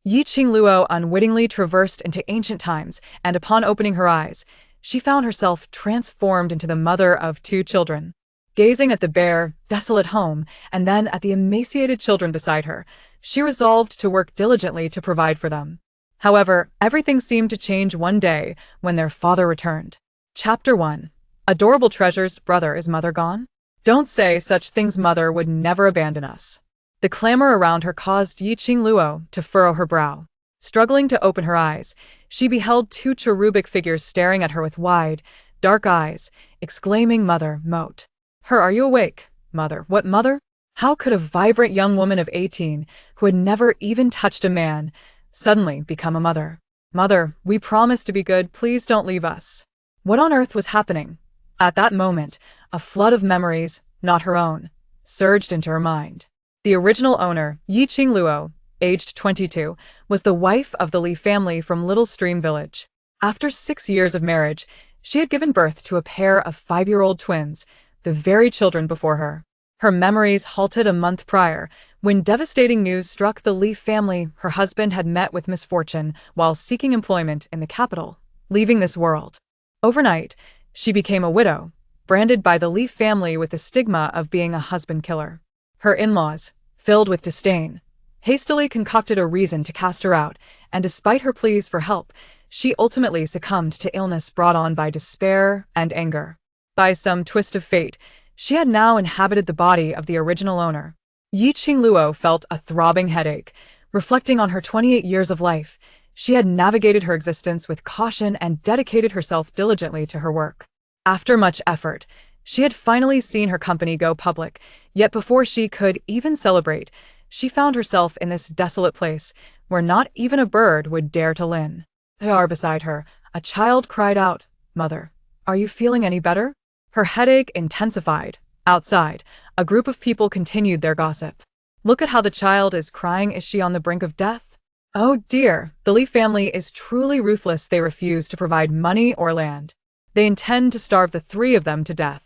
Yi Qingluo unwittingly traversed into ancient times, and upon opening her eyes, she found herself transformed into the mother of two children. Gazing at the bare, desolate home, and then at the emaciated children beside her, she resolved to work diligently to provide for them. However, everything seemed to change one day when their father returned. Chapter 1. Adorable Treasure's brother. Is mother gone? Don't say such things, mother would never abandon us. The clamor around her caused Yi Qingluo to furrow her brow. Struggling to open her eyes, she beheld two cherubic figures staring at her with wide, dark eyes, exclaiming, "Mother, moat. Her, are you awake? Mother, what mother?" How could a vibrant young woman of 18, who had never even touched a man, suddenly become a mother? "Mother, we promise to be good, please don't leave us." What on earth was happening? At that moment, a flood of memories, not her own, surged into her mind. The original owner, Yi Qingluo, aged 22, was the wife of the Li family from Little Stream Village. After 6 years of marriage, she had given birth to a pair of 5-year-old twins, the very children before her. Her memories halted a month prior, when devastating news struck the Li family. Her husband had met with misfortune while seeking employment in the capital, leaving this world. Overnight, she became a widow, branded by the Li family with the stigma of being a husband killer. Her in-laws, filled with disdain, hastily concocted a reason to cast her out, and despite her pleas for help, she ultimately succumbed to illness brought on by despair and anger. By some twist of fate, she had now inhabited the body of the original owner. Yi Qingluo felt a throbbing headache. Reflecting on her 28 years of life, she had navigated her existence with caution and dedicated herself diligently to her work. After much effort, she had finally seen her company go public, yet before she could even celebrate, she found herself in this desolate place, where not even a bird would dare to land. Beside her, a child cried out, "Mother, are you feeling any better?" Her headache intensified. Outside, a group of people continued their gossip. "Look at how the child is crying. Is she on the brink of death?" "Oh dear, the Li family is truly ruthless. They refuse to provide money or land. They intend to starve the three of them to death.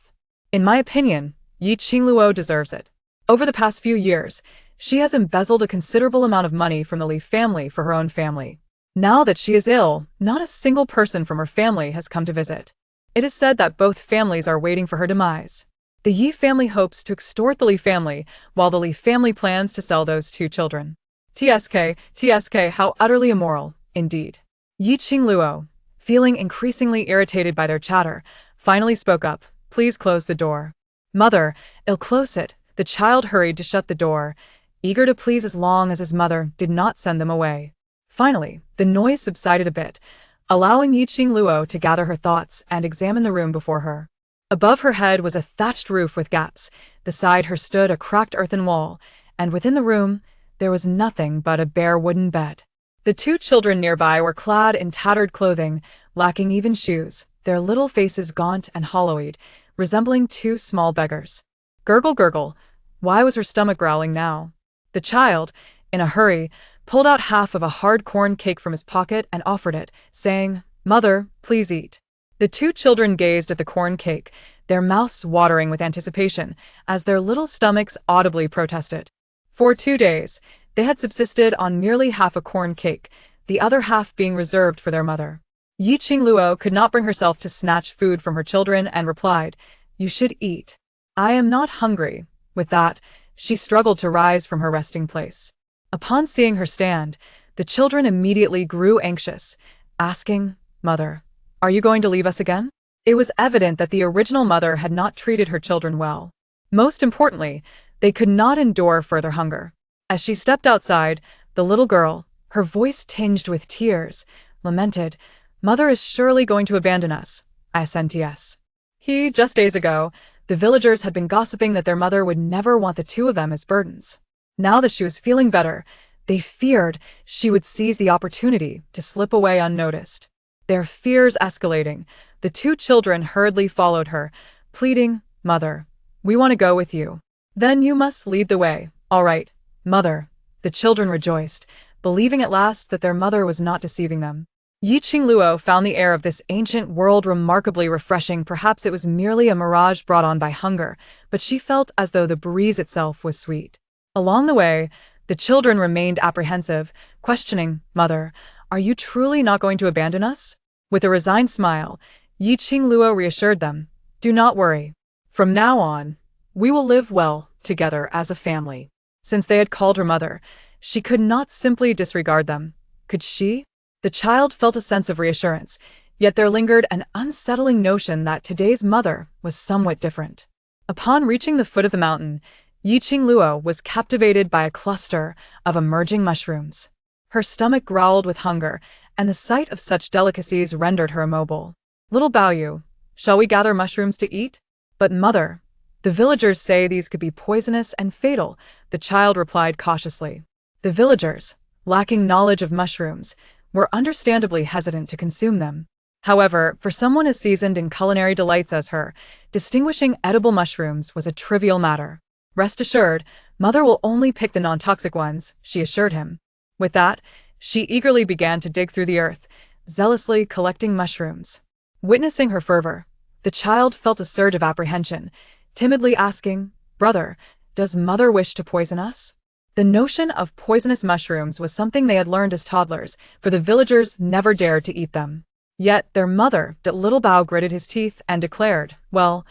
In my opinion, Yi Qingluo deserves it. Over the past few years, she has embezzled a considerable amount of money from the Li family for her own family. Now that she is ill, not a single person from her family has come to visit. It is said that both families are waiting for her demise. The Yi family hopes to extort the Li family, while the Li family plans to sell those two children. TSK, how utterly immoral, indeed." Yi Qingluo, feeling increasingly irritated by their chatter, finally spoke up, "Please close the door." "Mother, I'll close it." The child hurried to shut the door, eager to please as long as his mother did not send them away. Finally, the noise subsided a bit, allowing Yi Qingluo to gather her thoughts and examine the room before her. Above her head was a thatched roof with gaps, beside her stood a cracked earthen wall, and within the room, there was nothing but a bare wooden bed. The two children nearby were clad in tattered clothing, lacking even shoes, their little faces gaunt and hollow-eyed, resembling two small beggars. Gurgle, gurgle. Why was her stomach growling now? The child, in a hurry, pulled out half of a hard corn cake from his pocket and offered it, saying, "Mother, please eat." The two children gazed at the corn cake, their mouths watering with anticipation, as their little stomachs audibly protested. For 2 days, they had subsisted on merely half a corn cake, the other half being reserved for their mother. Yi Qingluo could not bring herself to snatch food from her children and replied, "You should eat." "I am not hungry." With that, she struggled to rise from her resting place. Upon seeing her stand, the children immediately grew anxious, asking, "Mother, are you going to leave us again?" It was evident that the original mother had not treated her children well. Most importantly, they could not endure further hunger. As she stepped outside, the little girl, her voice tinged with tears, lamented, "Mother is surely going to abandon us. ISNTS. Just days ago, the villagers had been gossiping that their mother would never want the two of them as burdens. Now that she was feeling better, they feared she would seize the opportunity to slip away unnoticed. Their fears escalating, the two children hurriedly followed her, pleading, "Mother, we want to go with you." "Then you must lead the way." "All right, Mother." The children rejoiced, believing at last that their mother was not deceiving them. Yi Qingluo found the air of this ancient world remarkably refreshing. Perhaps it was merely a mirage brought on by hunger, but she felt as though the breeze itself was sweet. Along the way, The children remained apprehensive, questioning, "Mother, are you truly not going to abandon us?" With a resigned smile, Qingluo reassured them, "Do not worry. From now on, we will live well together as a family." Since they had called her mother, she could not simply disregard them, could she? The child felt a sense of reassurance, yet there lingered an unsettling notion that today's mother was somewhat different. Upon reaching the foot of the mountain, Qingluo was captivated by a cluster of emerging mushrooms. Her stomach growled with hunger, and the sight of such delicacies rendered her immobile. "Little Baoyu, shall we gather mushrooms to eat?" "But mother, the villagers say these could be poisonous and fatal," the child replied cautiously. The villagers, lacking knowledge of mushrooms, were understandably hesitant to consume them. However, for someone as seasoned in culinary delights as her, distinguishing edible mushrooms was a trivial matter. "Rest assured, mother will only pick the non-toxic ones," she assured him. With that, she eagerly began to dig through the earth, zealously collecting mushrooms. Witnessing her fervor, the child felt a surge of apprehension, timidly asking, "Brother, does mother wish to poison us?" The notion of poisonous mushrooms was something they had learned as toddlers, for the villagers never dared to eat them. Yet their mother, Little Bao, gritted his teeth and declared, "Well,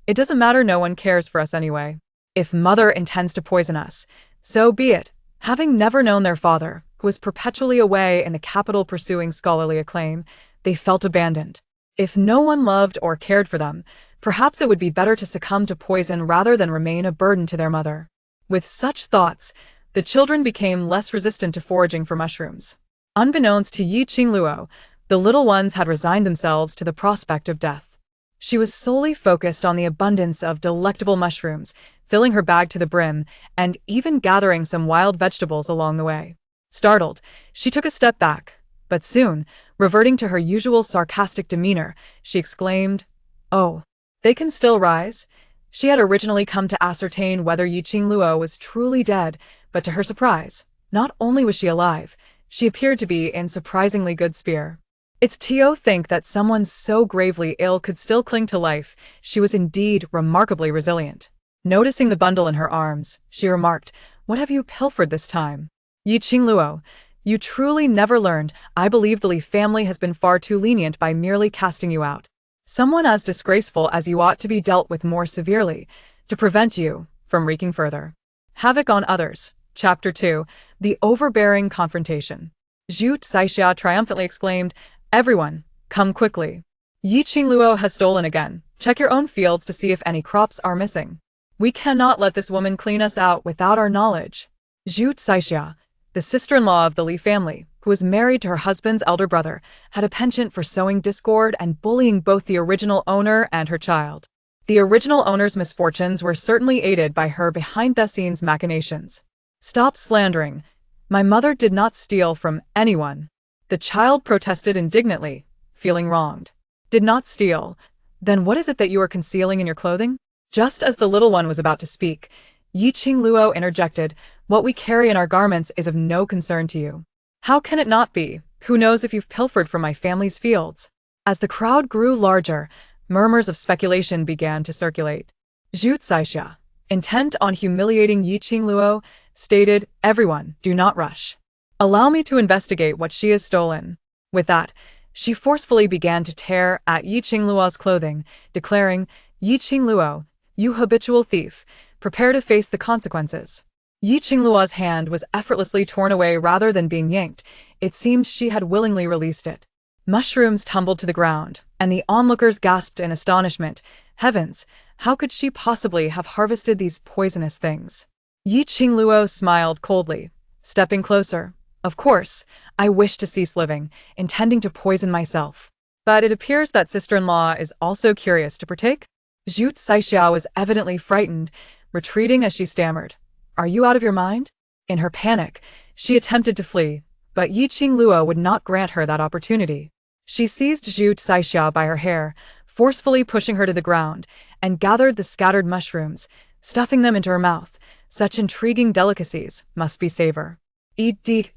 it doesn't matter, no one cares for us anyway. If mother intends to poison us, so be it." Having never known their father, who was perpetually away in the capital pursuing scholarly acclaim, they felt abandoned. If no one loved or cared for them, perhaps it would be better to succumb to poison rather than remain a burden to their mother. With such thoughts, the children became less resistant to foraging for mushrooms. Unbeknownst to Qingluo, the little ones had resigned themselves to the prospect of death. She was solely focused on the abundance of delectable mushrooms, filling her bag to the brim, and even gathering some wild vegetables along the way. Startled, she took a step back, but soon, reverting to her usual sarcastic demeanor, she exclaimed, "Oh, they can still rise?" She had originally come to ascertain whether Qingluo was truly dead, but to her surprise, not only was she alive, she appeared to be in surprisingly good spirits. It's to think that someone so gravely ill could still cling to life. She was indeed remarkably resilient. Noticing the bundle in her arms, she remarked, "What have you pilfered this time?" "Qingluo, you truly never learned. I believe the Li family has been far too lenient by merely casting you out. Someone as disgraceful as you ought to be dealt with more severely, to prevent you from wreaking further havoc on others." Chapter 2, The Overbearing Confrontation. Zhu Saixia triumphantly exclaimed, "Everyone, come quickly. Qingluo has stolen again. Check your own fields to see if any crops are missing. We cannot let this woman clean us out without our knowledge." Zhu Saixia, the sister-in-law of the Li family, who was married to her husband's elder brother, had a penchant for sowing discord and bullying both the original owner and her child. The original owner's misfortunes were certainly aided by her behind-the-scenes machinations. "Stop slandering. My mother did not steal from anyone," the child protested indignantly, feeling wronged. "Did not steal? Then what is it that you are concealing in your clothing?" Just as the little one was about to speak, Qingluo interjected, "What we carry in our garments is of no concern to you." "How can it not be? Who knows if you've pilfered from my family's fields?" As the crowd grew larger, murmurs of speculation began to circulate. Zhu Saixia, intent on humiliating Qingluo, stated, "Everyone, do not rush. Allow me to investigate what she has stolen." With that, she forcefully began to tear at Qingluo's clothing, declaring, "Qingluo, you habitual thief, prepare to face the consequences." Qingluo's hand was effortlessly torn away rather than being yanked. It seemed she had willingly released it. Mushrooms tumbled to the ground, and the onlookers gasped in astonishment. Heavens, how could she possibly have harvested these poisonous things? Qingluo smiled coldly, stepping closer. "Of course, I wish to cease living, intending to poison myself. But it appears that sister-in-law is also curious to partake?" Zhu Saixia was evidently frightened, retreating as she stammered, "Are you out of your mind?" In her panic, she attempted to flee, but Qingluo would not grant her that opportunity. She seized Zhu Saixia by her hair, forcefully pushing her to the ground, and gathered the scattered mushrooms, stuffing them into her mouth. Such intriguing delicacies must be savor. Zhu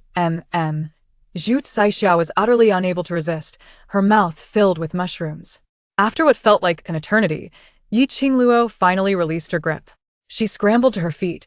Saixia was utterly unable to resist, her mouth filled with mushrooms. After what felt like an eternity, Qingluo finally released her grip. She scrambled to her feet,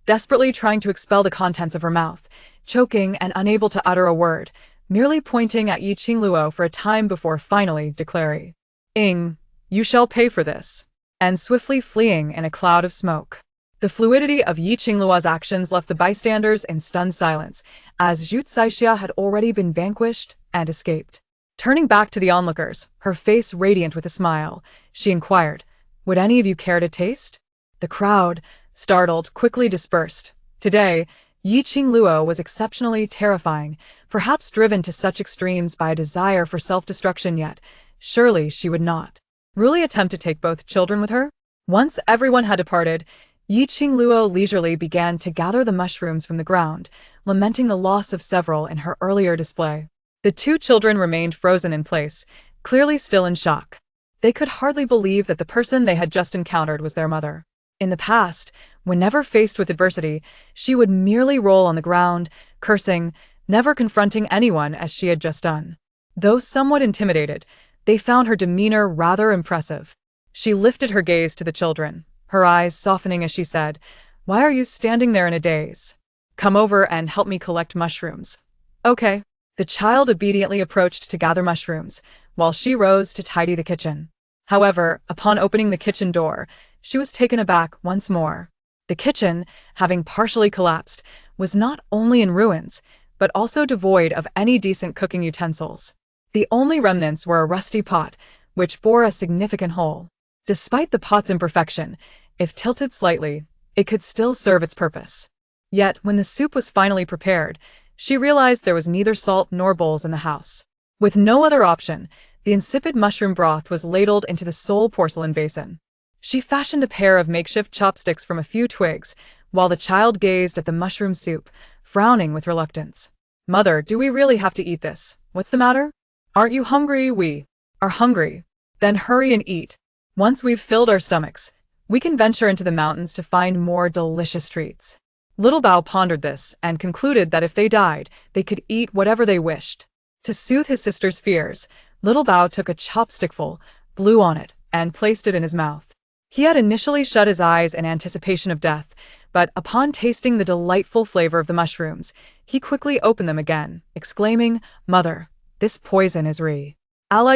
desperately trying to expel the contents of her mouth, choking and unable to utter a word, merely pointing at Qingluo for a time before finally declaring, you shall pay for this," and swiftly fleeing in a cloud of smoke. The fluidity of Qingluo's actions left the bystanders in stunned silence, as Zhu Caixia had already been vanquished and escaped. Turning back to the onlookers, her face radiant with a smile, she inquired, "Would any of you care to taste?" The crowd, startled, quickly dispersed. Today, Qingluo was exceptionally terrifying, perhaps driven to such extremes by a desire for self-destruction, yet surely she would not really attempt to take both children with her? Once everyone had departed, Qingluo leisurely began to gather the mushrooms from the ground, lamenting the loss of several in her earlier display. The two children remained frozen in place, clearly still in shock. They could hardly believe that the person they had just encountered was their mother. In the past, whenever faced with adversity, she would merely roll on the ground, cursing, never confronting anyone as she had just done. Though somewhat intimidated, they found her demeanor rather impressive. She lifted her gaze to the children, her eyes softening as she said, "Why are you standing there in a daze? Come over and help me collect mushrooms." "Okay." The child obediently approached to gather mushrooms, while she rose to tidy the kitchen. However, upon opening the kitchen door, she was taken aback once more. The kitchen, having partially collapsed, was not only in ruins, but also devoid of any decent cooking utensils. The only remnants were a rusty pot, which bore a significant hole. Despite the pot's imperfection, if tilted slightly, it could still serve its purpose. Yet, when the soup was finally prepared, she realized there was neither salt nor bowls in the house. With no other option, the insipid mushroom broth was ladled into the sole porcelain basin. She fashioned a pair of makeshift chopsticks from a few twigs, while the child gazed at the mushroom soup, frowning with reluctance. "Mother, do we really have to eat this? What's the matter? Aren't you hungry?" "We are hungry." "Then hurry and eat. Once we've filled our stomachs, we can venture into the mountains to find more delicious treats." Little Bao pondered this and concluded that if they died, they could eat whatever they wished. To soothe his sister's fears, Little Bao took a chopstickful, blew on it, and placed it in his mouth. He had initially shut his eyes in anticipation of death, but upon tasting the delightful flavor of the mushrooms, he quickly opened them again, exclaiming, "Mother, this poison is really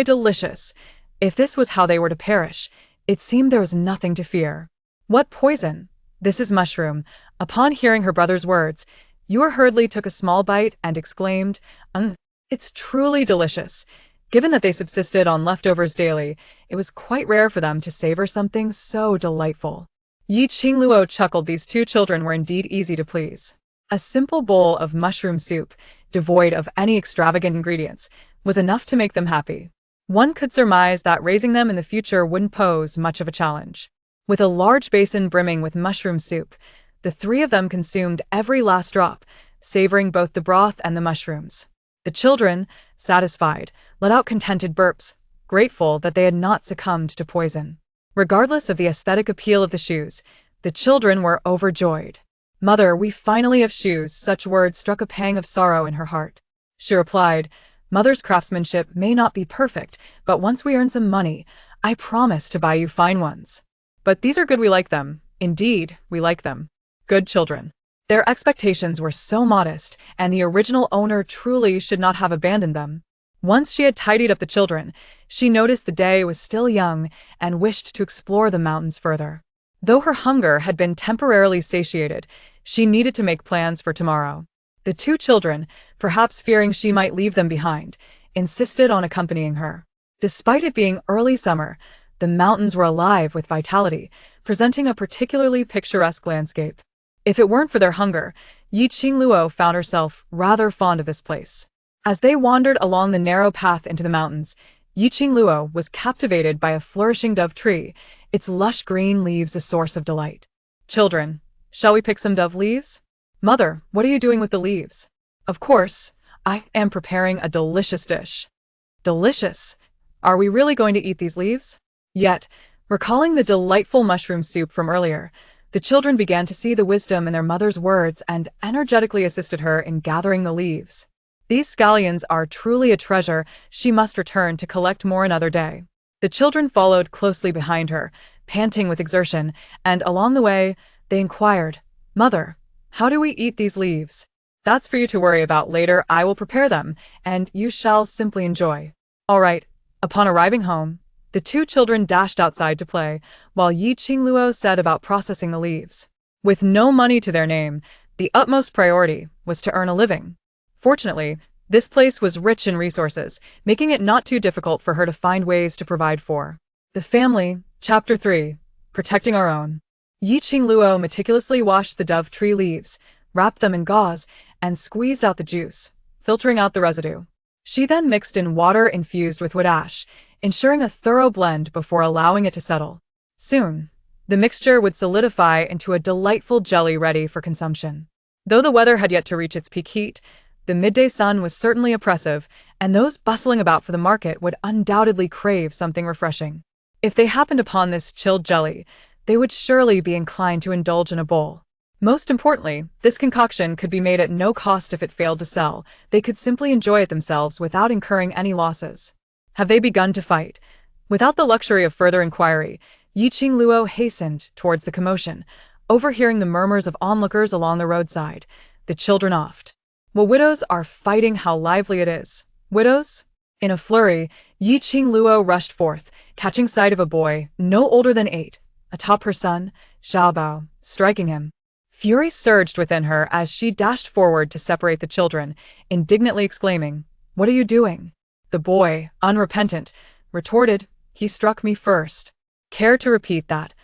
delicious." If this was how they were to perish, it seemed there was nothing to fear. "What poison?" "This is mushroom." Upon hearing her brother's words, Yor hurriedly took a small bite and exclaimed, It's truly delicious." Given that they subsisted on leftovers daily, it was quite rare for them to savor something so delightful. Qingluo chuckled. These two children were indeed easy to please. A simple bowl of mushroom soup, devoid of any extravagant ingredients, was enough to make them happy. One could surmise that raising them in the future wouldn't pose much of a challenge. With a large basin brimming with mushroom soup, the three of them consumed every last drop, savoring both the broth and the mushrooms. The children, satisfied, let out contented burps, grateful that they had not succumbed to poison. Regardless of the aesthetic appeal of the shoes, the children were overjoyed. "Mother, we finally have shoes." Such words struck a pang of sorrow in her heart. She replied, "Mother's craftsmanship may not be perfect, but once we earn some money, I promise to buy you fine ones. But these are good, we like them. Indeed, we like them." Good children. Their expectations were so modest, and the original owner truly should not have abandoned them. Once she had tidied up the children, she noticed the day was still young and wished to explore the mountains further. Though her hunger had been temporarily satiated, she needed to make plans for tomorrow. The two children, perhaps fearing she might leave them behind, insisted on accompanying her. Despite it being early summer, the mountains were alive with vitality, presenting a particularly picturesque landscape. If it weren't for their hunger, Qingluo found herself rather fond of this place. As they wandered along the narrow path into the mountains, Qingluo was captivated by a flourishing dove tree, its lush green leaves a source of delight. "Children, shall we pick some dove leaves?" "Mother, what are you doing with the leaves?" "Of course, I am preparing a delicious dish." "Delicious? Are we really going to eat these leaves?" Yet, recalling the delightful mushroom soup from earlier, the children began to see the wisdom in their mother's words and energetically assisted her in gathering the leaves. These scallions are truly a treasure. She must return to collect more another day. The children followed closely behind her, panting with exertion, and along the way, they inquired, "Mother, How do we eat these leaves? That's for you to worry about later. I will prepare them, and you shall simply enjoy. All right. Upon arriving home, the two children dashed outside to play, while Qingluo set about processing the leaves. With no money to their name, the utmost priority was to earn a living. Fortunately, this place was rich in resources, making it not too difficult for her to find ways to provide for the family. Chapter 3. Protecting Our Own. Qingluo meticulously washed the dove tree leaves, wrapped them in gauze, and squeezed out the juice, filtering out the residue. She then mixed in water infused with wood ash, ensuring a thorough blend before allowing it to settle. Soon, the mixture would solidify into a delightful jelly ready for consumption. Though the weather had yet to reach its peak heat, the midday sun was certainly oppressive, and those bustling about for the market would undoubtedly crave something refreshing. If they happened upon this chilled jelly, they would surely be inclined to indulge in a bowl. Most importantly, this concoction could be made at no cost. If it failed to sell, they could simply enjoy it themselves without incurring any losses. Have they begun to fight? Without the luxury of further inquiry, Qingluo hastened towards the commotion, overhearing the murmurs of onlookers along the roadside. The children offed. Well, widows are fighting, how lively it is. Widows? In a flurry, Qingluo rushed forth, catching sight of a boy no older than 8, atop her son, Xiaobao, striking him. Fury surged within her as she dashed forward to separate the children, indignantly exclaiming, "What are you doing?" The boy, unrepentant, retorted, "He struck me first." Care to repeat that?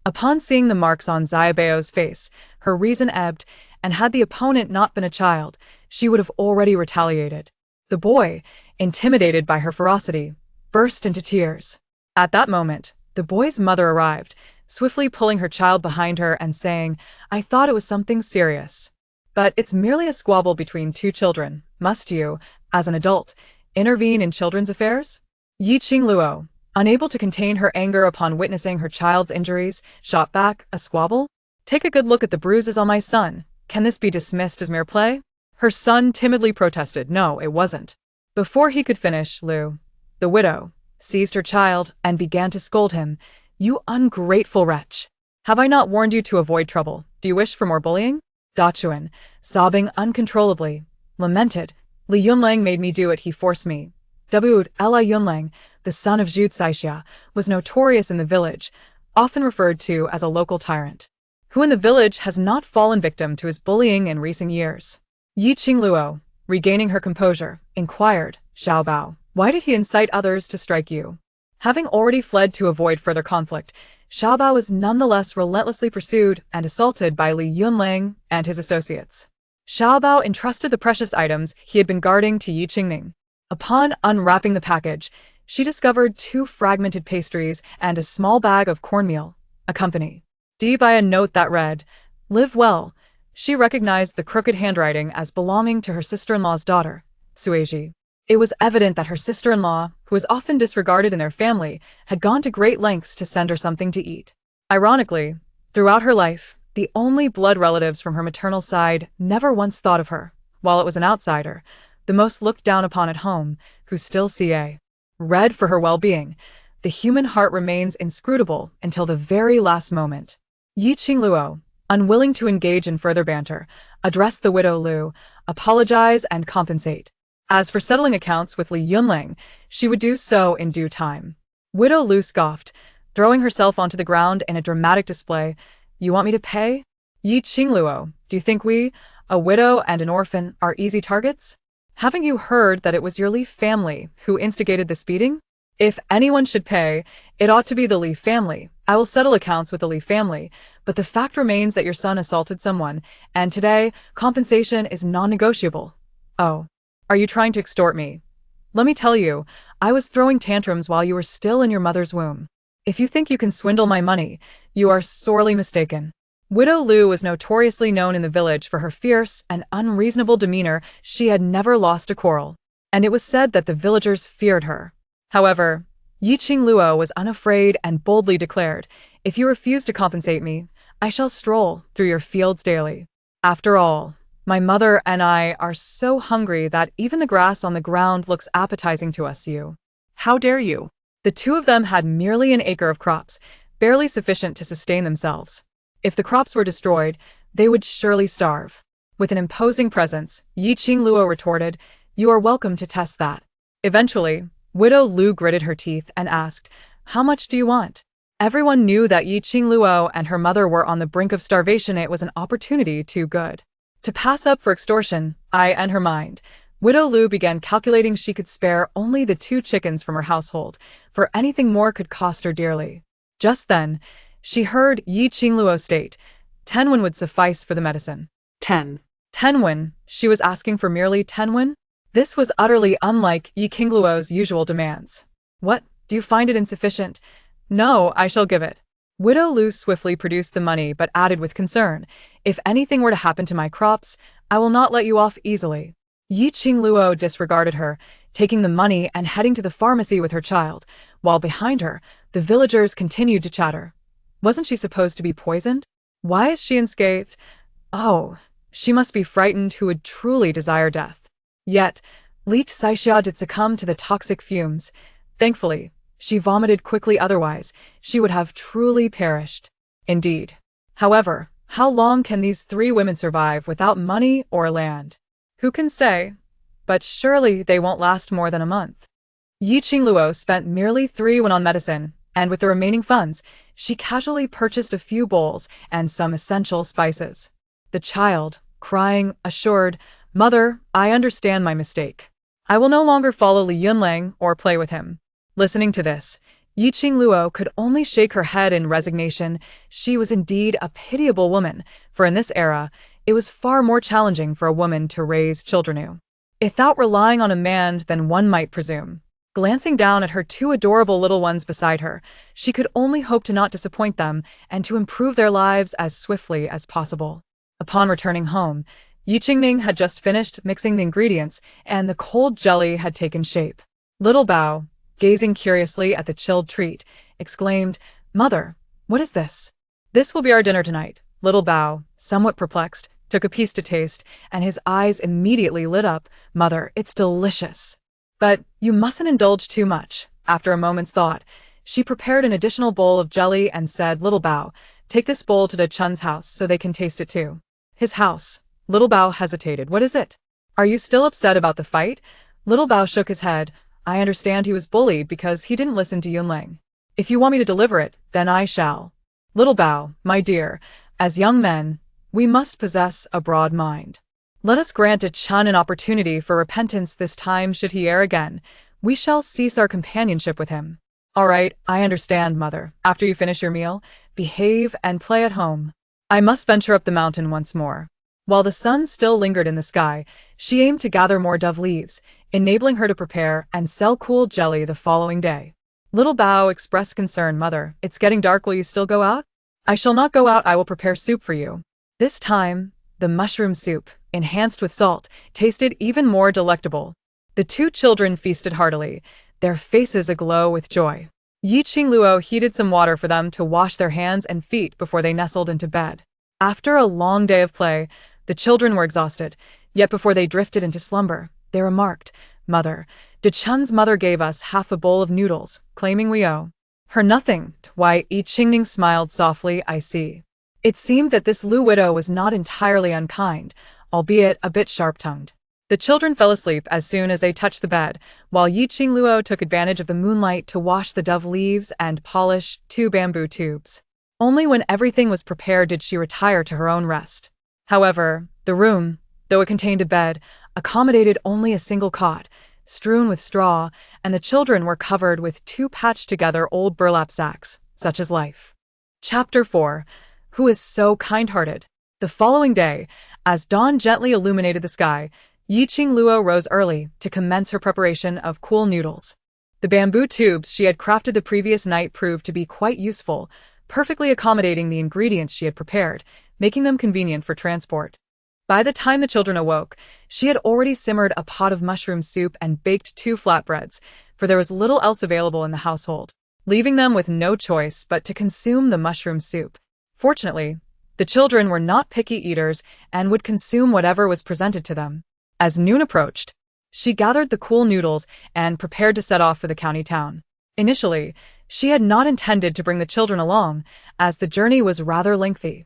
Upon seeing the marks on Xiaobao's face, her reason ebbed, and had the opponent not been a child, she would have already retaliated. The boy, intimidated by her ferocity, burst into tears. At that moment, the boy's mother arrived, swiftly pulling her child behind her and saying, "I thought it was something serious." But it's merely a squabble between two children. Must you, as an adult, intervene in children's affairs? Qingluo, unable to contain her anger upon witnessing her child's injuries, shot back, "A squabble? Take a good look at the bruises on my son. Can this be dismissed as mere play?" Her son timidly protested, "No, it wasn't." Before he could finish, Lu, the widow, seized her child and began to scold him. "You ungrateful wretch! Have I not warned you to avoid trouble? Do you wish for more bullying?" Dachuan, sobbing uncontrollably, lamented, "Li Yunlang made me do it, he forced me." Li Yunlang, the son of Zhu Caixia, was notorious in the village, often referred to as a local tyrant. Who in the village has not fallen victim to his bullying in recent years? Qingluo, regaining her composure, inquired, "Xiaobao, why did he incite others to strike you?" Having already fled to avoid further conflict, Xiaobao was nonetheless relentlessly pursued and assaulted by Li Yunlang and his associates. Xiaobao entrusted the precious items he had been guarding to Qingning. Upon unwrapping the package, she discovered 2 fragmented pastries and a small bag of cornmeal, accompanied by a note that read, "Live well." She recognized the crooked handwriting as belonging to her sister-in-law's daughter, Sueji. It was evident that her sister-in-law, who was often disregarded in their family, had gone to great lengths to send her something to eat. Ironically, throughout her life, the only blood relatives from her maternal side never once thought of her, while it was an outsider, the most looked down upon at home, who still read for her well-being. The human heart remains inscrutable until the very last moment. Qingluo, unwilling to engage in further banter, addressed the widow Lu, apologize and compensate. As for settling accounts with Li Yunlang, she would do so in due time. Widow Lu scoffed, throwing herself onto the ground in a dramatic display. "You want me to pay? Qingluo, do you think we, a widow and an orphan, are easy targets? Haven't you heard that it was your Li family who instigated this beating? If anyone should pay, it ought to be the Li family. I will settle accounts with the Li family, but the fact remains that your son assaulted someone, and today, compensation is non-negotiable." "Oh, are you trying to extort me? Let me tell you, I was throwing tantrums while you were still in your mother's womb. If you think you can swindle my money, you are sorely mistaken." Widow Lu was notoriously known in the village for her fierce and unreasonable demeanor. She had never lost a quarrel, and it was said that the villagers feared her. However, Qingluo was unafraid and boldly declared, "If you refuse to compensate me, I shall stroll through your fields daily. After all, my mother and I are so hungry that even the grass on the ground looks appetizing to us. You. How dare you?" The two of them had merely an acre of crops, barely sufficient to sustain themselves. If the crops were destroyed, they would surely starve. With an imposing presence, Qingluo retorted, "You are welcome to test that." Eventually, Widow Lu gritted her teeth and asked, "How much do you want?" Everyone knew that Qingluo and her mother were on the brink of starvation. It was an opportunity too good to pass up for extortion. In her mind, Widow Lu began calculating she could spare only the 2 chickens from her household, for anything more could cost her dearly. Just then, she heard Qingluo state, 10 won would suffice for the medicine. 10. 10 won? She was asking for merely 10 won? This was utterly unlike Qingluo's usual demands. What, do you find it insufficient? No, I shall give it. Widow Lu swiftly produced the money but added with concern, if anything were to happen to my crops, I will not let you off easily. Qingluo disregarded her, taking the money and heading to the pharmacy with her child, while behind her, the villagers continued to chatter. Wasn't she supposed to be poisoned? Why is she unscathed? Oh, she must be frightened who would truly desire death. Yet, Li Saixia did succumb to the toxic fumes. Thankfully, she vomited quickly, otherwise, she would have truly perished. Indeed. However, how long can these 3 women survive without money or land? Who can say? But surely they won't last more than a month. Qingluo spent merely 3 won on medicine, and with the remaining funds, she casually purchased a few bowls and some essential spices. The child, crying, assured, "Mother, I understand my mistake. I will no longer follow Li Yunlang or play with him." Listening to this, Qingluo could only shake her head in resignation. She was indeed a pitiable woman, for in this era, it was far more challenging for a woman to raise children without relying on a man than one might presume. Glancing down at her 2 adorable little ones beside her, she could only hope to not disappoint them and to improve their lives as swiftly as possible. Upon returning home, Qingning had just finished mixing the ingredients, and the cold jelly had taken shape. Little Bao, gazing curiously at the chilled treat, exclaimed, "Mother, what is this?" "This will be our dinner tonight." Little Bao, somewhat perplexed, took a piece to taste, and his eyes immediately lit up. "Mother, it's delicious. But you mustn't indulge too much." After a moment's thought, she prepared an additional bowl of jelly and said, "Little Bao, take this bowl to De Chun's house so they can taste it too." "His house?" Little Bao hesitated. "What is it? Are you still upset about the fight?" Little Bao shook his head. "I understand he was bullied because he didn't listen to Yunlang. If you want me to deliver it, then I shall." "Little Bao, my dear, as young men, we must possess a broad mind. Let us grant De Chun an opportunity for repentance this time. Should he err again, we shall cease our companionship with him." "All right, I understand, Mother. After you finish your meal, behave and play at home. I must venture up the mountain once more." While the sun still lingered in the sky, she aimed to gather more dove leaves, enabling her to prepare and sell cool jelly the following day. Little Bao expressed concern. "Mother, it's getting dark. Will you still go out?" "I shall not go out. I will prepare soup for you." This time, the mushroom soup, enhanced with salt, tasted even more delectable. The 2 children feasted heartily, their faces aglow with joy. Qingluo heated some water for them to wash their hands and feet before they nestled into bed. After a long day of play, the children were exhausted, yet before they drifted into slumber, they remarked, "Mother, De Chun's mother gave us half a bowl of noodles, claiming we owe her nothing." Why, Qingning smiled softly. "I see." It seemed that this Lu widow was not entirely unkind, albeit a bit sharp-tongued. The children fell asleep as soon as they touched the bed, while Qingluo took advantage of the moonlight to wash the dove leaves and polish 2 bamboo tubes. Only when everything was prepared did she retire to her own rest. However, the room, though it contained a bed, accommodated only a single cot, strewn with straw, and the children were covered with 2 patched-together old burlap sacks, such as life. Chapter 4. Who is so kind-hearted? The following day, as dawn gently illuminated the sky, Qingluo rose early to commence her preparation of cool noodles. The bamboo tubes she had crafted the previous night proved to be quite useful, perfectly accommodating the ingredients she had prepared, making them convenient for transport. By the time the children awoke, she had already simmered a pot of mushroom soup and baked 2 flatbreads, for there was little else available in the household, leaving them with no choice but to consume the mushroom soup. Fortunately, the children were not picky eaters and would consume whatever was presented to them. As noon approached, she gathered the cool noodles and prepared to set off for the county town. Initially, she had not intended to bring the children along, as the journey was rather lengthy.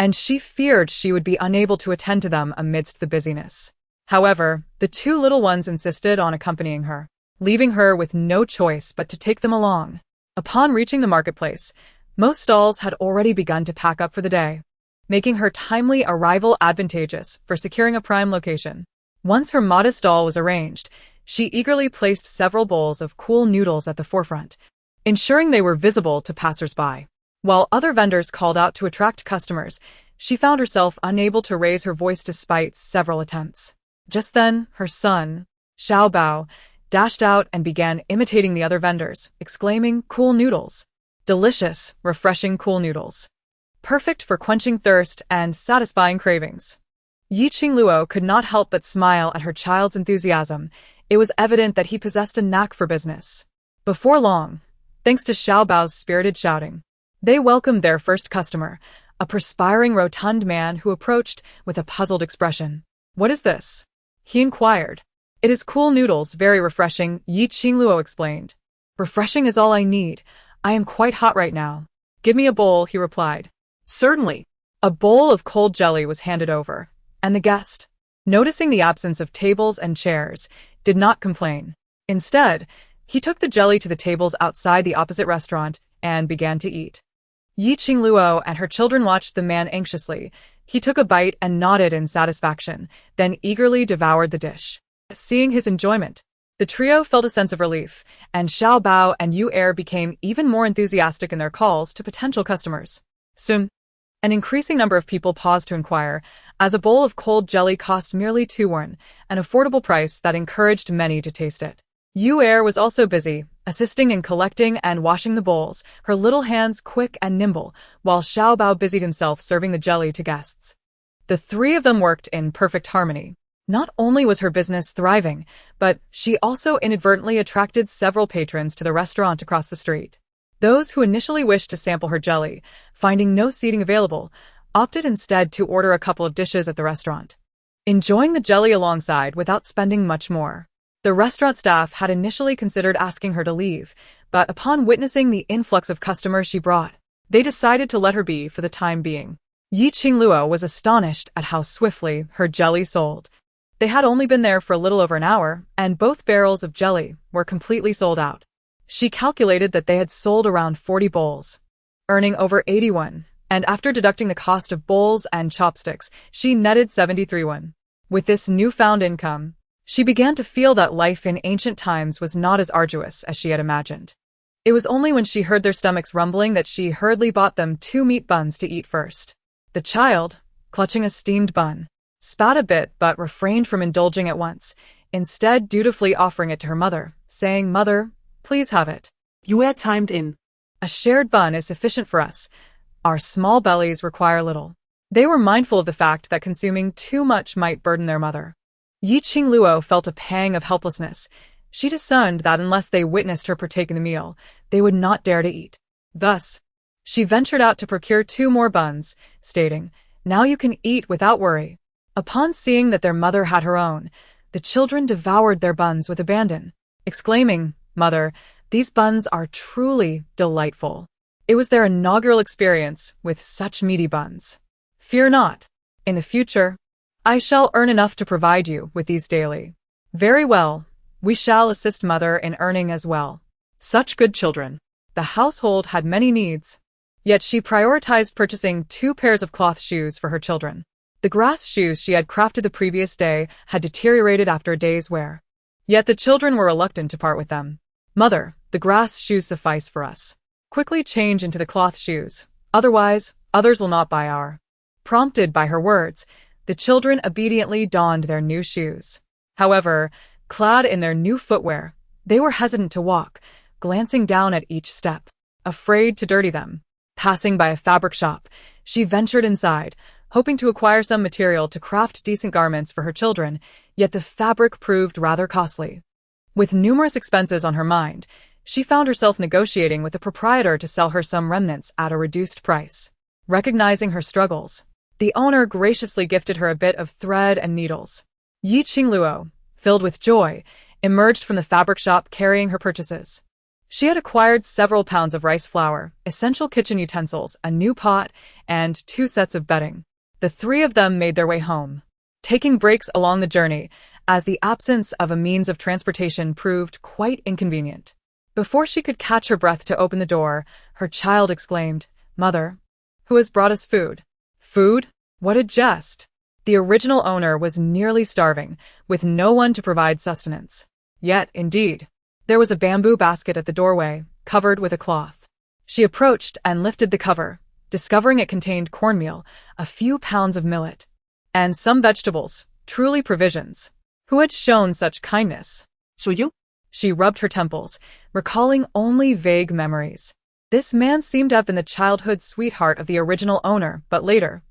and she feared she would be unable to attend to them amidst the busyness. However, the two little ones insisted on accompanying her, leaving her with no choice but to take them along. Upon reaching the marketplace, most stalls had already begun to pack up for the day, making her timely arrival advantageous for securing a prime location. Once her modest stall was arranged, she eagerly placed several bowls of cool noodles at the forefront, ensuring they were visible to passers-by. While other vendors called out to attract customers, she found herself unable to raise her voice despite several attempts. Just then, her son, Xiao Bao, dashed out and began imitating the other vendors, exclaiming, "Cool noodles! Delicious, refreshing cool noodles! Perfect for quenching thirst and satisfying cravings." Qingluo could not help but smile at her child's enthusiasm. It was evident that he possessed a knack for business. Before long, thanks to Xiao Bao's spirited shouting, they welcomed their first customer, a perspiring rotund man who approached with a puzzled expression. "What is this?" he inquired. "It is cool noodles, very refreshing," Qingluo explained. "Refreshing is all I need. I am quite hot right now." "Give me a bowl," he replied. "Certainly." A bowl of cold jelly was handed over, and the guest, noticing the absence of tables and chairs, did not complain. Instead, he took the jelly to the tables outside the opposite restaurant and began to eat. Qingluo and her children watched the man anxiously. He took a bite and nodded in satisfaction, then eagerly devoured the dish. Seeing his enjoyment, the trio felt a sense of relief, and Xiao Bao and Yu Er became even more enthusiastic in their calls to potential customers. Soon, an increasing number of people paused to inquire, as a bowl of cold jelly cost merely 2 yuan, an affordable price that encouraged many to taste it. Yu Er was also busy, assisting in collecting and washing the bowls, her little hands quick and nimble, while Xiao Bao busied himself serving the jelly to guests. The three of them worked in perfect harmony. Not only was her business thriving, but she also inadvertently attracted several patrons to the restaurant across the street. Those who initially wished to sample her jelly, finding no seating available, opted instead to order a couple of dishes at the restaurant, enjoying the jelly alongside without spending much more. The restaurant staff had initially considered asking her to leave, but upon witnessing the influx of customers she brought, they decided to let her be for the time being. Qingluo was astonished at how swiftly her jelly sold. They had only been there for a little over an hour, and both barrels of jelly were completely sold out. She calculated that they had sold around 40 bowls, earning over 81, and after deducting the cost of bowls and chopsticks, she netted 73 yuan. With this newfound income, she began to feel that life in ancient times was not as arduous as she had imagined. It was only when she heard their stomachs rumbling that she hurriedly bought them 2 meat buns to eat first. The child, clutching a steamed bun, spat a bit but refrained from indulging at once, instead dutifully offering it to her mother, saying, "Mother, please have it. You are timed in. A shared bun is sufficient for us. Our small bellies require little." They were mindful of the fact that consuming too much might burden their mother. Qingluo felt a pang of helplessness. She discerned that unless they witnessed her partake in the meal, they would not dare to eat. Thus, she ventured out to procure 2 more buns, stating, "Now you can eat without worry." Upon seeing that their mother had her own, the children devoured their buns with abandon, exclaiming, "Mother, these buns are truly delightful." It was their inaugural experience with such meaty buns. "Fear not. In the future, I shall earn enough to provide you with these daily." "Very well. We shall assist mother in earning as well." Such good children. The household had many needs, yet she prioritized purchasing 2 pairs of cloth shoes for her children. The grass shoes she had crafted the previous day had deteriorated after a day's wear. Yet the children were reluctant to part with them. "Mother, the grass shoes suffice for us. Quickly change into the cloth shoes, otherwise others will not buy our." Prompted by her words, the children obediently donned their new shoes. However, clad in their new footwear, they were hesitant to walk, glancing down at each step, afraid to dirty them. Passing by a fabric shop, she ventured inside, hoping to acquire some material to craft decent garments for her children, yet the fabric proved rather costly. With numerous expenses on her mind, she found herself negotiating with the proprietor to sell her some remnants at a reduced price. Recognizing her struggles, the owner graciously gifted her a bit of thread and needles. Qingluo, filled with joy, emerged from the fabric shop carrying her purchases. She had acquired several pounds of rice flour, essential kitchen utensils, a new pot, and 2 sets of bedding. The 3 of them made their way home, taking breaks along the journey, as the absence of a means of transportation proved quite inconvenient. Before she could catch her breath to open the door, her child exclaimed, "Mother, who has brought us food?" Food? What a jest! The original owner was nearly starving, with no one to provide sustenance. Yet, indeed, there was a bamboo basket at the doorway, covered with a cloth. She approached and lifted the cover, discovering it contained cornmeal, a few pounds of millet, and some vegetables, truly provisions. Who had shown such kindness? Soy yo? She rubbed her temples, recalling only vague memories. This man seemed to have been the childhood sweetheart of the original owner, but later,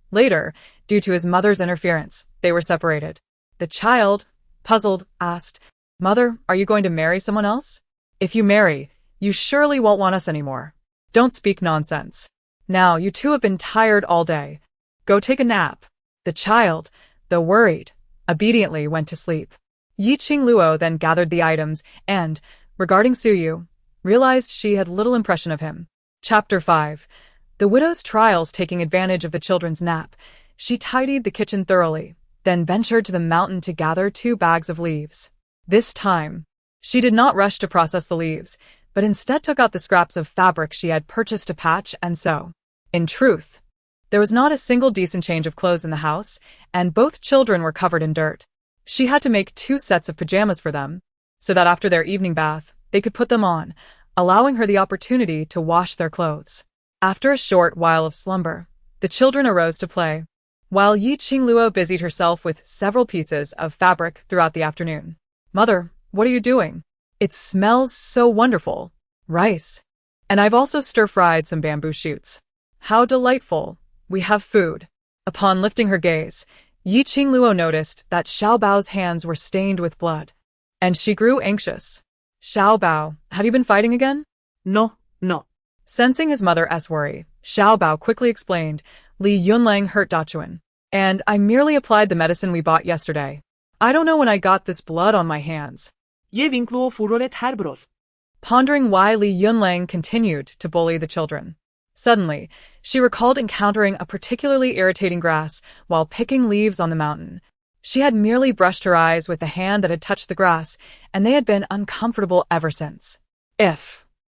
due to his mother's interference, they were separated. The child, puzzled, asked, "Mother, are you going to marry someone else? If you marry, you surely won't want us anymore. Don't speak nonsense. Now, you two have been tired all day. Go take a nap." The child, though worried, obediently went to sleep. Qingluo then gathered the items and, regarding Suyu, realized she had little impression of him. Chapter 5. The widow's trials. Taking advantage of the children's nap, she tidied the kitchen thoroughly, then ventured to the mountain to gather 2 bags of leaves. This time, she did not rush to process the leaves, but instead took out the scraps of fabric she had purchased to patch and sew. In truth, there was not a single decent change of clothes in the house, and both children were covered in dirt. She had to make 2 sets of pajamas for them, so that after their evening bath, they could put them on, allowing her the opportunity to wash their clothes. After a short while of slumber, the children arose to play, while Qingluo busied herself with several pieces of fabric throughout the afternoon. "Mother, what are you doing? It smells so wonderful. Rice. And I've also stir-fried some bamboo shoots. How delightful. We have food." Upon lifting her gaze, Qingluo noticed that Xiaobao's hands were stained with blood, and she grew anxious. "Xiaobao, have you been fighting again?" No. Sensing his mother's worry, Xiaobao quickly explained, "Li Yunlang hurt Dachuan, and I merely applied the medicine we bought yesterday. I don't know when I got this blood on my hands." Ye Qingluo furoret herbrot. Pondering why Li Yunlang continued to bully the children. Suddenly, she recalled encountering a particularly irritating grass while picking leaves on the mountain. She had merely brushed her eyes with the hand that had touched the grass, and they had been uncomfortable ever since.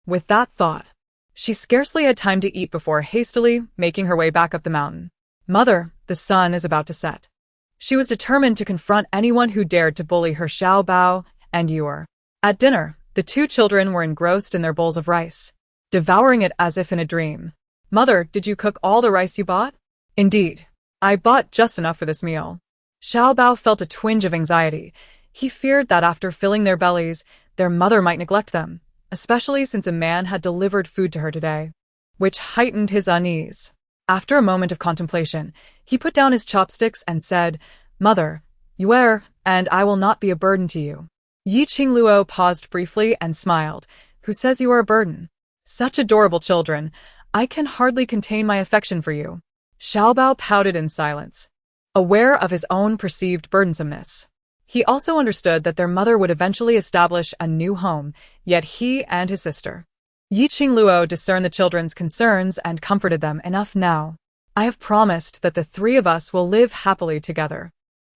With that thought, she scarcely had time to eat before hastily making her way back up the mountain. "Mother, the sun is about to set." She was determined to confront anyone who dared to bully her Xiaobao and Yuer. At dinner, the 2 children were engrossed in their bowls of rice, devouring it as if in a dream. "Mother, did you cook all the rice you bought?" "Indeed. I bought just enough for this meal." Xiaobao felt a twinge of anxiety. He feared that after filling their bellies, their mother might neglect them, especially since a man had delivered food to her today, which heightened his unease. After a moment of contemplation, he put down his chopsticks and said, "Mother, Yuer, and I will not be a burden to you." Qingluo paused briefly and smiled. "Who says you are a burden? Such adorable children. I can hardly contain my affection for you." Xiaobao pouted in silence, aware of his own perceived burdensomeness. He also understood that their mother would eventually establish a new home, yet he and his sister. Qingluo discerned the children's concerns and comforted them enough now. "I have promised that the 3 of us will live happily together,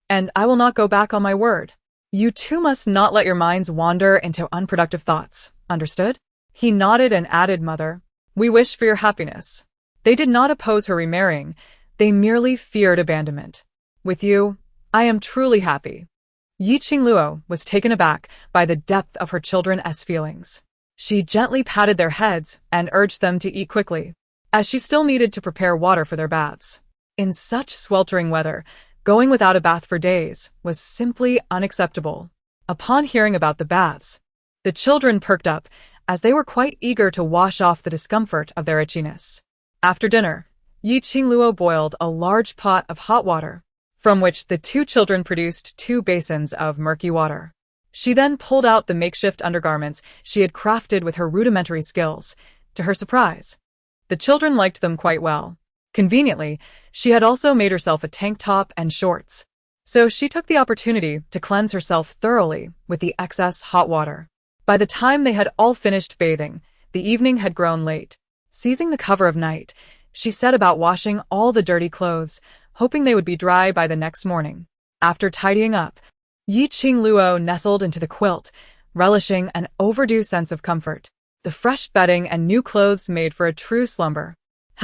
and I will not go back on my word. You 2 must not let your minds wander into unproductive thoughts, understood?" He nodded and added, "Mother, we wish for your happiness." They did not oppose her remarrying, they merely feared abandonment. "With you, I am truly happy." Qingluo was taken aback by the depth of her children's feelings. She gently patted their heads and urged them to eat quickly, as she still needed to prepare water for their baths. In such sweltering weather, going without a bath for days was simply unacceptable. Upon hearing about the baths, the children perked up, as they were quite eager to wash off the discomfort of their itchiness. After dinner, Qingluo boiled a large pot of hot water, from which the 2 children produced 2 basins of murky water. She then pulled out the makeshift undergarments she had crafted with her rudimentary skills. To her surprise, the children liked them quite well. Conveniently, she had also made herself a tank top and shorts, so she took the opportunity to cleanse herself thoroughly with the excess hot water. By the time they had all finished bathing, the evening had grown late. Seizing the cover of night, she set about washing all the dirty clothes, hoping they would be dry by the next morning. After tidying up, Qingluo nestled into the quilt, relishing an overdue sense of comfort. The fresh bedding and new clothes made for a true slumber.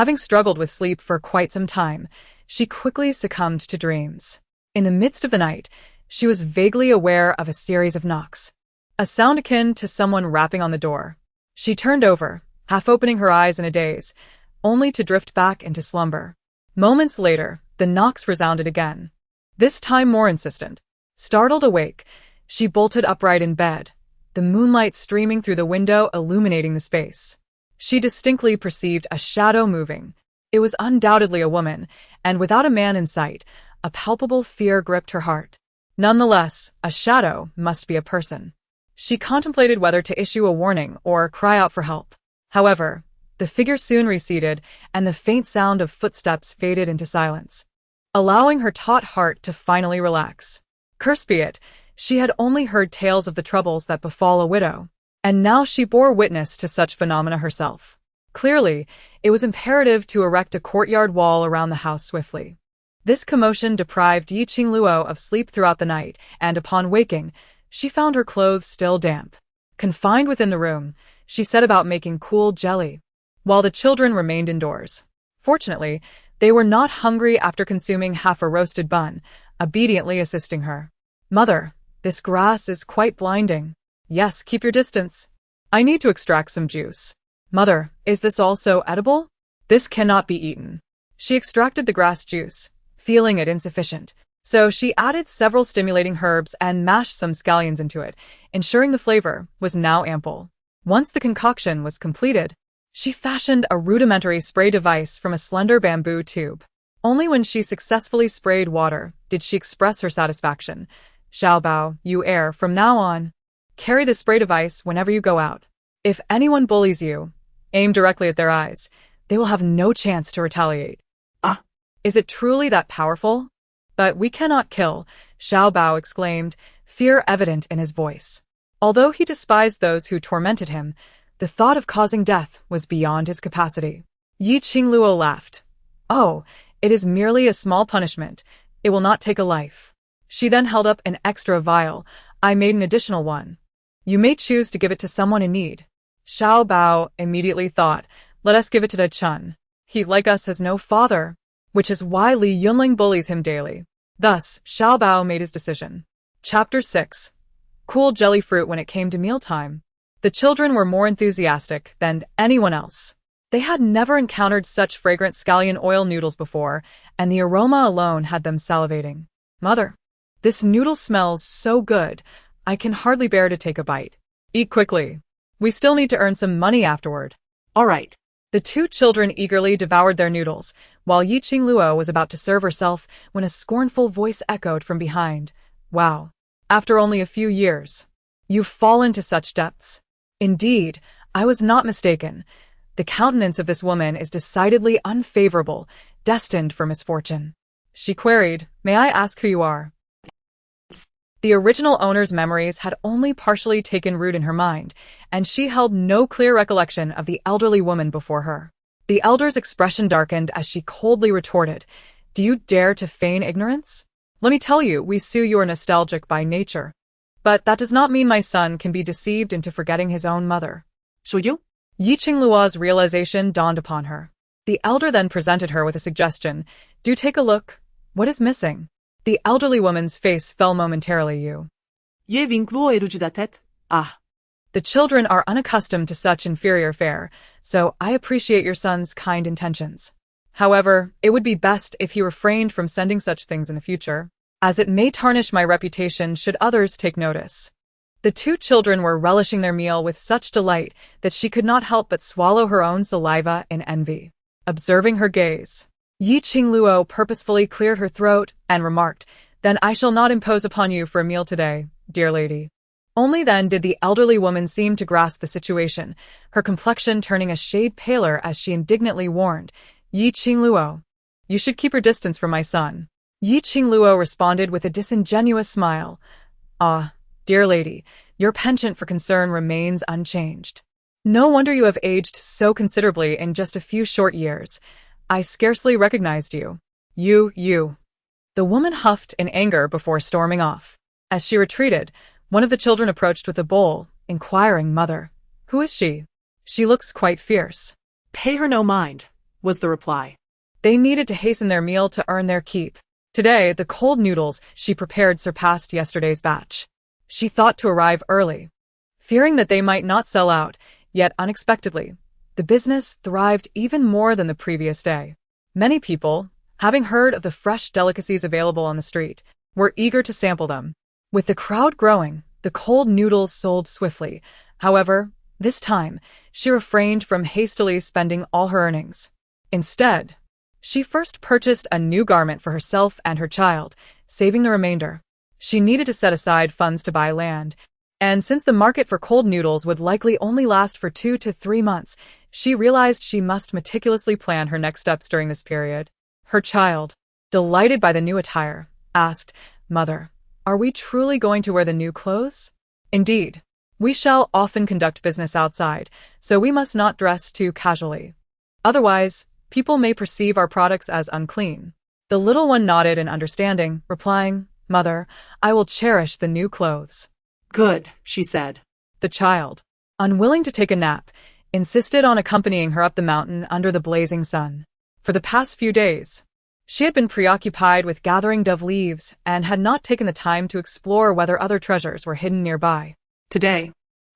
Having struggled with sleep for quite some time, she quickly succumbed to dreams. In the midst of the night, she was vaguely aware of a series of knocks. A sound akin to someone rapping on the door. She turned over, half opening her eyes in a daze, only to drift back into slumber. Moments later, the knocks resounded again. This time more insistent. Startled awake, she bolted upright in bed, the moonlight streaming through the window illuminating the space. She distinctly perceived a shadow moving. It was undoubtedly a woman, and without a man in sight, a palpable fear gripped her heart. Nonetheless, a shadow must be a person. She contemplated whether to issue a warning or cry out for help. However, the figure soon receded, and the faint sound of footsteps faded into silence, allowing her taut heart to finally relax. Cursed be it, she had only heard tales of the troubles that befall a widow, and now she bore witness to such phenomena herself. Clearly, it was imperative to erect a courtyard wall around the house swiftly. This commotion deprived Qingluo of sleep throughout the night, and upon waking, she found her clothes still damp. Confined within the room, she set about making cool jelly, while the children remained indoors. Fortunately, they were not hungry after consuming half a roasted bun, obediently assisting her. "Mother, this grass is quite blinding." "Yes, keep your distance. I need to extract some juice." "Mother, is this also edible?" "This cannot be eaten." She extracted the grass juice, feeling it insufficient, so she added several stimulating herbs and mashed some scallions into it, ensuring the flavor was now ample. Once the concoction was completed, she fashioned a rudimentary spray device from a slender bamboo tube. Only when she successfully sprayed water did she express her satisfaction. "Xiaobao, you err from now on. Carry the spray device whenever you go out. If anyone bullies you, aim directly at their eyes. They will have no chance to retaliate." Ah. "Is it truly that powerful?" "But we cannot kill," Xiaobao exclaimed, fear evident in his voice. Although he despised those who tormented him, the thought of causing death was beyond his capacity. Qingluo laughed. "Oh, it is merely a small punishment. It will not take a life." She then held up an extra vial. "I made an additional one. You may choose to give it to someone in need." Xiaobao immediately thought, "Let us give it to Da Chun. He, like us, has no father," which is why Li Yunling bullies him daily. Thus, Xiaobao made his decision. Chapter 6. Cool jelly fruit. When it came to mealtime, the children were more enthusiastic than anyone else. They had never encountered such fragrant scallion oil noodles before, and the aroma alone had them salivating. "Mother, this noodle smells so good, I can hardly bear to take a bite." "Eat quickly. We still need to earn some money afterward." All right. The two children eagerly devoured their noodles, while Qingluo was about to serve herself when a scornful voice echoed from behind. "Wow. After only a few years, you've fallen to such depths." Indeed, I was not mistaken. The countenance of this woman is decidedly unfavorable, destined for misfortune. She queried, "May I ask who you are?" The original owner's memories had only partially taken root in her mind, and she held no clear recollection of the elderly woman before her. The elder's expression darkened as she coldly retorted, "Do you dare to feign ignorance? Let me tell you, we Su you are nostalgic by nature. But that does not mean my son can be deceived into forgetting his own mother." So you? Qingluo's realization dawned upon her. The elder then presented her with a suggestion. "Do take a look. What is missing?" The elderly woman's face fell momentarily. Ye Qingluo erudidatet. Ah. The children are unaccustomed to such inferior fare, so I appreciate your son's kind intentions. However, it would be best if he refrained from sending such things in the future, as it may tarnish my reputation should others take notice. The two children were relishing their meal with such delight that she could not help but swallow her own saliva in envy. Observing her gaze, Qingluo purposefully cleared her throat and remarked, "Then I shall not impose upon you for a meal today, dear lady." Only then did the elderly woman seem to grasp the situation, her complexion turning a shade paler as she indignantly warned, "Qingluo, you should keep your distance from my son." Qingluo responded with a disingenuous smile. "Ah, dear lady, your penchant for concern remains unchanged. No wonder you have aged so considerably in just a few short years. I scarcely recognized you. You. The woman huffed in anger before storming off. As she retreated, one of the children approached with a bowl, inquiring, "Mother, who is she? She looks quite fierce." Pay her no mind, was the reply. They needed to hasten their meal to earn their keep. Today, the cold noodles she prepared surpassed yesterday's batch. She thought to arrive early, fearing that they might not sell out, yet unexpectedly, the business thrived even more than the previous day. Many people, having heard of the fresh delicacies available on the street, were eager to sample them. With the crowd growing, the cold noodles sold swiftly. However, this time, she refrained from hastily spending all her earnings. Instead, she first purchased a new garment for herself and her child, saving the remainder. She needed to set aside funds to buy land, and since the market for cold noodles would likely only last for 2 to 3 months, she realized she must meticulously plan her next steps during this period. Her child, delighted by the new attire, asked, "Mother, are we truly going to wear the new clothes?" "Indeed. We shall often conduct business outside, so we must not dress too casually. Otherwise, people may perceive our products as unclean." The little one nodded in understanding, replying, "Mother, I will cherish the new clothes." "Good," she said. The child, unwilling to take a nap, insisted on accompanying her up the mountain under the blazing sun. For the past few days, she had been preoccupied with gathering dove leaves and had not taken the time to explore whether other treasures were hidden nearby. Today,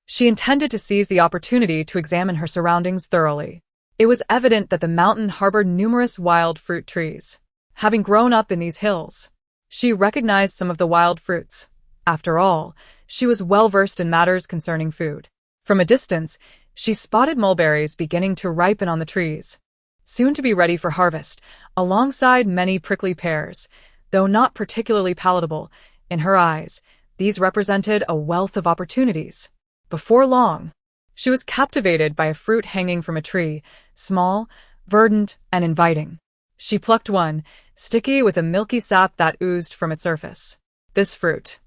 she intended to seize the opportunity to examine her surroundings thoroughly. It was evident that the mountain harbored numerous wild fruit trees. Having grown up in these hills, she recognized some of the wild fruits. After all, she was well-versed in matters concerning food. From a distance, she spotted mulberries beginning to ripen on the trees, soon to be ready for harvest, alongside many prickly pears. Though not particularly palatable, in her eyes, these represented a wealth of opportunities. Before long, she was captivated by a fruit hanging from a tree, small, verdant, and inviting. She plucked one, sticky with a milky sap that oozed from its surface. This fruit.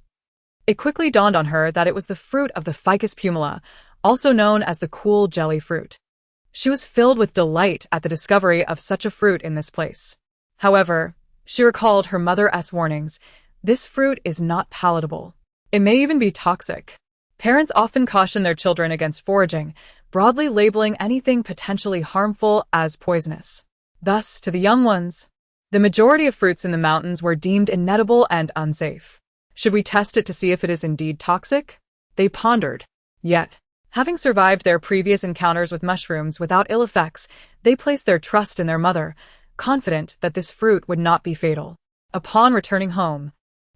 It quickly dawned on her that it was the fruit of the ficus pumila, also known as the cool jelly fruit. She was filled with delight at the discovery of such a fruit in this place. However, she recalled her mother's warnings. This fruit is not palatable. It may even be toxic. Parents often caution their children against foraging, broadly labeling anything potentially harmful as poisonous. Thus, to the young ones, the majority of fruits in the mountains were deemed inedible and unsafe. Should we test it to see if it is indeed toxic? They pondered. Yet, having survived their previous encounters with mushrooms without ill effects, they placed their trust in their mother, confident that this fruit would not be fatal. Upon returning home,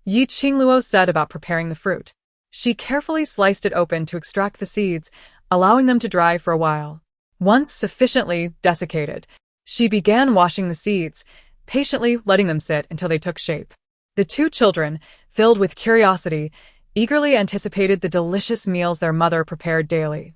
Qingluo said about preparing the fruit. She carefully sliced it open to extract the seeds, allowing them to dry for a while. Once sufficiently desiccated, she began washing the seeds, patiently letting them sit until they took shape. The two children, filled with curiosity, eagerly anticipated the delicious meals their mother prepared daily.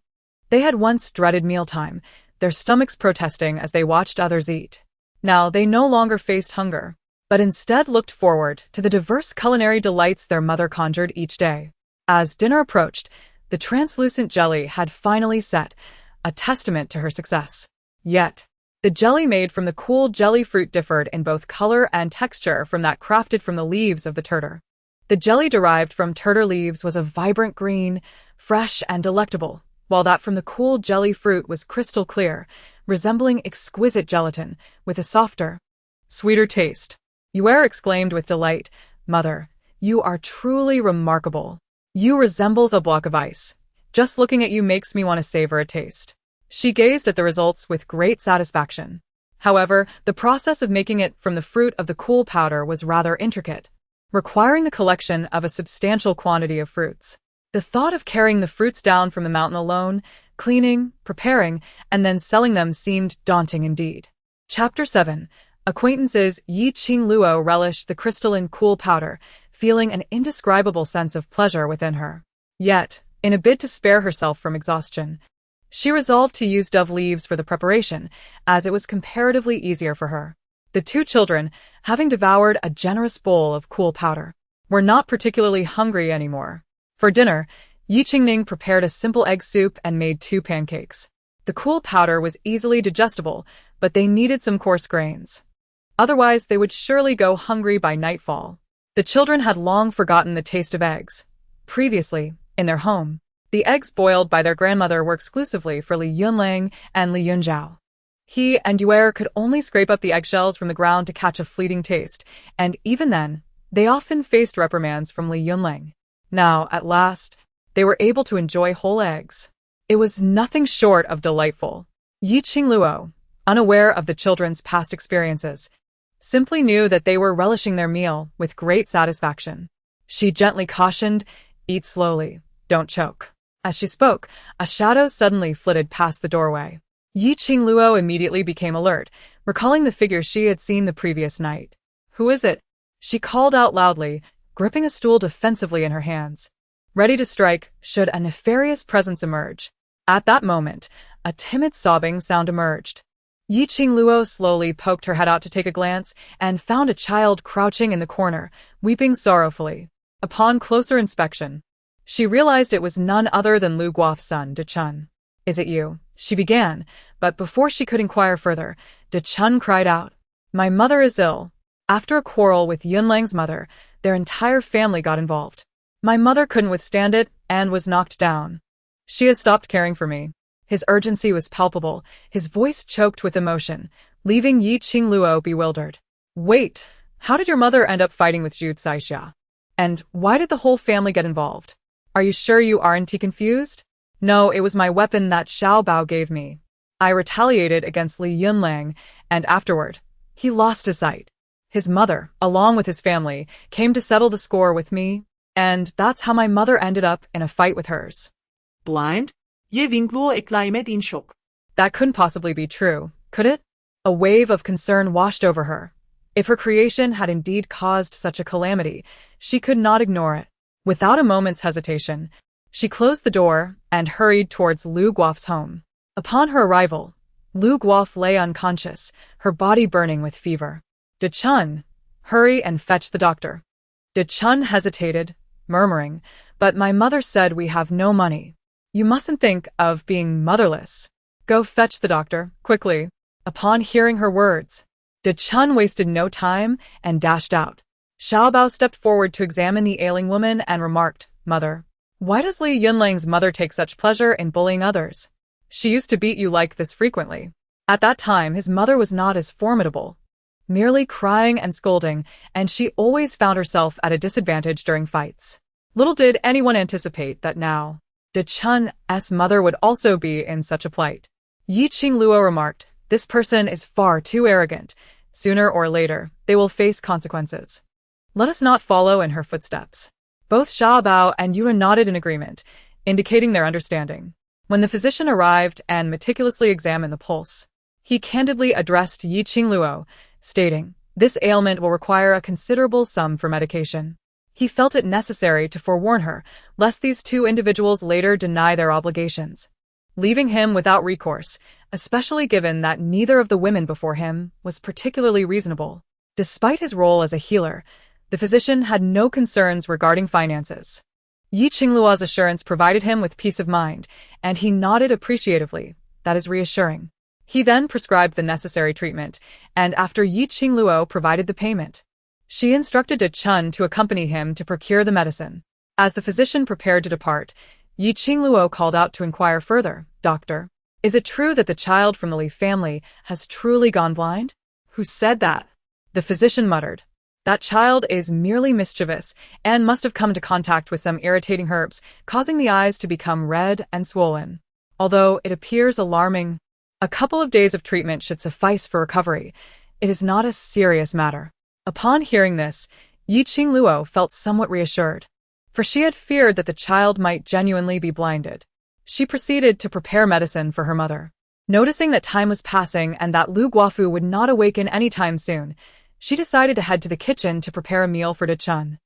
They had once dreaded mealtime, their stomachs protesting as they watched others eat. Now they no longer faced hunger, but instead looked forward to the diverse culinary delights their mother conjured each day. As dinner approached, the translucent jelly had finally set, a testament to her success. Yet, the jelly made from the cool jelly fruit differed in both color and texture from that crafted from the leaves of the turtle. The jelly derived from turtle leaves was a vibrant green, fresh and delectable, while that from the cool jelly fruit was crystal clear, resembling exquisite gelatin, with a softer, sweeter taste. Yue exclaimed with delight, "Mother, you are truly remarkable. You resembles a block of ice. Just looking at you makes me want to savor a taste." She gazed at the results with great satisfaction. However, the process of making it from the fruit of the cool powder was rather intricate, requiring the collection of a substantial quantity of fruits. The thought of carrying the fruits down from the mountain alone, cleaning, preparing, and then selling them seemed daunting indeed. Chapter 7. Acquaintances. Qingluo relished the crystalline cool powder, feeling an indescribable sense of pleasure within her. Yet, in a bid to spare herself from exhaustion, she resolved to use dove leaves for the preparation, as it was comparatively easier for her. The two children, having devoured a generous bowl of cool powder, were not particularly hungry anymore. For dinner, Yi Qingning prepared a simple egg soup and made 2 pancakes. The cool powder was easily digestible, but they needed some coarse grains. Otherwise, they would surely go hungry by nightfall. The children had long forgotten the taste of eggs. Previously, in their home, the eggs boiled by their grandmother were exclusively for Li Yunlang and Li Yunzhao. He and Yuer could only scrape up the eggshells from the ground to catch a fleeting taste, and even then, they often faced reprimands from Li Yunlang. Now, at last, they were able to enjoy whole eggs. It was nothing short of delightful. Yi Qingluo, unaware of the children's past experiences, simply knew that they were relishing their meal with great satisfaction. She gently cautioned, "Eat slowly, don't choke." As she spoke, a shadow suddenly flitted past the doorway. Yi Qingluo immediately became alert, recalling the figure she had seen the previous night. "Who is it?" she called out loudly, gripping a stool defensively in her hands, ready to strike should a nefarious presence emerge. At that moment, a timid sobbing sound emerged. Yi Qingluo slowly poked her head out to take a glance and found a child crouching in the corner, weeping sorrowfully. Upon closer inspection, she realized it was none other than Lu Guof's son, De Chun. "Is it you?" she began, but before she could inquire further, De Chun cried out, "My mother is ill." After a quarrel with Yunlang's mother, their entire family got involved. My mother couldn't withstand it and was knocked down. She has stopped caring for me. His urgency was palpable, his voice choked with emotion, leaving Yi Qingluo bewildered. "Wait, how did your mother end up fighting with Zhu Caixia? And why did the whole family get involved? Are you sure you aren't confused?" "No, it was my weapon that Xiao Bao gave me. I retaliated against Li Yunlang, and afterward, he lost his sight. His mother, along with his family, came to settle the score with me, and that's how my mother ended up in a fight with hers." Blind? Ye Qingluo ekleime din şok. That couldn't possibly be true, could it? A wave of concern washed over her. If her creation had indeed caused such a calamity, she could not ignore it. Without a moment's hesitation, she closed the door and hurried towards Lu Guof's home. Upon her arrival, Lu Guof lay unconscious, her body burning with fever. "De Chun, hurry and fetch the doctor." De Chun hesitated, murmuring, "But my mother said we have no money." "You mustn't think of being motherless. Go fetch the doctor, quickly." Upon hearing her words, De Chun wasted no time and dashed out. Xiao Bao stepped forward to examine the ailing woman and remarked, "Mother, why does Li Yunlang's mother take such pleasure in bullying others? She used to beat you like this frequently." At that time, his mother was not as formidable, merely crying and scolding, and she always found herself at a disadvantage during fights. Little did anyone anticipate that now, De Chun's mother would also be in such a plight. Yi Qingluo remarked, "This person is far too arrogant. Sooner or later, they will face consequences. Let us not follow in her footsteps." Both Xiao Bao and Yuan nodded in agreement, indicating their understanding. When the physician arrived and meticulously examined the pulse, he candidly addressed Yi Qingluo, stating, "This ailment will require a considerable sum for medication." He felt it necessary to forewarn her, lest these two individuals later deny their obligations, leaving him without recourse, especially given that neither of the women before him was particularly reasonable. Despite his role as a healer, the physician had no concerns regarding finances. Yi Qingluo's assurance provided him with peace of mind, and he nodded appreciatively. "That is reassuring." He then prescribed the necessary treatment, and after Yi Qingluo provided the payment, she instructed De Chun to accompany him to procure the medicine. As the physician prepared to depart, Yi Qingluo called out to inquire further, "Doctor, is it true that the child from the Li family has truly gone blind?" "Who said that?" The physician muttered. "That child is merely mischievous and must have come into contact with some irritating herbs, causing the eyes to become red and swollen. Although it appears alarming, a couple of days of treatment should suffice for recovery. It is not a serious matter." Upon hearing this, Yi Qingluo felt somewhat reassured, for she had feared that the child might genuinely be blinded. She proceeded to prepare medicine for her mother. Noticing that time was passing and that Lu Guofu would not awaken any time soon, she decided to head to the kitchen to prepare a meal for De Chun,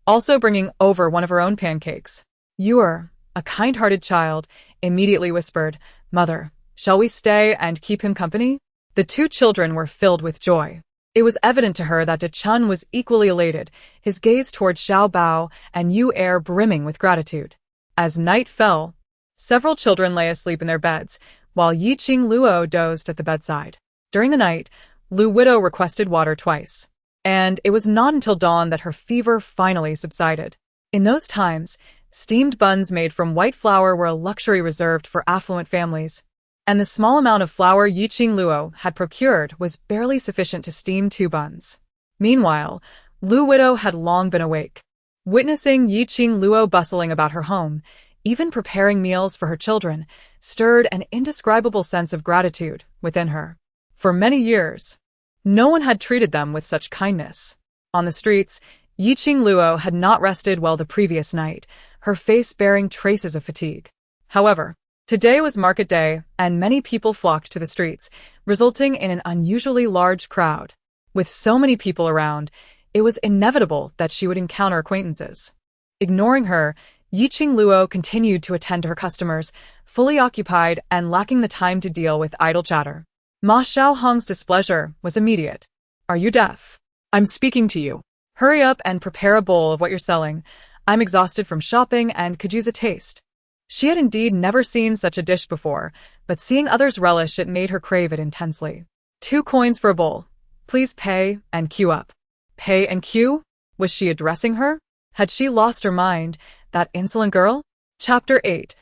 also bringing over one of her own pancakes. Yuer, a kind-hearted child, immediately whispered, "Mother, shall we stay and keep him company?" The two children were filled with joy. It was evident to her that De Chun was equally elated, his gaze toward Xiao Bao and Yu Er brimming with gratitude. As night fell, several children lay asleep in their beds, while Qingluo dozed at the bedside. During the night, Lu Widow requested water twice, and it was not until dawn that her fever finally subsided. In those times, steamed buns made from white flour were a luxury reserved for affluent families, and the small amount of flour Qingluo had procured was barely sufficient to steam 2 buns. Meanwhile, Lu Widow had long been awake. Witnessing Qingluo bustling about her home, even preparing meals for her children, stirred an indescribable sense of gratitude within her. For many years, no one had treated them with such kindness. On the streets, Qingluo had not rested well the previous night, her face bearing traces of fatigue. However, today was market day, and many people flocked to the streets, resulting in an unusually large crowd. With so many people around, it was inevitable that she would encounter acquaintances. Ignoring her, Qingluo continued to attend to her customers, fully occupied and lacking the time to deal with idle chatter. Ma Xiaohong's displeasure was immediate. Are you deaf? I'm speaking to you. Hurry up and prepare a bowl of what you're selling. I'm exhausted from shopping and could use a taste. She had indeed never seen such a dish before, but seeing others relish it made her crave it intensely. 2 coins for a bowl. Please pay and queue up. Pay and queue? Was she addressing her? Had she lost her mind, that insolent girl? Chapter 8.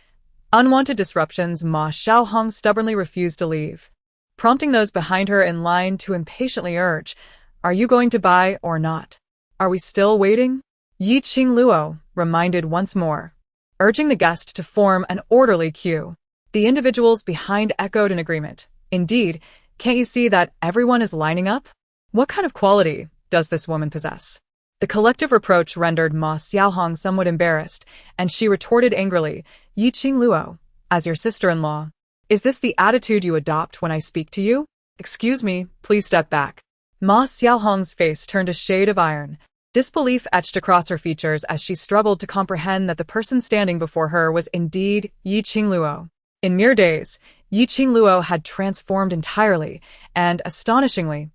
Unwanted disruptions. Ma Xiaohong stubbornly refused to leave, prompting those behind her in line to impatiently urge, are you going to buy or not? Are we still waiting? Qingluo reminded once more, urging the guest to form an orderly queue. The individuals behind echoed in agreement. Indeed, can't you see that everyone is lining up? What kind of quality does this woman possess? The collective reproach rendered Ma Xiaohong somewhat embarrassed, and she retorted angrily, Qingluo, as your sister-in-law, is this the attitude you adopt when I speak to you? Excuse me, please step back. Ma Xiaohong's face turned a shade of iron. Disbelief etched across her features as she struggled to comprehend that the person standing before her was indeed Qingluo. In mere days, Qingluo had transformed entirely, and, astonishingly,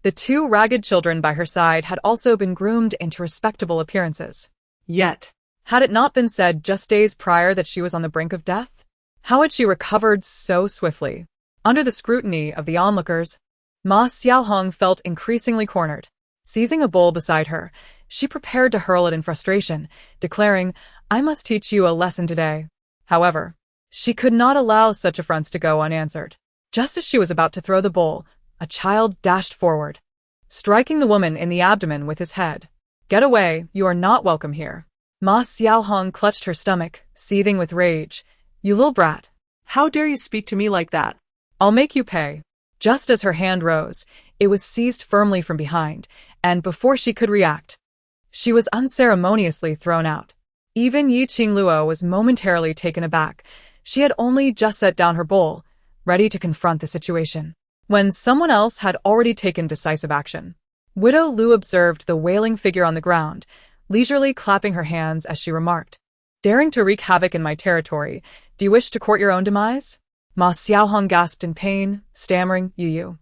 the 2 ragged children by her side had also been groomed into respectable appearances. Yet, had it not been said just days prior that she was on the brink of death? How had she recovered so swiftly? Under the scrutiny of the onlookers, Ma Xiaohong felt increasingly cornered. Seizing a bowl beside her, she prepared to hurl it in frustration, declaring, I must teach you a lesson today. However, she could not allow such affronts to go unanswered. Just as she was about to throw the bowl, a child dashed forward, striking the woman in the abdomen with his head. Get away, you are not welcome here. Ma Xiaohong clutched her stomach, seething with rage. You little brat. How dare you speak to me like that? I'll make you pay. Just as her hand rose, it was seized firmly from behind, and before she could react, she was unceremoniously thrown out. Even Qingluo was momentarily taken aback. She had only just set down her bowl, ready to confront the situation, when someone else had already taken decisive action. Widow Lu observed the wailing figure on the ground, leisurely clapping her hands as she remarked, daring to wreak havoc in my territory, do you wish to court your own demise? Ma Xiaohong gasped in pain, stammering, You.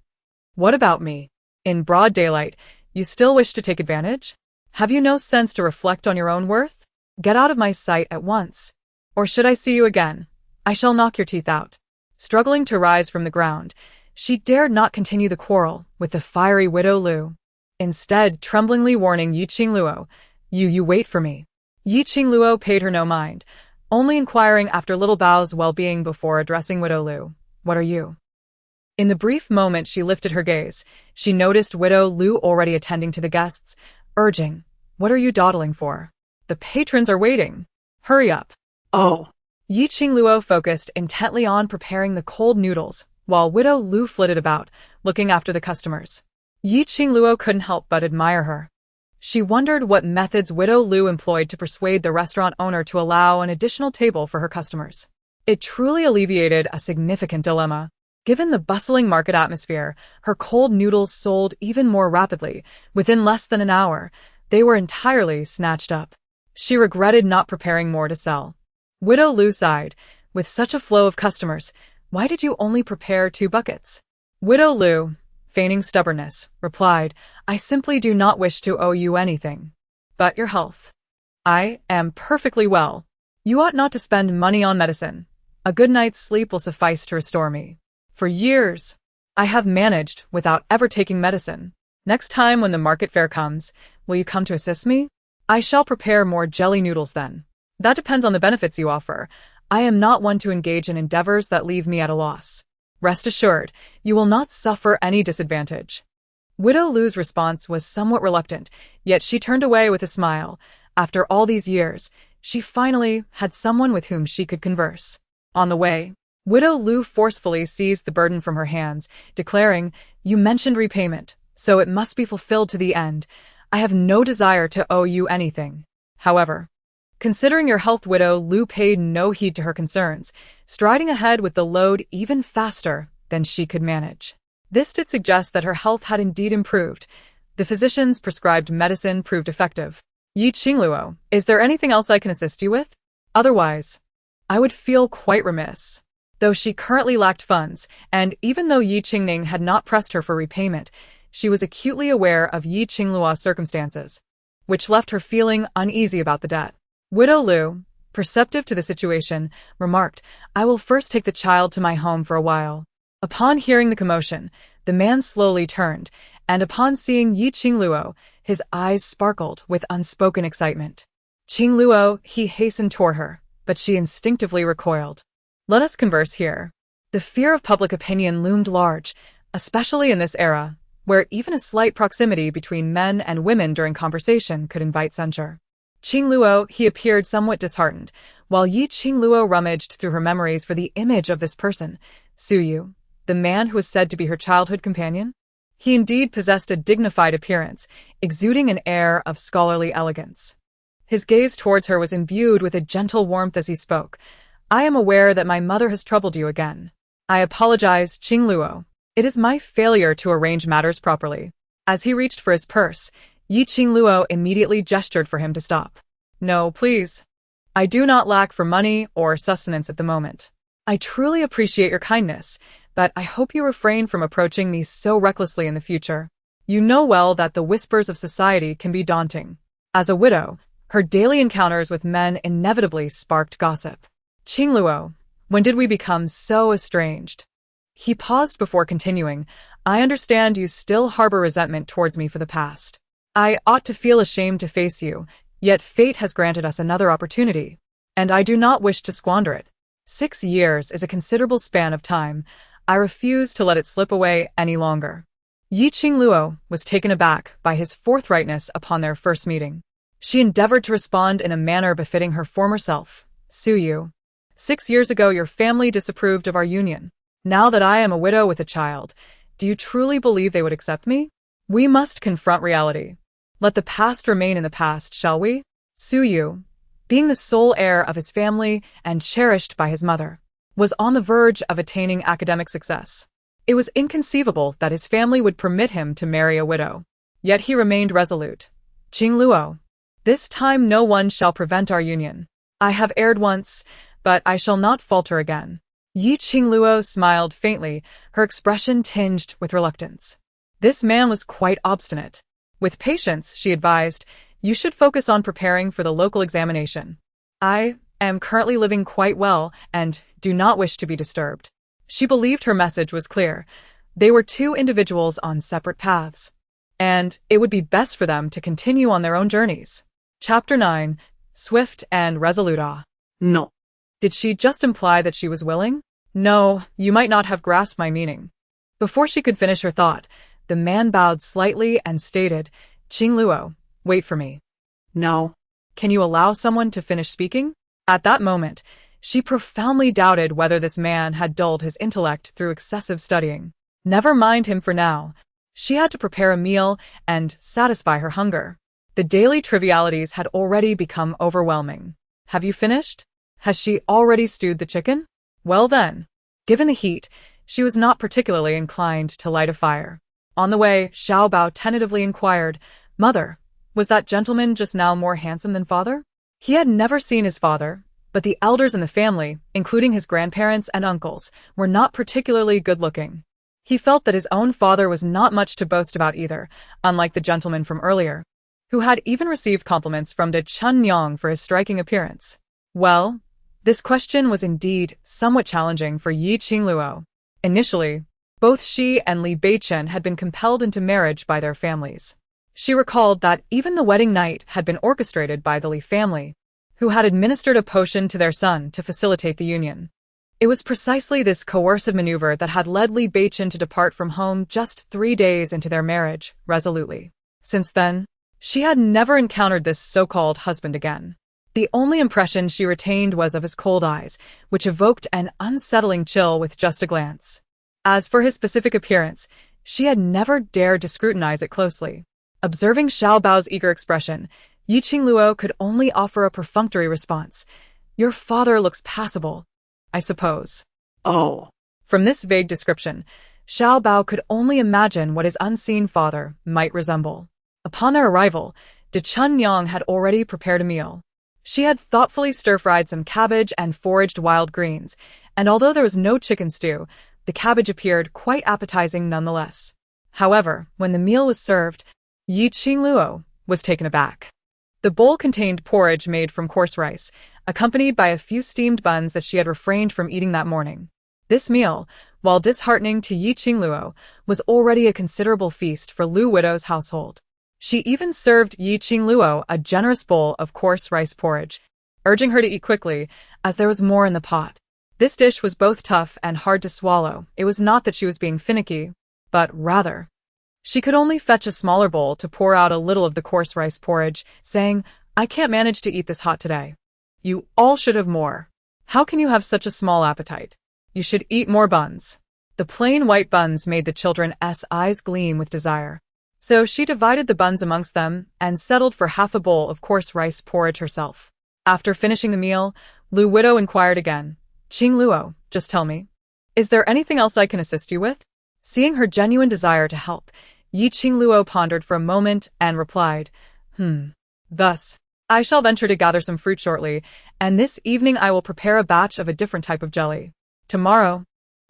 What about me? In broad daylight, you still wish to take advantage? Have you no sense to reflect on your own worth? Get out of my sight at once. Or should I see you again, I shall knock your teeth out. Struggling to rise from the ground, she dared not continue the quarrel with the fiery Widow Lu. Instead, tremblingly warning Qingluo, You wait for me. Qingluo paid her no mind, only inquiring after Little Bao's well-being before addressing Widow Lu. What are you? In the brief moment she lifted her gaze, she noticed Widow Lu already attending to the guests, urging, What are you dawdling for? The patrons are waiting. Hurry up. Oh. Qingluo focused intently on preparing the cold noodles, while Widow Lu flitted about, looking after the customers. Qingluo couldn't help but admire her. She wondered what methods Widow Lu employed to persuade the restaurant owner to allow an additional table for her customers. It truly alleviated a significant dilemma. Given the bustling market atmosphere, her cold noodles sold even more rapidly. Within less than an hour, they were entirely snatched up. She regretted not preparing more to sell. Widow Lu sighed. With such a flow of customers, why did you only prepare 2 buckets? Widow Lu, feigning stubbornness, replied, I simply do not wish to owe you anything. But your health. I am perfectly well. You ought not to spend money on medicine. A good night's sleep will suffice to restore me. For years, I have managed without ever taking medicine. Next time when the market fair comes, will you come to assist me? I shall prepare more jelly noodles then. That depends on the benefits you offer. I am not one to engage in endeavors that leave me at a loss. Rest assured, you will not suffer any disadvantage. Widow Lu's response was somewhat reluctant, yet she turned away with a smile. After all these years, she finally had someone with whom she could converse. On the way, Widow Lu forcefully seized the burden from her hands, declaring, "You mentioned repayment, so it must be fulfilled to the end. I have no desire to owe you anything. However, considering your health," Widow Lu paid no heed to her concerns, striding ahead with the load even faster than she could manage. This did suggest that her health had indeed improved. The physician's prescribed medicine proved effective. "Yi Qingluo, is there anything else I can assist you with? Otherwise, I would feel quite remiss." Though she currently lacked funds, and even though Yi Qingning had not pressed her for repayment, she was acutely aware of Yi Qingluo's circumstances, which left her feeling uneasy about the debt. Widow Lu, perceptive to the situation, remarked, "I will first take the child to my home for a while." Upon hearing the commotion, the man slowly turned, and upon seeing Yi Qingluo, his eyes sparkled with unspoken excitement. "Qingluo," he hastened toward her, but she instinctively recoiled. "Let us converse here." The fear of public opinion loomed large, especially in this era, where even a slight proximity between men and women during conversation could invite censure. Qingluo, he appeared somewhat disheartened, while Yi Qingluo rummaged through her memories for the image of this person, Suyu, the man who was said to be her childhood companion. He indeed possessed a dignified appearance, exuding an air of scholarly elegance. His gaze towards her was imbued with a gentle warmth as he spoke. "I am aware that my mother has troubled you again. I apologize, Qingluo. It is my failure to arrange matters properly." As he reached for his purse, Yi Qingluo immediately gestured for him to stop. "No, please. I do not lack for money or sustenance at the moment. I truly appreciate your kindness, but I hope you refrain from approaching me so recklessly in the future. You know well that the whispers of society can be daunting." As a widow, her daily encounters with men inevitably sparked gossip. "Qingluo, when did we become so estranged?" He paused before continuing, "I understand you still harbor resentment towards me for the past. I ought to feel ashamed to face you, yet fate has granted us another opportunity, and I do not wish to squander it. 6 years is a considerable span of time. I refuse to let it slip away any longer." Yi Qingluo was taken aback by his forthrightness upon their first meeting. She endeavored to respond in a manner befitting her former self. "Suyu, 6 years ago your family disapproved of our union. Now that I am a widow with a child, do you truly believe they would accept me? We must confront reality. Let the past remain in the past, shall we?" Suyu, being the sole heir of his family and cherished by his mother, was on the verge of attaining academic success. It was inconceivable that his family would permit him to marry a widow. Yet he remained resolute. "Qingluo, this time no one shall prevent our union. I have erred once, but I shall not falter again." Yi Qingluo smiled faintly, her expression tinged with reluctance. This man was quite obstinate. With patience, she advised, "You should focus on preparing for the local examination. I am currently living quite well and do not wish to be disturbed." She believed her message was clear. They were two individuals on separate paths, and it would be best for them to continue on their own journeys. Chapter 9. Swift and Resolute. No. Did she just imply that she was willing? No, you might not have grasped my meaning. Before she could finish her thought, the man bowed slightly and stated, "Qingluo, wait for me." No. Can you allow someone to finish speaking? At that moment, she profoundly doubted whether this man had dulled his intellect through excessive studying. Never mind him for now. She had to prepare a meal and satisfy her hunger. The daily trivialities had already become overwhelming. "Have you finished? Has she already stewed the chicken?" Well then, given the heat, she was not particularly inclined to light a fire. On the way, Xiao Bao tentatively inquired, "Mother, was that gentleman just now more handsome than father?" He had never seen his father, but the elders in the family, including his grandparents and uncles, were not particularly good-looking. He felt that his own father was not much to boast about either, unlike the gentleman from earlier, who had even received compliments from De Chunnyang for his striking appearance. Well, this question was indeed somewhat challenging for Yi Qingluo. Initially, both she and Li Beichen had been compelled into marriage by their families. She recalled that even the wedding night had been orchestrated by the Li family, who had administered a potion to their son to facilitate the union. It was precisely this coercive maneuver that had led Li Beichen to depart from home just 3 days into their marriage, resolutely. Since then, she had never encountered this so-called husband again. The only impression she retained was of his cold eyes, which evoked an unsettling chill with just a glance. As for his specific appearance, she had never dared to scrutinize it closely. Observing Xiao Bao's eager expression, Yi Qingluo could only offer a perfunctory response. "Your father looks passable, I suppose." Oh. From this vague description, Xiao Bao could only imagine what his unseen father might resemble. Upon their arrival, De Chunyang had already prepared a meal. She had thoughtfully stir-fried some cabbage and foraged wild greens, and although there was no chicken stew, the cabbage appeared quite appetizing nonetheless. However, when the meal was served, Yi Qingluo was taken aback. The bowl contained porridge made from coarse rice, accompanied by a few steamed buns that she had refrained from eating that morning. This meal, while disheartening to Yi Qingluo, was already a considerable feast for Lu Widow's household. She even served Yi Qingluo a generous bowl of coarse rice porridge, urging her to eat quickly, as there was more in the pot. This dish was both tough and hard to swallow. It was not that she was being finicky, but rather, she could only fetch a smaller bowl to pour out a little of the coarse rice porridge, saying, "I can't manage to eat this hot today. You all should have more. How can you have such a small appetite? You should eat more buns." The plain white buns made the children's eyes gleam with desire. So she divided the buns amongst them and settled for half a bowl of coarse rice porridge herself. After finishing the meal, Lu Widow inquired again, "Qingluo, just tell me, is there anything else I can assist you with?" Seeing her genuine desire to help, Yi Qingluo pondered for a moment and replied, Thus, I shall venture to gather some fruit shortly, and this evening I will prepare a batch of a different type of jelly. Tomorrow,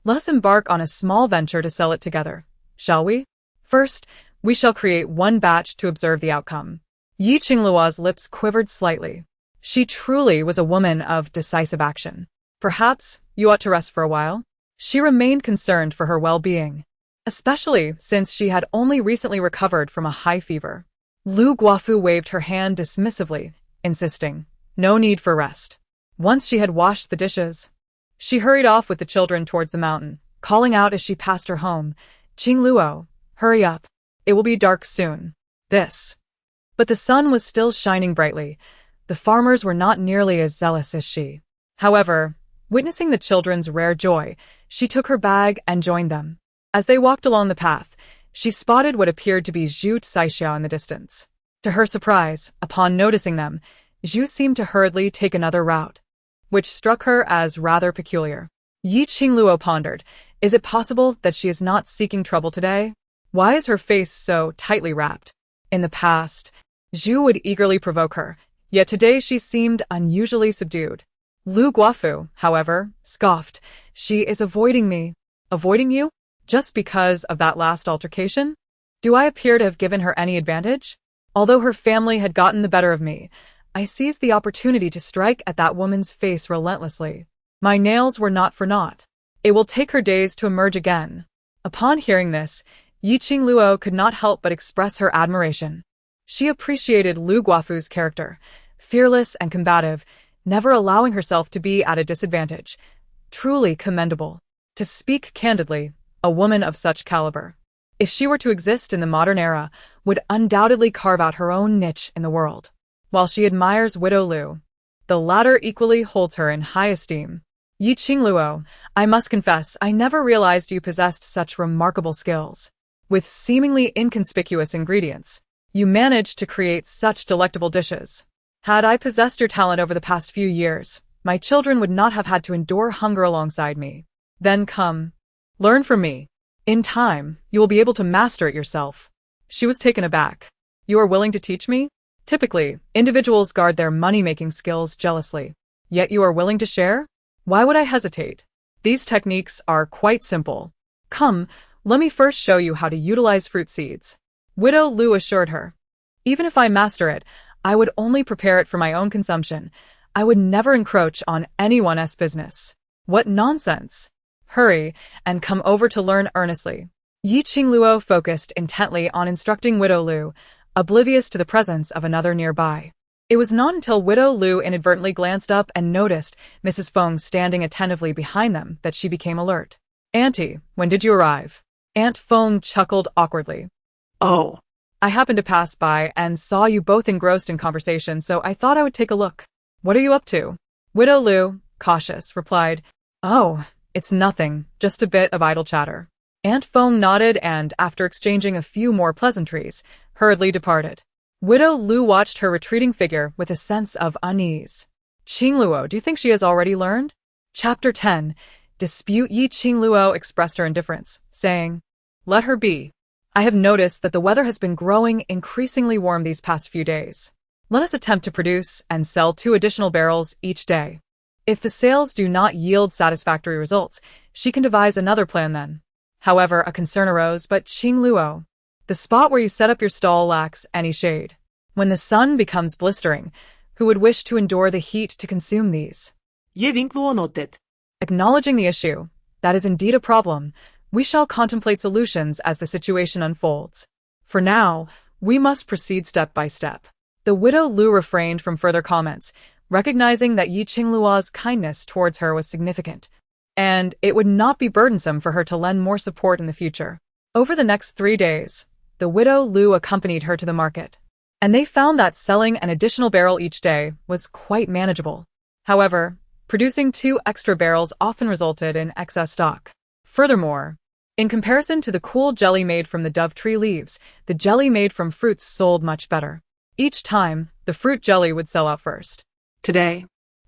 let us embark on a small venture to sell it together, shall we? First, we shall create one batch to observe the outcome." Yi Qingluo's lips quivered slightly. She truly was a woman of decisive action. "Perhaps you ought to rest for a while?" She remained concerned for her well-being, especially since she had only recently recovered from a high fever. Lu Guofu waved her hand dismissively, insisting, no need for rest. Once she had washed the dishes, she hurried off with the children towards the mountain, calling out as she passed her home, "Qingluo, hurry up. It will be dark soon." But the sun was still shining brightly. The farmers were not nearly as zealous as she. However, witnessing the children's rare joy, she took her bag and joined them. As they walked along the path, she spotted what appeared to be Zhu Caixiao in the distance. To her surprise, upon noticing them, Zhu seemed to hurriedly take another route, which struck her as rather peculiar. Yi Qingluo pondered, is it possible that she is not seeking trouble today? Why is her face so tightly wrapped? In the past, Zhu would eagerly provoke her, yet today she seemed unusually subdued. Lu Guofu, however, scoffed, "She is avoiding me." "Avoiding you? Just because of that last altercation? Do I appear to have given her any advantage? Although her family had gotten the better of me, I seized the opportunity to strike at that woman's face relentlessly. My nails were not for naught. It will take her days to emerge again." Upon hearing this, Yi Qingluo could not help but express her admiration. She appreciated Lu Guofu's character, fearless and combative, never allowing herself to be at a disadvantage. Truly commendable. To speak candidly, a woman of such caliber, if she were to exist in the modern era, would undoubtedly carve out her own niche in the world. While she admires Widow Lu, the latter equally holds her in high esteem. "Yi Qingluo, I must confess I never realized you possessed such remarkable skills. With seemingly inconspicuous ingredients, you managed to create such delectable dishes. Had I possessed your talent over the past few years, my children would not have had to endure hunger alongside me. Then come, learn from me. In time, you will be able to master it yourself." She was taken aback. "You are willing to teach me? Typically, individuals guard their money-making skills jealously. Yet you are willing to share? Why would I hesitate? These techniques are quite simple. Come, let me first show you how to utilize fruit seeds." Widow Lu assured her. "Even if I master it, I would only prepare it for my own consumption. I would never encroach on anyone's business. What nonsense! Hurry, and come over to learn earnestly. Qingluo focused intently on instructing Widow Lu, oblivious to the presence of another nearby. It was not until Widow Lu inadvertently glanced up and noticed Mrs. Feng standing attentively behind them that she became alert. Auntie, when did you arrive? Aunt Feng chuckled awkwardly. Oh, I happened to pass by and saw you both engrossed in conversation, so I thought I would take a look. What are you up to? Widow Lu, cautious, replied, Oh, it's nothing, just a bit of idle chatter. Aunt Feng nodded and, after exchanging a few more pleasantries, hurriedly departed. Widow Lu watched her retreating figure with a sense of unease. Qingluo, do you think she has already learned? Chapter 10. Dispute. Qingluo expressed her indifference, saying, Let her be. I have noticed that the weather has been growing increasingly warm these past few days. Let us attempt to produce and sell 2 additional barrels each day. If the sales do not yield satisfactory results, she can devise another plan then. However, a concern arose, but Qingluo, the spot where you set up your stall lacks any shade. When the sun becomes blistering, who would wish to endure the heat to consume these? Qingluo nodded. Acknowledging the issue, that is indeed a problem. We shall contemplate solutions as the situation unfolds. For now, we must proceed step by step. The Widow Lu refrained from further comments, recognizing that Qingluo's kindness towards her was significant, and it would not be burdensome for her to lend more support in the future. Over the next 3 days, the Widow Lu accompanied her to the market, and they found that selling an additional barrel each day was quite manageable. However, producing 2 extra barrels often resulted in excess stock. Furthermore, in comparison to the cool jelly made from the dove tree leaves, the jelly made from fruits sold much better. Each time, the fruit jelly would sell out first. Today,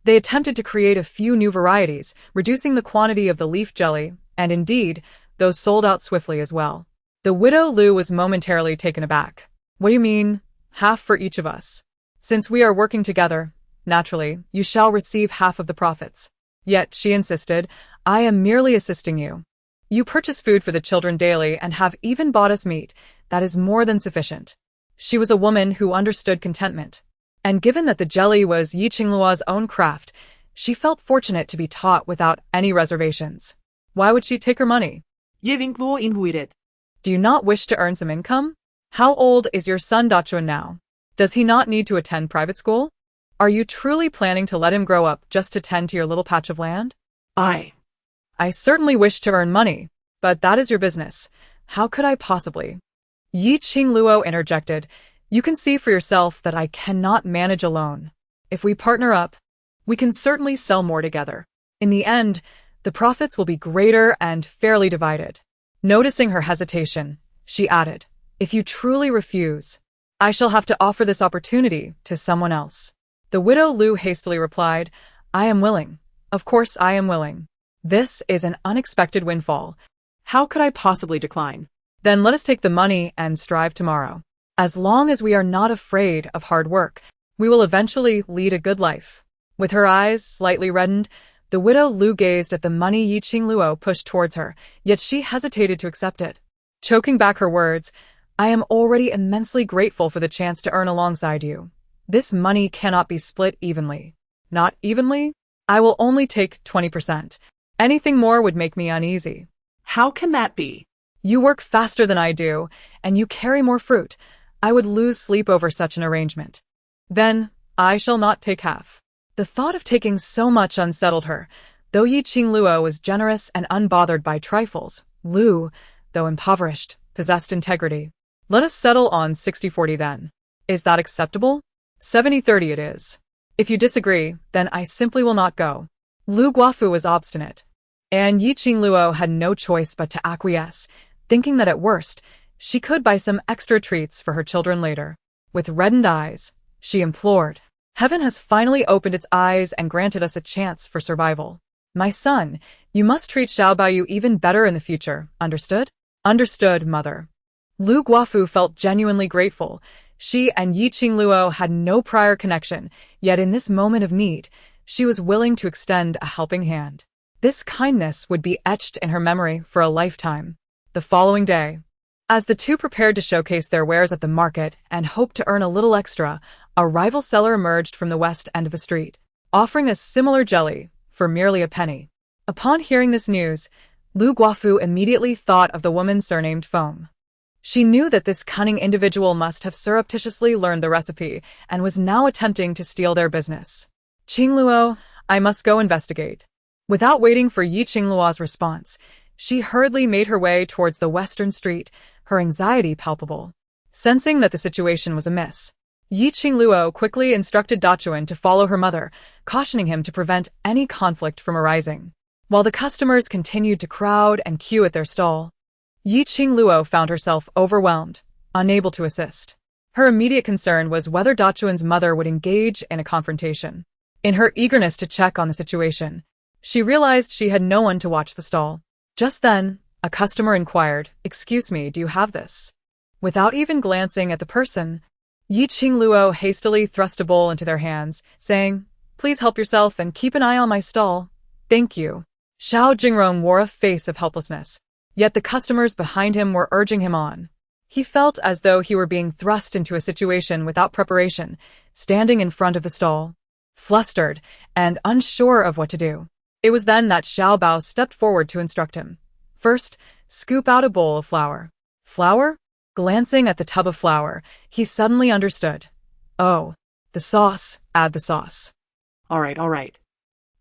They attempted to create a few new varieties, reducing the quantity of the leaf jelly, and indeed, those sold out swiftly as well. The Widow Lu was momentarily taken aback. What do you mean, half for each of us? Since we are working together, naturally, you shall receive half of the profits. Yet, she insisted, I am merely assisting you. You purchase food for the children daily and have even bought us meat. That is more than sufficient. She was a woman who understood contentment. And given that the jelly was Qingluo's own craft, she felt fortunate to be taught without any reservations. Why would she take her money? Qingluo inhuited. Do you not wish to earn some income? How old is your son Dachuan now? Does he not need to attend private school? Are you truly planning to let him grow up just to tend to your little patch of land? I certainly wish to earn money, but that is your business. How could I possibly? Qingluo interjected. You can see for yourself that I cannot manage alone. If we partner up, we can certainly sell more together. In the end, the profits will be greater and fairly divided. Noticing her hesitation, she added, If you truly refuse, I shall have to offer this opportunity to someone else. The Widow Lu hastily replied, I am willing. Of course I am willing. This is an unexpected windfall. How could I possibly decline? Then let us take the money and strive tomorrow. As long as we are not afraid of hard work, we will eventually lead a good life. With her eyes slightly reddened, the Widow Lu gazed at the money Qingluo pushed towards her, yet she hesitated to accept it. Choking back her words, I am already immensely grateful for the chance to earn alongside you. This money cannot be split evenly. Not evenly? I will only take 20%. Anything more would make me uneasy. How can that be? You work faster than I do, and you carry more fruit. I would lose sleep over such an arrangement. Then, I shall not take half. The thought of taking so much unsettled her. Though Qingluo was generous and unbothered by trifles, Lu, though impoverished, possessed integrity. Let us settle on 60-40 then. Is that acceptable? 70-30 it is. If you disagree, then I simply will not go. Lu Guofu was obstinate, and Qingluo had no choice but to acquiesce, thinking that at worst, she could buy some extra treats for her children later. With reddened eyes, she implored, Heaven has finally opened its eyes and granted us a chance for survival. My son, you must treat Xiaobaoyu even better in the future, understood? Understood, mother. Lu Guofu felt genuinely grateful. She and Qingluo had no prior connection, yet in this moment of need, she was willing to extend a helping hand. This kindness would be etched in her memory for a lifetime. The following day, as the two prepared to showcase their wares at the market and hoped to earn a little extra, a rival seller emerged from the west end of the street. offering a similar jelly for merely a penny. Upon hearing this news, Lu Guofu immediately thought of the woman surnamed Feng. She knew that this cunning individual must have surreptitiously learned the recipe and was now attempting to steal their business. Qingluo, I must go investigate. Without waiting for Yi Qingluo's response, she hurriedly made her way towards the western street, her anxiety palpable. Sensing that the situation was amiss, Yi Qingluo quickly instructed Dachuan to follow her mother, cautioning him to prevent any conflict from arising. While the customers continued to crowd and queue at their stall, Yi Qingluo found herself overwhelmed, unable to assist. Her immediate concern was whether Dachuan's mother would engage in a confrontation. In her eagerness to check on the situation, she realized she had no one to watch the stall. Just then, a customer inquired, "Excuse me, do you have this?" Without even glancing at the person, Yi Qingluo hastily thrust a bowl into their hands, saying, "Please help yourself and keep an eye on my stall. Thank you." Xiao Jingrong wore a face of helplessness, yet the customers behind him were urging him on. He felt as though he were being thrust into a situation without preparation, standing in front of the stall, flustered and unsure of what to do. It was then that Xiao Bao stepped forward to instruct him. First, scoop out a bowl of flour. Flour? Glancing at the tub of flour, he suddenly understood. Oh, the sauce, add the sauce. All right.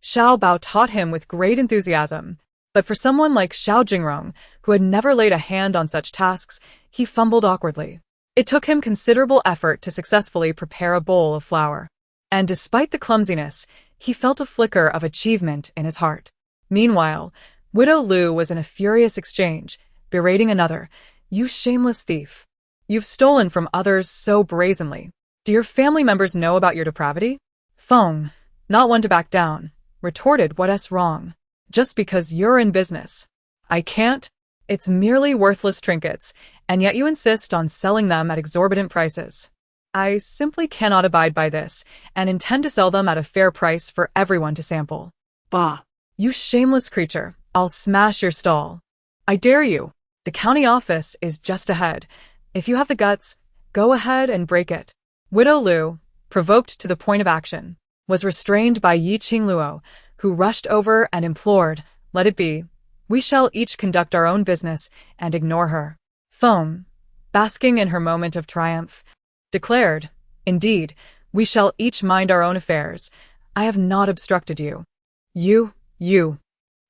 Xiao Bao taught him with great enthusiasm, but for someone like Xiao Jingrong, who had never laid a hand on such tasks, he fumbled awkwardly. It took him considerable effort to successfully prepare a bowl of flour. And despite the clumsiness, he felt a flicker of achievement in his heart. Meanwhile, Widow Lu was in a furious exchange, berating another, "You shameless thief. You've stolen from others so brazenly. Do your family members know about your depravity?" Feng, not one to back down, retorted, "What's wrong? Just because you're in business. I can't. It's merely worthless trinkets, and yet you insist on selling them at exorbitant prices. I simply cannot abide by this, and intend to sell them at a fair price for everyone to sample." Bah! "You shameless creature, I'll smash your stall. I dare you. The county office is just ahead. If you have the guts, go ahead and break it." Widow Lu, provoked to the point of action, was restrained by Yi Qingluo, who rushed over and implored, "Let it be. We shall each conduct our own business and ignore her." Feng, basking in her moment of triumph, declared, "Indeed, we shall each mind our own affairs. I have not obstructed you. You.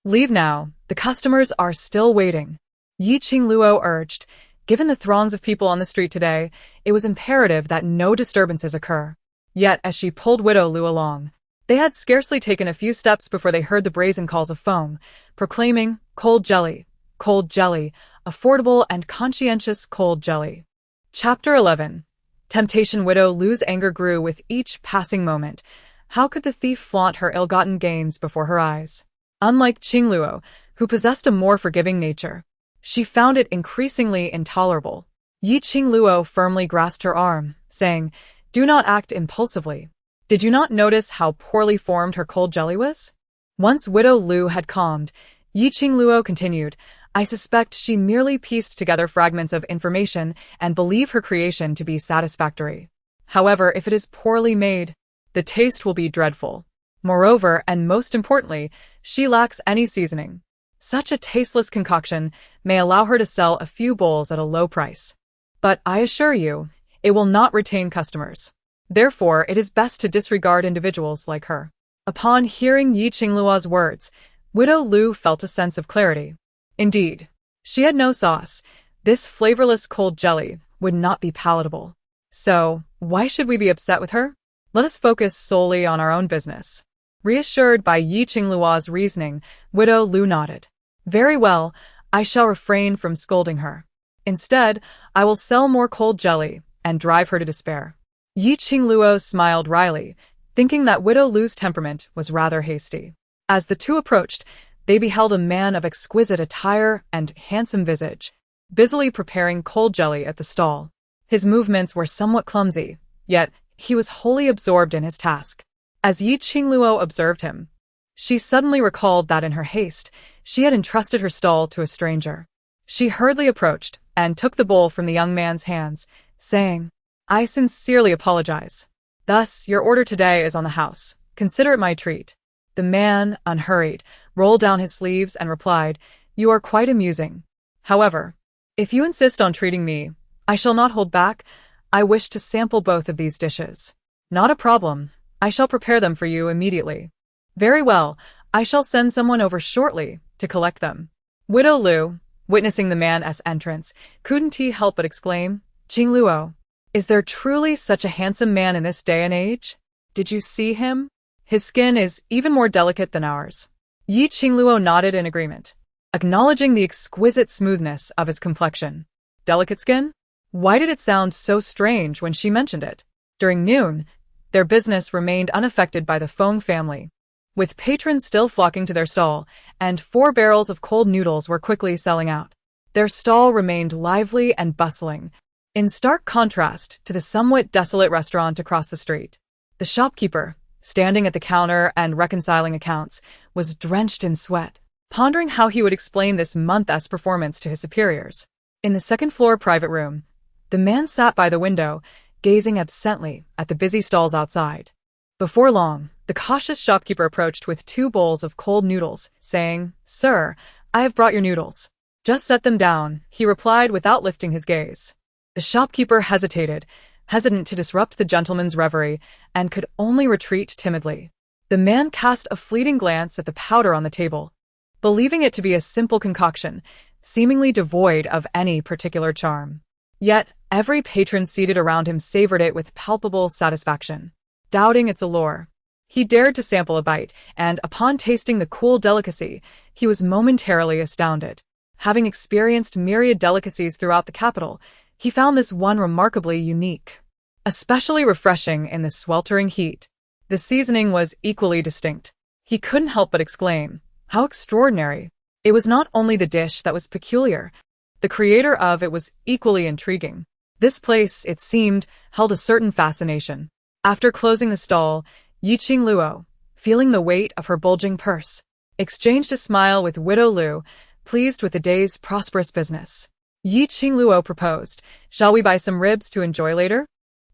Leave now, the customers are still waiting." Yi Qingluo urged. Given the throngs of people on the street today, it was imperative that no disturbances occur. Yet, as she pulled Widow Lu along, they had scarcely taken a few steps before they heard the brazen calls of Feng, proclaiming, cold jelly, affordable and conscientious cold jelly." Chapter 11. Temptation. Widow Lu's anger grew with each passing moment. How could the thief flaunt her ill-gotten gains before her eyes? Unlike Qingluo, who possessed a more forgiving nature, she found it increasingly intolerable. Yi Qingluo firmly grasped her arm, saying, "Do not act impulsively. Did you not notice how poorly formed her cold jelly was?" Once Widow Lu had calmed, Yi Qingluo continued, "I suspect she merely pieced together fragments of information and believe her creation to be satisfactory. However, if it is poorly made, the taste will be dreadful. Moreover, and most importantly, she lacks any seasoning. Such a tasteless concoction may allow her to sell a few bowls at a low price. But I assure you, it will not retain customers. Therefore, it is best to disregard individuals like her." Upon hearing Yi Qingluo's words, Widow Lu felt a sense of clarity. Indeed, she had no sauce. This flavorless cold jelly would not be palatable. So, why should we be upset with her? Let us focus solely on our own business. Reassured by Yi Qingluo's reasoning, Widow Lu nodded. "Very well, I shall refrain from scolding her. Instead, I will sell more cold jelly and drive her to despair." Yi Qingluo smiled wryly, thinking that Widow Lu's temperament was rather hasty. As the two approached, they beheld a man of exquisite attire and handsome visage, busily preparing cold jelly at the stall. His movements were somewhat clumsy, yet he was wholly absorbed in his task. As Yi Qingluo observed him, she suddenly recalled that in her haste, she had entrusted her stall to a stranger. She hurriedly approached and took the bowl from the young man's hands, saying, "I sincerely apologize. Thus, your order today is on the house. Consider it my treat. The man, unhurried, rolled down his sleeves and replied, "You are quite amusing. However, if you insist on treating me, I shall not hold back. I wish to sample both of these dishes." "Not a problem. I shall prepare them for you immediately." "Very well. I shall send someone over shortly to collect them." Widow Lu, witnessing the man's entrance, couldn't help but exclaim, "Qingluo, is there truly such a handsome man in this day and age? Did you see him? His skin is even more delicate than ours." Qingluo nodded in agreement, acknowledging the exquisite smoothness of his complexion. Delicate skin? Why did it sound so strange when she mentioned it? During noon, their business remained unaffected by the Feng family, with patrons still flocking to their stall, and 4 barrels of cold noodles were quickly selling out. Their stall remained lively and bustling, in stark contrast to the somewhat desolate restaurant across the street. The shopkeeper, standing at the counter and reconciling accounts, was drenched in sweat, pondering how he would explain this month's performance to his superiors. In the second-floor private room, the man sat by the window, gazing absently at the busy stalls outside. Before long, the cautious shopkeeper approached with 2 bowls of cold noodles, saying, "Sir, I have brought your noodles." "Just set them down," he replied without lifting his gaze. The shopkeeper hesitated, hesitant to disrupt the gentleman's reverie, and could only retreat timidly. The man cast a fleeting glance at the powder on the table, believing it to be a simple concoction, seemingly devoid of any particular charm. Yet, every patron seated around him savored it with palpable satisfaction, doubting its allure. He dared to sample a bite, and upon tasting the cool delicacy, he was momentarily astounded. Having experienced myriad delicacies throughout the capital, he found this one remarkably unique, especially refreshing in the sweltering heat. The seasoning was equally distinct. He couldn't help but exclaim, "How extraordinary!" It was not only the dish that was peculiar, the creator of it was equally intriguing. This place, it seemed, held a certain fascination. After closing the stall, Qingluo, feeling the weight of her bulging purse, exchanged a smile with Widow Lu, pleased with the day's prosperous business. Qingluo proposed, "Shall we buy some ribs to enjoy later?"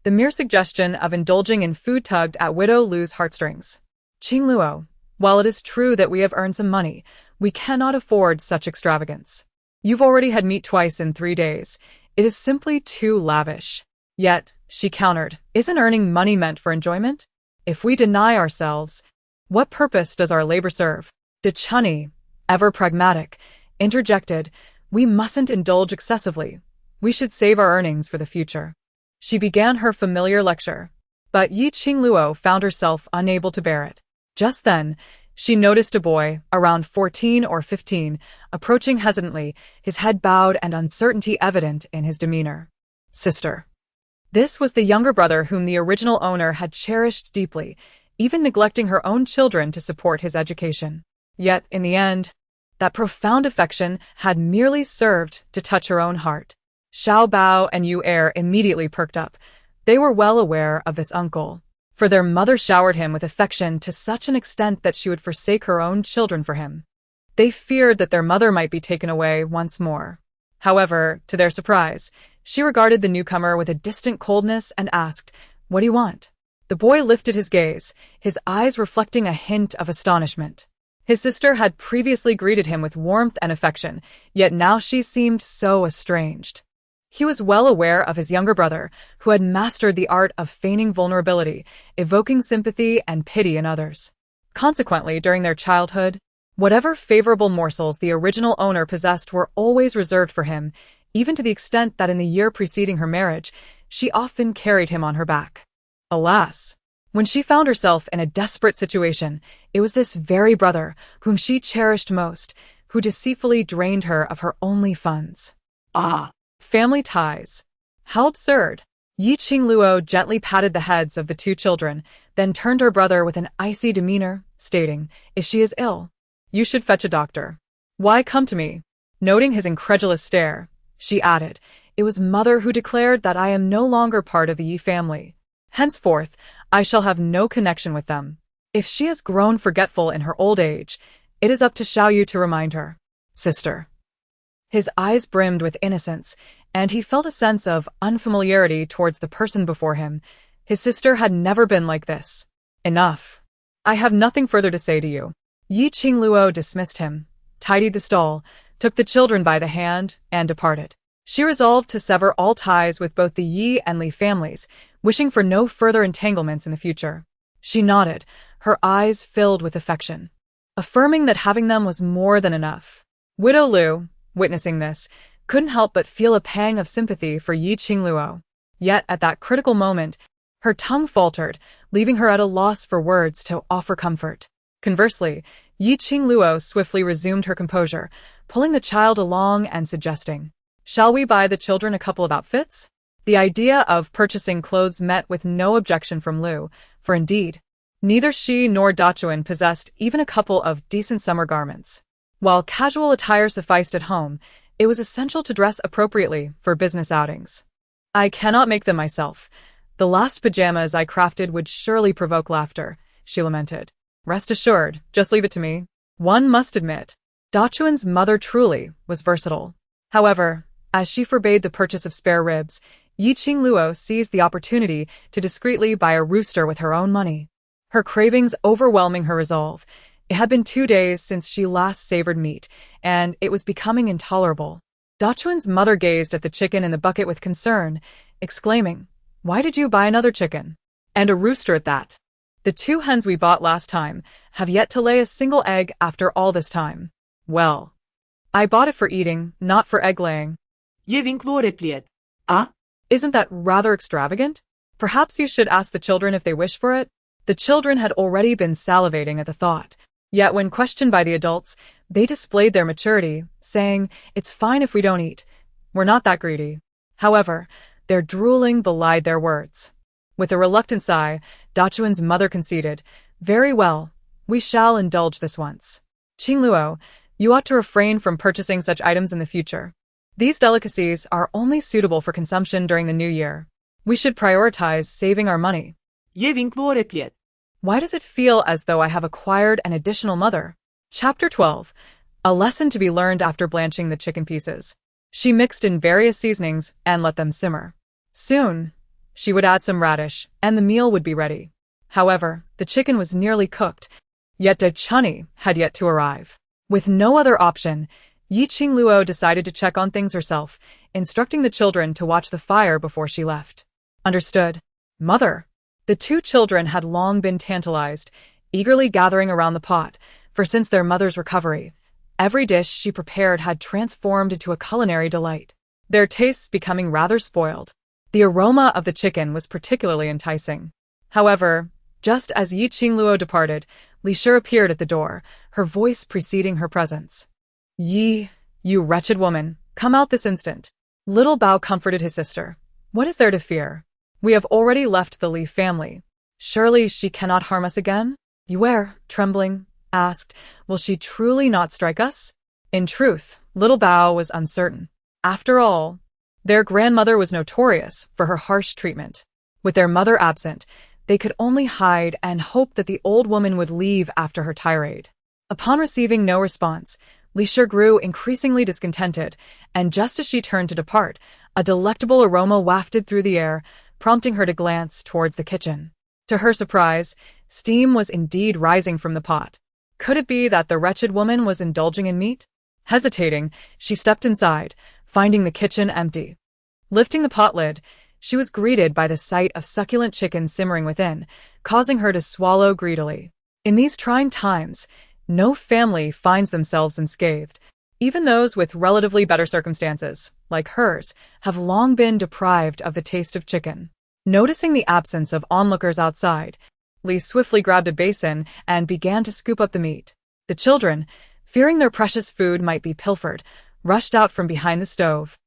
The mere suggestion of indulging in food tugged at Widow Lu's heartstrings. "Qingluo, while it is true that we have earned some money, we cannot afford such extravagance. You've already had meat twice in 3 days. It is simply too lavish." "Yet," she countered, "isn't earning money meant for enjoyment? If we deny ourselves, what purpose does our labor serve?" De Chunny, ever pragmatic, interjected, "We mustn't indulge excessively. We should save our earnings for the future." She began her familiar lecture, but Qingluo found herself unable to bear it. Just then, she noticed a boy, around 14 or 15, approaching hesitantly, his head bowed and uncertainty evident in his demeanor. "Sister." This was the younger brother whom the original owner had cherished deeply, even neglecting her own children to support his education. Yet, in the end, that profound affection had merely served to touch her own heart. Xiao Bao and Yu Er immediately perked up. They were well aware of this uncle, for their mother showered him with affection to such an extent that she would forsake her own children for him. They feared that their mother might be taken away once more. However, to their surprise, she regarded the newcomer with a distant coldness and asked, "What do you want?" The boy lifted his gaze, his eyes reflecting a hint of astonishment. His sister had previously greeted him with warmth and affection, yet now she seemed so estranged. He was well aware of his younger brother, who had mastered the art of feigning vulnerability, evoking sympathy and pity in others. Consequently, during their childhood, whatever favorable morsels the original owner possessed were always reserved for him, even to the extent that in the year preceding her marriage, she often carried him on her back. Alas! When she found herself in a desperate situation, it was this very brother, whom she cherished most, who deceitfully drained her of her only funds. Ah! Family ties. How absurd! Qingluo gently patted the heads of the 2 children, then turned to her brother with an icy demeanor, stating, "If she is ill, you should fetch a doctor. Why come to me?" Noting his incredulous stare, she added, "It was mother who declared that I am no longer part of the Yi family. Henceforth, I shall have no connection with them. If she has grown forgetful in her old age, it is up to Xiaoyu to remind her." "Sister." His eyes brimmed with innocence, and he felt a sense of unfamiliarity towards the person before him. His sister had never been like this. Enough. I have nothing further to say to you. Yi Qingluo dismissed him, tidied the stall, took the children by the hand, and departed. She resolved to sever all ties with both the Yi and Li families, wishing for no further entanglements in the future. She nodded, her eyes filled with affection, affirming that having them was more than enough. Widow Lu, witnessing this, couldn't help but feel a pang of sympathy for Yi Qingluo. Yet, at that critical moment, her tongue faltered, leaving her at a loss for words to offer comfort. Conversely, Yi Qingluo swiftly resumed her composure, pulling the child along and suggesting, "Shall we buy the children a couple of outfits?" The idea of purchasing clothes met with no objection from Lu, for indeed, neither she nor Dachuan possessed even a couple of decent summer garments. While casual attire sufficed at home, it was essential to dress appropriately for business outings. "I cannot make them myself. The last pajamas I crafted would surely provoke laughter," she lamented. "Rest assured, just leave it to me." One must admit, Dachuan's mother truly was versatile. However, as she forbade the purchase of spare ribs, Yi Qingluo seized the opportunity to discreetly buy a rooster with her own money. Her cravings overwhelming her resolve. It had been 2 days since she last savored meat, and it was becoming intolerable. Dachuan's mother gazed at the chicken in the bucket with concern, exclaiming, "Why did you buy another chicken? And a rooster at that? The 2 hens we bought last time have yet to lay a single egg after all this time." "Well, I bought it for eating, not for egg-laying." Qingluo replied. "Ah? "Isn't that rather extravagant? Perhaps you should ask the children if they wish for it." The children had already been salivating at the thought. Yet when questioned by the adults, they displayed their maturity, saying, "It's fine if we don't eat. We're not that greedy." However, their drooling belied their words. With a reluctant sigh, Dachuan's mother conceded, "Very well, we shall indulge this once. Qingluo, you ought to refrain from purchasing such items in the future. These delicacies are only suitable for consumption during the new year. We should prioritize saving our money." Qingluo replied. Why does it feel as though I have acquired an additional mother? Chapter 12. A lesson to be learned after blanching the chicken pieces. She mixed in various seasonings and let them simmer. Soon, she would add some radish, and the meal would be ready. However, the chicken was nearly cooked, yet Dachuni had yet to arrive. With no other option, Yi Qingluo decided to check on things herself, instructing the children to watch the fire before she left. "Understood, Mother." The 2 children had long been tantalized, eagerly gathering around the pot, for since their mother's recovery, every dish she prepared had transformed into a culinary delight, their tastes becoming rather spoiled. The aroma of the chicken was particularly enticing. However, just as Yi Qingluo departed, Li Shi appeared at the door, her voice preceding her presence. "Yi, you wretched woman, come out this instant." Little Bao comforted his sister. "What is there to fear? We have already left the Li family. Surely she cannot harm us again?" Yue, trembling, asked, "Will she truly not strike us?" In truth, little Bao was uncertain. After all, their grandmother was notorious for her harsh treatment. With their mother absent, they could only hide and hope that the old woman would leave after her tirade. Upon receiving no response, Li Shi grew increasingly discontented, and just as she turned to depart, a delectable aroma wafted through the air, prompting her to glance towards the kitchen. To her surprise, steam was indeed rising from the pot. Could it be that the wretched woman was indulging in meat? Hesitating, she stepped inside, finding the kitchen empty. Lifting the pot lid, she was greeted by the sight of succulent chicken simmering within, causing her to swallow greedily. In these trying times, no family finds themselves unscathed. Even those with relatively better circumstances, like hers, have long been deprived of the taste of chicken. Noticing the absence of onlookers outside, Li swiftly grabbed a basin and began to scoop up the meat. The children, fearing their precious food might be pilfered, rushed out from behind the stove,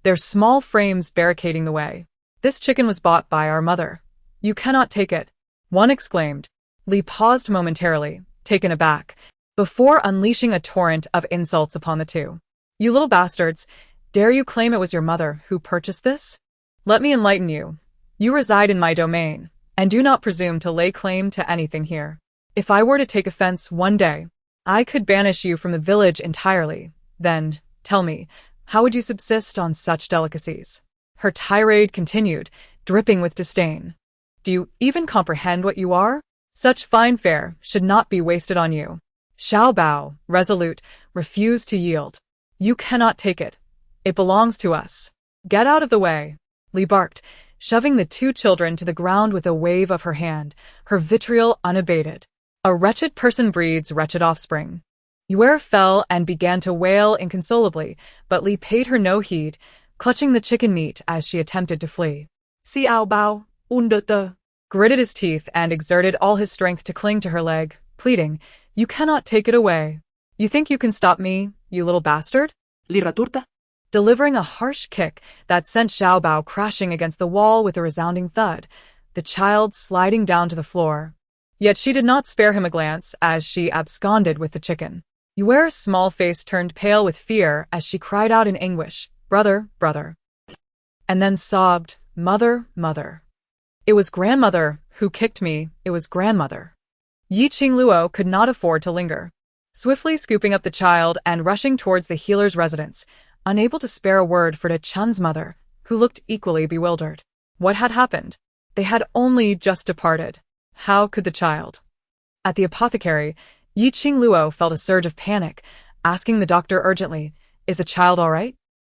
their small frames barricading the way. "This chicken was bought by our mother. You cannot take it," one exclaimed. Li paused momentarily, taken aback, before unleashing a torrent of insults upon the 2. "You little bastards, dare you claim it was your mother who purchased this? Let me enlighten you. You reside in my domain, and do not presume to lay claim to anything here. If I were to take offense one day, I could banish you from the village entirely. Then, tell me, how would you subsist on such delicacies?" Her tirade continued, dripping with disdain. "Do you even comprehend what you are? Such fine fare should not be wasted on you. Xiao Bao, resolute, refused to yield. You cannot take it. It belongs to us. Get out of the way, Li barked, shoving the two children to the ground with a wave of her hand, her vitriol unabated. A wretched person breeds wretched offspring. Yue fell and began to wail inconsolably, but Li paid her no heed, clutching the chicken meat as she attempted to flee. Xiao Bao, underte. Gritted his teeth and exerted all his strength to cling to her leg, pleading, You cannot take it away. You think you can stop me, you little bastard? Li returta. Delivering a harsh kick that sent Xiao Bao crashing against the wall with a resounding thud, the child sliding down to the floor. Yet she did not spare him a glance as she absconded with the chicken. Yue's small face turned pale with fear as she cried out in anguish, Brother, brother. And then sobbed, Mother, mother. It was grandmother who kicked me, it was grandmother. Qingluo could not afford to linger. Swiftly scooping up the child and rushing towards the healer's residence, unable to spare a word for De Chun's mother, who looked equally bewildered. What had happened? They had only just departed. How could the child? At the apothecary, Qingluo felt a surge of panic, asking the doctor urgently, Is the child all right?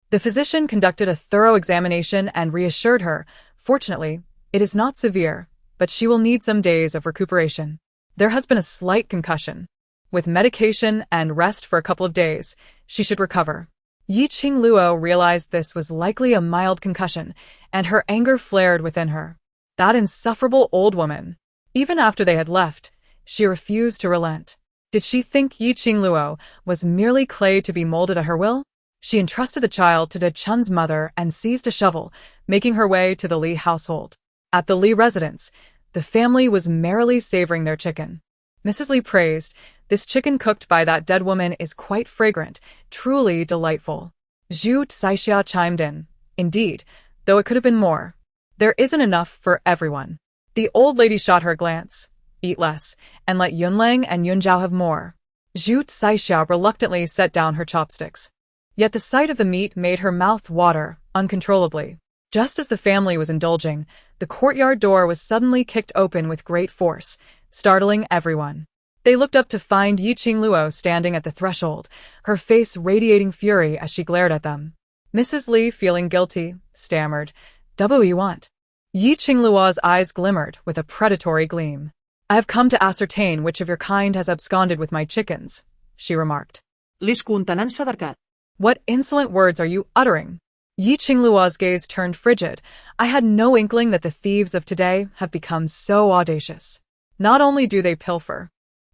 The physician conducted a thorough examination and reassured her, Fortunately, it is not severe, but she will need some days of recuperation. There has been a slight concussion. With medication and rest for a couple of days, she should recover. Qingluo realized this was likely a mild concussion, and her anger flared within her. That insufferable old woman. Even after they had left, she refused to relent. Did she think Qingluo was merely clay to be molded at her will? She entrusted the child to De Chun's mother and seized a shovel, making her way to the Li household. At the Li residence, the family was merrily savoring their chicken. Mrs. Li praised, This chicken cooked by that dead woman is quite fragrant, truly delightful. Zhu Caixia chimed in, Indeed, though it could have been more. There isn't enough for everyone. The old lady shot her a glance. Eat less, and let Yunlang and Yunzhao have more. Zhu Caixia reluctantly set down her chopsticks. Yet the sight of the meat made her mouth water, uncontrollably. Just as the family was indulging, the courtyard door was suddenly kicked open with great force, startling everyone. They looked up to find Qingluo standing at the threshold, her face radiating fury as she glared at them. Mrs. Li, feeling guilty, stammered, "What do you want?" Qingluo's eyes glimmered with a predatory gleam. "I have come to ascertain which of your kind has absconded with my chickens," she remarked. Liskuntanan sadarkat. "What insolent words are you uttering?" Qingluo's gaze turned frigid. "I had no inkling that the thieves of today have become so audacious. Not only do they pilfer,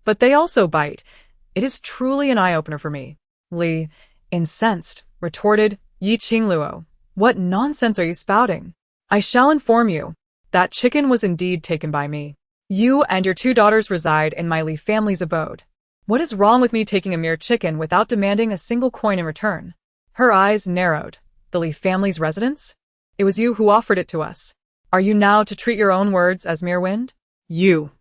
but they also bite. It is truly an eye-opener for me." Li, incensed, retorted, "Qingluo, what nonsense are you spouting? I shall inform you. That chicken was indeed taken by me. You and your 2 daughters reside in my Li family's abode. What is wrong with me taking a mere chicken without demanding a single coin in return?" Her eyes narrowed. "The Li family's residence? It was you who offered it to us. Are you now to treat your own words as mere wind? You,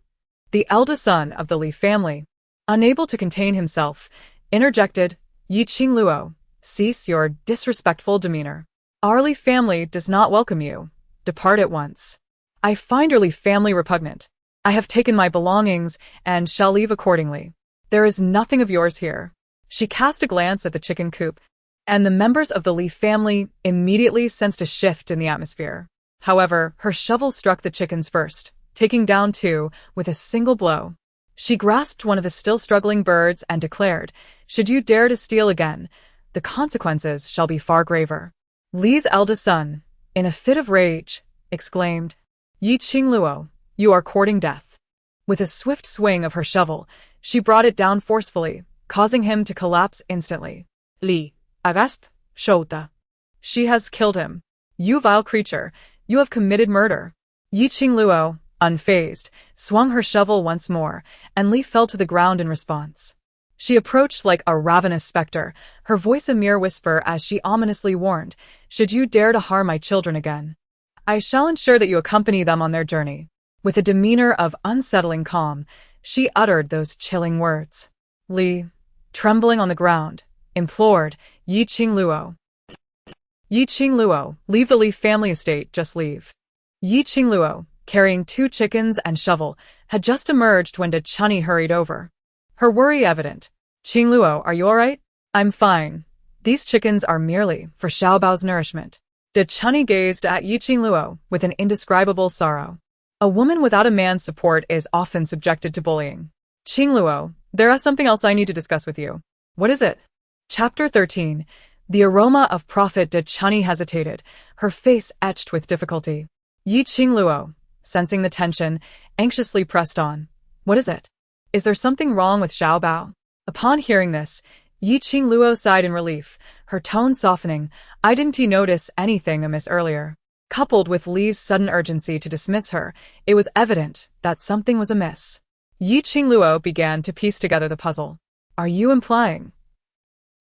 the eldest son of the Li family." Unable to contain himself, interjected, "Qingluo, cease your disrespectful demeanor. Our Li family does not welcome you. Depart at once. I find your Li family repugnant. I have taken my belongings and shall leave accordingly. There is nothing of yours here." She cast a glance at the chicken coop, and the members of the Li family immediately sensed a shift in the atmosphere. However, her shovel struck the chickens first, taking down 2 with a single blow. She grasped one of the still struggling birds and declared, "Should you dare to steal again, the consequences shall be far graver." Li's eldest son, in a fit of rage, exclaimed, "Qingluo, you are courting death." With a swift swing of her shovel, she brought it down forcefully, causing him to collapse instantly. "Li, Agast, Shota. She has killed him. You vile creature, you have committed murder." Qingluo, unfazed, swung her shovel once more, and Li fell to the ground in response. She approached like a ravenous specter, her voice a mere whisper as she ominously warned, "Should you dare to harm my children again, I shall ensure that you accompany them on their journey." With a demeanor of unsettling calm, she uttered those chilling words. Li, trembling on the ground, implored, "Qingluo. Qingluo, leave the Li family estate, just leave." Qingluo, carrying 2 chickens and shovel, had just emerged when De Chunny hurried over. Her worry evident. Qingluo, are you alright? I'm fine. These chickens are merely for Xiaobao's nourishment. De Chunny gazed at Yi Qingluo with an indescribable sorrow. A woman without a man's support is often subjected to bullying. Qingluo, there is something else I need to discuss with you. What is it? Chapter 13. The aroma of profit. De Chunny hesitated, her face etched with difficulty. Yi Qingluo, sensing the tension, anxiously pressed on. What is it? Is there something wrong with Xiaobao? Upon hearing this, Yi Qingluo sighed in relief, her tone softening. I didn't notice anything amiss earlier. Coupled with Li's sudden urgency to dismiss her, it was evident that something was amiss. Yi Qingluo began to piece together the puzzle. Are you implying?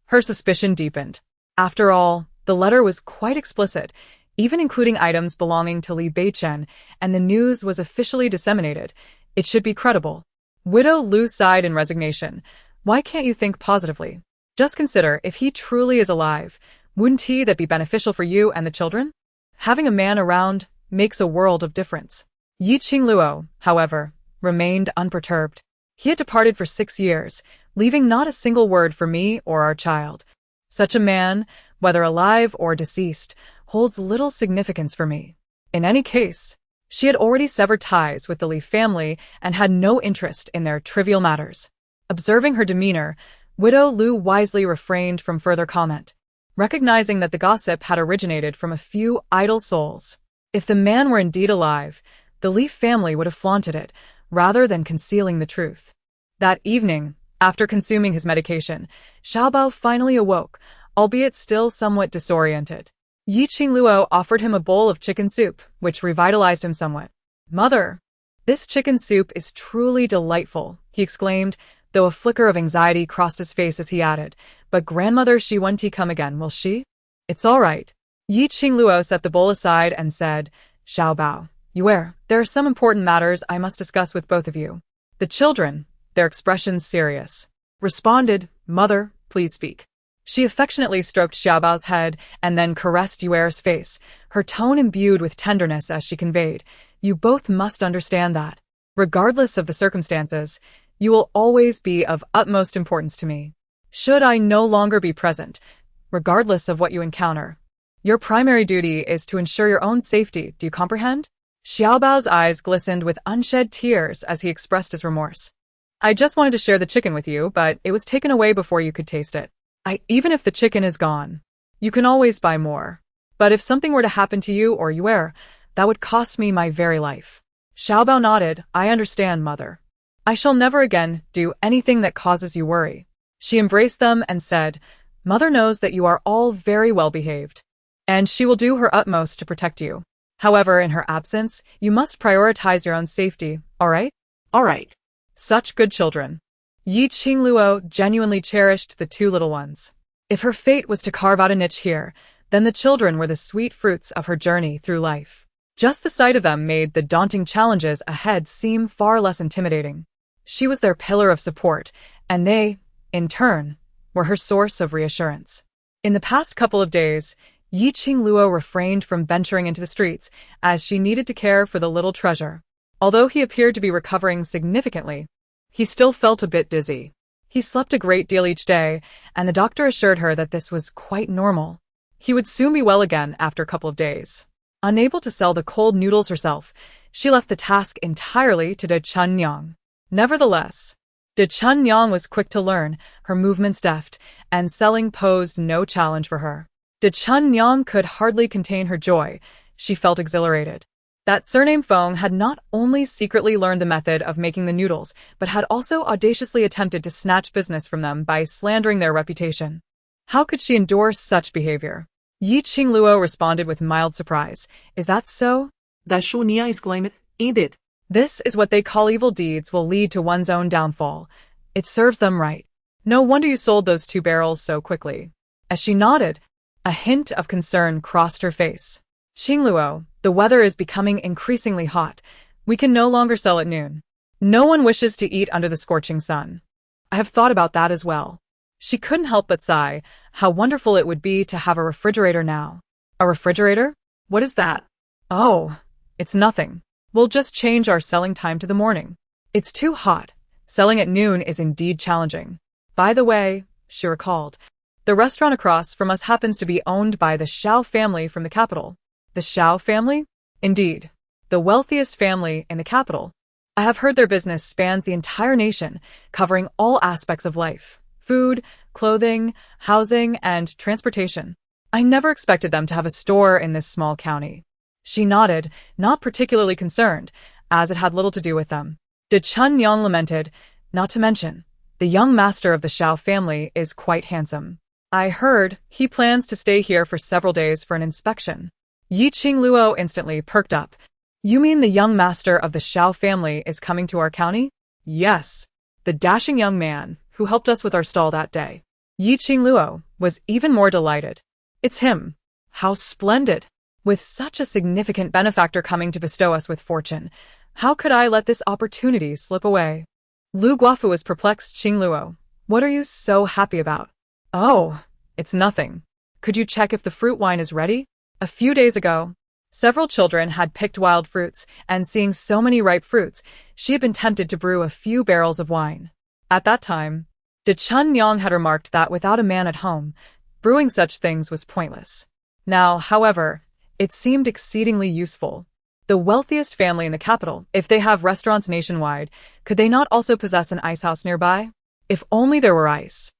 Her suspicion deepened. After all, the letter was quite explicit, even including items belonging to Li Beichen, and the news was officially disseminated. It should be credible. Widow Lu sighed in resignation. Why can't you think positively? Just consider, if he truly is alive, wouldn't that be beneficial for you and the children? Having a man around makes a world of difference. Yi Qingluo, however, remained unperturbed. He had departed for 6 years, leaving not a single word for me or our child. Such a man, whether alive or deceased, holds little significance for me. In any case, she had already severed ties with the Li family and had no interest in their trivial matters. Observing her demeanor, Widow Lu wisely refrained from further comment, recognizing that the gossip had originated from a few idle souls. If the man were indeed alive, the Li family would have flaunted it, rather than concealing the truth. That evening, after consuming his medication, Xiaobao finally awoke, albeit still somewhat disoriented. Yi Qingluo offered him a bowl of chicken soup, which revitalized him somewhat. Mother, this chicken soup is truly delightful, he exclaimed, though a flicker of anxiety crossed his face as he added, but grandmother, she won't come again, will she? It's all right. Yi Qingluo set the bowl aside and said, Xiaobao, there are some important matters I must discuss with both of you. The children, their expressions serious, responded, Mother, please speak. She affectionately stroked Xiaobao's head and then caressed Yuer's face, her tone imbued with tenderness as she conveyed, You both must understand that, regardless of the circumstances, you will always be of utmost importance to me. Should I no longer be present, regardless of what you encounter, your primary duty is to ensure your own safety, do you comprehend? Xiaobao's eyes glistened with unshed tears as he expressed his remorse. I just wanted to share the chicken with you, but it was taken away before you could taste it. Even if the chicken is gone, you can always buy more. But if something were to happen to you or Yuer, that would cost me my very life. Xiaobao nodded, I understand, Mother. I shall never again do anything that causes you worry. She embraced them and said, Mother knows that you are all very well behaved, and she will do her utmost to protect you. However, in her absence, you must prioritize your own safety, all right? All right. Such good children. Yi Qingluo genuinely cherished the 2 little ones. If her fate was to carve out a niche here, then the children were the sweet fruits of her journey through life. Just the sight of them made the daunting challenges ahead seem far less intimidating. She was their pillar of support, and they, in turn, were her source of reassurance. In the past couple of days, Yi Qingluo refrained from venturing into the streets as she needed to care for the little treasure. Although he appeared to be recovering significantly, he still felt a bit dizzy. He slept a great deal each day, and the doctor assured her that this was quite normal. He would soon be well again after a couple of days. Unable to sell the cold noodles herself, she left the task entirely to De Chunnyang. Nevertheless, De Chunnyang was quick to learn, her movements deft, and selling posed no challenge for her. De Chunnyang could hardly contain her joy. She felt exhilarated. That surname Feng had not only secretly learned the method of making the noodles, but had also audaciously attempted to snatch business from them by slandering their reputation. How could she endure such behavior? Yi Qingluo responded with mild surprise. Is that so? That sure Nia exclaimed, ain't it? This is what they call evil deeds will lead to one's own downfall. It serves them right. No wonder you sold those 2 barrels so quickly. As she nodded, a hint of concern crossed her face. Qingluo, the weather is becoming increasingly hot. We can no longer sell at noon. No one wishes to eat under the scorching sun. I have thought about that as well. She couldn't help but sigh. How wonderful it would be to have a refrigerator now. A refrigerator? What is that? Oh, it's nothing. We'll just change our selling time to the morning. It's too hot. Selling at noon is indeed challenging. By the way, she recalled, the restaurant across from us happens to be owned by the Xiao family from the capital. The Xiao family? Indeed. The wealthiest family in the capital. I have heard their business spans the entire nation, covering all aspects of life: food, clothing, housing, and transportation. I never expected them to have a store in this small county. She nodded, not particularly concerned, as it had little to do with them. De Chunyang lamented, not to mention, the young master of the Xiao family is quite handsome. I heard he plans to stay here for several days for an inspection. Qingluo instantly perked up. You mean the young master of the Xiao family is coming to our county? Yes. The dashing young man who helped us with our stall that day. Qingluo was even more delighted. It's him. How splendid. With such a significant benefactor coming to bestow us with fortune, how could I let this opportunity slip away? Lu Guofu was perplexed. Qingluo, what are you so happy about? Oh, it's nothing. Could you check if the fruit wine is ready? A few days ago, several children had picked wild fruits, and seeing so many ripe fruits, she had been tempted to brew a few barrels of wine. At that time, De Chunyang had remarked that without a man at home, brewing such things was pointless. Now, however, it seemed exceedingly useful. The wealthiest family in the capital, if they have restaurants nationwide, could they not also possess an ice house nearby? If only there were ice.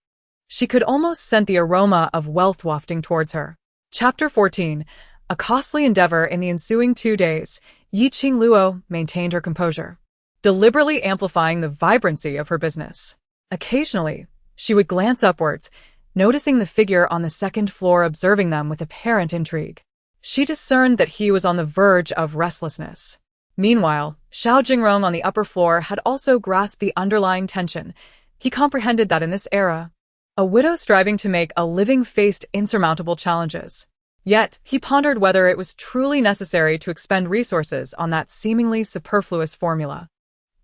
She could almost scent the aroma of wealth wafting towards her. Chapter 14. A costly endeavor. In the ensuing 2 days, Qingluo maintained her composure, deliberately amplifying the vibrancy of her business. Occasionally, she would glance upwards, noticing the figure on the second floor observing them with apparent intrigue. She discerned that he was on the verge of restlessness. Meanwhile, Xiao Jingrong on the upper floor had also grasped the underlying tension. He comprehended that in this era, a widow striving to make a living faced insurmountable challenges. Yet, he pondered whether it was truly necessary to expend resources on that seemingly superfluous formula.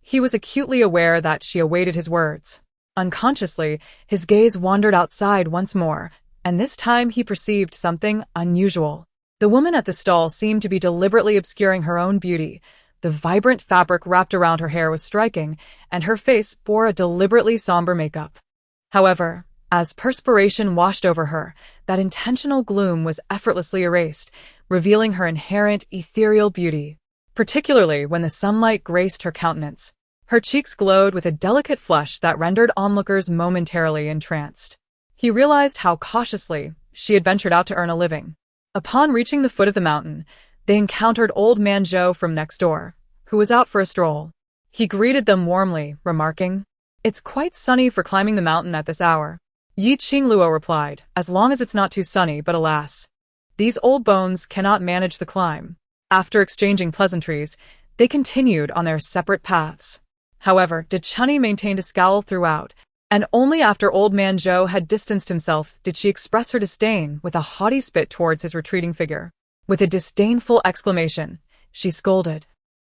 He was acutely aware that she awaited his words. Unconsciously, his gaze wandered outside once more, and this time he perceived something unusual. The woman at the stall seemed to be deliberately obscuring her own beauty. The vibrant fabric wrapped around her hair was striking, and her face bore a deliberately somber makeup. However, as perspiration washed over her, that intentional gloom was effortlessly erased, revealing her inherent ethereal beauty. Particularly when the sunlight graced her countenance, her cheeks glowed with a delicate flush that rendered onlookers momentarily entranced. He realized how cautiously she had ventured out to earn a living. Upon reaching the foot of the mountain, they encountered old man Zhou from next door, who was out for a stroll. He greeted them warmly, remarking, "It's quite sunny for climbing the mountain at this hour." Qingluo replied, "As long as it's not too sunny, but alas, these old bones cannot manage the climb." After exchanging pleasantries, they continued on their separate paths. However, De Chunny maintained a scowl throughout, and only after old man Zhou had distanced himself did she express her disdain with a haughty spit towards his retreating figure. With a disdainful exclamation, she scolded,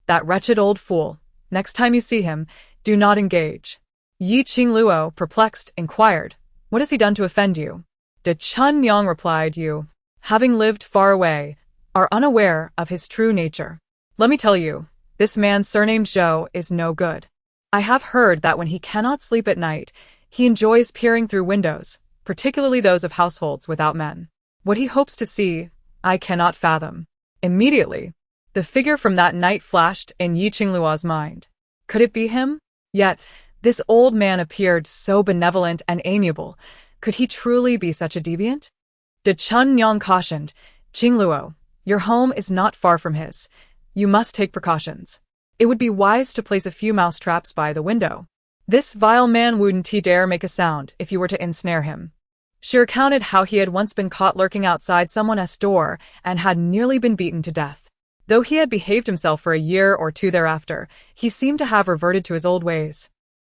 "That wretched old fool. Next time you see him, do not engage." Qingluo, perplexed, inquired, "What has he done to offend you?" De Chunyang replied, "You, having lived far away, are unaware of his true nature. Let me tell you, this man surnamed Zhou is no good. I have heard that when he cannot sleep at night, he enjoys peering through windows, particularly those of households without men. What he hopes to see, I cannot fathom." Immediately, the figure from that night flashed in Qingluo's mind. Could it be him? Yet, this old man appeared so benevolent and amiable. Could he truly be such a deviant? De Chunyang cautioned, "Qingluo, your home is not far from his. You must take precautions. It would be wise to place a few mousetraps by the window. This vile man wouldn't dare make a sound if you were to ensnare him." She recounted how he had once been caught lurking outside someone's door and had nearly been beaten to death. Though he had behaved himself for a year or two thereafter, he seemed to have reverted to his old ways,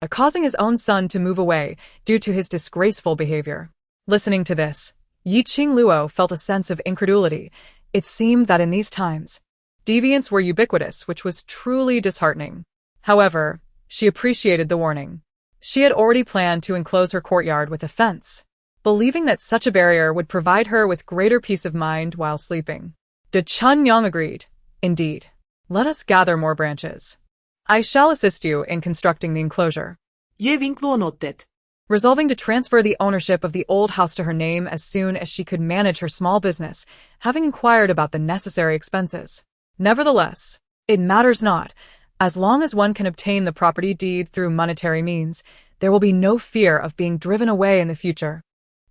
causing his own son to move away due to his disgraceful behavior. Listening to this, Qingluo felt a sense of incredulity. It seemed that in these times, deviants were ubiquitous, which was truly disheartening. However, she appreciated the warning. She had already planned to enclose her courtyard with a fence, believing that such a barrier would provide her with greater peace of mind while sleeping. De Chunyang agreed. "Indeed. Let us gather more branches. I shall assist you in constructing the enclosure. Ye Qingluo nodded. Resolving to transfer the ownership of the old house to her name as soon as she could manage her small business, having inquired about the necessary expenses. Nevertheless, it matters not. As long as one can obtain the property deed through monetary means, there will be no fear of being driven away in the future.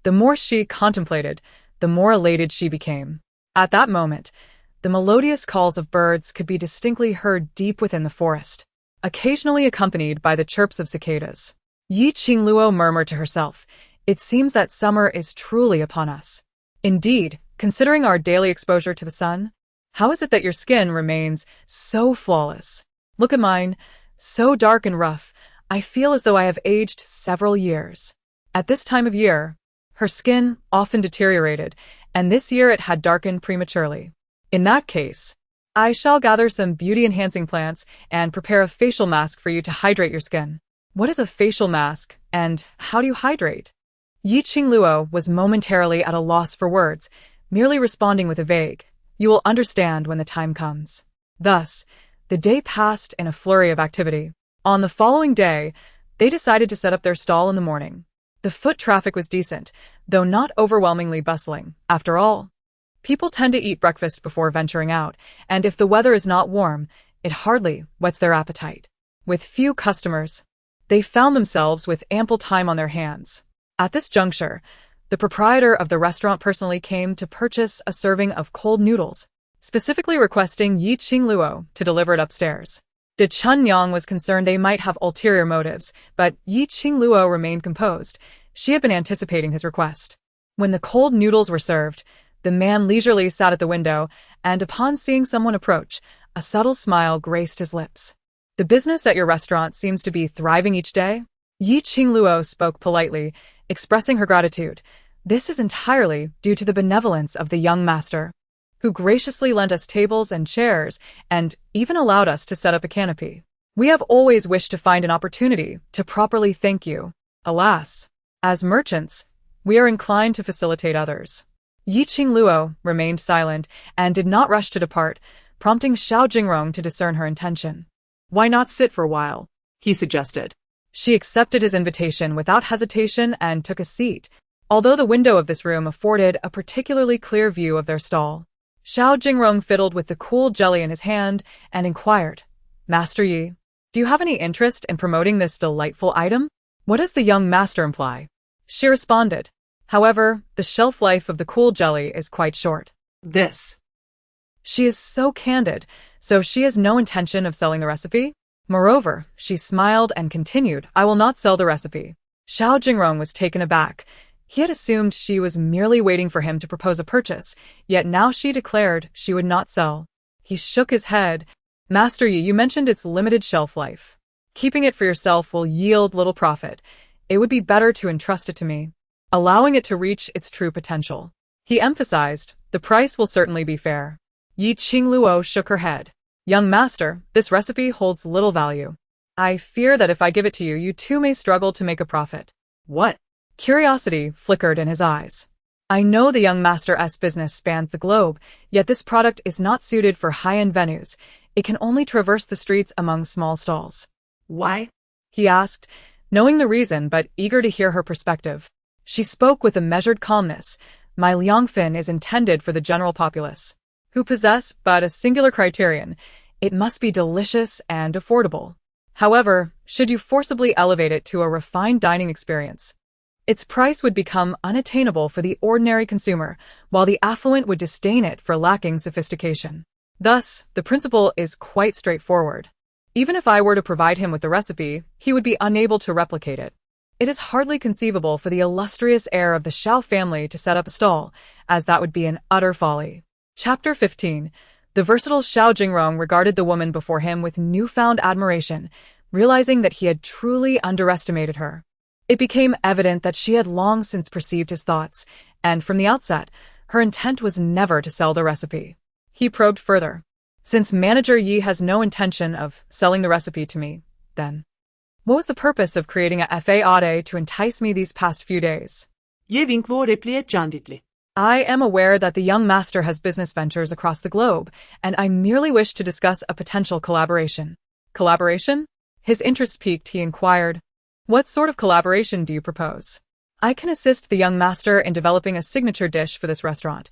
The more she contemplated, the more elated she became. At that moment, the melodious calls of birds could be distinctly heard deep within the forest, occasionally accompanied by the chirps of cicadas. Qingluo murmured to herself, "It seems that summer is truly upon us. Indeed, considering our daily exposure to the sun, how is it that your skin remains so flawless? Look at mine, so dark and rough, I feel as though I have aged several years." At this time of year, her skin often deteriorated, and this year it had darkened prematurely. In that case, I shall gather some beauty-enhancing plants and prepare a facial mask for you to hydrate your skin. What is a facial mask, and how do you hydrate? Qingluo was momentarily at a loss for words, merely responding with a vague, "You will understand when the time comes." Thus, the day passed in a flurry of activity. On the following day, they decided to set up their stall in the morning. The foot traffic was decent, though not overwhelmingly bustling. After all, people tend to eat breakfast before venturing out, and if the weather is not warm, it hardly whets their appetite. With few customers, they found themselves with ample time on their hands. At this juncture, the proprietor of the restaurant personally came to purchase a serving of cold noodles, specifically requesting Qingluo to deliver it upstairs. De Chunyang was concerned they might have ulterior motives, but Qingluo remained composed. She had been anticipating his request. When the cold noodles were served, the man leisurely sat at the window, and upon seeing someone approach, a subtle smile graced his lips. "The business at your restaurant seems to be thriving each day?" Qingluo spoke politely, expressing her gratitude. "This is entirely due to the benevolence of the young master, who graciously lent us tables and chairs and even allowed us to set up a canopy. We have always wished to find an opportunity to properly thank you. Alas, as merchants, we are inclined to facilitate others." Qingluo remained silent and did not rush to depart, prompting Xiao Jingrong to discern her intention. Why not sit for a while? He suggested. She accepted his invitation without hesitation and took a seat, although the window of this room afforded a particularly clear view of their stall. Xiao Jingrong fiddled with the cool jelly in his hand and inquired, "Master Yi, do you have any interest in promoting this delightful item?" "What does the young master imply?" She responded. "However, the shelf life of the cool jelly is quite short." This. She is so candid, so she has no intention of selling the recipe? Moreover, she smiled and continued, "I will not sell the recipe." Xiao Jingrong was taken aback. He had assumed she was merely waiting for him to propose a purchase, yet now she declared she would not sell. He shook his head. "Master Yi, you mentioned its limited shelf life. Keeping it for yourself will yield little profit. It would be better to entrust it to me, allowing it to reach its true potential." He emphasized, "The price will certainly be fair." Qingluo shook her head. "Young master, this recipe holds little value. I fear that if I give it to you, you too may struggle to make a profit." What? Curiosity flickered in his eyes. "I know the young master's business spans the globe, yet this product is not suited for high-end venues. It can only traverse the streets among small stalls." Why? He asked, knowing the reason but eager to hear her perspective. She spoke with a measured calmness. "My liangfin is intended for the general populace, who possess but a singular criterion. It must be delicious and affordable. However, should you forcibly elevate it to a refined dining experience, its price would become unattainable for the ordinary consumer, while the affluent would disdain it for lacking sophistication. Thus, the principle is quite straightforward. Even if I were to provide him with the recipe, he would be unable to replicate it. It is hardly conceivable for the illustrious heir of the Xiao family to set up a stall, as that would be an utter folly." Chapter 15. The versatile Xiao Jingrong regarded the woman before him with newfound admiration, realizing that he had truly underestimated her. It became evident that she had long since perceived his thoughts, and from the outset, her intent was never to sell the recipe. He probed further. "Since Manager Yi has no intention of selling the recipe to me, then what was the purpose of creating a FAAD to entice me these past few days?" Ye Qingluo replied candidly. "I am aware that the young master has business ventures across the globe, and I merely wish to discuss a potential collaboration." Collaboration? His interest piqued, he inquired. What sort of collaboration do you propose? I can assist the young master in developing a signature dish for this restaurant.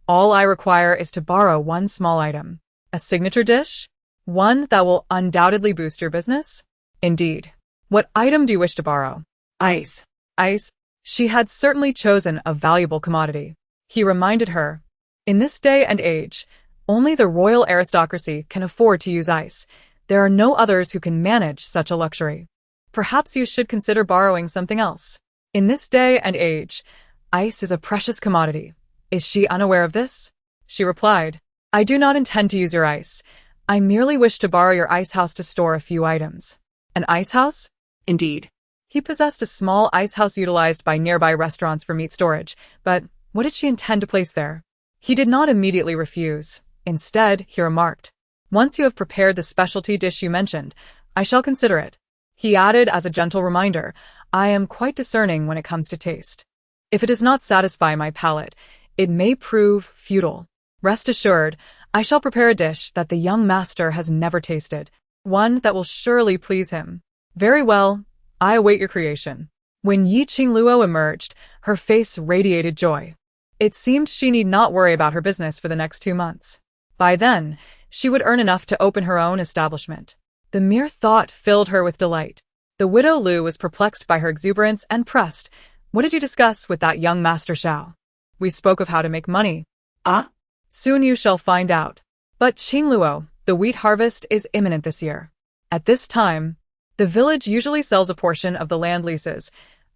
All I require is to borrow one small item. A signature dish? One that will undoubtedly boost your business? Indeed. What item do you wish to borrow? Ice. Ice? She had certainly chosen a valuable commodity. He reminded her, in this day and age, only the royal aristocracy can afford to use ice. There are no others who can manage such a luxury. Perhaps you should consider borrowing something else. In this day and age, ice is a precious commodity. Is she unaware of this? She replied, I do not intend to use your ice. I merely wish to borrow your ice house to store a few items. An ice house? Indeed. He possessed a small ice house utilized by nearby restaurants for meat storage, but what did she intend to place there? He did not immediately refuse. Instead, he remarked, once you have prepared the specialty dish you mentioned, I shall consider it. He added as a gentle reminder, I am quite discerning when it comes to taste. If it does not satisfy my palate, it may prove futile. Rest assured, I shall prepare a dish that the young master has never tasted, one that will surely please him. Very well, I await your creation. When Qingluo emerged, her face radiated joy. It seemed she need not worry about her business for the next 2 months. By then, she would earn enough to open her own establishment. The mere thought filled her with delight. The widow Lu was perplexed by her exuberance and pressed, what did you discuss with that young Master Xiao? We spoke of how to make money. Ah? Soon you shall find out. But Qingluo, the wheat harvest is imminent this year. At this time, the village usually sells a portion of the land leases.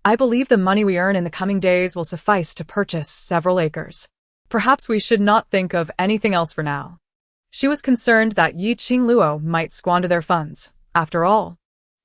I believe the money we earn in the coming days will suffice to purchase several acres. Perhaps we should not think of anything else for now. She was concerned that Qingluo might squander their funds. After all,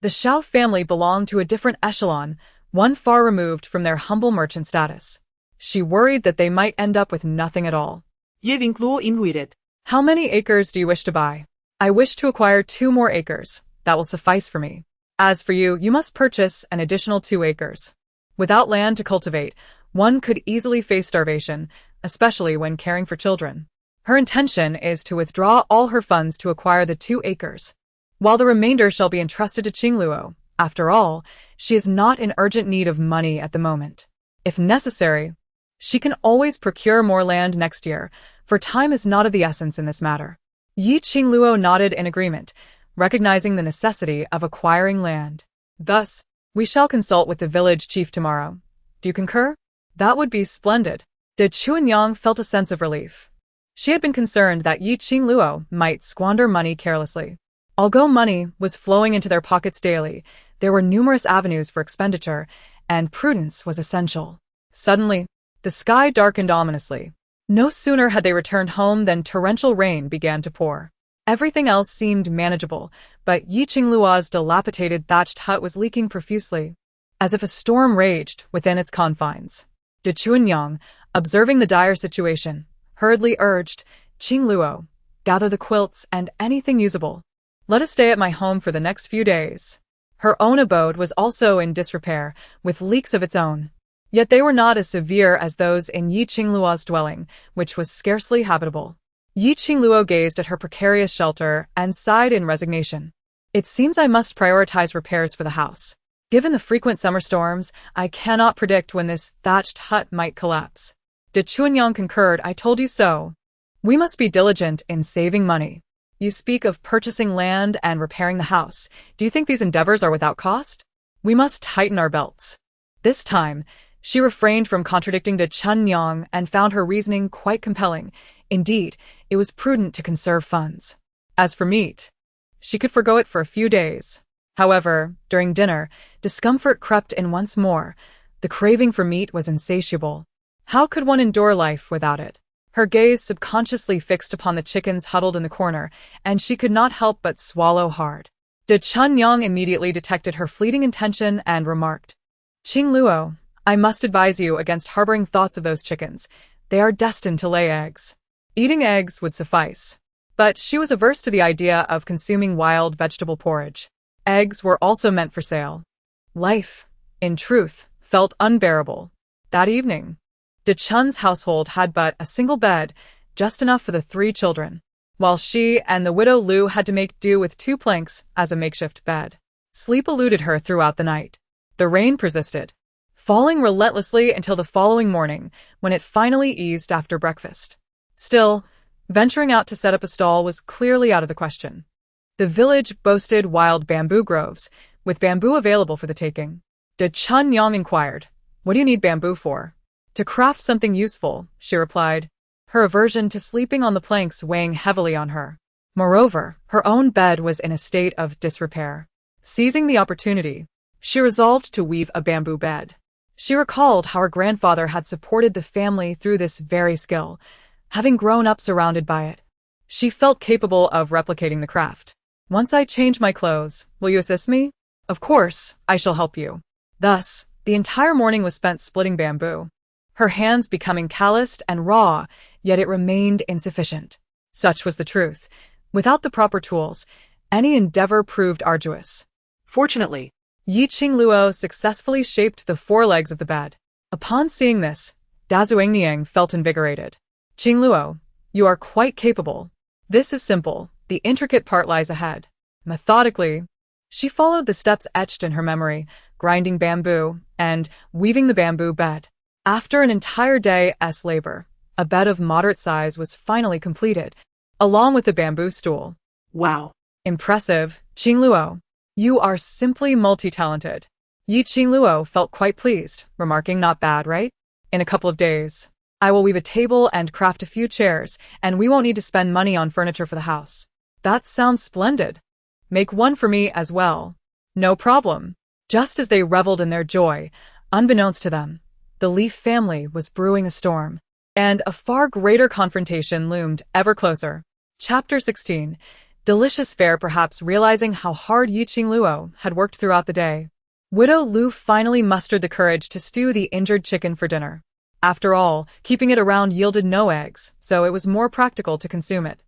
the Xiao family belonged to a different echelon, one far removed from their humble merchant status. She worried that they might end up with nothing at all. Qingluo invited. How many acres do you wish to buy? I wish to acquire 2 more acres. That will suffice for me. As for you, you must purchase an additional 2 acres. Without land to cultivate, one could easily face starvation, especially when caring for children. Her intention is to withdraw all her funds to acquire the 2 acres, while the remainder shall be entrusted to Qingluo. After all, she is not in urgent need of money at the moment. If necessary, she can always procure more land next year, for time is not of the essence in this matter. Qingluo nodded in agreement, recognizing the necessity of acquiring land. Thus, we shall consult with the village chief tomorrow. Do you concur? That would be splendid. De Chuanyang felt a sense of relief. She had been concerned that Qingluo might squander money carelessly. Although money was flowing into their pockets daily, there were numerous avenues for expenditure, and prudence was essential. Suddenly, the sky darkened ominously. No sooner had they returned home than torrential rain began to pour. Everything else seemed manageable, but Qingluo's dilapidated thatched hut was leaking profusely, as if a storm raged within its confines. De Chuanyang, observing the dire situation, hurriedly urged, Qingluo, gather the quilts and anything usable. Let us stay at my home for the next few days. Her own abode was also in disrepair, with leaks of its own. Yet they were not as severe as those in Qingluo's dwelling, which was scarcely habitable. Qingluo gazed at her precarious shelter and sighed in resignation. It seems I must prioritize repairs for the house. Given the frequent summer storms, I cannot predict when this thatched hut might collapse. De Chuanyang concurred, I told you so. We must be diligent in saving money. You speak of purchasing land and repairing the house. Do you think these endeavors are without cost? We must tighten our belts. This time, she refrained from contradicting De Chuanyang and found her reasoning quite compelling. Indeed, it was prudent to conserve funds. As for meat, she could forgo it for a few days. However, during dinner, discomfort crept in once more. The craving for meat was insatiable. How could one endure life without it? Her gaze subconsciously fixed upon the chickens huddled in the corner, and she could not help but swallow hard. De Chuanyang immediately detected her fleeting intention and remarked, Qingluo, I must advise you against harboring thoughts of those chickens. They are destined to lay eggs. Eating eggs would suffice. But she was averse to the idea of consuming wild vegetable porridge. Eggs were also meant for sale. Life, in truth, felt unbearable. That evening, De Chun's household had but a single bed, just enough for the 3 children. while she and the widow Lu had to make do with 2 planks as a makeshift bed. Sleep eluded her throughout the night. The rain persisted, falling relentlessly until the following morning, when it finally eased after breakfast. Still, venturing out to set up a stall was clearly out of the question. The village boasted wild bamboo groves, with bamboo available for the taking. De Chunyang inquired, "What do you need bamboo for?" "To craft something useful," she replied, her aversion to sleeping on the planks weighing heavily on her. Moreover, her own bed was in a state of disrepair. Seizing the opportunity, she resolved to weave a bamboo bed. She recalled how her grandfather had supported the family through this very skill, having grown up surrounded by it. She felt capable of replicating the craft. "Once I change my clothes, will you assist me?" "Of course, I shall help you." Thus, the entire morning was spent splitting bamboo, her hands becoming calloused and raw, yet it remained insufficient. Such was the truth. Without the proper tools, any endeavor proved arduous. Fortunately, Qingluo successfully shaped the 4 legs of the bed. Upon seeing this, Dazuangniang felt invigorated. "Qingluo, you are quite capable. This is simple, the intricate part lies ahead." Methodically, she followed the steps etched in her memory, grinding bamboo and weaving the bamboo bed. After an entire day's labor, a bed of moderate size was finally completed, along with the bamboo stool. wow. "Impressive, Qingluo. You are simply multi-talented." Qingluo felt quite pleased, remarking, "Not bad, right? In a couple of days, I will weave a table and craft a few chairs, and we won't need to spend money on furniture for the house." "That sounds splendid. Make one for me as well." "No problem." Just as they reveled in their joy, unbeknownst to them, the Leaf family was brewing a storm, and a far greater confrontation loomed ever closer. Chapter 16. Delicious fare. Perhaps realizing how hard Qingluo had worked throughout the day, Widow Lu finally mustered the courage to stew the injured chicken for dinner. After all, keeping it around yielded no eggs, so it was more practical to consume it.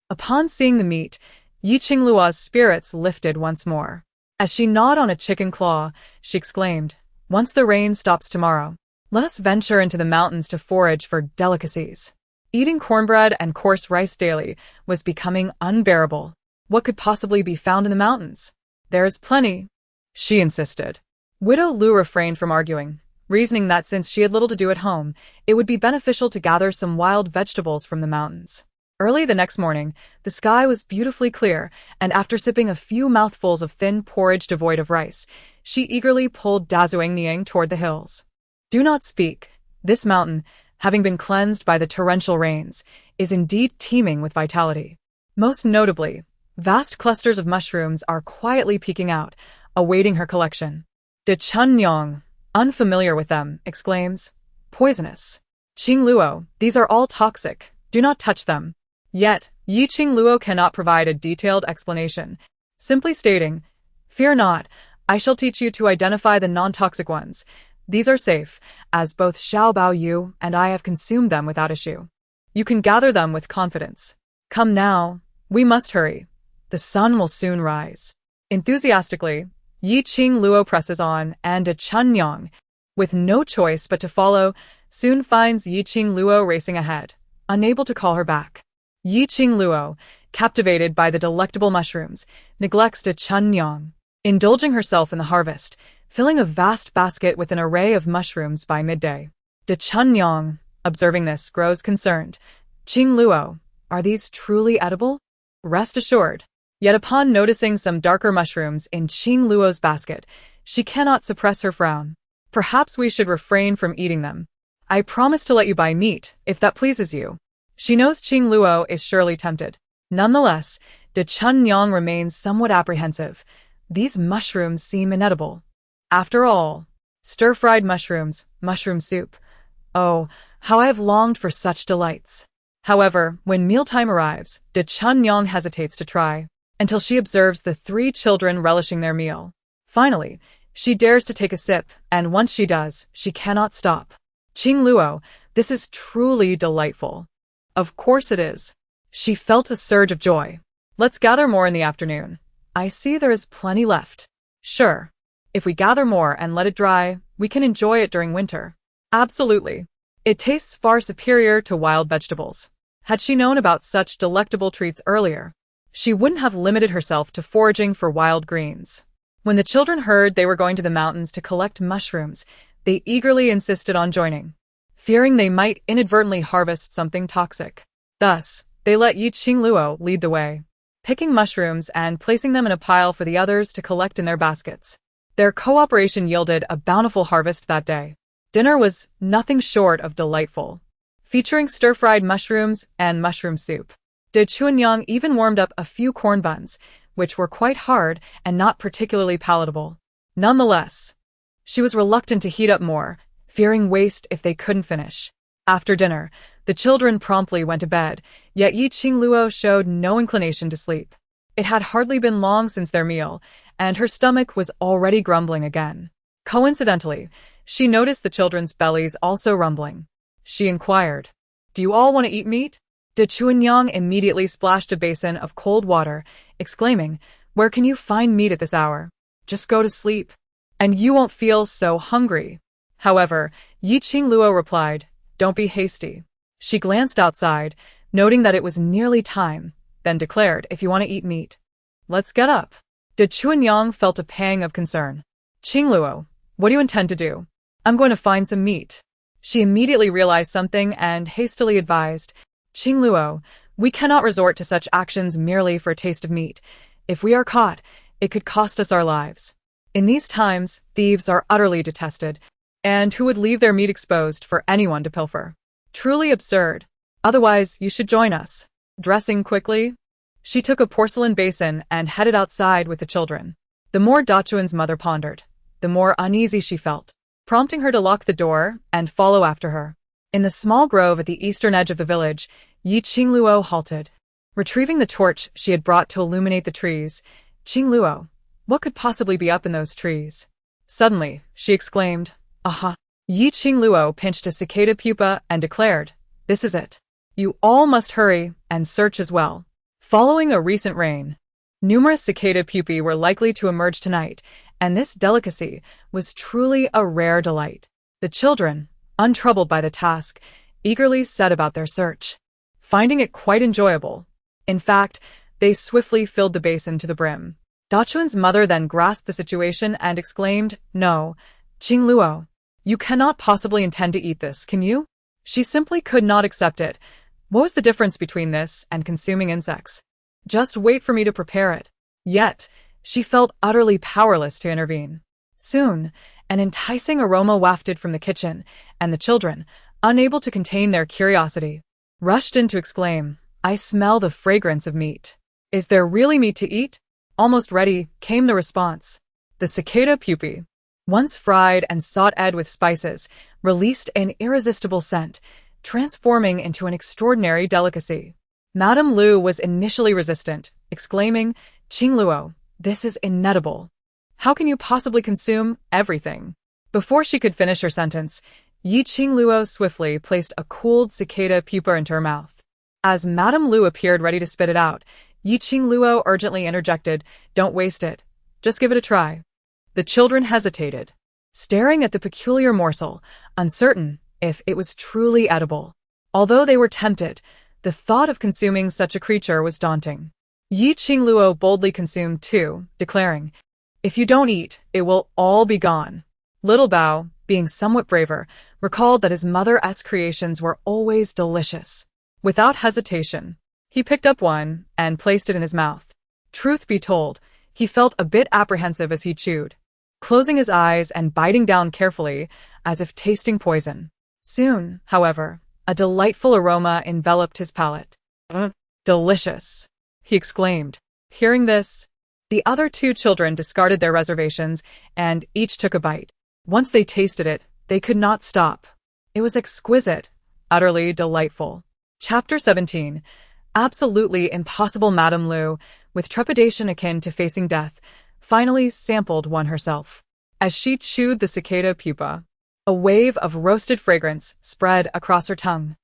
Upon seeing the meat, Qingluo's spirits lifted once more. As she gnawed on a chicken claw, she exclaimed, "Once the rain stops tomorrow, let us venture into the mountains to forage for delicacies." Eating cornbread and coarse rice daily was becoming unbearable. What could possibly be found in the mountains? "There is plenty," she insisted. Widow Lu refrained from arguing, reasoning that since she had little to do at home, it would be beneficial to gather some wild vegetables from the mountains. Early the next morning, the sky was beautifully clear, and after sipping a few mouthfuls of thin porridge devoid of rice, she eagerly pulled Dazuangniang toward the hills. Do not speak. This mountain, having been cleansed by the torrential rains, is indeed teeming with vitality. Most notably, vast clusters of mushrooms are quietly peeking out, awaiting her collection. De Chunyang, unfamiliar with them, exclaims, "Poisonous. Qingluo, these are all toxic. Do not touch them." Yet, Qingluo cannot provide a detailed explanation, simply stating, "Fear not, I shall teach you to identify the non-toxic ones. These are safe, as both Xiao Baoyu and I have consumed them without issue. You can gather them with confidence. Come now, we must hurry. The sun will soon rise." Enthusiastically, Qingluo presses on, and De Chunyang, with no choice but to follow, soon finds Qingluo racing ahead, unable to call her back. Qingluo, captivated by the delectable mushrooms, neglects De Chunyang, indulging herself in the harvest, filling a vast basket with an array of mushrooms by midday. De Chunyang, observing this, grows concerned. "Qingluo, are these truly edible?" "Rest assured." Yet upon noticing some darker mushrooms in Qingluo's basket, she cannot suppress her frown. "Perhaps we should refrain from eating them. I promise to let you buy meat, if that pleases you." She knows Qingluo is surely tempted. Nonetheless, De Chunyang remains somewhat apprehensive. These mushrooms seem inedible. After all, stir-fried mushrooms, mushroom soup. Oh, how I have longed for such delights. However, when mealtime arrives, De Chunyang hesitates to try, until she observes the 3 children relishing their meal. Finally, she dares to take a sip, and once she does, she cannot stop. "Qingluo, this is truly delightful." "Of course it is." She felt a surge of joy. "Let's gather more in the afternoon. I see there is plenty left." "Sure. If we gather more and let it dry, we can enjoy it during winter." "Absolutely. It tastes far superior to wild vegetables." Had she known about such delectable treats earlier, she wouldn't have limited herself to foraging for wild greens. When the children heard they were going to the mountains to collect mushrooms, they eagerly insisted on joining, fearing they might inadvertently harvest something toxic. Thus, they let Qingluo lead the way, picking mushrooms and placing them in a pile for the others to collect in their baskets. Their cooperation yielded a bountiful harvest that day. Dinner was nothing short of delightful, featuring stir-fried mushrooms and mushroom soup. De Chuanyang even warmed up a few corn buns, which were quite hard and not particularly palatable. Nonetheless, she was reluctant to heat up more, fearing waste if they couldn't finish. After dinner, the children promptly went to bed, yet Qingluo showed no inclination to sleep. It had hardly been long since their meal, and her stomach was already grumbling again. Coincidentally, she noticed the children's bellies also rumbling. She inquired, "Do you all want to eat meat?" De Chuanyang immediately splashed a basin of cold water, exclaiming, "Where can you find meat at this hour? Just go to sleep, and you won't feel so hungry." However, Qingluo replied, "Don't be hasty." She glanced outside, noting that it was nearly time, then declared, "If you want to eat meat, let's get up." De Chuanyang felt a pang of concern. "Qingluo, what do you intend to do?" "I'm going to find some meat." She immediately realized something and hastily advised, "Qingluo, we cannot resort to such actions merely for a taste of meat. If we are caught, it could cost us our lives. In these times, thieves are utterly detested, and who would leave their meat exposed for anyone to pilfer? Truly absurd. Otherwise, you should join us." Dressing quickly, she took a porcelain basin and headed outside with the children. The more Dachuan's mother pondered, the more uneasy she felt, prompting her to lock the door and follow after her. In the small grove at the eastern edge of the village, Qingluo halted. Retrieving the torch she had brought to illuminate the trees, "Qingluo, what could possibly be up in those trees?" Suddenly, she exclaimed, "Aha!" Qingluo pinched a cicada pupa and declared, "This is it. You all must hurry and search as well." Following a recent rain, numerous cicada pupae were likely to emerge tonight, and this delicacy was truly a rare delight. The children, untroubled by the task, eagerly set about their search, finding it quite enjoyable. In fact, they swiftly filled the basin to the brim. Dachuan's mother then grasped the situation and exclaimed, "No, Qingluo, you cannot possibly intend to eat this, can you?" She simply could not accept it. What was the difference between this and consuming insects? Just wait for me to prepare it. Yet, she felt utterly powerless to intervene. Soon, an enticing aroma wafted from the kitchen, and the children, unable to contain their curiosity, rushed in to exclaim, "I smell the fragrance of meat. Is there really meat to eat?" Almost ready, came the response. The cicada pupae, once fried and sautéed with spices, released an irresistible scent, transforming into an extraordinary delicacy. Madame Lu was initially resistant, exclaiming, "Qingluo, this is inedible. How can you possibly consume everything?" Before she could finish her sentence, Qingluo swiftly placed a cooled cicada pupa into her mouth. As Madame Lu appeared ready to spit it out, Qingluo urgently interjected, "Don't waste it. Just give it a try." The children hesitated, staring at the peculiar morsel, uncertain if it was truly edible. Although they were tempted, the thought of consuming such a creature was daunting. Qingluo boldly consumed too, declaring, "If you don't eat, it will all be gone." Little Bao, being somewhat braver, recalled that his mother's creations were always delicious. Without hesitation, he picked up one and placed it in his mouth. Truth be told, he felt a bit apprehensive as he chewed, closing his eyes and biting down carefully, as if tasting poison. Soon, however, a delightful aroma enveloped his palate. "Delicious!" he exclaimed. Hearing this, the other two children discarded their reservations and each took a bite. Once they tasted it, they could not stop. It was exquisite, utterly delightful. Chapter 17. Absolutely impossible. Madame Lu, with trepidation akin to facing death, finally sampled one herself. As she chewed the cicada pupa, a wave of roasted fragrance spread across her tongue.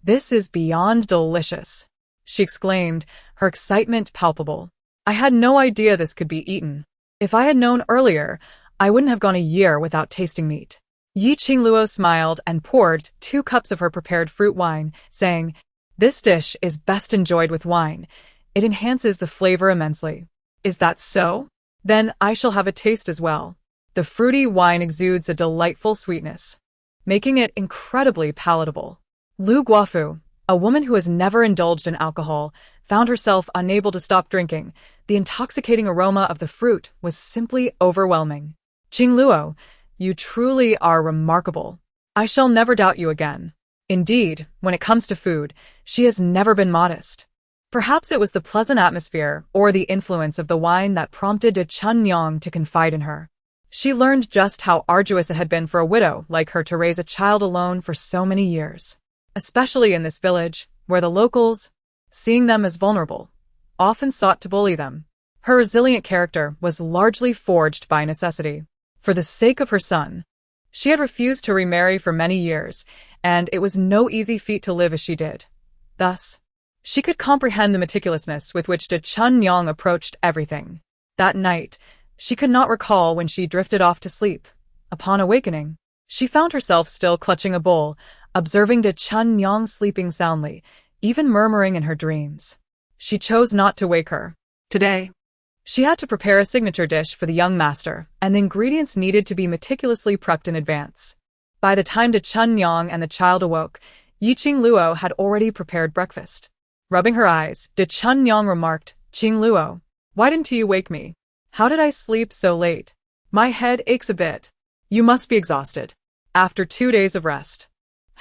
"This is beyond delicious," she exclaimed, her excitement palpable. "I had no idea this could be eaten. If I had known earlier, I wouldn't have gone a year without tasting meat." Qingluo smiled and poured 2 cups of her prepared fruit wine, saying, This dish is best enjoyed with wine. It enhances the flavor immensely. Is that so? Then I shall have a taste as well. The fruity wine exudes a delightful sweetness, making it incredibly palatable. Lu Guofu, a woman who has never indulged in alcohol, found herself unable to stop drinking. The intoxicating aroma of the fruit was simply overwhelming. Qingluo, you truly are remarkable. I shall never doubt you again. Indeed, when it comes to food, she has never been modest. Perhaps it was the pleasant atmosphere or the influence of the wine that prompted De Chunnyang to confide in her. She learned just how arduous it had been for a widow like her to raise a child alone for so many years, especially in this village, where the locals, seeing them as vulnerable, often sought to bully them. Her resilient character was largely forged by necessity. For the sake of her son, she had refused to remarry for many years, and it was no easy feat to live as she did. Thus, she could comprehend the meticulousness with which De Chunnyang approached everything. That night, she could not recall when she drifted off to sleep. Upon awakening, she found herself still clutching a bowl, observing De Chunnyang sleeping soundly, even murmuring in her dreams. She chose not to wake her. Today, She had to prepare a signature dish for the young master, and the ingredients needed to be meticulously prepped in advance. By the time De Chunnyang and the child awoke, Qingluo had already prepared breakfast. Rubbing her eyes, De Chunnyang remarked, "Qingluo, why didn't you wake me? How did I sleep so late? My head aches a bit. You must be exhausted. After 2 days of rest."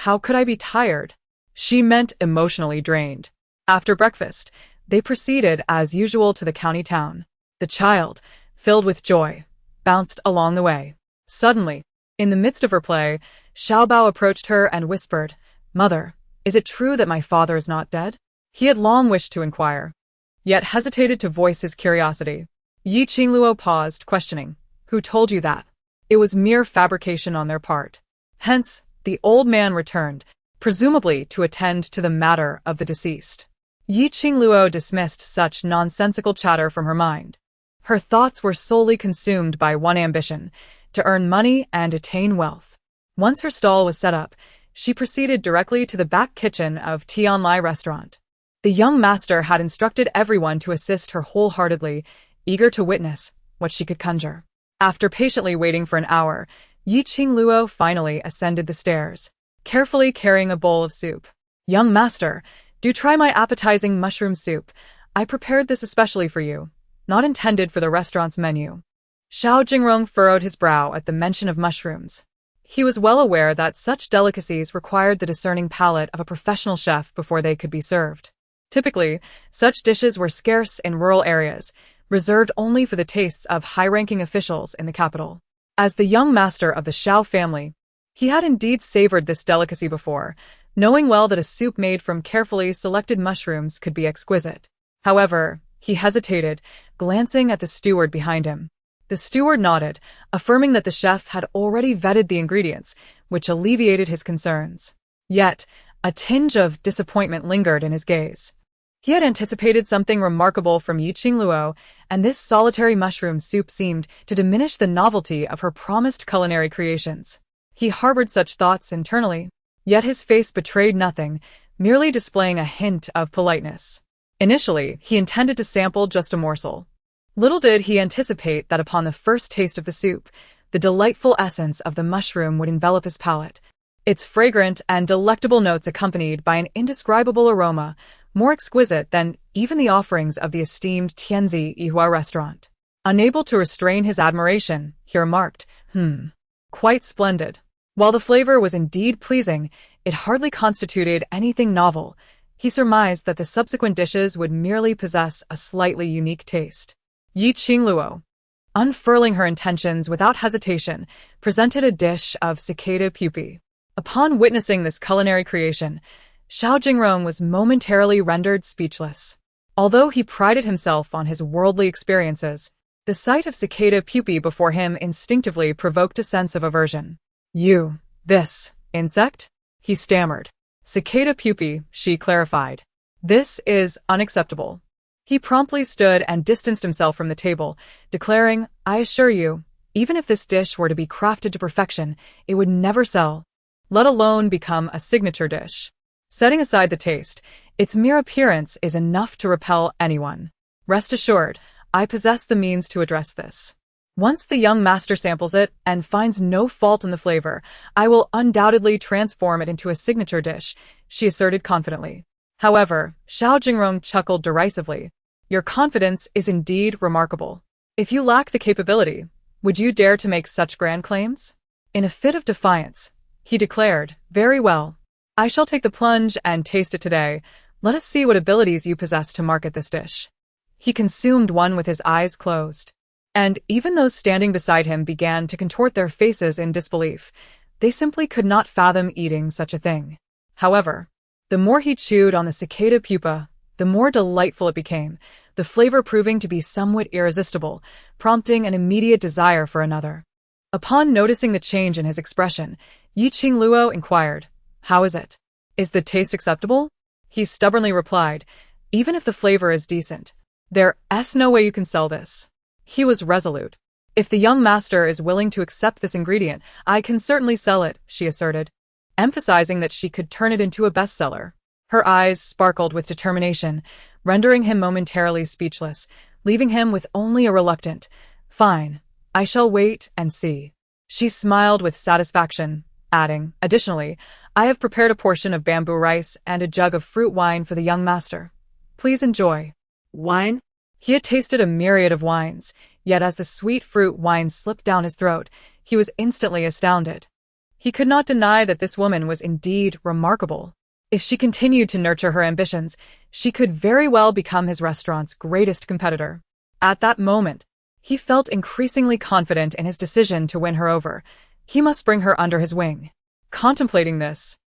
"How could I be tired?" She meant emotionally drained. After breakfast, they proceeded as usual to the county town. The child, filled with joy, bounced along the way. Suddenly, in the midst of her play, Xiaobao approached her and whispered, "Mother, is it true that my father is not dead?" He had long wished to inquire, yet hesitated to voice his curiosity. Qingluo paused, questioning, "Who told you that?" It was mere fabrication on their part. Hence, the old man returned, presumably to attend to the matter of the deceased. Qingluo dismissed such nonsensical chatter from her mind. Her thoughts were solely consumed by one ambition, to earn money and attain wealth. Once her stall was set up, she proceeded directly to the back kitchen of Tianlai restaurant. The young master had instructed everyone to assist her wholeheartedly, eager to witness what she could conjure. After patiently waiting for an hour, Qingluo finally ascended the stairs, carefully carrying a bowl of soup. "Young master, do try my appetizing mushroom soup. I prepared this especially for you, not intended for the restaurant's menu." Xiao Jingrong furrowed his brow at the mention of mushrooms. He was well aware that such delicacies required the discerning palate of a professional chef before they could be served. Typically, such dishes were scarce in rural areas, reserved only for the tastes of high-ranking officials in the capital. As the young master of the Xiao family, he had indeed savored this delicacy before, knowing well that a soup made from carefully selected mushrooms could be exquisite. However, he hesitated, glancing at the steward behind him. The steward nodded, affirming that the chef had already vetted the ingredients, which alleviated his concerns. Yet, a tinge of disappointment lingered in his gaze. He had anticipated something remarkable from Qingluo, and this solitary mushroom soup seemed to diminish the novelty of her promised culinary creations. He harbored such thoughts internally, yet his face betrayed nothing, merely displaying a hint of politeness. Initially, he intended to sample just a morsel. Little did he anticipate that upon the first taste of the soup, the delightful essence of the mushroom would envelop his palate. Its fragrant and delectable notes accompanied by an indescribable aroma, more exquisite than even the offerings of the esteemed Tianzi Yihua restaurant. Unable to restrain his admiration, he remarked, "Quite splendid." While the flavor was indeed pleasing, it hardly constituted anything novel. He surmised that the subsequent dishes would merely possess a slightly unique taste. Qingluo, unfurling her intentions without hesitation, presented a dish of cicada pupae. Upon witnessing this culinary creation, Xiao Jingrong was momentarily rendered speechless. Although he prided himself on his worldly experiences, the sight of cicada pupae before him instinctively provoked a sense of aversion. This insect?" he stammered. "Cicada pupae," she clarified. "This is unacceptable." He promptly stood and distanced himself from the table, declaring, "I assure you, even if this dish were to be crafted to perfection, it would never sell, let alone become a signature dish." Setting aside the taste, its mere appearance is enough to repel anyone. Rest assured, I possess the means to address this. Once the young master samples it and finds no fault in the flavor, I will undoubtedly transform it into a signature dish, she asserted confidently. However, Xiao Jingrong chuckled derisively. Your confidence is indeed remarkable. If you lack the capability, would you dare to make such grand claims? In a fit of defiance, he declared, very well. I shall take the plunge and taste it today. Let us see what abilities you possess to market this dish. He consumed one with his eyes closed. And even those standing beside him began to contort their faces in disbelief. They simply could not fathom eating such a thing. However, the more he chewed on the cicada pupa, the more delightful it became, the flavor proving to be somewhat irresistible, prompting an immediate desire for another. Upon noticing the change in his expression, Qingluo inquired, how is it? Is the taste acceptable? He stubbornly replied, even if the flavor is decent, there's no way you can sell this. He was resolute. If the young master is willing to accept this ingredient, I can certainly sell it, she asserted, emphasizing that she could turn it into a bestseller. Her eyes sparkled with determination, rendering him momentarily speechless, leaving him with only a reluctant, fine, I shall wait and see. She smiled with satisfaction, adding, additionally, I have prepared a portion of bamboo rice and a jug of fruit wine for the young master. Please enjoy. Wine? He had tasted a myriad of wines, yet as the sweet fruit wine slipped down his throat, he was instantly astounded. He could not deny that this woman was indeed remarkable. If she continued to nurture her ambitions, she could very well become his restaurant's greatest competitor. At that moment, he felt increasingly confident in his decision to win her over. He must bring her under his wing. Contemplating this,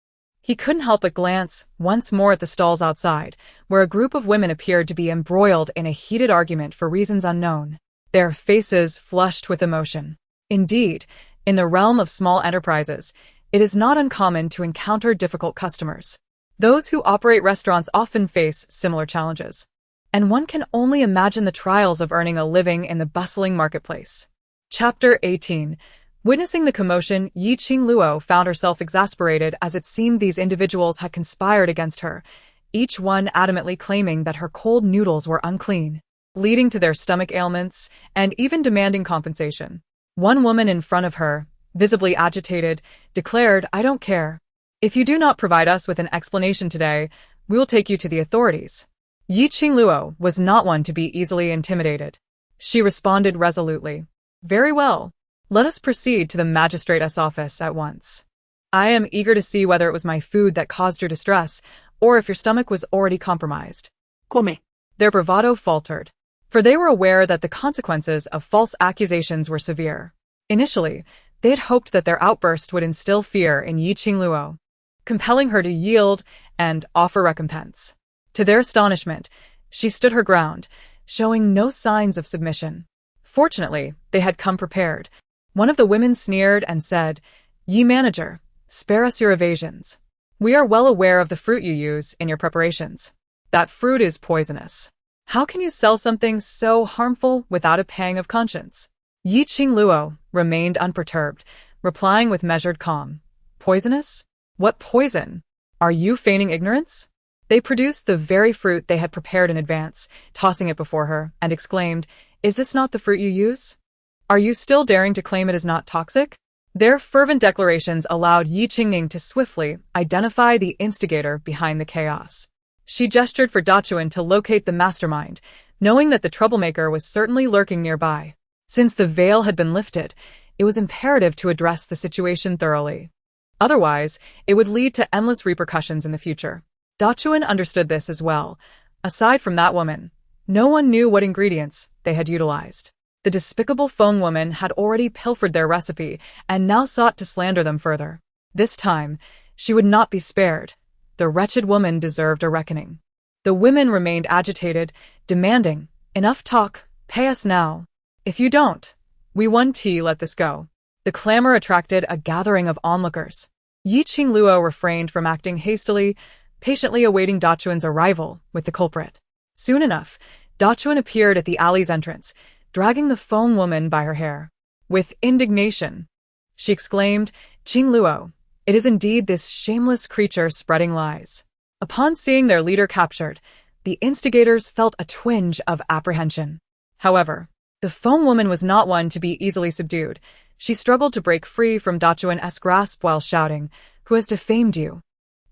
he couldn't help but glance once more at the stalls outside, where a group of women appeared to be embroiled in a heated argument for reasons unknown, their faces flushed with emotion. Indeed, in the realm of small enterprises, it is not uncommon to encounter difficult customers. Those who operate restaurants often face similar challenges, and one can only imagine the trials of earning a living in the bustling marketplace. Chapter 18. Witnessing the commotion, Qingluo found herself exasperated as it seemed these individuals had conspired against her, each one adamantly claiming that her cold noodles were unclean, leading to their stomach ailments, and even demanding compensation. One woman in front of her, visibly agitated, declared, I don't care. If you do not provide us with an explanation today, we will take you to the authorities. Qingluo was not one to be easily intimidated. She responded resolutely, very well. Let us proceed to the magistrate's office at once. I am eager to see whether it was my food that caused your distress, or if your stomach was already compromised. Come. Their bravado faltered, for they were aware that the consequences of false accusations were severe. Initially, they had hoped that their outburst would instill fear in Qingluo, compelling her to yield and offer recompense. To their astonishment, she stood her ground, showing no signs of submission. Fortunately, they had come prepared. One of the women sneered and said, Ye manager, spare us your evasions. We are well aware of the fruit you use in your preparations. That fruit is poisonous. How can you sell something so harmful without a pang of conscience? Qingluo remained unperturbed, replying with measured calm. Poisonous? What poison? Are you feigning ignorance? They produced the very fruit they had prepared in advance, tossing it before her, and exclaimed, Is this not the fruit you use? Are you still daring to claim it is not toxic? Their fervent declarations allowed Qingning to swiftly identify the instigator behind the chaos. She gestured for Dachuan to locate the mastermind, knowing that the troublemaker was certainly lurking nearby. Since the veil had been lifted, it was imperative to address the situation thoroughly. Otherwise, it would lead to endless repercussions in the future. Dachuan understood this as well. Aside from that woman, no one knew what ingredients they had utilized. The despicable Feng woman had already pilfered their recipe and now sought to slander them further. This time, she would not be spared. The wretched woman deserved a reckoning. The women remained agitated, demanding, Enough talk, pay us now. If you don't, we won tea, let this go. The clamor attracted a gathering of onlookers. Qingluo refrained from acting hastily, patiently awaiting Dachuan's arrival with the culprit. Soon enough, Dachuan appeared at the alley's entrance, dragging the Feng woman by her hair. With indignation, she exclaimed, Qingluo, it is indeed this shameless creature spreading lies. Upon seeing their leader captured, the instigators felt a twinge of apprehension. However, the foam woman was not one to be easily subdued. She struggled to break free from Dachuan's grasp while shouting, "Who has defamed you?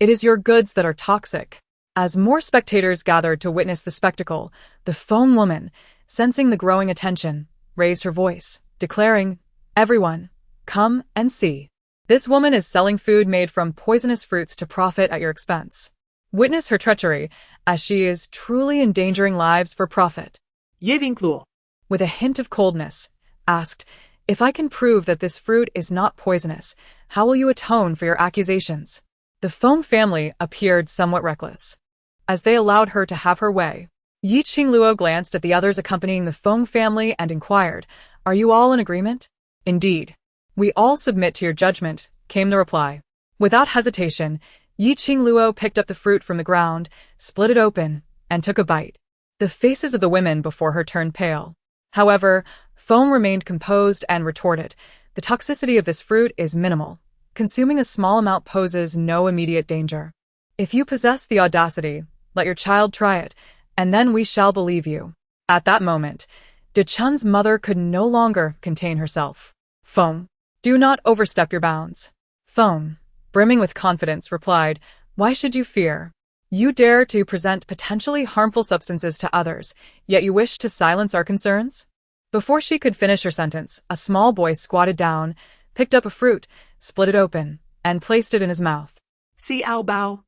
It is your goods that are toxic." As more spectators gathered to witness the spectacle, the foam woman, sensing the growing attention, raised her voice, declaring, "Everyone, come and see. This woman is selling food made from poisonous fruits to profit at your expense. Witness her treachery, as she is truly endangering lives for profit." Qingluo. With a hint of coldness, asked, "If I can prove that this fruit is not poisonous, how will you atone for your accusations?" The foam family appeared somewhat reckless, as they allowed her to have her way. Qingluo glanced at the others accompanying the foam family and inquired, "Are you all in agreement?" "Indeed. We all submit to your judgment," came the reply. Without hesitation, Qingluo picked up the fruit from the ground, split it open, and took a bite. The faces of the women before her turned pale. However, Foam remained composed and retorted, "The toxicity of this fruit is minimal. Consuming a small amount poses no immediate danger. If you possess the audacity, let your child try it, and then we shall believe you." At that moment, Dechun's mother could no longer contain herself. "Foam, do not overstep your bounds." Foam, brimming with confidence, replied, "Why should you fear? You dare to present potentially harmful substances to others, yet you wish to silence our concerns?" Before she could finish her sentence, a small boy squatted down, picked up a fruit, split it open, and placed it in his mouth. Xiao Bao.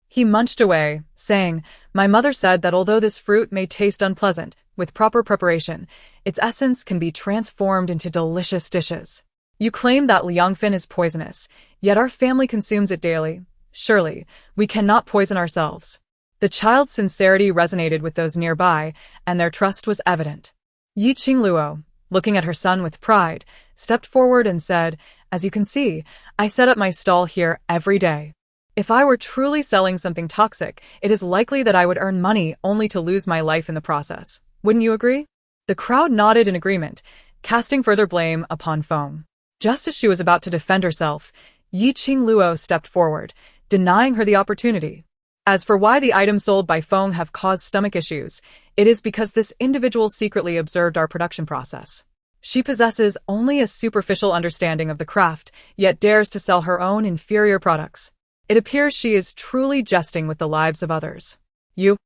He munched away, saying, "My mother said that although this fruit may taste unpleasant, with proper preparation, its essence can be transformed into delicious dishes. You claim that liangfin is poisonous, yet our family consumes it daily. Surely, we cannot poison ourselves." The child's sincerity resonated with those nearby, and their trust was evident. Qingluo, looking at her son with pride, stepped forward and said, "As you can see, I set up my stall here every day. If I were truly selling something toxic, it is likely that I would earn money only to lose my life in the process. Wouldn't you agree?" The crowd nodded in agreement, casting further blame upon Foam. Just as she was about to defend herself, Qingluo stepped forward, denying her the opportunity. As for why the items sold by Foam have caused stomach issues, it is because this individual secretly observed our production process. She possesses only a superficial understanding of the craft, yet dares to sell her own inferior products. It appears she is truly jesting with the lives of others. You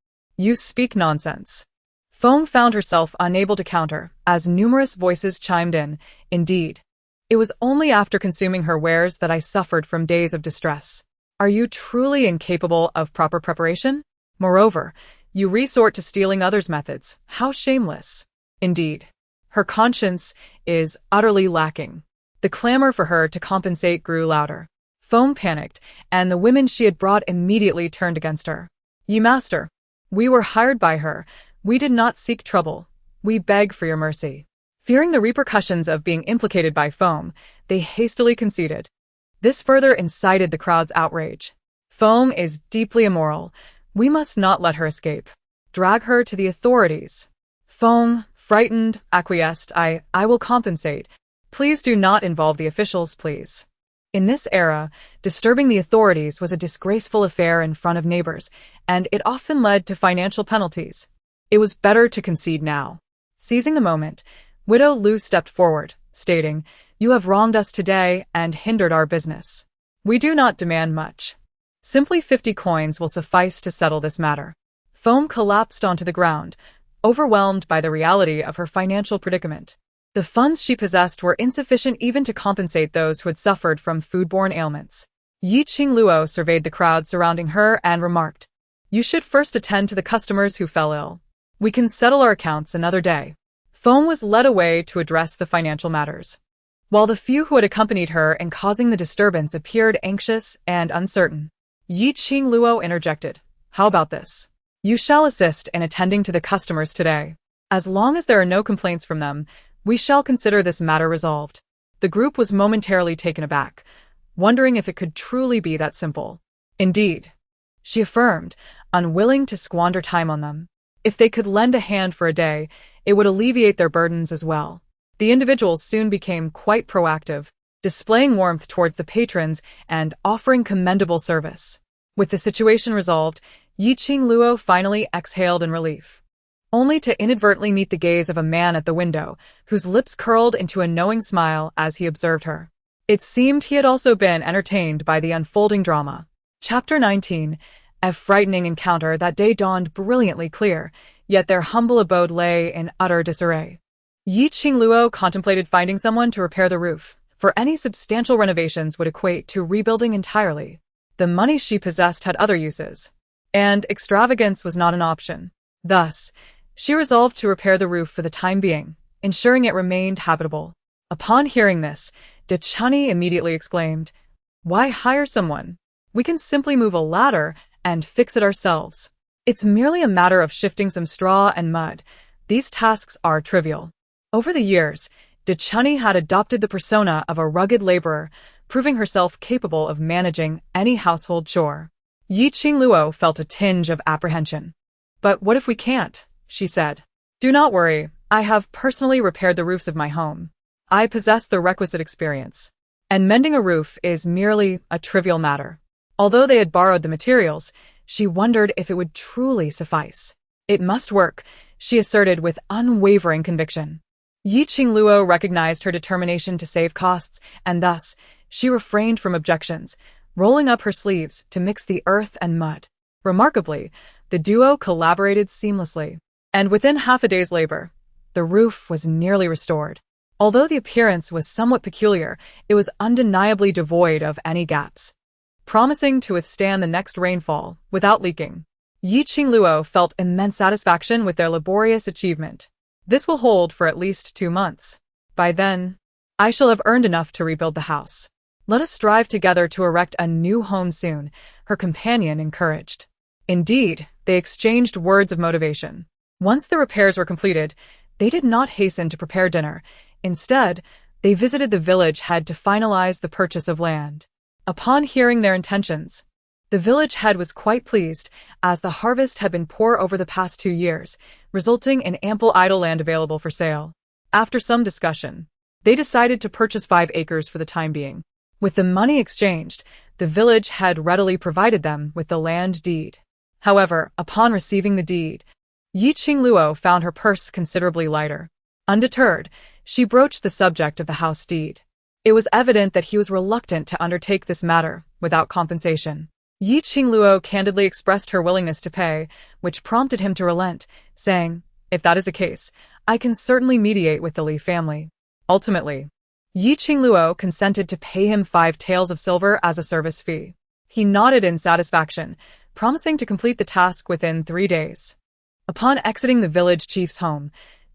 speak nonsense." Foam found herself unable to counter, as numerous voices chimed in, "Indeed. It was only after consuming her wares that I suffered from days of distress. Are you truly incapable of proper preparation? Moreover, you resort to stealing others' methods. How shameless." Indeed, her conscience is utterly lacking. The clamor for her to compensate grew louder. Foam panicked, and the women she had brought immediately turned against her. "Ye master, we were hired by her. We did not seek trouble. We beg for your mercy." Fearing the repercussions of being implicated by Foam, they hastily conceded. This further incited the crowd's outrage. "Foam is deeply immoral. We must not let her escape. Drag her to the authorities." Foam, frightened, acquiesced. I will compensate. Please do not involve the officials, please." In this era, disturbing the authorities was a disgraceful affair in front of neighbors, and it often led to financial penalties. It was better to concede now. Seizing the moment, Widow Lu stepped forward, stating, "You have wronged us today and hindered our business. We do not demand much. Simply 50 coins will suffice to settle this matter." Foam collapsed onto the ground, overwhelmed by the reality of her financial predicament. The funds she possessed were insufficient even to compensate those who had suffered from foodborne ailments. Qingluo surveyed the crowd surrounding her and remarked, "You should first attend to the customers who fell ill. We can settle our accounts another day." Foam was led away to address the financial matters, while the few who had accompanied her in causing the disturbance appeared anxious and uncertain. Qingluo interjected, "How about this? You shall assist in attending to the customers today. As long as there are no complaints from them, we shall consider this matter resolved." The group was momentarily taken aback, wondering if it could truly be that simple. "Indeed," she affirmed, unwilling to squander time on them. If they could lend a hand for a day, it would alleviate their burdens as well. The individuals soon became quite proactive, displaying warmth towards the patrons and offering commendable service. With the situation resolved, Qingluo finally exhaled in relief, only to inadvertently meet the gaze of a man at the window, whose lips curled into a knowing smile as he observed her. It seemed he had also been entertained by the unfolding drama. Chapter 19. A frightening encounter that day dawned brilliantly clear, yet their humble abode lay in utter disarray. Qingluo contemplated finding someone to repair the roof, for any substantial renovations would equate to rebuilding entirely. The money she possessed had other uses, and extravagance was not an option. Thus, she resolved to repair the roof for the time being, ensuring it remained habitable. Upon hearing this, Chani immediately exclaimed, "Why hire someone? We can simply move a ladder and fix it ourselves. It's merely a matter of shifting some straw and mud. These tasks are trivial." Over the years, Chani had adopted the persona of a rugged laborer, proving herself capable of managing any household chore. Qingluo felt a tinge of apprehension. "But what if we can't?" she said. "Do not worry, I have personally repaired the roofs of my home. I possess the requisite experience. And mending a roof is merely a trivial matter." Although they had borrowed the materials, she wondered if it would truly suffice. "It must work," she asserted with unwavering conviction. Qingluo recognized her determination to save costs, and thus, she refrained from objections, rolling up her sleeves to mix the earth and mud. Remarkably, the duo collaborated seamlessly, and within half a day's labor, the roof was nearly restored. Although the appearance was somewhat peculiar, it was undeniably devoid of any gaps, promising to withstand the next rainfall without leaking. Qingluo felt immense satisfaction with their laborious achievement. "This will hold for at least 2 months. By then, I shall have earned enough to rebuild the house. Let us strive together to erect a new home soon," her companion encouraged. Indeed, they exchanged words of motivation. Once the repairs were completed, they did not hasten to prepare dinner. Instead, they visited the village head to finalize the purchase of land. Upon hearing their intentions, the village head was quite pleased, as the harvest had been poor over the past 2 years, resulting in ample idle land available for sale. After some discussion, they decided to purchase 5 acres for the time being. With the money exchanged, the village head readily provided them with the land deed. However, upon receiving the deed, Qingluo found her purse considerably lighter. Undeterred, she broached the subject of the house deed. It was evident that he was reluctant to undertake this matter without compensation. Qingluo candidly expressed her willingness to pay, which prompted him to relent, saying, "If that is the case, I can certainly mediate with the Li family." Ultimately, Qingluo consented to pay him 5 taels of silver as a service fee. He nodded in satisfaction, promising to complete the task within 3 days. Upon exiting the village chief's home,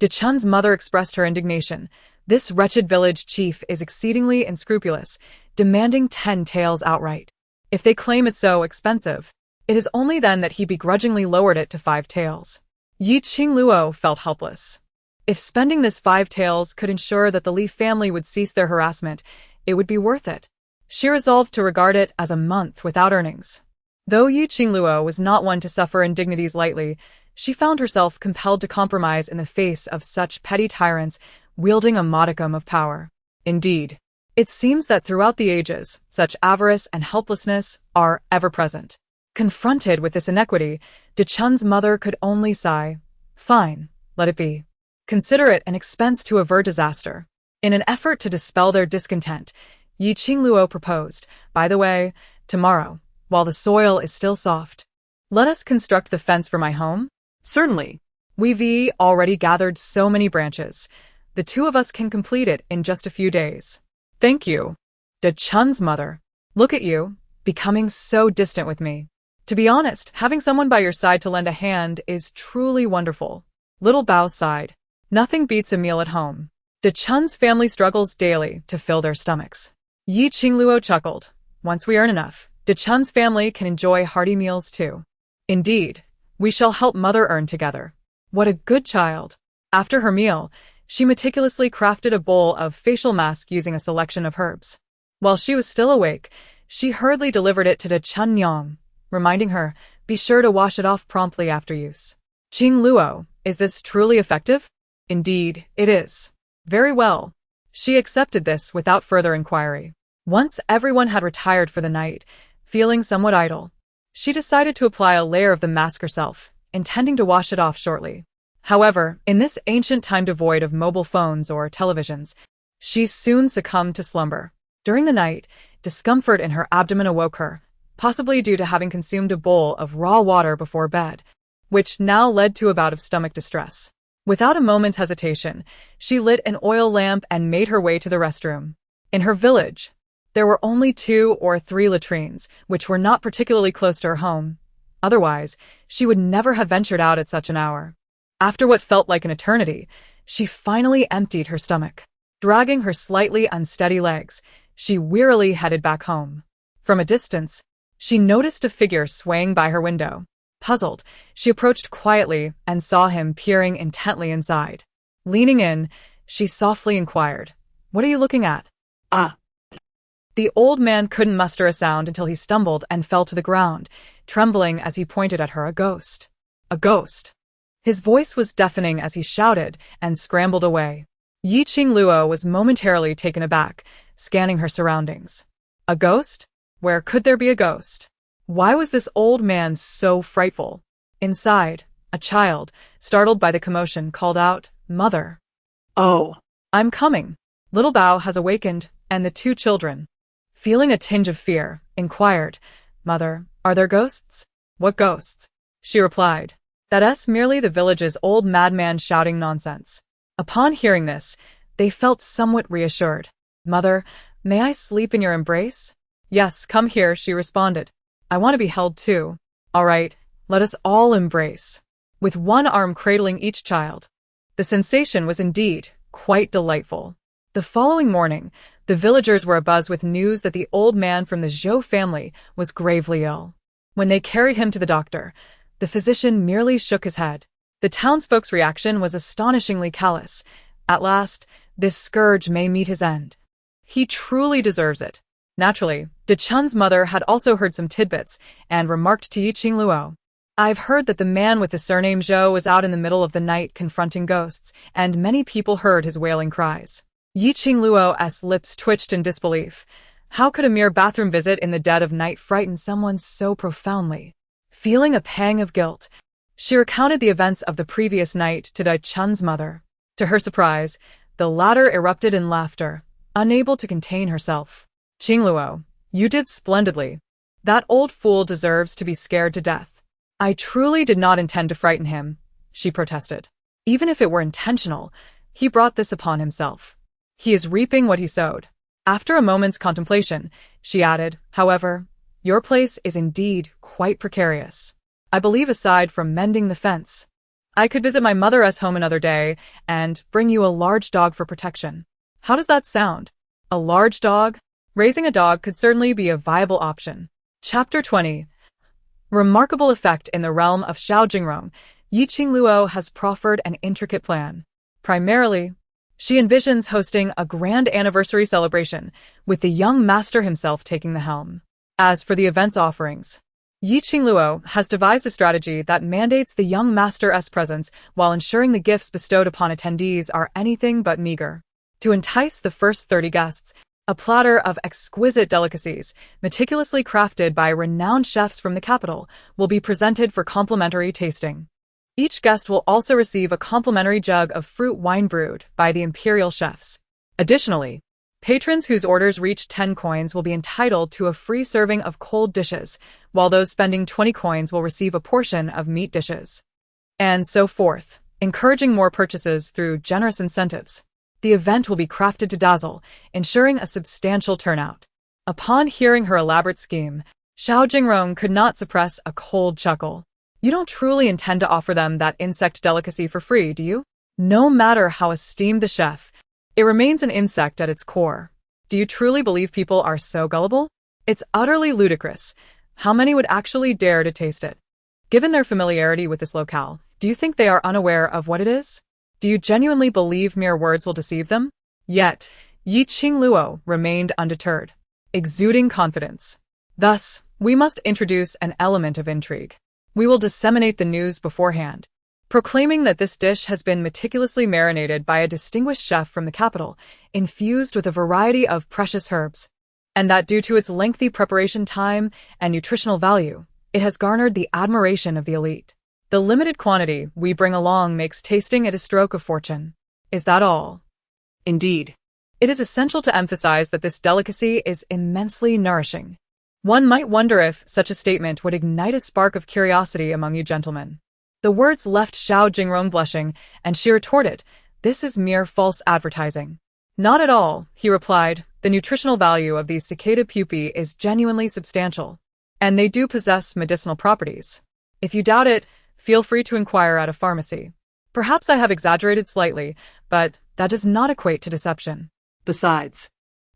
Chun's mother expressed her indignation. "This wretched village chief is exceedingly unscrupulous, demanding 10 taels outright. If they claim it's so expensive, it is only then that he begrudgingly lowered it to 5 taels. Qingluo felt helpless. If spending this 5 taels could ensure that the Li family would cease their harassment, it would be worth it. She resolved to regard it as a month without earnings. Though Qingluo was not one to suffer indignities lightly, she found herself compelled to compromise in the face of such petty tyrants wielding a modicum of power. Indeed, it seems that throughout the ages, such avarice and helplessness are ever present. Confronted with this inequity, Chun's mother could only sigh. "Fine, let it be. Consider it an expense to avert disaster." In an effort to dispel their discontent, Qingluo proposed, "By the way, tomorrow, while the soil is still soft, let us construct the fence for my home?" "Certainly. We've already gathered so many branches. The 2 of us can complete it in just a few days." "Thank you." Chun's mother. "Look at you, becoming so distant with me. To be honest, having someone by your side to lend a hand is truly wonderful." Little Bao sighed. "Nothing beats a meal at home." Chun's family struggles daily to fill their stomachs. Qingluo chuckled. "Once we earn enough, Chun's family can enjoy hearty meals too. Indeed, we shall help mother earn together." What a good child. After her meal, she meticulously crafted a bowl of facial mask using a selection of herbs. While she was still awake, she hurriedly delivered it to Chun, reminding her, "Be sure to wash it off promptly after use." "Qingluo, is this truly effective?" "Indeed, it is." "Very well." She accepted this without further inquiry. Once everyone had retired for the night, feeling somewhat idle, She decided to apply a layer of the mask herself, intending to wash it off shortly. However, in this ancient time devoid of mobile phones or televisions, she soon succumbed to slumber. During the night, discomfort in her abdomen awoke her, possibly due to having consumed a bowl of raw water before bed, which now led to a bout of stomach distress. Without a moment's hesitation, she lit an oil lamp and made her way to the restroom. In her village, there were only 2 or 3 latrines, which were not particularly close to her home. Otherwise, she would never have ventured out at such an hour. After what felt like an eternity, she finally emptied her stomach. Dragging her slightly unsteady legs, she wearily headed back home. From a distance, she noticed a figure swaying by her window. Puzzled, she approached quietly and saw him peering intently inside. Leaning in, she softly inquired, "What are you looking at?" Ah. The old man couldn't muster a sound until he stumbled and fell to the ground, trembling as he pointed at her. "A ghost. A ghost." His voice was deafening as he shouted and scrambled away. Qingluo was momentarily taken aback, scanning her surroundings. A ghost? Where could there be a ghost? Why was this old man so frightful? Inside, a child, startled by the commotion, called out, "Mother." Oh. "I'm coming." Little Bao has awakened, and the 2 children, feeling a tinge of fear, inquired, "Mother, are there ghosts?" "What ghosts?" she replied. "That's merely the village's old madman shouting nonsense." Upon hearing this, they felt somewhat reassured. "Mother, may I sleep in your embrace?" "Yes, come here," she responded. "I want to be held too." "All right, let us all embrace," with one arm cradling each child. The sensation was indeed quite delightful. The following morning, the villagers were abuzz with news that the old man from the Zhou family was gravely ill. When they carried him to the doctor, the physician merely shook his head. The townsfolk's reaction was astonishingly callous. At last, this scourge may meet his end. He truly deserves it. Naturally, De Chun's mother had also heard some tidbits and remarked to Qingluo, "I've heard that the man with the surname Zhou was out in the middle of the night confronting ghosts, and many people heard his wailing cries." Qingluo's lips twitched in disbelief. How could a mere bathroom visit in the dead of night frighten someone so profoundly? Feeling a pang of guilt, she recounted the events of the previous night to De Chun's mother. To her surprise, the latter erupted in laughter, unable to contain herself. "Qingluo, you did splendidly. That old fool deserves to be scared to death." "I truly did not intend to frighten him," she protested. "Even if it were intentional, he brought this upon himself. He is reaping what he sowed." After a moment's contemplation, she added, "However, your place is indeed quite precarious. I believe aside from mending the fence, I could visit my mother's home another day and bring you a large dog for protection. How does that sound?" "A large dog?" Raising a dog could certainly be a viable option. Chapter 20. Remarkable effect in the realm of Xiaojingrong, Qingluo has proffered an intricate plan. Primarily, she envisions hosting a grand anniversary celebration, with the young master himself taking the helm. As for the event's offerings, Qingluo has devised a strategy that mandates the young master's presence while ensuring the gifts bestowed upon attendees are anything but meager. To entice the first 30 guests, a platter of exquisite delicacies, meticulously crafted by renowned chefs from the capital, will be presented for complimentary tasting. Each guest will also receive a complimentary jug of fruit wine brewed by the imperial chefs. Additionally, patrons whose orders reach 10 coins will be entitled to a free serving of cold dishes, while those spending 20 coins will receive a portion of meat dishes. And so forth, encouraging more purchases through generous incentives. The event will be crafted to dazzle, ensuring a substantial turnout. Upon hearing her elaborate scheme, Xiaojingrong could not suppress a cold chuckle. "You don't truly intend to offer them that insect delicacy for free, do you? No matter how esteemed the chef, it remains an insect at its core. Do you truly believe people are so gullible? It's utterly ludicrous. How many would actually dare to taste it? Given their familiarity with this locale, do you think they are unaware of what it is? Do you genuinely believe mere words will deceive them?" Yet, Qingluo remained undeterred, exuding confidence. "Thus, we must introduce an element of intrigue. We will disseminate the news beforehand, proclaiming that this dish has been meticulously marinated by a distinguished chef from the capital, infused with a variety of precious herbs, and that due to its lengthy preparation time and nutritional value, It has garnered the admiration of the elite. The limited quantity we bring along makes tasting it a stroke of fortune. Is that all? Indeed. It is essential to emphasize that this delicacy is immensely nourishing. One might wonder if such a statement would ignite a spark of curiosity among you gentlemen. The words left Xiao Jingrong blushing, and she retorted, "This is mere false advertising." "Not at all," he replied. "The nutritional value of these cicada pupae is genuinely substantial, and they do possess medicinal properties. If you doubt it, feel free to inquire at a pharmacy. Perhaps I have exaggerated slightly, but that does not equate to deception. Besides,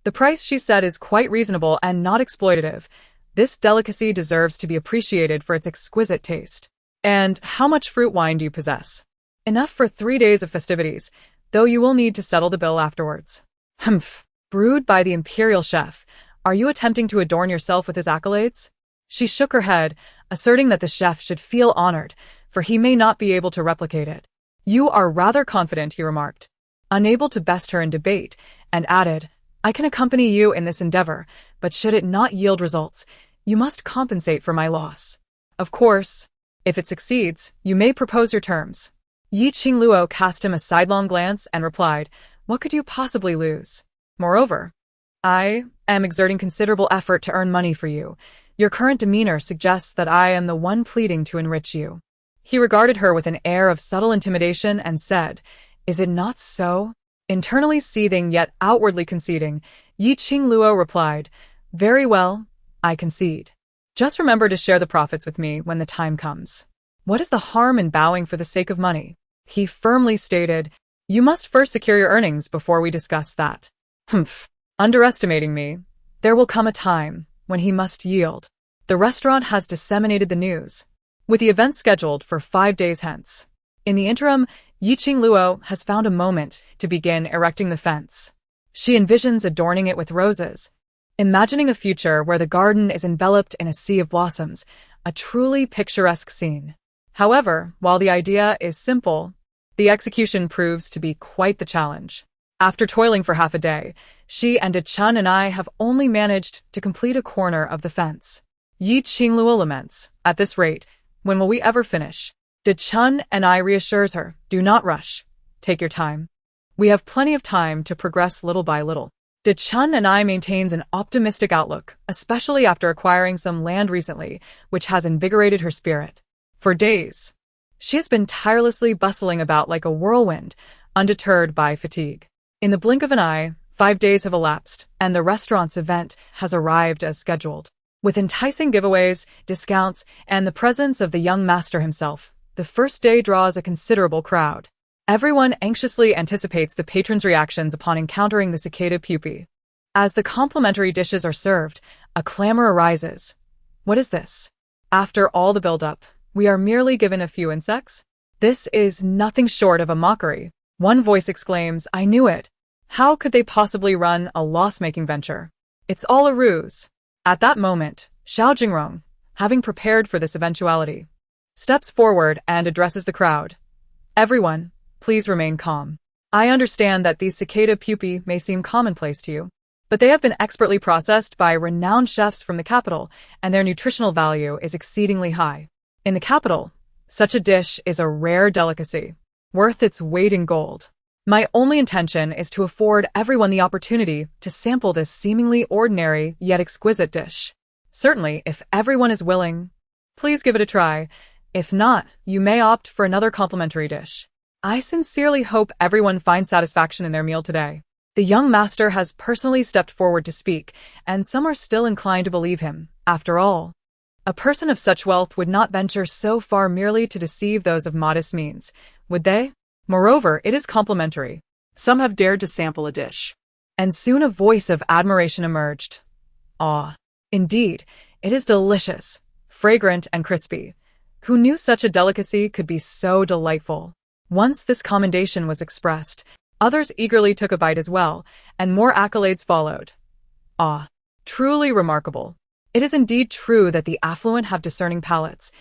The price she said is quite reasonable and not exploitative. This delicacy deserves to be appreciated for its exquisite taste. And how much fruit wine do you possess?" "Enough for 3 days of festivities, though you will need to settle the bill afterwards." "Humph. Brewed by the imperial chef. Are you attempting to adorn yourself with his accolades?" She shook her head, asserting that the chef should feel honored, for he may not be able to replicate it. "You are rather confident," he remarked, unable to best her in debate, and added, "I can accompany you in this endeavor, but should it not yield results, you must compensate for my loss. Of course, if it succeeds, you may propose your terms." Qingluo cast him a sidelong glance and replied, "What could you possibly lose? Moreover, I am exerting considerable effort to earn money for you. Your current demeanor suggests that I am the one pleading to enrich you." He regarded her with an air of subtle intimidation and said, "Is it not so?" Internally seething yet outwardly conceding, Qingluo replied, "Very well, I concede. Just remember to share the profits with me when the time comes. What is the harm in bowing for the sake of money?" He firmly stated, "You must first secure your earnings before we discuss that." "Humph. Underestimating me. There will come a time when he must yield." The restaurant has disseminated the news, with the event scheduled for 5 days hence. In the interim, Qingluo has found a moment to begin erecting the fence. She envisions adorning it with roses, imagining a future where the garden is enveloped in a sea of blossoms, a truly picturesque scene. However, while the idea is simple, the execution proves to be quite the challenge. After toiling for half a day, she and Chun and I have only managed to complete a corner of the fence. Qingluo laments, "At this rate, when will we ever finish?" Chun and I reassures her, "Do not rush. Take your time. We have plenty of time to progress little by little." Chun and I maintains an optimistic outlook, especially after acquiring some land recently, which has invigorated her spirit. For days, she has been tirelessly bustling about like a whirlwind, undeterred by fatigue. In the blink of an eye, 5 days have elapsed, and the restaurant's event has arrived as scheduled. With enticing giveaways, discounts, and the presence of the young master himself, the first day draws a considerable crowd. Everyone anxiously anticipates the patrons' reactions upon encountering the cicada pupae. As the complimentary dishes are served, a clamor arises. What is this? After all the build-up, we are merely given a few insects? This is nothing short of a mockery. One voice exclaims, "I knew it. How could they possibly run a loss-making venture? It's all a ruse." At that moment, Xiao Jingrong, having prepared for this eventuality, steps forward and addresses the crowd. "Everyone, please remain calm. I understand that these cicada pupae may seem commonplace to you, but they have been expertly processed by renowned chefs from the capital, and their nutritional value is exceedingly high. In the capital, such a dish is a rare delicacy, worth its weight in gold. My only intention is to afford everyone the opportunity to sample this seemingly ordinary yet exquisite dish. Certainly, if everyone is willing, please give it a try. If not, you may opt for another complimentary dish. I sincerely hope everyone finds satisfaction in their meal today." The young master has personally stepped forward to speak, and some are still inclined to believe him. After all, a person of such wealth would not venture so far merely to deceive those of modest means, would they? Moreover, it is complimentary. some have dared to sample a dish. And soon a voice of admiration emerged. "Ah, indeed, it is delicious, fragrant and crispy. Who knew such a delicacy could be so delightful?" Once this commendation was expressed, others eagerly took a bite as well, and more accolades followed. "Ah, truly remarkable. It is indeed true that the affluent have discerning palates.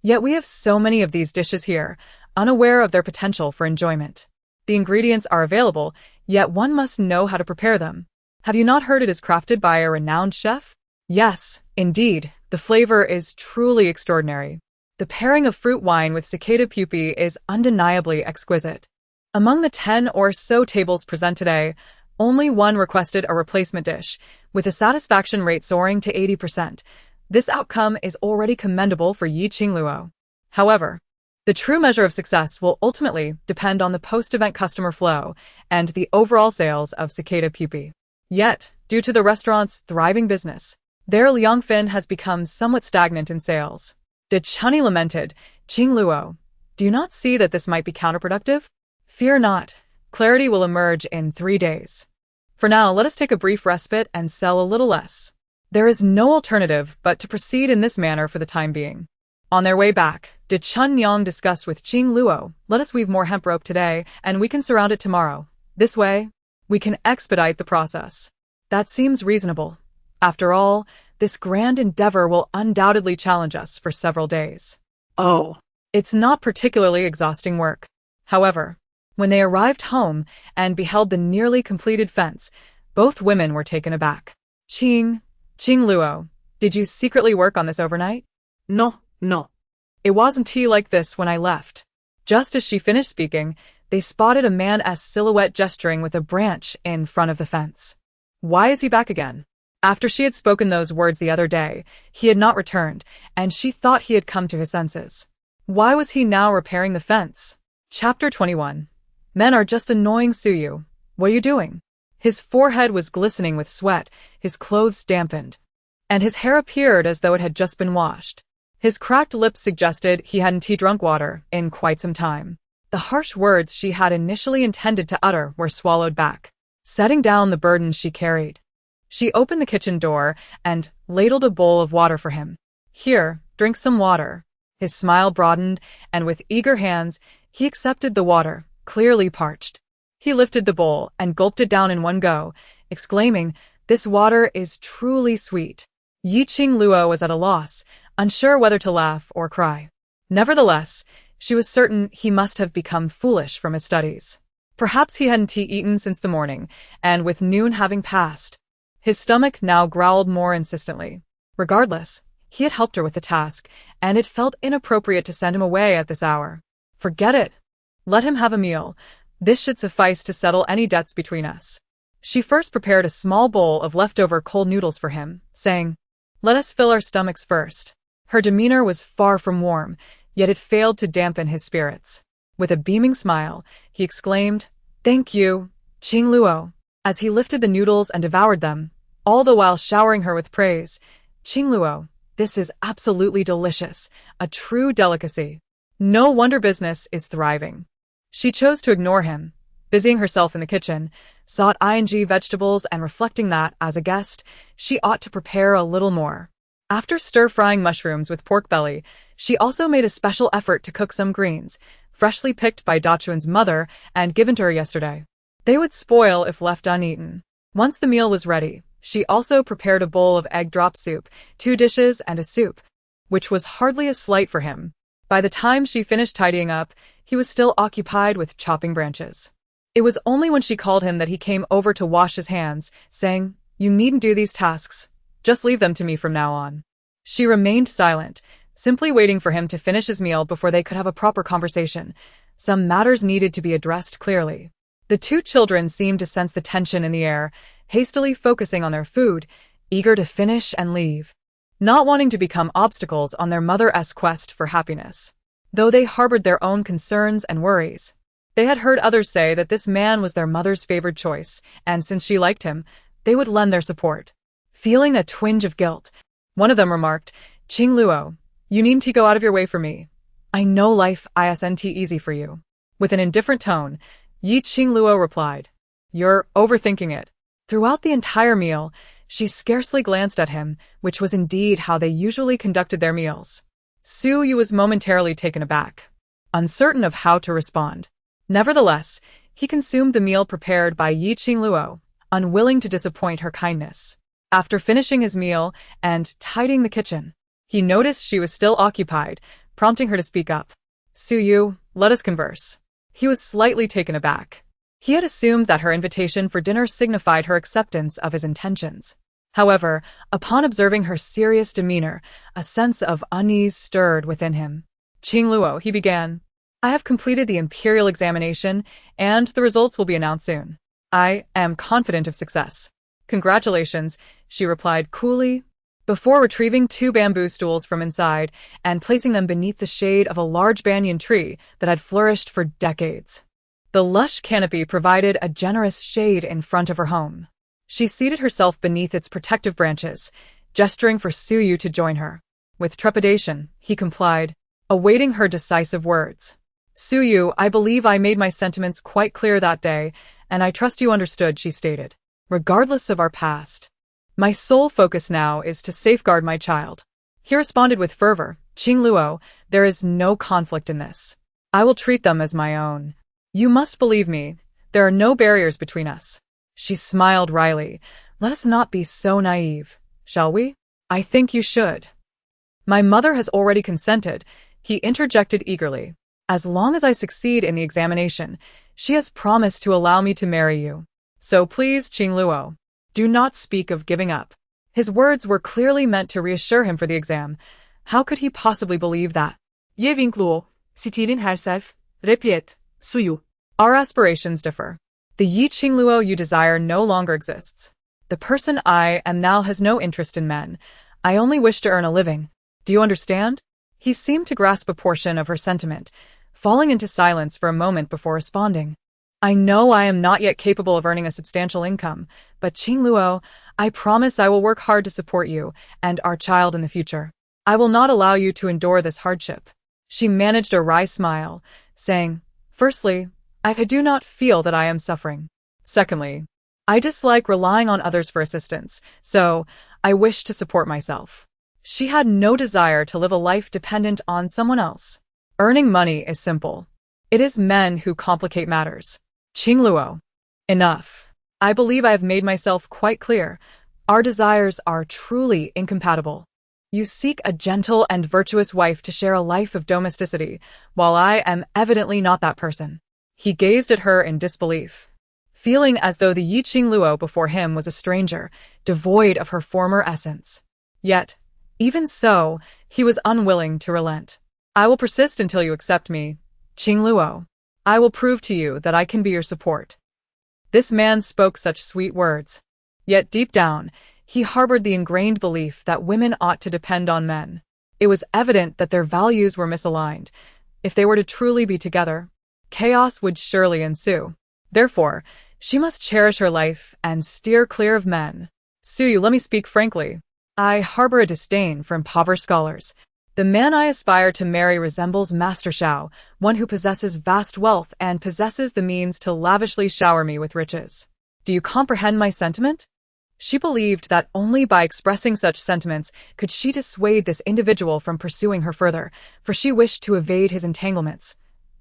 Yet we have so many of these dishes here, unaware of their potential for enjoyment. The ingredients are available, yet one must know how to prepare them. Have you not heard it is crafted by a renowned chef?" Yes, indeed, the flavor is truly extraordinary. The pairing of fruit wine with cicada pupae is undeniably exquisite. Among the 10 or so tables present today, only one requested a replacement dish, with a satisfaction rate soaring to 80%. This outcome is already commendable for Qingluo. However, the true measure of success will ultimately depend on the post-event customer flow and the overall sales of cicada pupae. Yet, due to the restaurant's thriving business, their Liangfin has become somewhat stagnant in sales. De Chunny lamented, Qingluo, do you not see that this might be counterproductive? Fear not, clarity will emerge in 3 days. For now, let us take a brief respite and sell a little less. There is no alternative but to proceed in this manner for the time being. On their way back, De Chunyang discussed with Qingluo, let us weave more hemp rope today, and we can surround it tomorrow. This way, we can expedite the process. That seems reasonable. After all, this grand endeavor will undoubtedly challenge us for several days. Oh. It's not particularly exhausting work. However, when they arrived home and beheld the nearly completed fence, both women were taken aback. Qingluo, did you secretly work on this overnight? No. It wasn't tea like this when I left. Just as she finished speaking, they spotted a man's silhouette gesturing with a branch in front of the fence. Why is he back again? After she had spoken those words the other day, he had not returned, and she thought he had come to his senses. Why was he now repairing the fence? Chapter 21. Men are just annoying, Suyu. What are you doing? His forehead was glistening with sweat, his clothes dampened, and his hair appeared as though it had just been washed. His cracked lips suggested he hadn't drunk water in quite some time. The harsh words she had initially intended to utter were swallowed back. Setting down the burden she carried, she opened the kitchen door and ladled a bowl of water for him. Here, drink some water. His smile broadened, and with eager hands, he accepted the water, clearly parched. He lifted the bowl and gulped it down in one go, exclaiming, "This water is truly sweet." Qingluo was at a loss, unsure whether to laugh or cry. Nevertheless, she was certain he must have become foolish from his studies. Perhaps he hadn't eaten since the morning, and with noon having passed, his stomach now growled more insistently. Regardless, he had helped her with the task, and it felt inappropriate to send him away at this hour. Forget it. Let him have a meal. This should suffice to settle any debts between us. She first prepared a small bowl of leftover cold noodles for him, saying, "Let us fill our stomachs first." Her demeanor was far from warm, yet it failed to dampen his spirits. With a beaming smile, he exclaimed, "Thank you, Qingluo," as he lifted the noodles and devoured them, all the while showering her with praise. "Qingluo, this is absolutely delicious, a true delicacy. No wonder business is thriving." She chose to ignore him, busying herself in the kitchen, sought vegetables and reflecting that, as a guest, she ought to prepare a little more. After stir-frying mushrooms with pork belly, she also made a special effort to cook some greens, freshly picked by Dachuan's mother and given to her yesterday. They would spoil if left uneaten. Once the meal was ready, she also prepared a bowl of egg drop soup, 2 dishes and a soup, which was hardly a slight for him. By the time she finished tidying up, he was still occupied with chopping branches. It was only when she called him that he came over to wash his hands, saying, "You needn't do these tasks. Just leave them to me from now on." She remained silent, simply waiting for him to finish his meal before they could have a proper conversation. Some matters needed to be addressed clearly. The 2 children seemed to sense the tension in the air, hastily focusing on their food, eager to finish and leave, not wanting to become obstacles on their mother's quest for happiness. Though they harbored their own concerns and worries, they had heard others say that this man was their mother's favored choice, and since she liked him, they would lend their support. Feeling a twinge of guilt, one of them remarked, "Qingluo, you needn't go out of your way for me. I know life isn't easy for you." With an indifferent tone, Qingluo replied, "You're overthinking it." Throughout the entire meal, she scarcely glanced at him, which was indeed how they usually conducted their meals. Suyu was momentarily taken aback, uncertain of how to respond. Nevertheless, he consumed the meal prepared by Qingluo, unwilling to disappoint her kindness. After finishing his meal and tidying the kitchen, he noticed she was still occupied, prompting her to speak up. "Suyu, let us converse." He was slightly taken aback. He had assumed that her invitation for dinner signified her acceptance of his intentions. However, upon observing her serious demeanor, a sense of unease stirred within him. Qingluo, he began. I have completed the imperial examination, and the results will be announced soon. I am confident of success. Congratulations, she replied coolly, before retrieving 2 bamboo stools from inside and placing them beneath the shade of a large banyan tree that had flourished for decades. The lush canopy provided a generous shade in front of her home. She seated herself beneath its protective branches, gesturing for Suyu to join her. With trepidation, he complied, awaiting her decisive words. Suyu, I believe I made my sentiments quite clear that day, and I trust you understood, she stated. Regardless of our past, my sole focus now is to safeguard my child. He responded with fervor, Qingluo, there is no conflict in this. I will treat them as my own. You must believe me, there are no barriers between us. She smiled wryly. Let us not be so naive, shall we? I think you should. My mother has already consented, he interjected eagerly. As long as I succeed in the examination, she has promised to allow me to marry you. So please, Qingluo, do not speak of giving up. His words were clearly meant to reassure him for the exam. How could he possibly believe that? Qingluo, stilin herself, replied Suyu. Our aspirations differ. The Yi Qingluo you desire no longer exists. The person I am now has no interest in men. I only wish to earn a living. Do you understand? He seemed to grasp a portion of her sentiment, falling into silence for a moment before responding. I know I am not yet capable of earning a substantial income, but Qingluo, I promise I will work hard to support you and our child in the future. I will not allow you to endure this hardship. She managed a wry smile, saying, Firstly, I do not feel that I am suffering. Secondly, I dislike relying on others for assistance, so I wish to support myself. She had no desire to live a life dependent on someone else. Earning money is simple. It is men who complicate matters. Qingluo. Enough. I believe I have made myself quite clear. Our desires are truly incompatible. You seek a gentle and virtuous wife to share a life of domesticity, while I am evidently not that person. He gazed at her in disbelief, feeling as though the Yi Qingluo before him was a stranger, devoid of her former essence. Yet, even so, he was unwilling to relent. I will persist until you accept me, Qingluo. I will prove to you that I can be your support. This man spoke such sweet words. Yet deep down, he harbored the ingrained belief that women ought to depend on men. It was evident that their values were misaligned. If they were to truly be together, chaos would surely ensue. Therefore, she must cherish her life and steer clear of men. Suyu, let me speak frankly. I harbor a disdain for impoverished scholars. The man I aspire to marry resembles Master Shao, one who possesses vast wealth and possesses the means to lavishly shower me with riches. Do you comprehend my sentiment? She believed that only by expressing such sentiments could she dissuade this individual from pursuing her further, for she wished to evade his entanglements.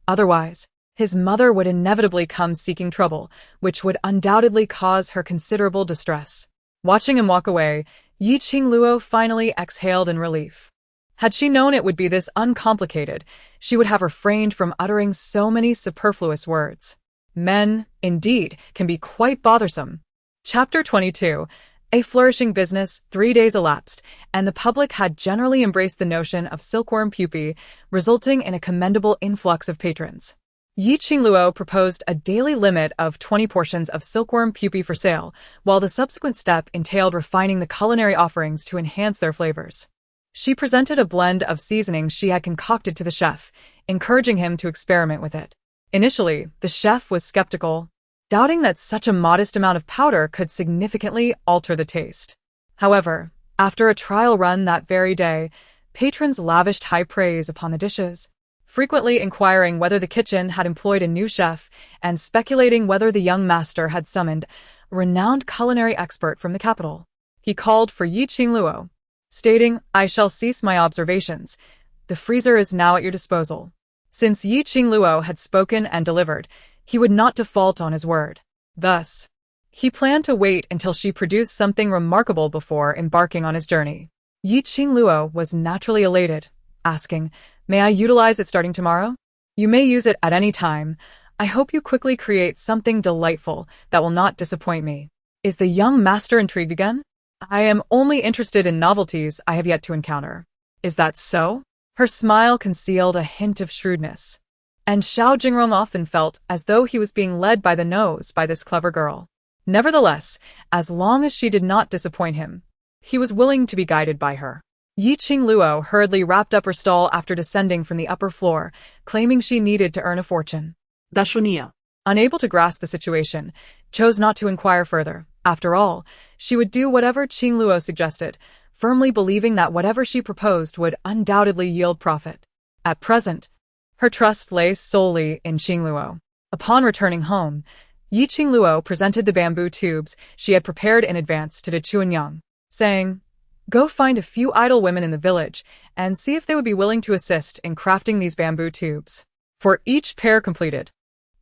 Otherwise, his mother would inevitably come seeking trouble, which would undoubtedly cause her considerable distress. Watching him walk away, Yi Qingluo finally exhaled in relief. Had she known it would be this uncomplicated, she would have refrained from uttering so many superfluous words. Men, indeed, can be quite bothersome. Chapter 22. A flourishing business. 3 days elapsed, and the public had generally embraced the notion of silkworm pupae, resulting in a commendable influx of patrons. Yi Qingluo proposed a daily limit of 20 portions of silkworm pupae for sale, while the subsequent step entailed refining the culinary offerings to enhance their flavors. She presented a blend of seasonings she had concocted to the chef, encouraging him to experiment with it. Initially, the chef was skeptical, doubting that such a modest amount of powder could significantly alter the taste. However, after a trial run that very day, patrons lavished high praise upon the dishes, frequently inquiring whether the kitchen had employed a new chef and speculating whether the young master had summoned a renowned culinary expert from the capital. He called for Yi Qingluo, stating, I shall cease my observations. The freezer is now at your disposal. Since Yi Qingluo had spoken and delivered, he would not default on his word. Thus, he planned to wait until she produced something remarkable before embarking on his journey. Yi Qingluo was naturally elated, asking, May I utilize it starting tomorrow? You may use it at any time. I hope you quickly create something delightful that will not disappoint me. Is the young master intrigued again? I am only interested in novelties I have yet to encounter. Is that so? Her smile concealed a hint of shrewdness. And Xiao Jingrong often felt as though he was being led by the nose by this clever girl. Nevertheless, as long as she did not disappoint him, he was willing to be guided by her. Qingluo hurriedly wrapped up her stall after descending from the upper floor, claiming she needed to earn a fortune. Dashunia. Unable to grasp the situation, chose not to inquire further. After all, she would do whatever Qingluo suggested, firmly believing that whatever she proposed would undoubtedly yield profit. At present, her trust lay solely in Qingluo. Upon returning home, Qingluo presented the bamboo tubes she had prepared in advance to Chuanyang, saying, "Go find a few idle women in the village and see if they would be willing to assist in crafting these bamboo tubes. For each pair completed,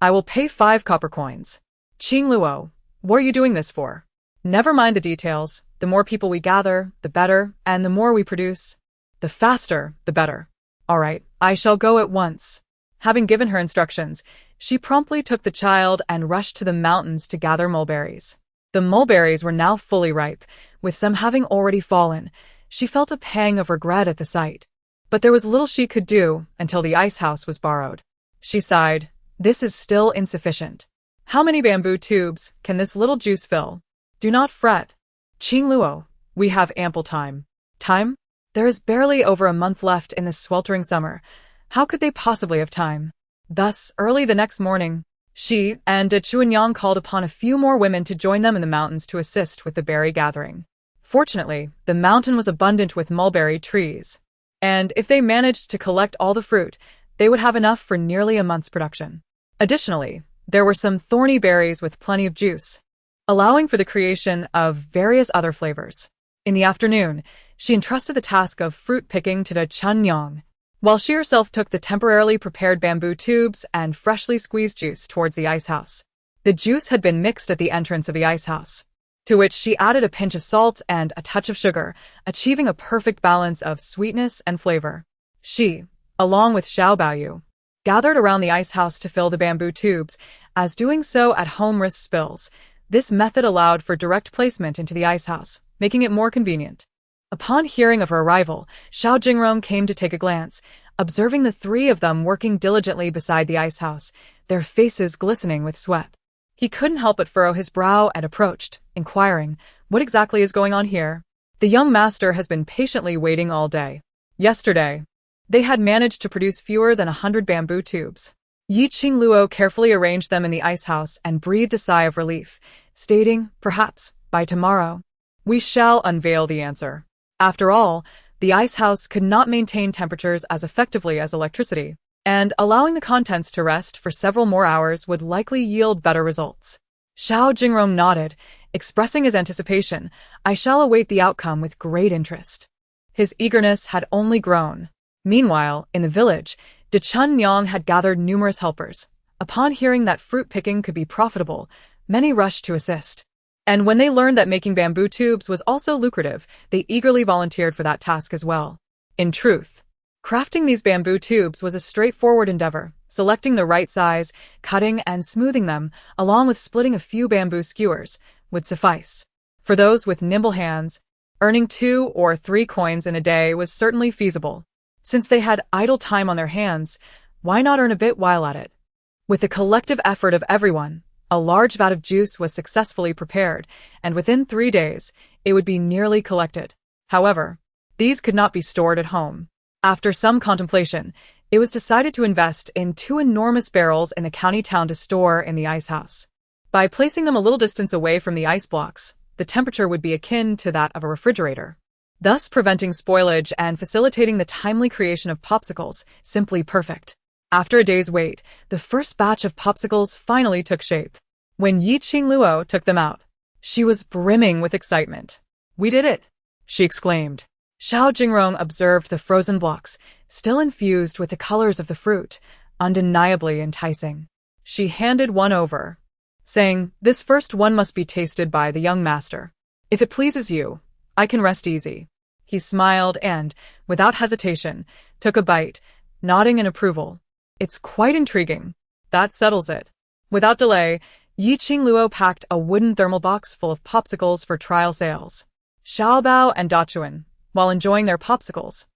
I will pay 5 copper coins." Qingluo, what are you doing this for? Never mind the details. The more people we gather, the better, and the more we produce, the faster, the better. All right, I shall go at once. Having given her instructions, she promptly took the child and rushed to the mountains to gather mulberries. The mulberries were now fully ripe, with some having already fallen. She felt a pang of regret at the sight. But there was little she could do until the ice house was borrowed. She sighed, "This is still insufficient. How many bamboo tubes can this little juice fill?" "Do not fret. Qingluo, we have ample time." Time? There is barely over a month left in this sweltering summer. How could they possibly have time? Thus, early the next morning, she and Chuanyang called upon a few more women to join them in the mountains to assist with the berry gathering. Fortunately, the mountain was abundant with mulberry trees, and if they managed to collect all the fruit, they would have enough for nearly a month's production. Additionally, there were some thorny berries with plenty of juice, allowing for the creation of various other flavors. In the afternoon, she entrusted the task of fruit picking to Chuanyang, while she herself took the temporarily prepared bamboo tubes and freshly squeezed juice towards the ice house. The juice had been mixed at the entrance of the ice house, to which she added a pinch of salt and a touch of sugar, achieving a perfect balance of sweetness and flavor. She, along with Xiao Baoyu, gathered around the ice house to fill the bamboo tubes, as doing so at home risks spills. This method allowed for direct placement into the ice house, making it more convenient. Upon hearing of her arrival, Xiao Jingrong came to take a glance, observing the 3 of them working diligently beside the ice house, their faces glistening with sweat. He couldn't help but furrow his brow and approached, inquiring, "What exactly is going on here?" "The young master has been patiently waiting all day. Yesterday, they had managed to produce fewer than 100 bamboo tubes." Qingluo carefully arranged them in the ice house and breathed a sigh of relief, stating, "Perhaps, by tomorrow, we shall unveil the answer." After all, the ice house could not maintain temperatures as effectively as electricity, and allowing the contents to rest for several more hours would likely yield better results. Xiao Jingrong nodded, expressing his anticipation. "I shall await the outcome with great interest." His eagerness had only grown. Meanwhile, in the village, Chuanyang had gathered numerous helpers. Upon hearing that fruit picking could be profitable, many rushed to assist. And when they learned that making bamboo tubes was also lucrative, they eagerly volunteered for that task as well. In truth, crafting these bamboo tubes was a straightforward endeavor. Selecting the right size, cutting and smoothing them, along with splitting a few bamboo skewers, would suffice. For those with nimble hands, earning 2 or 3 coins in a day was certainly feasible. Since they had idle time on their hands, why not earn a bit while at it? With the collective effort of everyone, a large vat of juice was successfully prepared, and within 3 days, it would be nearly collected. However, these could not be stored at home. After some contemplation, it was decided to invest in 2 enormous barrels in the county town to store in the ice house. By placing them a little distance away from the ice blocks, the temperature would be akin to that of a refrigerator, thus preventing spoilage and facilitating the timely creation of popsicles, simply perfect. After a day's wait, the first batch of popsicles finally took shape. When Qingluo took them out, she was brimming with excitement. "We did it!" she exclaimed. Xiao Jingrong observed the frozen blocks, still infused with the colors of the fruit, undeniably enticing. She handed one over, saying, "This first one must be tasted by the young master. If it pleases you, I can rest easy." He smiled and, without hesitation, took a bite, nodding in approval. "It's quite intriguing. That settles it." Without delay, Qingluo packed a wooden thermal box full of popsicles for trial sales. Xiaobao and Dachuan, while enjoying their popsicles,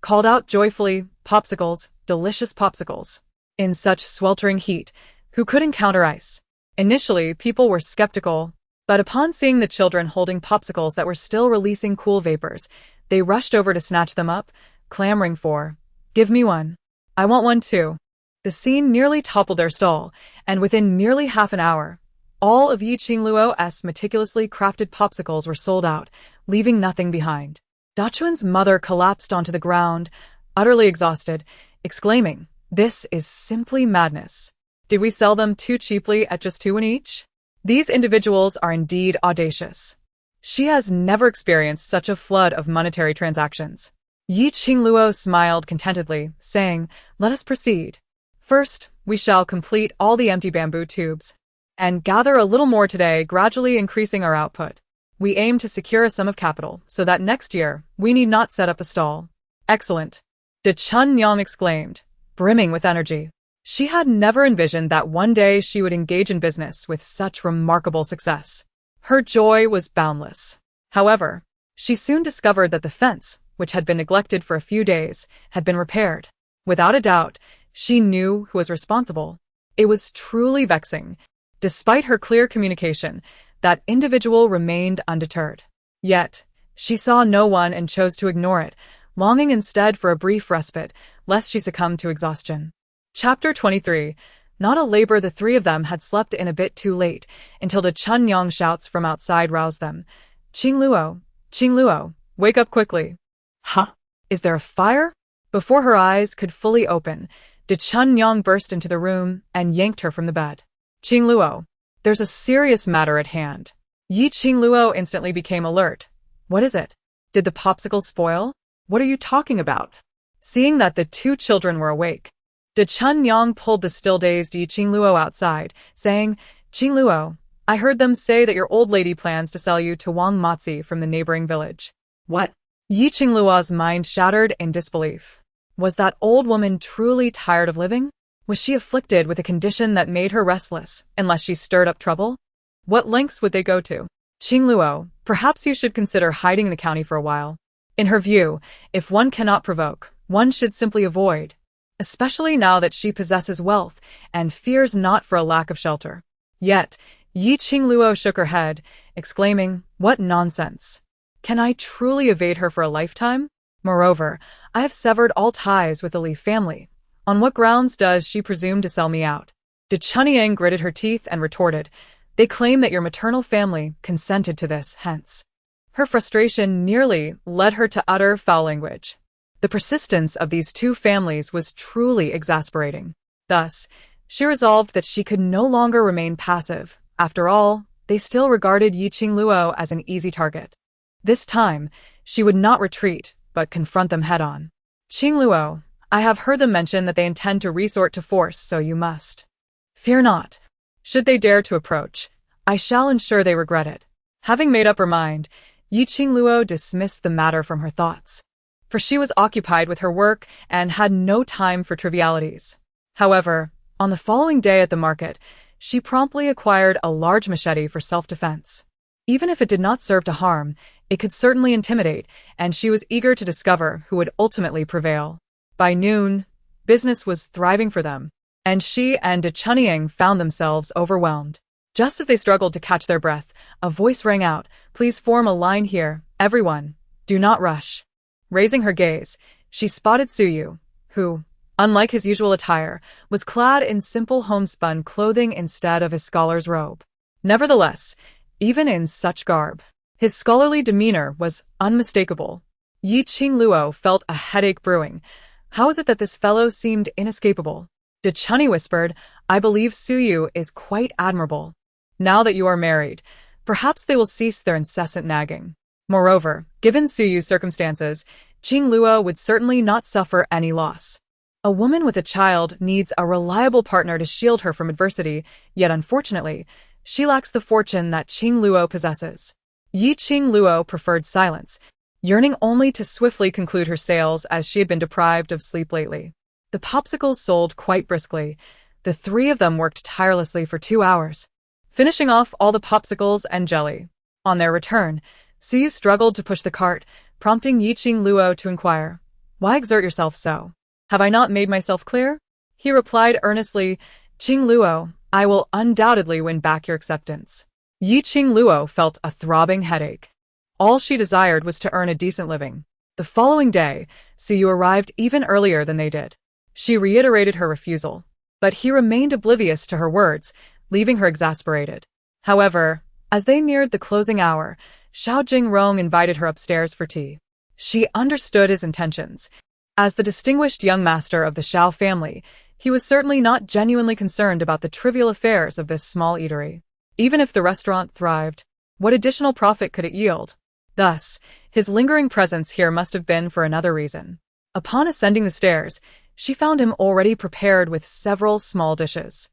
called out joyfully, "Popsicles, delicious popsicles." In such sweltering heat, who could encounter ice? Initially, people were skeptical, but upon seeing the children holding popsicles that were still releasing cool vapors, they rushed over to snatch them up, clamoring for, "Give me one. I want one too." The scene nearly toppled their stall, and within nearly half an hour, all of Yi Qingluo's meticulously crafted popsicles were sold out, leaving nothing behind. Dachuan's mother collapsed onto the ground, utterly exhausted, exclaiming, "This is simply madness. Did we sell them too cheaply at just 2 each? These individuals are indeed audacious." She has never experienced such a flood of monetary transactions. Yi Qingluo smiled contentedly, saying, "Let us proceed. First, we shall complete all the empty bamboo tubes and gather a little more today, gradually increasing our output. We aim to secure a sum of capital so that next year we need not set up a stall." "Excellent," De Chunyang exclaimed, brimming with energy. She had never envisioned that one day she would engage in business with such remarkable success. Her joy was boundless. However, she soon discovered that the fence, which had been neglected for a few days, had been repaired. Without a doubt, she knew who was responsible. It was truly vexing. Despite her clear communication, that individual remained undeterred. Yet, she saw no one and chose to ignore it, longing instead for a brief respite, lest she succumb to exhaustion. Chapter 23. Not a labor. The three of them had slept in a bit too late, until the Chunyang shouts from outside roused them. "Qingluo, Qingluo, wake up quickly." Huh? "Is there a fire?" Before her eyes could fully open, De Chunyang burst into the room and yanked her from the bed. "Qingluo, there's a serious matter at hand." Yi Qingluo instantly became alert. "What is it? Did the popsicle spoil? What are you talking about?" Seeing that the two children were awake, De Chunyang pulled the still-dazed Yi Qingluo outside, saying, "Qingluo, I heard them say that your old lady plans to sell you to Wang Matzi from the neighboring village." What? Yi Qingluo's mind shattered in disbelief. Was that old woman truly tired of living? Was she afflicted with a condition that made her restless, unless she stirred up trouble? What lengths would they go to? "Qingluo, perhaps you should consider hiding in the county for a while." In her view, if one cannot provoke, one should simply avoid, especially now that she possesses wealth and fears not for a lack of shelter. Yet, Yi Qingluo shook her head, exclaiming, "What nonsense! Can I truly evade her for a lifetime? Moreover, I have severed all ties with the Li family. On what grounds does she presume to sell me out?" De Chunyang gritted her teeth and retorted, "They claim that your maternal family consented to this, hence." Her frustration nearly led her to utter foul language. The persistence of these two families was truly exasperating. Thus, she resolved that she could no longer remain passive. After all, they still regarded Yi Qingluo as an easy target. This time, she would not retreat, but confront them head-on. "Qingluo, I have heard them mention that they intend to resort to force, so you must. Fear not. Should they dare to approach, I shall ensure they regret it." Having made up her mind, Yi Qingluo dismissed the matter from her thoughts, for she was occupied with her work and had no time for trivialities. However, on the following day at the market, she promptly acquired a large machete for self-defense. Even if it did not serve to harm, it could certainly intimidate, and she was eager to discover who would ultimately prevail. By noon, business was thriving for them, and she and De Chunyang found themselves overwhelmed. Just as they struggled to catch their breath, a voice rang out, "Please form a line here, everyone. Do not rush." Raising her gaze, she spotted Suyu, who, unlike his usual attire, was clad in simple homespun clothing instead of his scholar's robe. Nevertheless, even in such garb, his scholarly demeanor was unmistakable. Yi Qingluo felt a headache brewing. How is it that this fellow seemed inescapable? De Chunny whispered, "I believe Suyu is quite admirable. Now that you are married, perhaps they will cease their incessant nagging." Moreover, given Suyu's circumstances, Qingluo would certainly not suffer any loss. A woman with a child needs a reliable partner to shield her from adversity, yet unfortunately, she lacks the fortune that Qingluo possesses. Yi Qingluo preferred silence, yearning only to swiftly conclude her sales as she had been deprived of sleep lately. The popsicles sold quite briskly. The three of them worked tirelessly for 2 hours, finishing off all the popsicles and jelly. On their return, Suyu struggled to push the cart, prompting Qingluo to inquire, "Why exert yourself so? Have I not made myself clear?" He replied earnestly, "Qingluo, I will undoubtedly win back your acceptance." Qingluo felt a throbbing headache. All she desired was to earn a decent living. The following day, Suyu arrived even earlier than they did. She reiterated her refusal, but he remained oblivious to her words, leaving her exasperated. However, as they neared the closing hour, Xiao Jingrong invited her upstairs for tea. She understood his intentions. As the distinguished young master of the Xiao family, he was certainly not genuinely concerned about the trivial affairs of this small eatery. Even if the restaurant thrived, what additional profit could it yield? Thus, his lingering presence here must have been for another reason. Upon ascending the stairs, she found him already prepared with several small dishes.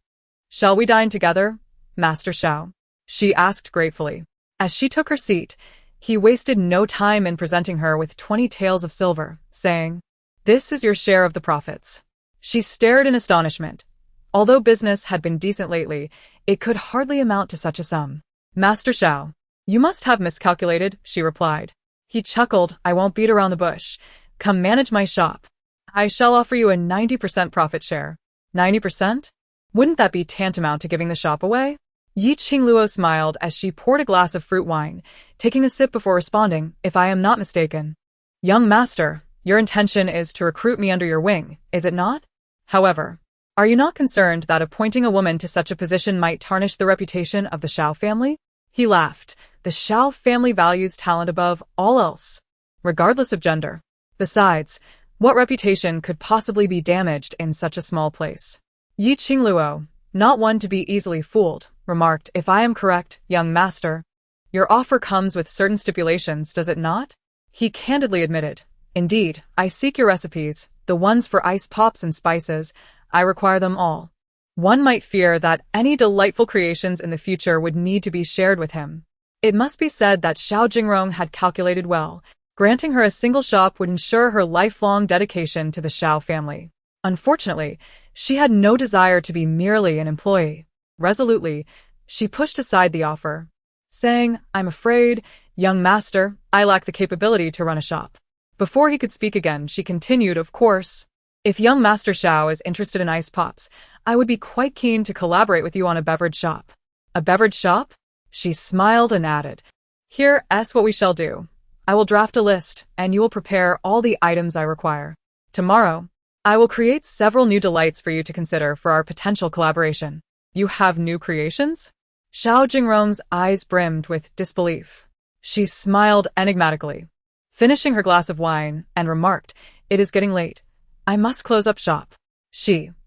"Shall we dine together, Master Xiao?" she asked gratefully. As she took her seat, he wasted no time in presenting her with 20 taels of silver, saying, "This is your share of the profits." She stared in astonishment. Although business had been decent lately, it could hardly amount to such a sum. "Master Xiao, you must have miscalculated," she replied. He chuckled, "I won't beat around the bush. Come manage my shop. I shall offer you a 90% profit share." 90%? Wouldn't that be tantamount to giving the shop away? Qingluo smiled as she poured a glass of fruit wine, taking a sip before responding, "If I am not mistaken. Young master, your intention is to recruit me under your wing, is it not? However, are you not concerned that appointing a woman to such a position might tarnish the reputation of the Xiao family?" He laughed. The Xiao family values talent above all else, regardless of gender. Besides, what reputation could possibly be damaged in such a small place? Qingluo, not one to be easily fooled, remarked, "If I am correct, young master, your offer comes with certain stipulations, does it not?" He candidly admitted, "Indeed, I seek your recipes, the ones for ice pops and spices. I require them all." One might fear that any delightful creations in the future would need to be shared with him. It must be said that Xiao Jingrong had calculated well. Granting her a single shop would ensure her lifelong dedication to the Xiao family. Unfortunately, she had no desire to be merely an employee. Resolutely, she pushed aside the offer, saying, "I'm afraid, young master, I lack the capability to run a shop." Before he could speak again, she continued, "Of course, if young Master Xiao is interested in ice pops, I would be quite keen to collaborate with you on a beverage shop." "A beverage shop?" She smiled and added, "Here's what we shall do. I will draft a list, and you will prepare all the items I require. Tomorrow, I will create several new delights for you to consider for our potential collaboration." "You have new creations?" Xiao Jingrong's eyes brimmed with disbelief. She smiled enigmatically, finishing her glass of wine, and remarked, "It is getting late. I must close up shop."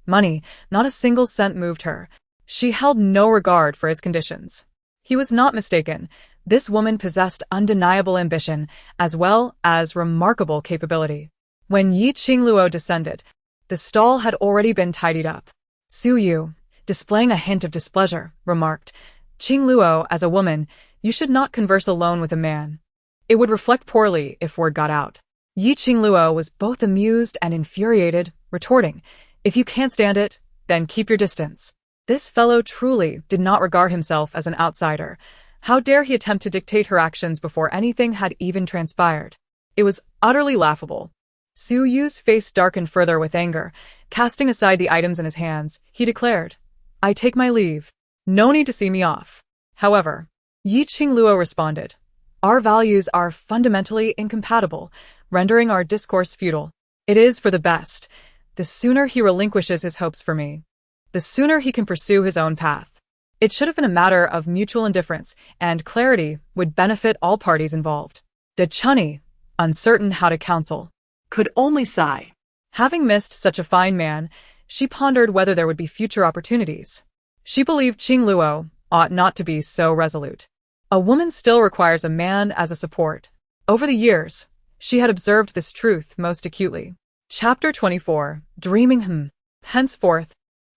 Money, not a single cent moved her. She held no regard for his conditions. He was not mistaken. This woman possessed undeniable ambition, as well as remarkable capability. When Qingluo descended, the stall had already been tidied up. Suyu, displaying a hint of displeasure, remarked, "Qingluo, as a woman, you should not converse alone with a man. It would reflect poorly if word got out." Qingluo was both amused and infuriated, retorting, "If you can't stand it, then keep your distance." This fellow truly did not regard himself as an outsider. How dare he attempt to dictate her actions before anything had even transpired? It was utterly laughable. Su Yu's face darkened further with anger. Casting aside the items in his hands, he declared, "I take my leave. No need to see me off." However, Qingluo responded, "Our values are fundamentally incompatible, rendering our discourse futile. It is for the best. The sooner he relinquishes his hopes for me, the sooner he can pursue his own path. It should have been a matter of mutual indifference, and clarity would benefit all parties involved." De Chunny, uncertain how to counsel, Could only sigh. Having missed such a fine man, she pondered whether there would be future opportunities. She believed Qingluo ought not to be so resolute. A woman still requires a man as a support. Over the years, she had observed this truth most acutely. Chapter 24, Dreaming. Henceforth,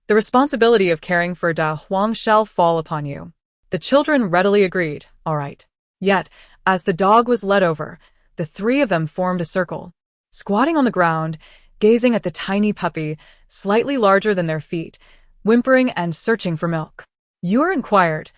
the responsibility of caring for Da Huang shall fall upon you. The children readily agreed, all right. Yet, as the dog was led over, the three of them formed a circle. Squatting on the ground, gazing at the tiny puppy, slightly larger than their feet, whimpering and searching for milk. Yor inquired,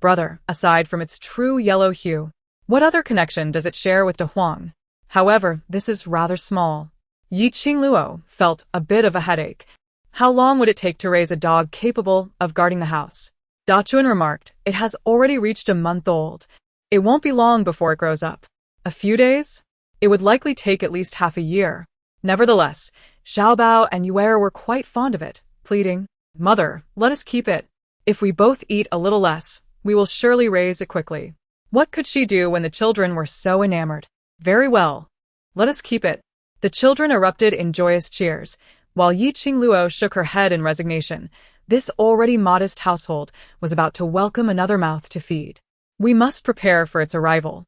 "Brother, aside from its true yellow hue, What other connection does it share with De Huang? However, this is rather small. Yi Qingluo felt a bit of a headache. How long would it take to raise a dog capable of guarding the house? Dachuan remarked, it has already reached a month old. It won't be long before it grows up. A few days? It would likely take at least half a year. Nevertheless, Xiaobao and Yuer were quite fond of it, pleading, Mother, let us keep it. If we both eat a little less, we will surely raise it quickly. What could she do when the children were so enamored? Very well. Let us keep it. The children erupted in joyous cheers, while Yi Qingluo shook her head in resignation. This already modest household was about to welcome another mouth to feed. We must prepare for its arrival.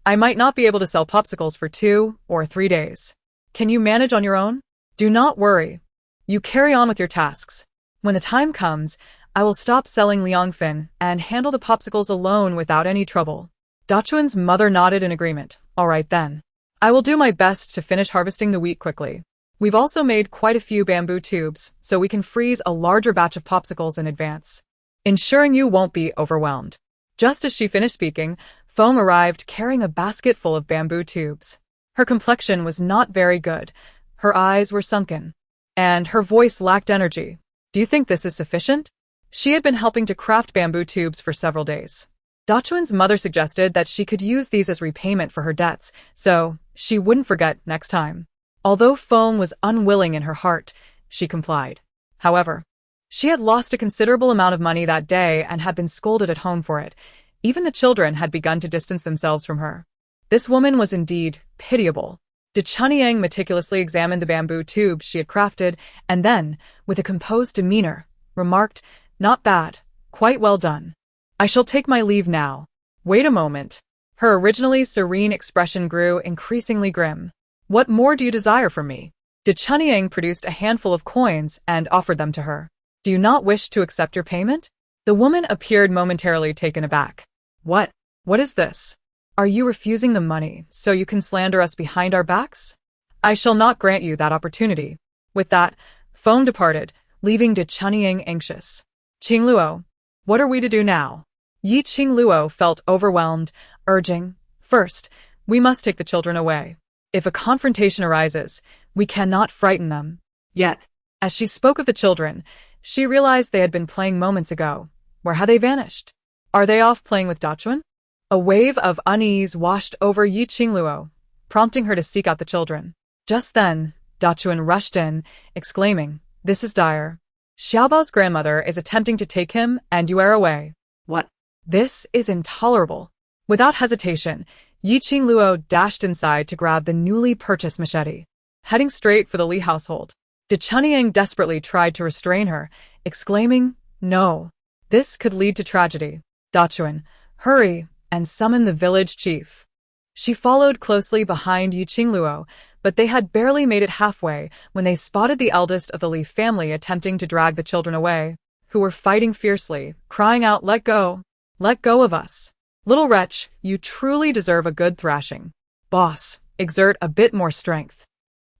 I might not be able to sell popsicles for 2 or 3 days. Can you manage on your own? Do not worry. You carry on with your tasks. When the time comes, I will stop selling Liangfin and handle the popsicles alone without any trouble. Dachuan's mother nodded in agreement. All right then. I will do my best to finish harvesting the wheat quickly. We've also made quite a few bamboo tubes, so we can freeze a larger batch of popsicles in advance, ensuring you won't be overwhelmed. Just as she finished speaking, Feng arrived carrying a basket full of bamboo tubes. Her complexion was not very good, her eyes were sunken, and her voice lacked energy. Do you think this is sufficient? She had been helping to craft bamboo tubes for several days. Dachuan's mother suggested that she could use these as repayment for her debts, so she wouldn't forget next time. Although Feng was unwilling in her heart, she complied. However, she had lost a considerable amount of money that day and had been scolded at home for it. Even the children had begun to distance themselves from her. This woman was indeed pitiable. De Chunyang meticulously examined the bamboo tubes she had crafted, and then, with a composed demeanor, remarked, Not bad, quite well done. I shall take my leave now. Wait a moment. Her originally serene expression grew increasingly grim. What more do you desire from me? De Chunyang produced a handful of coins and offered them to her. Do you not wish to accept your payment? The woman appeared momentarily taken aback. What? What is this? Are you refusing the money so you can slander us behind our backs? I shall not grant you that opportunity. With that, Feng departed, leaving De Chunyang anxious. Qingluo, what are we to do now? Yi Qingluo felt overwhelmed, urging, First, we must take the children away. If a confrontation arises, we cannot frighten them. Yet, as she spoke of the children, she realized they had been playing moments ago. Where had they vanished? Are they off playing with Dachuan? A wave of unease washed over Yi Qingluo, prompting her to seek out the children. Just then, Dachuan rushed in, exclaiming, This is dire. Xiaobao's grandmother is attempting to take him and Yuer away. What? This is intolerable. Without hesitation, Yi Qingluo dashed inside to grab the newly purchased machete. Heading straight for the Li household, De Chunyang desperately tried to restrain her, exclaiming, No. This could lead to tragedy. Dachuan, hurry and summon the village chief. She followed closely behind Yi Qingluo, but they had barely made it halfway when they spotted the eldest of the Li family attempting to drag the children away, who were fighting fiercely, crying out, Let go! Let go of us! Little wretch, you truly deserve a good thrashing. Boss, exert a bit more strength.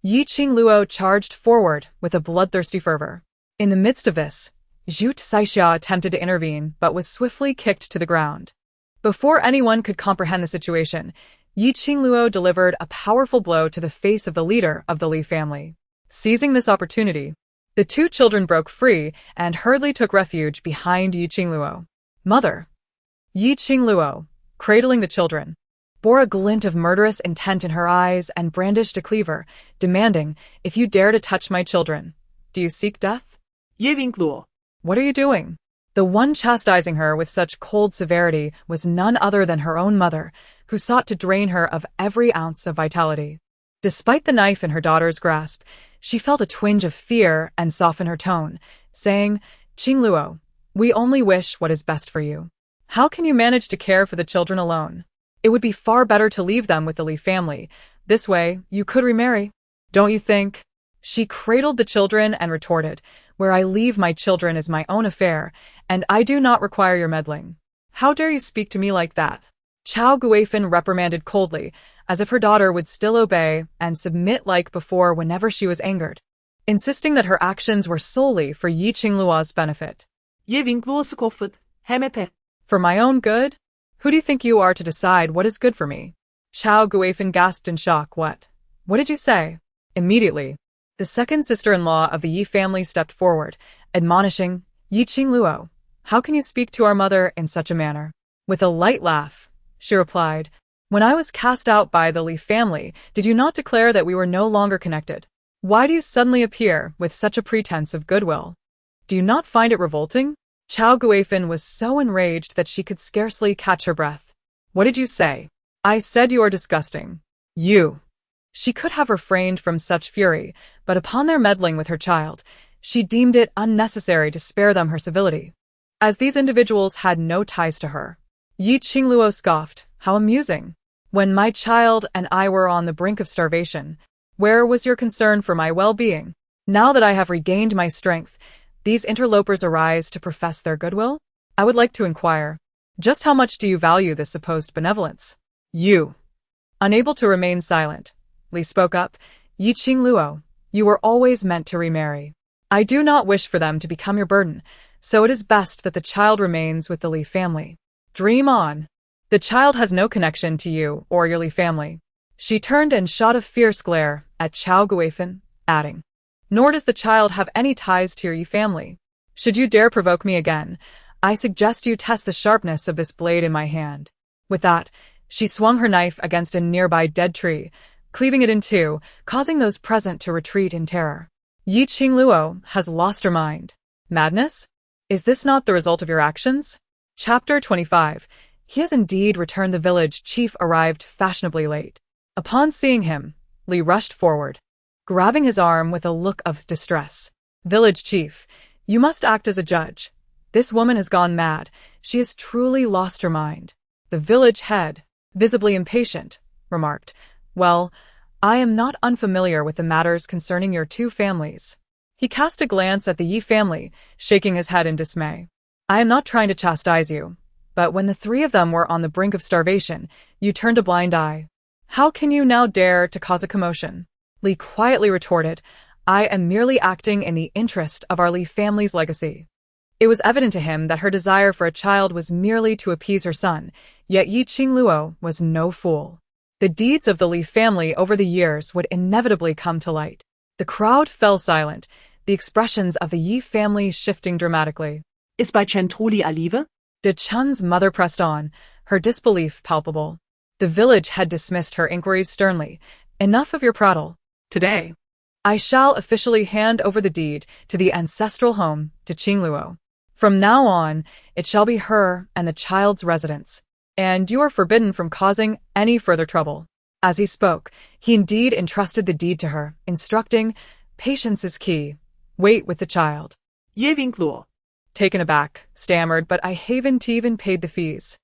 Yi Qingluo charged forward with a bloodthirsty fervor. In the midst of this, Zhu Saixia attempted to intervene but was swiftly kicked to the ground. Before anyone could comprehend the situation, Yi Qingluo delivered a powerful blow to the face of the leader of the Li family. Seizing this opportunity, the two children broke free and hurriedly took refuge behind Yi Qingluo. Mother! Yi Qingluo, cradling the children, bore a glint of murderous intent in her eyes and brandished a cleaver, demanding, If you dare to touch my children, do you seek death? Ye Qingluo. What are you doing? The one chastising her with such cold severity was none other than her own mother, who sought to drain her of every ounce of vitality. Despite the knife in her daughter's grasp, she felt a twinge of fear and softened her tone, saying, Qingluo, we only wish what is best for you. How can you manage to care for the children alone? It would be far better to leave them with the Li family. This way, you could remarry. Don't you think? She cradled the children and retorted, Where I leave my children is my own affair, and I do not require your meddling. How dare you speak to me like that? Chao Guifan reprimanded coldly, as if her daughter would still obey and submit like before whenever she was angered, insisting that her actions were solely for Yi Qingluo's benefit. Ye Qingluo skoffet, hemepe. For my own good? Who do you think you are to decide what is good for me? Chao Guifan gasped in shock. What? What did you say? Immediately, the second sister-in-law of the Yi family stepped forward, admonishing, Yi Qingluo, how can you speak to our mother in such a manner? With a light laugh, she replied, when I was cast out by the Li family, did you not declare that we were no longer connected? Why do you suddenly appear with such a pretense of goodwill? Do you not find it revolting? Chao Guifan was so enraged that she could scarcely catch her breath. What did you say? I said you are disgusting. You. She could have refrained from such fury, but upon their meddling with her child, she deemed it unnecessary to spare them her civility. As these individuals had no ties to her, Yi Qingluo scoffed, how amusing. When my child and I were on the brink of starvation, where was your concern for my well-being? Now that I have regained my strength, these interlopers arise to profess their goodwill? I would like to inquire, just how much do you value this supposed benevolence? You. Unable to remain silent, Li spoke up, Yi Qingluo, you were always meant to remarry. I do not wish for them to become your burden, so it is best that the child remains with the Li family. Dream on. The child has no connection to you or your Li family. She turned and shot a fierce glare at Chao Guifan, adding, nor does the child have any ties to your Yi family. Should you dare provoke me again, I suggest you test the sharpness of this blade in my hand. With that, she swung her knife against a nearby dead tree, cleaving it in two, causing those present to retreat in terror. Yi Qingluo has lost her mind. Madness? Is this not the result of your actions? Chapter 25. He has indeed returned. The village chief arrived fashionably late. Upon seeing him, Li rushed forward, grabbing his arm with a look of distress. Village chief, you must act as a judge. This woman has gone mad. She has truly lost her mind. The village head, visibly impatient, remarked, well, I am not unfamiliar with the matters concerning your two families. He cast a glance at the Yi family, shaking his head in dismay. I am not trying to chastise you, but when the three of them were on the brink of starvation, you turned a blind eye. How can you now dare to cause a commotion? Li quietly retorted, I am merely acting in the interest of our Li family's legacy. It was evident to him that her desire for a child was merely to appease her son, yet Yi Qingluo was no fool. The deeds of the Li family over the years would inevitably come to light. The crowd fell silent, the expressions of the Yi family shifting dramatically. Ist bei Chen truly alive? De Chun's mother pressed on, her disbelief palpable. The village had dismissed her inquiries sternly. Enough of your prattle. Today, I shall officially hand over the deed to the ancestral home to Qingluo. From now on, it shall be her and the child's residence, and you are forbidden from causing any further trouble. As he spoke, he indeed entrusted the deed to her, instructing, patience is key. Wait with the child. Ye Qingluo. Taken aback, stammered, but I haven't even paid the fees.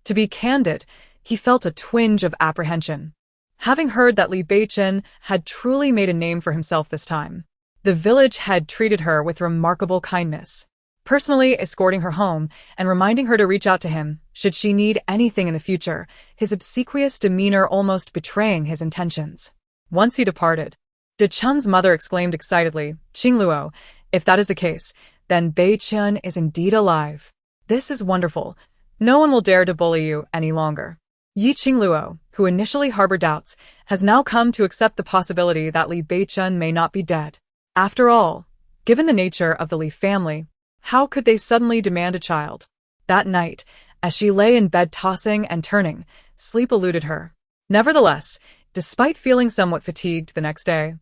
To be candid, he felt a twinge of apprehension. Having heard that Li Beichen had truly made a name for himself this time, the village had treated her with remarkable kindness, personally escorting her home and reminding her to reach out to him should she need anything in the future, his obsequious demeanor almost betraying his intentions. Once he departed, De Chun's mother exclaimed excitedly, Qingluo, if that is the case, then Beichen is indeed alive. This is wonderful. No one will dare to bully you any longer. Yi Qingluo, who initially harbored doubts, has now come to accept the possibility that Li Beichen may not be dead. After all, given the nature of the Li family, how could they suddenly demand a child? That night, as she lay in bed tossing and turning, sleep eluded her. Nevertheless, despite feeling somewhat fatigued the next day,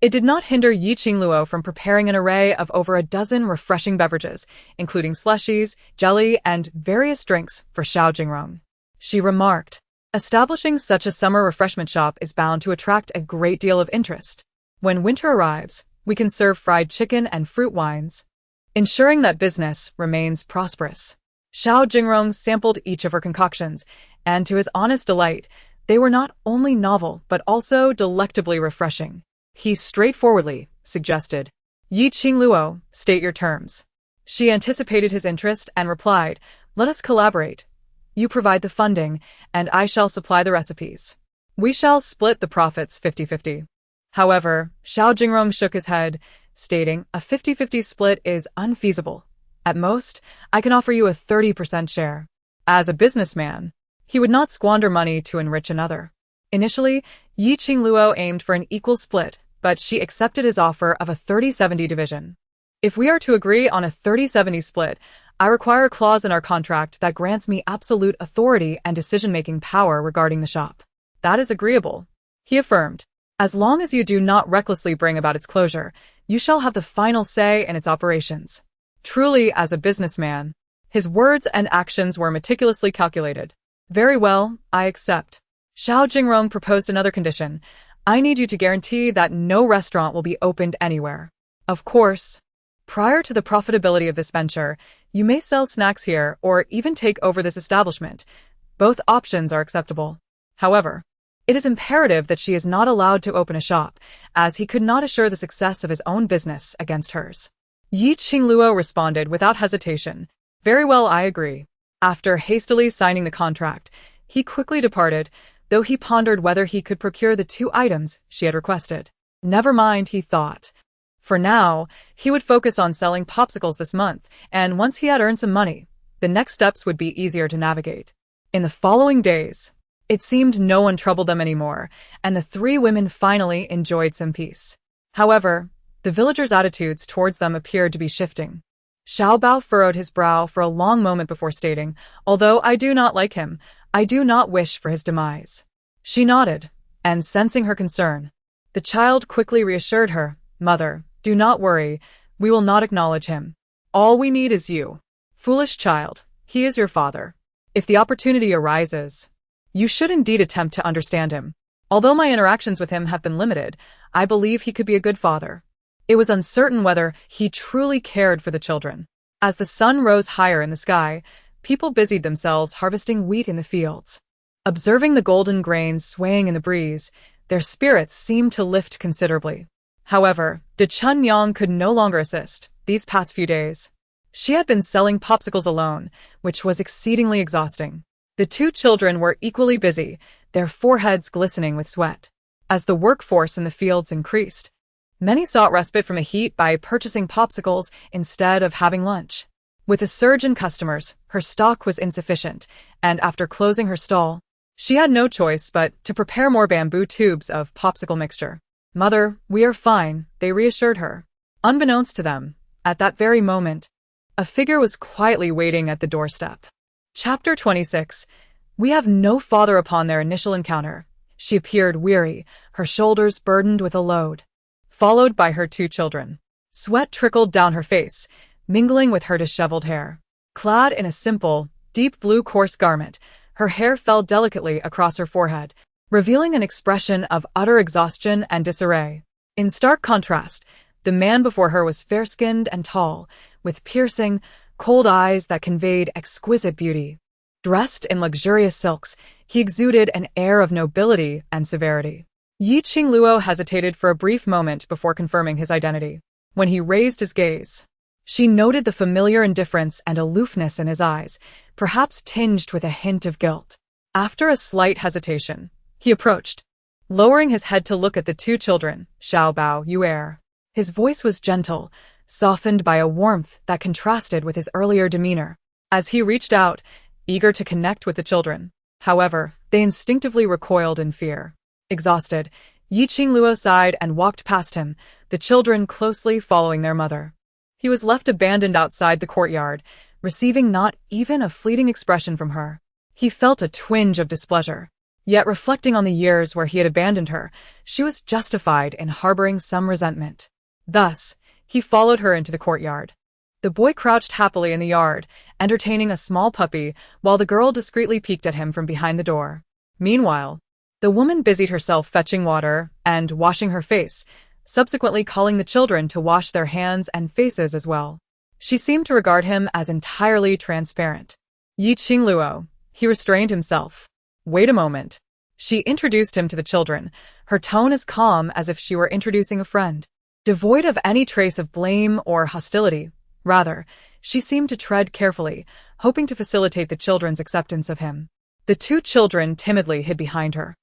it did not hinder Yi Qingluo from preparing an array of over a dozen refreshing beverages, including slushies, jelly, and various drinks for Xiao Jingrong. She remarked, establishing such a summer refreshment shop is bound to attract a great deal of interest. When winter arrives, we can serve fried chicken and fruit wines, ensuring that business remains prosperous. Xiao Jingrong sampled each of her concoctions, and to his honest delight, they were not only novel but also delectably refreshing. He straightforwardly suggested, Yi Qingluo, state your terms. She anticipated his interest and replied, let us collaborate. You provide the funding, and I shall supply the recipes. We shall split the profits 50-50. However, Xiao Jingrong shook his head, stating a 50-50 split is unfeasible. At most, I can offer you a 30% share. As a businessman, He would not squander money to enrich another. Initially, Qingluo aimed for an equal split, but she accepted his offer of a 30-70 division. If we are to agree on a 30-70 split, I require a clause in our contract that grants me absolute authority and decision-making power regarding the shop. That is agreeable, he affirmed. As long as you do not recklessly bring about its closure, you shall have the final say in its operations. Truly, as a businessman, his words and actions were meticulously calculated. Very well, I accept. Xiao Jingrong proposed another condition. I need you to guarantee that no restaurant will be opened anywhere. Of course, prior to the profitability of this venture, you may sell snacks here or even take over this establishment. Both options are acceptable. However, it is imperative that she is not allowed to open a shop, as he could not assure the success of his own business against hers. Qingluo responded without hesitation. Very well, I agree. After hastily signing the contract, he quickly departed, though he pondered whether he could procure the 2 items she had requested. Never mind, he thought. For now, he would focus on selling popsicles this month, and once he had earned some money, the next steps would be easier to navigate. In the following days, it seemed no one troubled them anymore, and the 3 women finally enjoyed some peace. However, the villagers' attitudes towards them appeared to be shifting. Xiao Bao furrowed his brow for a long moment before stating, although I do not like him, I do not wish for his demise. She nodded, and sensing her concern, the child quickly reassured her, Mother, do not worry, we will not acknowledge him. All we need is you. Foolish child, he is your father. If the opportunity arises, you should indeed attempt to understand him. Although my interactions with him have been limited, I believe he could be a good father. It was uncertain whether he truly cared for the children. As the sun rose higher in the sky, people busied themselves harvesting wheat in the fields. Observing the golden grains swaying in the breeze, their spirits seemed to lift considerably. However, De Chunyang could no longer assist these past few days. She had been selling popsicles alone, which was exceedingly exhausting. The 2 children were equally busy, their foreheads glistening with sweat. As the workforce in the fields increased, many sought respite from the heat by purchasing popsicles instead of having lunch. With a surge in customers, her stock was insufficient, and after closing her stall, she had no choice but to prepare more bamboo tubes of popsicle mixture. Mother, we are fine, they reassured her. Unbeknownst to them, at that very moment, a figure was quietly waiting at the doorstep. Chapter 26. We have no father upon their initial encounter. She appeared weary, her shoulders burdened with a load, followed by her 2 children. Sweat trickled down her face, mingling with her disheveled hair. Clad in a simple, deep blue coarse garment, her hair fell delicately across her forehead, revealing an expression of utter exhaustion and disarray. In stark contrast, the man before her was fair-skinned and tall, with piercing, cold eyes that conveyed exquisite beauty. Dressed in luxurious silks, he exuded an air of nobility and severity. Qingluo hesitated for a brief moment before confirming his identity. When he raised his gaze, she noted the familiar indifference and aloofness in his eyes, perhaps tinged with a hint of guilt. After a slight hesitation, he approached, lowering his head to look at the 2 children. Xiao Bao, you err. His voice was gentle, softened by a warmth that contrasted with his earlier demeanor. As he reached out, eager to connect with the children, however, they instinctively recoiled in fear. Exhausted, Qingluo sighed and walked past him, the children closely following their mother. He was left abandoned outside the courtyard, receiving not even a fleeting expression from her. He felt a twinge of displeasure. Yet reflecting on the years where he had abandoned her, she was justified in harboring some resentment. Thus, he followed her into the courtyard. The boy crouched happily in the yard, entertaining a small puppy, while the girl discreetly peeked at him from behind the door. Meanwhile, the woman busied herself fetching water and washing her face, subsequently calling the children to wash their hands and faces as well. She seemed to regard him as entirely transparent. Qingluo, he restrained himself. Wait a moment. She introduced him to the children, her tone as calm as if she were introducing a friend. Devoid of any trace of blame or hostility, rather, she seemed to tread carefully, hoping to facilitate the children's acceptance of him. The 2 children timidly hid behind her,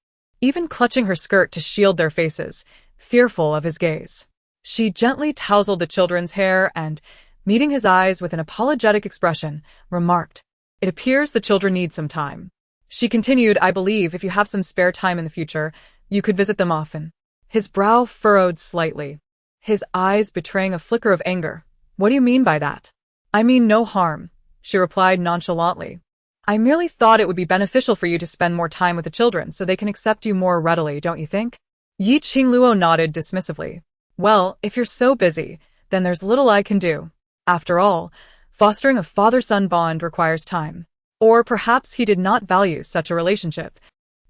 even clutching her skirt to shield their faces, fearful of his gaze. She gently tousled the children's hair and, meeting his eyes with an apologetic expression, remarked, "It appears the children need some time." She continued, I believe if you have some spare time in the future, you could visit them often. His brow furrowed slightly, his eyes betraying a flicker of anger. What do you mean by that? I mean no harm, she replied nonchalantly. I merely thought it would be beneficial for you to spend more time with the children so they can accept you more readily, don't you think? Qingluo nodded dismissively. Well, if you're so busy, then there's little I can do. After all, fostering a father-son bond requires time. Or perhaps he did not value such a relationship.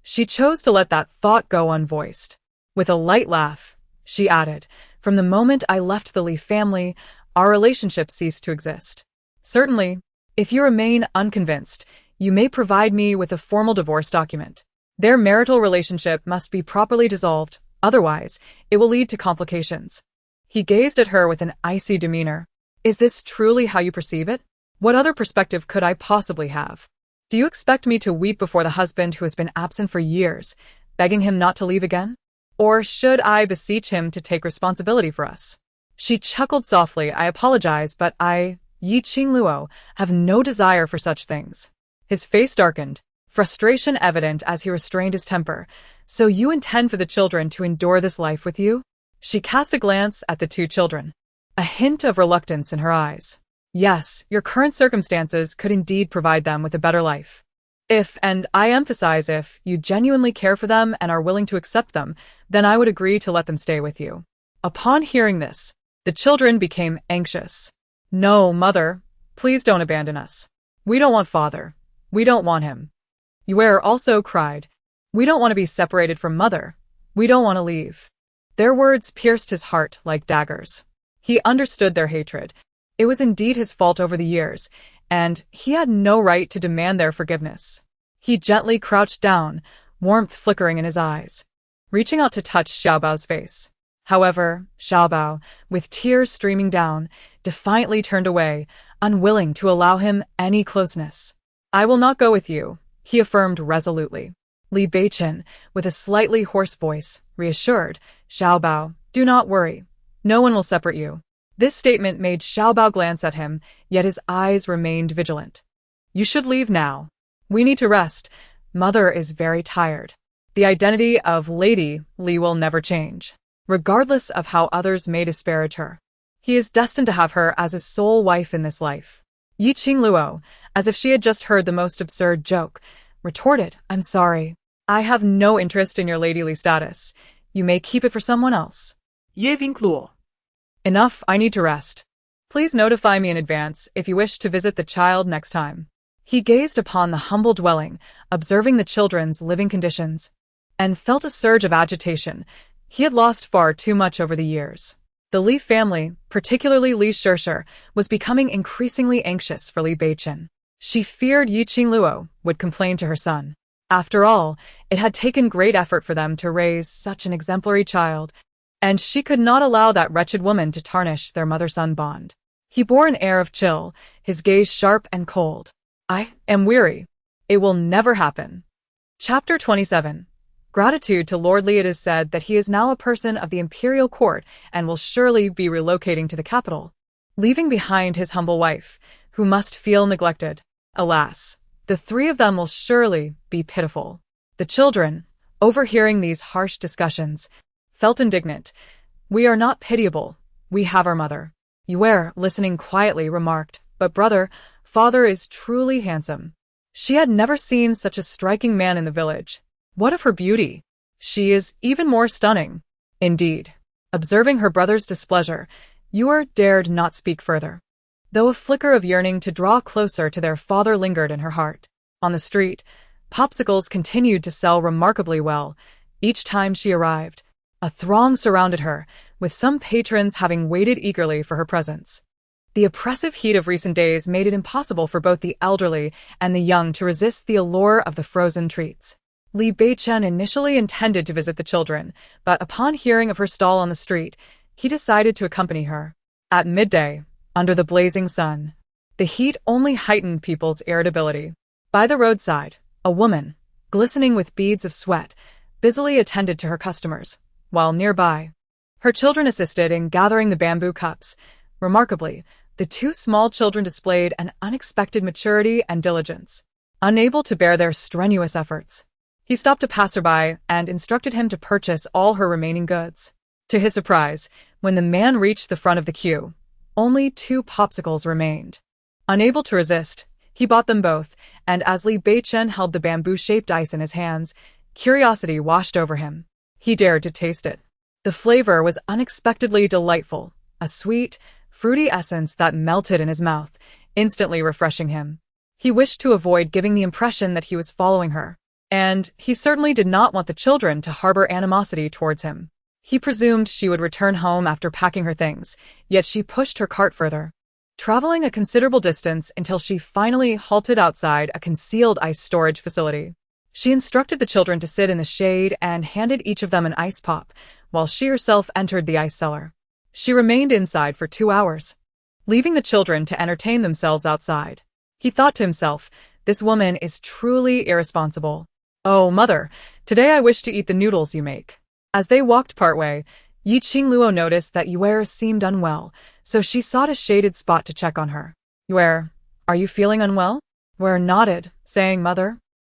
She chose to let that thought go unvoiced. With a light laugh, she added, from the moment I left the Li family, our relationship ceased to exist. Certainly, if you remain unconvinced, you may provide me with a formal divorce document. Their marital relationship must be properly dissolved, otherwise, it will lead to complications. He gazed at her with an icy demeanor. Is this truly how you perceive it? What other perspective could I possibly have? Do you expect me to weep before the husband who has been absent for years, begging him not to leave again? Or should I beseech him to take responsibility for us? She chuckled softly. I apologize, but Qingluo, have no desire for such things. His face darkened, frustration evident as he restrained his temper. So you intend for the children to endure this life with you? She cast a glance at the two children, a hint of reluctance in her eyes. Yes, your current circumstances could indeed provide them with a better life. If, and I emphasize if, you genuinely care for them and are willing to accept them, then I would agree to let them stay with you. Upon hearing this, the children became anxious. No, mother, please don't abandon us. We don't want father. We don't want him. Yue also cried. We don't want to be separated from mother. We don't want to leave. Their words pierced his heart like daggers. He understood their hatred. It was indeed his fault over the years, and he had no right to demand their forgiveness. He gently crouched down, warmth flickering in his eyes, reaching out to touch Xiaobao's face. However, Xiaobao, with tears streaming down, defiantly turned away, unwilling to allow him any closeness. I will not go with you, he affirmed resolutely. Li Beichen, with a slightly hoarse voice, reassured, Xiaobao, do not worry. No one will separate you. This statement made Xiaobao glance at him, yet his eyes remained vigilant. You should leave now. We need to rest. Mother is very tired. The identity of Lady Li will never change, regardless of how others may disparage her. He is destined to have her as his sole wife in this life. Qingluo, as if she had just heard the most absurd joke, retorted, I'm sorry. I have no interest in your Lady Li status. You may keep it for someone else. Qingluo. Enough, I need to rest. Please notify me in advance if you wish to visit the child next time. He gazed upon the humble dwelling, observing the children's living conditions, and felt a surge of agitation. He had lost far too much over the years. The Li family, particularly Li Shishir, was becoming increasingly anxious for Li Beichen. She feared Qingluo would complain to her son. After all, it had taken great effort for them to raise such an exemplary child, and she could not allow that wretched woman to tarnish their mother-son bond. He bore an air of chill, his gaze sharp and cold. I am weary. It will never happen. Chapter 27. Gratitude to Lord Li. It is said that he is now a person of the imperial court and will surely be relocating to the capital, leaving behind his humble wife, who must feel neglected. Alas, the three of them will surely be pitiful. The children, overhearing these harsh discussions, felt indignant. We are not pitiable. We have our mother. Yue, listening quietly, remarked, but brother, father is truly handsome. She had never seen such a striking man in the village. What of her beauty? She is even more stunning. Indeed. Observing her brother's displeasure, Yue dared not speak further, though a flicker of yearning to draw closer to their father lingered in her heart. On the street, popsicles continued to sell remarkably well. Each time she arrived, a throng surrounded her, with some patrons having waited eagerly for her presence. The oppressive heat of recent days made it impossible for both the elderly and the young to resist the allure of the frozen treats. Li Beichen initially intended to visit the children, but upon hearing of her stall on the street, he decided to accompany her. At midday, under the blazing sun, the heat only heightened people's irritability. By the roadside, a woman, glistening with beads of sweat, busily attended to her customers, while nearby, her children assisted in gathering the bamboo cups. Remarkably, the two small children displayed an unexpected maturity and diligence. unable to bear their strenuous efforts. He stopped a passerby and instructed him to purchase all her remaining goods. To his surprise, when the man reached the front of the queue, only 2 popsicles remained. Unable to resist, he bought them both, and as Li Beichen held the bamboo-shaped ice in his hands, curiosity washed over him. He dared to taste it. The flavor was unexpectedly delightful, a sweet, fruity essence that melted in his mouth, instantly refreshing him. He wished to avoid giving the impression that he was following her, and he certainly did not want the children to harbor animosity towards him. He presumed she would return home after packing her things, yet she pushed her cart further, traveling a considerable distance until she finally halted outside a concealed ice storage facility. She instructed the children to sit in the shade and handed each of them an ice pop, while she herself entered the ice cellar. She remained inside for 2 hours, leaving the children to entertain themselves outside. He thought to himself, this woman is truly irresponsible. Oh, mother, today I wish to eat the noodles you make. As they walked partway, Qingluo noticed that Yue seemed unwell, so she sought a shaded spot to check on her. Yue, are you feeling unwell? Yue nodded, saying, Mother,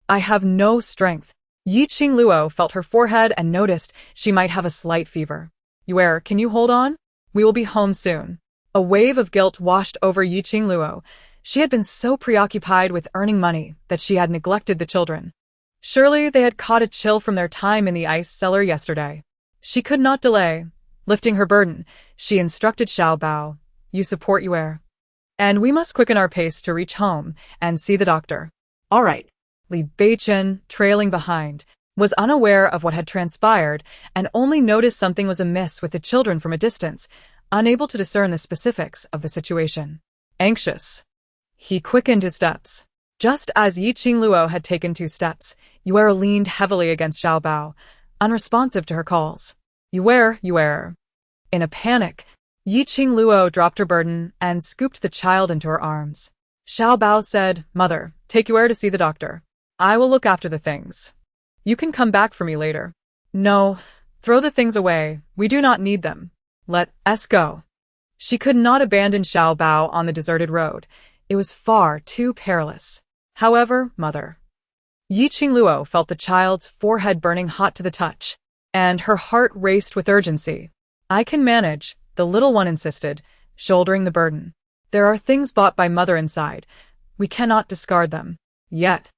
I have no strength. Qingluo felt her forehead and noticed she might have a slight fever. Yue, can you hold on? We will be home soon. A wave of guilt washed over Qingluo. She had been so preoccupied with earning money that she had neglected the children. Surely they had caught a chill from their time in the ice cellar yesterday. She could not delay. Lifting her burden, she instructed Xiao Bao, You support Yue. And we must quicken our pace to reach home and see the doctor. All right. Li Beichen, trailing behind, was unaware of what had transpired and only noticed something was amiss with the children from a distance, unable to discern the specifics of the situation. Anxious, he quickened his steps. Just as Qingluo had taken 2 steps, Yue leaned heavily against Xiao Bao, unresponsive to her calls. Yue. In a panic, Qingluo dropped her burden and scooped the child into her arms. Xiao Bao said, Mother, take Yue to see the doctor. I will look after the things. You can come back for me later. No, throw the things away. We do not need them. Let us go. She could not abandon Xiao Bao on the deserted road. It was far too perilous. However, Mother. Qingluo felt the child's forehead burning hot to the touch, and her heart raced with urgency. I can manage, the little one insisted, shouldering the burden. There are things bought by Mother inside. We cannot discard them. Yet,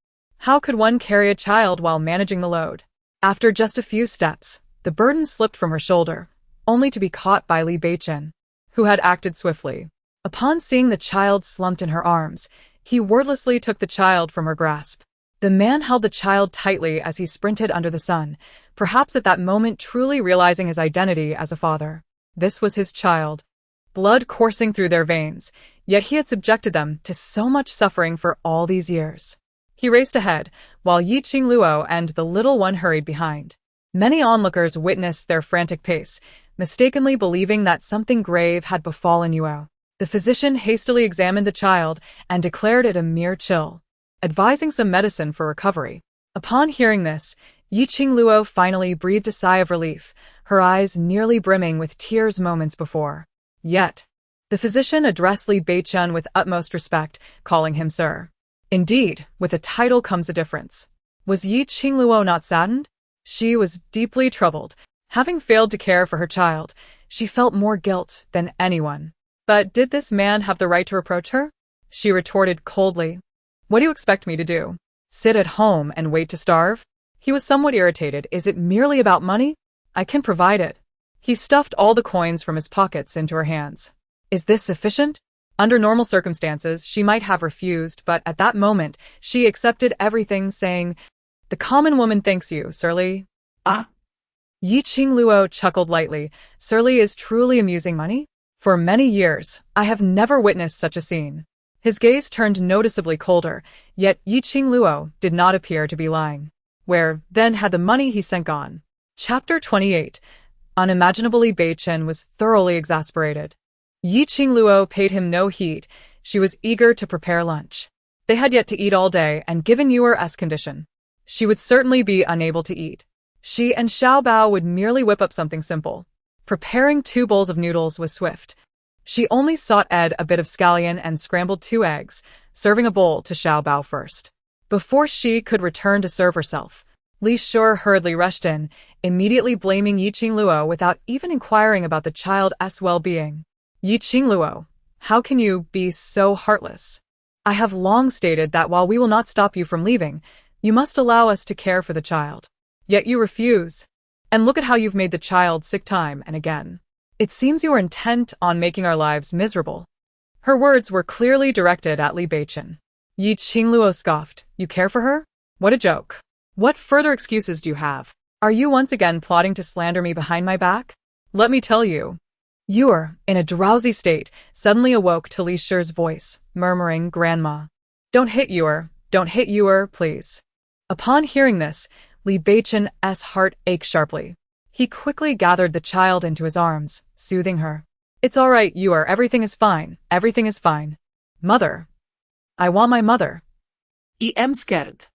how could one carry a child while managing the load? After just a few steps, the burden slipped from her shoulder, only to be caught by Li Beichen, who had acted swiftly. Upon seeing the child slumped in her arms, he wordlessly took the child from her grasp. The man held the child tightly as he sprinted under the sun, perhaps at that moment truly realizing his identity as a father. This was his child. Blood coursing through their veins, yet he had subjected them to so much suffering for all these years. He raced ahead, while Qingluo and the little one hurried behind. Many onlookers witnessed their frantic pace, mistakenly believing that something grave had befallen Yue. The physician hastily examined the child and declared it a mere chill, advising some medicine for recovery. Upon hearing this, Qingluo finally breathed a sigh of relief, her eyes nearly brimming with tears moments before. Yet, the physician addressed Li Beichen with utmost respect, calling him Sir. Indeed, with a title comes a difference. Was Qingluo not saddened? She was deeply troubled. Having failed to care for her child, she felt more guilt than anyone. But did this man have the right to reproach her? She retorted coldly. What do you expect me to do? Sit at home and wait to starve? He was somewhat irritated. Is it merely about money? I can provide it. He stuffed all the coins from his pockets into her hands. Is this sufficient? Under normal circumstances, she might have refused, but at that moment, she accepted everything, saying, The common woman thanks you, Sir Li. Ah. Qingluo chuckled lightly. Sir Li is truly amusing money? For many years, I have never witnessed such a scene. His gaze turned noticeably colder, yet Qingluo did not appear to be lying. Where, then, had the money he sent gone? Chapter 28. Unimaginably Beichen was thoroughly exasperated. Qingluo paid him no heed. She was eager to prepare lunch. They had yet to eat all day, and given Yuer's condition, she would certainly be unable to eat. She and Xiao Bao would merely whip up something simple. Preparing 2 bowls of noodles was swift. She only sought Ed a bit of scallion and scrambled 2 eggs, serving a bowl to Xiao Bao first. Before she could return to serve herself, Li Shur hurriedly rushed in, immediately blaming Yi Qingluo without even inquiring about the child's well-being. Yi Qingluo, how can you be so heartless? I have long stated that while we will not stop you from leaving, you must allow us to care for the child. Yet you refuse. And look at how you've made the child sick time and again. It seems you are intent on making our lives miserable. Her words were clearly directed at Li Beichen. Yi Qingluo scoffed. You care for her? What a joke. What further excuses do you have? Are you once again plotting to slander me behind my back? Let me tell you. Yor, in a drowsy state, suddenly awoke to Li Shur's voice, murmuring, Grandma. Don't hit Yor, please. Upon hearing this, Li Beichen's heart ached sharply. He quickly gathered the child into his arms, soothing her. It's all right, Yor, everything is fine. Mother. I want my mother. I am scared.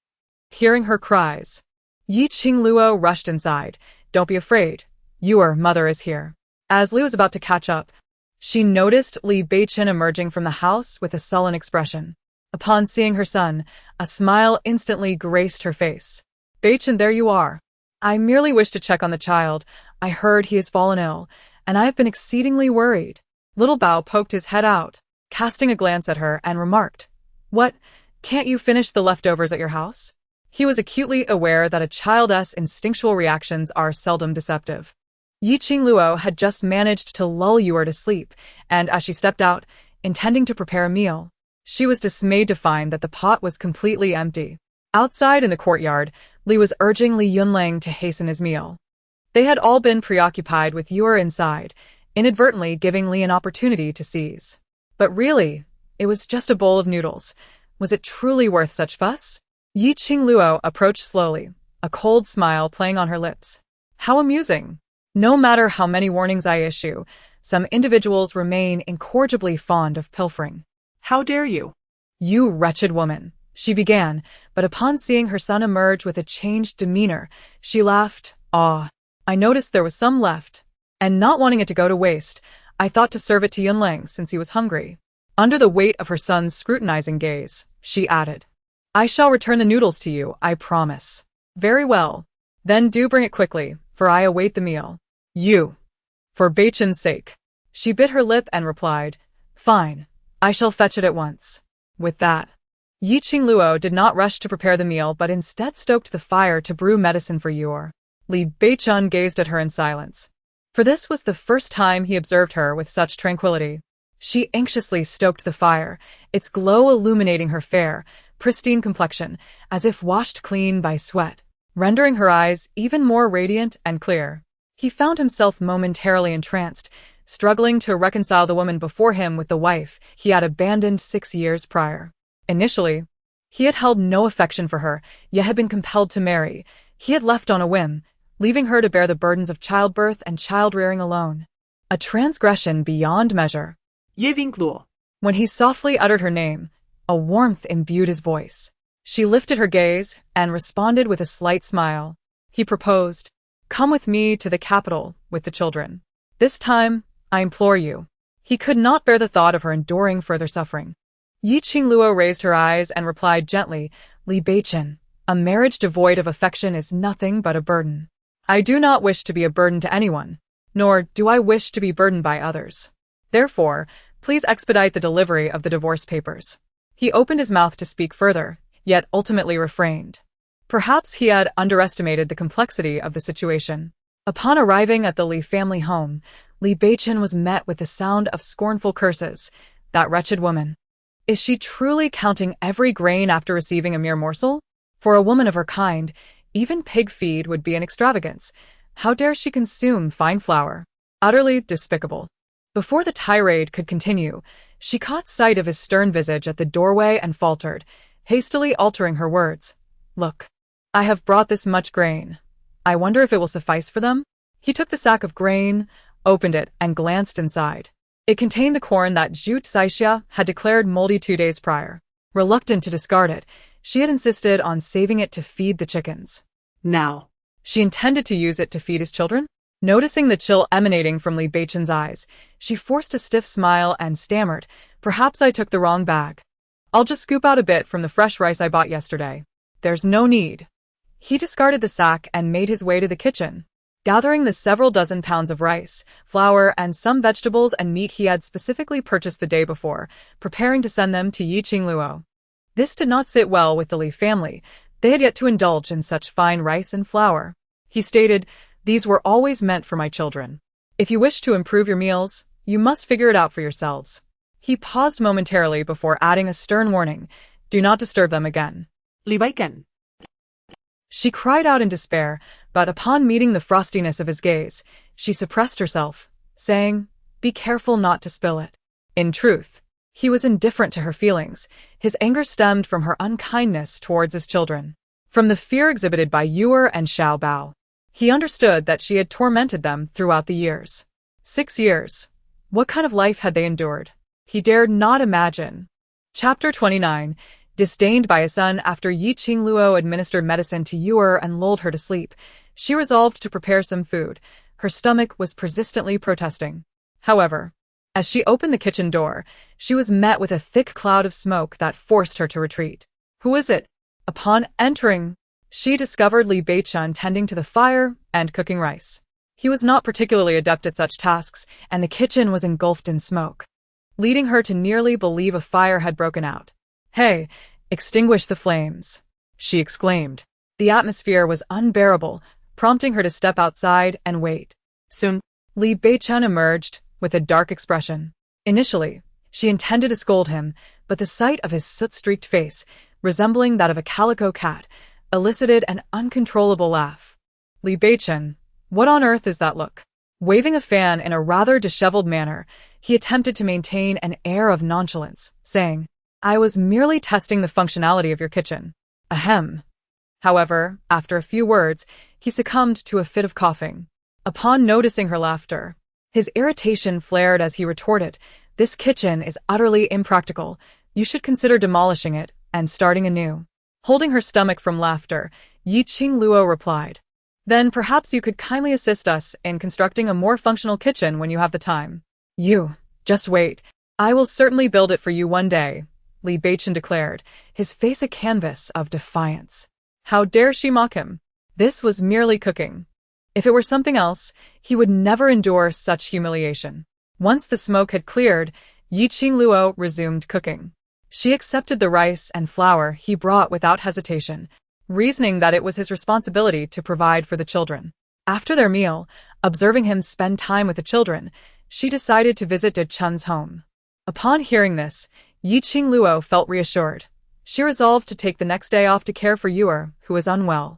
Hearing her cries, Yi Qingluo rushed inside. Don't be afraid. Your mother is here. As Li was about to catch up, she noticed Li Beichen emerging from the house with a sullen expression. Upon seeing her son, a smile instantly graced her face. Beichen, there you are. I merely wish to check on the child. I heard he has fallen ill, and I have been exceedingly worried. Little Bao poked his head out, casting a glance at her, and remarked, What, can't you finish the leftovers at your house? He was acutely aware that a child's instinctual reactions are seldom deceptive. Yi Qingluo had just managed to lull Yor to sleep, and as she stepped out, intending to prepare a meal, she was dismayed to find that the pot was completely empty. Outside in the courtyard, Li was urging Li Yunlang to hasten his meal. They had all been preoccupied with Yor inside, inadvertently giving Li an opportunity to seize. But really, it was just a bowl of noodles. Was it truly worth such fuss? Yi Qingluo approached slowly, a cold smile playing on her lips. How amusing! No matter how many warnings I issue, some individuals remain incorrigibly fond of pilfering. How dare you? You wretched woman, she began, but upon seeing her son emerge with a changed demeanor, she laughed. I noticed there was some left, and not wanting it to go to waste, I thought to serve it to Yunlang since he was hungry. Under the weight of her son's scrutinizing gaze, she added, I shall return the noodles to you, I promise. Very well. Then do bring it quickly, for I await the meal. You. For Beichen's sake. She bit her lip and replied, Fine. I shall fetch it at once. With that, Yi Qingluo did not rush to prepare the meal but instead stoked the fire to brew medicine for Yor. Li Beichen gazed at her in silence. For this was the first time he observed her with such tranquility. She anxiously stoked the fire, its glow illuminating her fair, pristine complexion, as if washed clean by sweat, rendering her eyes even more radiant and clear. He found himself momentarily entranced, struggling to reconcile the woman before him with the wife he had abandoned 6 years prior. Initially, he had held no affection for her, yet had been compelled to marry. He had left on a whim, leaving her to bear the burdens of childbirth and child-rearing alone. A transgression beyond measure. Ye Qingluo. When he softly uttered her name, a warmth imbued his voice. She lifted her gaze and responded with a slight smile. He proposed, Come with me to the capital with the children. This time, I implore you. He could not bear the thought of her enduring further suffering. Yi Qingluo raised her eyes and replied gently, Li Beichen, a marriage devoid of affection is nothing but a burden. I do not wish to be a burden to anyone, nor do I wish to be burdened by others. Therefore, please expedite the delivery of the divorce papers. He opened his mouth to speak further, yet ultimately refrained. Perhaps he had underestimated the complexity of the situation. Upon arriving at the Li family home, Li Beichen was met with the sound of scornful curses. That wretched woman. Is she truly counting every grain after receiving a mere morsel? For a woman of her kind, even pig feed would be an extravagance. How dare she consume fine flour? Utterly despicable. Before the tirade could continue, she caught sight of his stern visage at the doorway and faltered, hastily altering her words. Look, I have brought this much grain. I wonder if it will suffice for them? He took the sack of grain, opened it, and glanced inside. It contained the corn that Zhu Saixia had declared moldy 2 days prior. Reluctant to discard it, she had insisted on saving it to feed the chickens. Now. She intended to use it to feed his children? Noticing the chill emanating from Li Beichen's eyes, she forced a stiff smile and stammered, Perhaps I took the wrong bag. I'll just scoop out a bit from the fresh rice I bought yesterday. There's no need. He discarded the sack and made his way to the kitchen. Gathering the several dozen pounds of rice, flour, and some vegetables and meat he had specifically purchased the day before, preparing to send them to Qingluo. This did not sit well with the Li family. They had yet to indulge in such fine rice and flour. He stated, "These were always meant for my children. If you wish to improve your meals, you must figure it out for yourselves." He paused momentarily before adding a stern warning, "Do not disturb them again." Liwaiken. She cried out in despair, but upon meeting the frostiness of his gaze, she suppressed herself, saying, "Be careful not to spill it." In truth, he was indifferent to her feelings. His anger stemmed from her unkindness towards his children, from the fear exhibited by Yuer and Xiao Bao. He understood that she had tormented them throughout the years. 6 years. What kind of life had they endured? He dared not imagine. Chapter 29. Disdained by a son after Qingluo administered medicine to Yuer and lulled her to sleep, she resolved to prepare some food. Her stomach was persistently protesting. However, as she opened the kitchen door, she was met with a thick cloud of smoke that forced her to retreat. "Who is it?" Upon entering, she discovered Li Beichun tending to the fire and cooking rice. He was not particularly adept at such tasks, and the kitchen was engulfed in smoke, leading her to nearly believe a fire had broken out. "Hey, extinguish the flames," she exclaimed. The atmosphere was unbearable, prompting her to step outside and wait. Soon, Li Beichun emerged with a dark expression. Initially, she intended to scold him, but the sight of his soot-streaked face, resembling that of a calico cat, elicited an uncontrollable laugh. "Li Beichun, what on earth is that look?" Waving a fan in a rather disheveled manner, he attempted to maintain an air of nonchalance, saying, "I was merely testing the functionality of your kitchen. Ahem." However, after a few words, he succumbed to a fit of coughing. Upon noticing her laughter, his irritation flared as he retorted, "This kitchen is utterly impractical. You should consider demolishing it and starting anew." Holding her stomach from laughter, Qingluo replied, "Then perhaps you could kindly assist us in constructing a more functional kitchen when you have the time." "You, just wait. I will certainly build it for you one day," Li Beichun declared, his face a canvas of defiance. How dare she mock him? This was merely cooking. If it were something else, he would never endure such humiliation. Once the smoke had cleared, Qingluo resumed cooking. She accepted the rice and flour he brought without hesitation, reasoning that it was his responsibility to provide for the children. After their meal, observing him spend time with the children, she decided to visit De Chun's home. Upon hearing this, Qingluo felt reassured. She resolved to take the next day off to care for Yuer, who was unwell.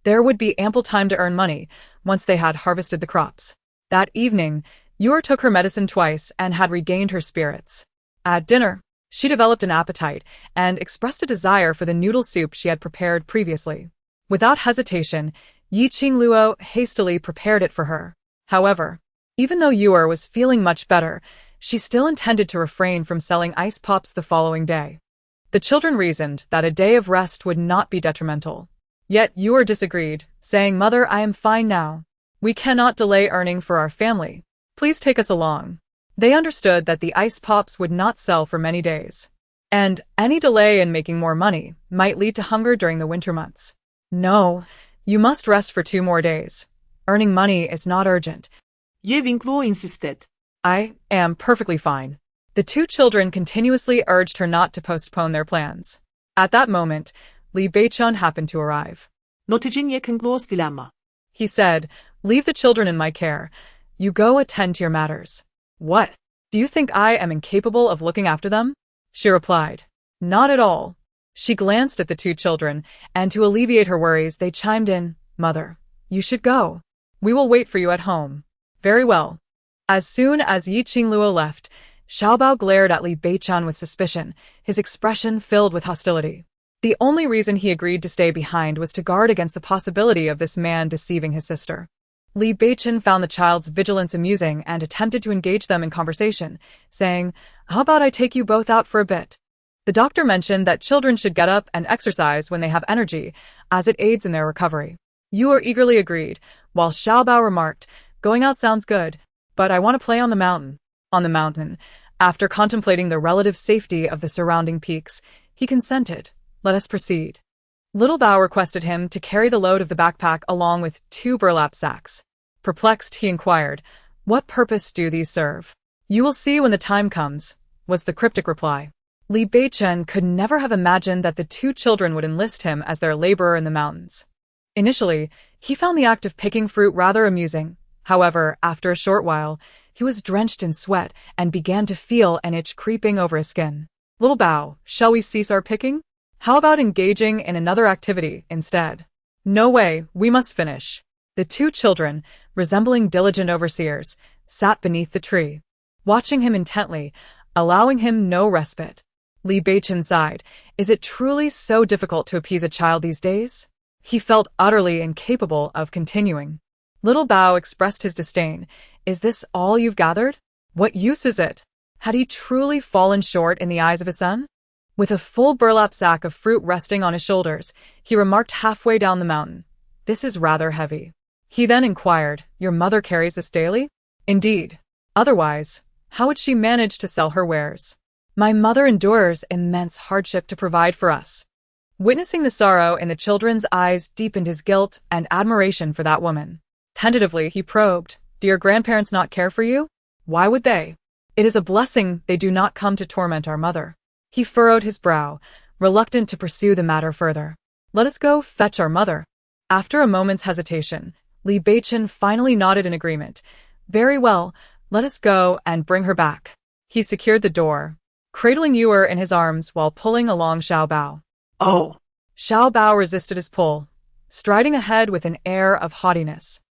There would be ample time to earn money once they had harvested the crops. That evening, Yuer took her medicine twice and had regained her spirits. At dinner, she developed an appetite and expressed a desire for the noodle soup she had prepared previously. Without hesitation, Qingluo hastily prepared it for her. However, even though Yuer was feeling much better, she still intended to refrain from selling ice pops the following day. The children reasoned that a day of rest would not be detrimental. Yet Yuer disagreed, saying, "Mother, I am fine now. We cannot delay earning for our family. Please take us along." They understood that the ice pops would not sell for many days, and any delay in making more money might lead to hunger during the winter months. "No, you must rest for 2 more days. Earning money is not urgent." Qingluo insisted. "I am perfectly fine." The 2 children continuously urged her not to postpone their plans. At that moment, Li Beichun happened to arrive. Notijin Qingluo's dilemma. He said, "Leave the children in my care. You go attend to your matters." "What? Do you think I am incapable of looking after them?" she replied. "Not at all." She glanced at the 2 children, and to alleviate her worries, they chimed in, "Mother, you should go. We will wait for you at home." "Very well." As soon as Qingluo left, Xiaobao glared at Li Beichun with suspicion, his expression filled with hostility. The only reason he agreed to stay behind was to guard against the possibility of this man deceiving his sister. Li Beichun found the child's vigilance amusing and attempted to engage them in conversation, saying, "How about I take you both out for a bit?" The doctor mentioned that children should get up and exercise when they have energy, as it aids in their recovery. Yuer eagerly agreed, while Xiaobao remarked, "Going out sounds good, but I want to play on the mountain." On the mountain, After contemplating the relative safety of the surrounding peaks, he consented. Let us proceed. Little Bao requested him to carry the load of the backpack along with 2 burlap sacks. Perplexed, he inquired, "What purpose do these serve?" "You will see when the time comes," was the cryptic reply. Li Beichen could never have imagined that the 2 children would enlist him as their laborer in the mountains. Initially, he found the act of picking fruit rather amusing. However, after a short while, he was drenched in sweat and began to feel an itch creeping over his skin. "Little Bao, shall we cease our picking? How about engaging in another activity instead?" "No way, we must finish." The 2 children, resembling diligent overseers, sat beneath the tree, watching him intently, allowing him no respite. Li Beichen sighed. Is it truly so difficult to appease a child these days? He felt utterly incapable of continuing. Little Bao expressed his disdain. "Is this all you've gathered? What use is it?" Had he truly fallen short in the eyes of his son? With a full burlap sack of fruit resting on his shoulders, he remarked halfway down the mountain, "This is rather heavy." He then inquired, "Your mother carries this daily?" "Indeed. Otherwise, how would she manage to sell her wares?" "My mother endures immense hardship to provide for us." Witnessing the sorrow in the children's eyes deepened his guilt and admiration for that woman. Tentatively, he probed, "Do your grandparents not care for you? Why would they? It is a blessing they do not come to torment our mother." He furrowed his brow, reluctant to pursue the matter further. "Let us go fetch our mother." After a moment's hesitation, Li Beichen finally nodded in agreement. "Very well, let us go and bring her back." He secured the door, cradling Yuer in his arms while pulling along Xiao Bao. Oh. Xiao Bao resisted his pull, striding ahead with an air of haughtiness.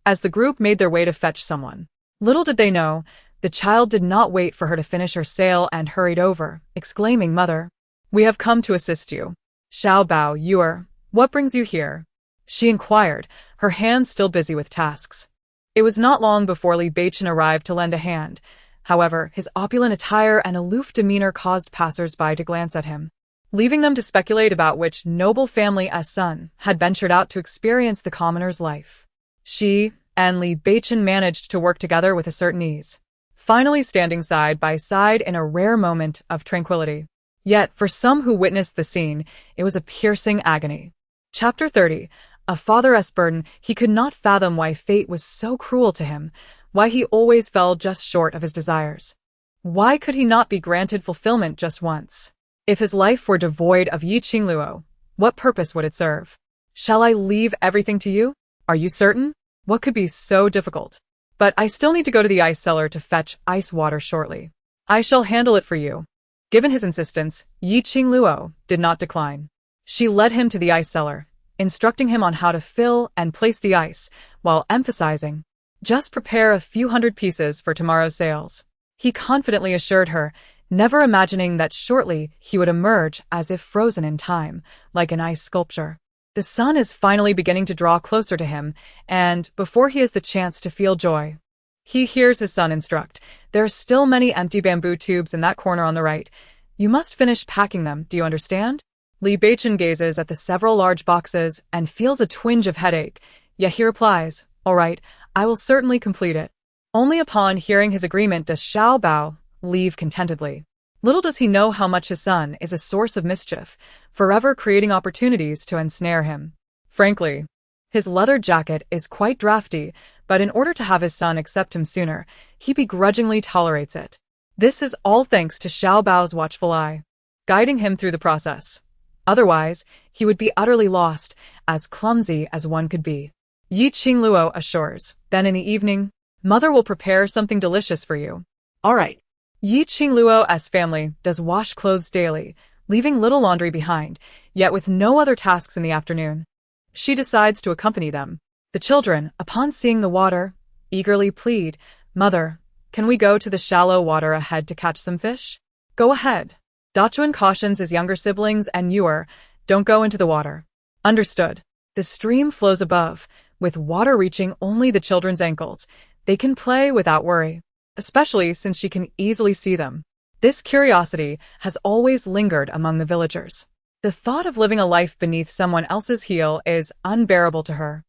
As the group made their way to fetch someone, little did they know, the child did not wait for her to finish her sail and hurried over, exclaiming, "Mother, we have come to assist you." "Xiao Bao, Yuer, what brings you here?" she inquired, her hands still busy with tasks. It was not long before Li Beichen arrived to lend a hand. However, his opulent attire and aloof demeanor caused passers-by to glance at him, leaving them to speculate about which noble family as son had ventured out to experience the commoner's life. She and Li Beichen managed to work together with a certain ease, finally standing side by side in a rare moment of tranquility. Yet, for some who witnessed the scene, it was a piercing agony. Chapter 30. A father's burden. He could not fathom why fate was so cruel to him, why he always fell just short of his desires. Why could he not be granted fulfillment just once? If his life were devoid of Qingluo, what purpose would it serve? "Shall I leave everything to you? Are you certain? What could be so difficult? But I still need to go to the ice cellar to fetch ice water shortly. I shall handle it for you." Given his insistence, Qingluo did not decline. She led him to the ice cellar, instructing him on how to fill and place the ice, while emphasizing, "Just prepare a few hundred pieces for tomorrow's sales." He confidently assured her, never imagining that shortly he would emerge as if frozen in time, like an ice sculpture. The sun is finally beginning to draw closer to him, and, before he has the chance to feel joy, he hears his son instruct, "There are still many empty bamboo tubes in that corner on the right. You must finish packing them, do you understand?" Li Beichen gazes at the several large boxes and feels a twinge of headache, yet he replies, "All right, I will certainly complete it." Only upon hearing his agreement does Xiao Bao leave contentedly. Little does he know how much his son is a source of mischief, forever creating opportunities to ensnare him. Frankly, his leather jacket is quite drafty, but in order to have his son accept him sooner, he begrudgingly tolerates it. This is all thanks to Xiao Bao's watchful eye, guiding him through the process. Otherwise, he would be utterly lost, as clumsy as one could be. Qingluo assures, "Then in the evening, Mother will prepare something delicious for you." All right. Qingluo's family does wash clothes daily, leaving little laundry behind, yet with no other tasks in the afternoon. She decides to accompany them. The children, upon seeing the water, eagerly plead, "Mother, can we go to the shallow water ahead to catch some fish?" "Go ahead." Dachuan cautions his younger siblings and Yuer, "Don't go into the water." "Understood." The stream flows above, with water reaching only the children's ankles. They can play without worry, especially since she can easily see them. This curiosity has always lingered among the villagers. The thought of living a life beneath someone else's heel is unbearable to her.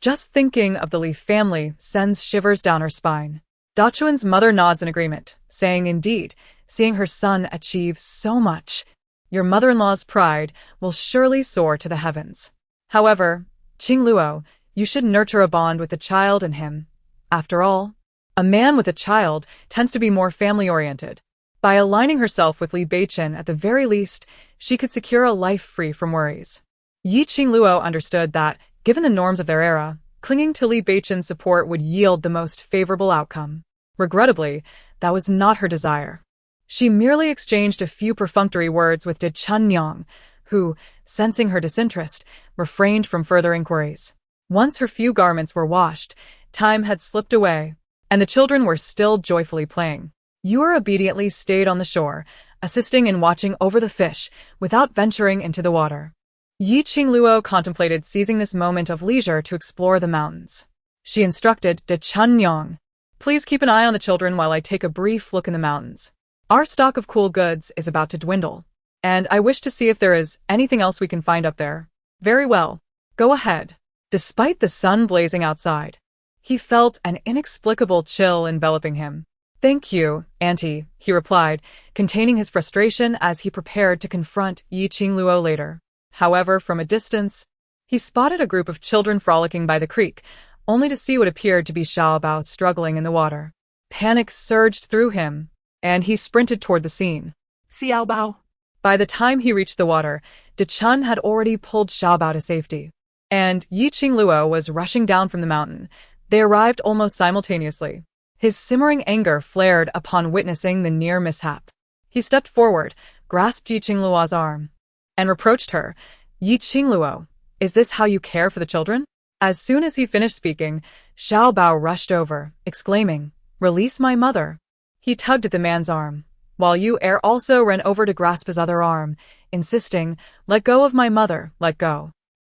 Just thinking of the Li family sends shivers down her spine. Dachuan's mother nods in agreement, saying indeed, seeing her son achieve so much, your mother-in-law's pride will surely soar to the heavens. However, Qingluo, you should nurture a bond with the child and him. After all, a man with a child tends to be more family-oriented. By aligning herself with Li Beichen at the very least, she could secure a life free from worries. Yi Qingluo understood that, given the norms of their era, clinging to Li Beichen's support would yield the most favorable outcome. Regrettably, that was not her desire. She merely exchanged a few perfunctory words with De Chunnyang, who, sensing her disinterest, refrained from further inquiries. Once her few garments were washed, time had slipped away, and the children were still joyfully playing. Yuer obediently stayed on the shore, assisting in watching over the fish without venturing into the water. Yi Qingluo contemplated seizing this moment of leisure to explore the mountains. She instructed De Chunnyang, please keep an eye on the children while I take a brief look in the mountains. Our stock of cool goods is about to dwindle, and I wish to see if there is anything else we can find up there. Very well. Go ahead. Despite the sun blazing outside, he felt an inexplicable chill enveloping him. Thank you, Auntie, he replied, containing his frustration as he prepared to confront Yi Qingluo later. However, from a distance, he spotted a group of children frolicking by the creek, only to see what appeared to be Xiaobao struggling in the water. Panic surged through him, and he sprinted toward the scene. Xiaobao. By the time he reached the water, De Chun had already pulled Xiaobao to safety, and Yi Qingluo was rushing down from the mountain. They arrived almost simultaneously. His simmering anger flared upon witnessing the near mishap. He stepped forward, grasped Yi Qingluo's arm, and reproached her. Yi Qingluo, is this how you care for the children? As soon as he finished speaking, Xiaobao rushed over, exclaiming, release my mother. He tugged at the man's arm, while Yu Er also ran over to grasp his other arm, insisting, let go of my mother, let go.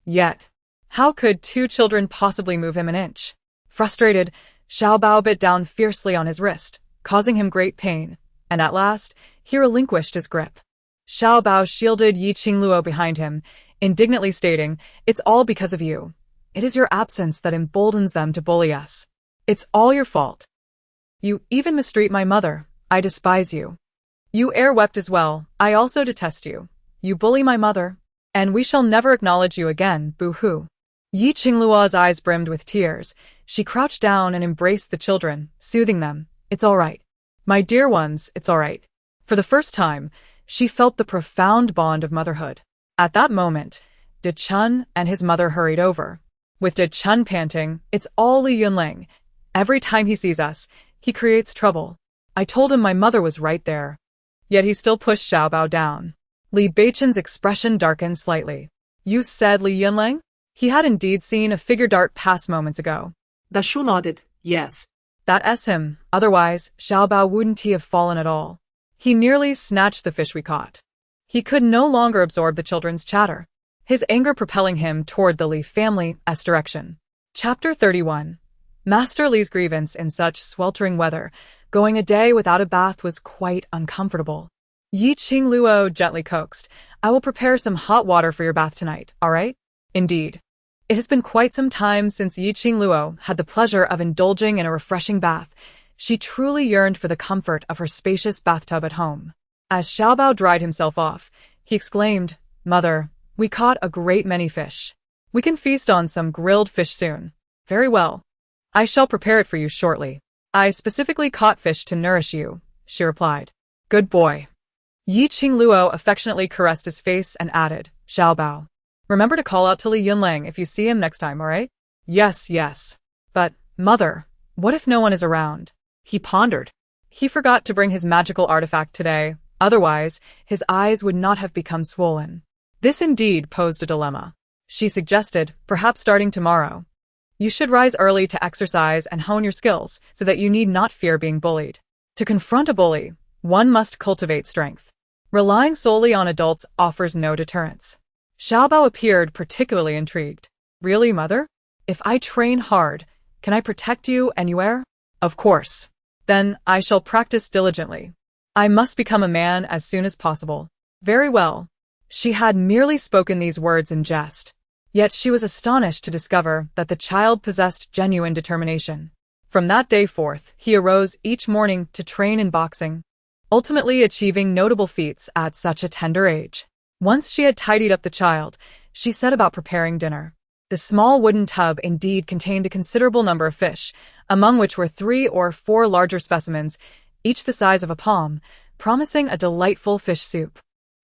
Yet, how could two children possibly move him an inch? Frustrated, Xiaobao bit down fiercely on his wrist, causing him great pain, and at last, he relinquished his grip. Xiaobao shielded Yi Qingluo behind him, indignantly stating, it's all because of you. It is your absence that emboldens them to bully us. It's all your fault. You even mistreat my mother. I despise you. Yu Er wept as well. I also detest you. You bully my mother, and we shall never acknowledge you again, boo-hoo. Yi Qingluo's eyes brimmed with tears. She crouched down and embraced the children, soothing them. It's all right. My dear ones, it's all right. For the first time, she felt the profound bond of motherhood. At that moment, De Chun and his mother hurried over. With De Chun panting, it's all Li Yunling. Every time he sees us, he creates trouble. I told him my mother was right there. Yet he still pushed Xiaobao down. Li Beichen's expression darkened slightly. You said Li Yunling? He had indeed seen a figure dart past moments ago. Da Shu nodded, yes. That's him. Otherwise, Xiaobao wouldn't he have fallen at all. He nearly snatched the fish we caught. He could no longer absorb the children's chatter, his anger propelling him toward the Li family's direction. Chapter 31. Master Li's grievance in such sweltering weather, going a day without a bath was quite uncomfortable. Yi Qingluo gently coaxed, I will prepare some hot water for your bath tonight, all right? Indeed. It has been quite some time since Yi Qingluo had the pleasure of indulging in a refreshing bath. She truly yearned for the comfort of her spacious bathtub at home. As Xiaobao dried himself off, he exclaimed, Mother, we caught a great many fish. We can feast on some grilled fish soon. Very well. I shall prepare it for you shortly. I specifically caught fish to nourish you, she replied. Good boy. Yi Qingluo affectionately caressed his face and added, Xiaobao, remember to call out to Li Yunling if you see him next time, all right? Yes, yes. But, Mother, what if no one is around? He pondered. He forgot to bring his magical artifact today, otherwise, his eyes would not have become swollen. This indeed posed a dilemma. She suggested, perhaps starting tomorrow. You should rise early to exercise and hone your skills so that you need not fear being bullied. To confront a bully, one must cultivate strength. Relying solely on adults offers no deterrence. Xiaobao appeared particularly intrigued. Really, Mother? If I train hard, can I protect you and Yuer? Of course. Then I shall practice diligently. I must become a man as soon as possible. Very well. She had merely spoken these words in jest. Yet she was astonished to discover that the child possessed genuine determination. From that day forth, he arose each morning to train in boxing, ultimately achieving notable feats at such a tender age. Once she had tidied up the child, she set about preparing dinner. The small wooden tub indeed contained a considerable number of fish, among which were 3 or 4 larger specimens, each the size of a palm, promising a delightful fish soup.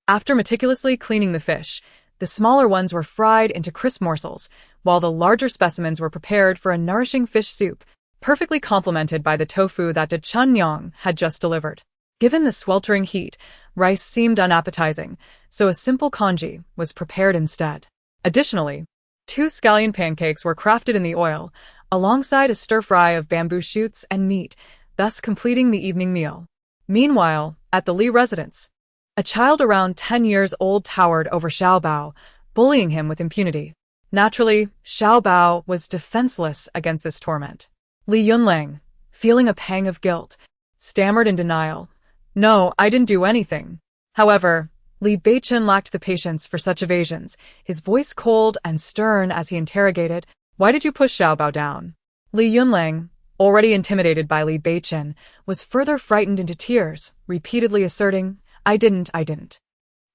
After meticulously cleaning the fish, the smaller ones were fried into crisp morsels, while the larger specimens were prepared for a nourishing fish soup, perfectly complemented by the tofu that De Chun-Yang had just delivered. Given the sweltering heat, rice seemed unappetizing, so a simple congee was prepared instead. Additionally, 2 scallion pancakes were crafted in the oil, alongside a stir-fry of bamboo shoots and meat, thus completing the evening meal. Meanwhile, at the Li residence, a child around 10 years old towered over Xiao Bao, bullying him with impunity. Naturally, Xiao Bao was defenseless against this torment. Li Yunlang, feeling a pang of guilt, stammered in denial. "No, I didn't do anything." However, Li Beichen lacked the patience for such evasions, his voice cold and stern as he interrogated, "Why did you push Xiao Bao down?" Li Yunlang, already intimidated by Li Beichen, was further frightened into tears, repeatedly asserting, I didn't.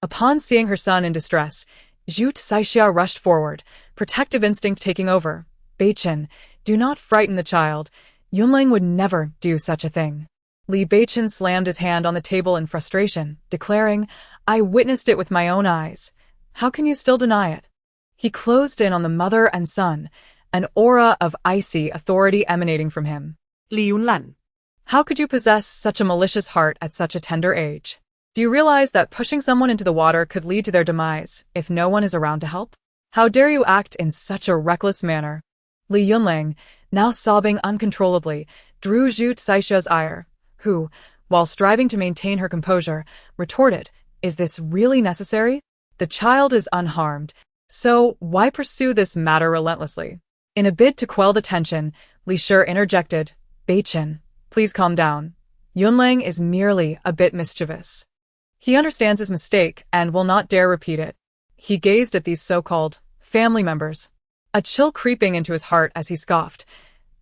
Upon seeing her son in distress, Zhu Saixia rushed forward, protective instinct taking over. "Beichen, do not frighten the child. Yunlang would never do such a thing." Li Beichen slammed his hand on the table in frustration, declaring, "I witnessed it with my own eyes. How can you still deny it?" He closed in on the mother and son, an aura of icy authority emanating from him. Li Yunlan. How could you possess such a malicious heart at such a tender age? Do you realize that pushing someone into the water could lead to their demise if no one is around to help? How dare you act in such a reckless manner? Li Yunlang, now sobbing uncontrollably, drew Zhu Saixia's ire, who, while striving to maintain her composure, retorted, "Is this really necessary? The child is unharmed, so why pursue this matter relentlessly?" In a bid to quell the tension, Li Shi interjected, "Beichen, please calm down. Yunlang is merely a bit mischievous. He understands his mistake and will not dare repeat it." He gazed at these so-called family members, a chill creeping into his heart as he scoffed.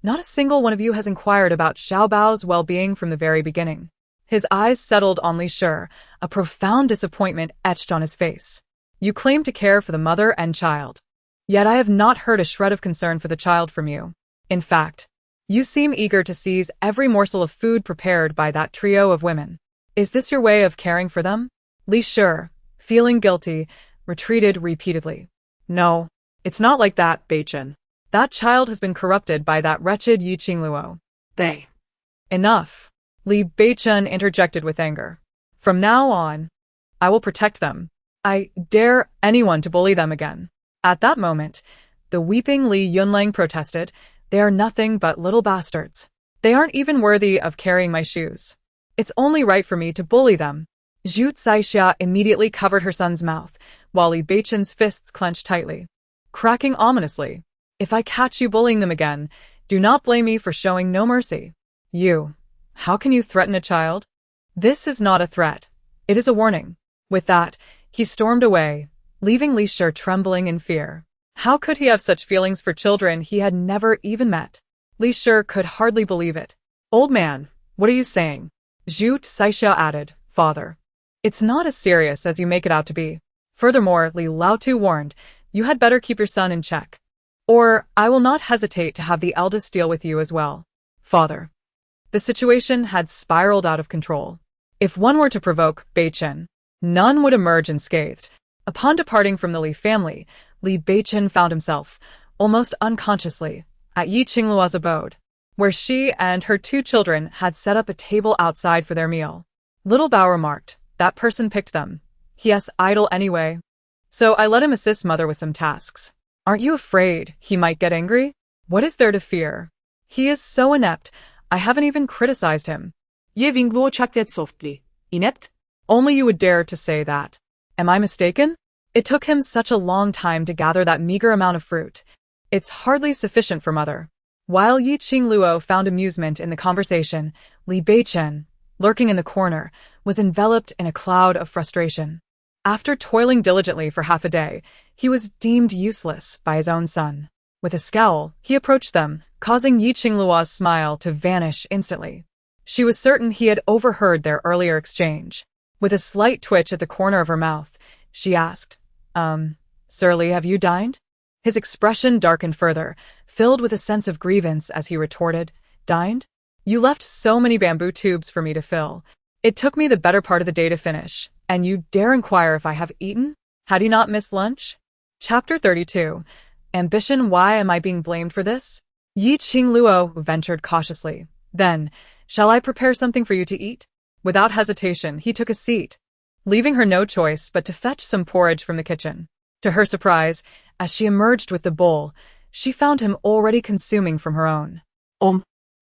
"Not a single one of you has inquired about Xiao Bao's well-being from the very beginning." His eyes settled on Li Shi, a profound disappointment etched on his face. "You claim to care for the mother and child. Yet I have not heard a shred of concern for the child from you. In fact, you seem eager to seize every morsel of food prepared by that trio of women. Is this your way of caring for them?" Li Shi, feeling guilty, retreated repeatedly. "No, it's not like that, Beichen. That child has been corrupted by that wretched Yi Qingluo." They. "Enough," Li Beichen interjected with anger. "From now on, I will protect them. I dare anyone to bully them again." At that moment, the weeping Li Yunlang protested, "They are nothing but little bastards. They aren't even worthy of carrying my shoes. It's only right for me to bully them." Zhu Saixia immediately covered her son's mouth, while Li Beichen's fists clenched tightly, cracking ominously. "If I catch you bullying them again, do not blame me for showing no mercy." "You, how can you threaten a child?" "This is not a threat. It is a warning." With that, he stormed away, leaving Li Shi trembling in fear. How could he have such feelings for children he had never even met? Li Shi could hardly believe it. "Old man, what are you saying?" Zhu Saixia added, "Father, it's not as serious as you make it out to be. Furthermore, Li Laotu warned, you had better keep your son in check, or I will not hesitate to have the eldest deal with you as well." "Father." The situation had spiraled out of control. If one were to provoke Beichen, none would emerge unscathed. Upon departing from the Li family, Li Beichen found himself, almost unconsciously, at Yi Qingluo's abode, where she and her 2 children had set up a table outside for their meal. Little Bao remarked, "That person picked them. He is idle anyway. So I let him assist mother with some tasks. Aren't you afraid he might get angry? What is there to fear? He is so inept, I haven't even criticized him." Ye Qingluo chuckled softly. "Inept?" "Only you would dare to say that. Am I mistaken? It took him such a long time to gather that meager amount of fruit. It's hardly sufficient for mother." While Yi Qingluo found amusement in the conversation, Li Beichen, lurking in the corner, was enveloped in a cloud of frustration. After toiling diligently for half a day, he was deemed useless by his own son. With a scowl, he approached them, causing Qingluo's smile to vanish instantly. She was certain he had overheard their earlier exchange. With a slight twitch at the corner of her mouth, she asked, Surly, have you dined? His expression darkened further, filled with a sense of grievance as he retorted, Dined? You left so many bamboo tubes for me to fill. It took me the better part of the day to finish, and you dare inquire if I have eaten? Had he not missed lunch? Chapter 32. Ambition. Why am I being blamed for this? Qingluo ventured cautiously. Then, shall I prepare something for you to eat? Without hesitation, he took a seat, leaving her no choice but to fetch some porridge from the kitchen. To her surprise, as she emerged with the bowl, she found him already consuming from her own.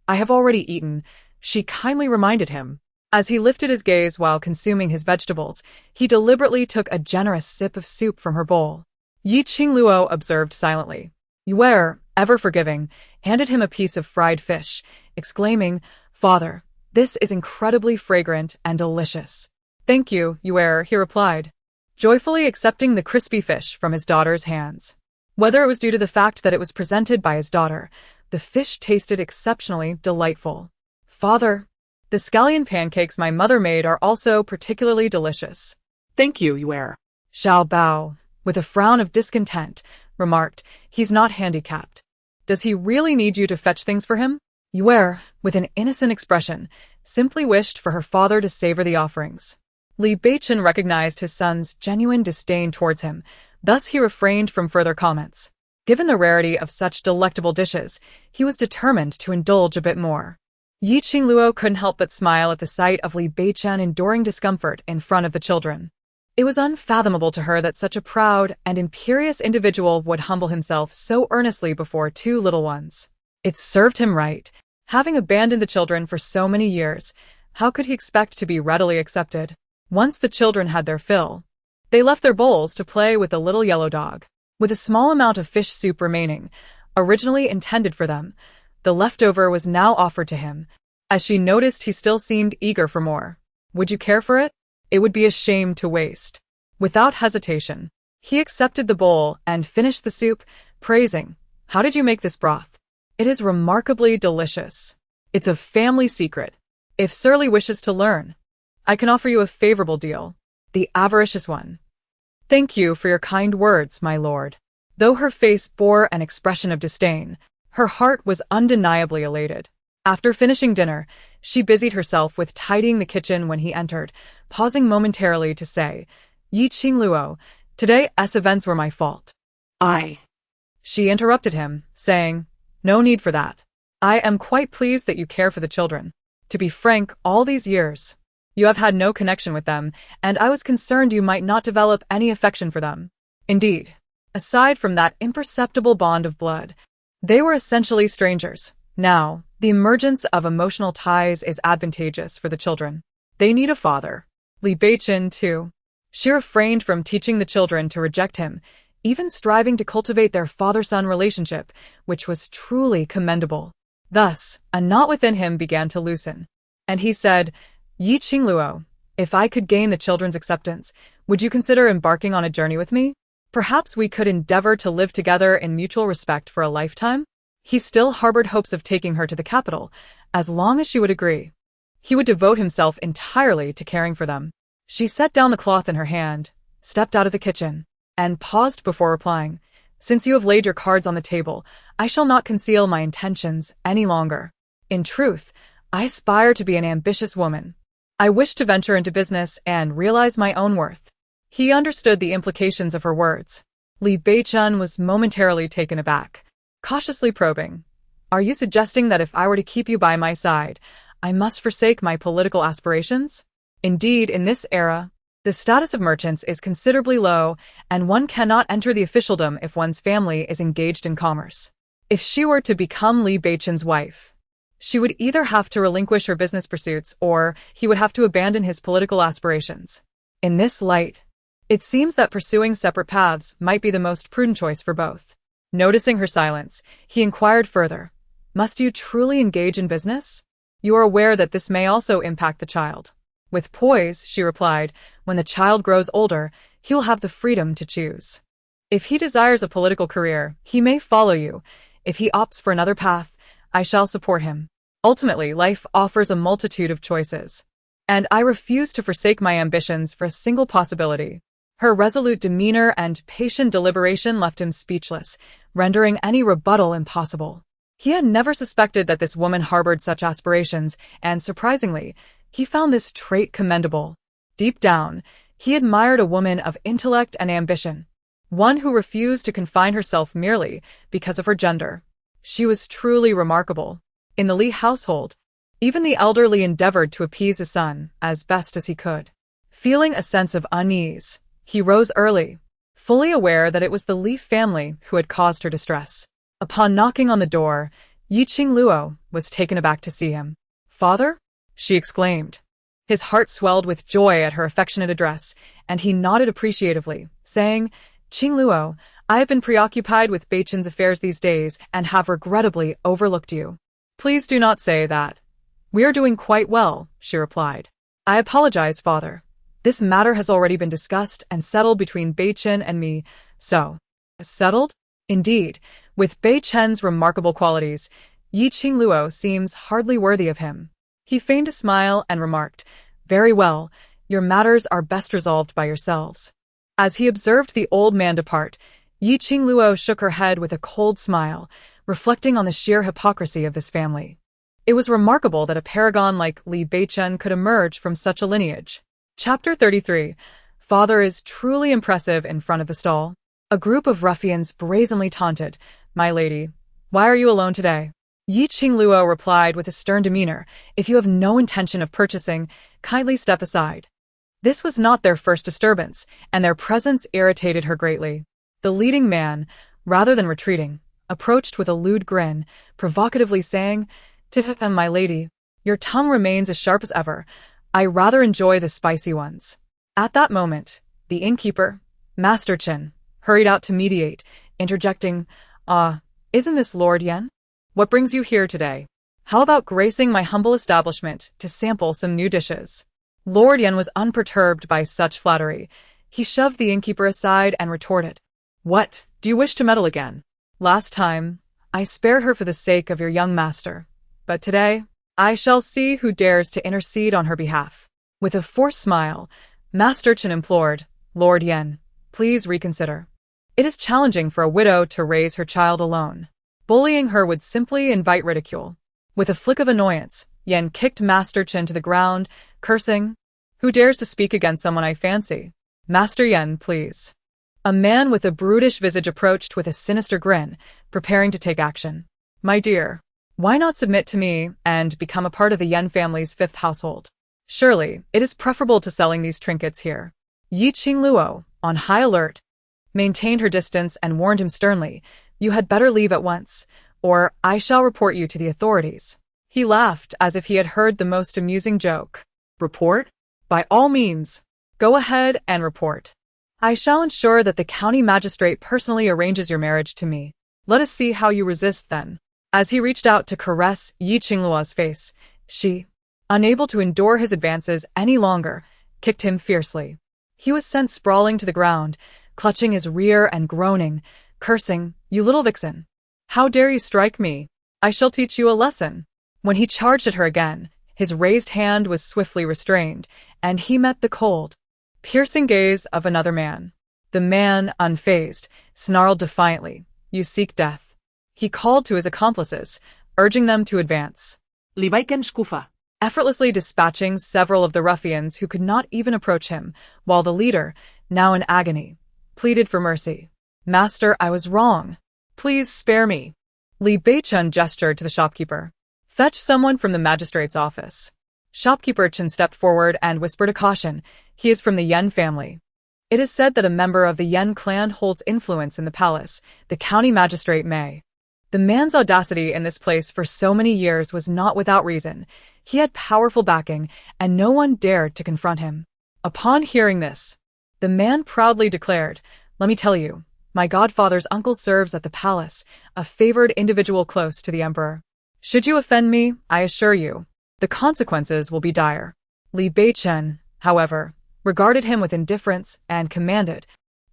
I have already eaten, she kindly reminded him. As he lifted his gaze while consuming his vegetables, he deliberately took a generous sip of soup from her bowl. Qingluo observed silently. Yue, ever forgiving, handed him a piece of fried fish, exclaiming, Father, this is incredibly fragrant and delicious. Thank you, Yue, he replied, joyfully accepting the crispy fish from his daughter's hands. Whether it was due to the fact that it was presented by his daughter, the fish tasted exceptionally delightful. Father, the scallion pancakes my mother made are also particularly delicious. Thank you, Yue. Xiao Bao, with a frown of discontent, remarked, He's not handicapped. Does he really need you to fetch things for him? Yue, with an innocent expression, simply wished for her father to savor the offerings. Li Beichen recognized his son's genuine disdain towards him, thus he refrained from further comments. Given the rarity of such delectable dishes, he was determined to indulge a bit more. Qingluo couldn't help but smile at the sight of Li Beichen enduring discomfort in front of the children. It was unfathomable to her that such a proud and imperious individual would humble himself so earnestly before two little ones. It served him right. Having abandoned the children for so many years, how could he expect to be readily accepted? Once the children had their fill, they left their bowls to play with the little yellow dog. With a small amount of fish soup remaining, originally intended for them, the leftover was now offered to him. As she noticed, he still seemed eager for more. Would you care for it? It would be a shame to waste. Without hesitation, he accepted the bowl and finished the soup, praising, How did you make this broth? It is remarkably delicious. It's a family secret. If Surly wishes to learn, I can offer you a favorable deal. The avaricious one. Thank you for your kind words, my lord. Though her face bore an expression of disdain, her heart was undeniably elated. After finishing dinner, she busied herself with tidying the kitchen when he entered, pausing momentarily to say, Qingluo, today's events were my fault. She interrupted him, saying, No need for that. I am quite pleased that you care for the children. To be frank, all these years, you have had no connection with them, and I was concerned you might not develop any affection for them. Indeed, aside from that imperceptible bond of blood, they were essentially strangers. Now, the emergence of emotional ties is advantageous for the children. They need a father. Li Beichen, too. She refrained from teaching the children to reject him, even striving to cultivate their father-son relationship, which was truly commendable. Thus, a knot within him began to loosen, and he said, Qingluo, if I could gain the children's acceptance, would you consider embarking on a journey with me? Perhaps we could endeavor to live together in mutual respect for a lifetime? He still harbored hopes of taking her to the capital, as long as she would agree. He would devote himself entirely to caring for them. She set down the cloth in her hand, stepped out of the kitchen, and paused before replying, Since you have laid your cards on the table, I shall not conceal my intentions any longer. In truth, I aspire to be an ambitious woman. I wish to venture into business and realize my own worth. He understood the implications of her words. Li Beichen was momentarily taken aback, cautiously probing, Are you suggesting that if I were to keep you by my side, I must forsake my political aspirations? Indeed, in this era, the status of merchants is considerably low, and one cannot enter the officialdom if one's family is engaged in commerce. If she were to become Li Beichen's wife, she would either have to relinquish her business pursuits or he would have to abandon his political aspirations. In this light, it seems that pursuing separate paths might be the most prudent choice for both. Noticing her silence, he inquired further, Must you truly engage in business? You are aware that this may also impact the child. With poise, she replied, When the child grows older, he will have the freedom to choose. If he desires a political career, he may follow you. If he opts for another path, I shall support him. Ultimately, life offers a multitude of choices, and I refuse to forsake my ambitions for a single possibility. Her resolute demeanor and patient deliberation left him speechless, rendering any rebuttal impossible. He had never suspected that this woman harbored such aspirations, and surprisingly, he found this trait commendable. Deep down, he admired a woman of intellect and ambition, one who refused to confine herself merely because of her gender. She was truly remarkable. In the Li household, even the elderly endeavored to appease his son as best as he could. Feeling a sense of unease, he rose early, fully aware that it was the Li family who had caused her distress. Upon knocking on the door, Qingluo was taken aback to see him. "Father?" she exclaimed. His heart swelled with joy at her affectionate address, and he nodded appreciatively, saying, "Qingluo, I have been preoccupied with Beichen's affairs these days and have regrettably overlooked you." "Please do not say that. We are doing quite well," she replied. "I apologize, father. This matter has already been discussed and settled between Beichen and me, so—" "Settled?" Indeed, with Beichen's remarkable qualities, Qingluo seems hardly worthy of him. He feigned a smile and remarked, "Very well, your matters are best resolved by yourselves." As he observed the old man depart, Qingluo shook her head with a cold smile, reflecting on the sheer hypocrisy of this family. It was remarkable that a paragon like Li Beichen could emerge from such a lineage. Chapter 33. Father is truly impressive in front of the stall. A group of ruffians brazenly taunted, "My lady, why are you alone today?" Qingluo replied with a stern demeanor, "If you have no intention of purchasing, kindly step aside." This was not their first disturbance, and their presence irritated her greatly. The leading man, rather than retreating, approached with a lewd grin, provocatively saying, "Tihem, my lady, your tongue remains as sharp as ever. I rather enjoy the spicy ones." At that moment, the innkeeper, Master Chen, hurried out to mediate, interjecting, "Isn't this Lord Yan? What brings you here today? How about gracing my humble establishment to sample some new dishes?" Lord Yan was unperturbed by such flattery. He shoved the innkeeper aside and retorted, "What, do you wish to meddle again? Last time, I spared her for the sake of your young master, but today, I shall see who dares to intercede on her behalf." With a forced smile, Master Chen implored, "Lord Yan, please reconsider. It is challenging for a widow to raise her child alone. Bullying her would simply invite ridicule." With a flick of annoyance, Yan kicked Master Chen to the ground, cursing, "Who dares to speak against someone I fancy? Master Yan, please." A man with a brutish visage approached with a sinister grin, preparing to take action. "My dear, why not submit to me and become a part of the Yan family's fifth household? Surely, it is preferable to selling these trinkets here." Qingluo, on high alert, maintained her distance and warned him sternly, "You had better leave at once, or I shall report you to the authorities." He laughed as if he had heard the most amusing joke. "Report? By all means. Go ahead and report. I shall ensure that the county magistrate personally arranges your marriage to me. Let us see how you resist then." As he reached out to caress Qingluo's face, she, unable to endure his advances any longer, kicked him fiercely. He was sent sprawling to the ground, clutching his rear and groaning, cursing, "You little vixen! How dare you strike me? I shall teach you a lesson." When he charged at her again, his raised hand was swiftly restrained, and he met the cold, piercing gaze of another man. The man, unfazed, snarled defiantly, "You seek death." He called to his accomplices, urging them to advance. Li Beichen skufa. Effortlessly dispatching several of the ruffians who could not even approach him, while the leader, now in agony, pleaded for mercy. "Master, I was wrong. Please spare me." Li Beichen gestured to the shopkeeper. "Fetch someone from the magistrate's office." Shopkeeper Chen stepped forward and whispered a caution. "He is from the Yan family. It is said that a member of the Yan clan holds influence in the palace. The county magistrate may." The man's audacity in this place for so many years was not without reason. He had powerful backing, and no one dared to confront him. Upon hearing this, the man proudly declared, "Let me tell you, my godfather's uncle serves at the palace, a favored individual close to the emperor. Should you offend me, I assure you, the consequences will be dire." Li Beichen, however, regarded him with indifference and commanded,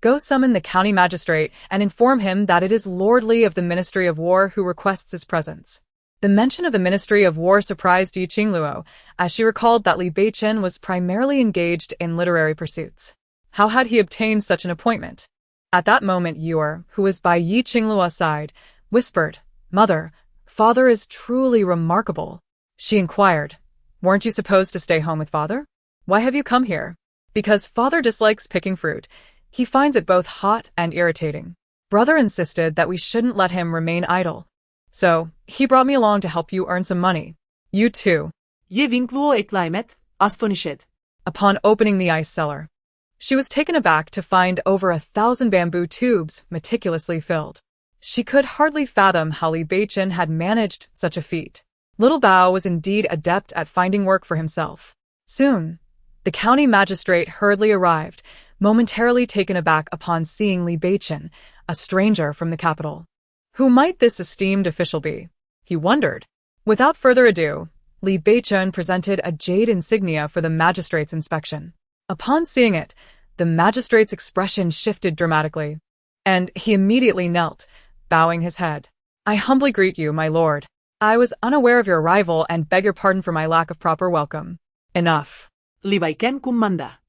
Go summon the county magistrate and inform him that it is Lord Li of the Ministry of War who requests his presence. The mention of the Ministry of War surprised Qingluo, as she recalled that Li Beichen was primarily engaged in literary pursuits. How had he obtained such an appointment? At that moment Yuer, who was by Qingluo's side, whispered, "Mother, father is truly remarkable." She inquired, "Weren't you supposed to stay home with father? Why have you come here?" "Because father dislikes picking fruit. He finds it both hot and irritating. Brother insisted that we shouldn't let him remain idle. So, he brought me along to help you earn some money. You too." Qingluo eklaymet, astonished. Upon opening the ice cellar, she was taken aback to find over 1,000 bamboo tubes meticulously filled. She could hardly fathom how Li Beichen had managed such a feat. Little Bao was indeed adept at finding work for himself. Soon, the county magistrate hurriedly arrived, momentarily taken aback upon seeing Li Beichen, a stranger from the capital. Who might this esteemed official be? He wondered. Without further ado, Li Beichen presented a jade insignia for the magistrate's inspection. Upon seeing it, the magistrate's expression shifted dramatically, and he immediately knelt, bowing his head. "I humbly greet you, my lord. I was unaware of your arrival and beg your pardon for my lack of proper welcome." "Enough. Li Beichen kummanda.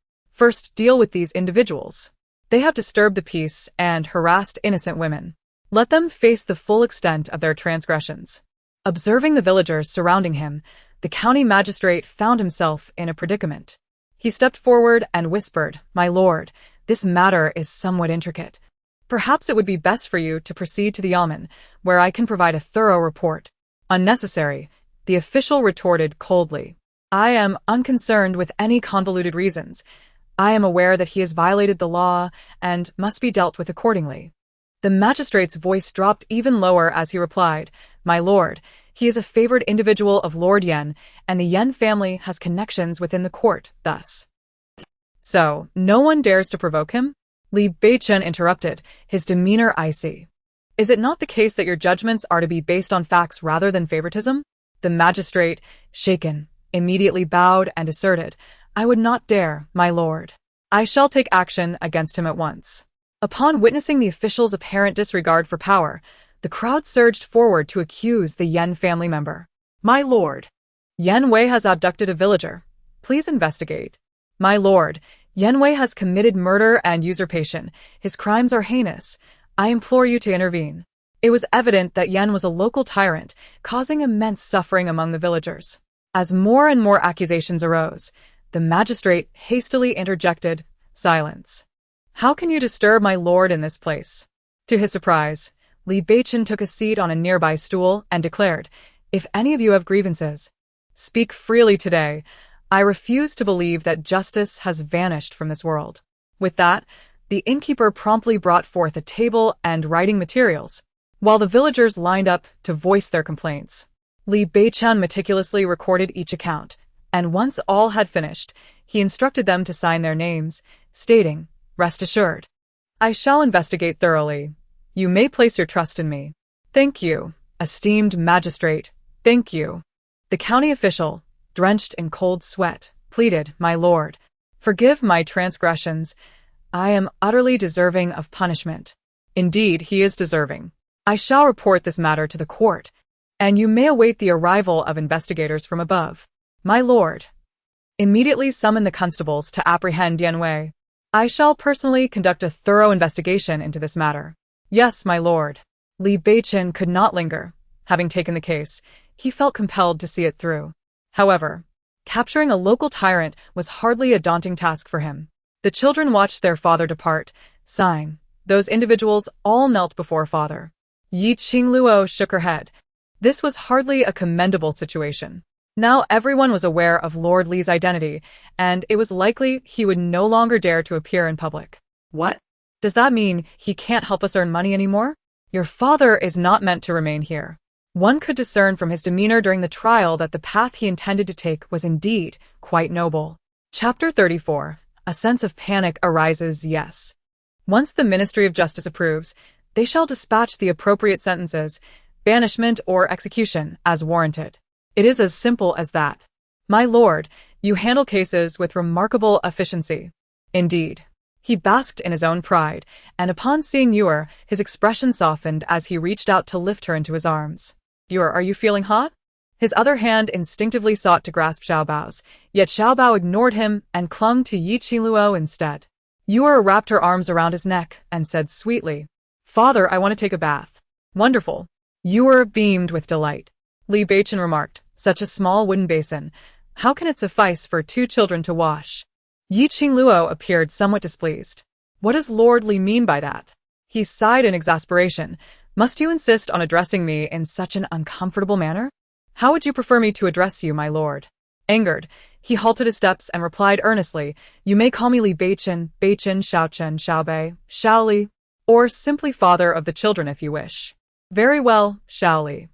First deal with these individuals. They have disturbed the peace and harassed innocent women. Let them face the full extent of their transgressions." Observing the villagers surrounding him, the county magistrate found himself in a predicament. He stepped forward and whispered, "My lord, this matter is somewhat intricate. Perhaps it would be best for you to proceed to the Yamen, where I can provide a thorough report." "Unnecessary," the official retorted coldly. "I am unconcerned with any convoluted reasons. I am aware that he has violated the law and must be dealt with accordingly." The magistrate's voice dropped even lower as he replied, "My lord, he is a favored individual of Lord Yen, and the Yen family has connections within the court, thus." "So, no one dares to provoke him?" Li Beichen interrupted, his demeanor icy. "Is it not the case that your judgments are to be based on facts rather than favoritism?" The magistrate, shaken, immediately bowed and asserted, "I would not dare, my lord. I shall take action against him at once." Upon witnessing the official's apparent disregard for power, the crowd surged forward to accuse the Yen family member. My lord. "Yen Wei has abducted a villager. Please investigate." "My lord, Yen Wei has committed murder and usurpation. His crimes are heinous. I implore you to intervene." It was evident that Yen was a local tyrant, causing immense suffering among the villagers. As more and more accusations arose, the magistrate hastily interjected, "Silence. How can you disturb my lord in this place?" To his surprise, Li Beichen took a seat on a nearby stool and declared, "If any of you have grievances, speak freely today. I refuse to believe that justice has vanished from this world." With that, the innkeeper promptly brought forth a table and writing materials, while the villagers lined up to voice their complaints. Li Beichen meticulously recorded each account, and once all had finished, he instructed them to sign their names, stating, "Rest assured, I shall investigate thoroughly. You may place your trust in me." "Thank you, esteemed magistrate, thank you." The county official, drenched in cold sweat, pleaded, "My lord, forgive my transgressions. I am utterly deserving of punishment." "Indeed, he is deserving. I shall report this matter to the court, and you may await the arrival of investigators from above." "My lord, immediately summon the constables to apprehend Yen Wei. I shall personally conduct a thorough investigation into this matter." "Yes, my lord." Li Beichen could not linger. Having taken the case, he felt compelled to see it through. However, capturing a local tyrant was hardly a daunting task for him. The children watched their father depart, sighing. Those individuals all knelt before father. Qingluo shook her head. This was hardly a commendable situation. Now everyone was aware of Lord Li's identity, and it was likely he would no longer dare to appear in public. What? "Does that mean he can't help us earn money anymore? Your father is not meant to remain here." One could discern from his demeanor during the trial that the path he intended to take was indeed quite noble. Chapter 34. A sense of panic arises, yes. Once the Ministry of Justice approves, they shall dispatch the appropriate sentences, banishment or execution, as warranted. It is as simple as that. "My lord, you handle cases with remarkable efficiency." "Indeed." He basked in his own pride, and upon seeing Yuer, his expression softened as he reached out to lift her into his arms. Yuer, are you feeling hot? His other hand instinctively sought to grasp Xiaobao's, yet Xiaobao ignored him and clung to Qingluo instead. Yuer wrapped her arms around his neck and said sweetly, "Father, I want to take a bath." "Wonderful." Yuer beamed with delight. Li Beichen remarked, "Such a small wooden basin. How can it suffice for 2 children to wash?" Qingluo appeared somewhat displeased. "What does Lord Li mean by that?" He sighed in exasperation. "Must you insist on addressing me in such an uncomfortable manner? How would you prefer me to address you, my lord?" Angered, he halted his steps and replied earnestly, "You may call me Li Beichen, Beichen, Xiaochen, Xiaobei, Xiaoli, or simply father of the children if you wish." "Very well, Xiaoli."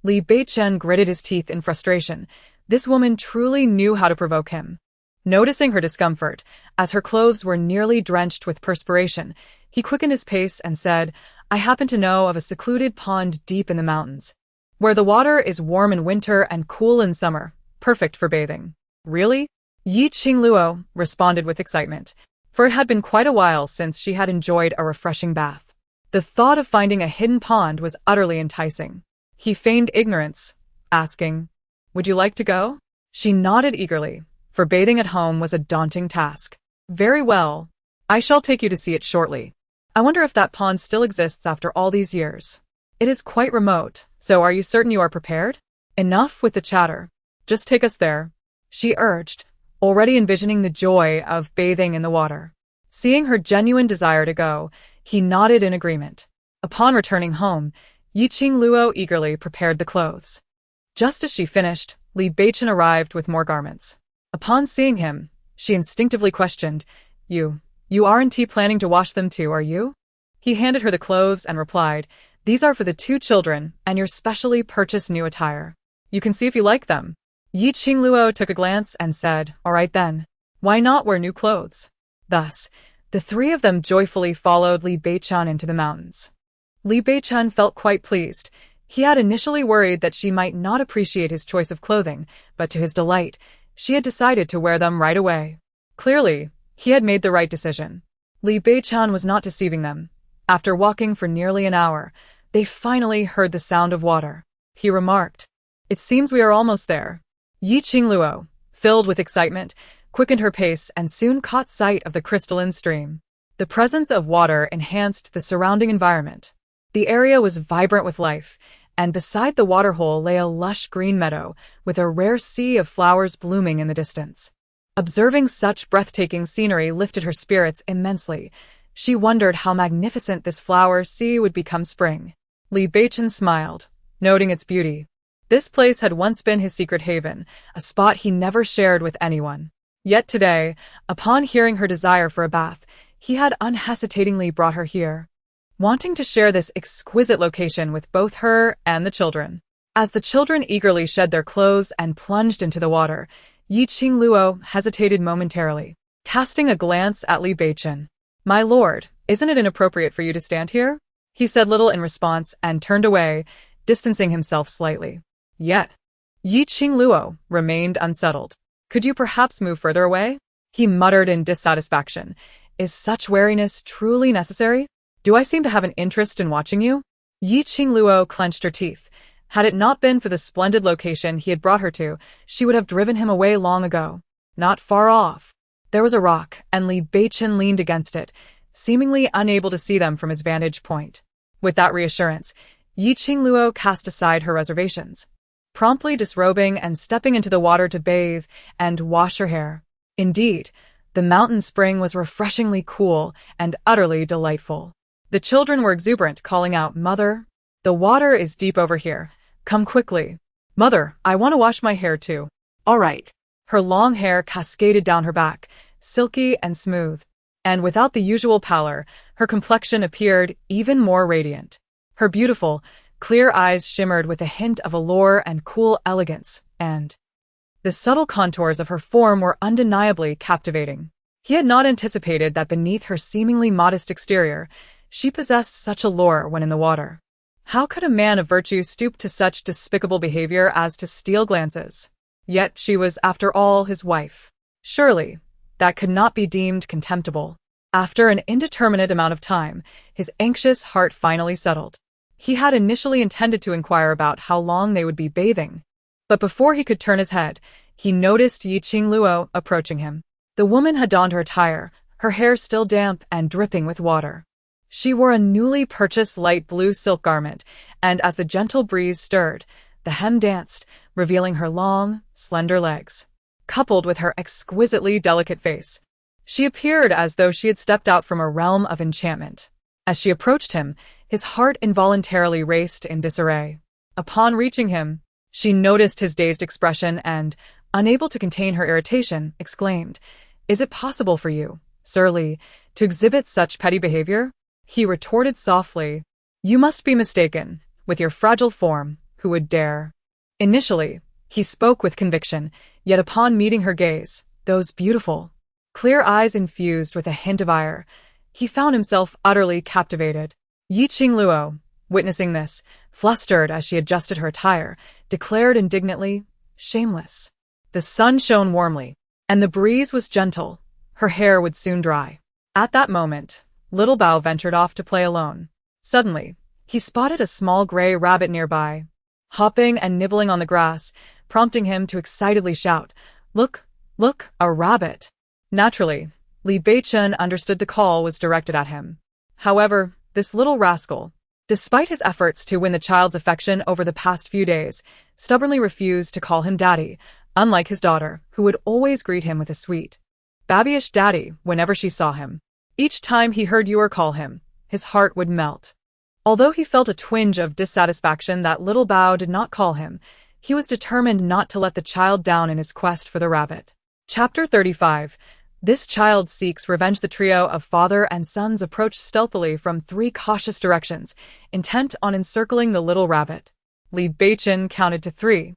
Li Beichen gritted his teeth in frustration. This woman truly knew how to provoke him. Noticing her discomfort, as her clothes were nearly drenched with perspiration, he quickened his pace and said, "I happen to know of a secluded pond deep in the mountains, where the water is warm in winter and cool in summer, perfect for bathing." "Really?" Qingluo responded with excitement, for it had been quite a while since she had enjoyed a refreshing bath. The thought of finding a hidden pond was utterly enticing. He feigned ignorance, asking, "Would you like to go?" She nodded eagerly, for bathing at home was a daunting task. "Very well. I shall take you to see it shortly. I wonder if that pond still exists after all these years. It is quite remote, so are you certain you are prepared? Enough with the chatter. Just take us there," she urged, already envisioning the joy of bathing in the water. Seeing her genuine desire to go, he nodded in agreement. Upon returning home, Qingluo eagerly prepared the clothes. Just as she finished, Li Beichen arrived with more garments. Upon seeing him, she instinctively questioned, You aren't planning to wash them too, are you?" He handed her the clothes and replied, "These are for the 2 children and your specially purchased new attire. You can see if you like them." Qingluo took a glance and said, "All right then. Why not wear new clothes?" Thus, the 3 of them joyfully followed Li Beichen into the mountains. Li Beichen felt quite pleased. He had initially worried that she might not appreciate his choice of clothing, but to his delight, she had decided to wear them right away. Clearly, he had made the right decision. Li Beichen was not deceiving them. After walking for nearly an hour, they finally heard the sound of water. He remarked, "It seems we are almost there." Qingluo, filled with excitement, quickened her pace and soon caught sight of the crystalline stream. The presence of water enhanced the surrounding environment. The area was vibrant with life, and beside the waterhole lay a lush green meadow with a rare sea of flowers blooming in the distance. Observing such breathtaking scenery lifted her spirits immensely. She wondered how magnificent this flower sea would become spring. Li Beichen smiled, noting its beauty. This place had once been his secret haven, a spot he never shared with anyone. Yet today, upon hearing her desire for a bath, he had unhesitatingly brought her here, wanting to share this exquisite location with both her and the children. As the children eagerly shed their clothes and plunged into the water, Qingluo hesitated momentarily, casting a glance at Li Beichen. "My lord, isn't it inappropriate for you to stand here?" He said little in response and turned away, distancing himself slightly. Yet, Qingluo remained unsettled. "Could you perhaps move further away?" He muttered in dissatisfaction. "Is such wariness truly necessary? Do I seem to have an interest in watching you?" Qingluo clenched her teeth. Had it not been for the splendid location he had brought her to, she would have driven him away long ago. Not far off, there was a rock, and Li Beichen leaned against it, seemingly unable to see them from his vantage point. With that reassurance, Qingluo cast aside her reservations, promptly disrobing and stepping into the water to bathe and wash her hair. Indeed, the mountain spring was refreshingly cool and utterly delightful. The children were exuberant, calling out, "Mother, the water is deep over here. Come quickly." "Mother, I want to wash my hair too." All right. Her long hair cascaded down her back, silky and smooth, and without the usual pallor, her complexion appeared even more radiant. Her beautiful, clear eyes shimmered with a hint of allure and cool elegance, and the subtle contours of her form were undeniably captivating. He had not anticipated that beneath her seemingly modest exterior, she possessed such allure when in the water. How could a man of virtue stoop to such despicable behavior as to steal glances? Yet she was, after all, his wife. Surely, that could not be deemed contemptible. After an indeterminate amount of time, his anxious heart finally settled. He had initially intended to inquire about how long they would be bathing, but before he could turn his head, he noticed Qingluo approaching him. The woman had donned her attire, her hair still damp and dripping with water. She wore a newly purchased light blue silk garment, and as the gentle breeze stirred, the hem danced, revealing her long, slender legs, coupled with her exquisitely delicate face. She appeared as though she had stepped out from a realm of enchantment. As she approached him, his heart involuntarily raced in disarray. Upon reaching him, she noticed his dazed expression and, unable to contain her irritation, exclaimed, "Is it possible for you, Sir Li, to exhibit such petty behavior?" He retorted softly, "You must be mistaken. With your fragile form, who would dare?" Initially, he spoke with conviction, yet upon meeting her gaze, those beautiful, clear eyes infused with a hint of ire, he found himself utterly captivated. Qingluo, witnessing this, flustered as she adjusted her attire, declared indignantly, "Shameless." The sun shone warmly, and the breeze was gentle. Her hair would soon dry. At that moment, Little Bao ventured off to play alone. Suddenly, he spotted a small gray rabbit nearby, hopping and nibbling on the grass, prompting him to excitedly shout, "Look, look, a rabbit!" Naturally, Li Beichen understood the call was directed at him. However, this little rascal, despite his efforts to win the child's affection over the past few days, stubbornly refused to call him daddy, unlike his daughter, who would always greet him with a sweet, babyish daddy whenever she saw him. Each time he heard Yuer call him, his heart would melt. Although he felt a twinge of dissatisfaction that Little Bao did not call him, he was determined not to let the child down in his quest for the rabbit. Chapter 35. This child seeks revenge. The trio of father and sons approached stealthily from 3 cautious directions, intent on encircling the little rabbit. Li Beichen counted to 3,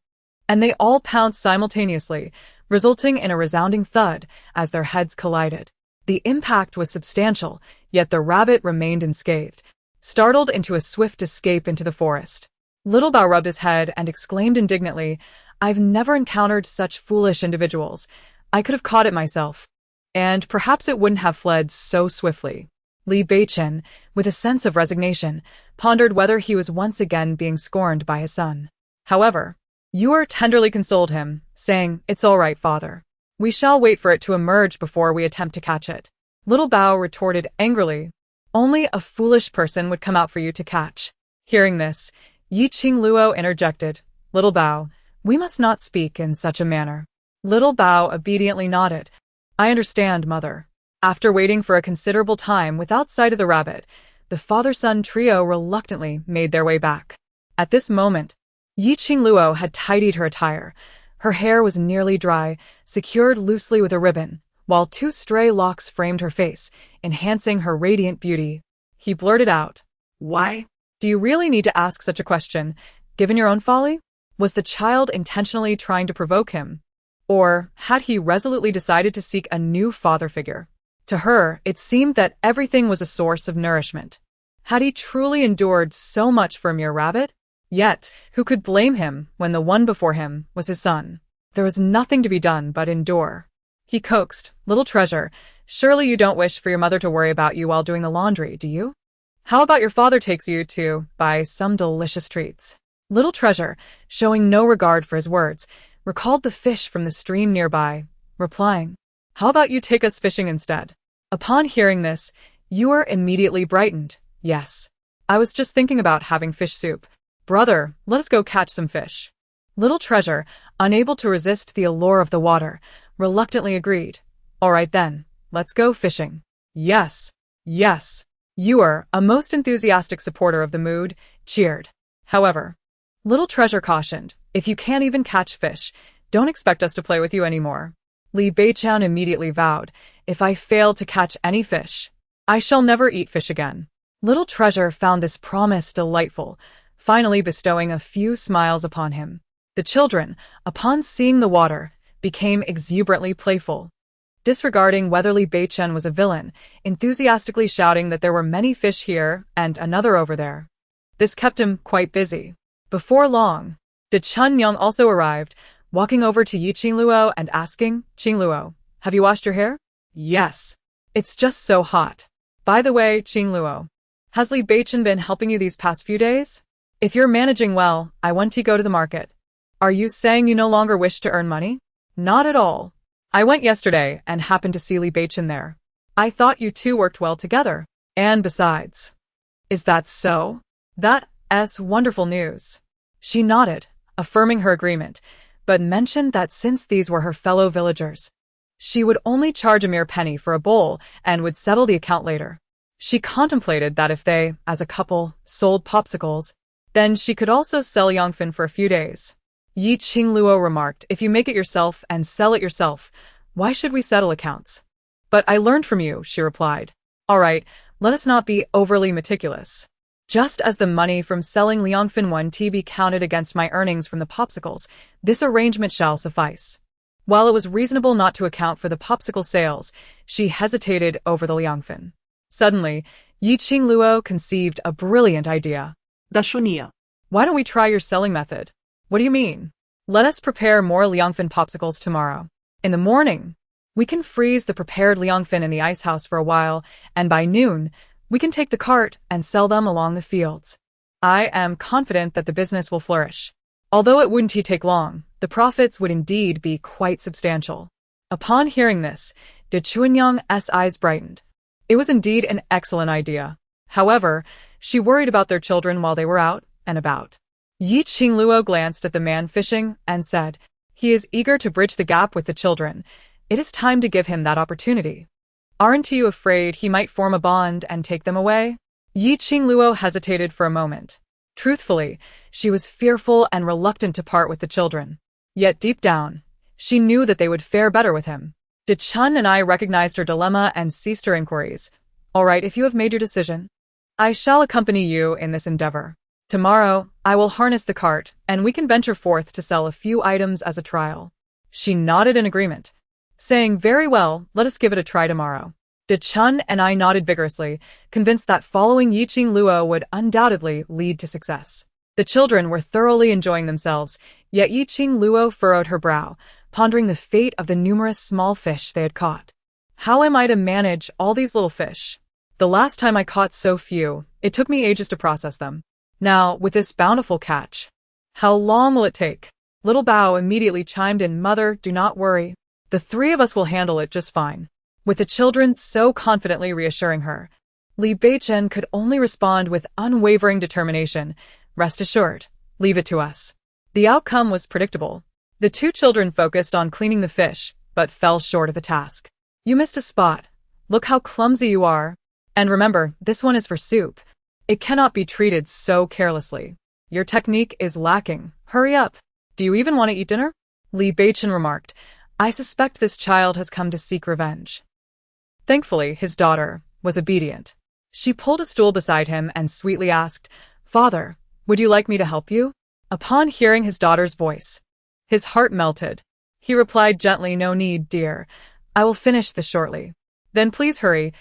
and they all pounced simultaneously, resulting in a resounding thud as their heads collided. The impact was substantial, yet the rabbit remained unscathed, startled into a swift escape into the forest. Little Bao rubbed his head and exclaimed indignantly, "I've never encountered such foolish individuals. I could have caught it myself. And perhaps it wouldn't have fled so swiftly." Li Beichen, with a sense of resignation, pondered whether he was once again being scorned by his son. However, Yuer tenderly consoled him, saying, "It's all right, father. We shall wait for it to emerge before we attempt to catch it." Little Bao retorted angrily, "Only a foolish person would come out for you to catch." Hearing this, Qingluo interjected, "Little Bao, we must not speak in such a manner." Little Bao obediently nodded. "I understand, mother." After waiting for a considerable time without sight of the rabbit, the father-son trio reluctantly made their way back. At this moment, Qingluo had tidied her attire. Her hair was nearly dry, secured loosely with a ribbon, while 2 stray locks framed her face, enhancing her radiant beauty. He blurted out, Why? "Do you really need to ask such a question, given your own folly?" Was the child intentionally trying to provoke him? Or had he resolutely decided to seek a new father figure? To her, it seemed that everything was a source of nourishment. Had he truly endured so much for a mere rabbit? Yet, who could blame him when the one before him was his son? There was nothing to be done but endure. He coaxed, "Little treasure, surely you don't wish for your mother to worry about you while doing the laundry, do you? How about your father takes you to buy some delicious treats?" Little treasure, showing no regard for his words, recalled the fish from the stream nearby, replying, "How about you take us fishing instead?" Upon hearing this, Yuer immediately brightened. "Yes. I was just thinking about having fish soup. Brother, let us go catch some fish." Little treasure, unable to resist the allure of the water, reluctantly agreed. "All right then, let's go fishing." "Yes, yes." Yuer, a most enthusiastic supporter of the mood, cheered. However, Little treasure cautioned, "If you can't even catch fish, don't expect us to play with you anymore." Li Beichen immediately vowed, "If I fail to catch any fish, I shall never eat fish again." Little treasure found this promise delightful, finally bestowing a few smiles upon him. The children, upon seeing the water, became exuberantly playful, disregarding whether Li Beichen was a villain, enthusiastically shouting that there were many fish here and another over there. This kept him quite busy. Before long, De Chunyang also arrived, walking over to Qingluo and asking, "Qingluo, have you washed your hair?" "Yes." It's just so hot. By the way, Qingluo, has Li Beichen been helping you these past few days? If you're managing well, I want to go to the market. Are you saying you no longer wish to earn money? Not at all. I went yesterday and happened to see Li Beichen there. I thought you two worked well together. And besides, is that so? That's wonderful news. She nodded, affirming her agreement, but mentioned that since these were her fellow villagers, she would only charge a mere penny for a bowl and would settle the account later. She contemplated that if they, as a couple, sold popsicles, then she could also sell Yongfen for a few days. Yi Qingluo remarked, if you make it yourself and sell it yourself, why should we settle accounts? But I learned from you, she replied. All right, let us not be overly meticulous. Just as the money from selling Liangfen 1 be counted against my earnings from the popsicles, this arrangement shall suffice. While it was reasonable not to account for the popsicle sales, she hesitated over the Liangfen. Suddenly, Yi Qingluo conceived a brilliant idea. Dashunia. Why don't we try your selling method? What do you mean? Let us prepare more Liangfen popsicles tomorrow. In the morning, we can freeze the prepared Liangfen in the ice house for a while, and by noon, we can take the cart and sell them along the fields. I am confident that the business will flourish. Although it wouldn't take long, the profits would indeed be quite substantial. Upon hearing this, De Chuanyang's eyes brightened. It was indeed an excellent idea. However, she worried about their children while they were out and about. Yi Qingluo glanced at the man fishing and said, he is eager to bridge the gap with the children. It is time to give him that opportunity. Aren't you afraid he might form a bond and take them away? Yi Qingluo hesitated for a moment. Truthfully, she was fearful and reluctant to part with the children. Yet deep down, she knew that they would fare better with him. De Chun and I recognized her dilemma and ceased her inquiries. All right, if you have made your decision, I shall accompany you in this endeavor. Tomorrow, I will harness the cart, and we can venture forth to sell a few items as a trial. She nodded in agreement, saying, very well, let us give it a try tomorrow. De Chun and I nodded vigorously, convinced that following Yi Qingluo would undoubtedly lead to success. The children were thoroughly enjoying themselves, yet Yi Qingluo furrowed her brow, pondering the fate of the numerous small fish they had caught. How am I to manage all these little fish? The last time I caught so few, it took me ages to process them. Now, with this bountiful catch, how long will it take? Little Bao immediately chimed in, Mother, do not worry. The three of us will handle it just fine. With the children so confidently reassuring her, Li Beichen could only respond with unwavering determination, rest assured, leave it to us. The outcome was predictable. The two children focused on cleaning the fish, but fell short of the task. You missed a spot. Look how clumsy you are. And remember, this one is for soup. It cannot be treated so carelessly. Your technique is lacking. Hurry up. Do you even want to eat dinner? Li Beichen remarked, I suspect this child has come to seek revenge. Thankfully, his daughter was obedient. She pulled a stool beside him and sweetly asked, Father, would you like me to help you? Upon hearing his daughter's voice, his heart melted. He replied gently, no need, dear. I will finish this shortly. Then please hurry,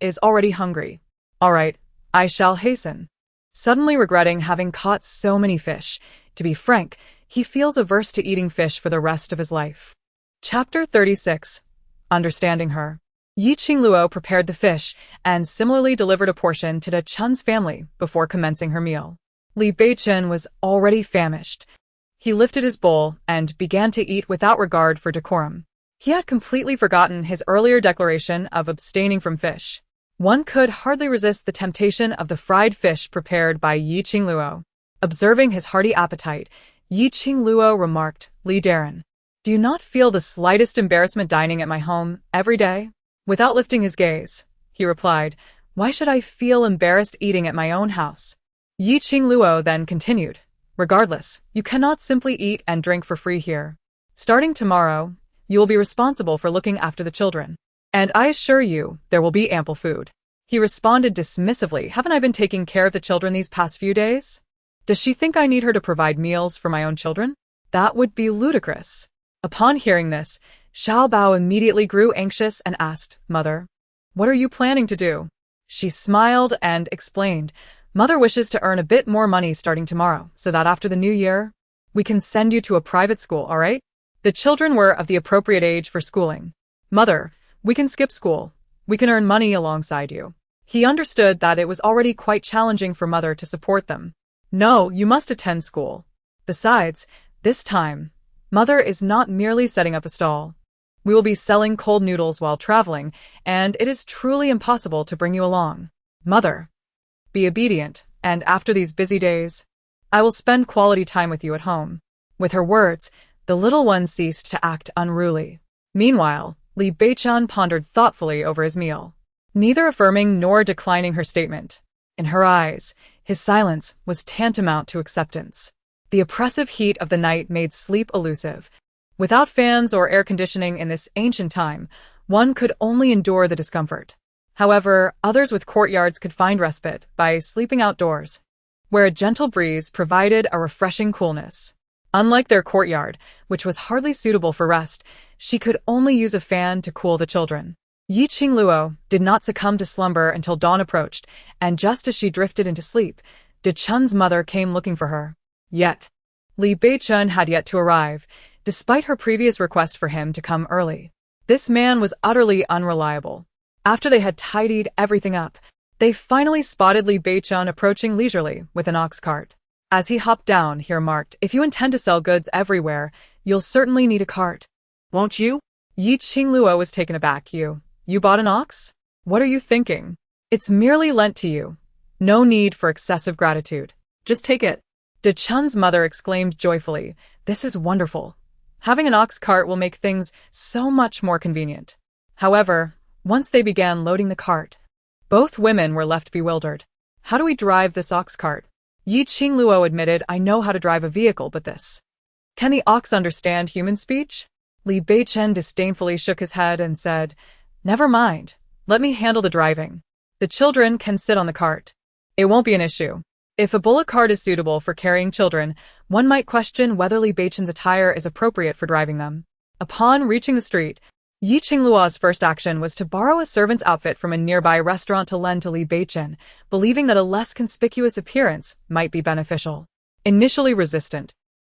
is already hungry. All right, I shall hasten. Suddenly regretting having caught so many fish, to be frank, he feels averse to eating fish for the rest of his life. Chapter 36. Understanding her. Yi Qingluo prepared the fish and similarly delivered a portion to De Chun's family before commencing her meal. Li Beichen was already famished. He lifted his bowl and began to eat without regard for decorum. He had completely forgotten his earlier declaration of abstaining from fish. One could hardly resist the temptation of the fried fish prepared by Yi Qingluo. Observing his hearty appetite, Yi Qingluo remarked, Li Darren, do you not feel the slightest embarrassment dining at my home every day? Without lifting his gaze, he replied, why should I feel embarrassed eating at my own house? Yi Qingluo then continued, regardless, you cannot simply eat and drink for free here. Starting tomorrow, you will be responsible for looking after the children. And I assure you, there will be ample food. He responded dismissively, haven't I been taking care of the children these past few days? Does she think I need her to provide meals for my own children? That would be ludicrous. Upon hearing this, Xiao Bao immediately grew anxious and asked, Mother, what are you planning to do? She smiled and explained, Mother wishes to earn a bit more money starting tomorrow, so that after the new year, we can send you to a private school, all right? The children were of the appropriate age for schooling. Mother, we can skip school. We can earn money alongside you. He understood that it was already quite challenging for Mother to support them. No, you must attend school. Besides, this time, Mother is not merely setting up a stall. We will be selling cold noodles while traveling, and it is truly impossible to bring you along. Mother, be obedient, and after these busy days, I will spend quality time with you at home. With her words, the little one ceased to act unruly. Meanwhile, Li Beichun pondered thoughtfully over his meal, neither affirming nor declining her statement. In her eyes, his silence was tantamount to acceptance. The oppressive heat of the night made sleep elusive. Without fans or air conditioning in this ancient time, one could only endure the discomfort. However, others with courtyards could find respite by sleeping outdoors, where a gentle breeze provided a refreshing coolness. Unlike their courtyard, which was hardly suitable for rest, she could only use a fan to cool the children. Qingluo did not succumb to slumber until dawn approached, and just as she drifted into sleep, Chun's mother came looking for her. Yet, Li Beichun had yet to arrive, despite her previous request for him to come early. This man was utterly unreliable. After they had tidied everything up, they finally spotted Li Beichun approaching leisurely with an ox cart. As he hopped down, he remarked, "If you intend to sell goods everywhere, you'll certainly need a cart." Won't you? Qingluo was taken aback. You bought an ox? What are you thinking? It's merely lent to you. No need for excessive gratitude. Just take it. Chun's mother exclaimed joyfully, "This is wonderful. Having an ox cart will make things so much more convenient." However, once they began loading the cart, both women were left bewildered. "How do we drive this ox cart?" Qingluo admitted, "I know how to drive a vehicle, but this. Can the ox understand human speech?" Li Beichun disdainfully shook his head and said, "Never mind. Let me handle the driving. The children can sit on the cart. It won't be an issue." If a bullock cart is suitable for carrying children, one might question whether Li Beichun's attire is appropriate for driving them. Upon reaching the street, Qingluo's first action was to borrow a servant's outfit from a nearby restaurant to lend to Li Beichun, believing that a less conspicuous appearance might be beneficial. Initially resistant,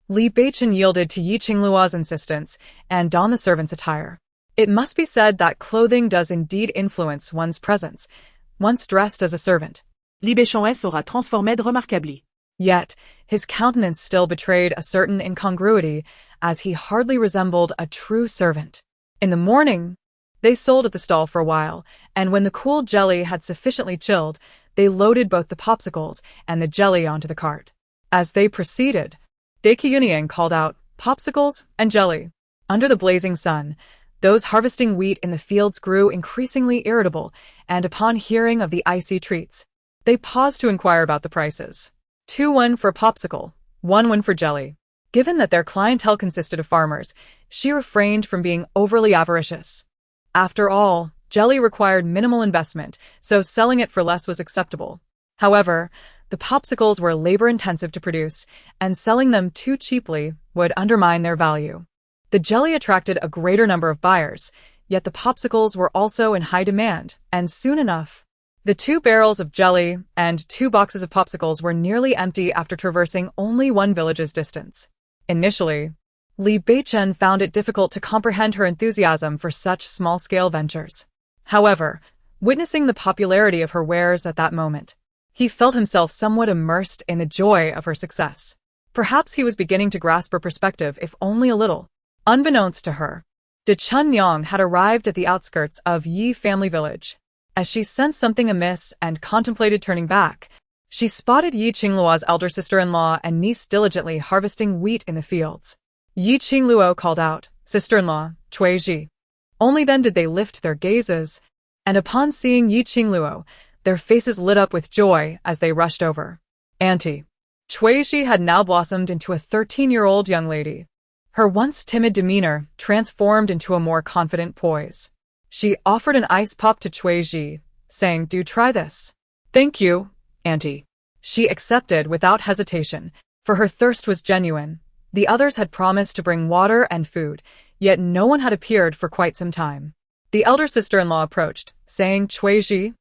Li Beichun yielded to Qingluo's insistence and donned the servant's attire. It must be said that clothing does indeed influence one's presence, once dressed as a servant. Li Beichun sera transformé remarquably. Yet, his countenance still betrayed a certain incongruity, as he hardly resembled a true servant. In the morning, they sold at the stall for a while, and when the cool jelly had sufficiently chilled, they loaded both the popsicles and the jelly onto the cart. As they proceeded, Daikiyunian called out, "Popsicles and jelly." Under the blazing sun, those harvesting wheat in the fields grew increasingly irritable, and upon hearing of the icy treats, they paused to inquire about the prices. 2 for popsicle, 1 for jelly. Given that their clientele consisted of farmers, she refrained from being overly avaricious. After all, jelly required minimal investment, so selling it for less was acceptable. However, the popsicles were labor-intensive to produce, and selling them too cheaply would undermine their value. The jelly attracted a greater number of buyers, yet the popsicles were also in high demand, and soon enough, the 2 barrels of jelly and 2 boxes of popsicles were nearly empty after traversing only 1 village's distance. Initially, Li Beichun found it difficult to comprehend her enthusiasm for such small-scale ventures. However, witnessing the popularity of her wares at that moment, he felt himself somewhat immersed in the joy of her success. Perhaps he was beginning to grasp her perspective, if only a little. Unbeknownst to her, Chunnyang had arrived at the outskirts of Yi family village. As she sensed something amiss and contemplated turning back, she spotted Qingluo's elder sister-in-law and niece diligently harvesting wheat in the fields. Qingluo called out, "Sister-in-law, Cui Ji." Only then did they lift their gazes, and upon seeing Qingluo, their faces lit up with joy as they rushed over. Auntie. Cui Ji had now blossomed into a 13-year-old young lady. Her once timid demeanor transformed into a more confident poise. She offered an ice pop to Cui Ji, saying, "Do try this." "Thank you, Auntie." She accepted without hesitation, for her thirst was genuine. The others had promised to bring water and food, yet no one had appeared for quite some time. The elder sister-in-law approached, saying, "Cui Ji,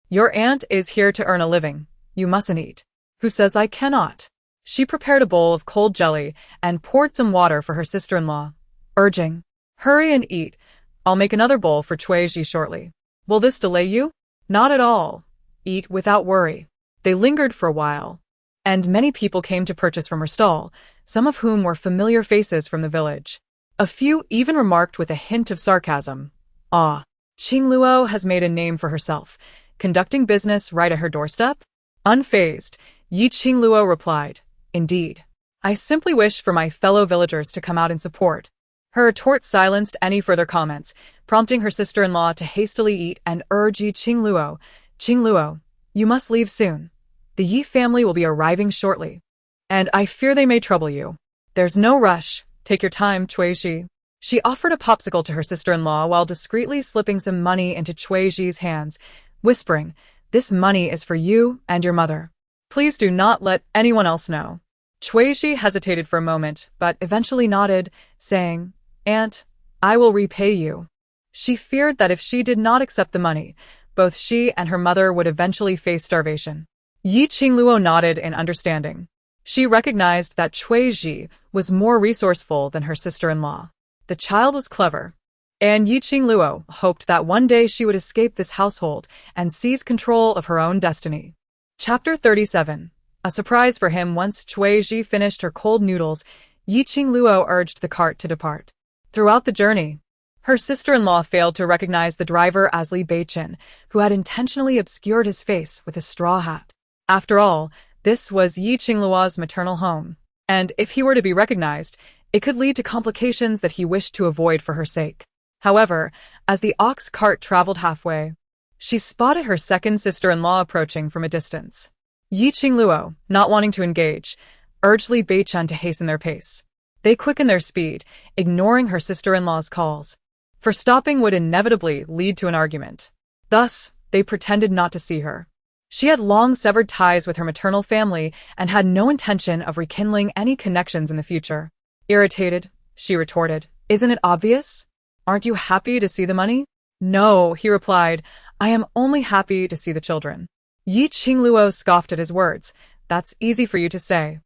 your aunt is here to earn a living. You mustn't eat." "Who says I cannot?" She prepared a bowl of cold jelly and poured some water for her sister-in-law, urging, "Hurry and eat. I'll make another bowl for Cui Ji shortly." Will this delay you? Not at all. Eat without worry. They lingered for a while, and many people came to purchase from her stall, some of whom were familiar faces from the village. A few even remarked with a hint of sarcasm, "Ah, Qingluo has made a name for herself, conducting business right at her doorstep?" Unfazed, Qingluo replied, "Indeed. I simply wish for my fellow villagers to come out in support." Her retort silenced any further comments, prompting her sister-in-law to hastily eat and urge Qingluo, "Qingluo, you must leave soon. The Yi family will be arriving shortly, and I fear they may trouble you." "There's no rush. Take your time, Cuixi." She offered a popsicle to her sister-in-law while discreetly slipping some money into Cuixi's hands, whispering, "This money is for you and your mother. Please do not let anyone else know." Cuixi hesitated for a moment, but eventually nodded, saying, "Aunt, I will repay you." She feared that if she did not accept the money, both she and her mother would eventually face starvation. Qingluo nodded in understanding. She recognized that Cuixi was more resourceful than her sister-in-law. The child was clever, and Qingluo hoped that one day she would escape this household and seize control of her own destiny. Chapter 37. A surprise for him. Once Cuixi finished her cold noodles, Qingluo urged the cart to depart. Throughout the journey, her sister-in-law failed to recognize the driver as Li Beichen, who had intentionally obscured his face with a straw hat. After all, this was Qingluo's maternal home, and if he were to be recognized, it could lead to complications that he wished to avoid for her sake. However, as the ox cart traveled halfway, she spotted her second sister-in-law approaching from a distance. Qingluo, not wanting to engage, urged Li Beichen to hasten their pace. They quickened their speed, ignoring her sister-in-law's calls, for stopping would inevitably lead to an argument. Thus, they pretended not to see her. She had long severed ties with her maternal family and had no intention of rekindling any connections in the future. Irritated, she retorted, "Isn't it obvious? Aren't you happy to see the money?" "No," he replied, "I am only happy to see the children." Qingluo scoffed at his words. "That's easy for you to say,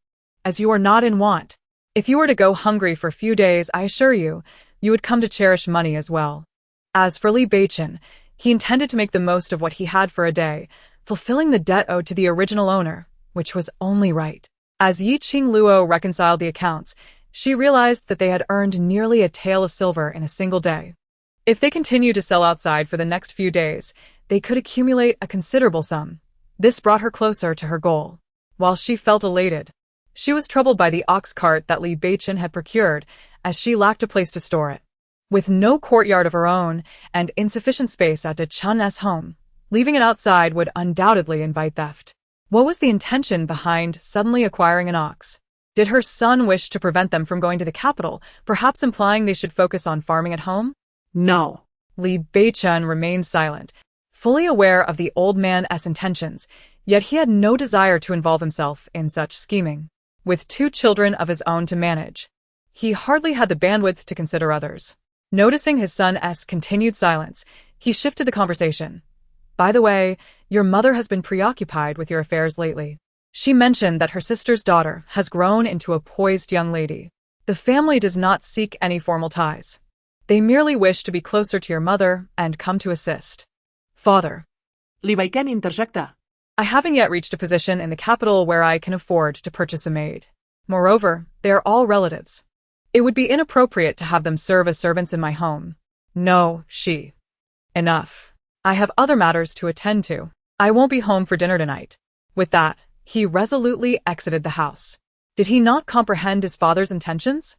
as you are not in want. If you were to go hungry for a few days, I assure you, you would come to cherish money as well." As for Li Beichen, he intended to make the most of what he had for a day, fulfilling the debt owed to the original owner, which was only right. As Qingluo reconciled the accounts, she realized that they had earned nearly a tael of silver in a single day. If they continued to sell outside for the next few days, they could accumulate a considerable sum. This brought her closer to her goal. While she felt elated, she was troubled by the ox cart that Li Beichen had procured, as she lacked a place to store it. With no courtyard of her own and insufficient space at Chun's home, leaving it outside would undoubtedly invite theft. What was the intention behind suddenly acquiring an ox? Did her son wish to prevent them from going to the capital, perhaps implying they should focus on farming at home? No. Li Beichen remained silent, fully aware of the old man's intentions, yet he had no desire to involve himself in such scheming. With 2 children of his own to manage, he hardly had the bandwidth to consider others. Noticing his son's continued silence, he shifted the conversation. "By the way, your mother has been preoccupied with your affairs lately. She mentioned that her sister's daughter has grown into a poised young lady. The family does not seek any formal ties. They merely wish to be closer to your mother and come to assist." "Father," Li Beichen interjected, "I haven't yet reached a position in the capital where I can afford to purchase a maid. Moreover, they are all relatives. It would be inappropriate to have them serve as servants in my home." "No, she. Enough. I have other matters to attend to. I won't be home for dinner tonight." With that, he resolutely exited the house. Did he not comprehend his father's intentions?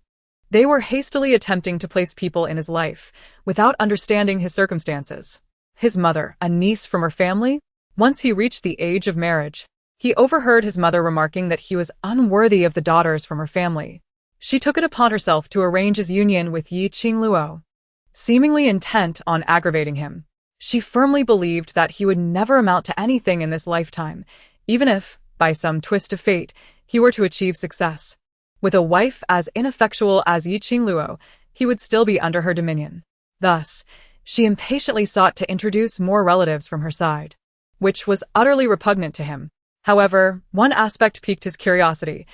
They were hastily attempting to place people in his life, without understanding his circumstances. His mother, a niece from her family? Once he reached the age of marriage, he overheard his mother remarking that he was unworthy of the daughters from her family. She took it upon herself to arrange his union with Qingluo. Seemingly intent on aggravating him, she firmly believed that he would never amount to anything in this lifetime, even if, by some twist of fate, he were to achieve success. With a wife as ineffectual as Qingluo, he would still be under her dominion. Thus, she impatiently sought to introduce more relatives from her side, which was utterly repugnant to him. However, one aspect piqued his curiosity.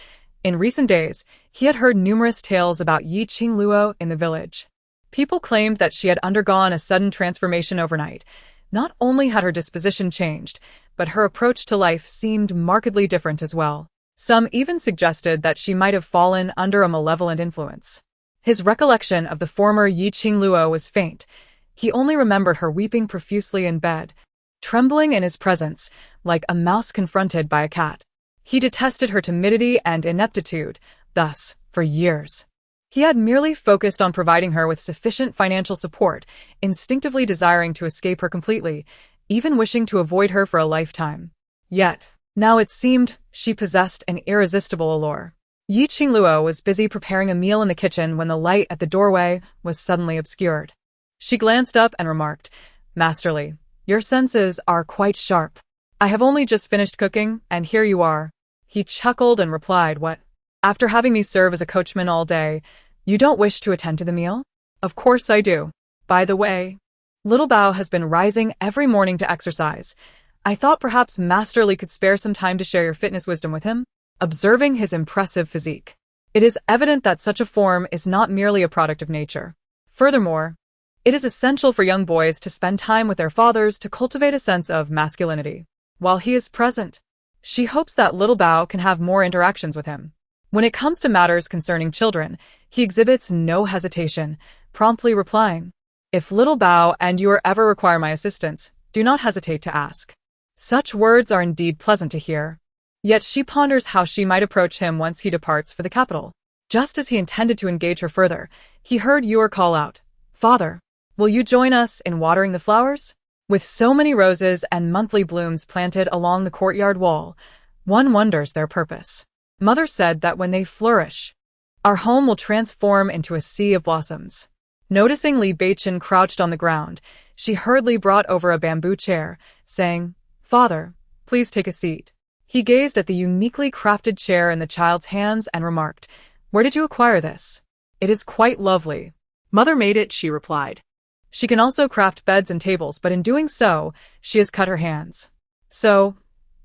In recent days, he had heard numerous tales about Qingluo in the village. People claimed that she had undergone a sudden transformation overnight, Not only had her disposition changed, but her approach to life seemed markedly different as well. Some even suggested that she might have fallen under a malevolent influence. His recollection of the former Yi Qingluo was faint. He only remembered her weeping profusely in bed, trembling in his presence, like a mouse confronted by a cat. He detested her timidity and ineptitude. Thus, for years, he had merely focused on providing her with sufficient financial support, instinctively desiring to escape her completely, even wishing to avoid her for a lifetime. Yet, now it seemed she possessed an irresistible allure. Yi Qingluo was busy preparing a meal in the kitchen when the light at the doorway was suddenly obscured. She glanced up and remarked, "Masterly, your senses are quite sharp. I have only just finished cooking, and here you are." He chuckled and replied, "What? After having me serve as a coachman all day, you don't wish to attend to the meal?" "Of course I do. By the way, Little Bao has been rising every morning to exercise. I thought perhaps Masterly could spare some time to share your fitness wisdom with him." Observing his impressive physique, it is evident that such a form is not merely a product of nature. Furthermore, it is essential for young boys to spend time with their fathers to cultivate a sense of masculinity. While he is present, she hopes that Little Bao can have more interactions with him. When it comes to matters concerning children, he exhibits no hesitation, promptly replying, "If Little Bao and you ever require my assistance, do not hesitate to ask." Such words are indeed pleasant to hear. Yet she ponders how she might approach him once he departs for the capital. Just as he intended to engage her further, he heard Yor call out, "Father, will you join us in watering the flowers?" With so many roses and monthly blooms planted along the courtyard wall, one wonders their purpose. Mother said that when they flourish, our home will transform into a sea of blossoms. Noticing Li Beichen crouched on the ground, she hurriedly brought over a bamboo chair, saying, "Father, please take a seat." He gazed at the uniquely crafted chair in the child's hands and remarked, "Where did you acquire this? It is quite lovely." "Mother made it," she replied. She can also craft beds and tables, but in doing so, she has cut her hands. So,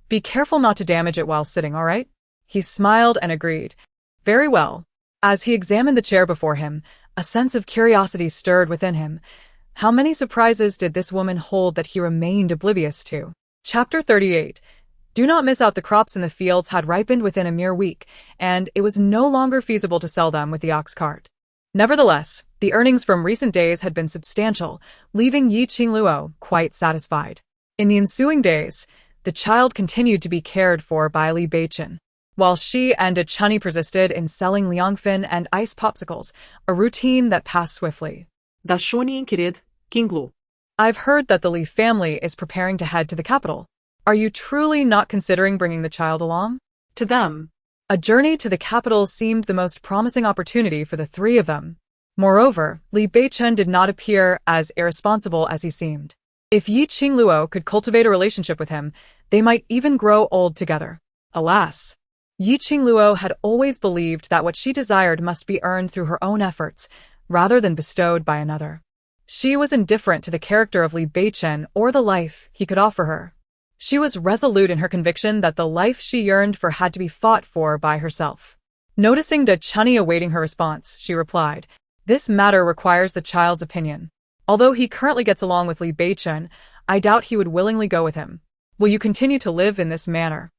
be careful not to damage it while sitting, all right? He smiled and agreed. Very well. As he examined the chair before him, a sense of curiosity stirred within him. How many surprises did this woman hold that he remained oblivious to? Chapter 38. Do not miss out. The crops in the fields had ripened within a mere week, and it was no longer feasible to sell them with the ox cart. Nevertheless, the earnings from recent days had been substantial, leaving Yi Qingluo quite satisfied. In the ensuing days, the child continued to be cared for by Li Beichen, while she and Chunny persisted in selling liangfin and ice popsicles, a routine that passed swiftly. Da Shonin Kirid, Qingluo. I've heard that the Li family is preparing to head to the capital. Are you truly not considering bringing the child along? To them. A journey to the capital seemed the most promising opportunity for the three of them. Moreover, Li Beichen did not appear as irresponsible as he seemed. If Yi Qingluo could cultivate a relationship with him, they might even grow old together. Alas, Yi Qingluo had always believed that what she desired must be earned through her own efforts, rather than bestowed by another. She was indifferent to the character of Li Beichen or the life he could offer her. She was resolute in her conviction that the life she yearned for had to be fought for by herself. Noticing Da Chunny awaiting her response, she replied, "This matter requires the child's opinion. Although he currently gets along with Li Beichen, I doubt he would willingly go with him. Will you continue to live in this manner,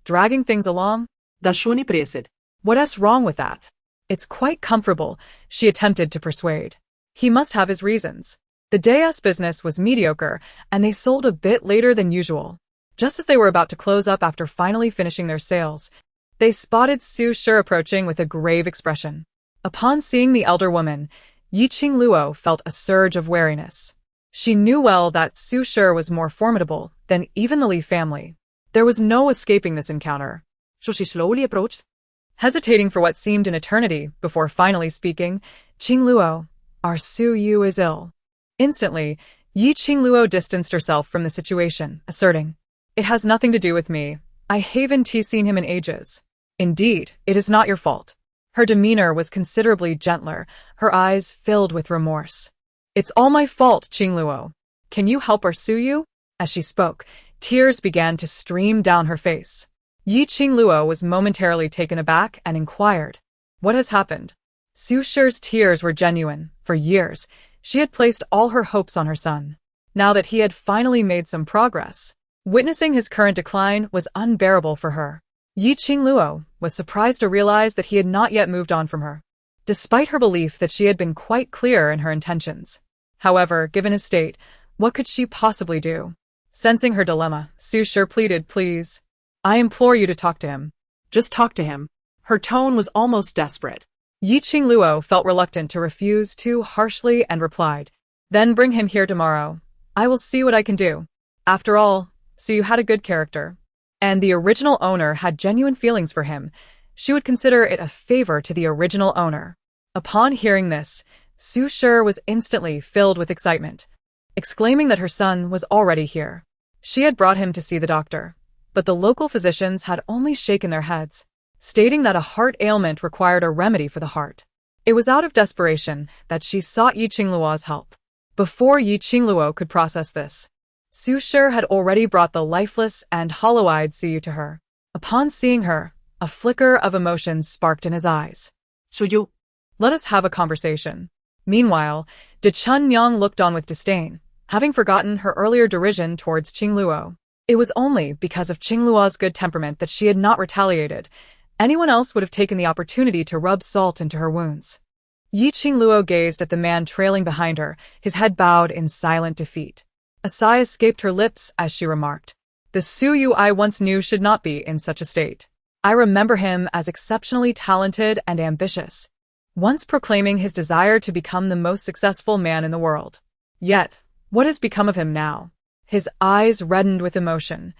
dragging things along?" Da Shoni Presid. "What's wrong with that? It's quite comfortable," she attempted to persuade. "He must have his reasons." The day's business was mediocre, and they sold a bit later than usual. Just as they were about to close up after finally finishing their sales, they spotted Su Shi approaching with a grave expression. Upon seeing the elder woman, Yi Qingluo felt a surge of wariness. She knew well that Su Shi was more formidable than even the Li family. There was no escaping this encounter. So she slowly approached, hesitating for what seemed an eternity before finally speaking, "Qingluo, our Su Yu is ill." Instantly, Yi Qingluo distanced herself from the situation, asserting, "It has nothing to do with me. I haven't seen him in ages." "Indeed, it is not your fault." Her demeanor was considerably gentler, her eyes filled with remorse. "It's all my fault, Qingluo. Can you help our Suyu?" As she spoke, tears began to stream down her face. Yi Qingluo was momentarily taken aback and inquired, "What has happened?" Su Shi's tears were genuine. For years, she had placed all her hopes on her son. now that he had finally made some progress. Witnessing his current decline was unbearable for her. Qingluo was surprised to realize that he had not yet moved on from her, despite her belief that she had been quite clear in her intentions. However, given his state, what could she possibly do? Sensing her dilemma, Su Shi pleaded, "Please, I implore you to talk to him." Just talk to him. Her tone was almost desperate. Qingluo felt reluctant to refuse too harshly and replied, "Then bring him here tomorrow. I will see what I can do." After all, Su had a good character, and the original owner had genuine feelings for him. She would consider it a favor to the original owner. Upon hearing this, Su Shi was instantly filled with excitement, exclaiming that her son was already here. She had brought him to see the doctor, but the local physicians had only shaken their heads, stating that a heart ailment required a remedy for the heart. It was out of desperation that she sought Qingluo's help. Before Qingluo could process this, Su Shi had already brought the lifeless and hollow-eyed Suyu to her. Upon seeing her, a flicker of emotion sparked in his eyes. Suyu, "Let us have a conversation." Meanwhile, De Chunnyang looked on with disdain, having forgotten her earlier derision towards Qingluo. It was only because of Qingluo's good temperament that she had not retaliated. Anyone else would have taken the opportunity to rub salt into her wounds. Qingluo gazed at the man trailing behind her, his head bowed in silent defeat. A sigh escaped her lips as she remarked, "The Suyu I once knew should not be in such a state. I remember him as exceptionally talented and ambitious, once proclaiming his desire to become the most successful man in the world. Yet, what has become of him now?" His eyes reddened with emotion,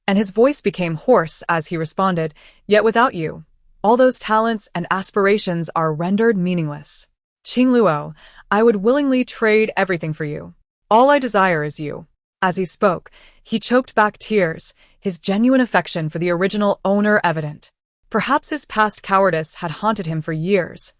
and his voice became hoarse as he responded, "Yet without you, all those talents and aspirations are rendered meaningless. Qingluo, I would willingly trade everything for you. All I desire is you." As he spoke, he choked back tears, his genuine affection for the original owner evident. Perhaps his past cowardice had haunted him for years,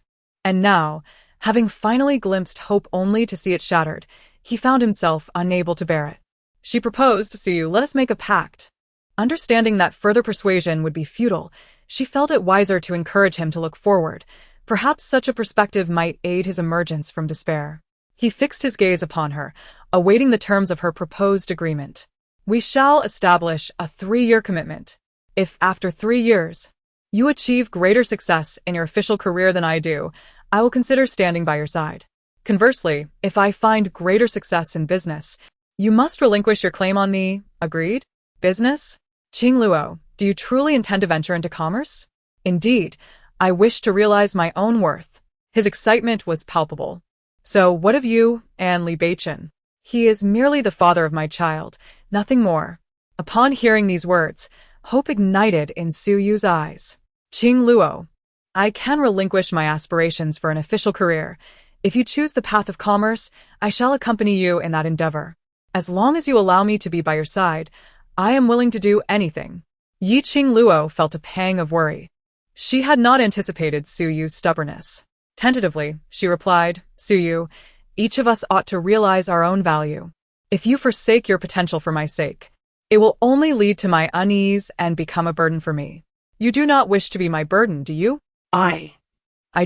and now, having finally glimpsed hope only to see it shattered, he found himself unable to bear it. She proposed, "Suyu, let us make a pact." Understanding that further persuasion would be futile, she felt it wiser to encourage him to look forward. Perhaps such a perspective might aid his emergence from despair. He fixed his gaze upon her, awaiting the terms of her proposed agreement. "We shall establish a 3-year commitment. If after 3 years, you achieve greater success in your official career than I do, I will consider standing by your side. Conversely, if I find greater success in business, you must relinquish your claim on me. Agreed? Business? Qingluo, do you truly intend to venture into commerce?" "Indeed, I wish to realize my own worth." His excitement was palpable. "So what of you, and Li Beichen?" "He is merely the father of my child, nothing more." Upon hearing these words, hope ignited in Su Yu's eyes. "Qingluo, I can relinquish my aspirations for an official career. If you choose the path of commerce, I shall accompany you in that endeavor. As long as you allow me to be by your side, I am willing to do anything." Qingluo felt a pang of worry. She had not anticipated Su Yu's stubbornness. Tentatively, she replied, "Suyu, each of us ought to realize our own value. If you forsake your potential for my sake, it will only lead to my unease and become a burden for me. You do not wish to be my burden, do you?" I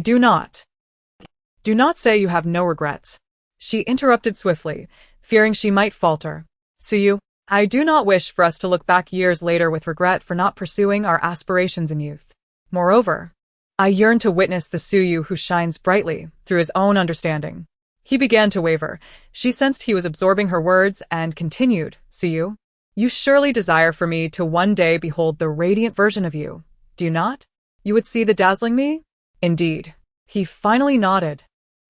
do not." "Do not say you have no regrets," she interrupted swiftly, fearing she might falter. "Suyu, I do not wish for us to look back years later with regret for not pursuing our aspirations in youth. Moreover, I yearn to witness the Suyu who shines brightly through his own understanding." He began to waver. She sensed he was absorbing her words and continued, "Suyu, you surely desire for me to one day behold the radiant version of you, do you not? You would see the dazzling me?" "Indeed." He finally nodded,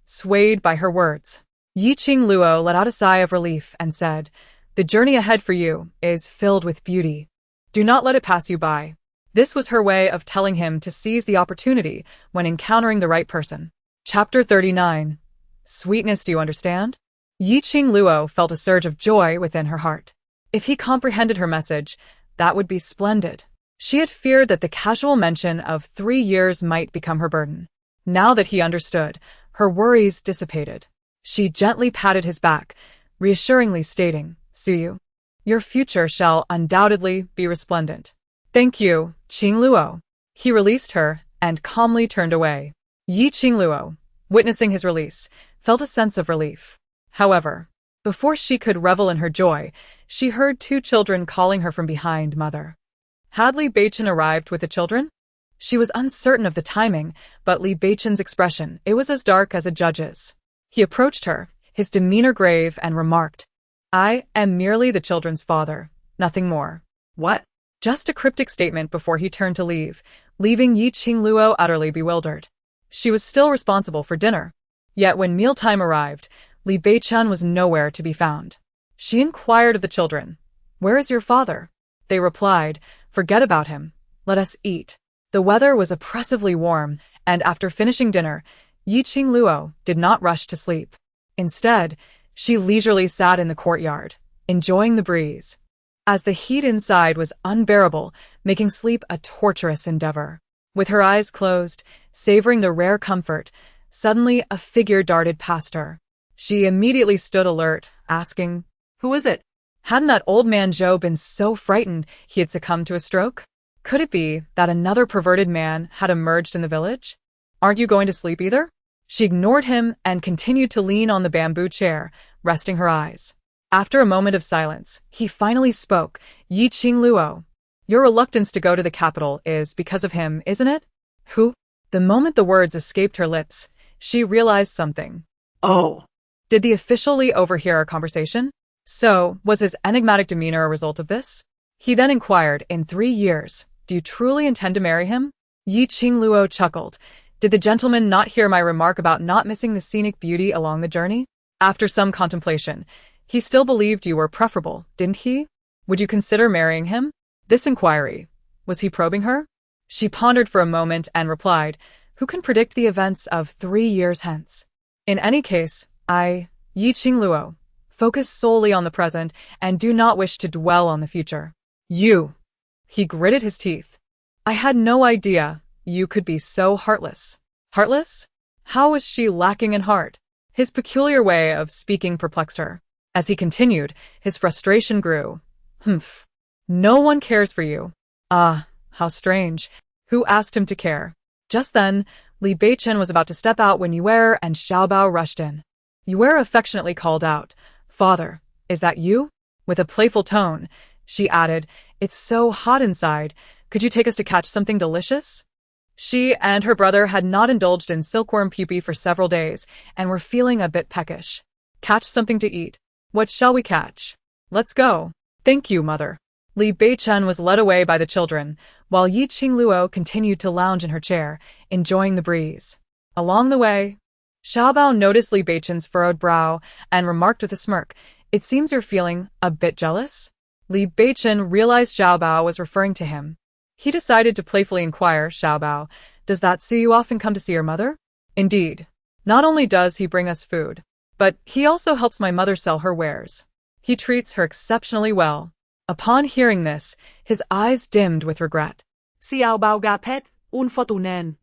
swayed by her words. Qingluo let out a sigh of relief and said, "The journey ahead for you is filled with beauty. Do not let it pass you by." This was her way of telling him to seize the opportunity when encountering the right person. Chapter 39. Sweetness, do you understand? Qingluo felt a surge of joy within her heart. If he comprehended her message, that would be splendid. She had feared that the casual mention of 3 years might become her burden. Now that he understood, her worries dissipated. She gently patted his back, reassuringly stating, "Suyu, your future shall undoubtedly be resplendent." "Thank you, Qingluo." He released her and calmly turned away. Qingluo, witnessing his release, felt a sense of relief. However, Before she could revel in her joy, she heard two children calling her from behind. Mother. Had Li Beichen arrived with the children? She was uncertain of the timing, but Li Beichen's expression, it was as dark as a judge's. He approached her, his demeanor grave, and remarked, I am merely the children's father, nothing more. What? Just a cryptic statement before he turned to leave, leaving Yi Qingluo utterly bewildered. She was still responsible for dinner. Yet when mealtime arrived, Li Beichen was nowhere to be found. She inquired of the children, Where is your father? They replied, Forget about him. Let us eat. The weather was oppressively warm, and after finishing dinner, Yi Qingluo did not rush to sleep. Instead, she leisurely sat in the courtyard, enjoying the breeze. As the heat inside was unbearable, making sleep a torturous endeavor. With her eyes closed, savoring the rare comfort, suddenly a figure darted past her. She immediately stood alert, asking, Who is it? Hadn't that old man Zhou been so frightened he had succumbed to a stroke? Could it be that another perverted man had emerged in the village? Aren't you going to sleep either? She ignored him and continued to lean on the bamboo chair, resting her eyes. After a moment of silence, he finally spoke, Yi Qingluo. Your reluctance to go to the capital is because of him, isn't it? Who? The moment the words escaped her lips, she realized something. Oh. Did the official Li overhear our conversation? So, was his enigmatic demeanor a result of this? He then inquired, In 3 years, do you truly intend to marry him? Yi Qingluo chuckled. Did the gentleman not hear my remark about not missing the scenic beauty along the journey? After some contemplation, he still believed you were preferable, didn't he? Would you consider marrying him? This inquiry. Was he probing her? She pondered for a moment and replied, Who can predict the events of 3 years hence? In any case, I, Yi Qingluo, focus solely on the present and do not wish to dwell on the future. You. He gritted his teeth. I had no idea you could be so heartless. Heartless? How was she lacking in heart? His peculiar way of speaking perplexed her. As he continued, his frustration grew. Humph. No one cares for you. Ah, how strange. Who asked him to care? Just then, Li Beichen was about to step out when Yue and Xiaobao rushed in. Yue affectionately called out, Father, is that you? With a playful tone, she added, It's so hot inside. Could you take us to catch something delicious? She and her brother had not indulged in silkworm pupae for several days and were feeling a bit peckish. Catch something to eat. What shall we catch? Let's go. Thank you, mother. Li Beichen was led away by the children, while Yi Qingluo continued to lounge in her chair, enjoying the breeze. Along the way, Xiaobao noticed Li Beichen's furrowed brow and remarked with a smirk, It seems you're feeling a bit jealous? Li Beichen realized Xiaobao was referring to him. He decided to playfully inquire, Xiaobao, Does that see you often come to see your mother? Indeed. Not only does he bring us food, but he also helps my mother sell her wares. He treats her exceptionally well. Upon hearing this, his eyes dimmed with regret. Xiaobao gapet, unfortunen.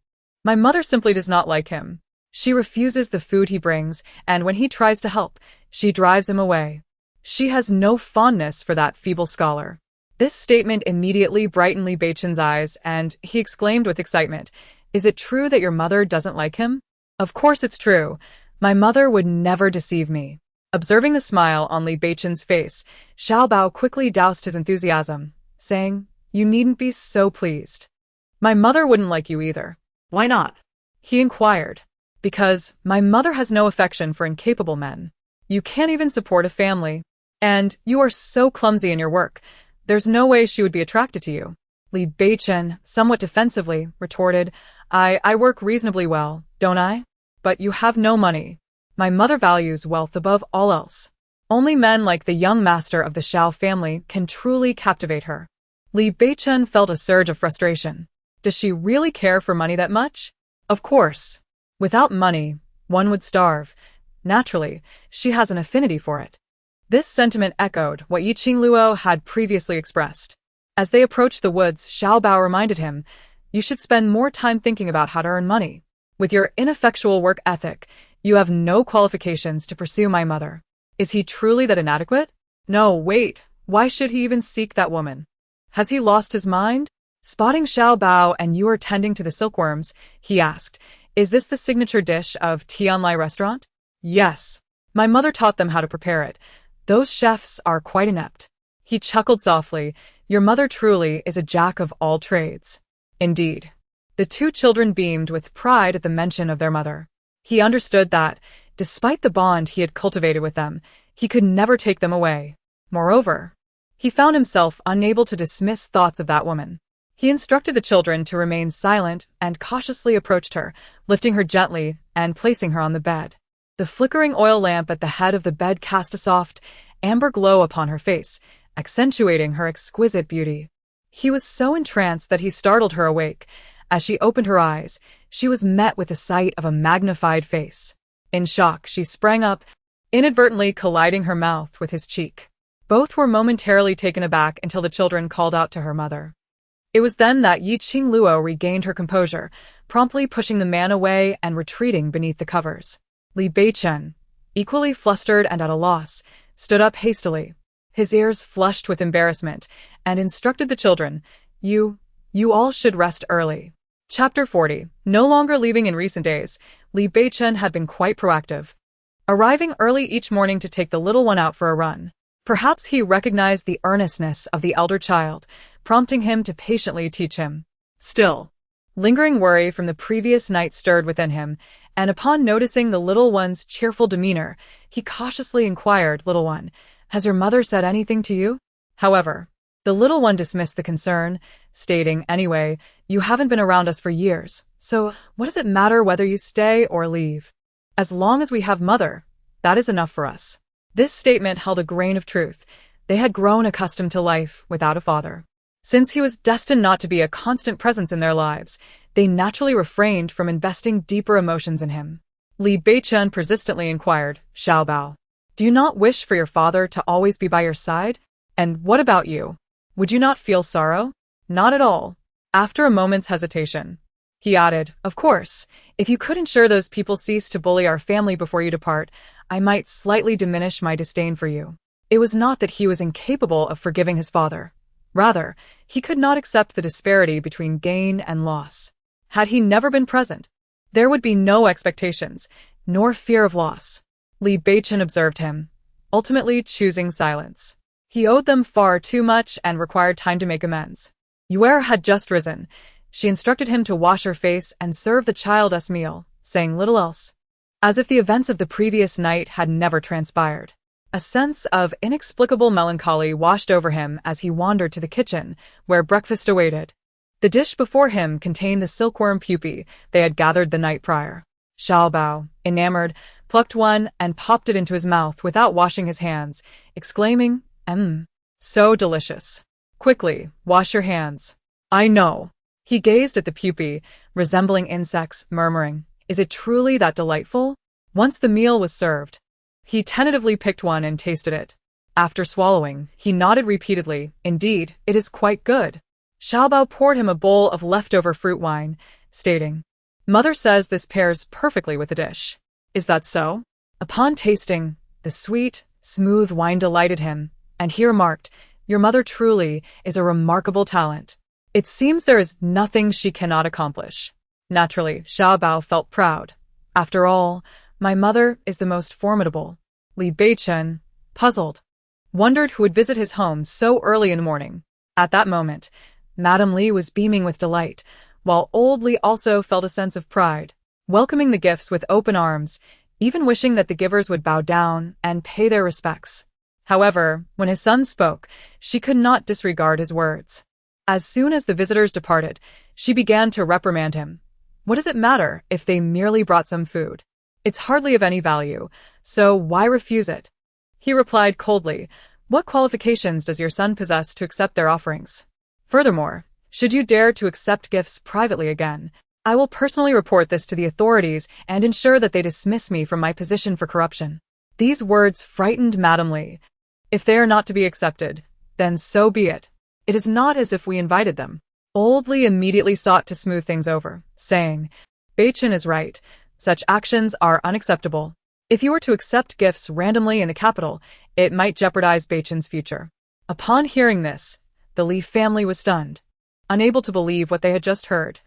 My mother simply does not like him. She refuses the food he brings, and when he tries to help, she drives him away. She has no fondness for that feeble scholar. This statement immediately brightened Li Beichen's eyes, and he exclaimed with excitement, Is it true that your mother doesn't like him? Of course it's true. My mother would never deceive me. Observing the smile on Li Beichen's face, Xiaobao quickly doused his enthusiasm, saying, You needn't be so pleased. My mother wouldn't like you either. Why not? He inquired. Because my mother has no affection for incapable men. You can't even support a family. And you are so clumsy in your work. There's no way she would be attracted to you. Li Beichen, somewhat defensively, retorted, I work reasonably well, don't I? But you have no money. My mother values wealth above all else. Only men like the young master of the Xiao family can truly captivate her. Li Beichen felt a surge of frustration. Does she really care for money that much? Of course. Without money, one would starve. Naturally, she has an affinity for it. This sentiment echoed what Yi Qingluo had previously expressed. As they approached the woods, Xiaobao reminded him, You should spend more time thinking about how to earn money. With your ineffectual work ethic, you have no qualifications to pursue my mother. Is he truly that inadequate? No, wait. Why should he even seek that woman? Has he lost his mind? Spotting Xiaobao and you are tending to the silkworms, he asked, Is this the signature dish of Tianlai restaurant? Yes. My mother taught them how to prepare it. Those chefs are quite inept. He chuckled softly. Your mother truly is a jack of all trades. Indeed. The two children beamed with pride at the mention of their mother. He understood that, despite the bond he had cultivated with them, he could never take them away. Moreover, he found himself unable to dismiss thoughts of that woman. He instructed the children to remain silent and cautiously approached her, lifting her gently and placing her on the bed. The flickering oil lamp at the head of the bed cast a soft, amber glow upon her face, accentuating her exquisite beauty. He was so entranced that he startled her awake. As she opened her eyes, she was met with the sight of a magnified face. In shock, she sprang up, inadvertently colliding her mouth with his cheek. Both were momentarily taken aback until the children called out to her mother. It was then that Qingluo regained her composure, promptly pushing the man away and retreating beneath the covers. Li Beichen, equally flustered and at a loss, stood up hastily, his ears flushed with embarrassment, and instructed the children, You all should rest early. Chapter 40. No longer leaving in recent days, Li Beichen had been quite proactive, arriving early each morning to take the little one out for a run. Perhaps he recognized the earnestness of the elder child, prompting him to patiently teach him. Still, lingering worry from the previous night stirred within him, and upon noticing the little one's cheerful demeanor, he cautiously inquired, Little one, has your mother said anything to you? However, the little one dismissed the concern, stating, Anyway, you haven't been around us for years, so what does it matter whether you stay or leave? As long as we have mother, that is enough for us. This statement held a grain of truth. They had grown accustomed to life without a father. Since he was destined not to be a constant presence in their lives, they naturally refrained from investing deeper emotions in him. Li Beichen persistently inquired, Xiaobao, do you not wish for your father to always be by your side? And what about you? Would you not feel sorrow? Not at all. After a moment's hesitation, he added, Of course, if you could ensure those people cease to bully our family before you depart, I might slightly diminish my disdain for you. It was not that he was incapable of forgiving his father. Rather, he could not accept the disparity between gain and loss. Had he never been present, there would be no expectations, nor fear of loss. Li Beichen observed him, ultimately choosing silence. He owed them far too much and required time to make amends. Yuer had just risen. She instructed him to wash her face and serve the child's meal, saying little else. As if the events of the previous night had never transpired. A sense of inexplicable melancholy washed over him as he wandered to the kitchen, where breakfast awaited. The dish before him contained the silkworm pupae they had gathered the night prior. Xiaobao, enamored, plucked one and popped it into his mouth without washing his hands, exclaiming, so delicious. Quickly, wash your hands. I know. He gazed at the pupae, resembling insects, murmuring, Is it truly that delightful? Once the meal was served, he tentatively picked one and tasted it. After swallowing, he nodded repeatedly, Indeed, it is quite good. Xiaobao poured him a bowl of leftover fruit wine, stating, Mother says this pairs perfectly with the dish. Is that so? Upon tasting, the sweet, smooth wine delighted him, and he remarked, Your mother truly is a remarkable talent. It seems there is nothing she cannot accomplish. Naturally, Xiaobao felt proud. After all, my mother is the most formidable. Li Beichen, puzzled, wondered who would visit his home so early in the morning. At that moment, Madame Li was beaming with delight, while old Li also felt a sense of pride, welcoming the gifts with open arms, even wishing that the givers would bow down and pay their respects. However, when his son spoke, she could not disregard his words. As soon as the visitors departed, she began to reprimand him. What does it matter if they merely brought some food? It's hardly of any value, so why refuse it? He replied coldly, What qualifications does your son possess to accept their offerings? Furthermore, should you dare to accept gifts privately again, I will personally report this to the authorities and ensure that they dismiss me from my position for corruption. These words frightened Madame Li. If they are not to be accepted, then so be it. It is not as if we invited them. Old Li immediately sought to smooth things over, saying, Beichen is right. Such actions are unacceptable. If you were to accept gifts randomly in the capital, it might jeopardize Beichen's future. Upon hearing this, the Li family was stunned, unable to believe what they had just heard.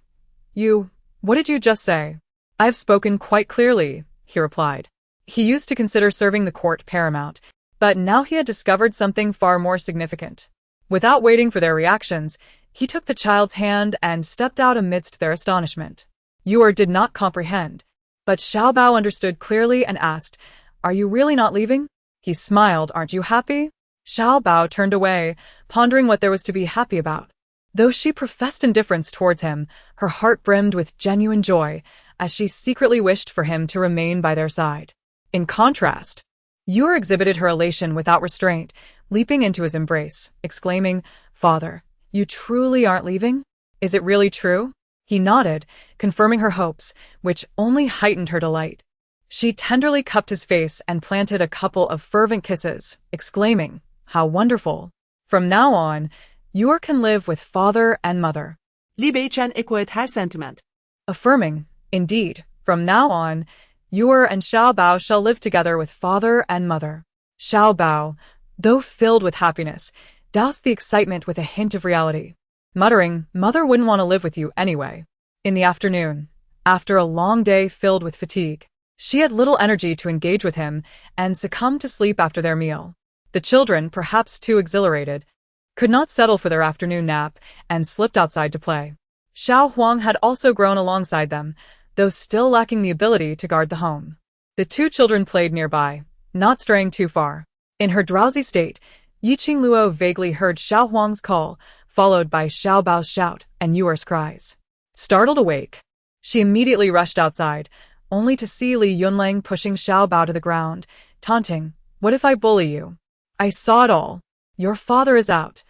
What did you just say? I have spoken quite clearly, he replied. He used to consider serving the court paramount, but now he had discovered something far more significant. Without waiting for their reactions, he took the child's hand and stepped out amidst their astonishment. Yuer did not comprehend, but Xiao Bao understood clearly and asked, "Are you really not leaving?" He smiled, "Aren't you happy?" Xiao Bao turned away, pondering what there was to be happy about. Though she professed indifference towards him, her heart brimmed with genuine joy, as she secretly wished for him to remain by their side. In contrast, Yuer exhibited her elation without restraint, leaping into his embrace, exclaiming, "Father, you truly aren't leaving? Is it really true?" He nodded, confirming her hopes, which only heightened her delight. She tenderly cupped his face and planted a couple of fervent kisses, exclaiming, "How wonderful! From now on, Yuer can live with father and mother." Li Beichen echoed her sentiment. Affirming, "Indeed, from now on, Yuer and Xiao Bao shall live together with father and mother." Xiao Bao, though filled with happiness, doused the excitement with a hint of reality, muttering, "Mother wouldn't want to live with you anyway." In the afternoon, after a long day filled with fatigue, she had little energy to engage with him and succumbed to sleep after their meal. The children, perhaps too exhilarated, could not settle for their afternoon nap and slipped outside to play. Xiao Huang had also grown alongside them, though still lacking the ability to guard the home. The two children played nearby, not straying too far. In her drowsy state, Qingluo vaguely heard Xiao Huang's call, followed by Xiao Bao's shout and Yuer's cries. Startled awake, she immediately rushed outside, only to see Li Yunlang pushing Xiao Bao to the ground, taunting, "What if I bully you? I saw it all. Your father is out.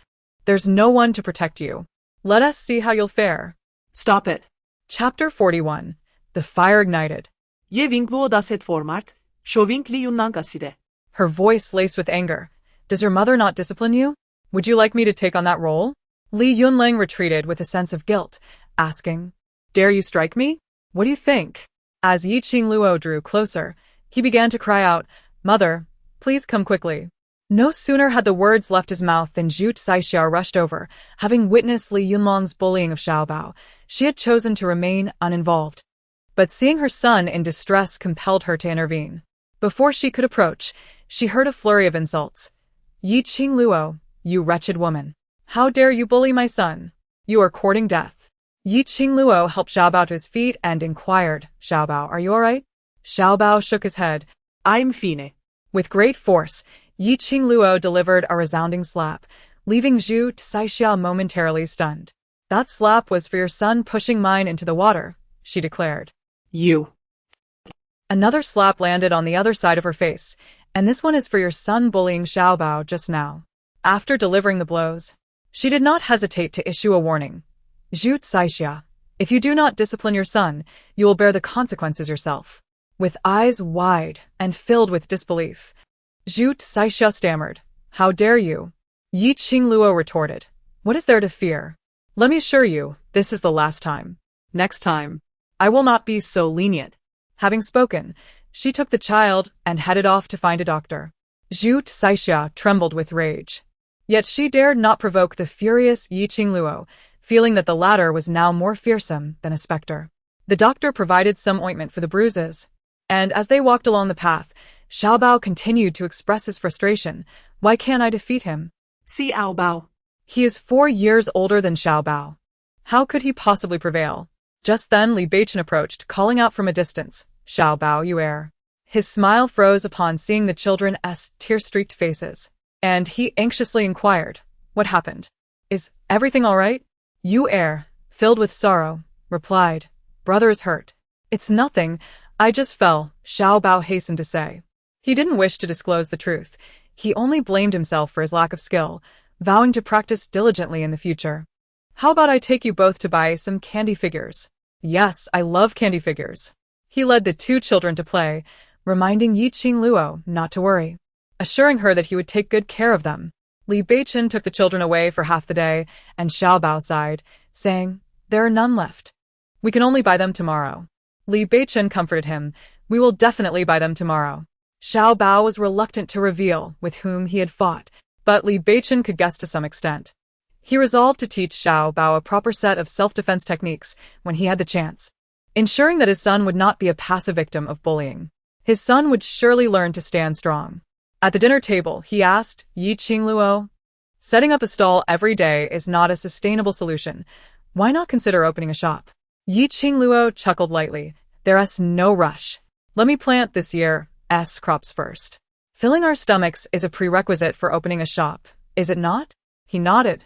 There's no one to protect you. Let us see how you'll fare." Stop it. Chapter 41. The Fire Ignited. Ye Qingluo da set formart, Shoving Li Yunlang aside. Her voice laced with anger. "Does your mother not discipline you? Would you like me to take on that role?" Li Yunlang retreated with a sense of guilt, asking, "Dare you strike me? What do you think?" As Qingluo drew closer, he began to cry out, "Mother, please come quickly." No sooner had the words left his mouth than Zhu Saixia rushed over. Having witnessed Li Yunlang's bullying of Xiao Bao, she had chosen to remain uninvolved. But seeing her son in distress compelled her to intervene. Before she could approach, she heard a flurry of insults. "Qingluo, you wretched woman. How dare you bully my son? You are courting death." Qingluo helped Xiao Bao to his feet and inquired, "Xiao Bao, are you all right?" Xiao Bao shook his head. I'm fine. With great force, Qingluo delivered a resounding slap, leaving Zhu Saixia momentarily stunned. "That slap was for your son pushing mine into the water," she declared. You. Another slap landed on the other side of her face, "And this one is for your son bullying Xiao Bao just now." After delivering the blows, she did not hesitate to issue a warning. "Zhu Saixia, if you do not discipline your son, you will bear the consequences yourself." With eyes wide and filled with disbelief, Zhu Saixia stammered, "How dare you?" Qingluo retorted, "What is there to fear? Let me assure you, this is the last time. Next time, I will not be so lenient." Having spoken, she took the child and headed off to find a doctor. Zhu Saixia trembled with rage. Yet she dared not provoke the furious Qingluo, feeling that the latter was now more fearsome than a specter. The doctor provided some ointment for the bruises, and as they walked along the path, Xiao Bao continued to express his frustration. "Why can't I defeat him? Xiao Bao. He is 4 years older than Xiao Bao. How could he possibly prevail?" Just then Li Beichen approached, calling out from a distance, "Xiao Bao, you err." His smile froze upon seeing the children's tear-streaked faces, and he anxiously inquired, "What happened? Is everything all right?" Yu Er, filled with sorrow, replied, "Brother is hurt." "It's nothing, I just fell," Xiao Bao hastened to say. He didn't wish to disclose the truth. He only blamed himself for his lack of skill, vowing to practice diligently in the future. "How about I take you both to buy some candy figures?" "Yes, I love candy figures." He led the two children to play, reminding Qingluo not to worry, assuring her that he would take good care of them. Li Beichen took the children away for half the day, and Xiao Bao sighed, saying, "There are none left. We can only buy them tomorrow." Li Beichen comforted him, "We will definitely buy them tomorrow." Xiao Bao was reluctant to reveal with whom he had fought, but Li Beichen could guess to some extent. He resolved to teach Xiao Bao a proper set of self-defense techniques when he had the chance, ensuring that his son would not be a passive victim of bullying. his son would surely learn to stand strong. At the dinner table, he asked Qingluo, setting up a stall every day is not a sustainable solution. Why not consider opening a shop? Qingluo chuckled lightly. There's no rush. Let me plant this year's crops first. Filling our stomachs is a prerequisite for opening a shop, is it not? He nodded.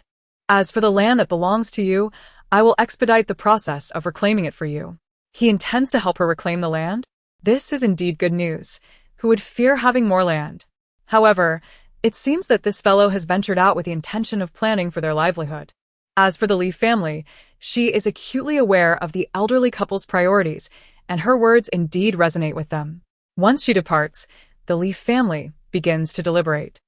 As for the land that belongs to you, I will expedite the process of reclaiming it for you. He intends to help her reclaim the land? This is indeed good news. Who would fear having more land? However, it seems that this fellow has ventured out with the intention of planning for their livelihood. As for the Li family, she is acutely aware of the elderly couple's priorities, and her words indeed resonate with them. Once she departs, the Li family begins to deliberate.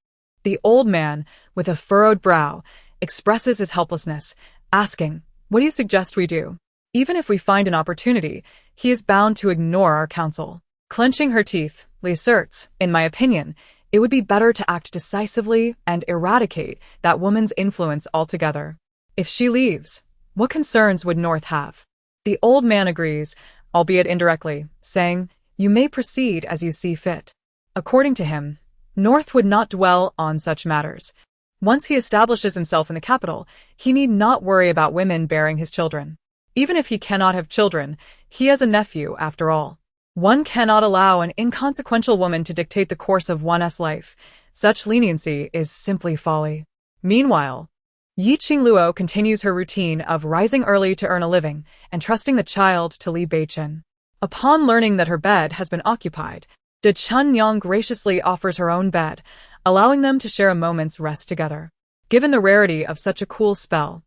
The old man, with a furrowed brow, expresses his helplessness, asking, "What do you suggest we do?" Even if we find an opportunity, he is bound to ignore our counsel. Clenching her teeth, Li asserts, "In my opinion, it would be better to act decisively and eradicate that woman's influence altogether. If she leaves, what concerns would North have?" The old man agrees, albeit indirectly, saying, "You may proceed as you see fit." According to him, North would not dwell on such matters. Once he establishes himself in the capital, he need not worry about women bearing his children. Even if he cannot have children, he has a nephew after all. One cannot allow an inconsequential woman to dictate the course of one's life. Such leniency is simply folly. Meanwhile, Qingluo continues her routine of rising early to earn a living and trusting the child to Li Beichen. Upon learning that her bed has been occupied, De Chunyang graciously offers her own bed, allowing them to share a moment's rest together. Given the rarity of such a cool spell,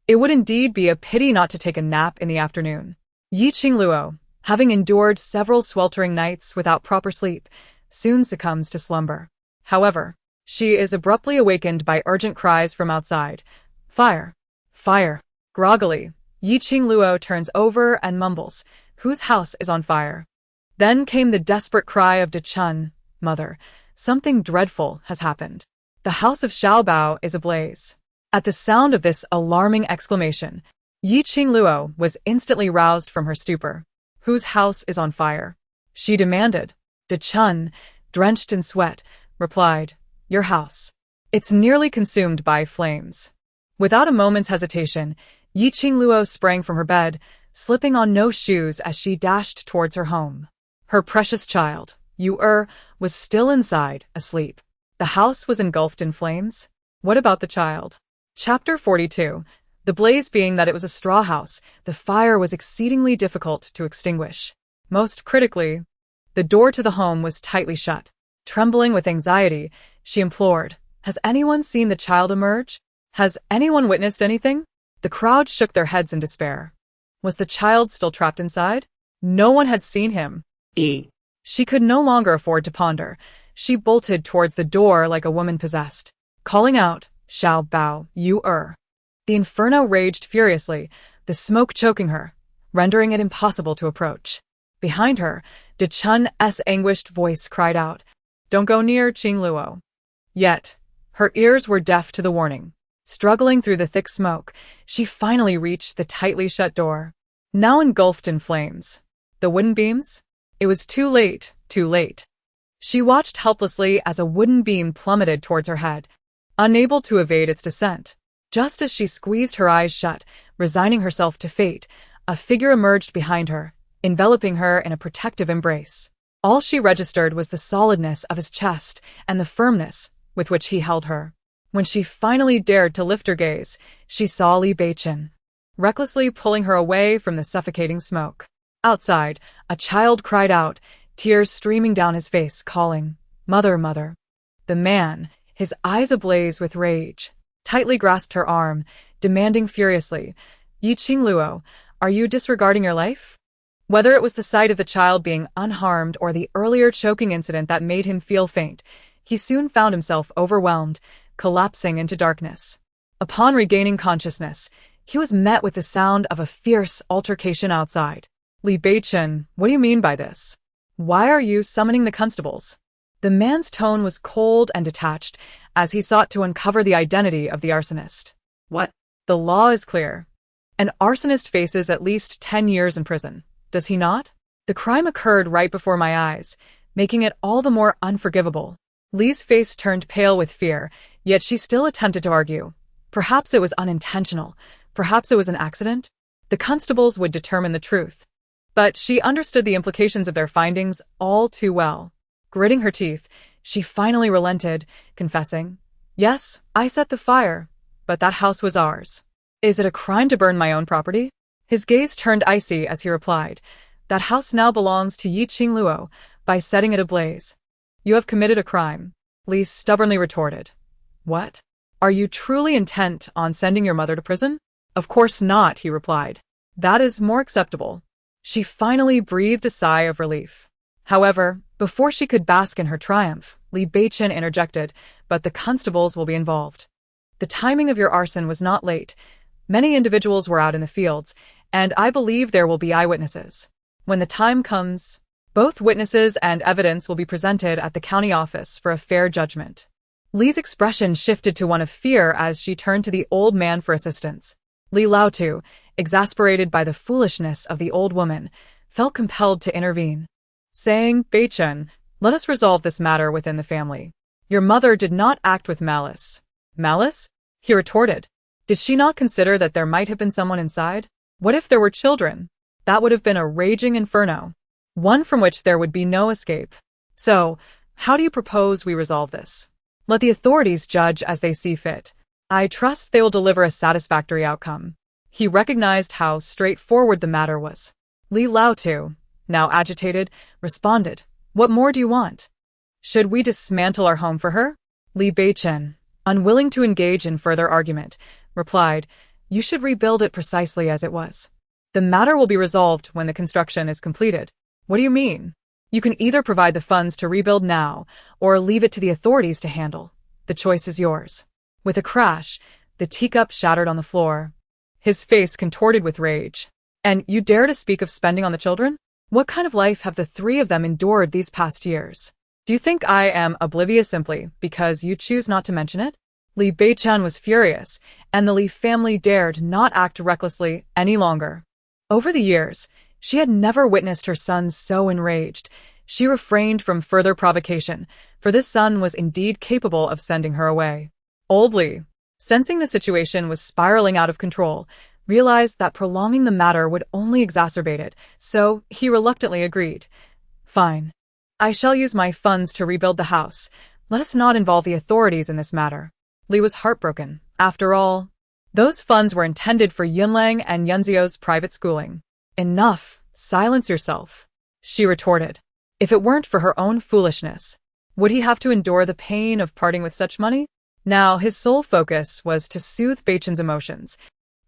it would indeed be a pity not to take a nap in the afternoon. Qingluo, having endured several sweltering nights without proper sleep, soon succumbs to slumber. However, she is abruptly awakened by urgent cries from outside. "Fire! Fire!" Groggily, Qingluo turns over and mumbles, "Whose house is on fire?" Then came the desperate cry of De Chun, "Mother, something dreadful has happened. The house of Xiaobao is ablaze." At the sound of this alarming exclamation, Qingluo was instantly roused from her stupor. "Whose house is on fire?" she demanded. De Chun, drenched in sweat, replied, "Your house. It's nearly consumed by flames." Without a moment's hesitation, Qingluo sprang from her bed, slipping on no shoes as she dashed towards her home. Her precious child, was still inside, asleep. The house was engulfed in flames? What about the child? Chapter 42. The blaze being that it was a straw house, the fire was exceedingly difficult to extinguish. Most critically, the door to the home was tightly shut. Trembling with anxiety, she implored, "Has anyone seen the child emerge? Has anyone witnessed anything?" The crowd shook their heads in despair. Was the child still trapped inside? No one had seen him. She could no longer afford to ponder. She bolted towards the door like a woman possessed, calling out, "Xiaobao, The inferno raged furiously, the smoke choking her, rendering it impossible to approach. Behind her, De Chun's anguished voice cried out, "Don't go near Qingluo." Yet, her ears were deaf to the warning. Struggling through the thick smoke, she finally reached the tightly shut door, now engulfed in flames. The wooden beams? It was too late, too late. She watched helplessly as a wooden beam plummeted towards her head, unable to evade its descent. Just as she squeezed her eyes shut, resigning herself to fate, a figure emerged behind her, enveloping her in a protective embrace. All she registered was the solidness of his chest and the firmness with which he held her. When she finally dared to lift her gaze, she saw Li Beichen, recklessly pulling her away from the suffocating smoke. Outside, a child cried out, tears streaming down his face, calling, "Mother, mother." The man, his eyes ablaze with rage, tightly grasped her arm, demanding furiously, "Qingluo, are you disregarding your life?" Whether it was the sight of the child being unharmed or the earlier choking incident that made him feel faint, he soon found himself overwhelmed, collapsing into darkness. Upon regaining consciousness, he was met with the sound of a fierce altercation outside. "Li Beichen, what do you mean by this? Why are you summoning the constables?" The man's tone was cold and detached as he sought to uncover the identity of the arsonist. "What? The law is clear. An arsonist faces at least 10 years in prison, does he not? The crime occurred right before my eyes. making it all the more unforgivable. Li's face turned pale with fear, yet she still attempted to argue. Perhaps it was unintentional. Perhaps it was an accident. The constables would determine the truth. But she understood the implications of their findings all too well. Gritting her teeth, she finally relented, confessing, "Yes, I set the fire, but that house was ours. Is it a crime to burn my own property?" His gaze turned icy as he replied, "That house now belongs to Yi Qingluo by setting it ablaze." "You have committed a crime," Li stubbornly retorted. "What? Are you truly intent on sending your mother to prison?" "Of course not," he replied. "That is more acceptable." She finally breathed a sigh of relief. However, before she could bask in her triumph, Li Beichen interjected, "But the constables will be involved. The timing of your arson was not late. Many individuals were out in the fields, and I believe there will be eyewitnesses. When the time comes, both witnesses and evidence will be presented at the county office for a fair judgment." Li's expression shifted to one of fear as she turned to the old man for assistance. Li Laotu, exasperated by the foolishness of the old woman, felt compelled to intervene, saying, "Beichen, let us resolve this matter within the family. Your mother did not act with malice." "Malice?" he retorted. "Did she not consider that there might have been someone inside? What if there were children? That would have been a raging inferno, one from which there would be no escape. So, how do you propose we resolve this? Let the authorities judge as they see fit. I trust they will deliver a satisfactory outcome." He recognized how straightforward the matter was. Li Laotu, now agitated, responded, "What more do you want? Should we dismantle our home for her?" Li Beichen, unwilling to engage in further argument, replied, "You should rebuild it precisely as it was. The matter will be resolved when the construction is completed." "What do you mean?" "You can either provide the funds to rebuild now, or leave it to the authorities to handle. The choice is yours." With a crash, the teacup shattered on the floor. His face contorted with rage. "And you dare to speak of spending on the children? What kind of life have the three of them endured these past years? Do you think I am oblivious simply because you choose not to mention it?" Li Beichen was furious, and the Li family dared not act recklessly any longer. Over the years, she had never witnessed her son so enraged. She refrained from further provocation, for this son was indeed capable of sending her away. Old Li, sensing the situation was spiraling out of control, realized that prolonging the matter would only exacerbate it, so he reluctantly agreed. "Fine. I shall use my funds to rebuild the house. Let us not involve the authorities in this matter." Li was heartbroken. After all, those funds were intended for Yunlang and Yunzio's private schooling. "Enough. Silence yourself," she retorted. If it weren't for her own foolishness, would he have to endure the pain of parting with such money? Now his sole focus was to soothe Beichen's emotions,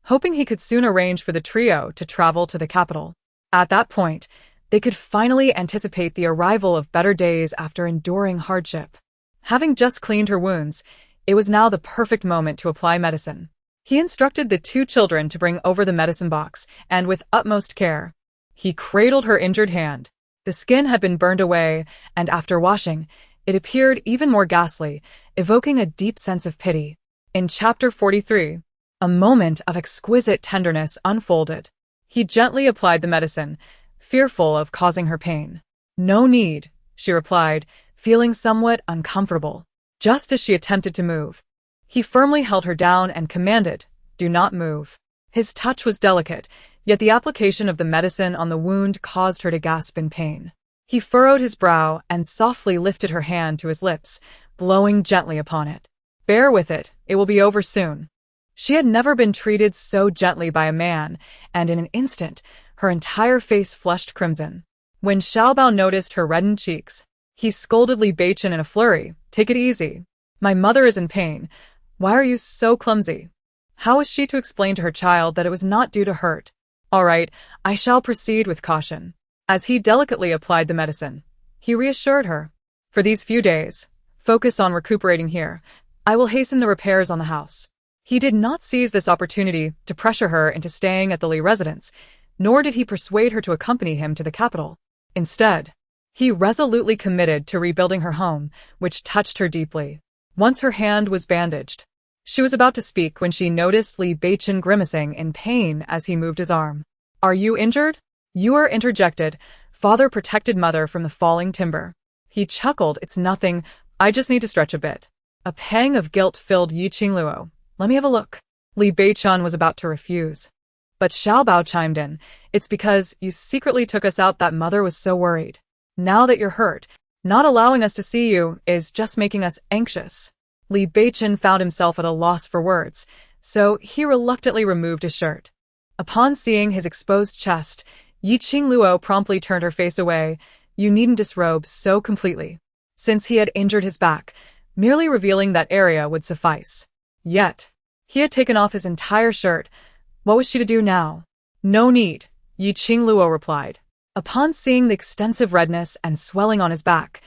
hoping he could soon arrange for the trio to travel to the capital. At that point, they could finally anticipate the arrival of better days after enduring hardship. Having just cleaned her wounds, it was now the perfect moment to apply medicine. He instructed the two children to bring over the medicine box, and with utmost care, he cradled her injured hand. The skin had been burned away, and after washing, it appeared even more ghastly, evoking a deep sense of pity. In Chapter 43, a moment of exquisite tenderness unfolded. He gently applied the medicine, fearful of causing her pain. "No need," she replied, feeling somewhat uncomfortable. Just as she attempted to move, he firmly held her down and commanded, "Do not move." His touch was delicate, yet the application of the medicine on the wound caused her to gasp in pain. He furrowed his brow and softly lifted her hand to his lips, blowing gently upon it. "Bear with it, it will be over soon." She had never been treated so gently by a man, and in an instant, her entire face flushed crimson. When Xiaobao noticed her reddened cheeks, he scolded Li Beichen in a flurry, "Take it easy. My mother is in pain. Why are you so clumsy?" How was she to explain to her child that it was not due to hurt? "All right, I shall proceed with caution." As he delicately applied the medicine, he reassured her. "For these few days, focus on recuperating here. I will hasten the repairs on the house." He did not seize this opportunity to pressure her into staying at the Li residence, nor did he persuade her to accompany him to the capital. Instead, he resolutely committed to rebuilding her home, which touched her deeply. Once her hand was bandaged, she was about to speak when she noticed Li Beichen grimacing in pain as he moved his arm. "Are you injured?" "You are interjected. Father protected mother from the falling timber." He chuckled. It's nothing. I just need to stretch a bit. A pang of guilt filled Yi Qingluo. Let me have a look. Li Beichun was about to refuse. But Xiao Bao chimed in. It's because you secretly took us out that mother was so worried. Now that you're hurt, not allowing us to see you is just making us anxious. Li Beichun found himself at a loss for words, so he reluctantly removed his shirt. Upon seeing his exposed chest, Yi Qingluo promptly turned her face away. You needn't disrobe so completely. Since he had injured his back, merely revealing that area would suffice. Yet, he had taken off his entire shirt. What was she to do now? No need, Yi Qingluo replied. Upon seeing the extensive redness and swelling on his back,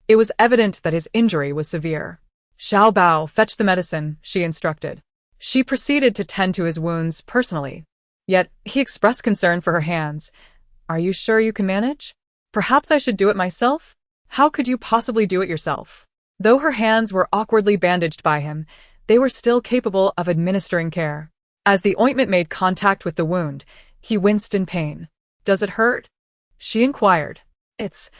it was evident that his injury was severe. Xiao Bao, fetch the medicine, she instructed. She proceeded to tend to his wounds personally. Yet, he expressed concern for her hands. Are you sure you can manage? Perhaps I should do it myself? How could you possibly do it yourself? Though her hands were awkwardly bandaged by him, they were still capable of administering care. As the ointment made contact with the wound, he winced in pain. Does it hurt? She inquired. It's,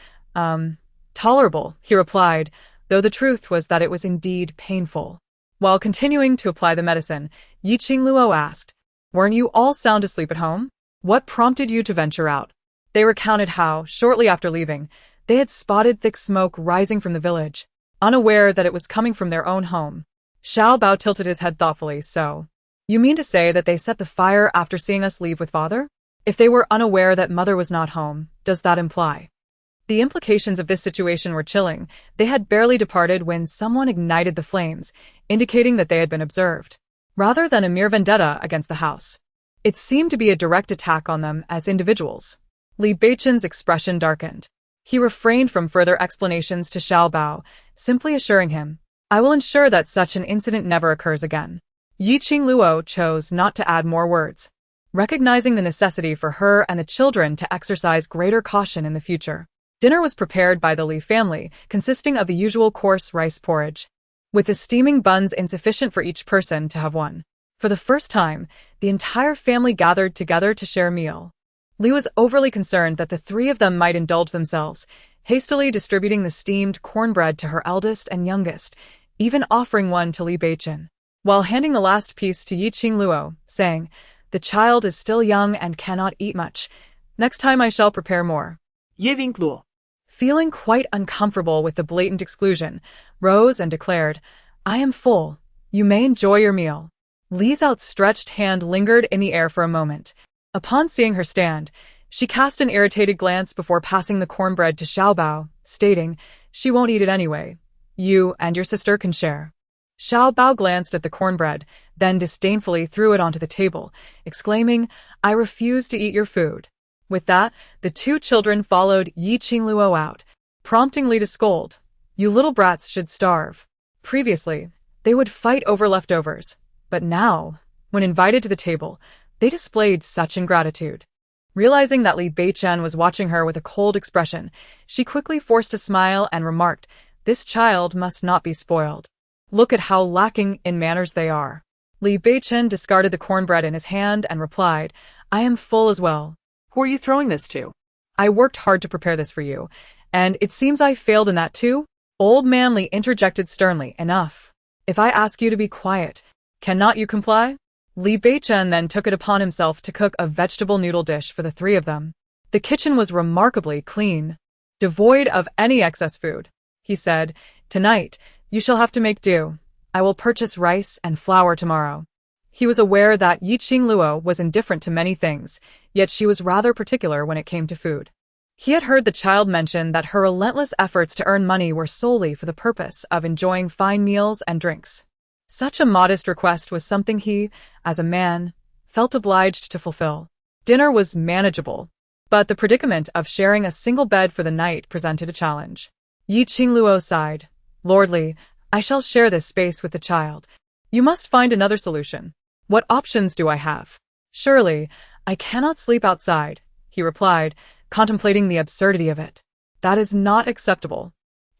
tolerable, he replied, though the truth was that it was indeed painful. While continuing to apply the medicine, Yi Qingluo asked, Weren't you all sound asleep at home? What prompted you to venture out? They recounted how, shortly after leaving, they had spotted thick smoke rising from the village, unaware that it was coming from their own home. Xiao Bao tilted his head thoughtfully. So, you mean to say that they set the fire after seeing us leave with father? If they were unaware that mother was not home, does that imply? The implications of this situation were chilling. They had barely departed when someone ignited the flames, indicating that they had been observed, rather than a mere vendetta against the house. It seemed to be a direct attack on them as individuals. Li Beichun's expression darkened. He refrained from further explanations to Xiao Bao, simply assuring him, I will ensure that such an incident never occurs again. Yi Qingluo chose not to add more words, recognizing the necessity for her and the children to exercise greater caution in the future. Dinner was prepared by the Li family, consisting of the usual coarse rice porridge, with the steaming buns insufficient for each person to have one. For the first time, the entire family gathered together to share a meal. Li was overly concerned that the three of them might indulge themselves, hastily distributing the steamed cornbread to her eldest and youngest, even offering one to Li Beichun, while handing the last piece to Yi Qingluo, saying, The child is still young and cannot eat much. Next time I shall prepare more. Ye Qingluo, feeling quite uncomfortable with the blatant exclusion, rose and declared, I am full. You may enjoy your meal. Li's outstretched hand lingered in the air for a moment. Upon seeing her stand, she cast an irritated glance before passing the cornbread to Xiao Bao, stating, She won't eat it anyway. You and your sister can share. Xiao Bao glanced at the cornbread, then disdainfully threw it onto the table, exclaiming, I refuse to eat your food. With that, the two children followed Yi Qingluo out, prompting Li to scold. You little brats should starve. Previously, they would fight over leftovers, but now, when invited to the table, they displayed such ingratitude. Realizing that Li Beichun was watching her with a cold expression, she quickly forced a smile and remarked, This child must not be spoiled. Look at how lacking in manners they are. Li Beichun discarded the cornbread in his hand and replied, I am full as well. Who are you throwing this to? I worked hard to prepare this for you, and it seems I failed in that too? Old Man Li interjected sternly, Enough. If I ask you to be quiet, cannot you comply? Li Beichun then took it upon himself to cook a vegetable noodle dish for the three of them. The kitchen was remarkably clean, devoid of any excess food. He said, Tonight, you shall have to make do. I will purchase rice and flour tomorrow. He was aware that Yi Qingluo was indifferent to many things, yet she was rather particular when it came to food. He had heard the child mention that her relentless efforts to earn money were solely for the purpose of enjoying fine meals and drinks. Such a modest request was something he, as a man, felt obliged to fulfill. Dinner was manageable, but the predicament of sharing a single bed for the night presented a challenge. Yi Qingluo sighed. Lord Li, I shall share this space with the child. You must find another solution. What options do I have? Surely, I cannot sleep outside, he replied, contemplating the absurdity of it. That is not acceptable.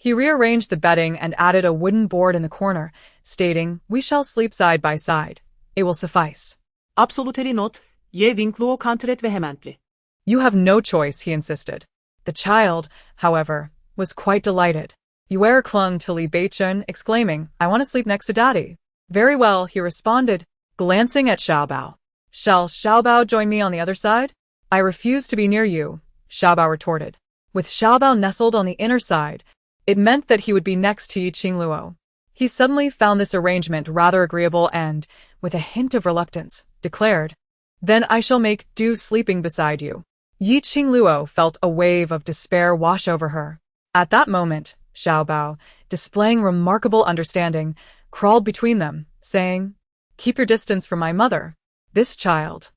He rearranged the bedding and added a wooden board in the corner, stating, We shall sleep side by side. It will suffice. Absolutely not, Ye Qingluo countered vehemently. You have no choice, he insisted. The child, however, was quite delighted. Yuer clung to Li Beichen, exclaiming, "I want to sleep next to Daddy." "Very well," he responded, glancing at Xiaobao. "Shall Xiaobao join me on the other side?" "I refuse to be near you," Xiaobao retorted. With Xiaobao nestled on the inner side, it meant that he would be next to Qingluo. He suddenly found this arrangement rather agreeable and, with a hint of reluctance, declared, "Then I shall make do sleeping beside you." Qingluo felt a wave of despair wash over her. At that moment, Xiaobao, displaying remarkable understanding, crawled between them, saying, "Keep your distance from my mother. This child.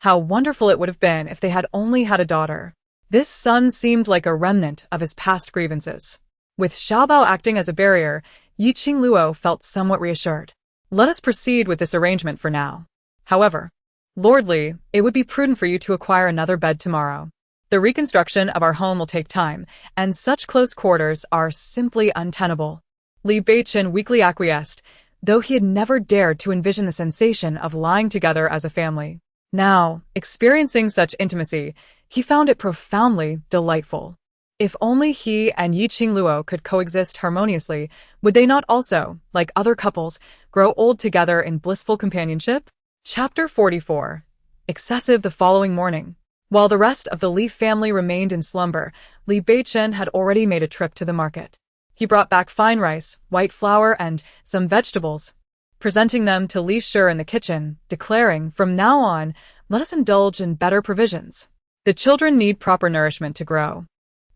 How wonderful it would have been if they had only had a daughter." This son seemed like a remnant of his past grievances. With Xiaobao acting as a barrier, Qingluo felt somewhat reassured. "Let us proceed with this arrangement for now. However, Lord Li, it would be prudent for you to acquire another bed tomorrow. The reconstruction of our home will take time, and such close quarters are simply untenable." Li Beichen weakly acquiesced, though he had never dared to envision the sensation of lying together as a family. Now, experiencing such intimacy, he found it profoundly delightful. If only he and Qingluo could coexist harmoniously, would they not also, like other couples, grow old together in blissful companionship? Chapter 44. Excessive the following morning. While the rest of the Li family remained in slumber, Li Beichen had already made a trip to the market. He brought back fine rice, white flour, and some vegetables, presenting them to Li Shi in the kitchen, declaring, "From now on, let us indulge in better provisions. The children need proper nourishment to grow."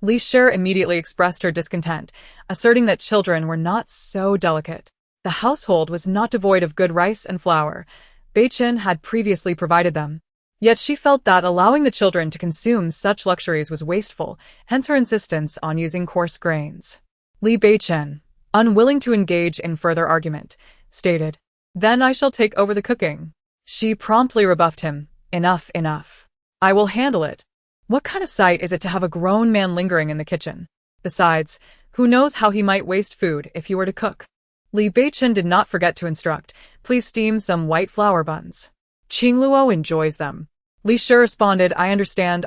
Li Shi immediately expressed her discontent, asserting that children were not so delicate. The household was not devoid of good rice and flour. Beichen had previously provided them. Yet she felt that allowing the children to consume such luxuries was wasteful, hence her insistence on using coarse grains. Li Beichen, unwilling to engage in further argument, stated, "Then I shall take over the cooking." She promptly rebuffed him, "Enough, enough. I will handle it. What kind of sight is it to have a grown man lingering in the kitchen? Besides, who knows how he might waste food if he were to cook?" Li Beichen did not forget to instruct, "Please steam some white flour buns. Qingluo enjoys them." Li Shi responded, I understand.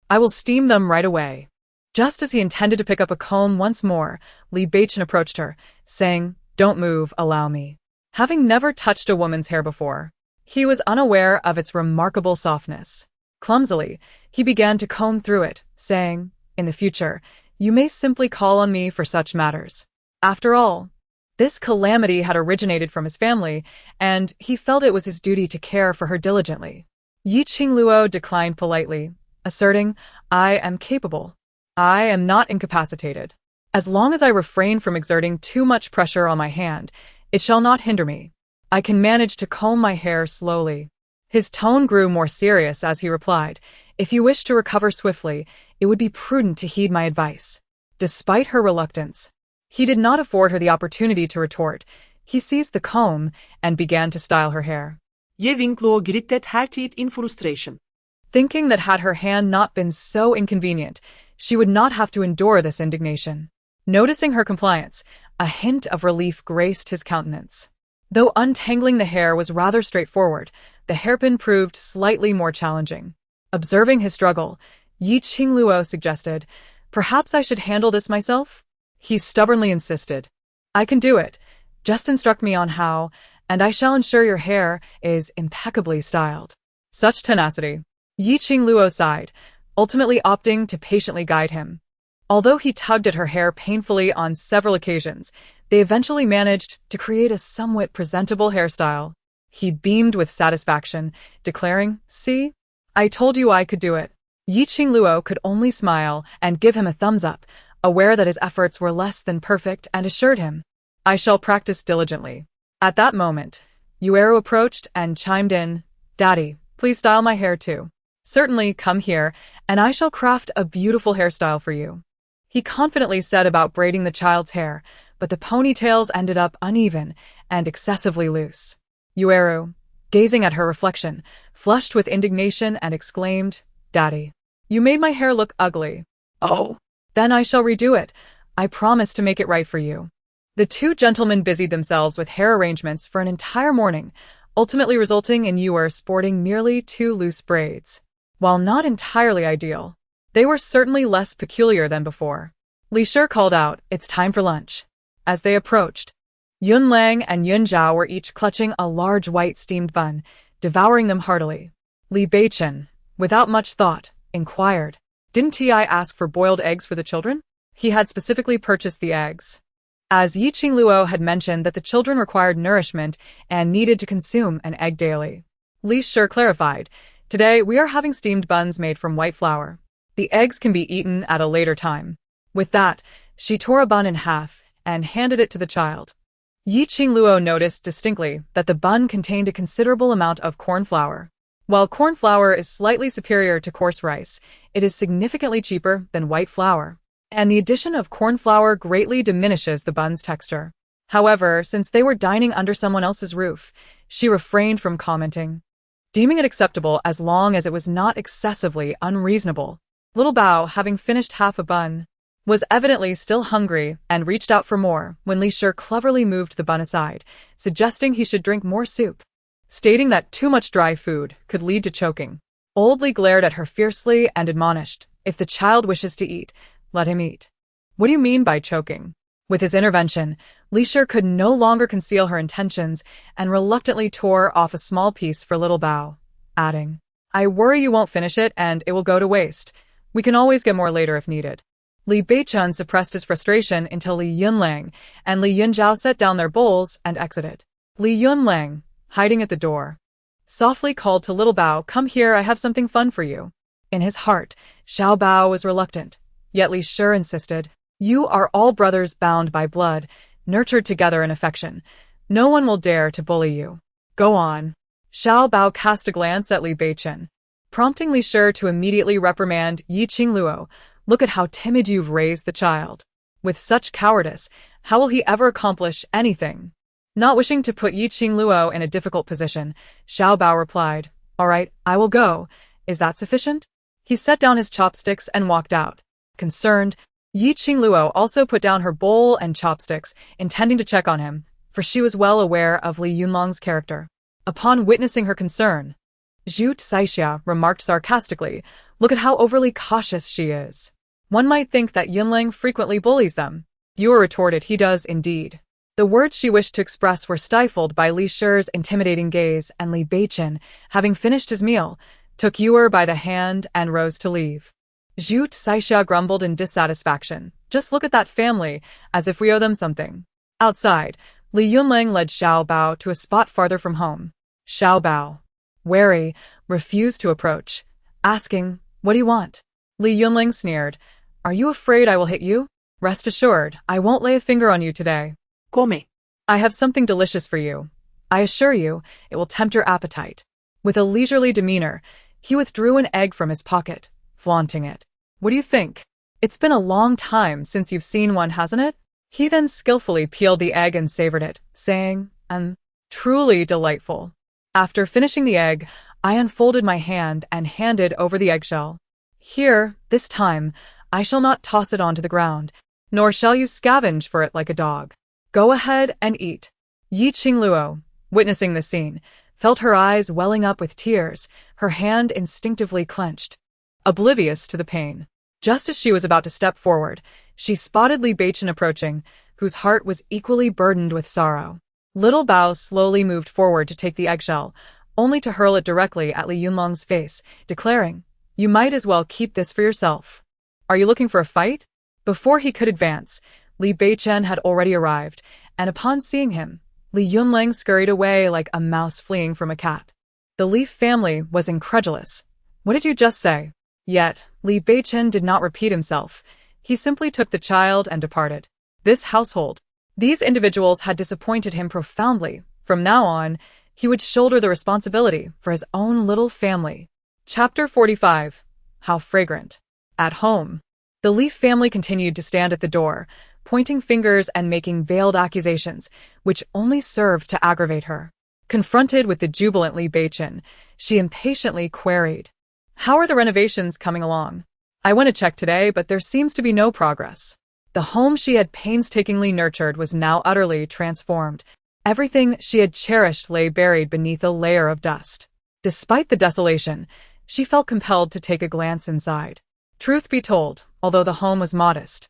I will steam them right away." Just as he intended to pick up a comb once more, Li Beichen approached her, saying, "Don't move, allow me." Having never touched a woman's hair before, he was unaware of its remarkable softness. Clumsily, he began to comb through it, saying, "In the future, you may simply call on me for such matters." After all, this calamity had originated from his family, and he felt it was his duty to care for her diligently. Qingluo declined politely, asserting, "I am capable. I am not incapacitated. As long as I refrain from exerting too much pressure on my hand, it shall not hinder me. I can manage to comb my hair slowly." His tone grew more serious as he replied, "If you wish to recover swiftly, it would be prudent to heed my advice." Despite her reluctance, he did not afford her the opportunity to retort. He seized the comb and began to style her hair. Qingluo gritted her teeth in frustration. Thinking that had her hand not been so inconvenient, she would not have to endure this indignation. Noticing her compliance, a hint of relief graced his countenance. Though untangling the hair was rather straightforward, the hairpin proved slightly more challenging. Observing his struggle, Qingluo suggested, "Perhaps I should handle this myself?" He stubbornly insisted, "I can do it. Just instruct me on how, and I shall ensure your hair is impeccably styled." Such tenacity. Qingluo sighed, ultimately opting to patiently guide him. Although he tugged at her hair painfully on several occasions, they eventually managed to create a somewhat presentable hairstyle. He beamed with satisfaction, declaring, "See? I told you I could do it." Qingluo could only smile and give him a thumbs up, aware that his efforts were less than perfect, and assured him, "I shall practice diligently." At that moment, Yuero approached and chimed in, "Daddy, please style my hair too." "Certainly, come here, and I shall craft a beautiful hairstyle for you." He confidently set about braiding the child's hair, but the ponytails ended up uneven and excessively loose. Yuero, gazing at her reflection, flushed with indignation and exclaimed, "Daddy, you made my hair look ugly." "Oh, then I shall redo it. I promise to make it right for you." The two gentlemen busied themselves with hair arrangements for an entire morning, ultimately resulting in Yuer sporting merely 2 loose braids. While not entirely ideal, they were certainly less peculiar than before. Li Shi called out, "It's time for lunch." As they approached, Yun Lang and Yun Zhao were each clutching a large white steamed bun, devouring them heartily. Li Beichen, without much thought, inquired, "Didn't Ti ask for boiled eggs for the children?" He had specifically purchased the eggs, as Yi Qingluo had mentioned that the children required nourishment and needed to consume an egg daily. Li Shi clarified, "Today we are having steamed buns made from white flour. The eggs can be eaten at a later time." With that, she tore a bun in half and handed it to the child. Yi Qingluo noticed distinctly that the bun contained a considerable amount of corn flour. While corn flour is slightly superior to coarse rice, it is significantly cheaper than white flour, and the addition of corn flour greatly diminishes the bun's texture. However, since they were dining under someone else's roof, she refrained from commenting, deeming it acceptable as long as it was not excessively unreasonable. Little Bao, having finished half a bun, was evidently still hungry and reached out for more when Li Shi cleverly moved the bun aside, suggesting he should drink more soup, stating that too much dry food could lead to choking. Old Li glared at her fiercely and admonished, "If the child wishes to eat, let him eat." "What do you mean by choking?" With his intervention, Li Shi could no longer conceal her intentions and reluctantly tore off a small piece for little Bao, adding, "I worry you won't finish it and it will go to waste. We can always get more later if needed." Li Beichun suppressed his frustration until Li Yunlang and Li Yunzhao set down their bowls and exited. Li Yunlang, hiding at the door, softly called to little Bao, "Come here, I have something fun for you." In his heart, Xiao Bao was reluctant, yet Li Shi insisted, "You are all brothers bound by blood, nurtured together in affection. No one will dare to bully you. Go on." Xiao Bao cast a glance at Li Beichen, prompting Li Shi to immediately reprimand Yi Qingluo. "Look at how timid you've raised the child. With such cowardice, how will he ever accomplish anything?" Not wishing to put Yi Qingluo in a difficult position, Xiao Bao replied, "All right, I will go. Is that sufficient?" He set down his chopsticks and walked out. Concerned, Yi Qingluo also put down her bowl and chopsticks, intending to check on him, for she was well aware of Li Yunlang's character. Upon witnessing her concern, Zhu Saixia remarked sarcastically, "Look at how overly cautious she is. One might think that Yunlang frequently bullies them." Yue retorted, "He does indeed." The words she wished to express were stifled by Li Shi's intimidating gaze, and Li Beichen, having finished his meal, took Yue by the hand and rose to leave. Zhu Saixia grumbled in dissatisfaction, "Just look at that family, as if we owe them something." Outside, Li Yunlang led Xiao Bao to a spot farther from home. Xiao Bao, wary, refused to approach, asking, "What do you want?" Li Yunlang sneered, "Are you afraid I will hit you? Rest assured, I won't lay a finger on you today. Come. I have something delicious for you. I assure you, it will tempt your appetite." With a leisurely demeanor, he withdrew an egg from his pocket, flaunting it. "What do you think? It's been a long time since you've seen one, hasn't it?" He then skillfully peeled the egg and savored it, saying, "Truly delightful." After finishing the egg, I unfolded my hand and handed over the eggshell. "Here, this time, I shall not toss it onto the ground, nor shall you scavenge for it like a dog. Go ahead and eat." Yi Qingluo, witnessing the scene, felt her eyes welling up with tears, her hand instinctively clenched, oblivious to the pain. Just as she was about to step forward, she spotted Li Beichen approaching, whose heart was equally burdened with sorrow. Little Bao slowly moved forward to take the eggshell, only to hurl it directly at Li Yunlang's face, declaring, "You might as well keep this for yourself. Are you looking for a fight?" Before he could advance, Li Beichen had already arrived, and upon seeing him, Li Yunlang scurried away like a mouse fleeing from a cat. The Li family was incredulous. "What did you just say?" Yet, Li Beichen did not repeat himself. He simply took the child and departed. This household, these individuals had disappointed him profoundly. From now on, he would shoulder the responsibility for his own little family. Chapter 45. How fragrant. At home, the Li family continued to stand at the door, pointing fingers and making veiled accusations, which only served to aggravate her. Confronted with the jubilant Li Beichen, she impatiently queried, "How are the renovations coming along? I went to check today, but there seems to be no progress." The home she had painstakingly nurtured was now utterly transformed. Everything she had cherished lay buried beneath a layer of dust. Despite the desolation, she felt compelled to take a glance inside. Truth be told, although the home was modest,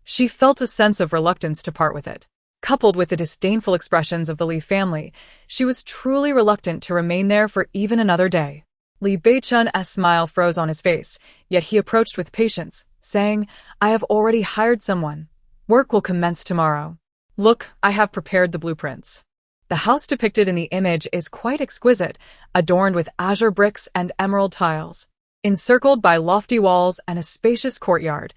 She felt a sense of reluctance to part with it. Coupled with the disdainful expressions of the Li family, she was truly reluctant to remain there for even another day. Li Beichun's smile froze on his face, yet he approached with patience, saying, "I have already hired someone. Work will commence tomorrow. Look, I have prepared the blueprints." The house depicted in the image is quite exquisite, adorned with azure bricks and emerald tiles. Encircled by lofty walls and a spacious courtyard,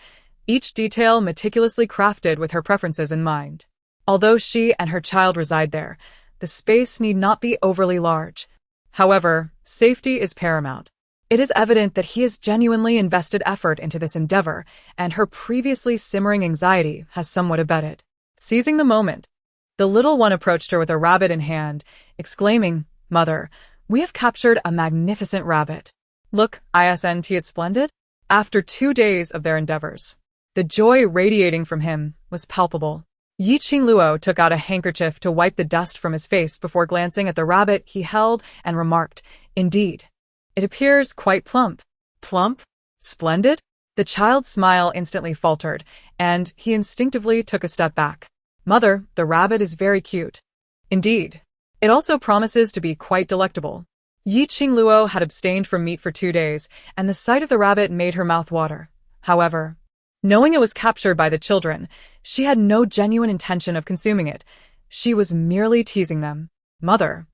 each detail meticulously crafted with her preferences in mind. Although she and her child reside there, the space need not be overly large. However, safety is paramount. It is evident that he has genuinely invested effort into this endeavor, and her previously simmering anxiety has somewhat abated. Seizing the moment, the little one approached her with a rabbit in hand, exclaiming, "Mother, we have captured a magnificent rabbit. Look, isn't it splendid?" After 2 days of their endeavors, the joy radiating from him was palpable. Qingluo took out a handkerchief to wipe the dust from his face before glancing at the rabbit he held and remarked, "Indeed, it appears quite plump." "Plump? Splendid?" The child's smile instantly faltered, and he instinctively took a step back. "Mother, the rabbit is very cute." "Indeed. It also promises to be quite delectable." Qingluo had abstained from meat for 2 days, and the sight of the rabbit made her mouth water. However, knowing it was captured by the children, she had no genuine intention of consuming it. She was merely teasing them. "Mother."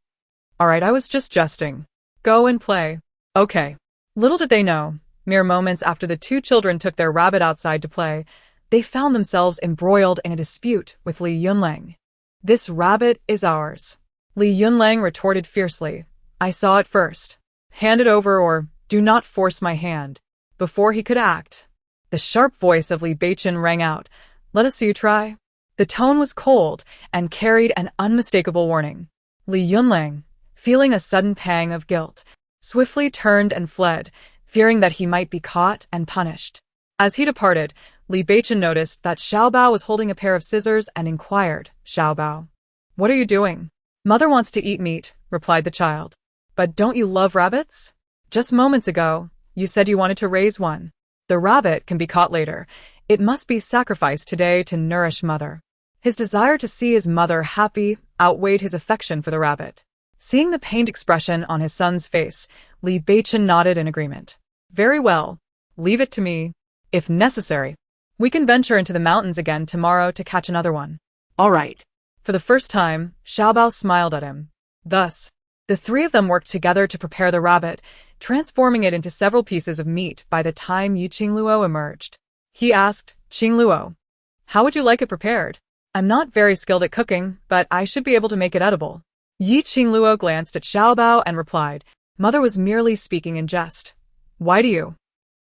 "All right, I was just jesting. Go and play." "Okay." Little did they know, mere moments after the 2 children took their rabbit outside to play, they found themselves embroiled in a dispute with Li Yunlang. "This rabbit is ours." Li Yunlang retorted fiercely, "I saw it first. Hand it over or do not force my hand." Before he could act, the sharp voice of Li Beichun rang out, "Let us see you try." The tone was cold and carried an unmistakable warning. Li Yunlang, feeling a sudden pang of guilt, swiftly turned and fled, fearing that he might be caught and punished. As he departed, Li Beichun noticed that Xiaobao was holding a pair of scissors and inquired, "Xiaobao, what are you doing?" "Mother wants to eat meat," replied the child. "But don't you love rabbits? Just moments ago, you said you wanted to raise one." "The rabbit can be caught later. It must be sacrificed today to nourish Mother." His desire to see his mother happy outweighed his affection for the rabbit. Seeing the pained expression on his son's face, Li Beichun nodded in agreement. "Very well. Leave it to me. If necessary, we can venture into the mountains again tomorrow to catch another one." All right. For the first time, Xiaobao smiled at him. Thus, the 3 of them worked together to prepare the rabbit, transforming it into several pieces of meat by the time Qingluo emerged. He asked, "Qingluo, how would you like it prepared? I'm not very skilled at cooking, but I should be able to make it edible." Qingluo glanced at Xiaobao and replied, "Mother was merely speaking in jest. Why do you?"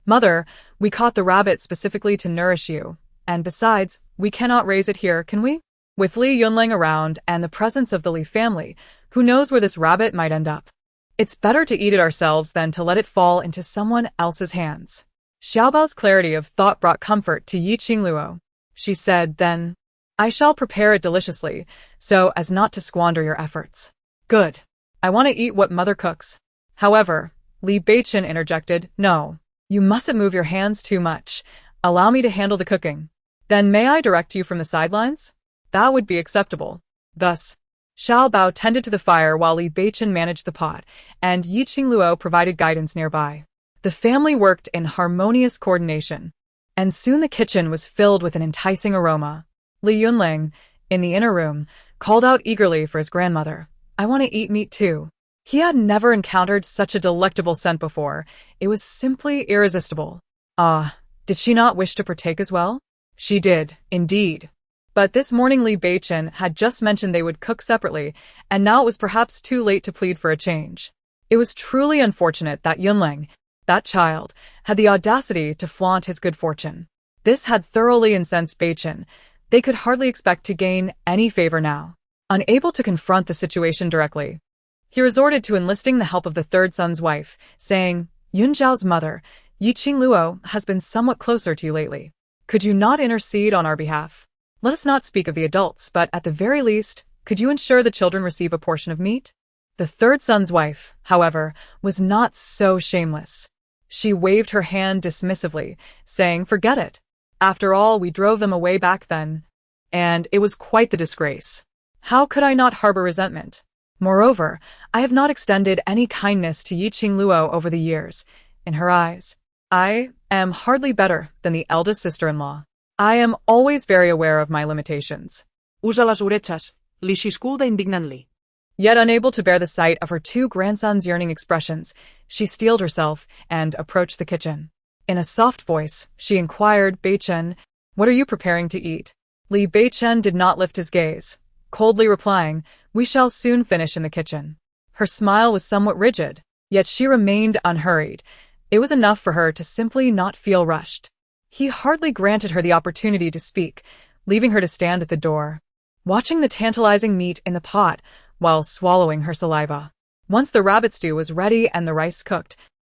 "Mother, we caught the rabbit specifically to nourish you, and besides, we cannot raise it here, can we?" With Li Yunlang around and the presence of the Li family, who knows where this rabbit might end up? It's better to eat it ourselves than to let it fall into someone else's hands. Xiaobao's clarity of thought brought comfort to Qingluo. She said, "Then, I shall prepare it deliciously, so as not to squander your efforts." "Good. I want to eat what Mother cooks." However, Li Beichun interjected, "No, you mustn't move your hands too much. Allow me to handle the cooking. Then may I direct you from the sidelines?" "That would be acceptable." Thus, Xiaobao tended to the fire while Li Beichun managed the pot, and Qingluo provided guidance nearby. The family worked in harmonious coordination, and soon the kitchen was filled with an enticing aroma. Li Yunlang, in the inner room, called out eagerly for his grandmother, "I want to eat meat too." He had never encountered such a delectable scent before. It was simply irresistible. Ah, did she not wish to partake as well? She did, indeed. But this morning Li Beichun had just mentioned they would cook separately, and now it was perhaps too late to plead for a change. It was truly unfortunate that Yunlang, that child, had the audacity to flaunt his good fortune. This had thoroughly incensed Beichun. They could hardly expect to gain any favor now. Unable to confront the situation directly, he resorted to enlisting the help of the 3rd son's wife, saying, "Yunzhao's mother, Qingluo, has been somewhat closer to you lately. Could you not intercede on our behalf? Let us not speak of the adults, but at the very least, could you ensure the children receive a portion of meat?" The 3rd son's wife, however, was not so shameless. She waved her hand dismissively, saying, "Forget it. After all, we drove them away back then, and it was quite the disgrace. How could I not harbor resentment? Moreover, I have not extended any kindness to Yi Qingluo over the years. In her eyes, I am hardly better than the eldest sister-in-law. I am always very aware of my limitations. Usa las orechas, li she escuda indignantly. Yet unable to bear the sight of her two grandsons' yearning expressions, she steeled herself and approached the kitchen. In a soft voice, she inquired, Beichen, what are you preparing to eat? Li Beichen did not lift his gaze, coldly replying, we shall soon finish in the kitchen. Her smile was somewhat rigid, yet she remained unhurried. It was enough for her to simply not feel rushed. He hardly granted her the opportunity to speak, leaving her to stand at the door, watching the tantalizing meat in the pot while swallowing her saliva. Once the rabbit stew was ready and the rice cooked,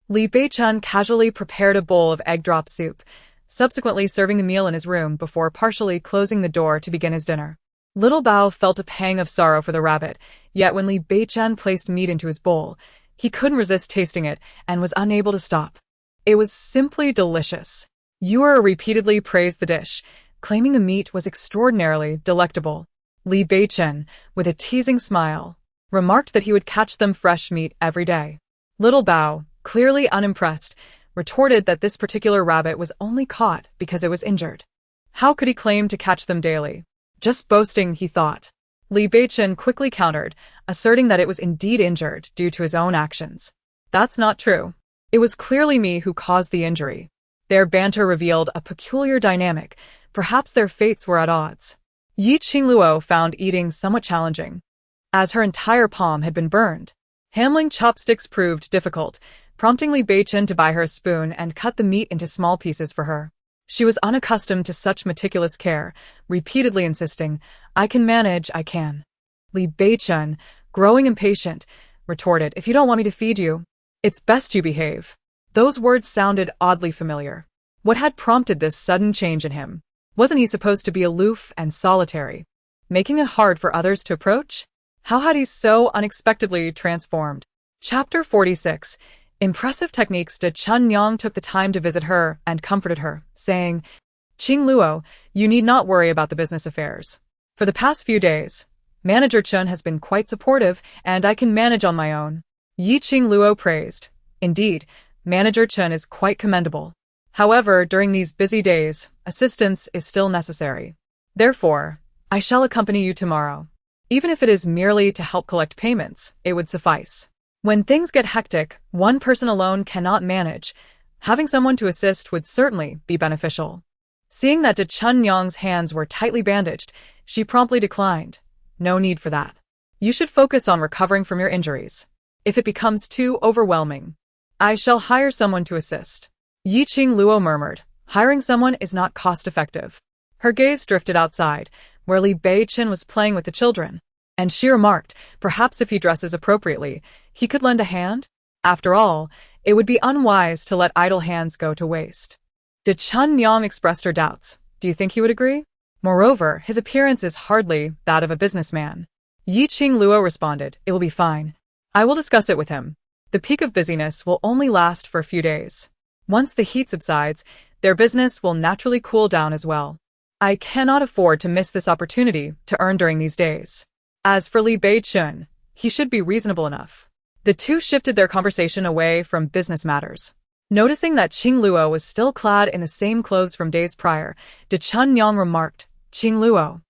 Li Beichen casually prepared a bowl of egg drop soup, subsequently serving the meal in his room before partially closing the door to begin his dinner. Little Bao felt a pang of sorrow for the rabbit, yet when Li Beichen placed meat into his bowl, he couldn't resist tasting it and was unable to stop. It was simply delicious. Yue repeatedly praised the dish, claiming the meat was extraordinarily delectable. Li Beichen, with a teasing smile, remarked that he would catch them fresh meat every day. Little Bao, clearly unimpressed, retorted that this particular rabbit was only caught because it was injured. How could he claim to catch them daily? Just boasting, he thought. Li Beichen quickly countered, asserting that it was indeed injured due to his own actions. That's not true. It was clearly me who caused the injury. Their banter revealed a peculiar dynamic. Perhaps their fates were at odds. Yi Qingluo found eating somewhat challenging, as her entire palm had been burned. Handling chopsticks proved difficult, prompting Li Beichen to buy her a spoon and cut the meat into small pieces for her. She was unaccustomed to such meticulous care, repeatedly insisting, I can manage, I can. Li Beichen, growing impatient, retorted, if you don't want me to feed you, it's best you behave. Those words sounded oddly familiar. What had prompted this sudden change in him? Wasn't he supposed to be aloof and solitary, making it hard for others to approach? How had he so unexpectedly transformed? Chapter 46. Impressive techniques. De Chunyang took the time to visit her and comforted her, saying, Qingluo, you need not worry about the business affairs. For the past few days, Manager Chun has been quite supportive, and I can manage on my own. Yi Qingluo praised. Indeed, Manager Chun is quite commendable. However, during these busy days, assistance is still necessary. Therefore, I shall accompany you tomorrow. Even if it is merely to help collect payments, it would suffice. When things get hectic, one person alone cannot manage. Having someone to assist would certainly be beneficial. Seeing that De Chunyang's hands were tightly bandaged, she promptly declined. No need for that. You should focus on recovering from your injuries. If it becomes too overwhelming, I shall hire someone to assist. Yi Qingluo murmured, hiring someone is not cost-effective. Her gaze drifted outside, where Li Beichen was playing with the children, and she remarked, perhaps if he dresses appropriately, he could lend a hand? After all, it would be unwise to let idle hands go to waste. De Chunyang expressed her doubts. Do you think he would agree? Moreover, his appearance is hardly that of a businessman. Yi Qingluo responded, it will be fine. I will discuss it with him. The peak of busyness will only last for a few days. Once the heat subsides, their business will naturally cool down as well. I cannot afford to miss this opportunity to earn during these days. As for Li Beichen, he should be reasonable enough. The two shifted their conversation away from business matters. Noticing that Qingluo was still clad in the same clothes from days prior, De Chunyang remarked, Qingluo,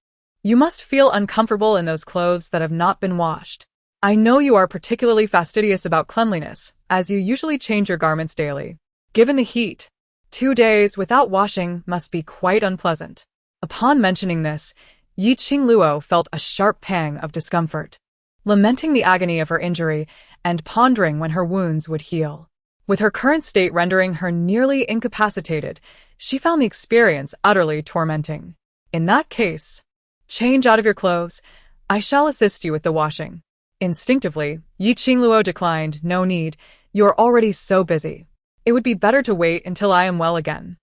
you must feel uncomfortable in those clothes that have not been washed. I know you are particularly fastidious about cleanliness, as you usually change your garments daily. Given the heat, 2 days without washing must be quite unpleasant. Upon mentioning this, Yi Qingluo felt a sharp pang of discomfort, lamenting the agony of her injury and pondering when her wounds would heal. With her current state rendering her nearly incapacitated, she found the experience utterly tormenting. In that case, change out of your clothes. I shall assist you with the washing. Instinctively, Yi Qingluo declined, no need, you are already so busy. It would be better to wait until I am well again.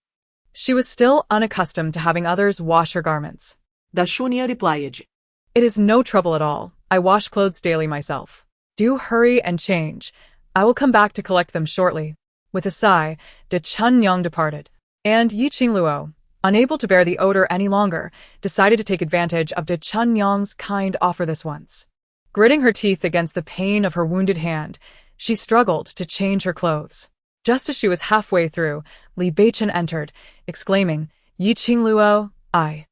She was still unaccustomed to having others wash her garments. Dashunia replied, It is no trouble at all. I wash clothes daily myself. Do hurry and change. I will come back to collect them shortly. With a sigh, De Chunyang departed. And Yi Qingluo, unable to bear the odor any longer, decided to take advantage of De Chunyang's kind offer this once. Gritting her teeth against the pain of her wounded hand, she struggled to change her clothes. Just as she was halfway through, Li Beichen entered, exclaiming, "Yi Qingluo, I."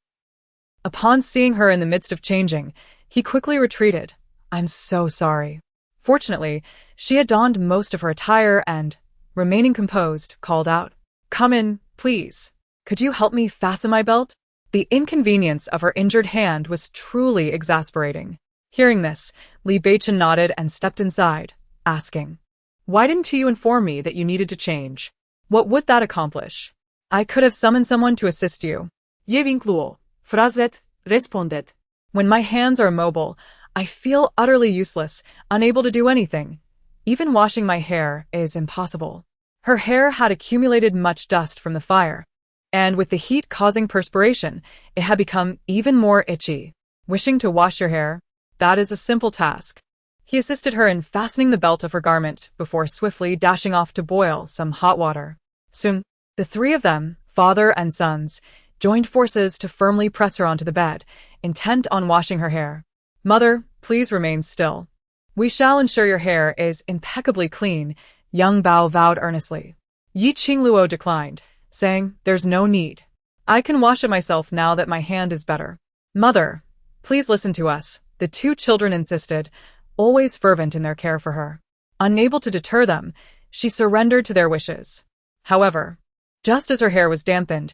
Upon seeing her in the midst of changing, he quickly retreated. "I'm so sorry." Fortunately, she had donned most of her attire and, remaining composed, called out, "Come in, please. Could you help me fasten my belt?" The inconvenience of her injured hand was truly exasperating. Hearing this, Li Beichen nodded and stepped inside, asking, "Why didn't you inform me that you needed to change? What would that accomplish? I could have summoned someone to assist you." Ye Qingluo, Frazlet, responded. When my hands are immobile, I feel utterly useless, unable to do anything. Even washing my hair is impossible. Her hair had accumulated much dust from the fire, and with the heat causing perspiration, it had become even more itchy. "Wishing to wash your hair? That is a simple task." He assisted her in fastening the belt of her garment before swiftly dashing off to boil some hot water. Soon, the three of them, father and sons, joined forces to firmly press her onto the bed, intent on washing her hair. "Mother, please remain still. We shall ensure your hair is impeccably clean," young Bao vowed earnestly. Yi Qingluo declined, saying, "There's no need. I can wash it myself now that my hand is better." "Mother, please listen to us," the two children insisted, always fervent in their care for her. Unable to deter them, she surrendered to their wishes. However, just as her hair was dampened,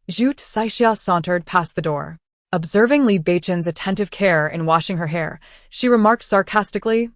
Zhu Saixia sauntered past the door. Observing Li Beichen's attentive care in washing her hair, she remarked sarcastically,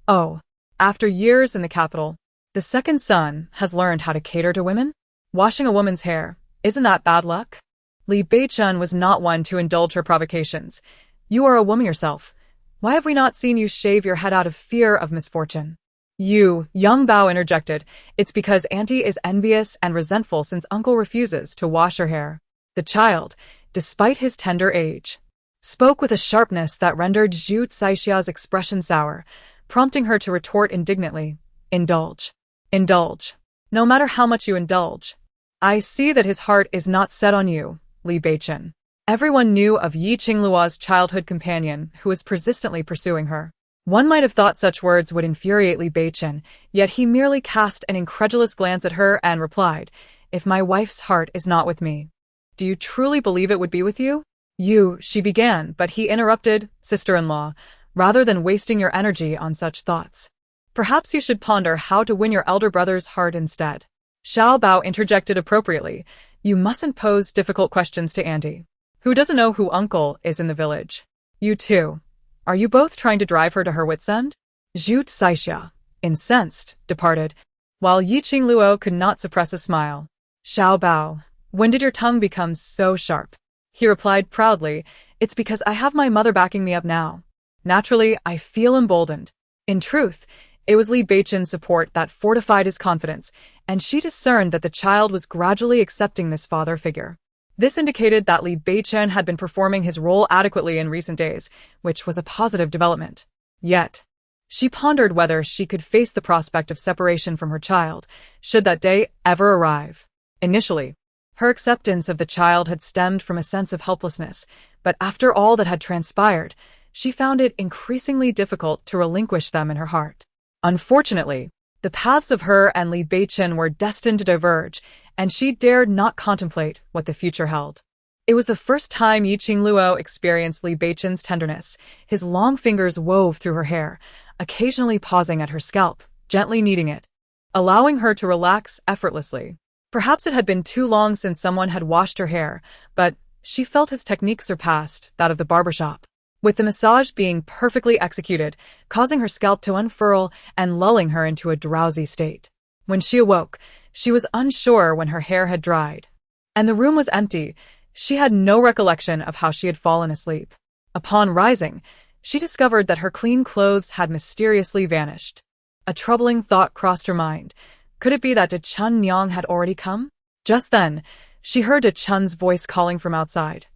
"Oh, after years in the capital, the second son has learned how to cater to women? Washing a woman's hair, isn't that bad luck?" Li Beichen was not one to indulge her provocations. "You are a woman yourself. Why have we not seen you shave your head out of fear of misfortune?" "You," young Bao interjected, "it's because Auntie is envious and resentful since Uncle refuses to wash her hair." The child, despite his tender age, spoke with a sharpness that rendered Zhu Saixia's expression sour, prompting her to retort indignantly, "Indulge. Indulge. No matter how much you indulge. I see that his heart is not set on you, Li Beichen." Everyone knew of Yi Qingluo's childhood companion who was persistently pursuing her. One might have thought such words would infuriate Li Beichen, yet he merely cast an incredulous glance at her and replied, "If my wife's heart is not with me, do you truly believe it would be with you?" "You," she began, but he interrupted, "Sister-in-law, rather than wasting your energy on such thoughts, perhaps you should ponder how to win your elder brother's heart instead." Xiao Bao interjected appropriately, "You mustn't pose difficult questions to Auntie, who doesn't know who Uncle is in the village. You too. Are you both trying to drive her to her wit's end?" Zhu Saixia, incensed, departed, while Yi Qingluo could not suppress a smile. "Xiao Bao, when did your tongue become so sharp?" He replied proudly, "It's because I have my mother backing me up now. Naturally, I feel emboldened." In truth, it was Li Beichen's support that fortified his confidence, and she discerned that the child was gradually accepting this father figure. This indicated that Li Beichen had been performing his role adequately in recent days, which was a positive development. Yet, she pondered whether she could face the prospect of separation from her child, should that day ever arrive. Initially, her acceptance of the child had stemmed from a sense of helplessness, but after all that had transpired, she found it increasingly difficult to relinquish them in her heart. Unfortunately, the paths of her and Li Beichen were destined to diverge, and she dared not contemplate what the future held. It was the first time Yi Qingluo experienced Li Beichen's tenderness. His long fingers wove through her hair, occasionally pausing at her scalp, gently kneading it, allowing her to relax effortlessly. Perhaps it had been too long since someone had washed her hair, but she felt his technique surpassed that of the barbershop, with the massage being perfectly executed, causing her scalp to unfurl and lulling her into a drowsy state. When she awoke, she was unsure when her hair had dried, and the room was empty. She had no recollection of how she had fallen asleep. Upon rising, she discovered that her clean clothes had mysteriously vanished. A troubling thought crossed her mind. Could it be that De Chunyang had already come? Just then, she heard De Chun's voice calling from outside.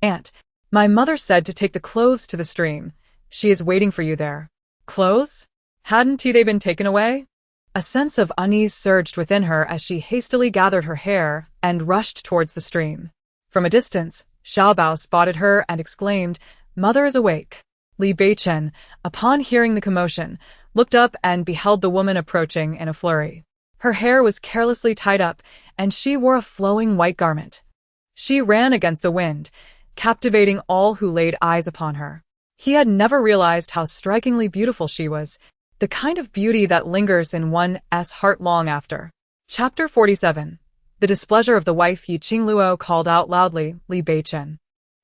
"Aunt, my mother said to take the clothes to the stream. She is waiting for you there." Clothes? Hadn't they been taken away? A sense of unease surged within her as she hastily gathered her hair and rushed towards the stream. From a distance, Xiaobao spotted her and exclaimed, "Mother is awake." Li Beichen, upon hearing the commotion, looked up and beheld the woman approaching in a flurry. Her hair was carelessly tied up, and she wore a flowing white garment. She ran against the wind, captivating all who laid eyes upon her. He had never realized how strikingly beautiful she was, the kind of beauty that lingers in one's heart long after. Chapter 47. The displeasure of the wife. Qingluo called out loudly, "Li Beichen."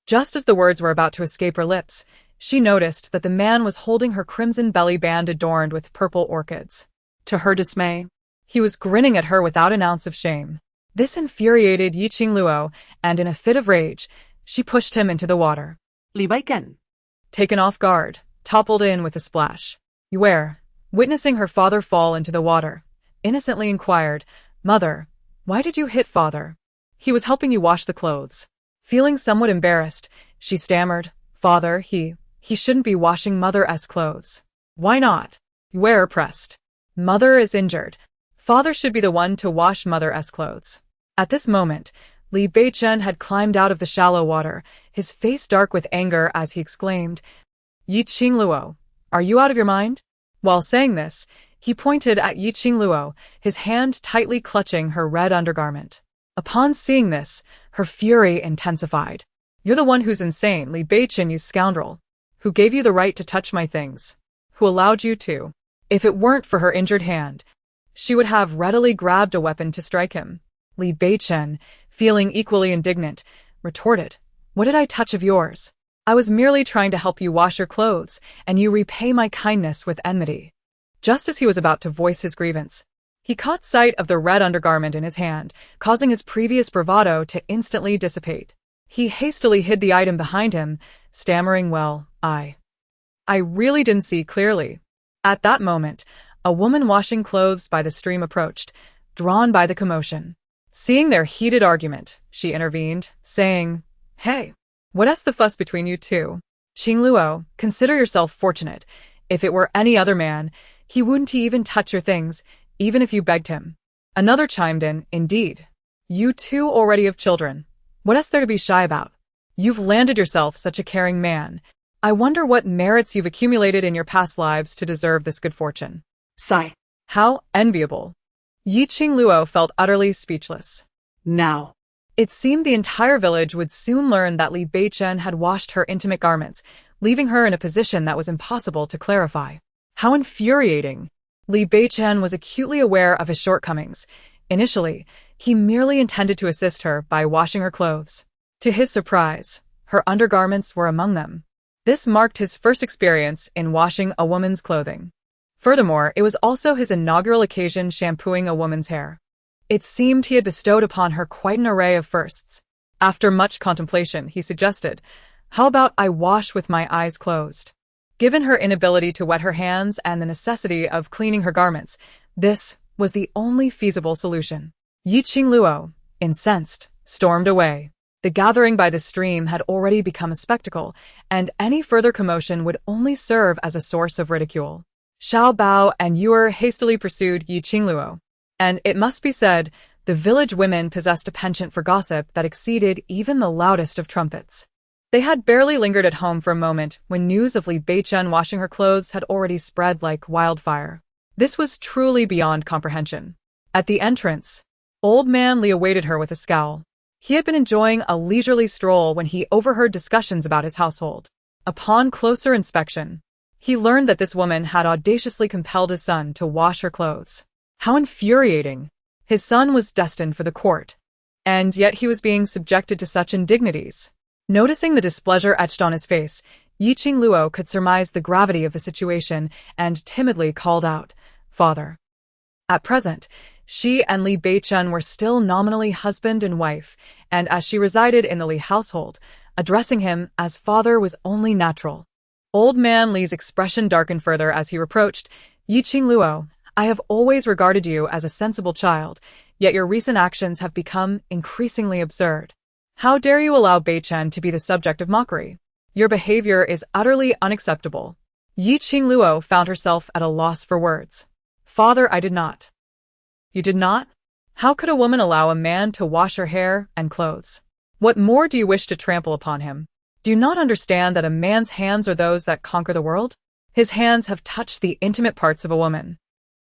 Just as the words were about to escape her lips, she noticed that the man was holding her crimson belly band adorned with purple orchids. To her dismay, he was grinning at her without an ounce of shame. This infuriated Qingluo, and in a fit of rage, she pushed him into the water. Li Beichen. Taken off guard, toppled in with a splash. Yue, witnessing her father fall into the water, innocently inquired, "Mother, why did you hit father?" "He was helping you wash the clothes." Feeling somewhat embarrassed, she stammered, "Father, he shouldn't be washing mother's clothes." "Why not?" Yue pressed. "Mother is injured. Father should be the one to wash mother's clothes." At this moment, Li Beichen had climbed out of the shallow water, his face dark with anger as he exclaimed, "Qingluo, are you out of your mind?" While saying this, he pointed at Qingluo, his hand tightly clutching her red undergarment. Upon seeing this, her fury intensified. "You're the one who's insane, Li Beichen, you scoundrel. Who gave you the right to touch my things? Who allowed you to?" If it weren't for her injured hand, she would have readily grabbed a weapon to strike him. Li Beichen, feeling equally indignant, retorted, "What did I touch of yours? I was merely trying to help you wash your clothes, and you repay my kindness with enmity." Just as he was about to voice his grievance, he caught sight of the red undergarment in his hand, causing his previous bravado to instantly dissipate. He hastily hid the item behind him, stammering, "Well, I really didn't see clearly." At that moment, a woman washing clothes by the stream approached, drawn by the commotion. Seeing their heated argument, she intervened, saying, "Hey, what's the fuss between you two? Qingluo, consider yourself fortunate. If it were any other man, he wouldn't even touch your things, even if you begged him." Another chimed in, "Indeed. You two already have children. What's there to be shy about? You've landed yourself such a caring man. I wonder what merits you've accumulated in your past lives to deserve this good fortune." Sigh. How enviable. Qingluo felt utterly speechless. Now. It seemed the entire village would soon learn that Li Beichen had washed her intimate garments, leaving her in a position that was impossible to clarify. How infuriating! Li Beichen was acutely aware of his shortcomings. Initially, he merely intended to assist her by washing her clothes. To his surprise, her undergarments were among them. This marked his first experience in washing a woman's clothing. Furthermore, it was also his inaugural occasion shampooing a woman's hair. It seemed he had bestowed upon her quite an array of firsts. After much contemplation, he suggested, "How about I wash with my eyes closed?" Given her inability to wet her hands and the necessity of cleaning her garments, this was the only feasible solution. Qingluo, incensed, stormed away. The gathering by the stream had already become a spectacle, and any further commotion would only serve as a source of ridicule. Xiaobao and Yue hastily pursued Qingluo. And it must be said, the village women possessed a penchant for gossip that exceeded even the loudest of trumpets. They had barely lingered at home for a moment when news of Li Beichen washing her clothes had already spread like wildfire. This was truly beyond comprehension. At the entrance, Old Man Li awaited her with a scowl. He had been enjoying a leisurely stroll when he overheard discussions about his household. Upon closer inspection, he learned that this woman had audaciously compelled his son to wash her clothes. How infuriating! His son was destined for the court, and yet he was being subjected to such indignities. Noticing the displeasure etched on his face, Qingluo could surmise the gravity of the situation and timidly called out, "Father." At present, she and Li Beichen were still nominally husband and wife, and as she resided in the Li household, addressing him as father was only natural. Old Man Li's expression darkened further as he reproached, "Qingluo, I have always regarded you as a sensible child, yet your recent actions have become increasingly absurd. How dare you allow Beichen to be the subject of mockery? Your behavior is utterly unacceptable." Qingluo found herself at a loss for words. "Father, I did not." "You did not? How could a woman allow a man to wash her hair and clothes?" What more do you wish to trample upon him? Do you not understand that a man's hands are those that conquer the world? His hands have touched the intimate parts of a woman.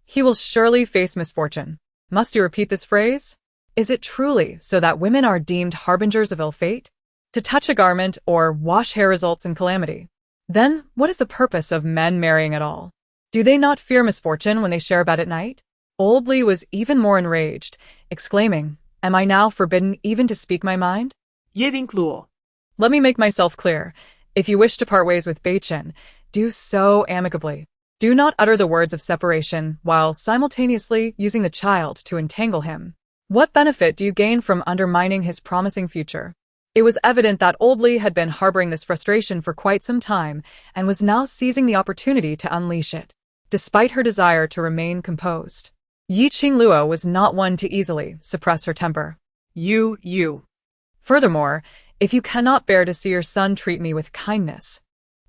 He will surely face misfortune. Must you repeat this phrase? Is it truly so that women are deemed harbingers of ill fate? To touch a garment or wash hair results in calamity. Then, what is the purpose of men marrying at all? Do they not fear misfortune when they share a bed at night? Old Li was even more enraged, exclaiming, "Am I now forbidden even to speak my mind?" Qingluo. Let me make myself clear. If you wish to part ways with Beichen, do so amicably. Do not utter the words of separation while simultaneously using the child to entangle him. What benefit do you gain from undermining his promising future? It was evident that Old Li had been harboring this frustration for quite some time and was now seizing the opportunity to unleash it, despite her desire to remain composed. Qingluo was not one to easily suppress her temper. You. Furthermore, if you cannot bear to see your son treat me with kindness,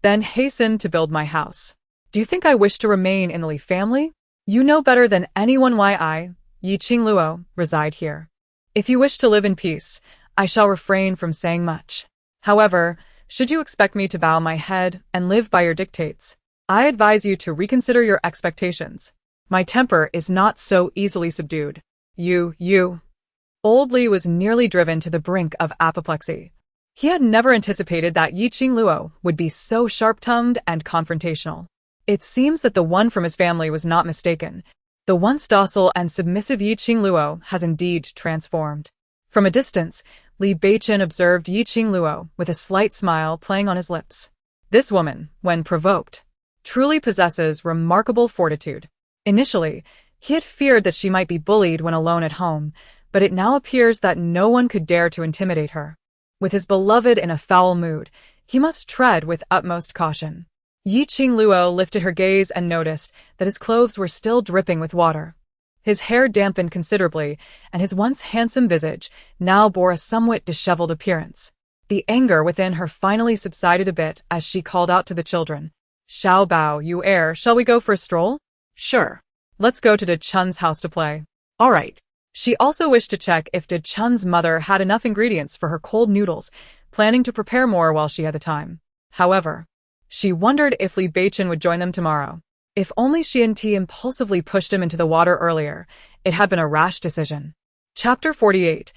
then hasten to build my house. Do you think I wish to remain in the Li family? You know better than anyone why I, Qingluo, reside here. If you wish to live in peace, I shall refrain from saying much. However, should you expect me to bow my head and live by your dictates, I advise you to reconsider your expectations. My temper is not so easily subdued. You. Old Li was nearly driven to the brink of apoplexy. He had never anticipated that Qingluo would be so sharp-tongued and confrontational. It seems that the one from his family was not mistaken. The once docile and submissive Qingluo has indeed transformed. From a distance, Li Beichen observed Qingluo with a slight smile playing on his lips. This woman, when provoked, truly possesses remarkable fortitude. Initially, he had feared that she might be bullied when alone at home, but it now appears that no one could dare to intimidate her. With his beloved in a foul mood, he must tread with utmost caution. Qingluo lifted her gaze and noticed that his clothes were still dripping with water. His hair dampened considerably, and his once handsome visage now bore a somewhat disheveled appearance. The anger within her finally subsided a bit as she called out to the children. "Xiao Bao, you heir, shall we go for a stroll?" Sure. Let's go to De Chun's house to play. All right. She also wished to check if De Chun's mother had enough ingredients for her cold noodles, planning to prepare more while she had the time. However, she wondered if Li Beichen would join them tomorrow. If only she and T impulsively pushed him into the water earlier, it had been a rash decision. Chapter 48.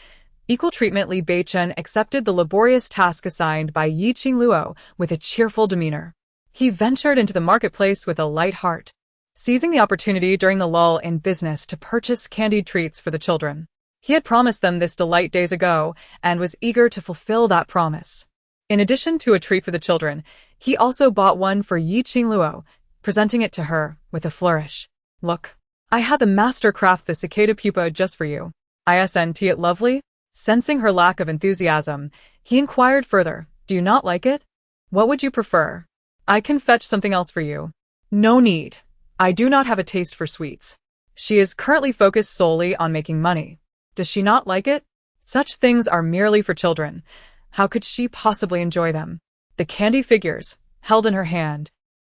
Equal treatment. Li Beichen accepted the laborious task assigned by Qingluo with a cheerful demeanor. He ventured into the marketplace with a light heart, seizing the opportunity during the lull in business to purchase candied treats for the children. He had promised them this delight days ago and was eager to fulfill that promise. In addition to a treat for the children, he also bought one for Qingluo, presenting it to her with a flourish. "Look, I had the master craft the cicada pupa just for you. Isn't it lovely?" Sensing her lack of enthusiasm, he inquired further, "Do you not like it? What would you prefer? I can fetch something else for you." "No need. I do not have a taste for sweets." She is currently focused solely on making money. Does she not like it? Such things are merely for children. How could she possibly enjoy them? The candy figures, held in her hand,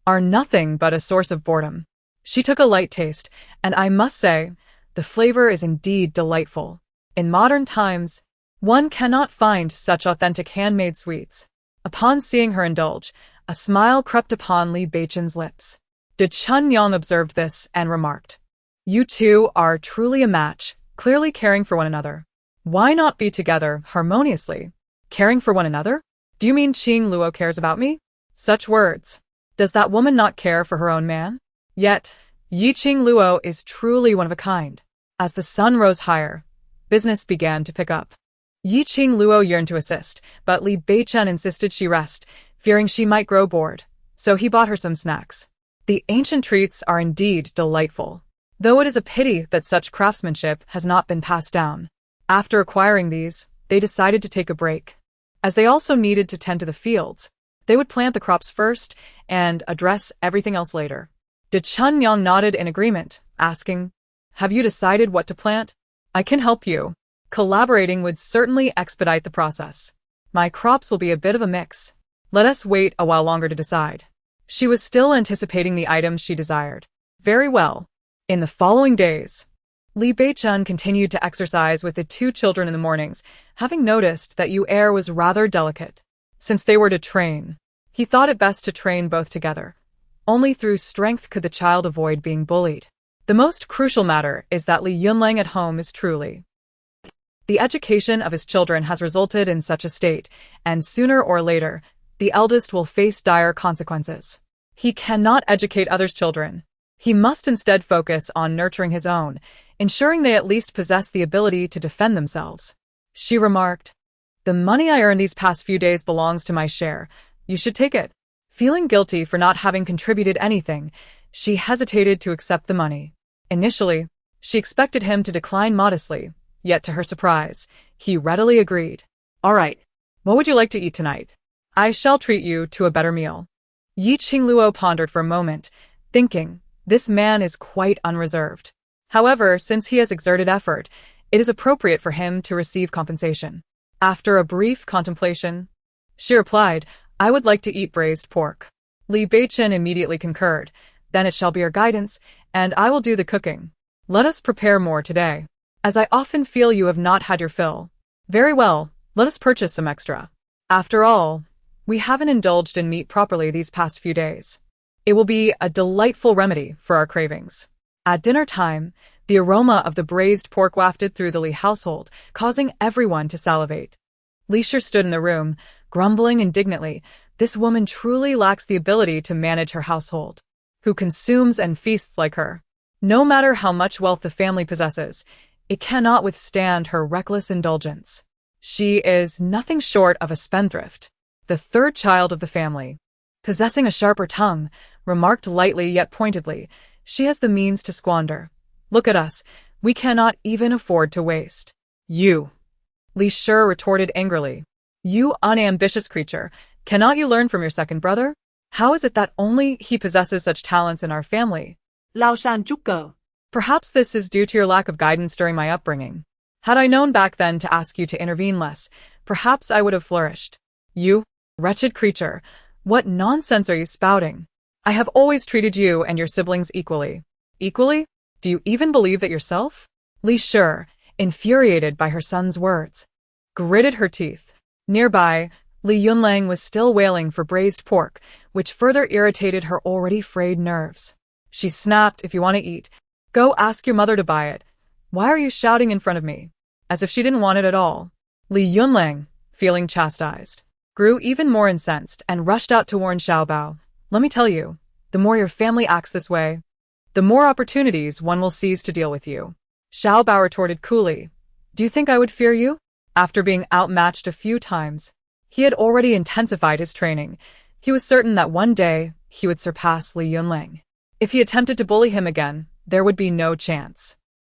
are nothing but a source of boredom. She took a light taste, and I must say, the flavor is indeed delightful. In modern times, one cannot find such authentic handmade sweets. Upon seeing her indulge, a smile crept upon Li Beichen's lips. De Chunyang observed this and remarked, "You two are truly a match, clearly caring for one another. Why not be together harmoniously?" "Caring for one another? Do you mean Qingluo cares about me?" Such words. Does that woman not care for her own man? Yet, Qingluo is truly one of a kind. As the sun rose higher, business began to pick up. Qingluo yearned to assist, but Li Beichen insisted she rest, fearing she might grow bored, so he bought her some snacks. The ancient treats are indeed delightful, though it is a pity that such craftsmanship has not been passed down. After acquiring these, they decided to take a break. As they also needed to tend to the fields, they would plant the crops first and address everything else later. De Chunyang nodded in agreement, asking, "Have you decided what to plant? I can help you. Collaborating would certainly expedite the process. My crops will be a bit of a mix. Let us wait a while longer to decide." She was still anticipating the items she desired. Very well. In the following days, Li Beichun continued to exercise with the two children in the mornings, having noticed that Yu air was rather delicate. Since they were to train, he thought it best to train both together. Only through strength could the child avoid being bullied. The most crucial matter is that Li Yunlang at home is truly. The education of his children has resulted in such a state, and sooner or later, the eldest will face dire consequences. He cannot educate others' children. He must instead focus on nurturing his own, ensuring they at least possess the ability to defend themselves. She remarked, "The money I earned these past few days belongs to my share. You should take it." Feeling guilty for not having contributed anything, she hesitated to accept the money. Initially, she expected him to decline modestly, yet to her surprise, he readily agreed. "All right. What would you like to eat tonight? I shall treat you to a better meal." Yi Qingluo pondered for a moment, thinking, this man is quite unreserved. However, since he has exerted effort, it is appropriate for him to receive compensation. After a brief contemplation, she replied, "I would like to eat braised pork." Li Beichun immediately concurred. "Then it shall be your guidance, and I will do the cooking. Let us prepare more today, as I often feel you have not had your fill." "Very well, let us purchase some extra. After all, we haven't indulged in meat properly these past few days. It will be a delightful remedy for our cravings." At dinner time, the aroma of the braised pork wafted through the Li household, causing everyone to salivate. Li Shi stood in the room, grumbling indignantly. This woman truly lacks the ability to manage her household. Who consumes and feasts like her? No matter how much wealth the family possesses, it cannot withstand her reckless indulgence. She is nothing short of a spendthrift, the third child of the family. Possessing a sharper tongue, remarked lightly yet pointedly, she has the means to squander. Look at us, we cannot even afford to waste. "You," Li Shi retorted angrily. "You unambitious creature, cannot you learn from your second brother? How is it that only he possesses such talents in our family?" Lao Shan Zhuge. "Perhaps this is due to your lack of guidance during my upbringing. Had I known back then to ask you to intervene less, perhaps I would have flourished. You, wretched creature, what nonsense are you spouting? I have always treated you and your siblings equally." "Equally? Do you even believe that yourself?" Li Shi, infuriated by her son's words, gritted her teeth. Nearby, Li Yunlang was still wailing for braised pork, which further irritated her already frayed nerves. She snapped, "If you want to eat, go ask your mother to buy it. Why are you shouting in front of me?" As if she didn't want it at all. Li Yunlang, feeling chastised, grew even more incensed and rushed out to warn Xiaobao. "Let me tell you, the more your family acts this way, the more opportunities one will seize to deal with you." Xiaobao retorted coolly, "Do you think I would fear you?" After being outmatched a few times, he had already intensified his training. He was certain that one day he would surpass Li Yunlang. If he attempted to bully him again, there would be no chance.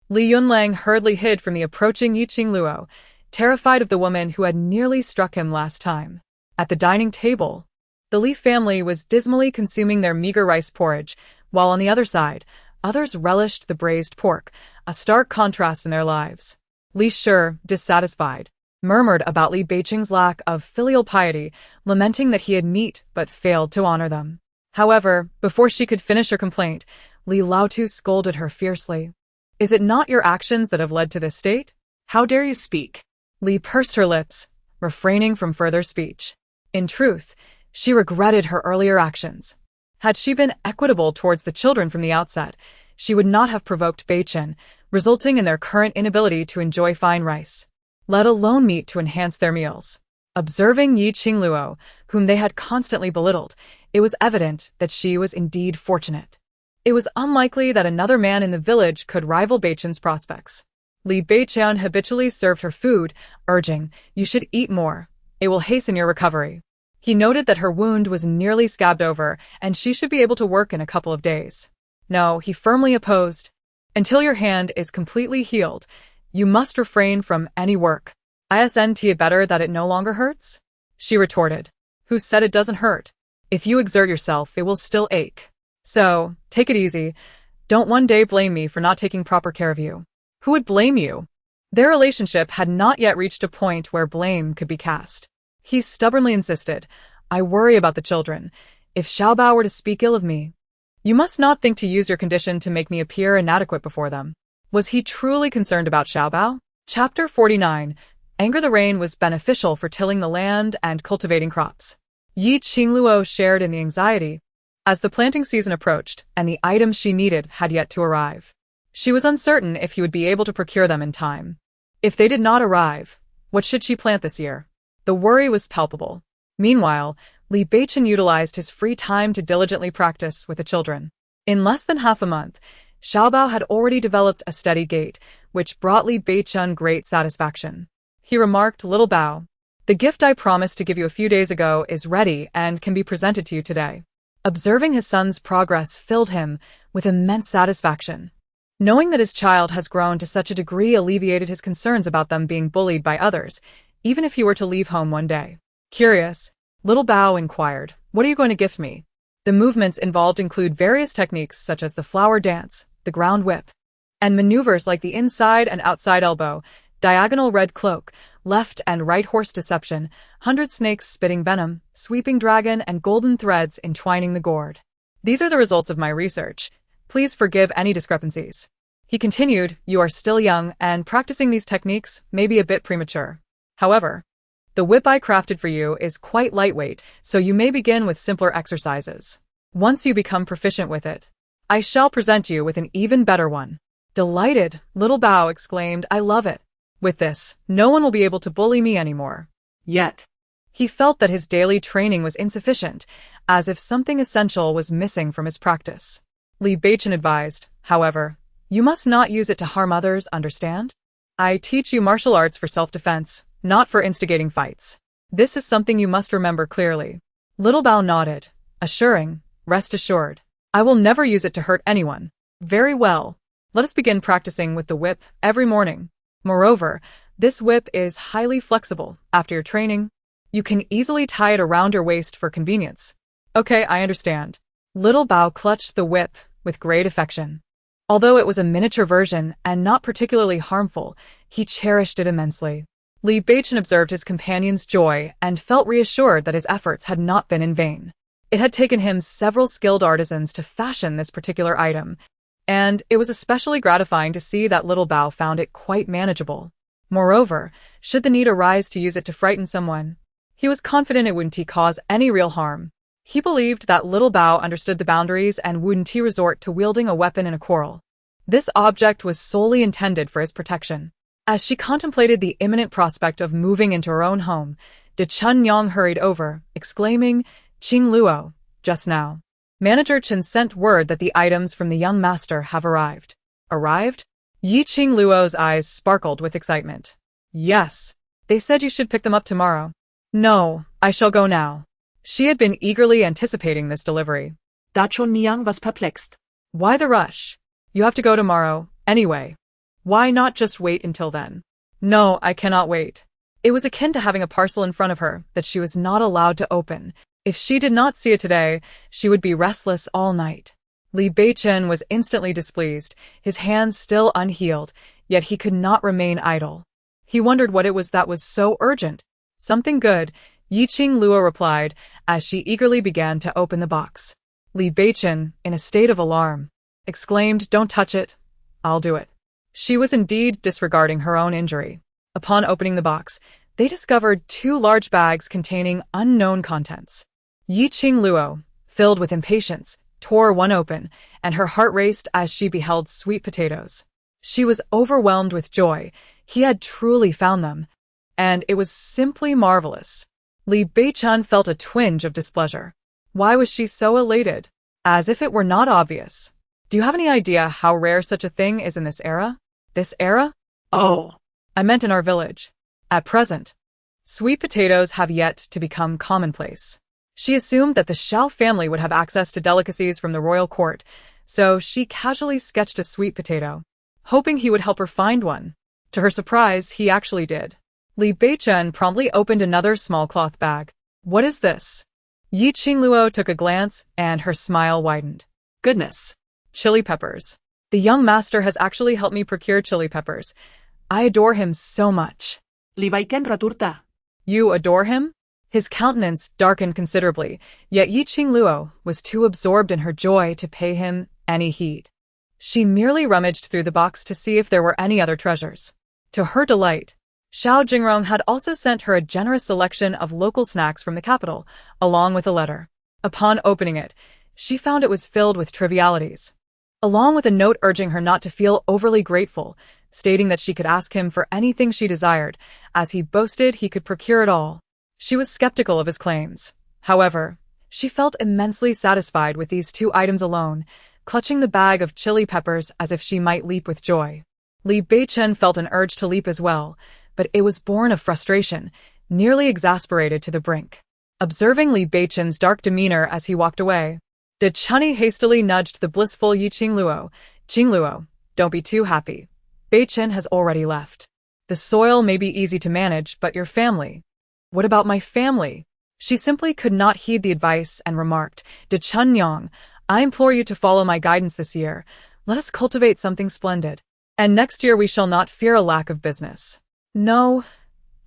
Li Yunlang hurriedly hid from the approaching Yi Qingluo, terrified of the woman who had nearly struck him last time. At the dining table, the Li family was dismally consuming their meager rice porridge, while on the other side, others relished the braised pork, a stark contrast in their lives. Li Shi, dissatisfied, murmured about Li Beichung's lack of filial piety, lamenting that he had meat but failed to honor them. However, before she could finish her complaint, Li Laotu scolded her fiercely. "Is it not your actions that have led to this state? How dare you speak?" Li pursed her lips, refraining from further speech. In truth, she regretted her earlier actions. Had she been equitable towards the children from the outset, she would not have provoked Beichun, resulting in their current inability to enjoy fine rice, let alone meat to enhance their meals. Observing Yi Qingluo, whom they had constantly belittled, it was evident that she was indeed fortunate. It was unlikely that another man in the village could rival Beichun's prospects. Li Beichun habitually served her food, urging, "You should eat more. It will hasten your recovery." He noted that her wound was nearly scabbed over, and she should be able to work in a couple of days. No, he firmly opposed. "Until your hand is completely healed, you must refrain from any work. Isn't it better that it no longer hurts?" She retorted. "Who said it doesn't hurt? If you exert yourself, it will still ache. So, take it easy. Don't one day blame me for not taking proper care of you." Who would blame you? Their relationship had not yet reached a point where blame could be cast. He stubbornly insisted, "I worry about the children. If Xiaobao were to speak ill of me, you must not think to use your condition to make me appear inadequate before them." Was he truly concerned about Xiaobao? Chapter 49. Anger. The rain was beneficial for tilling the land and cultivating crops. Qingluo shared in the anxiety as the planting season approached and the items she needed had yet to arrive. She was uncertain if he would be able to procure them in time. If they did not arrive, what should she plant this year? The worry was palpable. Meanwhile, Li Beichen utilized his free time to diligently practice with the children. In less than half a month, Xiaobao had already developed a steady gait, which brought Li Beichen great satisfaction. He remarked, "Little Bao, the gift I promised to give you a few days ago is ready and can be presented to you today." Observing his son's progress filled him with immense satisfaction. Knowing that his child has grown to such a degree alleviated his concerns about them being bullied by others, even if he were to leave home one day. Curious, Little Bao inquired, "What are you going to gift me?" The movements involved include various techniques such as the flower dance, the ground whip, and maneuvers like the inside and outside elbow, diagonal red cloak, left and right horse deception, 100 snakes spitting venom, sweeping dragon, and golden threads entwining the gourd. These are the results of my research. Please forgive any discrepancies. He continued, "You are still young, and practicing these techniques may be a bit premature. However, the whip I crafted for you is quite lightweight, so you may begin with simpler exercises. Once you become proficient with it, I shall present you with an even better one." Delighted, Little Bao exclaimed, "I love it. With this, no one will be able to bully me anymore." Yet, He felt that his daily training was insufficient, as if something essential was missing from his practice. Li Beichen advised, "However, you must not use it to harm others, understand? I teach you martial arts for self-defense, not for instigating fights. This is something you must remember clearly." Little Bao nodded, assuring, "Rest assured, I will never use it to hurt anyone." "Very well. Let us begin practicing with the whip every morning. Moreover, this whip is highly flexible. After your training, you can easily tie it around your waist for convenience." "Okay, I understand." Little Bao clutched the whip with great affection. Although it was a miniature version and not particularly harmful, he cherished it immensely. Li Beichen observed his companion's joy and felt reassured that his efforts had not been in vain. It had taken him several skilled artisans to fashion this particular item, and it was especially gratifying to see that Little Bao found it quite manageable. Moreover, should the need arise to use it to frighten someone, he was confident it wouldn't cause any real harm. He believed that Little Bao understood the boundaries and wouldn't resort to wielding a weapon in a quarrel. This object was solely intended for his protection. As she contemplated the imminent prospect of moving into her own home, De Chunyang hurried over, exclaiming, "Qingluo, just now. Manager Chen sent word that the items from the young master have arrived." "Arrived?" Qingluo's eyes sparkled with excitement. "Yes. They said you should pick them up tomorrow." "No, I shall go now." She had been eagerly anticipating this delivery. Da Chunyang was perplexed. "Why the rush? You have to go tomorrow, anyway. Why not just wait until then?" "No, I cannot wait." It was akin to having a parcel in front of her that she was not allowed to open. If she did not see it today, she would be restless all night. Li Beichen was instantly displeased, his hands still unhealed, yet he could not remain idle. He wondered what it was that was so urgent. "Something good," Qingluo replied, as she eagerly began to open the box. Li Beichen, in a state of alarm, exclaimed, "Don't touch it. I'll do it." She was indeed disregarding her own injury. Upon opening the box, they discovered 2 large bags containing unknown contents. Qingluo, filled with impatience, tore one open, and her heart raced as she beheld sweet potatoes. She was overwhelmed with joy. He had truly found them, and it was simply marvelous. Li Beichen felt a twinge of displeasure. Why was she so elated? As if it were not obvious. "Do you have any idea how rare such a thing is in this era?" "This era?" "Oh, "I meant in our village. At present, sweet potatoes have yet to become commonplace." She assumed that the Xiao family would have access to delicacies from the royal court, so she casually sketched a sweet potato, hoping he would help her find one. To her surprise, he actually did. Li Beichen promptly opened another small cloth bag. "What is this?" Qingluo took a glance, and her smile widened. goodness. "Chili peppers. The young master has actually helped me procure chili peppers. I adore him so much." Li Beichen raturta. "You adore him?" His countenance darkened considerably, yet Qingluo was too absorbed in her joy to pay him any heed. She merely rummaged through the box to see if there were any other treasures. To her delight, Xiao Jingrong had also sent her a generous selection of local snacks from the capital, along with a letter. Upon opening it, she found it was filled with trivialities, along with a note urging her not to feel overly grateful, stating that she could ask him for anything she desired, as he boasted he could procure it all. She was skeptical of his claims. However, she felt immensely satisfied with these 2 items alone, clutching the bag of chili peppers as if she might leap with joy. Li Beichen felt an urge to leap as well, but it was born of frustration, nearly exasperated to the brink. Observing Li Beichen's dark demeanor as he walked away, De Chunny hastily nudged the blissful Yi Qingluo. Qingluo, don't be too happy. Beichen has already left. The soil may be easy to manage, but your family. What about my family? She simply could not heed the advice and remarked, De Chunyang, I implore you to follow my guidance this year. Let us cultivate something splendid. And next year we shall not fear a lack of business. No,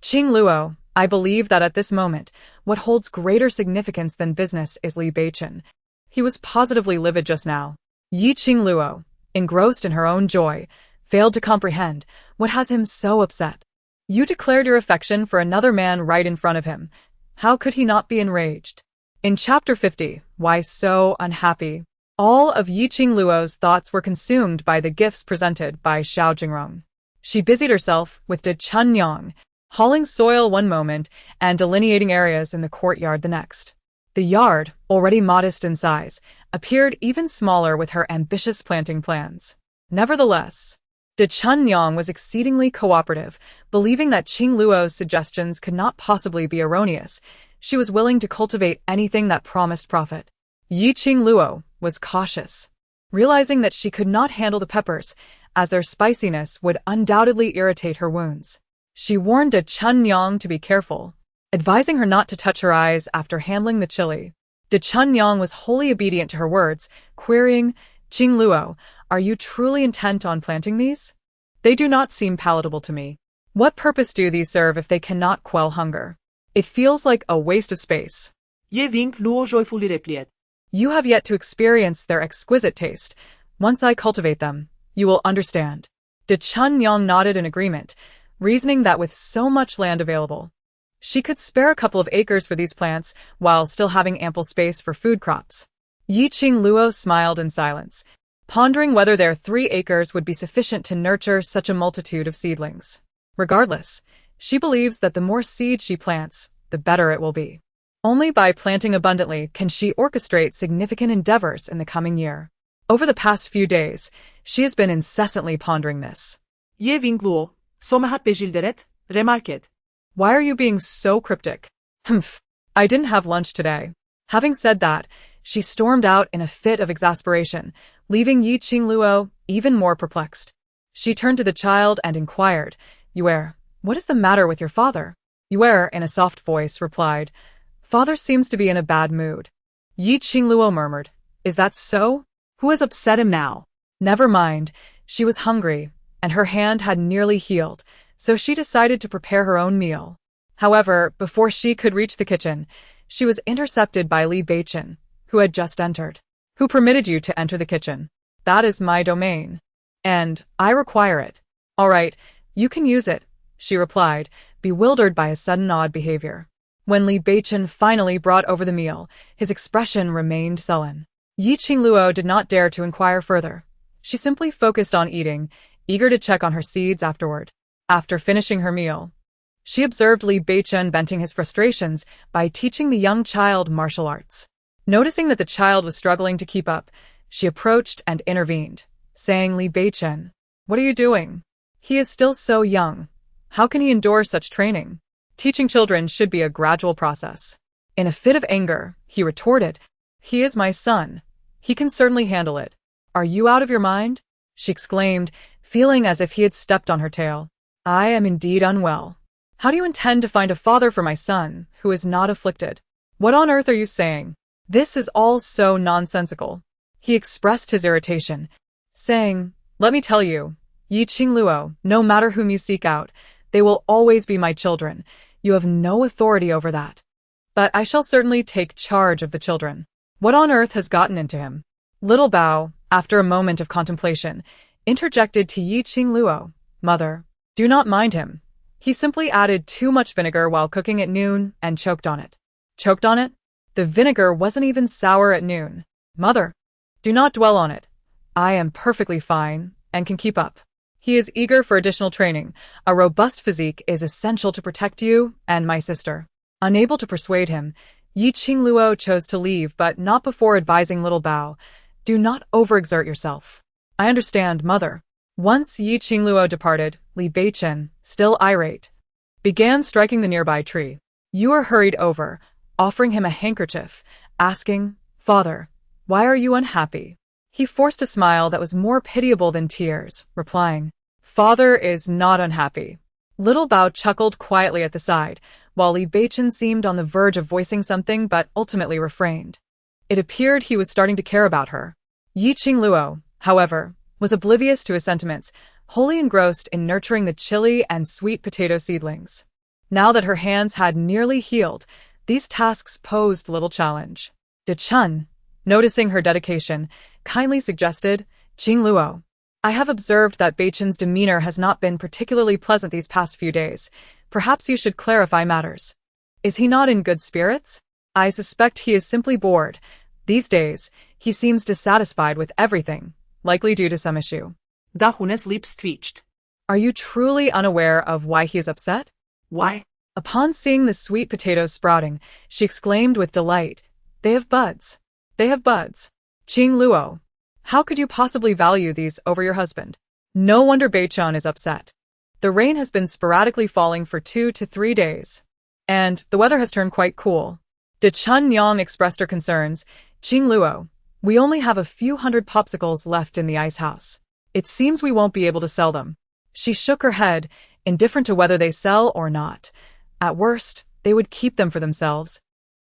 Qingluo, I believe that at this moment, what holds greater significance than business is Li Beichen. He was positively livid just now. Yi Qingluo, engrossed in her own joy, failed to comprehend what has him so upset. You declared your affection for another man right in front of him. How could he not be enraged? In Chapter 50, Why So Unhappy? All of Yi Qingluo's thoughts were consumed by the gifts presented by Xiao Jingrong. She busied herself with De Chunyang, hauling soil one moment and delineating areas in the courtyard the next. The yard, already modest in size, appeared even smaller with her ambitious planting plans. Nevertheless, De Chunyang was exceedingly cooperative, believing that Qingluo's suggestions could not possibly be erroneous. She was willing to cultivate anything that promised profit. Yi Qingluo was cautious, realizing that she could not handle the peppers, as their spiciness would undoubtedly irritate her wounds. She warned De Chunyang to be careful, advising her not to touch her eyes after handling the chili. De Chunyang was wholly obedient to her words, querying, Qingluo, are you truly intent on planting these? They do not seem palatable to me. What purpose do these serve if they cannot quell hunger? It feels like a waste of space. Ye Qingluo joyfully replied. You have yet to experience their exquisite taste. Once I cultivate them, you will understand. De Chunyang nodded in agreement, reasoning that with so much land available, she could spare a couple of acres for these plants while still having ample space for food crops. Yi Qingluo smiled in silence, pondering whether their 3 acres would be sufficient to nurture such a multitude of seedlings. Regardless, she believes that the more seed she plants, the better it will be. Only by planting abundantly can she orchestrate significant endeavors in the coming year. Over the past few days, she has been incessantly pondering this. Ye Qingluo, somehat bejilderet, remarqued. Why are you being so cryptic? Humph, I didn't have lunch today. Having said that, she stormed out in a fit of exasperation, leaving Yi Qingluo even more perplexed. She turned to the child and inquired, Yue, what is the matter with your father? Yue, in a soft voice, replied, Father seems to be in a bad mood. Yi Qingluo murmured, Is that so? Who has upset him now? Never mind, she was hungry, and her hand had nearly healed, so she decided to prepare her own meal. However, before she could reach the kitchen, she was intercepted by Li Beichen, who had just entered. Who permitted you to enter the kitchen? That is my domain. And I require it. All right, you can use it, she replied, bewildered by his sudden odd behavior. When Li Beichen finally brought over the meal, his expression remained sullen. Yi Qingluo did not dare to inquire further. She simply focused on eating, eager to check on her seeds afterward. After finishing her meal, she observed Li Beichen venting his frustrations by teaching the young child martial arts. Noticing that the child was struggling to keep up, she approached and intervened, saying, Li Beichen, what are you doing? He is still so young. How can he endure such training? Teaching children should be a gradual process. In a fit of anger, he retorted, He is my son. He can certainly handle it. Are you out of your mind? She exclaimed, feeling as if he had stepped on her tail. I am indeed unwell. How do you intend to find a father for my son, who is not afflicted? What on earth are you saying? This is all so nonsensical. He expressed his irritation, saying, Let me tell you, Yi Qingluo, no matter whom you seek out, they will always be my children. You have no authority over that. But I shall certainly take charge of the children. What on earth has gotten into him? Little Bao, After a moment of contemplation, interjected to Qingluo, "Mother, do not mind him. He simply added too much vinegar while cooking at noon and choked on it." Choked on it? The vinegar wasn't even sour at noon. "Mother, do not dwell on it. I am perfectly fine and can keep up." He is eager for additional training. A robust physique is essential to protect you and my sister. Unable to persuade him, Qingluo chose to leave, but not before advising little Bao, "Do not overexert yourself." "I understand, mother." Once Qingluo departed, Li Beichen, still irate, began striking the nearby tree. Yu hurried over, offering him a handkerchief, asking, "Father, why are you unhappy?" He forced a smile that was more pitiable than tears, replying, "Father is not unhappy." Little Bao chuckled quietly at the side, while Li Beichen seemed on the verge of voicing something but ultimately refrained. It appeared he was starting to care about her. Qingluo, however, was oblivious to his sentiments, wholly engrossed in nurturing the chili and sweet potato seedlings. Now that her hands had nearly healed, these tasks posed little challenge. De Chun, noticing her dedication, kindly suggested, "Qingluo, I have observed that Beichen's demeanor has not been particularly pleasant these past few days. Perhaps you should clarify matters. Is he not in good spirits? I suspect he is simply bored. These days, he seems dissatisfied with everything, likely due to some issue." Dahune's lips twitched. "Are you truly unaware of why he is upset?" Why? Upon seeing the sweet potatoes sprouting, she exclaimed with delight, "They have buds. They have buds. Qingluo, how could you possibly value these over your husband? No wonder Beichon is upset. The rain has been sporadically falling for 2 to 3 days, and the weather has turned quite cool." De Chun Yang expressed her concerns. "Qingluo, we only have a few hundred popsicles left in the ice house. It seems we won't be able to sell them." She shook her head, indifferent to whether they sell or not. At worst, they would keep them for themselves,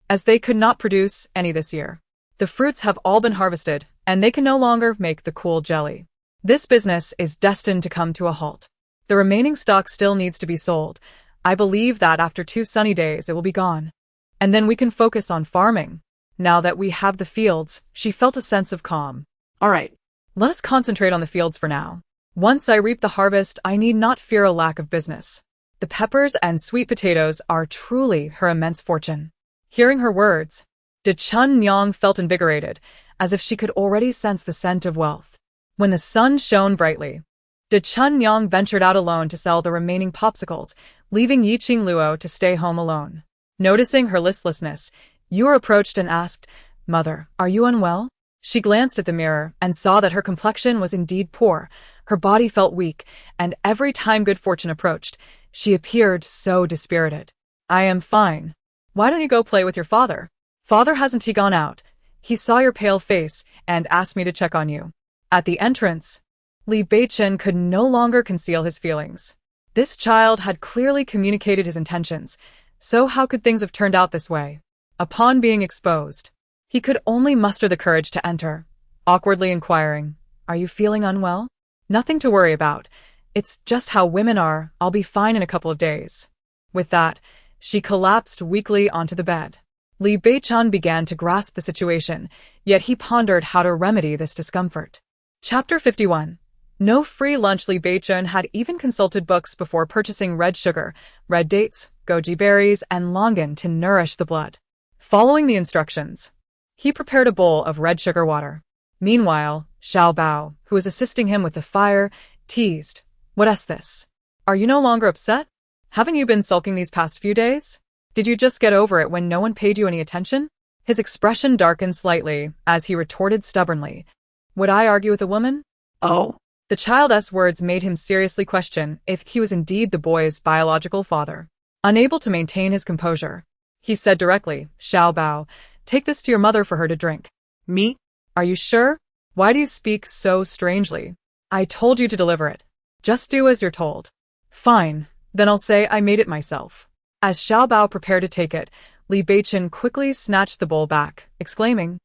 as they could not produce any this year. The fruits have all been harvested, and they can no longer make the cool jelly. This business is destined to come to a halt. The remaining stock still needs to be sold. I believe that after 2 sunny days it will be gone. And then we can focus on farming. Now that we have the fields, she felt a sense of calm. All right. Let us concentrate on the fields for now. Once I reap the harvest, I need not fear a lack of business. The peppers and sweet potatoes are truly her immense fortune." Hearing her words, De Chun Yang felt invigorated, as if she could already sense the scent of wealth. When the sun shone brightly, De Chun Yang ventured out alone to sell the remaining popsicles, leaving Qingluo to stay home alone. Noticing her listlessness, Yu approached and asked, "Mother, are you unwell?" She glanced at the mirror and saw that her complexion was indeed poor. Her body felt weak, and every time good fortune approached, she appeared so dispirited. "I am fine. Why don't you go play with your father?" "Father, hasn't he gone out? He saw your pale face and asked me to check on you." At the entrance, Li Beichen could no longer conceal his feelings. This child had clearly communicated his intentions, so how could things have turned out this way? Upon being exposed, he could only muster the courage to enter, awkwardly inquiring, "Are you feeling unwell?" "Nothing to worry about. It's just how women are. I'll be fine in a couple of days." With that, she collapsed weakly onto the bed. Li Beichen began to grasp the situation, yet he pondered how to remedy this discomfort. Chapter 51. No free lunch. Li Beichen had even consulted books before purchasing red sugar, red dates, goji berries, and longan to nourish the blood. Following the instructions, he prepared a bowl of red sugar water. Meanwhile, Xiao Bao, who was assisting him with the fire, teased, "What is this? Are you no longer upset? Haven't you been sulking these past few days? Did you just get over it when no one paid you any attention?" His expression darkened slightly as he retorted stubbornly, "Would I argue with a woman?" Oh. The child's words made him seriously question if he was indeed the boy's biological father. Unable to maintain his composure, he said directly, "Xiao Bao, take this to your mother for her to drink." Me? "Are you sure? Why do you speak so strangely? I told you to deliver it. Just do as you're told." "Fine, then I'll say I made it myself." As Xiao Bao prepared to take it, Li Beichen quickly snatched the bowl back, exclaiming,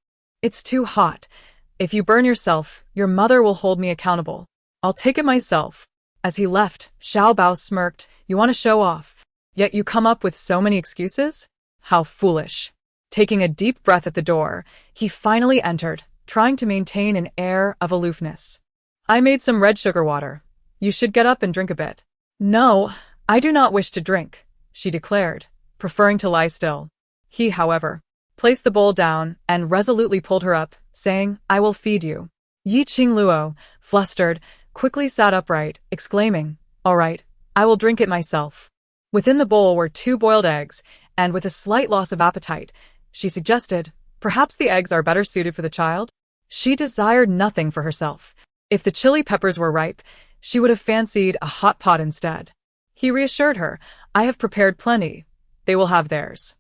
"It's too hot. If you burn yourself, your mother will hold me accountable. I'll take it myself." As he left, Xiao Bao smirked, "You want to show off, yet you come up with so many excuses? How foolish." Taking a deep breath at the door, he finally entered, trying to maintain an air of aloofness. I made some red sugar water. You should get up and drink a bit. No, I do not wish to drink, she declared, preferring to lie still. He, however, placed the bowl down and resolutely pulled her up, saying, I will feed you. Qingluo, flustered, quickly sat upright, exclaiming, All right, I will drink it myself. Within the bowl were 2 boiled eggs, and with a slight loss of appetite, she suggested, perhaps the eggs are better suited for the child? She desired nothing for herself. If the chili peppers were ripe, she would have fancied a hot pot instead. He reassured her, I have prepared plenty. They will have theirs.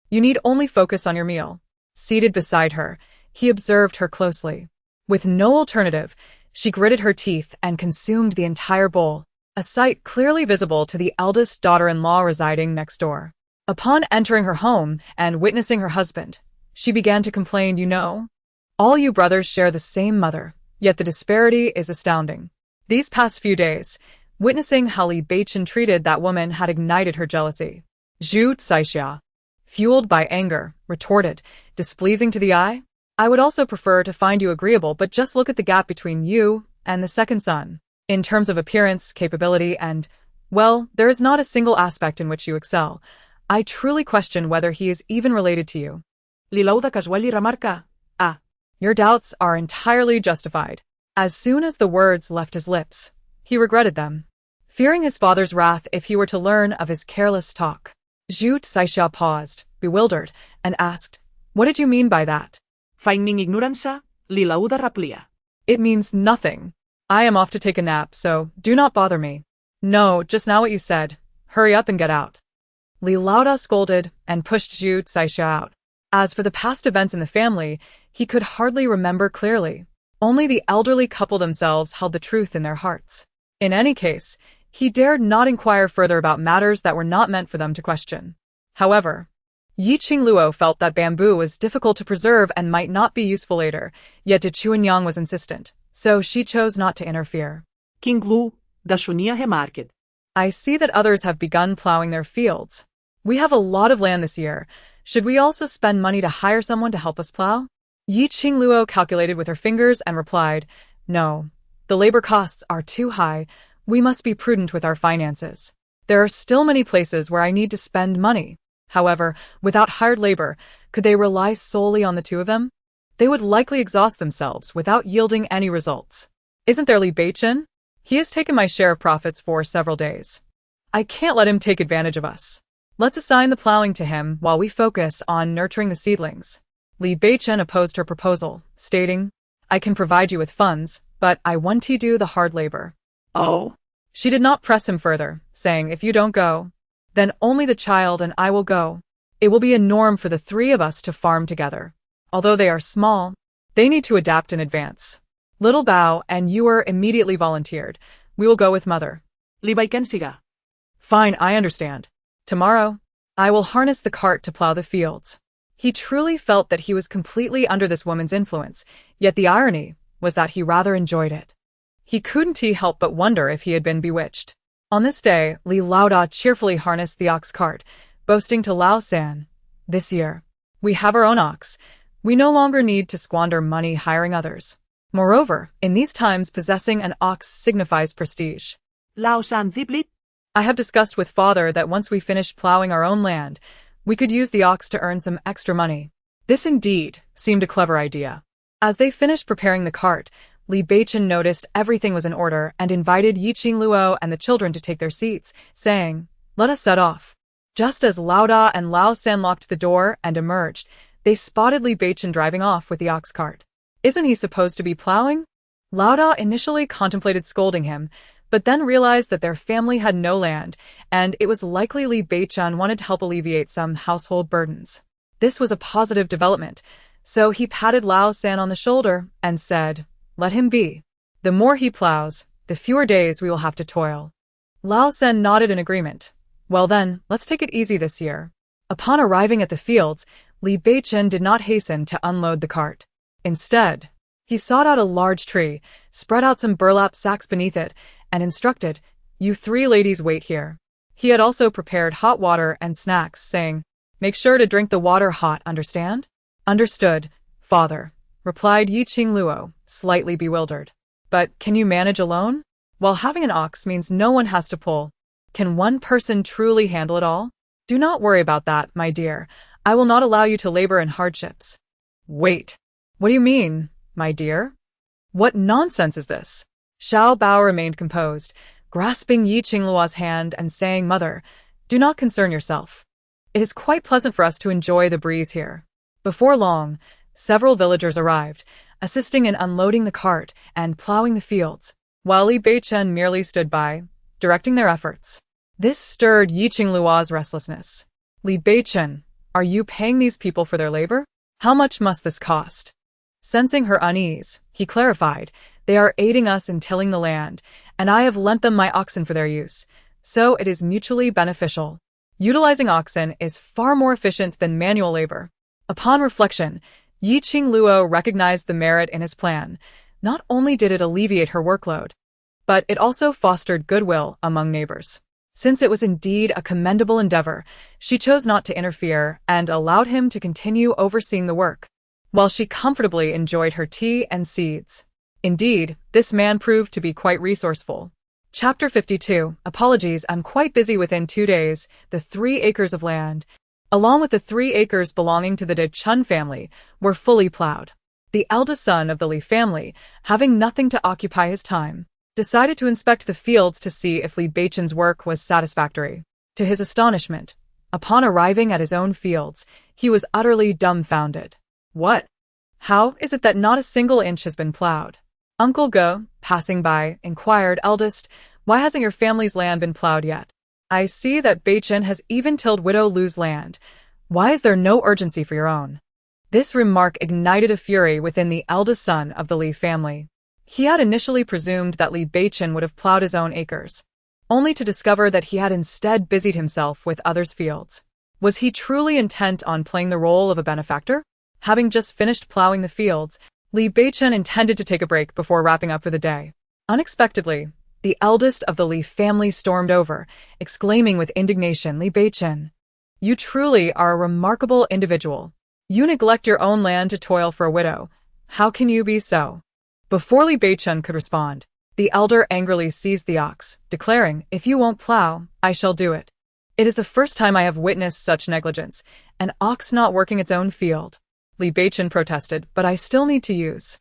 You need only focus on your meal. Seated beside her, he observed her closely. With no alternative, she gritted her teeth and consumed the entire bowl, a sight clearly visible to the eldest daughter-in-law residing next door. Upon entering her home and witnessing her husband, she began to complain, You know, all you brothers share the same mother, yet the disparity is astounding. These past few days, witnessing how Li Beichen treated that woman had ignited her jealousy. Zhu Caixia, fueled by anger, retorted, displeasing to the eye? I would also prefer to find you agreeable, but just look at the gap between you and the second son. In terms of appearance, capability, and, well, there is not a single aspect in which you excel. I truly question whether he is even related to you. Li Lauda casually remarca, Your doubts are entirely justified. As soon as the words left his lips, he regretted them, fearing his father's wrath if he were to learn of his careless talk. Zhu Caixia paused, bewildered, and asked, What did you mean by that? Feigning ignorance, Li Lauda replia. It means nothing. I am off to take a nap, so do not bother me. No, just now what you said. Hurry up and get out. Li Lauda scolded and pushed Zhu Caixia out. As for the past events in the family, he could hardly remember clearly. Only the elderly couple themselves held the truth in their hearts. In any case, he dared not inquire further about matters that were not meant for them to question. However, Qingluo felt that bamboo was difficult to preserve and might not be useful later, yet De Chuanyang was insistent, so she chose not to interfere. Qingluo, da Shunia remarked. I see that others have begun plowing their fields. We have a lot of land this year. Should we also spend money to hire someone to help us plow? Qingluo calculated with her fingers and replied, No, the labor costs are too high. We must be prudent with our finances. There are still many places where I need to spend money. However, without hired labor, could they rely solely on the 2 of them? They would likely exhaust themselves without yielding any results. Isn't there Li Beichen? He has taken my share of profits for several days. I can't let him take advantage of us. Let's assign the plowing to him while we focus on nurturing the seedlings. Li Beichen opposed her proposal, stating, I can provide you with funds, but I want to do the hard labor. Oh. She did not press him further, saying, If you don't go, then only the child and I will go. It will be a norm for the 3 of us to farm together. Although they are small, they need to adapt in advance. Little Bao and Yuer immediately volunteered. We will go with Mother. Li Beichen siga. Fine, I understand. Tomorrow, I will harness the cart to plow the fields. He truly felt that he was completely under this woman's influence, yet the irony was that he rather enjoyed it. He couldn't help but wonder if he had been bewitched. On this day, Li Lauda cheerfully harnessed the ox cart, boasting to Lao San, This year, we have our own ox. We no longer need to squander money hiring others. Moreover, in these times possessing an ox signifies prestige. Lao San ziblit. I have discussed with Father that once we finish plowing our own land, we could use the ox to earn some extra money. This indeed seemed a clever idea. As they finished preparing the cart, Li Beichen noticed everything was in order and invited Qingluo and the children to take their seats, saying, Let us set off. Just as Lauda and Lao San locked the door and emerged, they spotted Li Beichen driving off with the ox cart. Isn't he supposed to be plowing? Lauda initially contemplated scolding him, but then realized that their family had no land, and it was likely Li Beichen wanted to help alleviate some household burdens. This was a positive development, so he patted Lao San on the shoulder and said, Let him be. The more he plows, the fewer days we will have to toil. Lao San nodded in agreement. Well then, let's take it easy this year. Upon arriving at the fields, Li Beichen did not hasten to unload the cart. Instead, he sought out a large tree, spread out some burlap sacks beneath it, and instructed, You 3 ladies wait here. He had also prepared hot water and snacks, saying, Make sure to drink the water hot, understand? Understood, Father, replied Yi Qingluo, slightly bewildered. But can you manage alone? While having an ox means no one has to pull, can one person truly handle it all? Do not worry about that, my dear. I will not allow you to labor in hardships. Wait. What do you mean, my dear? What nonsense is this? Xiao Bao remained composed, grasping Yi Qingluo's hand and saying, Mother, do not concern yourself. It is quite pleasant for us to enjoy the breeze here. Before long, several villagers arrived, assisting in unloading the cart and plowing the fields, while Li Beichen merely stood by, directing their efforts. This stirred Yi Qingluo's restlessness. Li Beichen, are you paying these people for their labor? How much must this cost? Sensing her unease, he clarified, they are aiding us in tilling the land, and I have lent them my oxen for their use, so it is mutually beneficial. Utilizing oxen is far more efficient than manual labor. Upon reflection, Yi Qingluo recognized the merit in his plan. Not only did it alleviate her workload, but it also fostered goodwill among neighbors. Since it was indeed a commendable endeavor, she chose not to interfere and allowed him to continue overseeing the work, while she comfortably enjoyed her tea and seeds. Indeed, this man proved to be quite resourceful. Chapter 52. Apologies, I'm quite busy. Within 2 days, the 3 acres of land, along with the 3 acres belonging to the De Chun family, were fully plowed. The eldest son of the Li family, having nothing to occupy his time, decided to inspect the fields to see if Li Beichen's work was satisfactory. To his astonishment, upon arriving at his own fields, he was utterly dumbfounded. What? How is it that not a single inch has been plowed? Uncle Go, passing by, inquired, Eldest, why hasn't your family's land been plowed yet? I see that Beichen has even tilled Widow Lu's land. Why is there no urgency for your own? This remark ignited a fury within the eldest son of the Li family. He had initially presumed that Li Beichen would have plowed his own acres, only to discover that he had instead busied himself with others' fields. Was he truly intent on playing the role of a benefactor? Having just finished plowing the fields, Li Beichen intended to take a break before wrapping up for the day. Unexpectedly, the eldest of the Li family stormed over, exclaiming with indignation, Li Beichen, you truly are a remarkable individual. You neglect your own land to toil for a widow. How can you be so? Before Li Beichen could respond, the elder angrily seized the ox, declaring, if you won't plow, I shall do it. It is the first time I have witnessed such negligence, an ox not working its own field. Li Beichen protested, but I still need to use.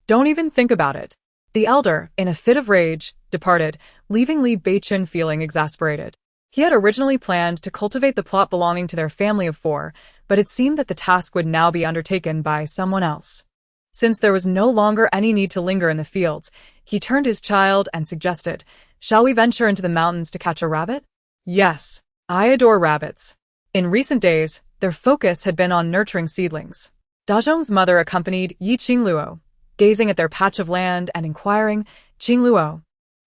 Don't even think about it. The elder, in a fit of rage, departed, leaving Li Beichen feeling exasperated. He had originally planned to cultivate the plot belonging to their family of 4, but it seemed that the task would now be undertaken by someone else. Since there was no longer any need to linger in the fields, he turned his child and suggested, shall we venture into the mountains to catch a rabbit? Yes, I adore rabbits. In recent days, their focus had been on nurturing seedlings. Dazhong's mother accompanied Yi Qingluo, gazing at their patch of land and inquiring, Qingluo,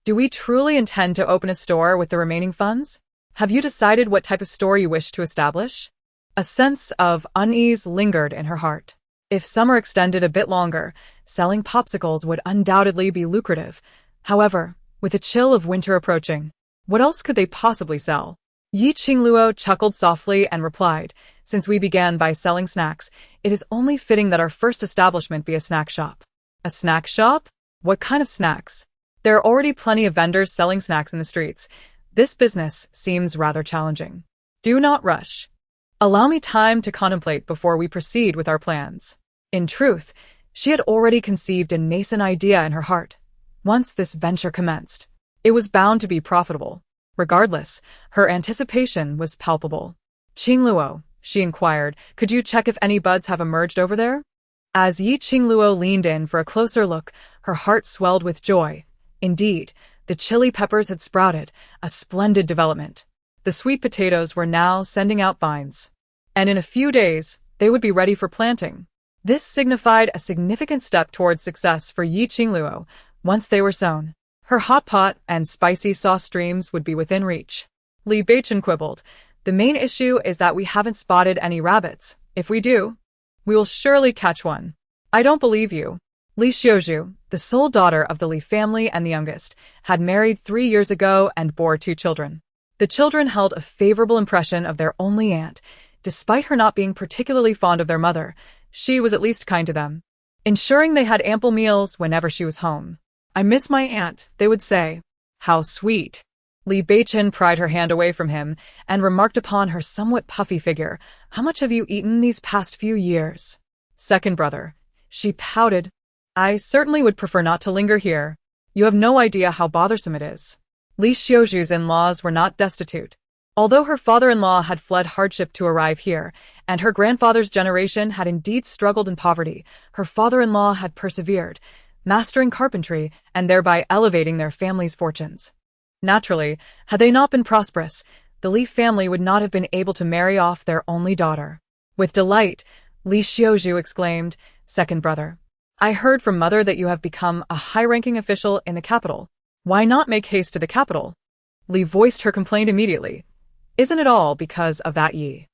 do we truly intend to open a store with the remaining funds? Have you decided what type of store you wish to establish? A sense of unease lingered in her heart. If summer extended a bit longer, selling popsicles would undoubtedly be lucrative. However, with the chill of winter approaching, what else could they possibly sell? Yi Qingluo chuckled softly and replied, since we began by selling snacks, it is only fitting that our first establishment be a snack shop. A snack shop? What kind of snacks? There are already plenty of vendors selling snacks in the streets. This business seems rather challenging. Do not rush. Allow me time to contemplate before we proceed with our plans. In truth, she had already conceived a nascent idea in her heart. Once this venture commenced, it was bound to be profitable. Regardless, her anticipation was palpable. Qingluo, she inquired, could you check if any buds have emerged over there? As Yi Qingluo leaned in for a closer look, her heart swelled with joy. Indeed, the chili peppers had sprouted, a splendid development. The sweet potatoes were now sending out vines, and in a few days, they would be ready for planting. This signified a significant step towards success for Yi Qingluo once they were sown. Her hot pot and spicy sauce streams would be within reach. Li Beichen quibbled, the main issue is that we haven't spotted any rabbits. If we do, we will surely catch one. I don't believe you. Li Xiuzhu, the sole daughter of the Li family and the youngest, had married 3 years ago and bore 2 children. The children held a favorable impression of their only aunt. Despite her not being particularly fond of their mother, she was at least kind to them. ensuring they had ample meals whenever she was home. I miss my aunt, they would say. How sweet. Li Beichen pried her hand away from him and remarked upon her somewhat puffy figure. How much have you eaten these past few years? Second brother. She pouted. I certainly would prefer not to linger here. You have no idea how bothersome it is. Li Xiaozhu's in-laws were not destitute. Although her father-in-law had fled hardship to arrive here, and her grandfather's generation had indeed struggled in poverty, her father-in-law had persevered, mastering carpentry and thereby elevating their family's fortunes. Naturally, had they not been prosperous, the Li family would not have been able to marry off their only daughter. With delight, Li Xiaozhu exclaimed, Second brother, I heard from mother that you have become a high-ranking official in the capital. Why not make haste to the capital? Li voiced her complaint immediately. Isn't it all because of that Yi?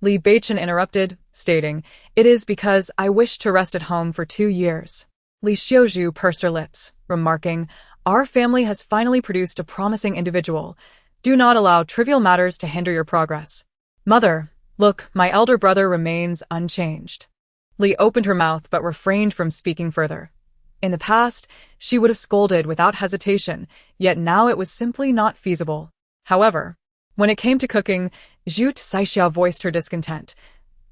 Li Beichen interrupted, stating, It is because I wish to rest at home for 2 years. Li Xiaozhu pursed her lips, remarking, Our family has finally produced a promising individual. Do not allow trivial matters to hinder your progress. Mother, look, my elder brother remains unchanged. Li opened her mouth but refrained from speaking further. In the past, she would have scolded without hesitation, yet now it was simply not feasible. However, when it came to cooking, Zhu Saixiao voiced her discontent.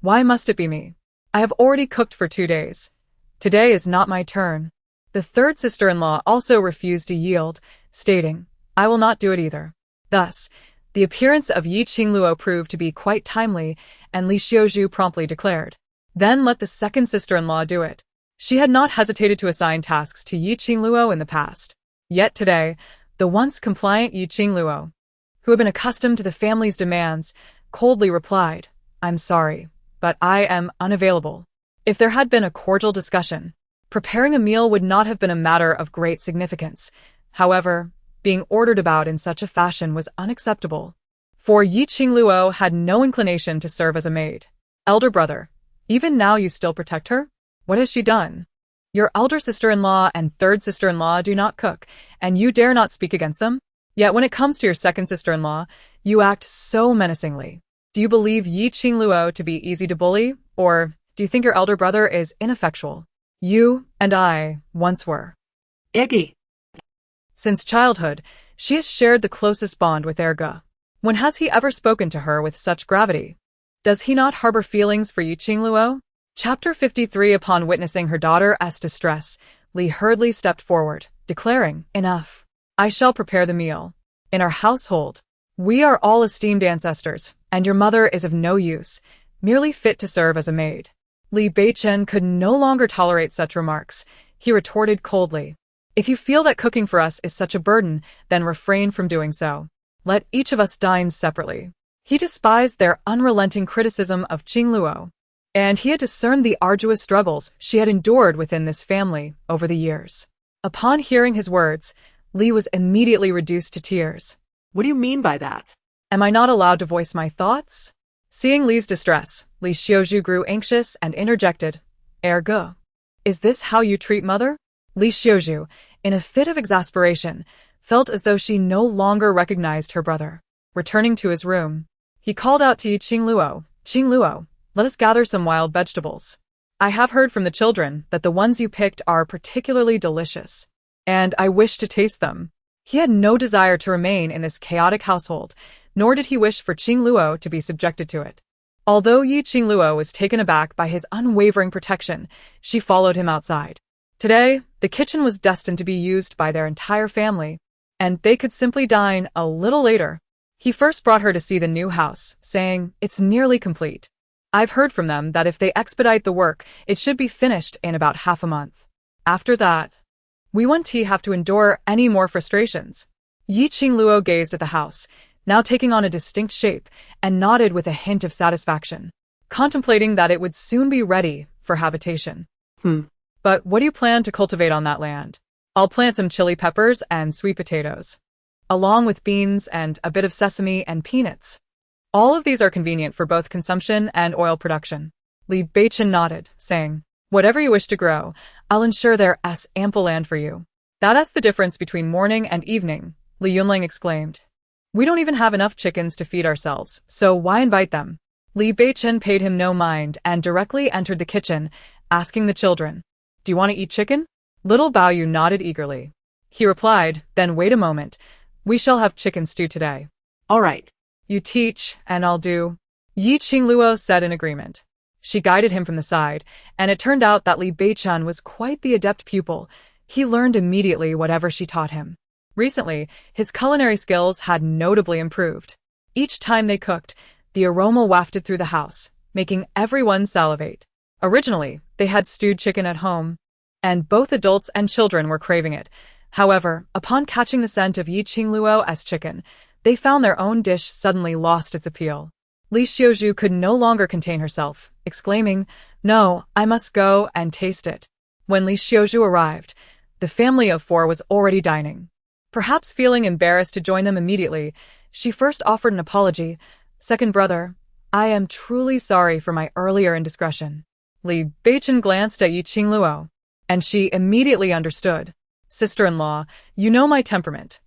Why must it be me? I have already cooked for 2 days. Today is not my turn. The third sister-in-law also refused to yield, stating, I will not do it either. Thus, the appearance of Yi Qingluo proved to be quite timely, and Li Xiaozhu promptly declared, Then let the second sister-in-law do it. She had not hesitated to assign tasks to Yi Qingluo in the past. Yet today, the once compliant Yi Qingluo, who had been accustomed to the family's demands, coldly replied, I'm sorry, but I am unavailable. If there had been a cordial discussion, preparing a meal would not have been a matter of great significance. However, being ordered about in such a fashion was unacceptable. For Yi Qingluo had no inclination to serve as a maid. Elder brother, even now you still protect her? What has she done? Your elder sister-in-law and third sister-in-law do not cook, and you dare not speak against them? Yet when it comes to your second sister-in-law, you act so menacingly. Do you believe Yi Qingluo to be easy to bully, or do you think your elder brother is ineffectual? You and I once were. Eggy. Since childhood, she has shared the closest bond with Erge. When has he ever spoken to her with such gravity? Does he not harbor feelings for Yi Qingluo? Chapter 53. Upon witnessing her daughter's distress, Li hurriedly stepped forward, declaring, Enough. I shall prepare the meal. In our household, we are all esteemed ancestors, and your mother is of no use, merely fit to serve as a maid. Li Beichen could no longer tolerate such remarks. He retorted coldly, If you feel that cooking for us is such a burden, then refrain from doing so. Let each of us dine separately. He despised their unrelenting criticism of Qingluo, and he had discerned the arduous struggles she had endured within this family over the years. Upon hearing his words, Li was immediately reduced to tears. What do you mean by that? Am I not allowed to voice my thoughts? Seeing Li's distress, Li Xiaozhu grew anxious and interjected, Erge, is this how you treat mother? Li Xiaozhu, in a fit of exasperation, felt as though she no longer recognized her brother. Returning to his room, he called out to Yi Qingluo, Qingluo, let us gather some wild vegetables. I have heard from the children that the ones you picked are particularly delicious, and I wish to taste them. He had no desire to remain in this chaotic household, nor did he wish for Qingluo to be subjected to it. Although Yi Qingluo was taken aback by his unwavering protection, she followed him outside. Today, the kitchen was destined to be used by their entire family, and they could simply dine a little later. He first brought her to see the new house, saying, It's nearly complete. I've heard from them that if they expedite the work, it should be finished in about half a month. After that, we won't have to endure any more frustrations. Yi Qingluo gazed at the house, now taking on a distinct shape, and nodded with a hint of satisfaction, contemplating that it would soon be ready for habitation. But what do you plan to cultivate on that land? I'll plant some chili peppers and sweet potatoes, along with beans and a bit of sesame and peanuts. All of these are convenient for both consumption and oil production. Li Beichen nodded, saying, Whatever you wish to grow, I'll ensure there's ample land for you. That's the difference between morning and evening, Li Yunling exclaimed. We don't even have enough chickens to feed ourselves, so why invite them? Li Beichen paid him no mind and directly entered the kitchen, asking the children, Do you want to eat chicken? Little Baoyu nodded eagerly. He replied, then wait a moment. We shall have chicken stew today. All right. You teach, and I'll do. Yi Qingluo said in agreement. She guided him from the side, and it turned out that Li Beichun was quite the adept pupil. He learned immediately whatever she taught him. Recently, his culinary skills had notably improved. Each time they cooked, the aroma wafted through the house, making everyone salivate. Originally, they had stewed chicken at home, and both adults and children were craving it. However, upon catching the scent of Yi Qingluo's chicken, they found their own dish suddenly lost its appeal. Li Xiuzhu could no longer contain herself, exclaiming, "No, I must go and taste it." When Li Xiuzhu arrived, the family of 4 was already dining. Perhaps feeling embarrassed to join them immediately, she first offered an apology. "Second brother, I am truly sorry for my earlier indiscretion." Li Beichun glanced at Yi Qingluo, and she immediately understood. "Sister-in-law, you know my temperament.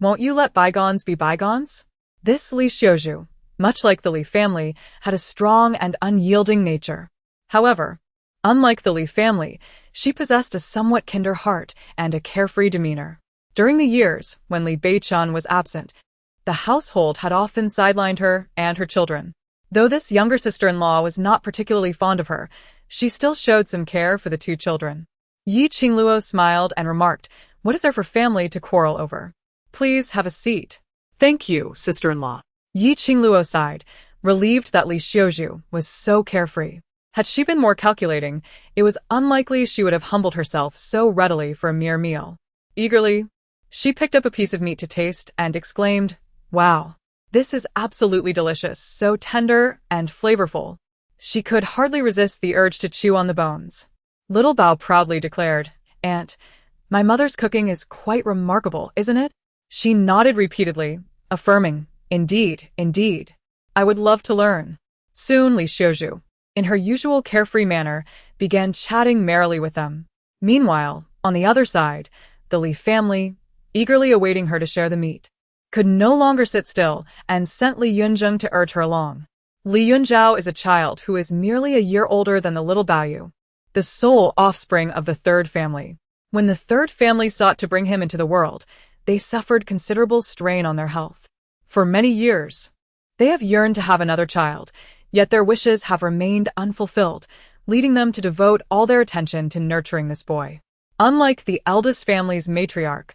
Won't you let bygones be bygones?" This Li Xiuzhu, much like the Li family, had a strong and unyielding nature. However, unlike the Li family, she possessed a somewhat kinder heart and a carefree demeanor. During the years when Li Beichun was absent, the household had often sidelined her and her children. Though this younger sister-in-law was not particularly fond of her, she still showed some care for the 2 children. Yi Qingluo smiled and remarked, "What is there for family to quarrel over? Please have a seat." Thank you, sister-in-law. Yi Qingluo sighed, relieved that Li Xiuzhu was so carefree. Had she been more calculating, it was unlikely she would have humbled herself so readily for a mere meal. Eagerly, she picked up a piece of meat to taste and exclaimed, "Wow, this is absolutely delicious, so tender and flavorful." She could hardly resist the urge to chew on the bones. Little Bao proudly declared, "Aunt, my mother's cooking is quite remarkable, isn't it?" She nodded repeatedly, affirming, "Indeed, indeed. I would love to learn." Soon Li Xiuzhu, in her usual carefree manner, began chatting merrily with them. Meanwhile, on the other side, the Li family, eagerly awaiting her to share the meat, could no longer sit still and sent Li Yunzheng to urge her along. Li Yunzhao is a child who is merely a year older than the little Baoyu, the sole offspring of the 3rd family. When the 3rd family sought to bring him into the world, they suffered considerable strain on their health. For many years, they have yearned to have another child, yet their wishes have remained unfulfilled, leading them to devote all their attention to nurturing this boy. Unlike the eldest family's matriarch,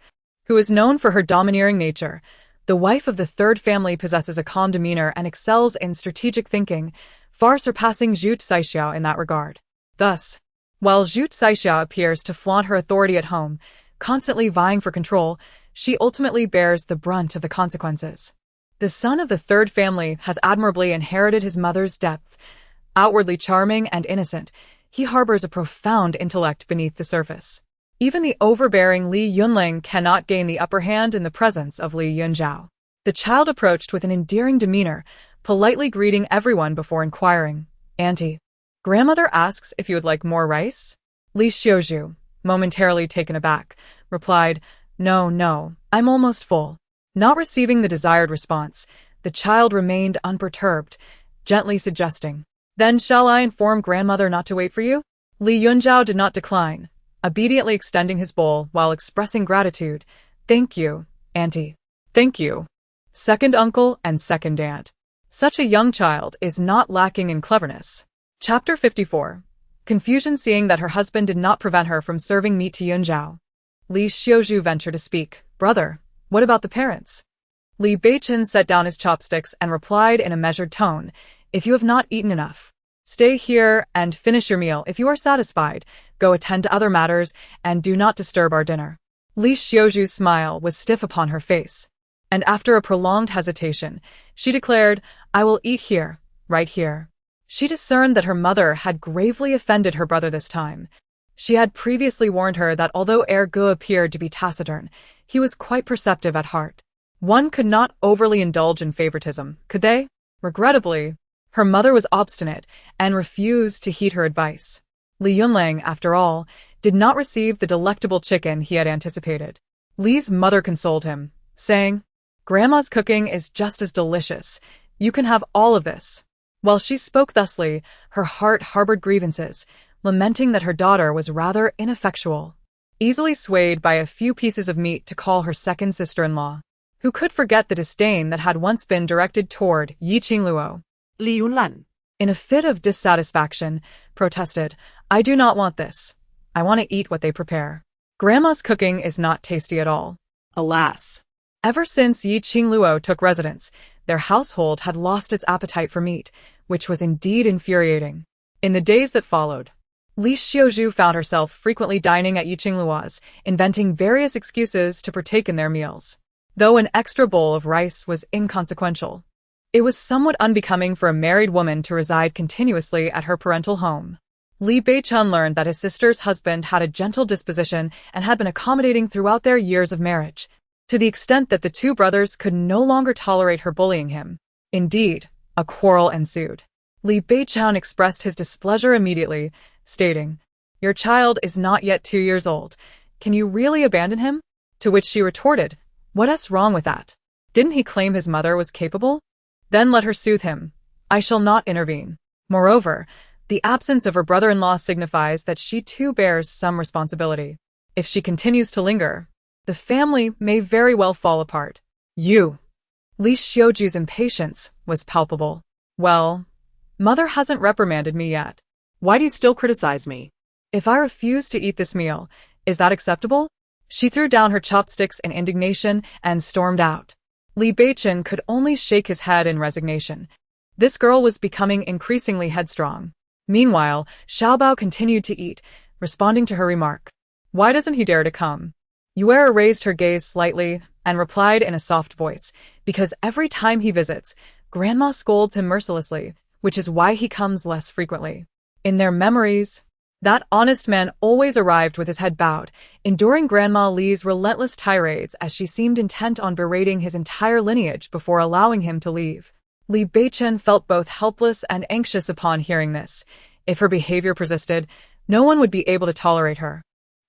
who is known for her domineering nature, the wife of the 3rd family possesses a calm demeanor and excels in strategic thinking, far surpassing Zhu Zaixiao in that regard. Thus, while Zhu Zaixiao appears to flaunt her authority at home, constantly vying for control, she ultimately bears the brunt of the consequences. The son of the 3rd family has admirably inherited his mother's depth. Outwardly charming and innocent, he harbors a profound intellect beneath the surface. Even the overbearing Li Yunling cannot gain the upper hand in the presence of Li Yunzhao. The child approached with an endearing demeanor, politely greeting everyone before inquiring, "Auntie, grandmother asks if you would like more rice?" Li Xiuzhu, momentarily taken aback, replied, No, I'm almost full." Not receiving the desired response, the child remained unperturbed, gently suggesting, "Then shall I inform grandmother not to wait for you?" Li Yunzhao did not decline, obediently extending his bowl while expressing gratitude. "Thank you, Auntie. Thank you, second uncle and second aunt." Such a young child is not lacking in cleverness. Chapter 54. Confusion. Seeing that her husband did not prevent her from serving meat to Yunzhao, Li Xiuzhu ventured to speak, "Brother, what about the parents?" Li Beichun set down his chopsticks and replied in a measured tone, "If you have not eaten enough, stay here and finish your meal. If you are satisfied, go attend to other matters and do not disturb our dinner." Li Xiuzhu's smile was stiff upon her face, and after a prolonged hesitation, she declared, "I will eat here, right here." She discerned that her mother had gravely offended her brother this time. She had previously warned her that although Ergo appeared to be taciturn, he was quite perceptive at heart. One could not overly indulge in favoritism, could they? Regrettably, her mother was obstinate and refused to heed her advice. Li Yunling, after all, did not receive the delectable chicken he had anticipated. Li's mother consoled him, saying, "Grandma's cooking is just as delicious. You can have all of this." While she spoke thusly, her heart harbored grievances, lamenting that her daughter was rather ineffectual, easily swayed by a few pieces of meat to call her second sister-in-law. Who could forget the disdain that had once been directed toward Qingluo? Li Yunlan. In a fit of dissatisfaction, protested, I do not want this. I want to eat what they prepare. Grandma's cooking is not tasty at all. Alas. Ever since Qingluo took residence, their household had lost its appetite for meat, which was indeed infuriating. In the days that followed, Li Xiaozhu found herself frequently dining at Qingluo's, inventing various excuses to partake in their meals. Though an extra bowl of rice was inconsequential, it was somewhat unbecoming for a married woman to reside continuously at her parental home. Li Beichun learned that his sister's husband had a gentle disposition and had been accommodating throughout their years of marriage, to the extent that the two brothers could no longer tolerate her bullying him. Indeed, a quarrel ensued. Li Beichun expressed his displeasure immediately, stating, Your child is not yet 2 years old. Can you really abandon him? To which she retorted, What's wrong with that? Didn't he claim his mother was capable? Then let her soothe him. I shall not intervene. Moreover, the absence of her brother-in-law signifies that she too bears some responsibility. If she continues to linger, the family may very well fall apart. Li Xiaozhu's impatience was palpable. Well, mother hasn't reprimanded me yet. Why do you still criticize me? If I refuse to eat this meal, is that acceptable? She threw down her chopsticks in indignation and stormed out. Li Beichun could only shake his head in resignation. This girl was becoming increasingly headstrong. Meanwhile, Xiaobao continued to eat, responding to her remark. Why doesn't he dare to come? Yuera raised her gaze slightly and replied in a soft voice, because every time he visits, Grandma scolds him mercilessly, which is why he comes less frequently. In their memories, that honest man always arrived with his head bowed, enduring Grandma Li's relentless tirades as she seemed intent on berating his entire lineage before allowing him to leave. Li Beichun felt both helpless and anxious upon hearing this. If her behavior persisted, no one would be able to tolerate her.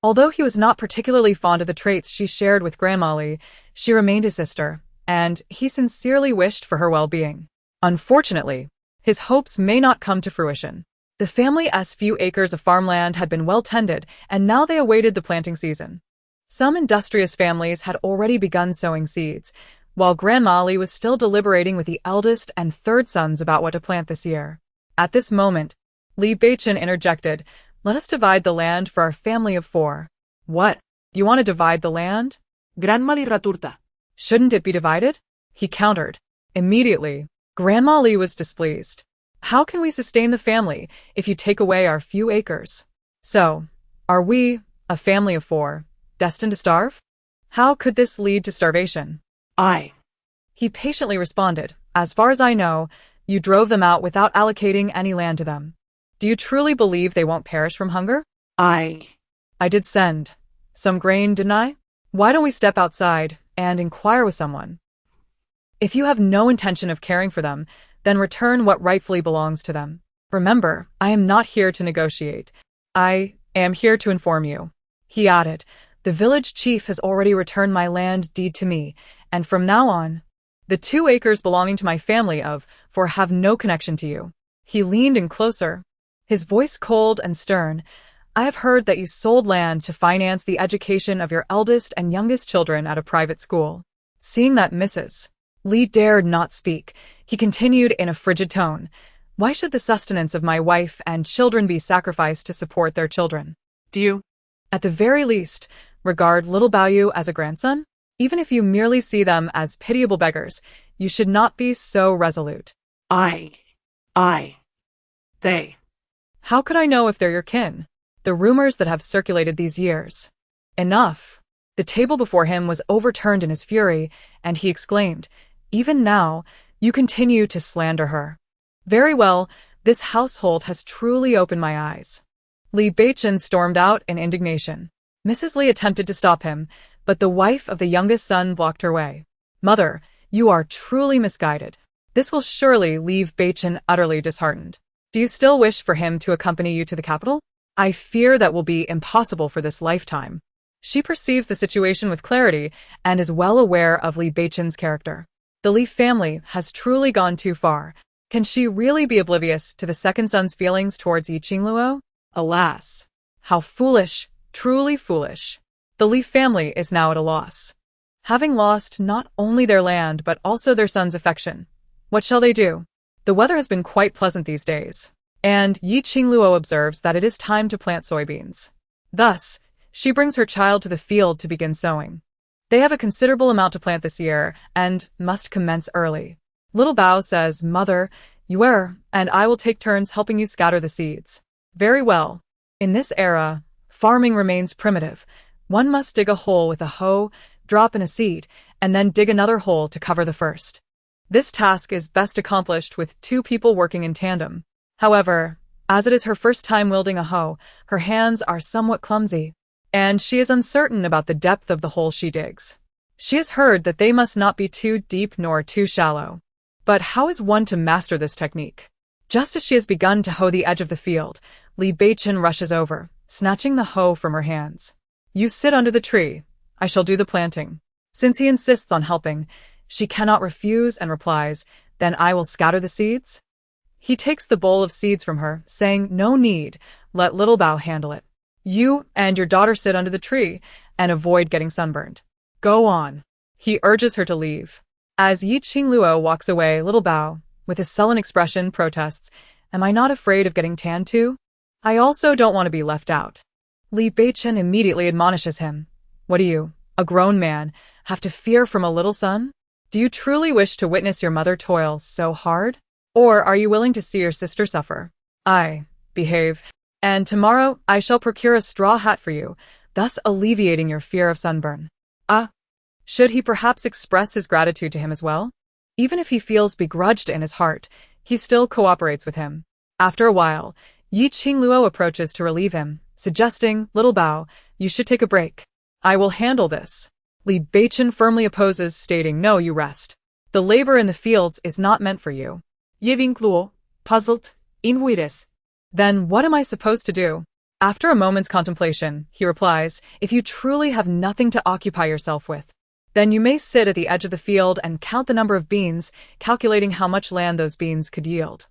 Although he was not particularly fond of the traits she shared with Grandma Li, she remained his sister, and he sincerely wished for her well-being. Unfortunately, his hopes may not come to fruition. The family's few acres of farmland had been well tended, and now they awaited the planting season. Some industrious families had already begun sowing seeds, while Grandma Li was still deliberating with the eldest and third sons about what to plant this year. At this moment, Li Beichun interjected, Let us divide the land for our family of 4. What? You want to divide the land? Grandma Li raturta. Shouldn't it be divided? He countered. Immediately, Grandma Li was displeased. How can we sustain the family if you take away our few acres? So, are we, a family of 4, destined to starve? How could this lead to starvation? He patiently responded, As far as I know, you drove them out without allocating any land to them. Do you truly believe they won't perish from hunger? I did send some grain, didn't I? Why don't we step outside and inquire with someone? If you have no intention of caring for them, then return what rightfully belongs to them. Remember, I am not here to negotiate. I am here to inform you. He added, The village chief has already returned my land deed to me, and from now on, the 2 acres belonging to my family of 4 have no connection to you. He leaned in closer, his voice cold and stern. I have heard that you sold land to finance the education of your eldest and youngest children at a private school. Seeing that Mrs. Li dared not speak, he continued in a frigid tone, Why should the sustenance of my wife and children be sacrificed to support their children? Do you, at the very least, regard little Baoyu as a grandson? Even if you merely see them as pitiable beggars, you should not be so resolute. They. How could I know if they're your kin? The rumors that have circulated these years. Enough. The table before him was overturned in his fury, and he exclaimed, Even now, you continue to slander her. Very well, this household has truly opened my eyes. Li Beichun stormed out in indignation. Mrs. Li attempted to stop him, but the wife of the youngest son blocked her way. Mother, you are truly misguided. This will surely leave Beichun utterly disheartened. Do you still wish for him to accompany you to the capital? I fear that will be impossible for this lifetime. She perceives the situation with clarity and is well aware of Li Beichun's character. The Li family has truly gone too far. Can she really be oblivious to the second son's feelings towards Qingluo? Alas! How foolish, truly foolish. The Li family is now at a loss. Having lost not only their land but also their son's affection, what shall they do? The weather has been quite pleasant these days, and Qingluo observes that it is time to plant soybeans. Thus, she brings her child to the field to begin sowing. They have a considerable amount to plant this year and must commence early. Little Bao says, "Mother, you err, and I will take turns helping you scatter the seeds." Very well. In this era, farming remains primitive. One must dig a hole with a hoe, drop in a seed, and then dig another hole to cover the first. This task is best accomplished with two people working in tandem. However, as it is her first time wielding a hoe, her hands are somewhat clumsy, and she is uncertain about the depth of the hole she digs. She has heard that they must not be too deep nor too shallow. But how is one to master this technique? Just as she has begun to hoe the edge of the field, Li Beichen rushes over, snatching the hoe from her hands. "You sit under the tree. I shall do the planting." Since he insists on helping, she cannot refuse and replies, "Then I will scatter the seeds?" He takes the bowl of seeds from her, saying, "No need, let little Bao handle it. You and your daughter sit under the tree and avoid getting sunburned. Go on." He urges her to leave. As Qingluo walks away, little Bao, with a sullen expression, protests, "Am I not afraid of getting tanned too? I also don't want to be left out." Li Beichen immediately admonishes him. "What do you, a grown man, have to fear from a little son? Do you truly wish to witness your mother toil so hard? Or are you willing to see your sister suffer? Behave. And tomorrow I shall procure a straw hat for you, thus alleviating your fear of sunburn." Should he perhaps express his gratitude to him as well? Even if he feels begrudged in his heart, he still cooperates with him. After a while, Qingluo approaches to relieve him, suggesting, "Little Bao, you should take a break. I will handle this." Li Beichen firmly opposes, stating, "No, you rest. The labor in the fields is not meant for you." Qingluo, puzzled, invites. "Then what am I supposed to do?" After a moment's contemplation, he replies, "If you truly have nothing to occupy yourself with, then you may sit at the edge of the field and count the number of beans, calculating how much land those beans could yield."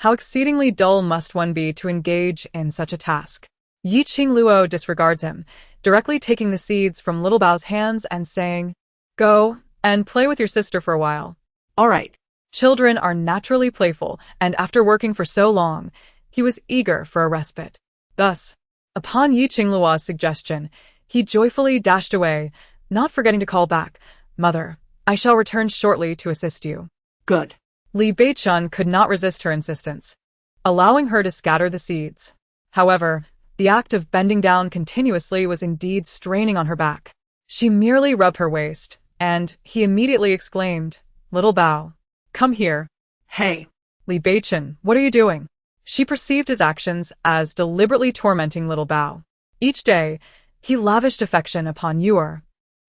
How exceedingly dull must one be to engage in such a task? Qingluo disregards him, directly taking the seeds from little Bao's hands and saying, "Go and play with your sister for a while." All right. Children are naturally playful, and after working for so long, he was eager for a respite. Thus, upon Qingluo's suggestion, he joyfully dashed away, not forgetting to call back, "Mother, I shall return shortly to assist you." Good. Li Beichen could not resist her insistence, allowing her to scatter the seeds. However, the act of bending down continuously was indeed straining on her back. She merely rubbed her waist, and he immediately exclaimed, "Little Bao, come here." Hey. Li Beichen, what are you doing? She perceived his actions as deliberately tormenting little Bao. Each day, he lavished affection upon Yuer,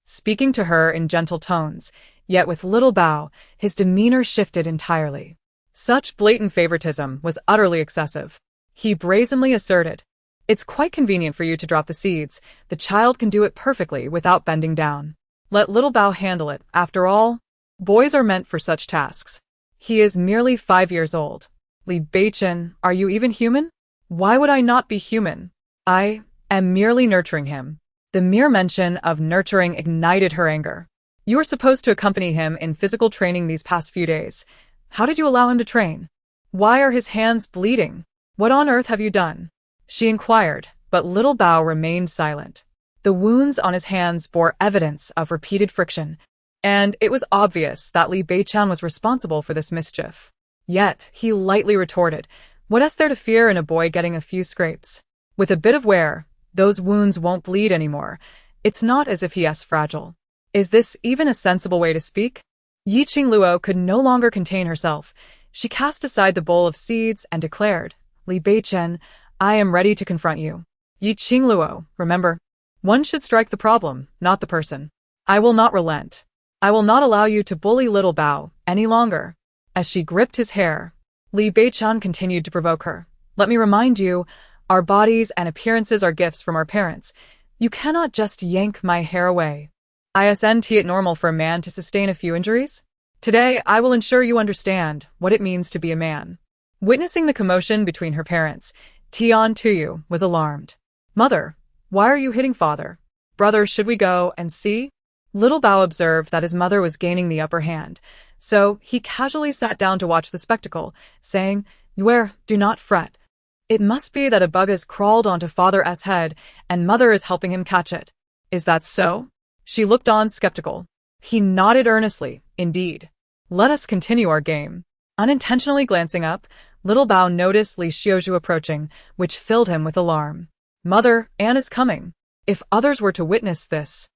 speaking to her in gentle tones, yet with little Bao, his demeanor shifted entirely. Such blatant favoritism was utterly excessive. He brazenly asserted, "It's quite convenient for you to drop the seeds. The child can do it perfectly without bending down. Let little Bao handle it. After all, boys are meant for such tasks. He is merely 5 years old." Li Beichen, are you even human? Why would I not be human? I am merely nurturing him. The mere mention of nurturing ignited her anger. You were supposed to accompany him in physical training these past few days. How did you allow him to train? Why are his hands bleeding? What on earth have you done? She inquired, but little Bao remained silent. The wounds on his hands bore evidence of repeated friction, and it was obvious that Li Beichen was responsible for this mischief. Yet, he lightly retorted, "What is there to fear in a boy getting a few scrapes? With a bit of wear, those wounds won't bleed anymore. It's not as if he is fragile." Is this even a sensible way to speak? Qingluo could no longer contain herself. She cast aside the bowl of seeds and declared, "Li Beichen, I am ready to confront you." Qingluo, remember, one should strike the problem, not the person. I will not relent. I will not allow you to bully little Bao any longer. As she gripped his hair, Li Beichen continued to provoke her. "Let me remind you, our bodies and appearances are gifts from our parents. You cannot just yank my hair away. Isn't it normal for a man to sustain a few injuries? Today, I will ensure you understand what it means to be a man." Witnessing the commotion between her parents, Tian Tuyu was alarmed. Mother, why are you hitting father? Brother, should we go and see? Little Bao observed that his mother was gaining the upper hand, so he casually sat down to watch the spectacle, saying, "Yue, do not fret. It must be that a bug has crawled onto father's head and mother is helping him catch it. Is that so?" She looked on skeptical. He nodded earnestly, "Indeed. Let us continue our game." Unintentionally glancing up, little Bao noticed Li Xiuzhu approaching, which filled him with alarm. Mother, Anne is coming. If others were to witness this,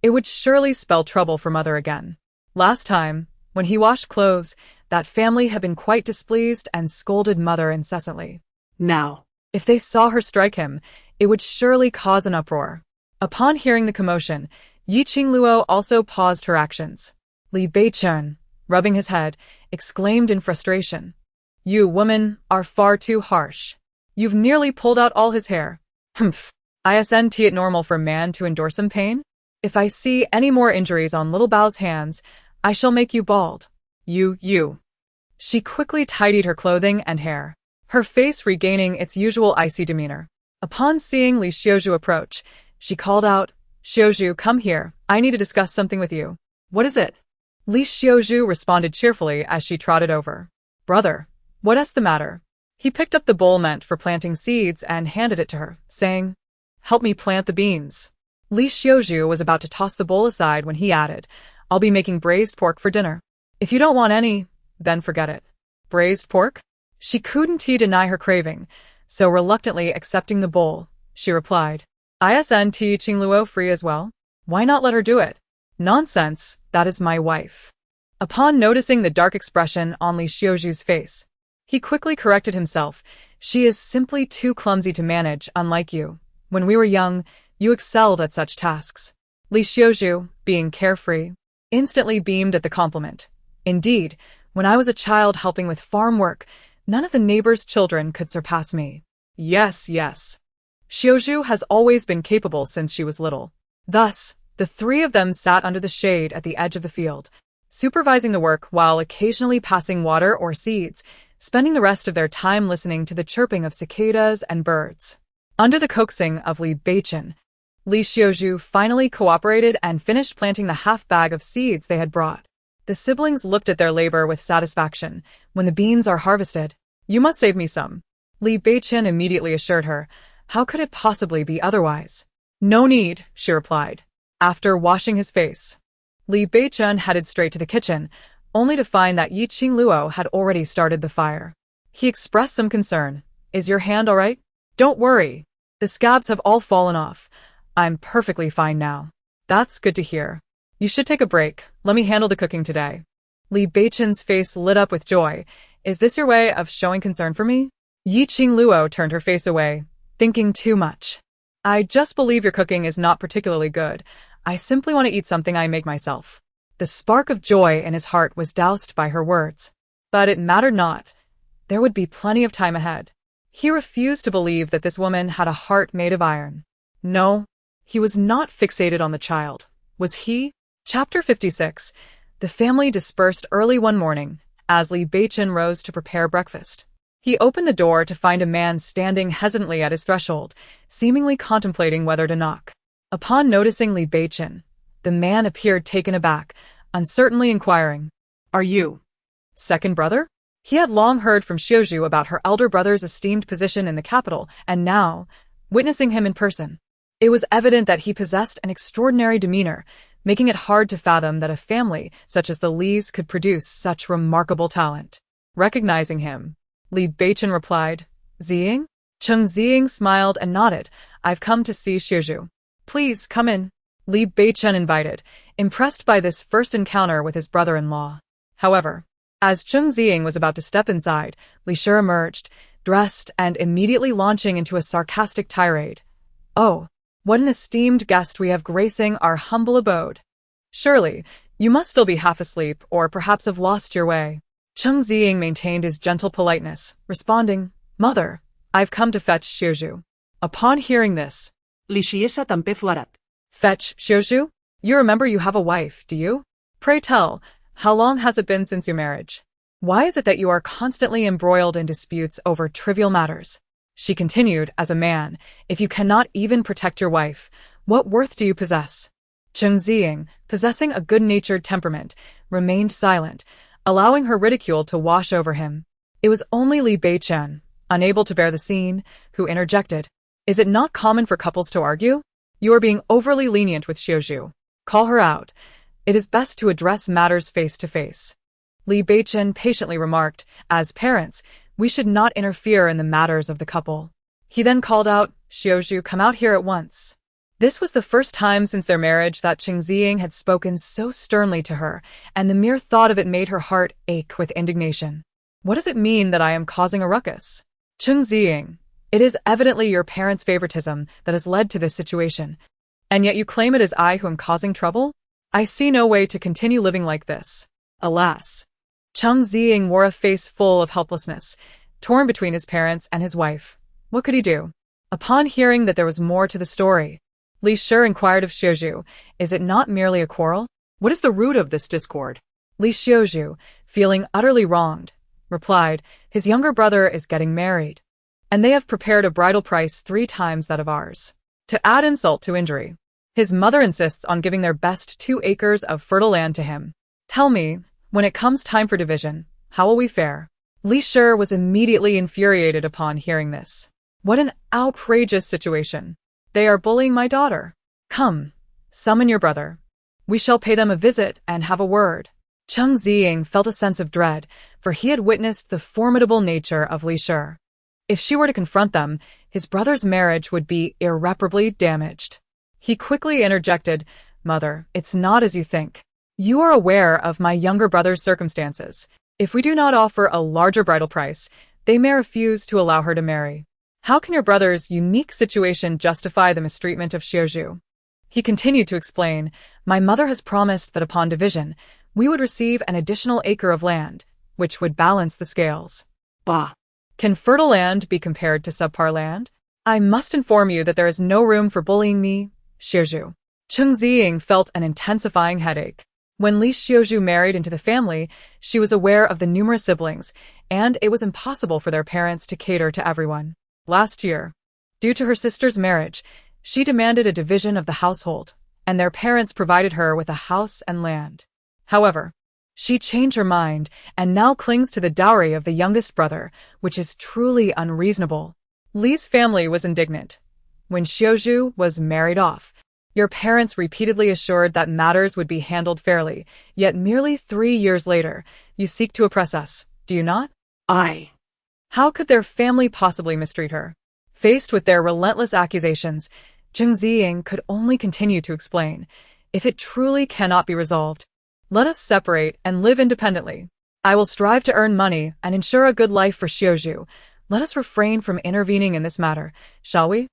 it would surely spell trouble for mother again. Last time, when he washed clothes, that family had been quite displeased and scolded mother incessantly. Now, If they saw her strike him, it would surely cause an uproar. Upon hearing the commotion, Qingluo also paused her actions. Li Beichen, rubbing his head, exclaimed in frustration, "You, woman, are far too harsh. You've nearly pulled out all his hair. Humph. Isn't it normal for man to endure some pain? If I see any more injuries on little Bao's hands, I shall make you bald. You. She quickly tidied her clothing and hair, her face regaining its usual icy demeanor. Upon seeing Li Xiuzhu approach, she called out, "Xiuzhu, come here. I need to discuss something with you." what is it? Li Xiuzhu responded cheerfully as she trotted over. "Brother, what is the matter?" He picked up the bowl meant for planting seeds and handed it to her, saying, "Help me plant the beans." Li Xiuzhu was about to toss the bowl aside when he added, "I'll be making braised pork for dinner. If you don't want any, then forget it." Braised pork? She couldn't deny her craving, so reluctantly accepting the bowl, she replied, "Isn't Qingluo free as well? Why not let her do it?" "Nonsense, that is my wife." Upon noticing the dark expression on Li Xiuzhu's face, he quickly corrected himself. "She is simply too clumsy to manage, unlike you. When we were young, you excelled at such tasks." Li Xiuzhu, being carefree, instantly beamed at the compliment. "Indeed, when I was a child helping with farm work, none of the neighbors' children could surpass me." Yes. Xiuzhu has always been capable since she was little. Thus, the three of them sat under the shade at the edge of the field, supervising the work while occasionally passing water or seeds, spending the rest of their time listening to the chirping of cicadas and birds. Under the coaxing of Li Beichen, Li Xiuzhu finally cooperated and finished planting the half bag of seeds they had brought. The siblings looked at their labor with satisfaction. "When the beans are harvested, you must save me some," Li Beichen immediately assured her. "How could it possibly be otherwise?" "No need," she replied. After washing his face, Li Beichen headed straight to the kitchen, only to find that Qingluo had already started the fire. He expressed some concern. "Is your hand all right?" "Don't worry. The scabs have all fallen off. I'm perfectly fine now." "That's good to hear. You should take a break. Let me handle the cooking today." Li Beichen's face lit up with joy. "Is this your way of showing concern for me?" Qingluo turned her face away, thinking too much. "I just believe your cooking is not particularly good. I simply want to eat something I make myself." The spark of joy in his heart was doused by her words. But it mattered not. There would be plenty of time ahead. He refused to believe that this woman had a heart made of iron. No, he was not fixated on the child. Was he? Chapter 56. The family dispersed early one morning, as Li Beichen rose to prepare breakfast. He opened the door to find a man standing hesitantly at his threshold, seemingly contemplating whether to knock. Upon noticing Li Beichen, the man appeared taken aback, uncertainly inquiring, "Are you second brother?" He had long heard from Xiuzhu about her elder brother's esteemed position in the capital, and now, witnessing him in person, it was evident that he possessed an extraordinary demeanor, making it hard to fathom that a family such as the Li's could produce such remarkable talent. Recognizing him, Li Beichen replied, "Ziying?" Cheng Ziying smiled and nodded. "I've come to see Xiuzhu." "Please, come in," Li Beichen invited, impressed by this first encounter with his brother-in-law. However, as Cheng Ziying was about to step inside, Li Shi emerged, dressed and immediately launching into a sarcastic tirade. "Oh, what an esteemed guest we have gracing our humble abode. Surely, you must still be half asleep or perhaps have lost your way." Cheng Ziying maintained his gentle politeness, responding, "Mother, I've come to fetch Xiuzhu." Upon hearing this, Li Xiesa tampe flarat. "Fetch Xiuzhu? You remember you have a wife, do you? Pray tell, how long has it been since your marriage? Why is it that you are constantly embroiled in disputes over trivial matters?" She continued, as a man, if you cannot even protect your wife, what worth do you possess? Cheng Ziying, possessing a good-natured temperament, remained silent, allowing her ridicule to wash over him. It was only Li Beichen, unable to bear the scene, who interjected. Is it not common for couples to argue? You are being overly lenient with Xiaozhu. Call her out. It is best to address matters face to face. Li Beichen patiently remarked, as parents, we should not interfere in the matters of the couple. He then called out, Xiaozhu, come out here at once. This was the first time since their marriage that Cheng Ziying had spoken so sternly to her, and the mere thought of it made her heart ache with indignation. What does it mean that I am causing a ruckus? Cheng Ziying, it is evidently your parents' favoritism that has led to this situation, and yet you claim it is I who am causing trouble? I see no way to continue living like this. Alas. Cheng Ziying wore a face full of helplessness, torn between his parents and his wife. What could he do? Upon hearing that there was more to the story, Li Shi inquired of Xiaozhu, is it not merely a quarrel? What is the root of this discord? Li Xiaozhu, feeling utterly wronged, replied, his younger brother is getting married, and they have prepared a bridal price 3 times that of ours. To add insult to injury, his mother insists on giving their best 2 acres of fertile land to him. Tell me, when it comes time for division, how will we fare? Li Shi was immediately infuriated upon hearing this. What an outrageous situation. They are bullying my daughter. Come, summon your brother. We shall pay them a visit and have a word. Cheng Ziying felt a sense of dread, for he had witnessed the formidable nature of Li Shi. If she were to confront them, his brother's marriage would be irreparably damaged. He quickly interjected, Mother, it's not as you think. You are aware of my younger brother's circumstances. If we do not offer a larger bridal price, they may refuse to allow her to marry. How can your brother's unique situation justify the mistreatment of Xiaozhu? He continued to explain, my mother has promised that upon division, we would receive an additional acre of land, which would balance the scales. Bah! Can fertile land be compared to subpar land? I must inform you that there is no room for bullying me, Xiaozhu. Cheng Ziying felt an intensifying headache. When Li Xiaozhu married into the family, she was aware of the numerous siblings, and it was impossible for their parents to cater to everyone. Last year, due to her sister's marriage, she demanded a division of the household, and their parents provided her with a house and land. However, she changed her mind and now clings to the dowry of the youngest brother, which is truly unreasonable. Li's family was indignant. When Xiaozhu was married off, your parents repeatedly assured that matters would be handled fairly, yet merely 3 years later, you seek to oppress us, do you not? How could their family possibly mistreat her? Faced with their relentless accusations, Cheng Ziying could only continue to explain, if it truly cannot be resolved, let us separate and live independently. I will strive to earn money and ensure a good life for Xiaozhu. Let us refrain from intervening in this matter, shall we?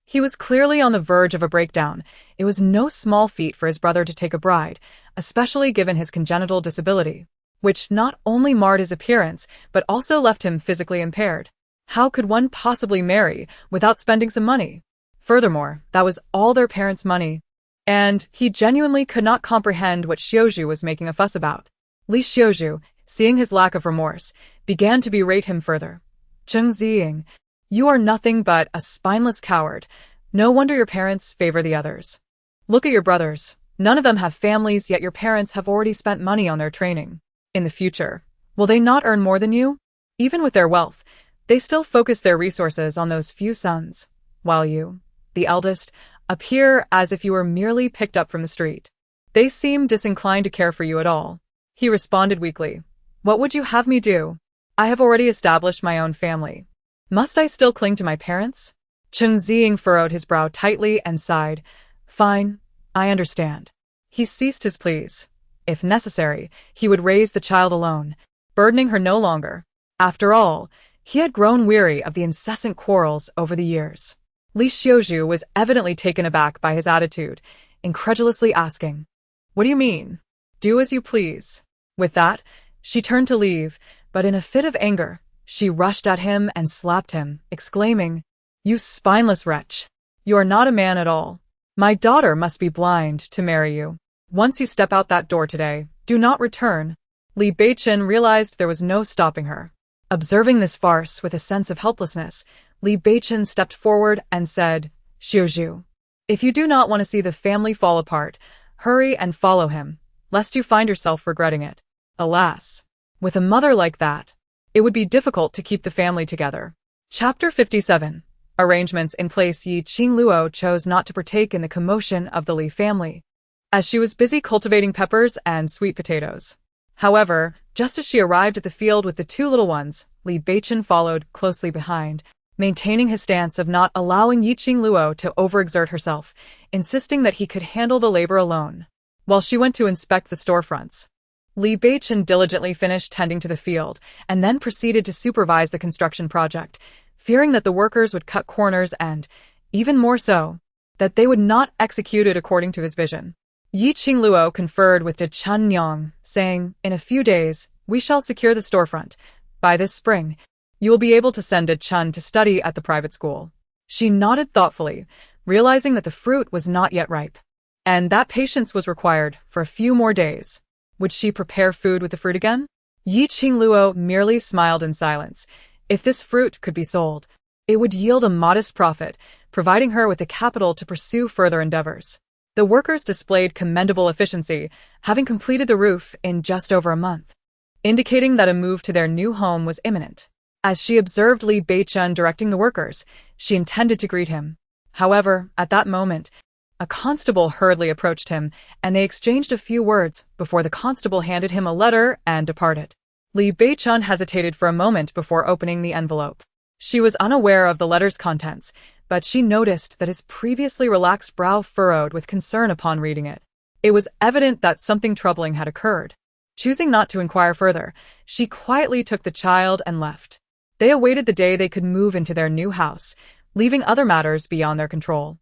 He was clearly on the verge of a breakdown. It was no small feat for his brother to take a bride, especially given his congenital disability, which not only marred his appearance, but also left him physically impaired. How could one possibly marry without spending some money? Furthermore, that was all their parents' money, and he genuinely could not comprehend what Xiaozhu was making a fuss about. Li Xiaozhu, seeing his lack of remorse, began to berate him further. Cheng Ziying, you are nothing but a spineless coward. No wonder your parents favor the others. Look at your brothers. None of them have families, yet your parents have already spent money on their training. In the future, will they not earn more than you? Even with their wealth, they still focus their resources on those few sons, while you, the eldest, appear as if you were merely picked up from the street. They seem disinclined to care for you at all. He responded weakly. What would you have me do? I have already established my own family. Must I still cling to my parents? Cheng Ziying furrowed his brow tightly and sighed. Fine, I understand. He ceased his pleas. If necessary, he would raise the child alone, burdening her no longer. After all, he had grown weary of the incessant quarrels over the years. Li Xiaozhu was evidently taken aback by his attitude, incredulously asking, What do you mean? Do as you please. With that, she turned to leave, but in a fit of anger, she rushed at him and slapped him, exclaiming, You spineless wretch! You are not a man at all. My daughter must be blind to marry you. Once you step out that door today, do not return. Li Beichen realized there was no stopping her. Observing this farce with a sense of helplessness, Li Beichen stepped forward and said, Xiuzhu, if you do not want to see the family fall apart, hurry and follow him, lest you find yourself regretting it. Alas, with a mother like that, it would be difficult to keep the family together. Chapter 57. Arrangements in place. Qingluo chose not to partake in the commotion of the Li family, as she was busy cultivating peppers and sweet potatoes. However, just as she arrived at the field with the two little ones, Li Beichen followed closely behind, maintaining his stance of not allowing Qingluo to overexert herself, insisting that he could handle the labor alone. While she went to inspect the storefronts, Li Beichen diligently finished tending to the field and then proceeded to supervise the construction project, fearing that the workers would cut corners and, even more so, that they would not execute it according to his vision. Qingluo conferred with De Chunnyang, saying, in a few days, we shall secure the storefront. By this spring, you will be able to send De Chun to study at the private school. She nodded thoughtfully, realizing that the fruit was not yet ripe, and that patience was required for a few more days. Would she prepare food with the fruit again? Qingluo merely smiled in silence. If this fruit could be sold, it would yield a modest profit, providing her with the capital to pursue further endeavors. The workers displayed commendable efficiency, having completed the roof in just over a month, indicating that a move to their new home was imminent. As she observed Li Beichen directing the workers, she intended to greet him. However, at that moment, a constable hurriedly approached him, and they exchanged a few words before the constable handed him a letter and departed. Li Beichen hesitated for a moment before opening the envelope. She was unaware of the letter's contents, but she noticed that his previously relaxed brow furrowed with concern upon reading it. It was evident that something troubling had occurred. Choosing not to inquire further, she quietly took the child and left. They awaited the day they could move into their new house, leaving other matters beyond their control.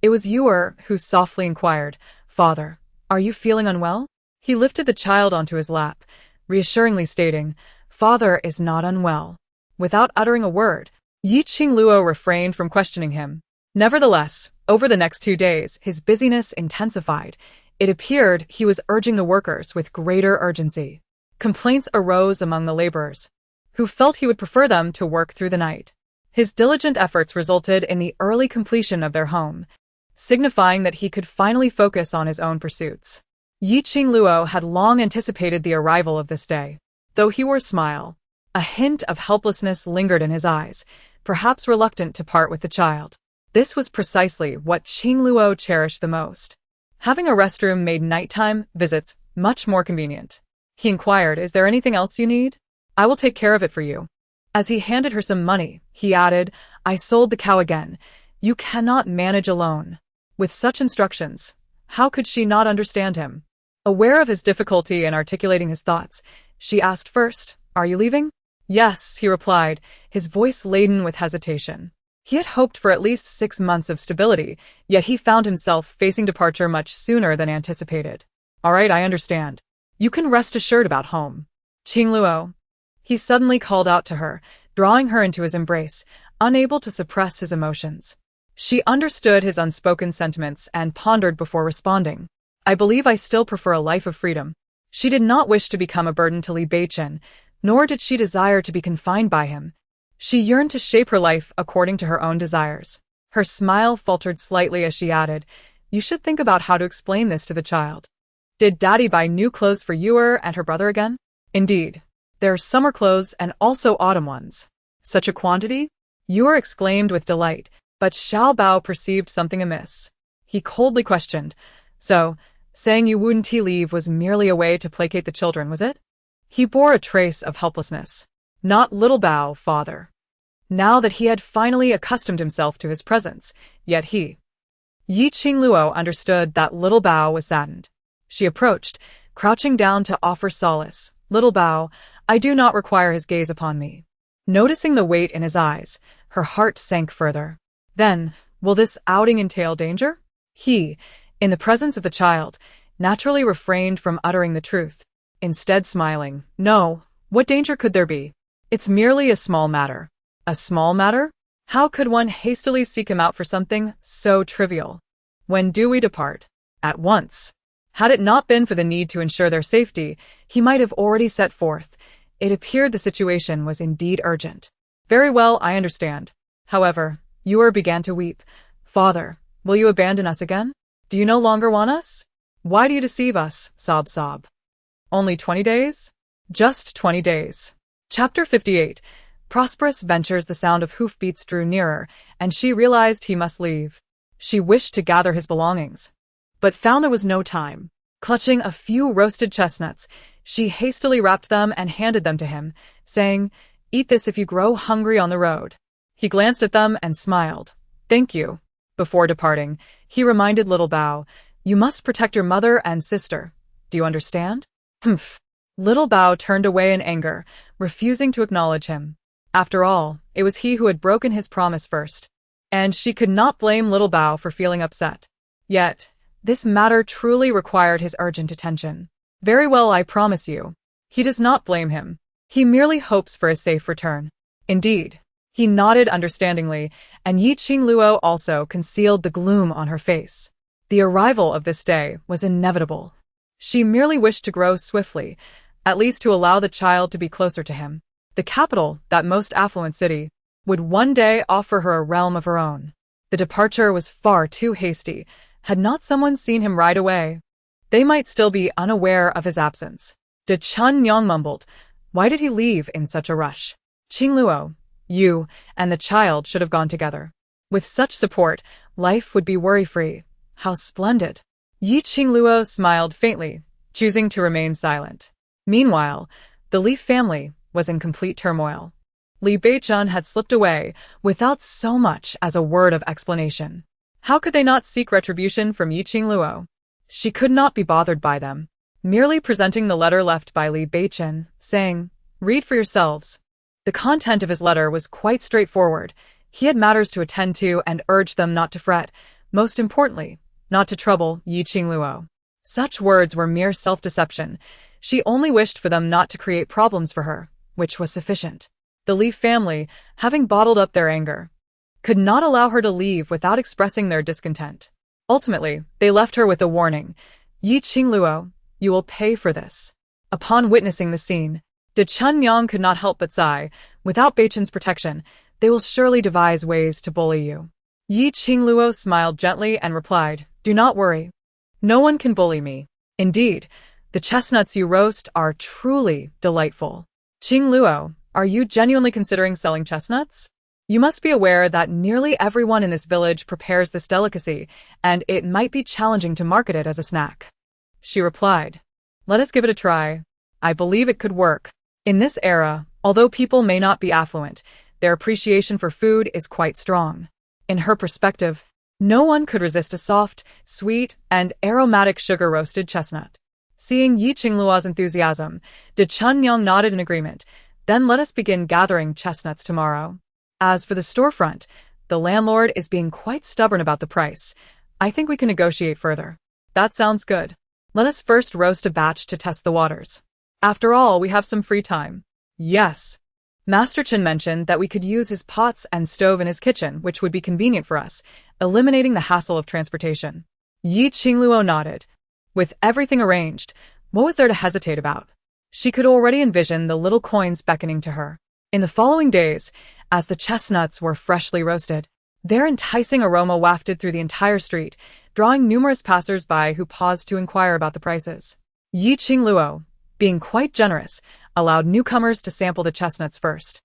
It was Yuer who softly inquired, Father, are you feeling unwell? He lifted the child onto his lap, reassuringly stating, Father is not unwell. Without uttering a word, Qingluo refrained from questioning him. Nevertheless, over the next 2 days, his busyness intensified. It appeared he was urging the workers with greater urgency. Complaints arose among the laborers, who felt he would prefer them to work through the night. His diligent efforts resulted in the early completion of their home, signifying that he could finally focus on his own pursuits. Qingluo had long anticipated the arrival of this day. Though he wore a smile, a hint of helplessness lingered in his eyes, perhaps reluctant to part with the child. This was precisely what Qingluo cherished the most. Having a restroom made nighttime visits much more convenient. He inquired, Is there anything else you need? I will take care of it for you. As he handed her some money, he added, I sold the cow again. You cannot manage alone. With such instructions, how could she not understand him? Aware of his difficulty in articulating his thoughts, she asked first, Are you leaving? Yes, he replied, his voice laden with hesitation. He had hoped for at least 6 months of stability, yet he found himself facing departure much sooner than anticipated. All right, I understand. You can rest assured about home. Qingluo. He suddenly called out to her, drawing her into his embrace, unable to suppress his emotions. She understood his unspoken sentiments and pondered before responding. I believe I still prefer a life of freedom. She did not wish to become a burden to Li Beichen, nor did she desire to be confined by him. She yearned to shape her life according to her own desires. Her smile faltered slightly as she added, You should think about how to explain this to the child. Did Daddy buy new clothes for Yuer and her brother again? Indeed. There are summer clothes and also autumn ones. Such a quantity? Yuer exclaimed with delight, but Xiao Bao perceived something amiss. He coldly questioned, So, saying you wouldn't leave was merely a way to placate the children, was it? He bore a trace of helplessness. Not little Bao, father. Now that he had finally accustomed himself to his presence, yet Qingluo understood that little Bao was saddened. She approached, crouching down to offer solace. Little Bao, I do not require his gaze upon me. Noticing the weight in his eyes, her heart sank further. Then, will this outing entail danger? He, in the presence of the child, naturally refrained from uttering the truth, instead smiling. No, what danger could there be? It's merely a small matter. A small matter? How could one hastily seek him out for something so trivial? When do we depart? At once. Had it not been for the need to ensure their safety, he might have already set forth. It appeared the situation was indeed urgent. Very well, I understand. However, Yuer began to weep. Father, will you abandon us again? Do you no longer want us? Why do you deceive us? Sob, sob. Only 20 days? Just 20 days. Chapter 58. Prosperous ventures. The sound of hoofbeats drew nearer, and she realized he must leave. She wished to gather his belongings, but found there was no time. Clutching a few roasted chestnuts, she hastily wrapped them and handed them to him, saying, "Eat this if you grow hungry on the road." He glanced at them and smiled. "Thank you." Before departing, he reminded little Bao, "You must protect your mother and sister. Do you understand?" Humph. Little Bao turned away in anger, refusing to acknowledge him. After all, it was he who had broken his promise first, and she could not blame little Bao for feeling upset. Yet, this matter truly required his urgent attention. "Very well, I promise you." He does not blame him. He merely hopes for a safe return. Indeed. He nodded understandingly, and Qingluo also concealed the gloom on her face. The arrival of this day was inevitable. She merely wished to grow swiftly, at least to allow the child to be closer to him. The capital, that most affluent city, would one day offer her a realm of her own. The departure was far too hasty. Had not someone seen him right away, they might still be unaware of his absence. De Chunyang mumbled, "Why did he leave in such a rush?" "Qingluo, you and the child should have gone together. With such support, life would be worry-free. How splendid." Qingluo smiled faintly, choosing to remain silent. Meanwhile, the Li family was in complete turmoil. Li Beichun had slipped away without so much as a word of explanation. How could they not seek retribution from Qingluo? She could not be bothered by them, merely presenting the letter left by Li Beichun, saying, "Read for yourselves." The content of his letter was quite straightforward. He had matters to attend to and urged them not to fret, most importantly, not to trouble Qingluo. Such words were mere self-deception. She only wished for them not to create problems for her, which was sufficient. The Li family, having bottled up their anger, could not allow her to leave without expressing their discontent. Ultimately, they left her with a warning. "Qingluo, you will pay for this." Upon witnessing the scene, De Chunyang could not help but sigh. Without Beichun's protection, they will surely devise ways to bully you. Qingluo smiled gently and replied, "Do not worry. No one can bully me. Indeed, the chestnuts you roast are truly delightful." "Qingluo, are you genuinely considering selling chestnuts? You must be aware that nearly everyone in this village prepares this delicacy, and it might be challenging to market it as a snack." She replied, "Let us give it a try. I believe it could work." In this era, although people may not be affluent, their appreciation for food is quite strong. In her perspective, no one could resist a soft, sweet, and aromatic sugar-roasted chestnut. Seeing Qingluo's enthusiasm, De Chunyang nodded in agreement. "Then let us begin gathering chestnuts tomorrow. As for the storefront, the landlord is being quite stubborn about the price. I think we can negotiate further." "That sounds good. Let us first roast a batch to test the waters. After all, we have some free time." "Yes." Master Chen mentioned that we could use his pots and stove in his kitchen, which would be convenient for us, eliminating the hassle of transportation. Qingluo nodded. With everything arranged, what was there to hesitate about? She could already envision the little coins beckoning to her. In the following days, as the chestnuts were freshly roasted, their enticing aroma wafted through the entire street, drawing numerous passers-by who paused to inquire about the prices. Qingluo, being quite generous, allowed newcomers to sample the chestnuts first,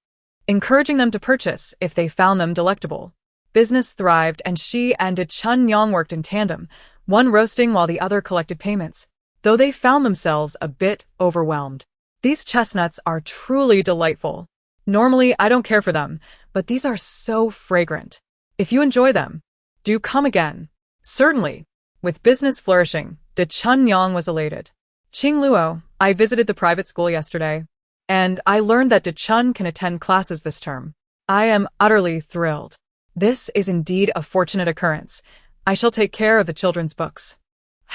encouraging them to purchase if they found them delectable. Business thrived, and she and De Chunyang worked in tandem, one roasting while the other collected payments, though they found themselves a bit overwhelmed. "These chestnuts are truly delightful. Normally, I don't care for them, but these are so fragrant. If you enjoy them, do come again." "Certainly." With business flourishing, De Chunyang was elated. "Qingluo, I visited the private school yesterday, and I learned that De Chun can attend classes this term. I am utterly thrilled. This is indeed a fortunate occurrence. I shall take care of the children's books."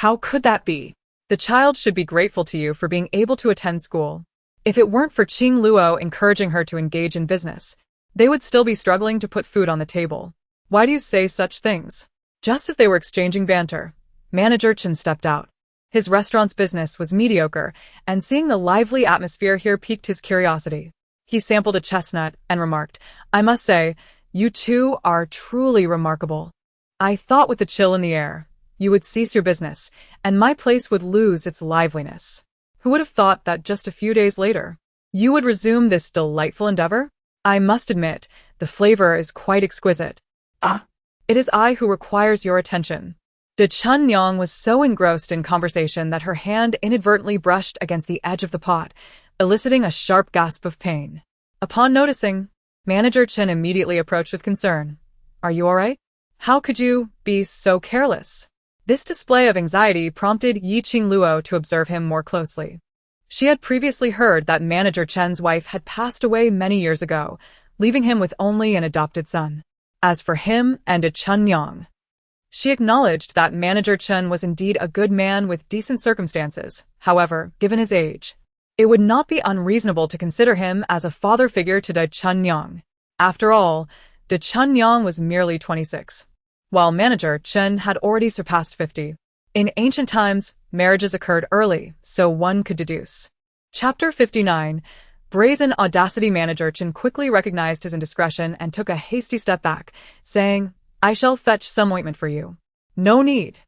"How could that be?" "The child should be grateful to you for being able to attend school. If it weren't for Qingluo encouraging her to engage in business, they would still be struggling to put food on the table." "Why do you say such things?" Just as they were exchanging banter, Manager Chen stepped out. His restaurant's business was mediocre, and seeing the lively atmosphere here piqued his curiosity. He sampled a chestnut and remarked, "I must say, You two are truly remarkable. I thought with the chill in the air, you would cease your business, and my place would lose its liveliness. Who would have thought that just a few days later, you would resume this delightful endeavor? I must admit, the flavor is quite exquisite. Ah, It is I who requires your attention. De Chunnyang was so engrossed in conversation that her hand inadvertently brushed against the edge of the pot, eliciting a sharp gasp of pain. Upon noticing, Manager Chen immediately approached with concern. Are you all right? How could you be so careless? This display of anxiety prompted Yi Qingluo to observe him more closely. She had previously heard that Manager Chen's wife had passed away many years ago, leaving him with only an adopted son. As for him and De Chunnyang, she acknowledged that Manager Chen was indeed a good man with decent circumstances. However, given his age, it would not be unreasonable to consider him as a father figure to De Chunnyang. After all, De Chunnyang was merely 26, while Manager Chen had already surpassed 50. In ancient times, marriages occurred early, so one could deduce. Chapter 59. Brazen audacity. Manager Chen quickly recognized his indiscretion and took a hasty step back, saying, I shall fetch some ointment for you. No need.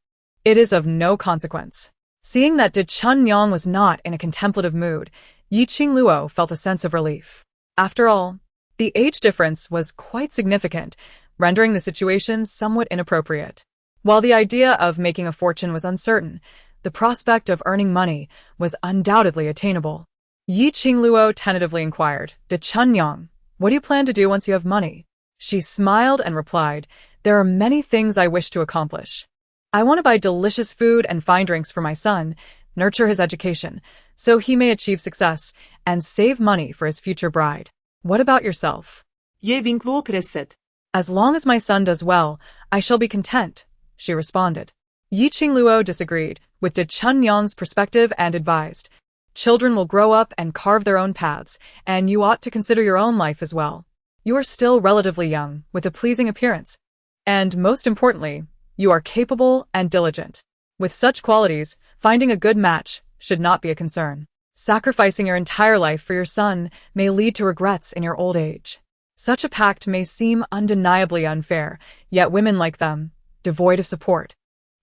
It is of no consequence. Seeing that De Chunnyang was not in a contemplative mood, Yi Qingluo felt a sense of relief. After all, the age difference was quite significant, rendering the situation somewhat inappropriate. While the idea of making a fortune was uncertain, the prospect of earning money was undoubtedly attainable. Yi Qingluo tentatively inquired, De Chunnyang, what do you plan to do once you have money? She smiled and replied, there are many things I wish to accomplish. I want to buy delicious food and fine drinks for my son, nurture his education, so he may achieve success, and save money for his future bride. What about yourself? Ye Qingluo pressed. As long as my son does well, I shall be content, she responded. Yi Qingluo disagreed with De Chunnyang's perspective and advised, children will grow up and carve their own paths, and you ought to consider your own life as well. You are still relatively young, with a pleasing appearance. And most importantly, you are capable and diligent. With such qualities, finding a good match should not be a concern. Sacrificing your entire life for your son may lead to regrets in your old age. Such a pact may seem undeniably unfair, yet women like them, devoid of support,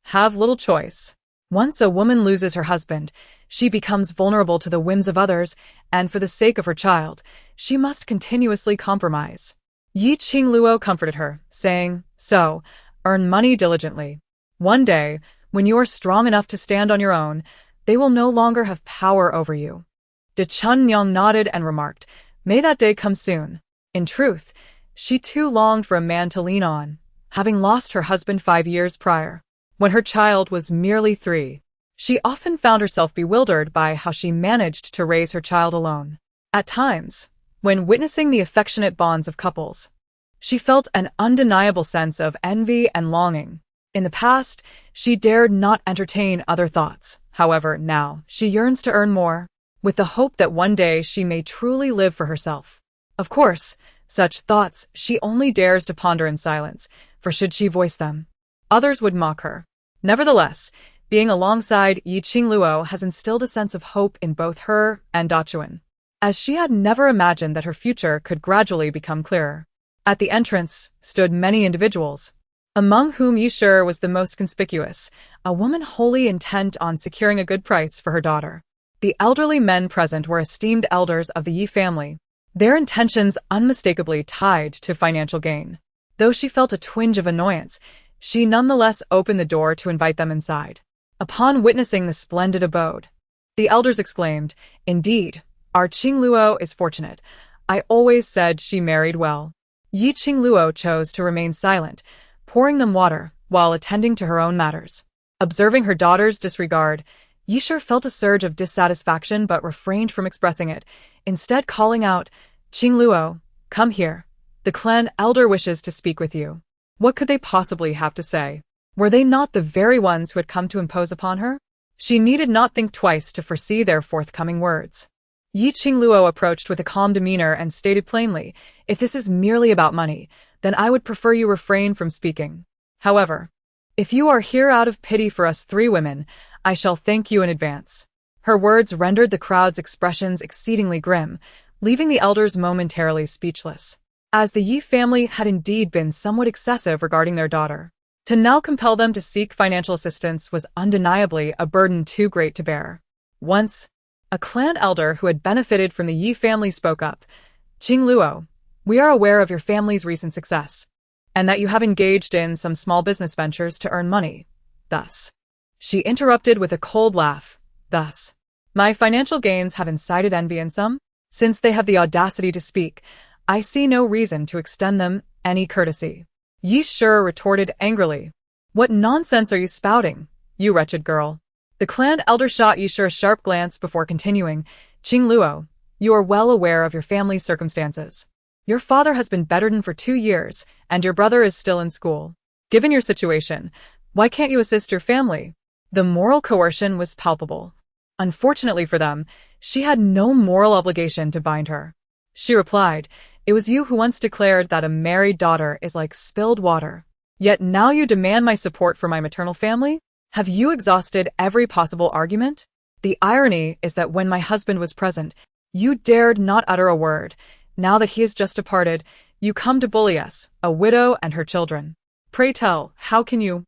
have little choice. Once a woman loses her husband, she becomes vulnerable to the whims of others, and for the sake of her child, she must continuously compromise. Yi Qingluo comforted her, saying, so, earn money diligently. One day, when you are strong enough to stand on your own, they will no longer have power over you. De Chunnyang nodded and remarked, may that day come soon. In truth, she too longed for a man to lean on, having lost her husband 5 years prior, when her child was merely 3. She often found herself bewildered by how she managed to raise her child alone. At times, when witnessing the affectionate bonds of couples, she felt an undeniable sense of envy and longing. In the past, she dared not entertain other thoughts. However, now, she yearns to earn more, with the hope that one day she may truly live for herself. Of course, such thoughts she only dares to ponder in silence, for should she voice them, others would mock her. Nevertheless, being alongside Yi Qingluo has instilled a sense of hope in both her and Dachuan, as she had never imagined that her future could gradually become clearer. At the entrance stood many individuals, among whom Yi Shi was the most conspicuous, a woman wholly intent on securing a good price for her daughter. The elderly men present were esteemed elders of the Yi family, their intentions unmistakably tied to financial gain. Though she felt a twinge of annoyance, she nonetheless opened the door to invite them inside. Upon witnessing the splendid abode, the elders exclaimed, indeed, our Qingluo is fortunate. I always said she married well. Yi Qingluo chose to remain silent, pouring them water while attending to her own matters. Observing her daughter's disregard, Yi Shi felt a surge of dissatisfaction but refrained from expressing it, instead calling out, Qingluo, come here. The clan elder wishes to speak with you. What could they possibly have to say? Were they not the very ones who had come to impose upon her? She needed not think twice to foresee their forthcoming words. Yi Qingluo approached with a calm demeanor and stated plainly, if this is merely about money, then I would prefer you refrain from speaking. However, if you are here out of pity for us 3 women, I shall thank you in advance. Her words rendered the crowd's expressions exceedingly grim, leaving the elders momentarily speechless. as the Yi family had indeed been somewhat excessive regarding their daughter. To now compel them to seek financial assistance was undeniably a burden too great to bear. Once, a clan elder who had benefited from the Yi family spoke up. Qingluo, we are aware of your family's recent success, and that you have engaged in some small business ventures to earn money. Thus, she interrupted with a cold laugh. Thus, my financial gains have incited envy in some? Since they have the audacity to speak, I see no reason to extend them any courtesy. Yi Shi retorted angrily. What nonsense are you spouting, you wretched girl? The clan elder shot Yi Shi a sharp glance before continuing. Qingluo, you are well aware of your family's circumstances. Your father has been bedridden for 2 years, and your brother is still in school. Given your situation, why can't you assist your family? The moral coercion was palpable. Unfortunately for them, she had no moral obligation to bind her. She replied, it was you who once declared that a married daughter is like spilled water. Yet now you demand my support for my maternal family? Have you exhausted every possible argument? The irony is that when my husband was present, you dared not utter a word. Now that he has just departed, you come to bully us, a widow and her children. Pray tell, how can you,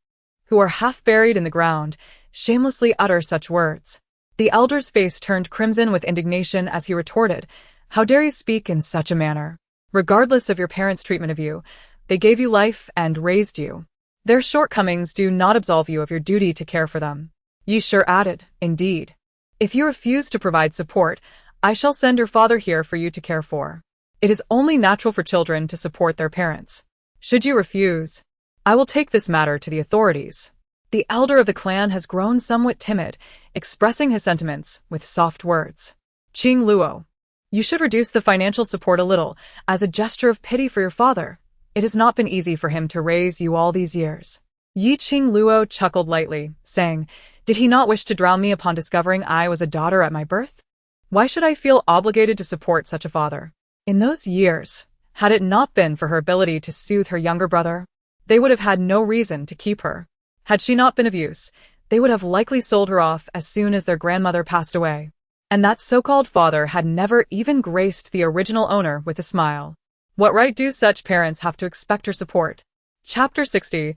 who are half buried in the ground, shamelessly utter such words? The elder's face turned crimson with indignation as he retorted, how dare you speak in such a manner? Regardless of your parents' treatment of you, they gave you life and raised you. Their shortcomings do not absolve you of your duty to care for them. Yi Shi added, indeed. If you refuse to provide support, I shall send your father here for you to care for. It is only natural for children to support their parents. Should you refuse, I will take this matter to the authorities. The elder of the clan has grown somewhat timid, expressing his sentiments with soft words. Qingluo, you should reduce the financial support a little, as a gesture of pity for your father. It has not been easy for him to raise you all these years. Yi Qingluo chuckled lightly, saying, did he not wish to drown me upon discovering I was a daughter at my birth? Why should I feel obligated to support such a father? In those years, had it not been for her ability to soothe her younger brother, they would have had no reason to keep her. Had she not been of use, they would have likely sold her off as soon as their grandmother passed away. And that so-called father had never even graced the original owner with a smile. What right do such parents have to expect her support? Chapter 60.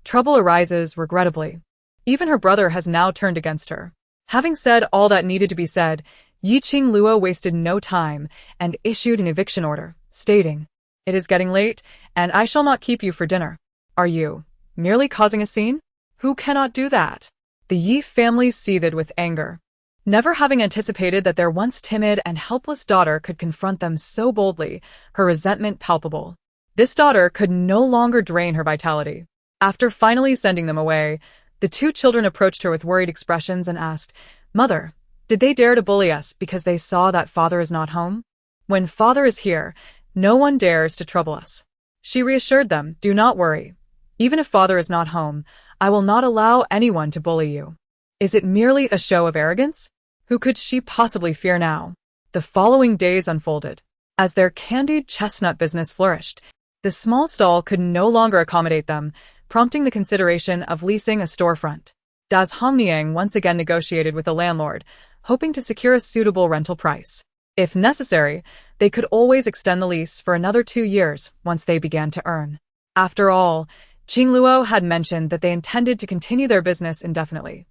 Trouble arises regrettably. Even her brother has now turned against her. Having said all that needed to be said, Yi Qingluo wasted no time and issued an eviction order, stating, it is getting late, and I shall not keep you for dinner. Are you merely causing a scene? Who cannot do that? The Yi family seethed with anger. Never having anticipated that their once timid and helpless daughter could confront them so boldly, her resentment palpable. This daughter could no longer drain her vitality. After finally sending them away, the 2 children approached her with worried expressions and asked, Mother, did they dare to bully us because they saw that father is not home? When father is here, no one dares to trouble us. She reassured them, do not worry. Even if father is not home, I will not allow anyone to bully you. Is it merely a show of arrogance? Who could she possibly fear now? The following days unfolded. As their candied chestnut business flourished, the small stall could no longer accommodate them, prompting the consideration of leasing a storefront. Das Hongniang once again negotiated with the landlord, hoping to secure a suitable rental price. If necessary, they could always extend the lease for another 2 years once they began to earn. After all, Qingluo had mentioned that they intended to continue their business indefinitely.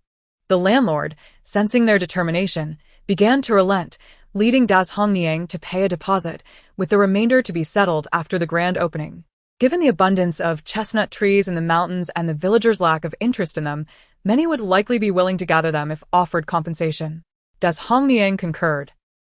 The landlord, sensing their determination, began to relent, leading Das Hongniang to pay a deposit, with the remainder to be settled after the grand opening. Given the abundance of chestnut trees in the mountains and the villagers' lack of interest in them, many would likely be willing to gather them if offered compensation. Das Hongniang concurred,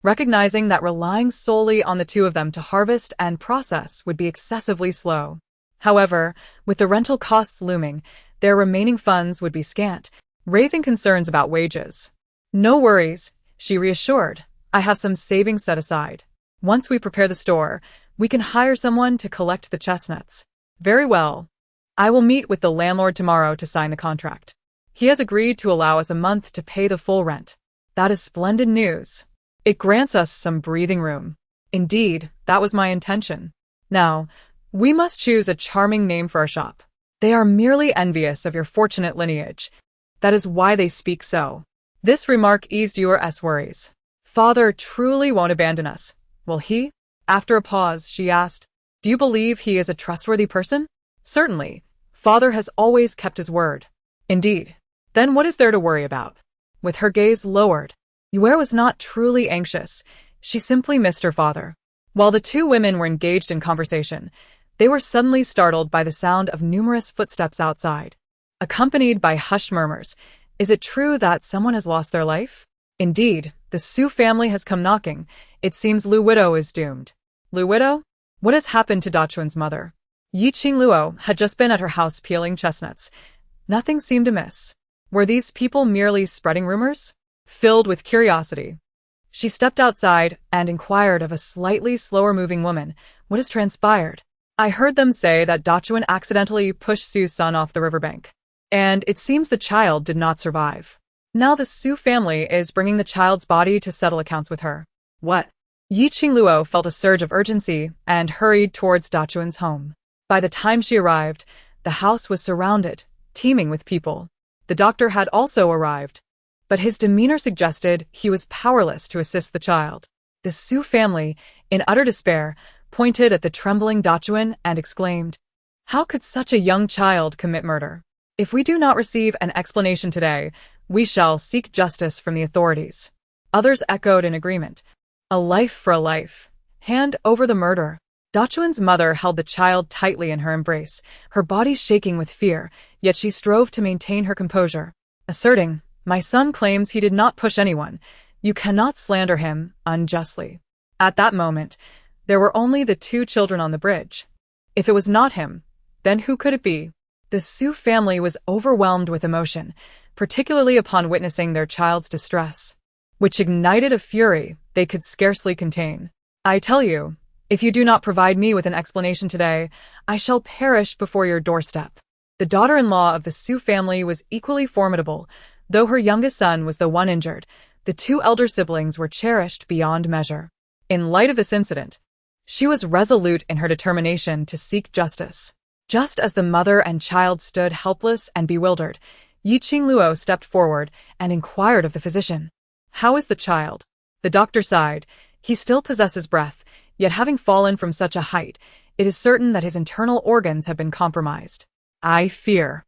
recognizing that relying solely on the 2 of them to harvest and process would be excessively slow. However, with the rental costs looming, their remaining funds would be scant, raising concerns about wages. No worries, she reassured. I have some savings set aside. Once we prepare the store, we can hire someone to collect the chestnuts. Very well. I will meet with the landlord tomorrow to sign the contract. He has agreed to allow us a month to pay the full rent. That is splendid news. It grants us some breathing room. Indeed, that was my intention. Now, we must choose a charming name for our shop. They are merely envious of your fortunate lineage. That is why they speak so. This remark eased Yu's worries. Father truly won't abandon us, will he? After a pause, she asked, Do you believe he is a trustworthy person? Certainly. Father has always kept his word. Indeed. Then what is there to worry about? With her gaze lowered, Yue was not truly anxious. She simply missed her father. While the two women were engaged in conversation, they were suddenly startled by the sound of numerous footsteps outside, accompanied by hushed murmurs. Is it true that someone has lost their life? Indeed, the Su family has come knocking. It seems Lu Widow is doomed. Lu Widow? What has happened to Dachuan's mother? Qingluo had just been at her house peeling chestnuts. Nothing seemed amiss. Were these people merely spreading rumors? Filled with curiosity, she stepped outside and inquired of a slightly slower-moving woman, "What has transpired?" "I heard them say that Dachuan accidentally pushed Su's son off the riverbank, and it seems the child did not survive. Now the Su family is bringing the child's body to settle accounts with her." "What?" Qingluo felt a surge of urgency and hurried towards Dachuan's home. By the time she arrived, the house was surrounded, teeming with people. The doctor had also arrived, but his demeanor suggested he was powerless to assist the child. The Su family, in utter despair, pointed at the trembling Dachuan and exclaimed, "How could such a young child commit murder? If we do not receive an explanation today, we shall seek justice from the authorities." Others echoed in agreement. "A life for a life. Hand over the murder." Dachuan's mother held the child tightly in her embrace, her body shaking with fear, yet she strove to maintain her composure, asserting, "My son claims he did not push anyone. You cannot slander him unjustly." At that moment, there were only the two children on the bridge. If it was not him, then who could it be? The Su family was overwhelmed with emotion, particularly upon witnessing their child's distress, which ignited a fury they could scarcely contain. "I tell you, if you do not provide me with an explanation today, I shall perish before your doorstep." The daughter-in-law of the Su family was equally formidable. Though her youngest son was the one injured, the two elder siblings were cherished beyond measure. In light of this incident, she was resolute in her determination to seek justice. Just as the mother and child stood helpless and bewildered, Qingluo stepped forward and inquired of the physician, "How is the child?" The doctor sighed. He still possesses breath, yet having fallen from such a height, it is certain that his internal organs have been compromised. I fear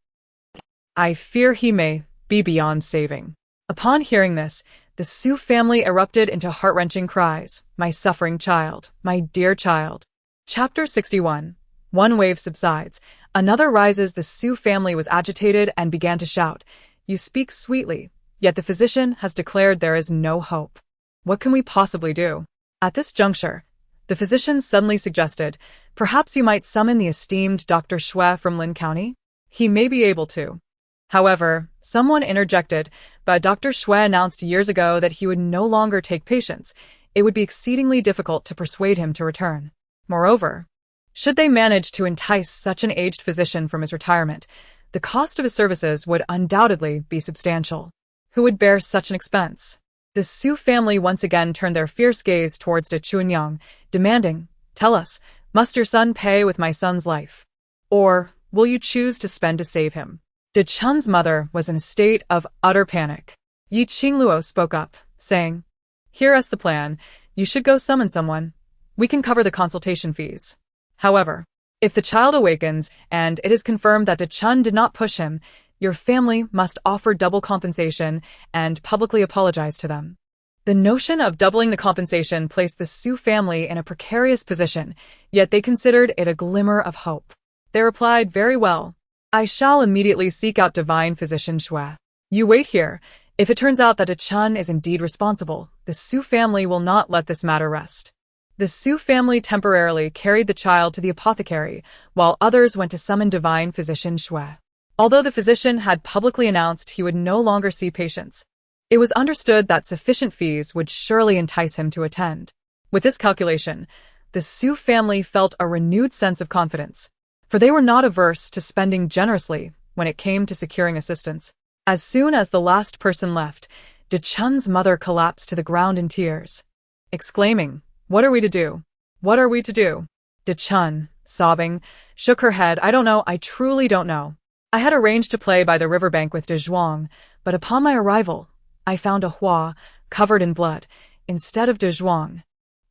he may be beyond saving." Upon hearing this, the Su family erupted into heart-wrenching cries. "My suffering child, my dear child." Chapter 61. One wave subsides, another rises. The Su family was agitated and began to shout, "You speak sweetly, yet the physician has declared there is no hope. What can we possibly do?" At this juncture, the physician suddenly suggested, "Perhaps you might summon the esteemed Dr. Xue from Lin County? He may be able to." However, someone interjected, but Dr. Xue announced years ago that he would no longer take patients. It would be exceedingly difficult to persuade him to return. Moreover, should they manage to entice such an aged physician from his retirement, the cost of his services would undoubtedly be substantial. Who would bear such an expense? The Su family once again turned their fierce gaze towards De Chuanyang, demanding, "Tell us, must your son pay with my son's life? Or will you choose to spend to save him?" De Chun's mother was in a state of utter panic. Qingluo spoke up, saying, "Hear us the plan. You should go summon someone. We can cover the consultation fees. However, if the child awakens and it is confirmed that De Chun did not push him, your family must offer double compensation and publicly apologize to them." The notion of doubling the compensation placed the Su family in a precarious position, yet they considered it a glimmer of hope. They replied, "Very well. I shall immediately seek out divine physician Xue. You wait here. If it turns out that De Chun is indeed responsible, the Su family will not let this matter rest." The Su family temporarily carried the child to the apothecary, while others went to summon divine physician Xue. Although the physician had publicly announced he would no longer see patients, it was understood that sufficient fees would surely entice him to attend. With this calculation, the Su family felt a renewed sense of confidence, for they were not averse to spending generously when it came to securing assistance. As soon as the last person left, De Chun's mother collapsed to the ground in tears, exclaiming, "What are we to do? What are we to do?" De Chun, sobbing, shook her head. "I don't know. I truly don't know. I had arranged to play by the riverbank with De Zhuang, but upon my arrival, I found a Hua covered in blood instead of De Zhuang.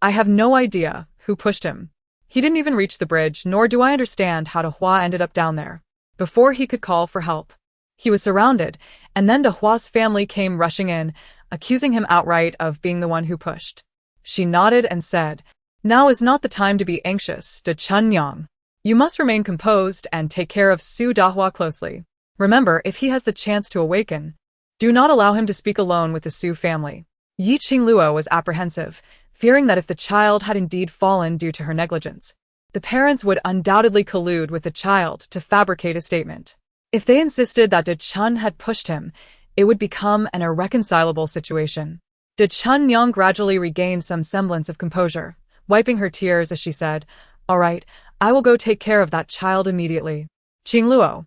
I have no idea who pushed him. He didn't even reach the bridge, nor do I understand how De Hua ended up down there. Before he could call for help, he was surrounded, and then De Hua's family came rushing in, accusing him outright of being the one who pushed. She nodded and said, "Now is not the time to be anxious, De Chunyang. You must remain composed and take care of Su Dahua closely. Remember, if he has the chance to awaken, do not allow him to speak alone with the Su family." Yi Qingluo was apprehensive, fearing that if the child had indeed fallen due to her negligence, the parents would undoubtedly collude with the child to fabricate a statement. If they insisted that De Chun had pushed him, it would become an irreconcilable situation. De Chunyang gradually regained some semblance of composure, wiping her tears as she said, "All right, I will go take care of that child immediately. Qingluo,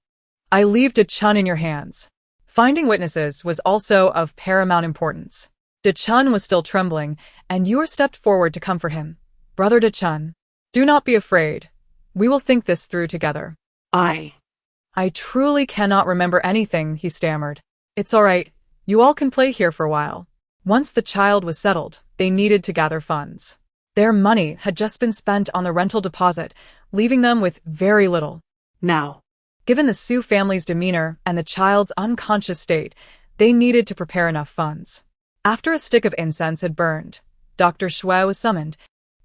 I leave De Chun in your hands." Finding witnesses was also of paramount importance. De Chun was still trembling, and Yor stepped forward to comfort him. "Brother De Chun, do not be afraid. We will think this through together." I truly cannot remember anything," he stammered. "It's all right. You all can play here for a while." Once the child was settled, they needed to gather funds. Their money had just been spent on the rental deposit, leaving them with very little. Now, Given the Su family's demeanor and the child's unconscious state, they needed to prepare enough funds. After a stick of incense had burned, Dr. Shui was summoned,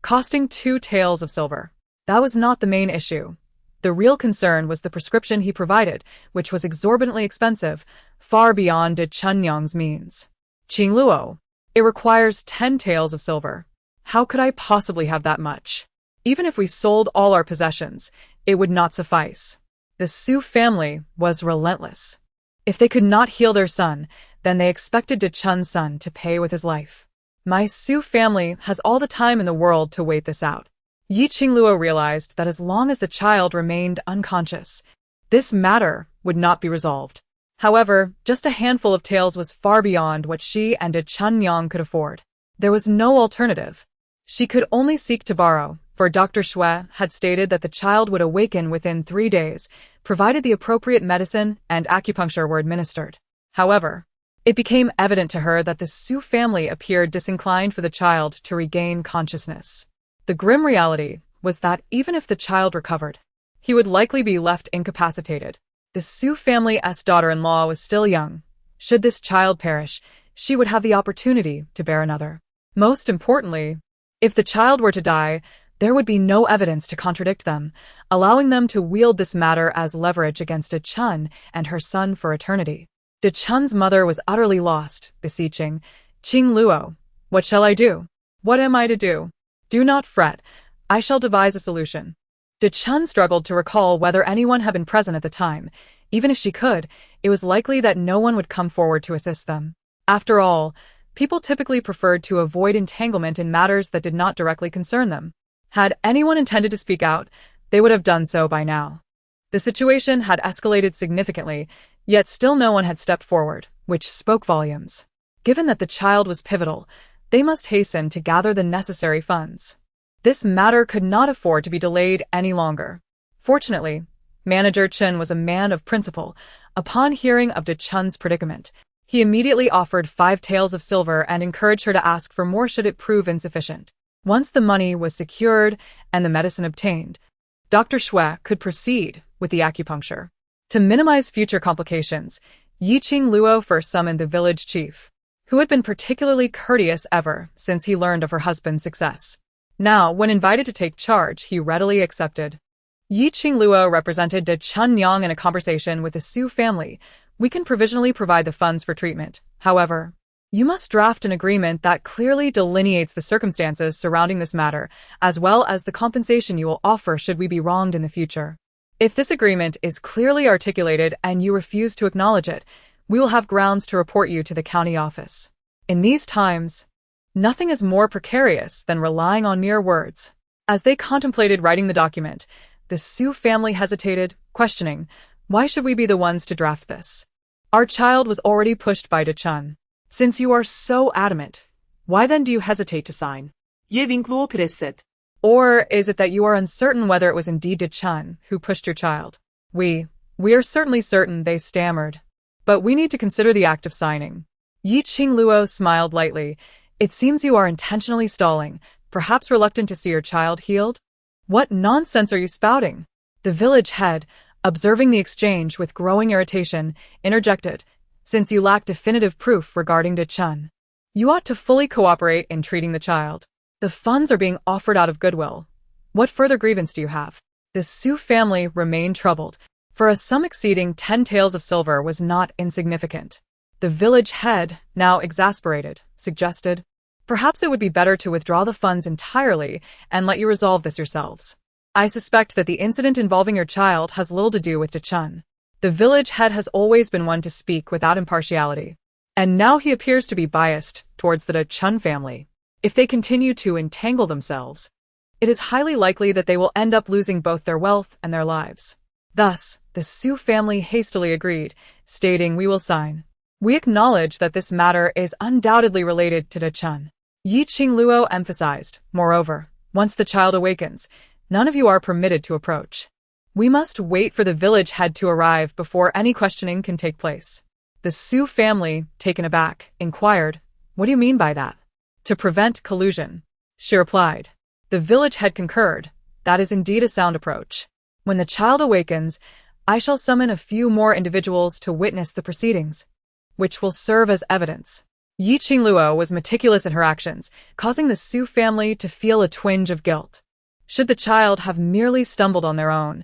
costing 2 taels of silver. That was not the main issue. The real concern was the prescription he provided, which was exorbitantly expensive, far beyond De Chunyang's means. "Qingluo, it requires 10 taels of silver. How could I possibly have that much? Even if we sold all our possessions, it would not suffice." The Su family was relentless. If they could not heal their son, then they expected De Chun's son to pay with his life. "My Su family has all the time in the world to wait this out." Yi Qingluo realized that as long as the child remained unconscious, this matter would not be resolved. However, just a handful of taels was far beyond what she and De Chunyang could afford. There was no alternative. She could only seek to borrow, for Dr. Shui had stated that the child would awaken within 3 days, provided the appropriate medicine and acupuncture were administered. However, it became evident to her that the Su family appeared disinclined for the child to regain consciousness. The grim reality was that even if the child recovered, he would likely be left incapacitated. The Su family's daughter-in-law was still young. Should this child perish, she would have the opportunity to bear another. Most importantly, if the child were to die, there would be no evidence to contradict them, allowing them to wield this matter as leverage against De Chun and her son for eternity. De Chun's mother was utterly lost, beseeching, "Qingluo, what shall I do? What am I to do?" "Do not fret. I shall devise a solution." De Chun struggled to recall whether anyone had been present at the time. Even if she could, it was likely that no one would come forward to assist them. After all, people typically preferred to avoid entanglement in matters that did not directly concern them. Had anyone intended to speak out, they would have done so by now. The situation had escalated significantly, yet still no one had stepped forward, which spoke volumes. Given that the child was pivotal, they must hasten to gather the necessary funds. This matter could not afford to be delayed any longer. Fortunately, Manager Chen was a man of principle. Upon hearing of De Chun's predicament, he immediately offered 5 taels of silver and encouraged her to ask for more should it prove insufficient. Once the money was secured and the medicine obtained, Dr. Shui could proceed with the acupuncture. To minimize future complications, Yi Qingluo first summoned the village chief, who had been particularly courteous ever since he learned of her husband's success. Now, when invited to take charge, he readily accepted. Yi Qingluo represented De Chunyang in a conversation with the Su family. "We can provisionally provide the funds for treatment. However, you must draft an agreement that clearly delineates the circumstances surrounding this matter, as well as the compensation you will offer should we be wronged in the future. If this agreement is clearly articulated and you refuse to acknowledge it, we will have grounds to report you to the county office." In these times, nothing is more precarious than relying on mere words. As they contemplated writing the document, the Su family hesitated, questioning, "Why should we be the ones to draft this? Our child was already pushed by De Chun. Since you are so adamant, why then do you hesitate to sign? Qingluo presset. Or is it that you are uncertain whether it was indeed De Chun who pushed your child?" We are certainly certain," they stammered. "But we need to consider the act of signing." Yi Qingluo smiled lightly. "It seems you are intentionally stalling, perhaps reluctant to see your child healed?" What nonsense are you spouting? The village head, observing the exchange with growing irritation, interjected, since you lack definitive proof regarding De Chun. You ought to fully cooperate in treating the child. The funds are being offered out of goodwill. What further grievance do you have? The Su family remained troubled, for a sum exceeding 10 taels of silver was not insignificant. The village head, now exasperated, suggested, perhaps it would be better to withdraw the funds entirely and let you resolve this yourselves. I suspect that the incident involving your child has little to do with De Chun. The village head has always been one to speak without impartiality, and now he appears to be biased towards the De Chun family. If they continue to entangle themselves, it is highly likely that they will end up losing both their wealth and their lives. Thus, the Su family hastily agreed, stating, "We will sign. We acknowledge that this matter is undoubtedly related to De Chun." Qingluo emphasized, moreover, once the child awakens, none of you are permitted to approach. We must wait for the village head to arrive before any questioning can take place. The Su family, taken aback, inquired, "What do you mean by that?" "To prevent collusion," she replied. The village head concurred, "That is indeed a sound approach. When the child awakens, I shall summon a few more individuals to witness the proceedings, which will serve as evidence." Qingluo was meticulous in her actions, causing the Su family to feel a twinge of guilt. Should the child have merely stumbled on their own,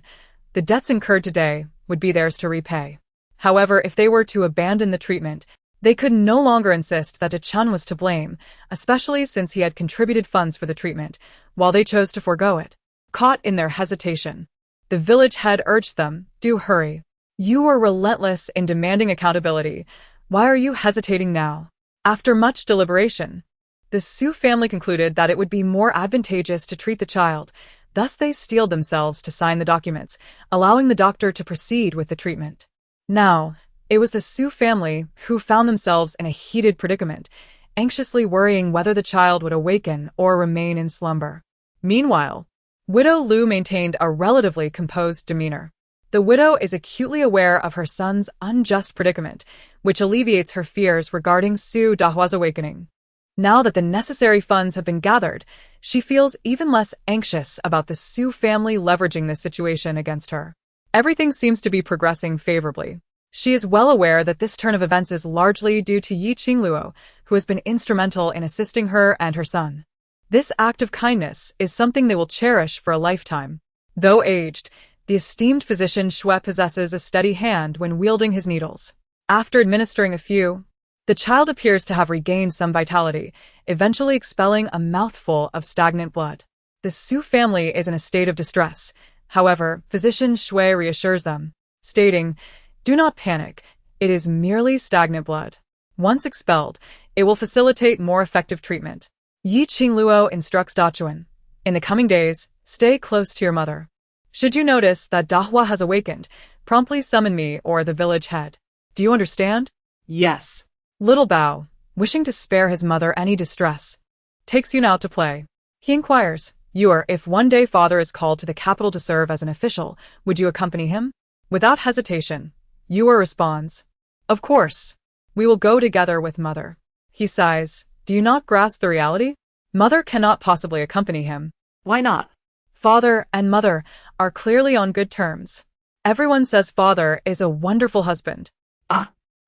the debts incurred today would be theirs to repay. However, if they were to abandon the treatment, they could no longer insist that De Chun was to blame, especially since he had contributed funds for the treatment, while they chose to forego it. Caught in their hesitation, the village head urged them, "Do hurry. You were relentless in demanding accountability. Why are you hesitating now?" After much deliberation, the Su family concluded that it would be more advantageous to treat the child. Thus they steeled themselves to sign the documents, allowing the doctor to proceed with the treatment. Now, it was the Su family who found themselves in a heated predicament, anxiously worrying whether the child would awaken or remain in slumber. Meanwhile, Widow Lu maintained a relatively composed demeanor. The widow is acutely aware of her son's unjust predicament, which alleviates her fears regarding Su Dahua's awakening. Now that the necessary funds have been gathered, she feels even less anxious about the Su family leveraging this situation against her. Everything seems to be progressing favorably. She is well aware that this turn of events is largely due to Qingluo, who has been instrumental in assisting her and her son. This act of kindness is something they will cherish for a lifetime. Though aged, the esteemed physician Xue possesses a steady hand when wielding his needles. After administering a few, the child appears to have regained some vitality, eventually expelling a mouthful of stagnant blood. The Su family is in a state of distress. However, physician Xue reassures them, stating, "Do not panic. It is merely stagnant blood. Once expelled, it will facilitate more effective treatment." Qingluo instructs Dachuan, "In the coming days, stay close to your mother. Should you notice that Dahua has awakened, promptly summon me or the village head. Do you understand?" Yes. Little Bao, wishing to spare his mother any distress, takes Yun out to play. He inquires, if one day father is called to the capital to serve as an official, would you accompany him?" Without hesitation, Yue responds, "Of course. We will go together with mother." He sighs, "Do you not grasp the reality? Mother cannot possibly accompany him." Why not? Father and mother are clearly on good terms. Everyone says father is a wonderful husband.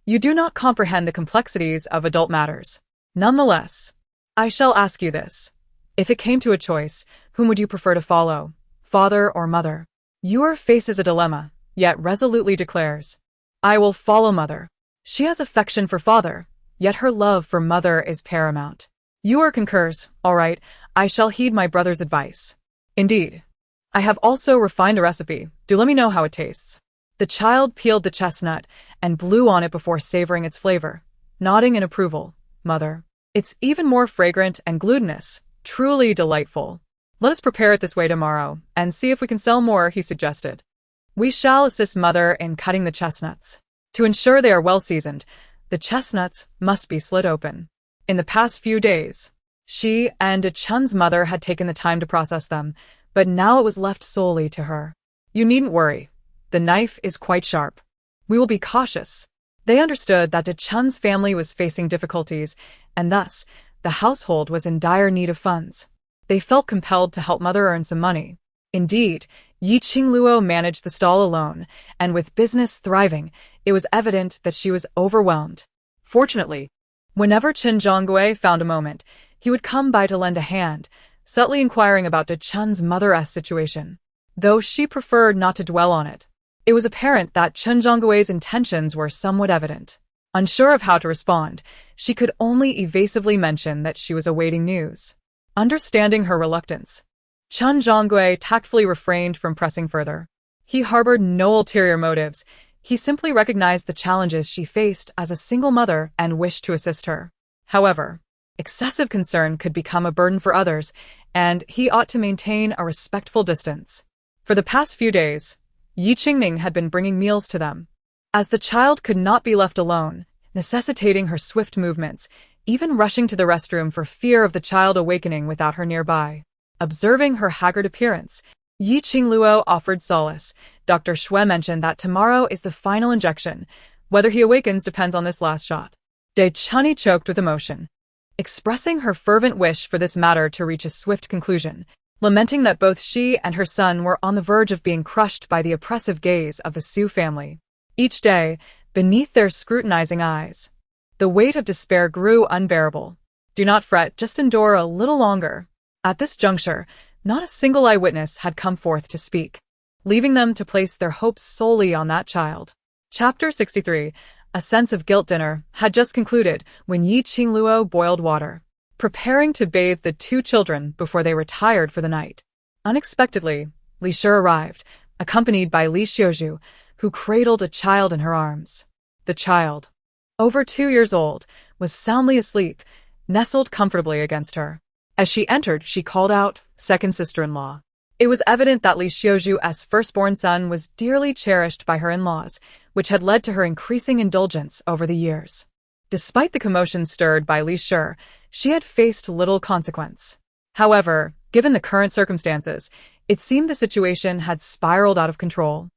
You do not comprehend the complexities of adult matters. Nonetheless, I shall ask you this. If it came to a choice, whom would you prefer to follow, father or mother? Yue faces a dilemma, yet resolutely declares, "I will follow mother." She has affection for father, yet her love for mother is paramount. Yue concurs, "All right, I shall heed my brother's advice. Indeed, I have also refined a recipe. Do let me know how it tastes." The child peeled the chestnut and blew on it before savoring its flavor, nodding in approval. "Mother, it's even more fragrant and glutinous. Truly delightful. Let us prepare it this way tomorrow and see if we can sell more," he suggested. "We shall assist mother in cutting the chestnuts. To ensure they are well seasoned, the chestnuts must be slit open." In the past few days, she and De Chun's mother had taken the time to process them, but now it was left solely to her. "You needn't worry. The knife is quite sharp. We will be cautious." They understood that De Chun's family was facing difficulties, and thus, the household was in dire need of funds. They felt compelled to help mother earn some money. Indeed, Qingluo managed the stall alone, and with business thriving, it was evident that she was overwhelmed. Fortunately, whenever Chen Zhonggui found a moment, he would come by to lend a hand, subtly inquiring about De Chun's mother-s situation. Though she preferred not to dwell on it, it was apparent that Chen Zhonggui's intentions were somewhat evident. Unsure of how to respond, she could only evasively mention that she was awaiting news. Understanding her reluctance, Chen Zhonggui tactfully refrained from pressing further. He harbored no ulterior motives. He simply recognized the challenges she faced as a single mother and wished to assist her. However, excessive concern could become a burden for others, and he ought to maintain a respectful distance. For the past few days, Yi Qingming had been bringing meals to them. As the child could not be left alone, necessitating her swift movements, even rushing to the restroom for fear of the child awakening without her nearby. Observing her haggard appearance, Yi Qingluo offered solace. Dr. Xue mentioned that tomorrow is the final injection. Whether he awakens depends on this last shot. De Chunny choked with emotion, expressing her fervent wish for this matter to reach a swift conclusion, lamenting that both she and her son were on the verge of being crushed by the oppressive gaze of the Su family. Each day, beneath their scrutinizing eyes, the weight of despair grew unbearable. Do not fret, just endure a little longer. At this juncture, not a single eyewitness had come forth to speak, leaving them to place their hopes solely on that child. Chapter 63. A sense of guilt. Dinner had just concluded when Yi Qingluo boiled water, preparing to bathe the two children before they retired for the night. Unexpectedly, Li Shi arrived, accompanied by Li Xiuzhu, who cradled a child in her arms. The child, over 2 years old, was soundly asleep, nestled comfortably against her. As she entered, she called out, "Second sister-in-law." It was evident that Li Xiuzhu's firstborn son was dearly cherished by her in-laws, which had led to her increasing indulgence over the years. Despite the commotion stirred by Li Shi, she had faced little consequence. However, given the current circumstances, it seemed the situation had spiraled out of control.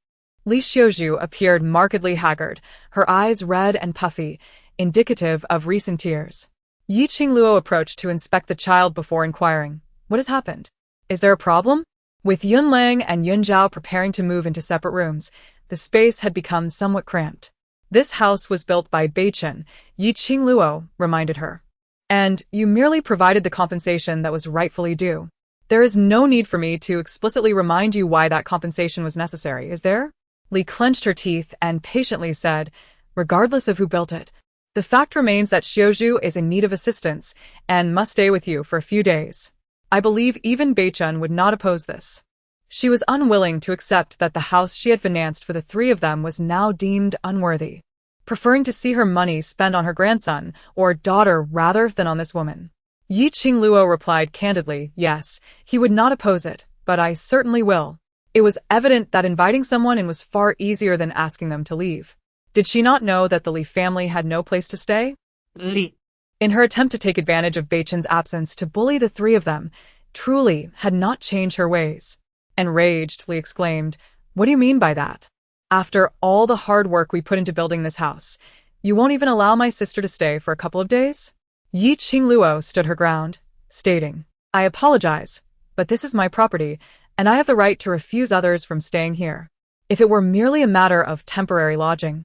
Li Xiuzhu appeared markedly haggard, her eyes red and puffy, indicative of recent tears. Yi Qingluo approached to inspect the child before inquiring, "What has happened? Is there a problem?" With Yun Lang and Yun Zhao preparing to move into separate rooms, the space had become somewhat cramped. "This house was built by Beichen," Yi Qingluo reminded her. "And you merely provided the compensation that was rightfully due. There is no need for me to explicitly remind you why that compensation was necessary, is there?" Li clenched her teeth and patiently said, "Regardless of who built it, the fact remains that Xiuzhu is in need of assistance and must stay with you for a few days. I believe even Beichun would not oppose this." She was unwilling to accept that the house she had financed for the three of them was now deemed unworthy, preferring to see her money spent on her grandson or daughter rather than on this woman. Yi Qingluo replied candidly, "Yes, he would not oppose it, but I certainly will." It was evident that inviting someone in was far easier than asking them to leave. Did she not know that the Li family had no place to stay? Li. In her attempt to take advantage of Beichun's absence to bully the three of them, truly had not changed her ways. Enraged, Li exclaimed, "What do you mean by that? After all the hard work we put into building this house, you won't even allow my sister to stay for a couple of days?" Yi Qingluo stood her ground, stating, "I apologize, but this is my property, and I have the right to refuse others from staying here. If it were merely a matter of temporary lodging,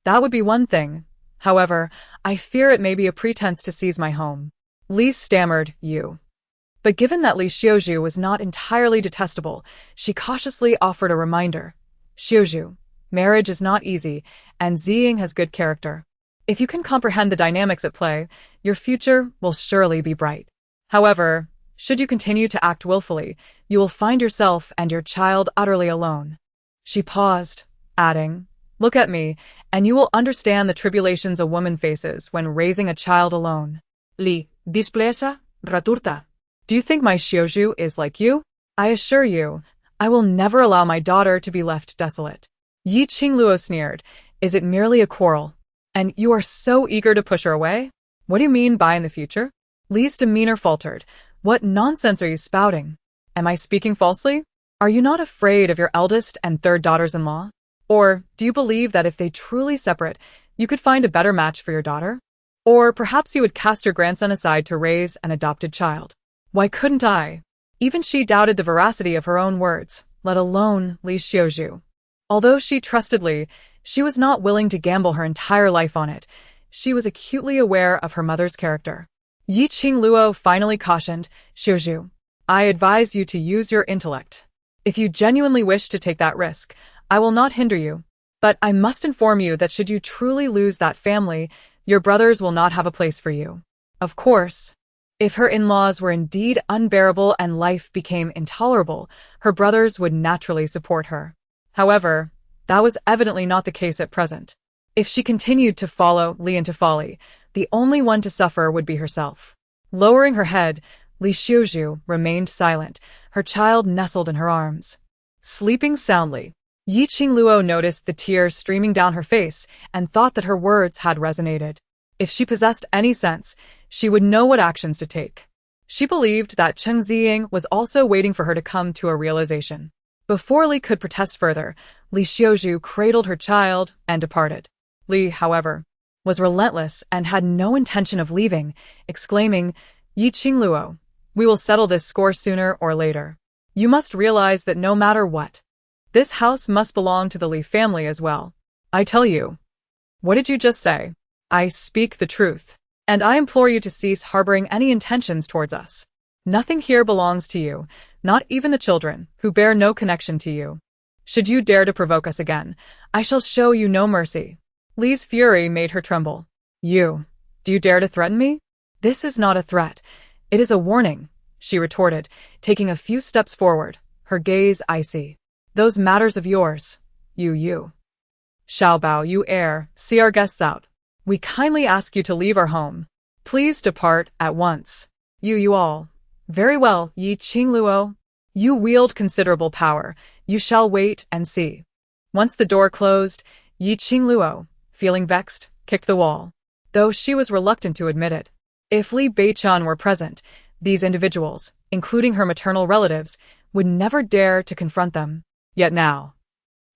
that would be one thing. However, I fear it may be a pretense to seize my home." Li stammered, "You." But given that Li Xiuzhu was not entirely detestable, she cautiously offered a reminder. "Xiuzhu, marriage is not easy, and Ziying has good character. If you can comprehend the dynamics at play, your future will surely be bright. However, should you continue to act willfully, you will find yourself and your child utterly alone." She paused, adding, "Look at me, and you will understand the tribulations a woman faces when raising a child alone." Li. Displesa, raturta. "Do you think my Xiuzhu is like you? I assure you, I will never allow my daughter to be left desolate." Yi Qingluo sneered, "Is it merely a quarrel? And you are so eager to push her away? What do you mean by in the future?" Li's demeanor faltered. "What nonsense are you spouting? Am I speaking falsely? Are you not afraid of your eldest and third daughters-in-law? Or do you believe that if they truly separate, you could find a better match for your daughter? Or perhaps you would cast your grandson aside to raise an adopted child? Why couldn't I?" Even she doubted the veracity of her own words, let alone Li Xiuzhu. Although she trusted Li, she was not willing to gamble her entire life on it. She was acutely aware of her mother's character. Yi Qingluo finally cautioned, Xiuzhu, I advise you to use your intellect. If you genuinely wish to take that risk, I will not hinder you. But I must inform you that should you truly lose that family, your brothers will not have a place for you. Of course, if her in-laws were indeed unbearable and life became intolerable, her brothers would naturally support her. However, that was evidently not the case at present. If she continued to follow Li into folly, the only one to suffer would be herself. Lowering her head, Li Xiuzhu remained silent, her child nestled in her arms. Sleeping soundly, Yi Qingluo noticed the tears streaming down her face and thought that her words had resonated. If she possessed any sense, she would know what actions to take. She believed that Cheng Ziying was also waiting for her to come to a realization. Before Li could protest further, Li Xiuzhu cradled her child and departed. Li, however, was relentless and had no intention of leaving, exclaiming, Yi Qingluo, we will settle this score sooner or later. You must realize that no matter what, this house must belong to the Li family as well. I tell you. What did you just say? I speak the truth, and I implore you to cease harboring any intentions towards us. Nothing here belongs to you, not even the children, who bear no connection to you. Should you dare to provoke us again, I shall show you no mercy. Li's fury made her tremble. Do you dare to threaten me? This is not a threat. It is a warning, she retorted, taking a few steps forward, her gaze icy. Those matters of yours. You. Xiaobao, you err, see our guests out. We kindly ask you to leave our home. Please depart at once. You all. Very well, Yi Qingluo. You wield considerable power. You shall wait and see. Once the door closed, Yi Qingluo, feeling vexed, kicked the wall, though she was reluctant to admit it. If Li Beichuan were present, these individuals, including her maternal relatives, would never dare to confront them. Yet now,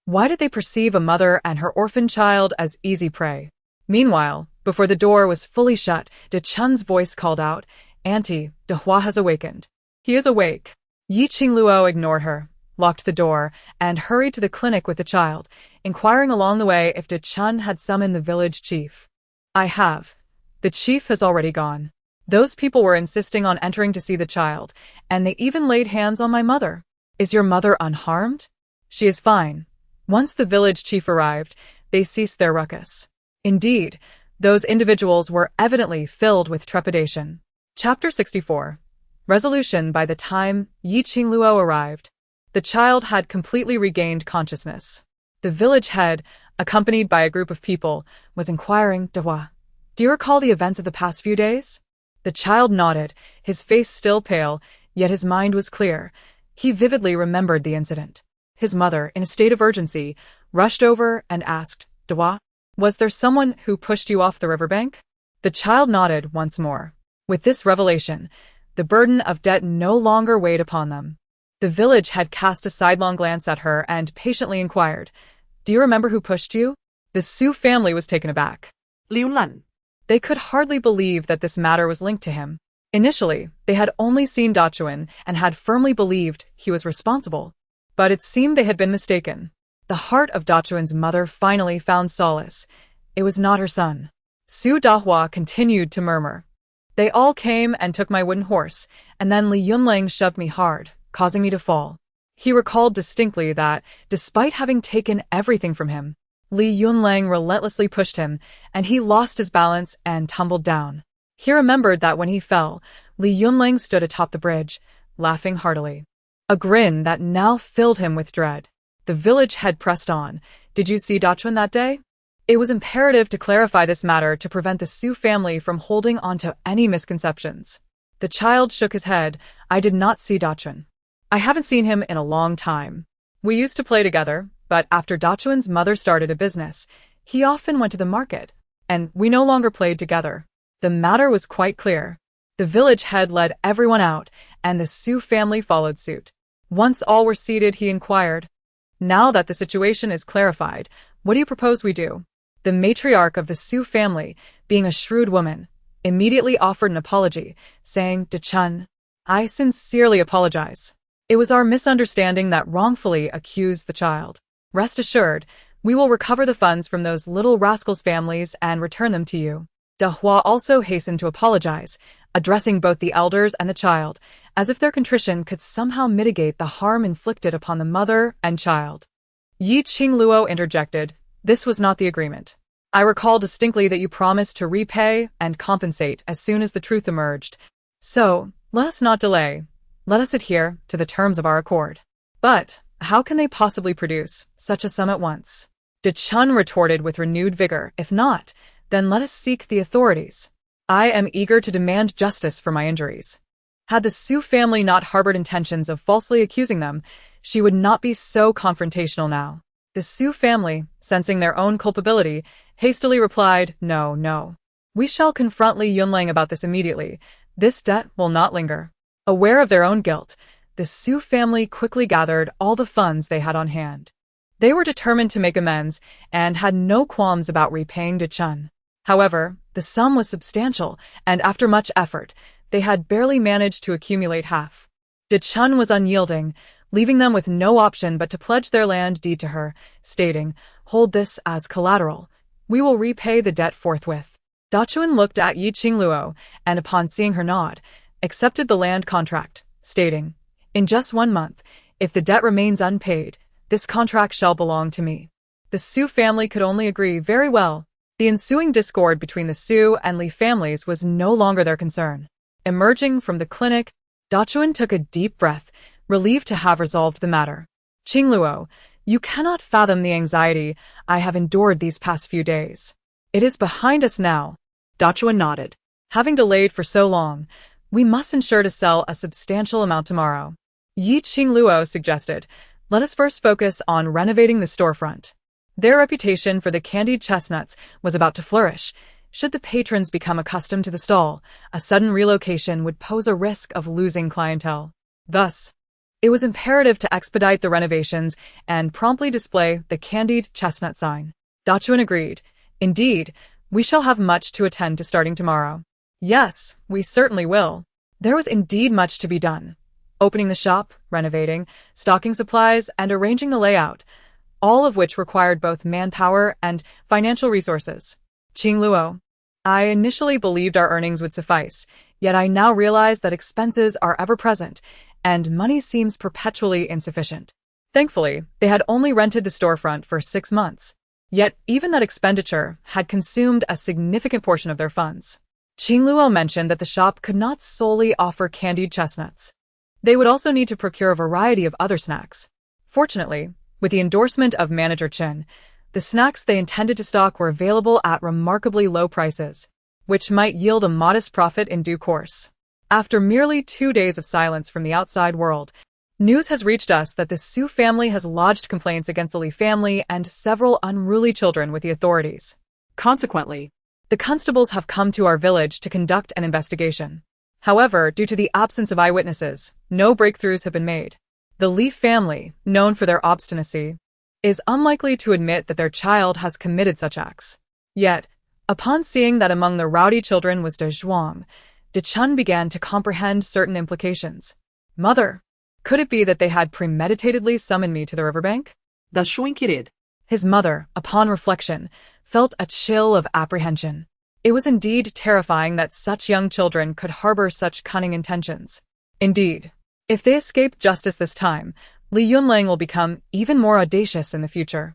why did they perceive a mother and her orphan child as easy prey? Meanwhile, before the door was fully shut, De Chun's voice called out, Auntie, De Hua has awakened. He is awake. Yi Qingluo ignored her, locked the door, and hurried to the clinic with the child, inquiring along the way if De Chun had summoned the village chief. I have. The chief has already gone. Those people were insisting on entering to see the child, and they even laid hands on my mother. Is your mother unharmed? She is fine. Once the village chief arrived, they ceased their ruckus. Indeed, those individuals were evidently filled with trepidation. Chapter 64. Resolution. By the time Yi Qingluo arrived, the child had completely regained consciousness. The village head, accompanied by a group of people, was inquiring, De Hua, do you recall the events of the past few days? The child nodded, his face still pale, yet his mind was clear. He vividly remembered the incident. His mother, in a state of urgency, rushed over and asked, De Hua, was there someone who pushed you off the riverbank? The child nodded once more. With this revelation, the burden of debt no longer weighed upon them. The village had cast a sidelong glance at her and patiently inquired, do you remember who pushed you? The Su family was taken aback. Liu Lan. They could hardly believe that this matter was linked to him. Initially, they had only seen Dachuan and had firmly believed he was responsible. But it seemed they had been mistaken. The heart of Dachuan's mother finally found solace. It was not her son. Su Dahua continued to murmur. They all came and took my wooden horse, and then Li Yunlang shoved me hard, causing me to fall. He recalled distinctly that, despite having taken everything from him, Li Yunlang relentlessly pushed him, and he lost his balance and tumbled down. He remembered that when he fell, Li Yunlang stood atop the bridge, laughing heartily. A grin that now filled him with dread. The village head pressed on. Did you see Dachuan that day? It was imperative to clarify this matter to prevent the Su family from holding on to any misconceptions. The child shook his head. I did not see Dachuan. I haven't seen him in a long time. We used to play together, but after Dachuan's mother started a business, he often went to the market, and we no longer played together. The matter was quite clear. The village head led everyone out, and the Su family followed suit. Once all were seated, he inquired, now that the situation is clarified, what do you propose we do? The matriarch of the Su family, being a shrewd woman, immediately offered an apology, saying, De Chun, I sincerely apologize. It was our misunderstanding that wrongfully accused the child. Rest assured, we will recover the funds from those little rascals' families and return them to you. De Hua also hastened to apologize, addressing both the elders and the child, as if their contrition could somehow mitigate the harm inflicted upon the mother and child. Qingluo interjected, "This was not the agreement. I recall distinctly that you promised to repay and compensate as soon as the truth emerged. So, let us not delay. Let us adhere to the terms of our accord." "But how can they possibly produce such a sum at once?" De Chun retorted with renewed vigor. "If not, then let us seek the authorities. I am eager to demand justice for my injuries." Had the Su family not harbored intentions of falsely accusing them, she would not be so confrontational now. The Su family, sensing their own culpability, hastily replied, "No, no. We shall confront Li Yunlang about this immediately. This debt will not linger." Aware of their own guilt, the Su family quickly gathered all the funds they had on hand. They were determined to make amends and had no qualms about repaying De Chun. However, the sum was substantial, and after much effort, they had barely managed to accumulate half. De Chun was unyielding, leaving them with no option but to pledge their land deed to her, stating, "Hold this as collateral. We will repay the debt forthwith." Dachuan looked at Qingluo, and upon seeing her nod, accepted the land contract, stating, "In just 1 month, if the debt remains unpaid, this contract shall belong to me." The Su family could only agree very well. The ensuing discord between the Su and Li families was no longer their concern. Emerging from the clinic, Dachuan took a deep breath, relieved to have resolved the matter. "Qingluo, you cannot fathom the anxiety I have endured these past few days. It is behind us now." Dachuan nodded. "Having delayed for so long, we must ensure to sell a substantial amount tomorrow." Qingluo suggested, "Let us first focus on renovating the storefront." Their reputation for the candied chestnuts was about to flourish. Should the patrons become accustomed to the stall, a sudden relocation would pose a risk of losing clientele. Thus, it was imperative to expedite the renovations and promptly display the candied chestnut sign. Dachuan agreed. "Indeed, we shall have much to attend to starting tomorrow." "Yes, we certainly will." There was indeed much to be done. Opening the shop, renovating, stocking supplies, and arranging the layout, all of which required both manpower and financial resources. "Qingluo, I initially believed our earnings would suffice, yet I now realize that expenses are ever present, and money seems perpetually insufficient." Thankfully, they had only rented the storefront for 6 months. Yet even that expenditure had consumed a significant portion of their funds. Qingluo mentioned that the shop could not solely offer candied chestnuts. They would also need to procure a variety of other snacks. Fortunately, with the endorsement of Manager Chen, the snacks they intended to stock were available at remarkably low prices, which might yield a modest profit in due course. After merely 2 days of silence from the outside world, news has reached us that the Su family has lodged complaints against the Li family and several unruly children with the authorities. Consequently, the constables have come to our village to conduct an investigation. However, due to the absence of eyewitnesses, no breakthroughs have been made. The Li family, known for their obstinacy, is unlikely to admit that their child has committed such acts. Yet, upon seeing that among the rowdy children was De Zhuang, De Chun began to comprehend certain implications. "Mother, could it be that they had premeditatedly summoned me to the riverbank?" Dachuan inquired. His mother, upon reflection, felt a chill of apprehension. It was indeed terrifying that such young children could harbor such cunning intentions. Indeed, if they escape justice this time, Li Yunlang will become even more audacious in the future.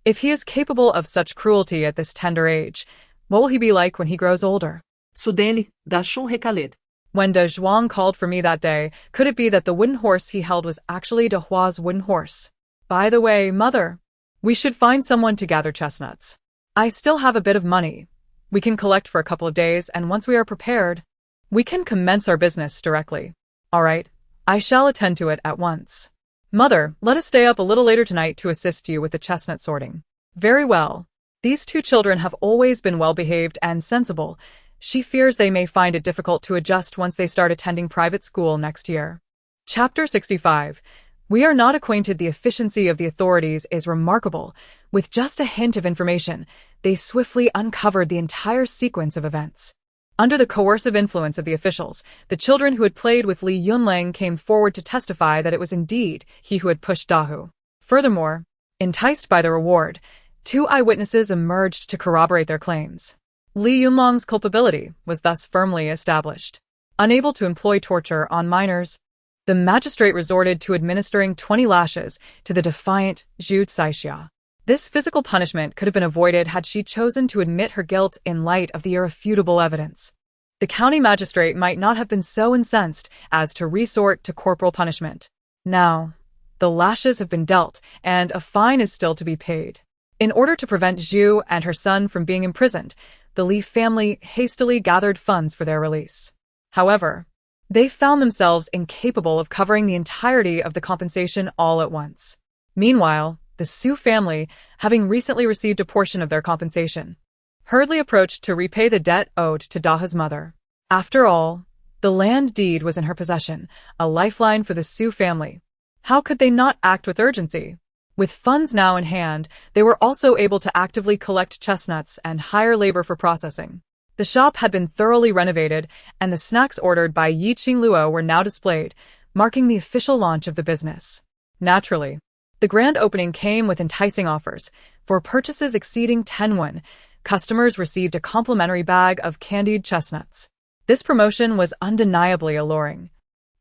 If he is capable of such cruelty at this tender age, what will he be like when he grows older? Suddenly, Dachuan recaled. When De Zhuang called for me that day, could it be that the wooden horse he held was actually De Hua's wooden horse? By the way, Mother, we should find someone to gather chestnuts. I still have a bit of money. We can collect for a couple of days, and once we are prepared, we can commence our business directly. All right, I shall attend to it at once. Mother, let us stay up a little later tonight to assist you with the chestnut sorting. Very well. These 2 children have always been well-behaved and sensible. She fears they may find it difficult to adjust once they start attending private school next year. Chapter 65. We are not acquainted. The efficiency of the authorities is remarkable. With just a hint of information, they swiftly uncovered the entire sequence of events. Under the coercive influence of the officials, the children who had played with Li Yunlang came forward to testify that it was indeed he who had pushed Dahu. Furthermore, enticed by the reward, 2 eyewitnesses emerged to corroborate their claims. Li Yunlang's culpability was thus firmly established. Unable to employ torture on minors, the magistrate resorted to administering 20 lashes to the defiant Zhu Caixia. This physical punishment could have been avoided had she chosen to admit her guilt in light of the irrefutable evidence. The county magistrate might not have been so incensed as to resort to corporal punishment. Now, the lashes have been dealt, and a fine is still to be paid. In order to prevent Zhu and her son from being imprisoned, the Li family hastily gathered funds for their release. However, they found themselves incapable of covering the entirety of the compensation all at once. Meanwhile, the Su family, having recently received a portion of their compensation, hurriedly approached to repay the debt owed to Daha's mother. After all, the land deed was in her possession, a lifeline for the Su family. How could they not act with urgency? With funds now in hand, they were also able to actively collect chestnuts and hire labor for processing. The shop had been thoroughly renovated, and the snacks ordered by Qingluo were now displayed, marking the official launch of the business. Naturally, the grand opening came with enticing offers. For purchases exceeding 10 won, customers received a complimentary bag of candied chestnuts. This promotion was undeniably alluring.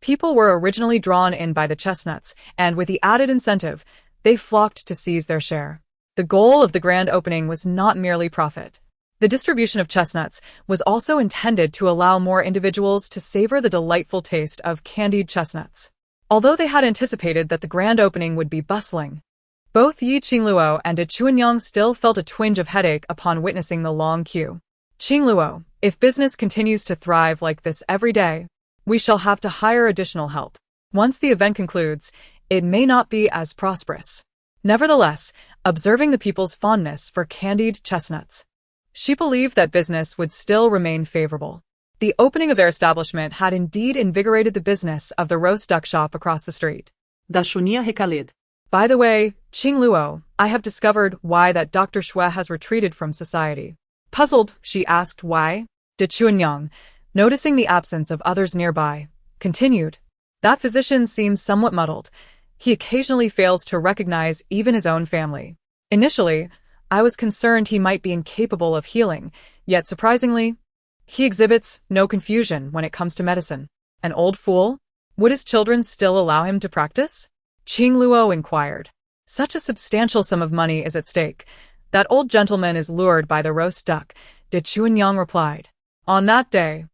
People were originally drawn in by the chestnuts, and with the added incentive, they flocked to seize their share. The goal of the grand opening was not merely profit. The distribution of chestnuts was also intended to allow more individuals to savor the delightful taste of candied chestnuts. Although they had anticipated that the grand opening would be bustling, both Qingluo and Chuanyang still felt a twinge of headache upon witnessing the long queue. Qingluo, if business continues to thrive like this every day, we shall have to hire additional help. Once the event concludes, it may not be as prosperous. Nevertheless, observing the people's fondness for candied chestnuts, she believed that business would still remain favorable. The opening of their establishment had indeed invigorated the business of the roast duck shop across the street. Dashunia Hekalid. By the way, Qingluo, I have discovered why that Dr. Shui has retreated from society. Puzzled, she asked why. De Chuanyang, noticing the absence of others nearby, continued. That physician seems somewhat muddled. He occasionally fails to recognize even his own family. Initially, I was concerned he might be incapable of healing, yet surprisingly, he exhibits no confusion when it comes to medicine. An old fool? Would his children still allow him to practice? Qingluo inquired. Such a substantial sum of money is at stake. That old gentleman is lured by the roast duck, De Chuanyang replied. On that day,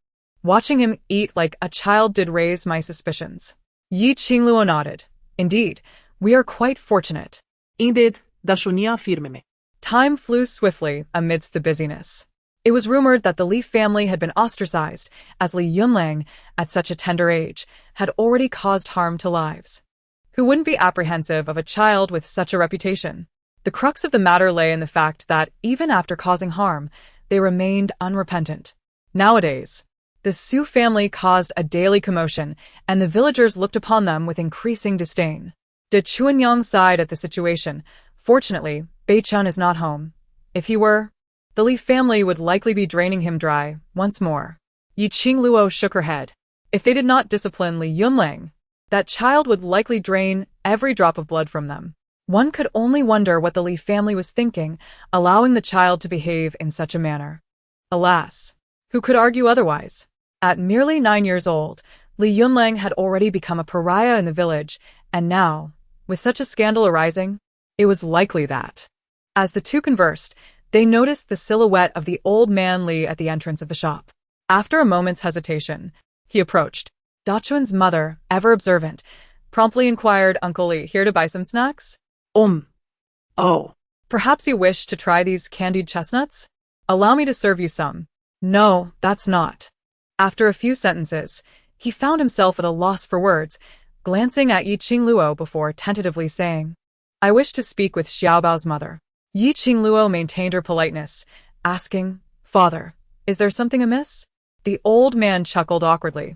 watching him eat like a child did raise my suspicions. Qingluo nodded. Indeed, we are quite fortunate. Indeed, Dashunia firmeme. Time flew swiftly amidst the busyness. It was rumored that the Li family had been ostracized, as Li Yunlang, at such a tender age, had already caused harm to lives. Who wouldn't be apprehensive of a child with such a reputation? The crux of the matter lay in the fact that, even after causing harm, they remained unrepentant. Nowadays, the Su family caused a daily commotion, and the villagers looked upon them with increasing disdain. De Chuanyang sighed at the situation. Fortunately, Beichun is not home. If he were, the Li family would likely be draining him dry once more. Qingluo shook her head. If they did not discipline Li Yunlang, that child would likely drain every drop of blood from them. One could only wonder what the Li family was thinking, allowing the child to behave in such a manner. Alas, who could argue otherwise? At merely 9 years old, Li Yunlang had already become a pariah in the village, and now, with such a scandal arising, it was likely that, as the two conversed, they noticed the silhouette of the old man Li at the entrance of the shop. After a moment's hesitation, he approached. Dachuan's mother, ever observant, promptly inquired, Uncle Li, here to buy some snacks? Oh. Perhaps you wish to try these candied chestnuts? Allow me to serve you some. No, that's not. After a few sentences, he found himself at a loss for words, glancing at Qingluo before tentatively saying, I wish to speak with Xiaobao's mother. Qingluo maintained her politeness, asking, Father, is there something amiss? The old man chuckled awkwardly.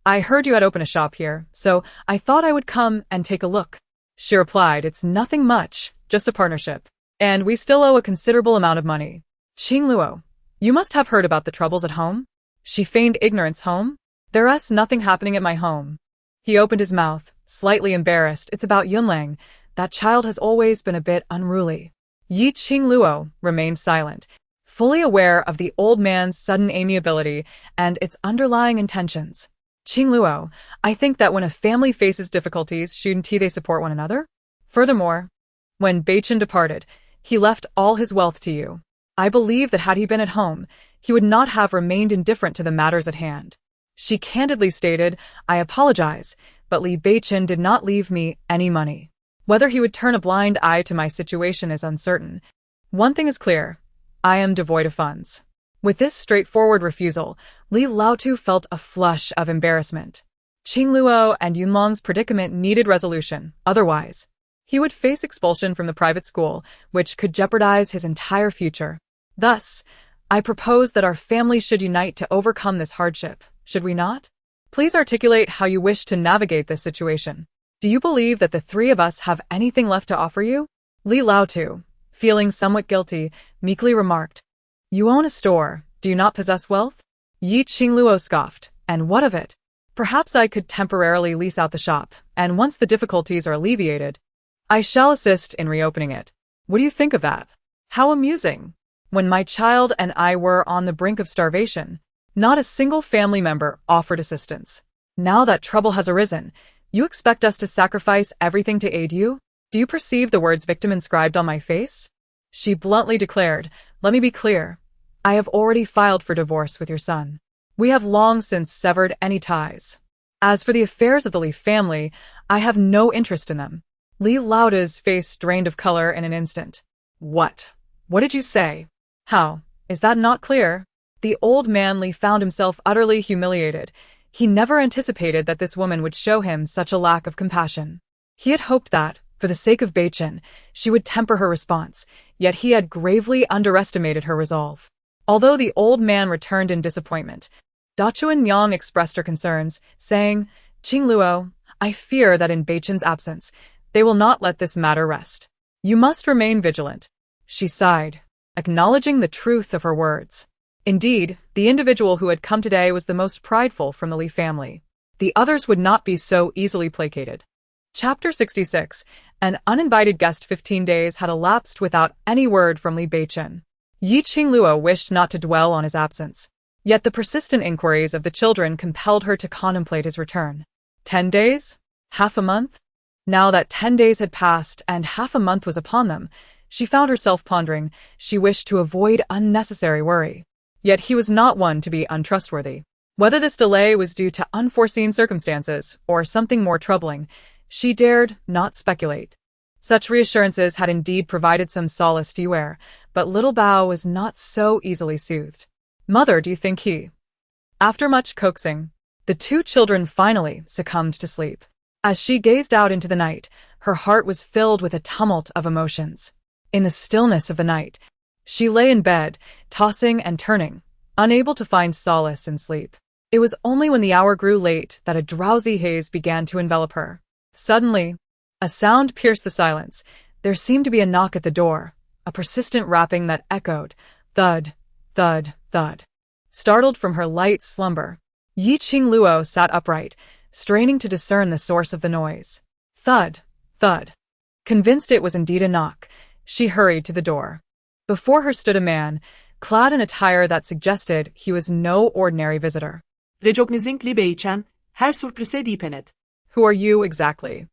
I heard you had opened a shop here, so I thought I would come and take a look. She replied, It's nothing much, just a partnership. And we still owe a considerable amount of money. Qingluo, you must have heard about the troubles at home? She feigned ignorance. Home? There's nothing happening at my home. He opened his mouth, slightly embarrassed. It's about Yunlang. That child has always been a bit unruly. Qingluo remained silent, fully aware of the old man's sudden amiability and its underlying intentions. Qingluo, I think that when a family faces difficulties, shouldn't they support one another? Furthermore, when Beichen departed, he left all his wealth to you. I believe that had he been at home, he would not have remained indifferent to the matters at hand. She candidly stated, I apologize, but Li Beichen did not leave me any money. Whether he would turn a blind eye to my situation is uncertain. One thing is clear, I am devoid of funds. With this straightforward refusal, Li Laotu felt a flush of embarrassment. Qingluo and Yunlong's predicament needed resolution, otherwise, he would face expulsion from the private school, which could jeopardize his entire future. Thus, I propose that our family should unite to overcome this hardship, should we not? Please articulate how you wish to navigate this situation. Do you believe that the three of us have anything left to offer you? Li Laotu, feeling somewhat guilty, meekly remarked, You own a store, do you not possess wealth? Qingluo scoffed, and what of it? Perhaps I could temporarily lease out the shop, and once the difficulties are alleviated, I shall assist in reopening it. What do you think of that? How amusing! When my child and I were on the brink of starvation, not a single family member offered assistance. Now that trouble has arisen, you expect us to sacrifice everything to aid you? Do you perceive the words victim inscribed on my face? She bluntly declared, Let me be clear. I have already filed for divorce with your son. We have long since severed any ties. As for the affairs of the Li family, I have no interest in them. Li Laotu's face drained of color in an instant. What? What did you say? How? Is that not clear? The old man Li found himself utterly humiliated. He never anticipated that this woman would show him such a lack of compassion. He had hoped that, for the sake of Beichen, she would temper her response, yet he had gravely underestimated her resolve. Although the old man returned in disappointment, Dachuan Yang expressed her concerns, saying, Qingluo, I fear that in Beichen's absence, they will not let this matter rest. You must remain vigilant. She sighed, acknowledging the truth of her words. Indeed, the individual who had come today was the most prideful from the Li family. The others would not be so easily placated. Chapter 66. An uninvited guest. 15 days had elapsed without any word from Li Beichen. Qingluo wished not to dwell on his absence. Yet the persistent inquiries of the children compelled her to contemplate his return. 10 days? Half a month? Now that 10 days had passed and half a month was upon them, she found herself pondering. She wished to avoid unnecessary worry. Yet he was not one to be untrustworthy. Whether this delay was due to unforeseen circumstances or something more troubling, she dared not speculate. Such reassurances had indeed provided some solace to Yue, but little Bao was not so easily soothed. Mother, do you think he? After much coaxing, the two children finally succumbed to sleep. As she gazed out into the night, her heart was filled with a tumult of emotions. In the stillness of the night, she lay in bed, tossing and turning, unable to find solace in sleep. It was only when the hour grew late that a drowsy haze began to envelop her. Suddenly, a sound pierced the silence. There seemed to be a knock at the door, a persistent rapping that echoed, thud, thud, thud. Startled from her light slumber, Qingluo sat upright, straining to discern the source of the noise. Thud, thud. Convinced it was indeed a knock, she hurried to the door. Before her stood a man, clad in attire that suggested he was no ordinary visitor. Recognising Li Beichen, her surprise dipenet. Who are you exactly?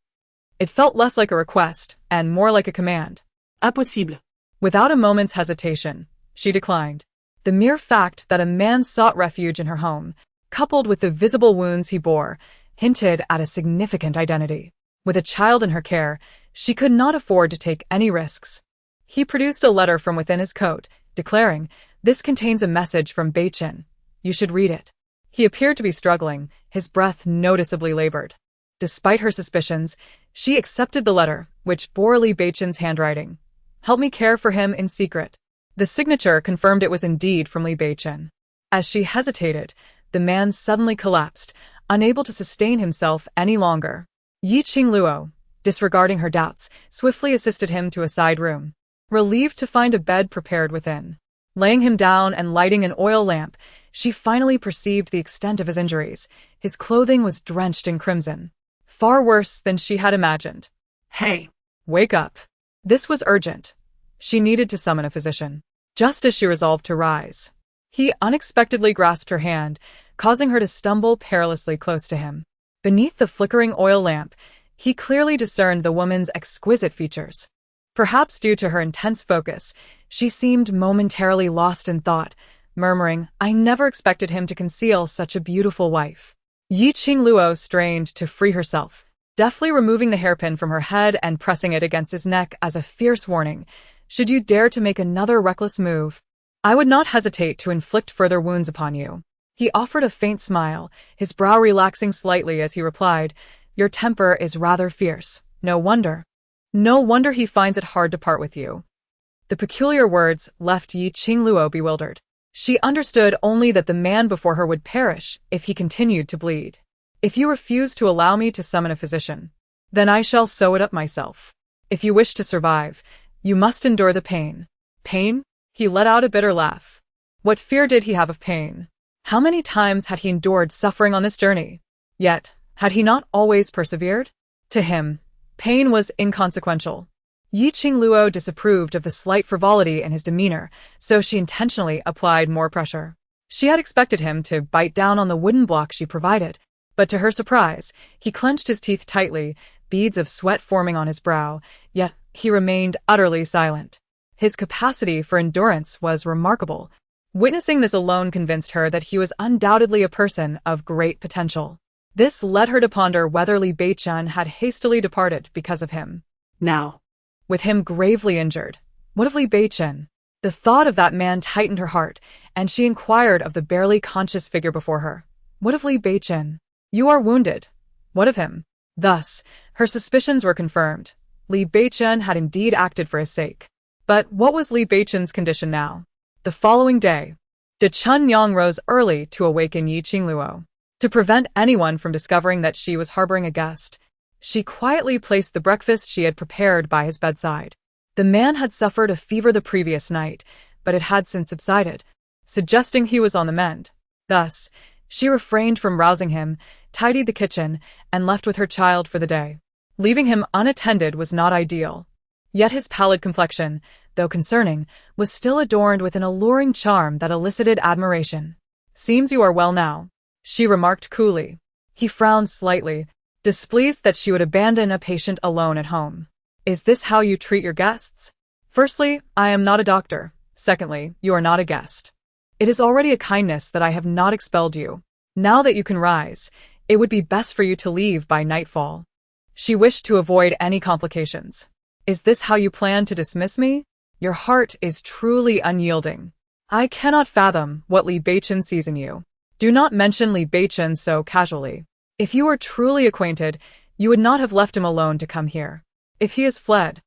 It felt less like a request and more like a command. Impossible. Without a moment's hesitation, she declined. The mere fact that a man sought refuge in her home, coupled with the visible wounds he bore, hinted at a significant identity. With a child in her care, she could not afford to take any risks. He produced a letter from within his coat, declaring, This contains a message from Beichen. You should read it. He appeared to be struggling, his breath noticeably labored. Despite her suspicions, she accepted the letter, which bore Li Beichen's handwriting. Help me care for him in secret. The signature confirmed it was indeed from Li Beichen. As she hesitated, the man suddenly collapsed, unable to sustain himself any longer. Qingluo, disregarding her doubts, swiftly assisted him to a side room. Relieved to find a bed prepared within. Laying him down and lighting an oil lamp, she finally perceived the extent of his injuries. His clothing was drenched in crimson. Far worse than she had imagined. Hey. Wake up. This was urgent. She needed to summon a physician. Just as she resolved to rise, he unexpectedly grasped her hand, causing her to stumble perilously close to him. Beneath the flickering oil lamp, he clearly discerned the woman's exquisite features. Perhaps due to her intense focus, she seemed momentarily lost in thought, murmuring, "I never expected him to conceal such a beautiful wife." Qingluo strained to free herself, deftly removing the hairpin from her head and pressing it against his neck as a fierce warning. "Should you dare to make another reckless move, I would not hesitate to inflict further wounds upon you." He offered a faint smile, his brow relaxing slightly as he replied, "Your temper is rather fierce. No wonder. No wonder he finds it hard to part with you." The peculiar words left Qingluo bewildered. She understood only that the man before her would perish if he continued to bleed. "If you refuse to allow me to summon a physician, then I shall sew it up myself. If you wish to survive, you must endure the pain." Pain? He let out a bitter laugh. What fear did he have of pain? How many times had he endured suffering on this journey? Yet, had he not always persevered? To him, pain was inconsequential. Qingluo disapproved of the slight frivolity in his demeanor, so she intentionally applied more pressure. She had expected him to bite down on the wooden block she provided, but to her surprise, he clenched his teeth tightly, beads of sweat forming on his brow, yet he remained utterly silent. His capacity for endurance was remarkable. Witnessing this alone convinced her that he was undoubtedly a person of great potential. This led her to ponder whether Li Beichen had hastily departed because of him. Now, with him gravely injured, what of Li Beichen? The thought of that man tightened her heart, and she inquired of the barely conscious figure before her. "What of Li Beichen? You are wounded. What of him?" Thus, her suspicions were confirmed. Li Beichen had indeed acted for his sake. But what was Li Beichen's condition now? The following day, De Chunyang rose early to awaken Qingluo. To prevent anyone from discovering that she was harboring a guest, she quietly placed the breakfast she had prepared by his bedside. The man had suffered a fever the previous night, but it had since subsided, suggesting he was on the mend. Thus, she refrained from rousing him, tidied the kitchen, and left with her child for the day. Leaving him unattended was not ideal. Yet his pallid complexion, though concerning, was still adorned with an alluring charm that elicited admiration. "Seems you are well now," she remarked coolly. He frowned slightly, displeased that she would abandon a patient alone at home. "Is this how you treat your guests? Firstly, I am not a doctor. Secondly, you are not a guest. It is already a kindness that I have not expelled you. Now that you can rise, it would be best for you to leave by nightfall." She wished to avoid any complications. "Is this how you plan to dismiss me? Your heart is truly unyielding. I cannot fathom what Li Beichen sees in you. Do not mention Li Beichen so casually. If you were truly acquainted, you would not have left him alone to come here. If he has fled,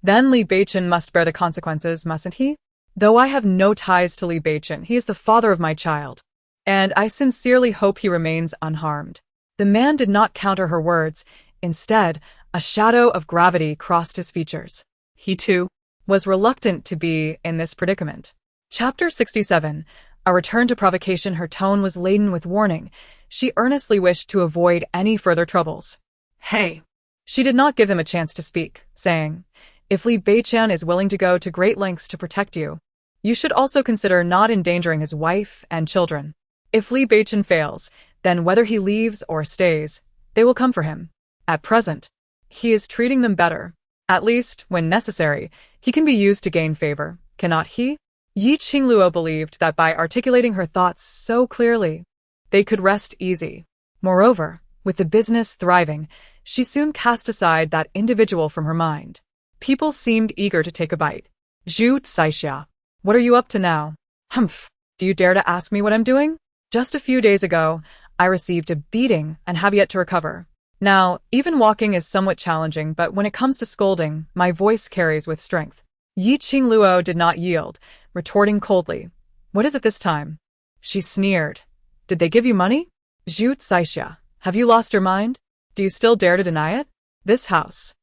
then Li Beichen must bear the consequences, mustn't he? Though I have no ties to Li Beichen, he is the father of my child, and I sincerely hope he remains unharmed." The man did not counter her words. Instead, a shadow of gravity crossed his features. He, too, was reluctant to be in this predicament. Chapter 67. A return to provocation. Her tone was laden with warning. She earnestly wished to avoid any further troubles. Hey. She did not give him a chance to speak, saying, "If Li Beichen is willing to go to great lengths to protect you, you should also consider not endangering his wife and children. If Li Beichen fails, then whether he leaves or stays, they will come for him. At present, he is treating them better. At least, when necessary, he can be used to gain favor, cannot he?" Qingluo believed that by articulating her thoughts so clearly, they could rest easy. Moreover, with the business thriving, she soon cast aside that individual from her mind. People seemed eager to take a bite. "Zhu Saixia, what are you up to now?" "Humph, do you dare to ask me what I'm doing? Just a few days ago, I received a beating and have yet to recover. Now, even walking is somewhat challenging, but when it comes to scolding, my voice carries with strength." Qingluo did not yield, retorting coldly, "What is it this time?" She sneered. "Did they give you money? Zhu Saixia, have you lost your mind? Do you still dare to deny it? This house.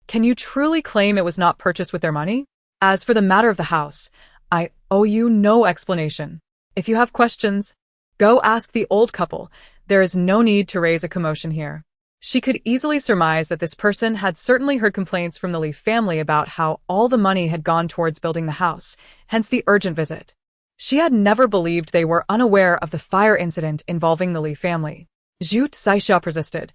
Can you truly claim it was not purchased with their money? As for the matter of the house, I owe you no explanation. If you have questions, Go ask the old couple. There is no need to raise a commotion here. She could easily surmise that this person had certainly heard complaints from the Li family about how all the money had gone towards building the house, hence the urgent visit. She had never believed they were unaware of the fire incident involving the Li family. Zhu Saixia persisted.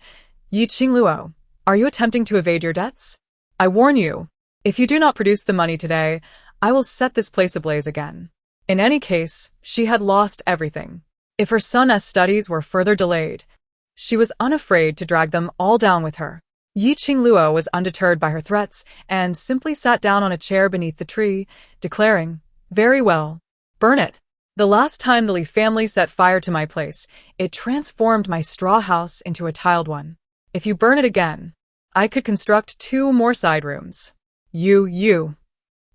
Yi Qingluo, are you attempting to evade your debts? I warn you, if you do not produce the money today, I will set this place ablaze again. In any case, she had lost everything. If her son's studies were further delayed, she was unafraid to drag them all down with her. Yi Qingluo was undeterred by her threats and simply sat down on a chair beneath the tree, declaring, "Very well. Burn it. The last time the Li family set fire to my place, it transformed my straw house into a tiled one. If you burn it again, I could construct 2 more side rooms." Zhu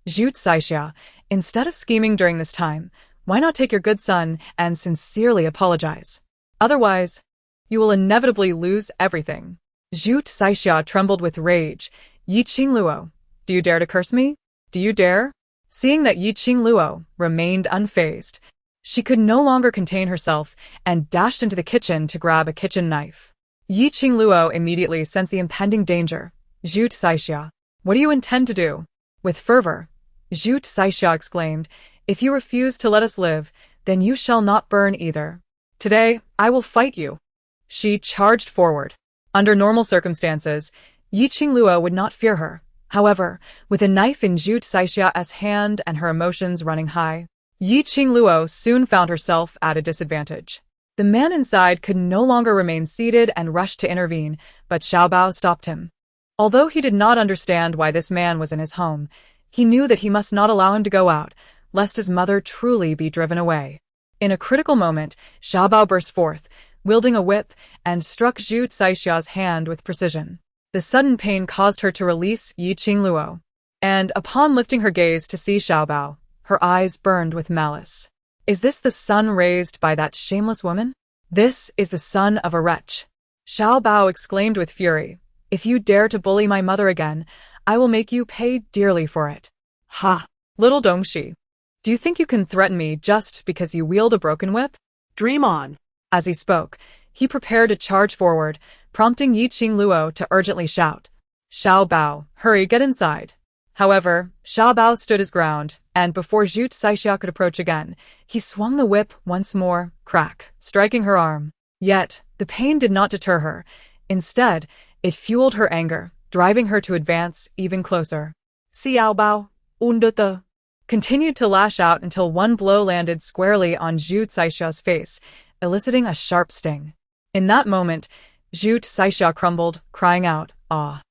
Saixia, instead of scheming during this time, why not take your good son and sincerely apologize? Otherwise, you will inevitably lose everything. Zhu Saixia trembled with rage. Yi Qingluo, do you dare to curse me? Do you dare? Seeing that Yi Qingluo remained unfazed, she could no longer contain herself and dashed into the kitchen to grab a kitchen knife. Yi Qingluo immediately sensed the impending danger. Zhu Saixia, what do you intend to do? With fervor, Zhu Saixia exclaimed, if you refuse to let us live, then you shall not burn either. Today, I will fight you. She charged forward. Under normal circumstances, Yi Qingluo would not fear her. However, with a knife in Zhu Saixia's hand and her emotions running high, Yi Qingluo soon found herself at a disadvantage. The man inside could no longer remain seated and rushed to intervene, but Xiaobao stopped him. Although he did not understand why this man was in his home, he knew that he must not allow him to go out, lest his mother truly be driven away. In a critical moment, Xiaobao burst forth, wielding a whip, and struck Zhu Saixia's hand with precision. The sudden pain caused her to release Yi Qingluo, and upon lifting her gaze to see Xiaobao, her eyes burned with malice. Is this the son raised by that shameless woman? This is the son of a wretch. Xiaobao exclaimed with fury, if you dare to bully my mother again, I will make you pay dearly for it. Ha! Little Dongxi, do you think you can threaten me just because you wield a broken whip? Dream on. As he spoke, he prepared to charge forward, prompting Yi Qingluo to urgently shout, Xiaobao, hurry, get inside. However, Xiaobao stood his ground, and before Zhu Saixia could approach again, he swung the whip once more, crack, striking her arm. Yet, the pain did not deter her. Instead, it fueled her anger, driving her to advance even closer. Xiaobao, undete, continued to lash out until one blow landed squarely on Zhu Saixia's face, eliciting a sharp sting. In that moment, Zhu Saixia crumbled, crying out, "Ah!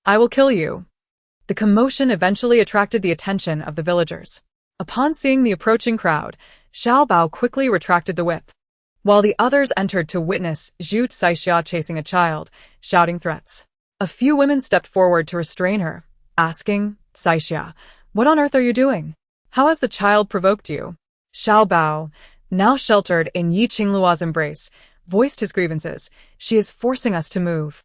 I will kill you." The commotion eventually attracted the attention of the villagers. Upon seeing the approaching crowd, Xiaobao quickly retracted the whip, while the others entered to witness Zhu Saixia chasing a child, shouting threats. A few women stepped forward to restrain her, asking, Saixia, what on earth are you doing? How has the child provoked you? Xiaobao, now sheltered in Yi Qingluo's embrace, voiced his grievances. She is forcing us to move.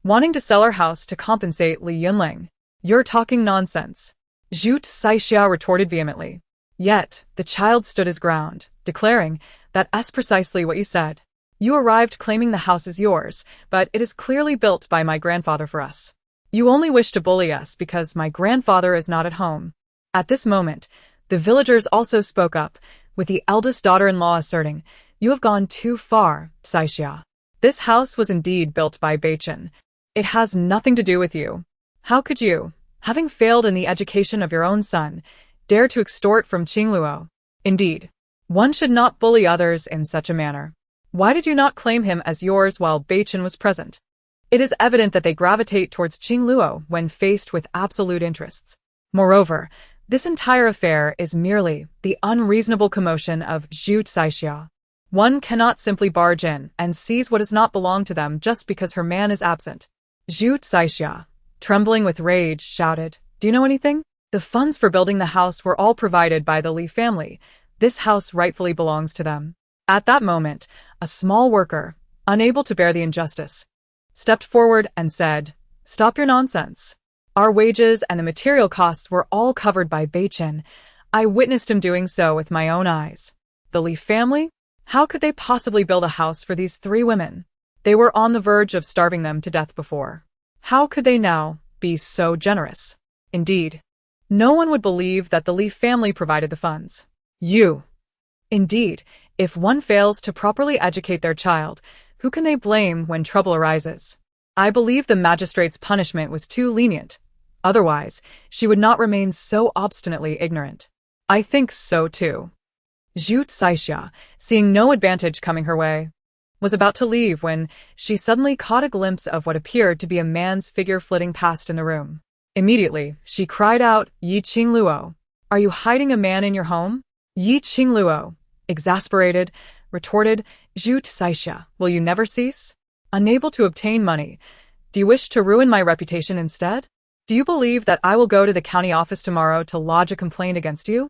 Wanting to sell our house to compensate Li Yunling. You're talking nonsense. Zhu Saixia retorted vehemently. Yet, the child stood his ground, declaring, that's precisely what you said. You arrived claiming the house is yours, but it is clearly built by my grandfather for us. You only wish to bully us because my grandfather is not at home. At this moment, the villagers also spoke up, with the eldest daughter-in-law asserting, you have gone too far, Saixia. This house was indeed built by Beichen. It has nothing to do with you. How could you, having failed in the education of your own son, dare to extort from Qingluo? Indeed, one should not bully others in such a manner. Why did you not claim him as yours while Beichen was present? It is evident that they gravitate towards Qingluo when faced with absolute interests. Moreover, this entire affair is merely the unreasonable commotion of Zhu Saixia. One cannot simply barge in and seize what does not belong to them just because her man is absent. Zhu Saixia, trembling with rage, shouted, do you know anything? The funds for building the house were all provided by the Li family. This house rightfully belongs to them. At that moment, a small worker, unable to bear the injustice, stepped forward and said, stop your nonsense. Our wages and the material costs were all covered by Beichen. I witnessed him doing so with my own eyes. The Li family? How could they possibly build a house for these three women? They were on the verge of starving them to death before. How could they now be so generous? Indeed, no one would believe that the Li family provided the funds. Indeed, if one fails to properly educate their child, who can they blame when trouble arises? I believe the magistrate's punishment was too lenient. Otherwise, she would not remain so obstinately ignorant. I think so too. Zhu Saixia, seeing no advantage coming her way, was about to leave when she suddenly caught a glimpse of what appeared to be a man's figure flitting past in the room. Immediately, she cried out, "Yi Qingluo, are you hiding a man in your home?" Yi Qingluo, exasperated, retorted, "Zhu Saixia, will you never cease? Unable to obtain money, do you wish to ruin my reputation instead? Do you believe that I will go to the county office tomorrow to lodge a complaint against you?"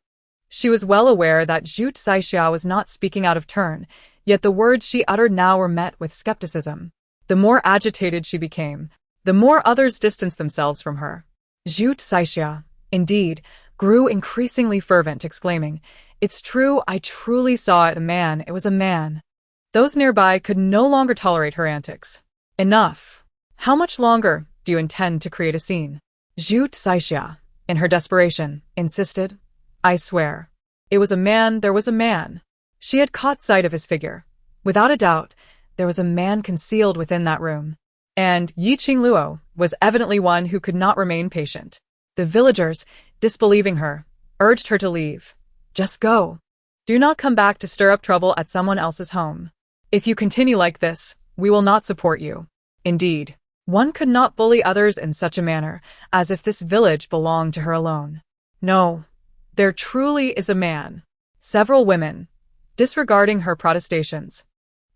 She was well aware that Zhu Saixia was not speaking out of turn, yet the words she uttered now were met with skepticism. The more agitated she became, the more others distanced themselves from her. Zhu Saixia, indeed, grew increasingly fervent, exclaiming, "It's true, I truly saw it, it was a man." Those nearby could no longer tolerate her antics. Enough. How much longer do you intend to create a scene? Zhu Saixia, in her desperation, insisted. I swear. It was a man, there was a man. She had caught sight of his figure. Without a doubt, there was a man concealed within that room. And Yi Qingluo was evidently one who could not remain patient. The villagers, disbelieving her, urged her to leave. Just go. Do not come back to stir up trouble at someone else's home. If you continue like this, we will not support you. Indeed, one could not bully others in such a manner, as if this village belonged to her alone. No, there truly is a man. Several women, disregarding her protestations,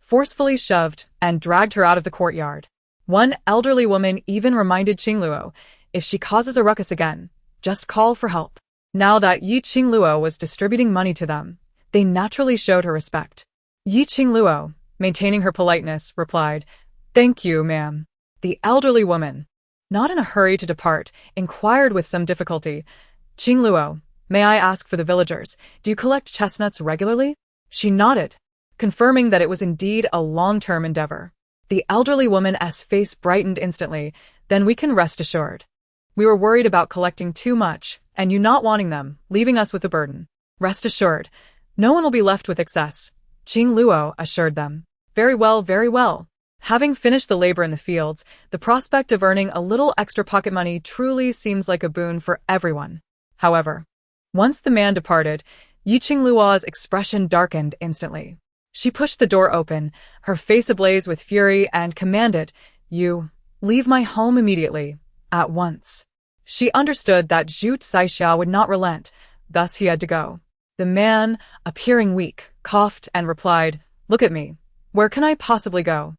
forcefully shoved and dragged her out of the courtyard. One elderly woman even reminded Qingluo, if she causes a ruckus again, just call for help. Now that Yi Qingluo was distributing money to them, they naturally showed her respect. Yi Qingluo, maintaining her politeness, replied, "Thank you, ma'am." The elderly woman, not in a hurry to depart, inquired with some difficulty, "Qingluo, may I ask for the villagers, do you collect chestnuts regularly?" She nodded, confirming that it was indeed a long-term endeavor. The elderly woman's face brightened instantly. "Then we can rest assured. We were worried about collecting too much, and you not wanting them, leaving us with the burden. Rest assured, no one will be left with excess," Qingluo assured them. Very well, very well. Having finished the labor in the fields, the prospect of earning a little extra pocket money truly seems like a boon for everyone. However, once the man departed, Yi Qingluo's expression darkened instantly. She pushed the door open, her face ablaze with fury, and commanded, "You, leave my home immediately, at once." She understood that Zhu Saixia would not relent, thus he had to go. The man, appearing weak, coughed and replied, "Look at me. Where can I possibly go?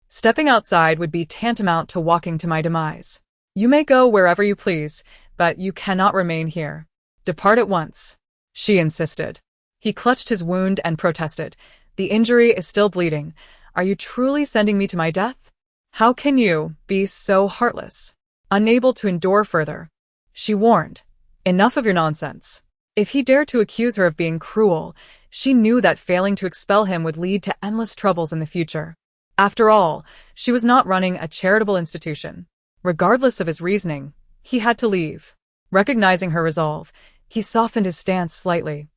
Stepping outside would be tantamount to walking to my demise. You may go wherever you please, but you cannot remain here. Depart at once," she insisted. He clutched his wound and protested, "The injury is still bleeding. Are you truly sending me to my death? How can you be so heartless?" Unable to endure further, she warned, "Enough of your nonsense." If he dared to accuse her of being cruel, she knew that failing to expel him would lead to endless troubles in the future. After all, she was not running a charitable institution. Regardless of his reasoning, he had to leave. Recognizing her resolve, he softened his stance slightly.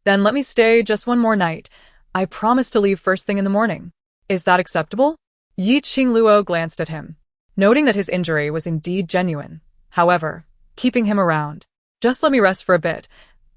"Then let me stay just one more night. I promise to leave first thing in the morning. Is that acceptable?" Yi Qingluo glanced at him, noting that his injury was indeed genuine, however, keeping him around. "Just let me rest for a bit.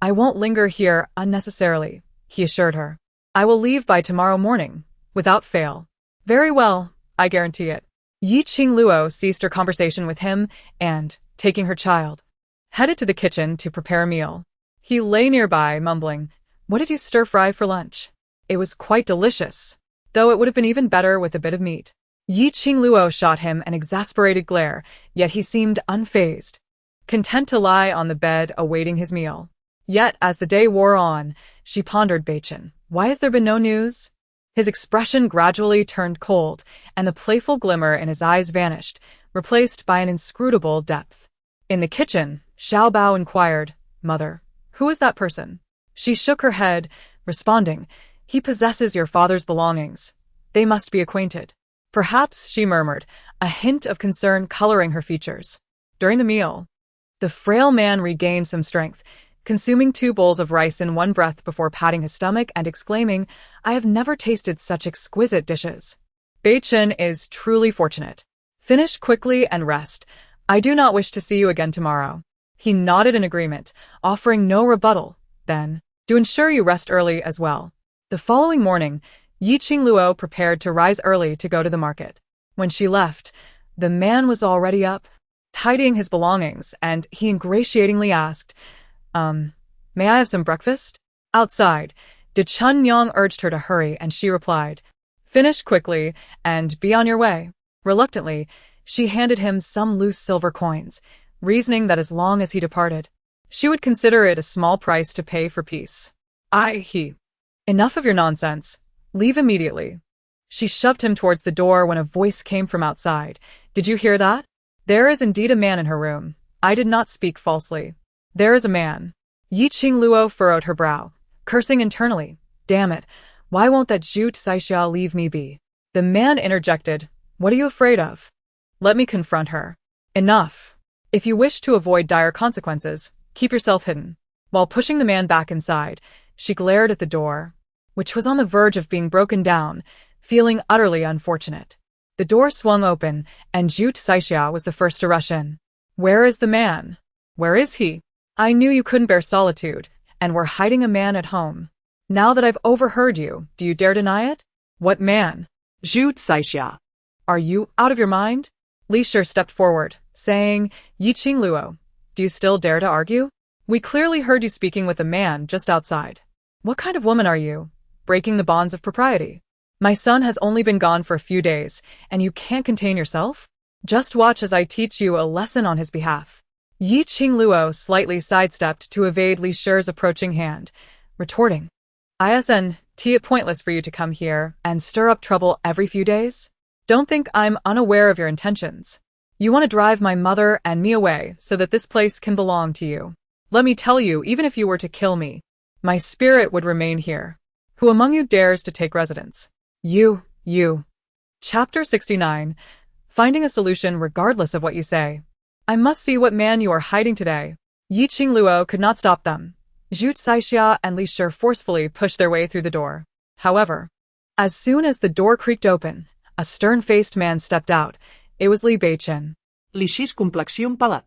I won't linger here unnecessarily," he assured her. "I will leave by tomorrow morning, without fail." "Very well, I guarantee it." Yi Qingluo ceased her conversation with him and, taking her child, headed to the kitchen to prepare a meal. He lay nearby, mumbling, "What did you stir-fry for lunch? It was quite delicious, though it would have been even better with a bit of meat." Yi Qingluo shot him an exasperated glare, yet he seemed unfazed, content to lie on the bed awaiting his meal. Yet, as the day wore on, she pondered, "Bachin, why has there been no news?" His expression gradually turned cold, and the playful glimmer in his eyes vanished, replaced by an inscrutable depth. In the kitchen, Xiaobao inquired, "Mother, who is that person?" She shook her head, responding, He possesses your father's belongings. They must be acquainted. Perhaps, she murmured, a hint of concern coloring her features. During the meal, the frail man regained some strength, consuming 2 bowls of rice in one breath before patting his stomach and exclaiming, I have never tasted such exquisite dishes. Bei-chen is truly fortunate. Finish quickly and rest. I do not wish to see you again tomorrow. He nodded in agreement, offering no rebuttal. Then, to ensure you rest early as well. The following morning, Qingluo prepared to rise early to go to the market. When she left, the man was already up, tidying his belongings, and he ingratiatingly asked, may I have some breakfast? Outside, De Chun-young urged her to hurry, and she replied, finish quickly and be on your way. Reluctantly, she handed him some loose silver coins, reasoning that as long as he departed, she would consider it a small price to pay for peace. Enough of your nonsense. Leave immediately. She shoved him towards the door when a voice came from outside. Did you hear that? There is indeed a man in her room. I did not speak falsely. There is a man. Qingluo furrowed her brow, cursing internally. Damn it, why won't that Zhu Saixia leave me be? The man interjected, what are you afraid of? Let me confront her. Enough. If you wish to avoid dire consequences, keep yourself hidden. While pushing the man back inside, she glared at the door, which was on the verge of being broken down, feeling utterly unfortunate. The door swung open, and Zhu Saixia was the first to rush in. Where is the man? Where is he? I knew you couldn't bear solitude, and were hiding a man at home. Now that I've overheard you, do you dare deny it? What man? Zhu Saixia. Are you out of your mind? Li Shi stepped forward, saying, Qingluo, do you still dare to argue? We clearly heard you speaking with a man just outside. What kind of woman are you? Breaking the bonds of propriety. My son has only been gone for a few days, and you can't contain yourself? Just watch as I teach you a lesson on his behalf. Qingluo slightly sidestepped to evade Li Shi's approaching hand, retorting, Isn't it pointless for you to come here and stir up trouble every few days? Don't think I'm unaware of your intentions. You want to drive my mother and me away so that this place can belong to you. Let me tell you, even if you were to kill me, my spirit would remain here. Who among you dares to take residence? You. Chapter 69. Finding a solution regardless of what you say. I must see what man you are hiding today. Qingluo could not stop them. Zhu Saixia and Li Shi forcefully pushed their way through the door. However, as soon as the door creaked open, a stern-faced man stepped out. It was Li Bei-chen. Li Shi's complexion palat.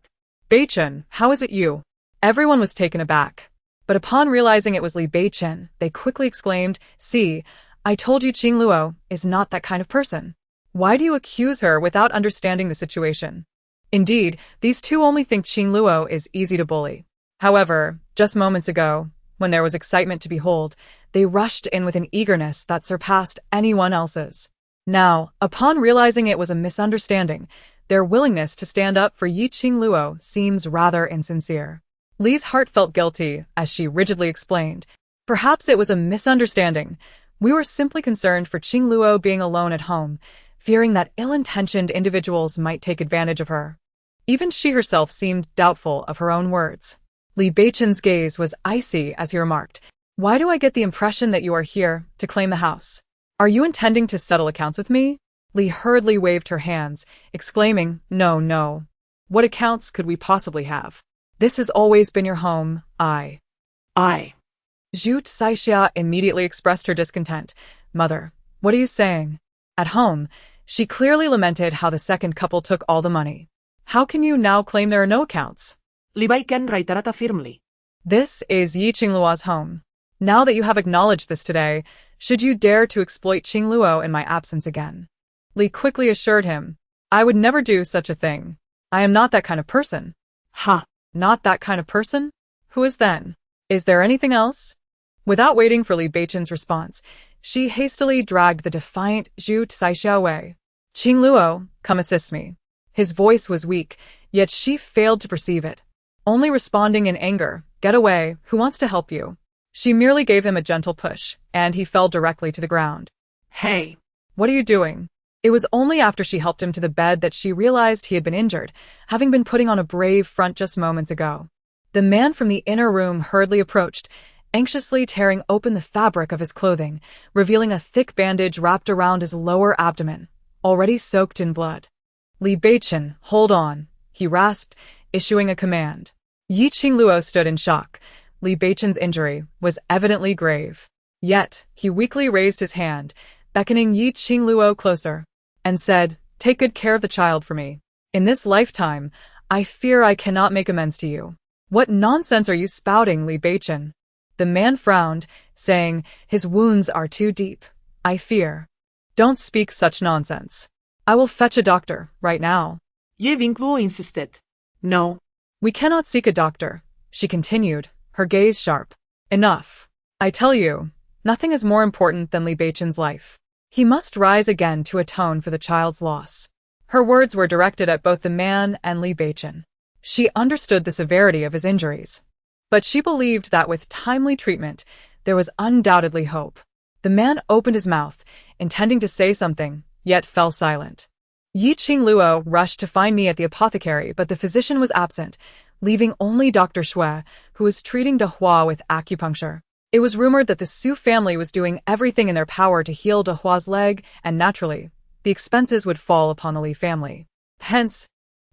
Bei-chen, how is it you? Everyone was taken aback. But upon realizing it was Li Bei-chen, they quickly exclaimed, See, I told you Qingluo is not that kind of person. Why do you accuse her without understanding the situation? Indeed, these two only think Qingluo is easy to bully. However, just moments ago, when there was excitement to behold, they rushed in with an eagerness that surpassed anyone else's. Now, upon realizing it was a misunderstanding, their willingness to stand up for Qingluo seems rather insincere. Li's heart felt guilty as she rigidly explained, Perhaps it was a misunderstanding. We were simply concerned for Qingluo being alone at home, fearing that ill-intentioned individuals might take advantage of her. Even she herself seemed doubtful of her own words. Li Bei-chen's gaze was icy as he remarked, Why do I get the impression that you are here to claim the house? Are you intending to settle accounts with me? Li hurriedly waved her hands, exclaiming, No. What accounts could we possibly have? This has always been your home, I. Zhu Saixia immediately expressed her discontent. Mother, what are you saying? At home, she clearly lamented how the second couple took all the money. How can you now claim there are no accounts? Li Bei-chen reiterat firmly. This is Qingluo's home. Now that you have acknowledged this today, should you dare to exploit Qingluo in my absence again? Li quickly assured him, I would never do such a thing. I am not that kind of person. Not that kind of person? Who is then? Is there anything else? Without waiting for Li Bei-chen's response, she hastily dragged the defiant Zhu Saixia away. Qingluo, come assist me. His voice was weak, yet she failed to perceive it. Only responding in anger, Get away, who wants to help you? She merely gave him a gentle push, and he fell directly to the ground. Hey! What are you doing? It was only after she helped him to the bed that she realized he had been injured, having been putting on a brave front just moments ago. The man from the inner room hurriedly approached, anxiously tearing open the fabric of his clothing, revealing a thick bandage wrapped around his lower abdomen, already soaked in blood. Li Beichen, hold on, he rasped, issuing a command. Yi Qingluo stood in shock. Li Beichen's injury was evidently grave. Yet, he weakly raised his hand, beckoning Yi Qingluo closer, and said, "Take good care of the child for me. In this lifetime, I fear I cannot make amends to you." "What nonsense are you spouting, Li Beichen?" The man frowned, saying, "His wounds are too deep, I fear." "Don't speak such nonsense. I will fetch a doctor, right now." Ye Qingluo insisted. "No." "We cannot seek a doctor," she continued, her gaze sharp. "Enough. I tell you, nothing is more important than Li Beichen's life. He must rise again to atone for the child's loss." Her words were directed at both the man and Li Beichen. She understood the severity of his injuries, but she believed that with timely treatment, there was undoubtedly hope. The man opened his mouth, intending to say something, yet fell silent. "Yi Qingluo rushed to find me at the apothecary, but the physician was absent, leaving only Dr. Xue, who was treating De Hua with acupuncture. It was rumored that the Su family was doing everything in their power to heal De Hua's leg, and naturally, the expenses would fall upon the Li family. Hence,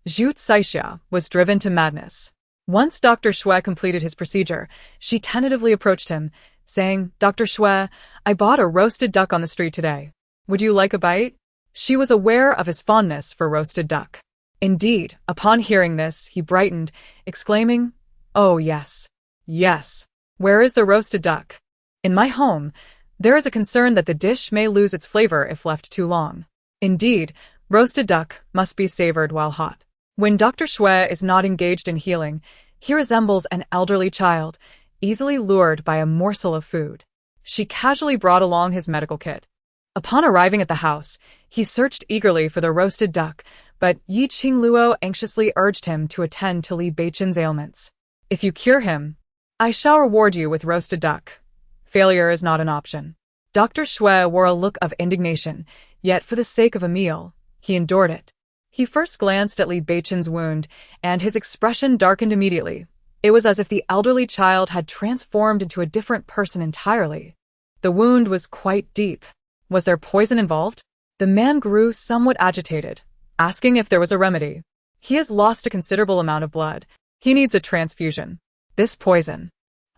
Zhu Caixia was driven to madness. Once Dr. Xue completed his procedure, she tentatively approached him, saying, "Dr. Xue, I bought a roasted duck on the street today. Would you like a bite?" She was aware of his fondness for roasted duck. Indeed, upon hearing this, he brightened, exclaiming, "Oh yes, yes. Where is the roasted duck? In my home, there is a concern that the dish may lose its flavor if left too long. Indeed, roasted duck must be savored while hot. When Dr. Xue is not engaged in healing, he resembles an elderly child, easily lured by a morsel of food." She casually brought along his medical kit. Upon arriving at the house, he searched eagerly for the roasted duck, but Yi Qingluo anxiously urged him to attend to Li Beichen's ailments. "If you cure him, I shall reward you with roasted duck. Failure is not an option." Dr. Xue wore a look of indignation, yet for the sake of a meal, he endured it. He first glanced at Li Beichen's wound, and his expression darkened immediately. It was as if the elderly child had transformed into a different person entirely. The wound was quite deep. Was there poison involved? The man grew somewhat agitated, asking if there was a remedy. "He has lost a considerable amount of blood. He needs a transfusion. This poison.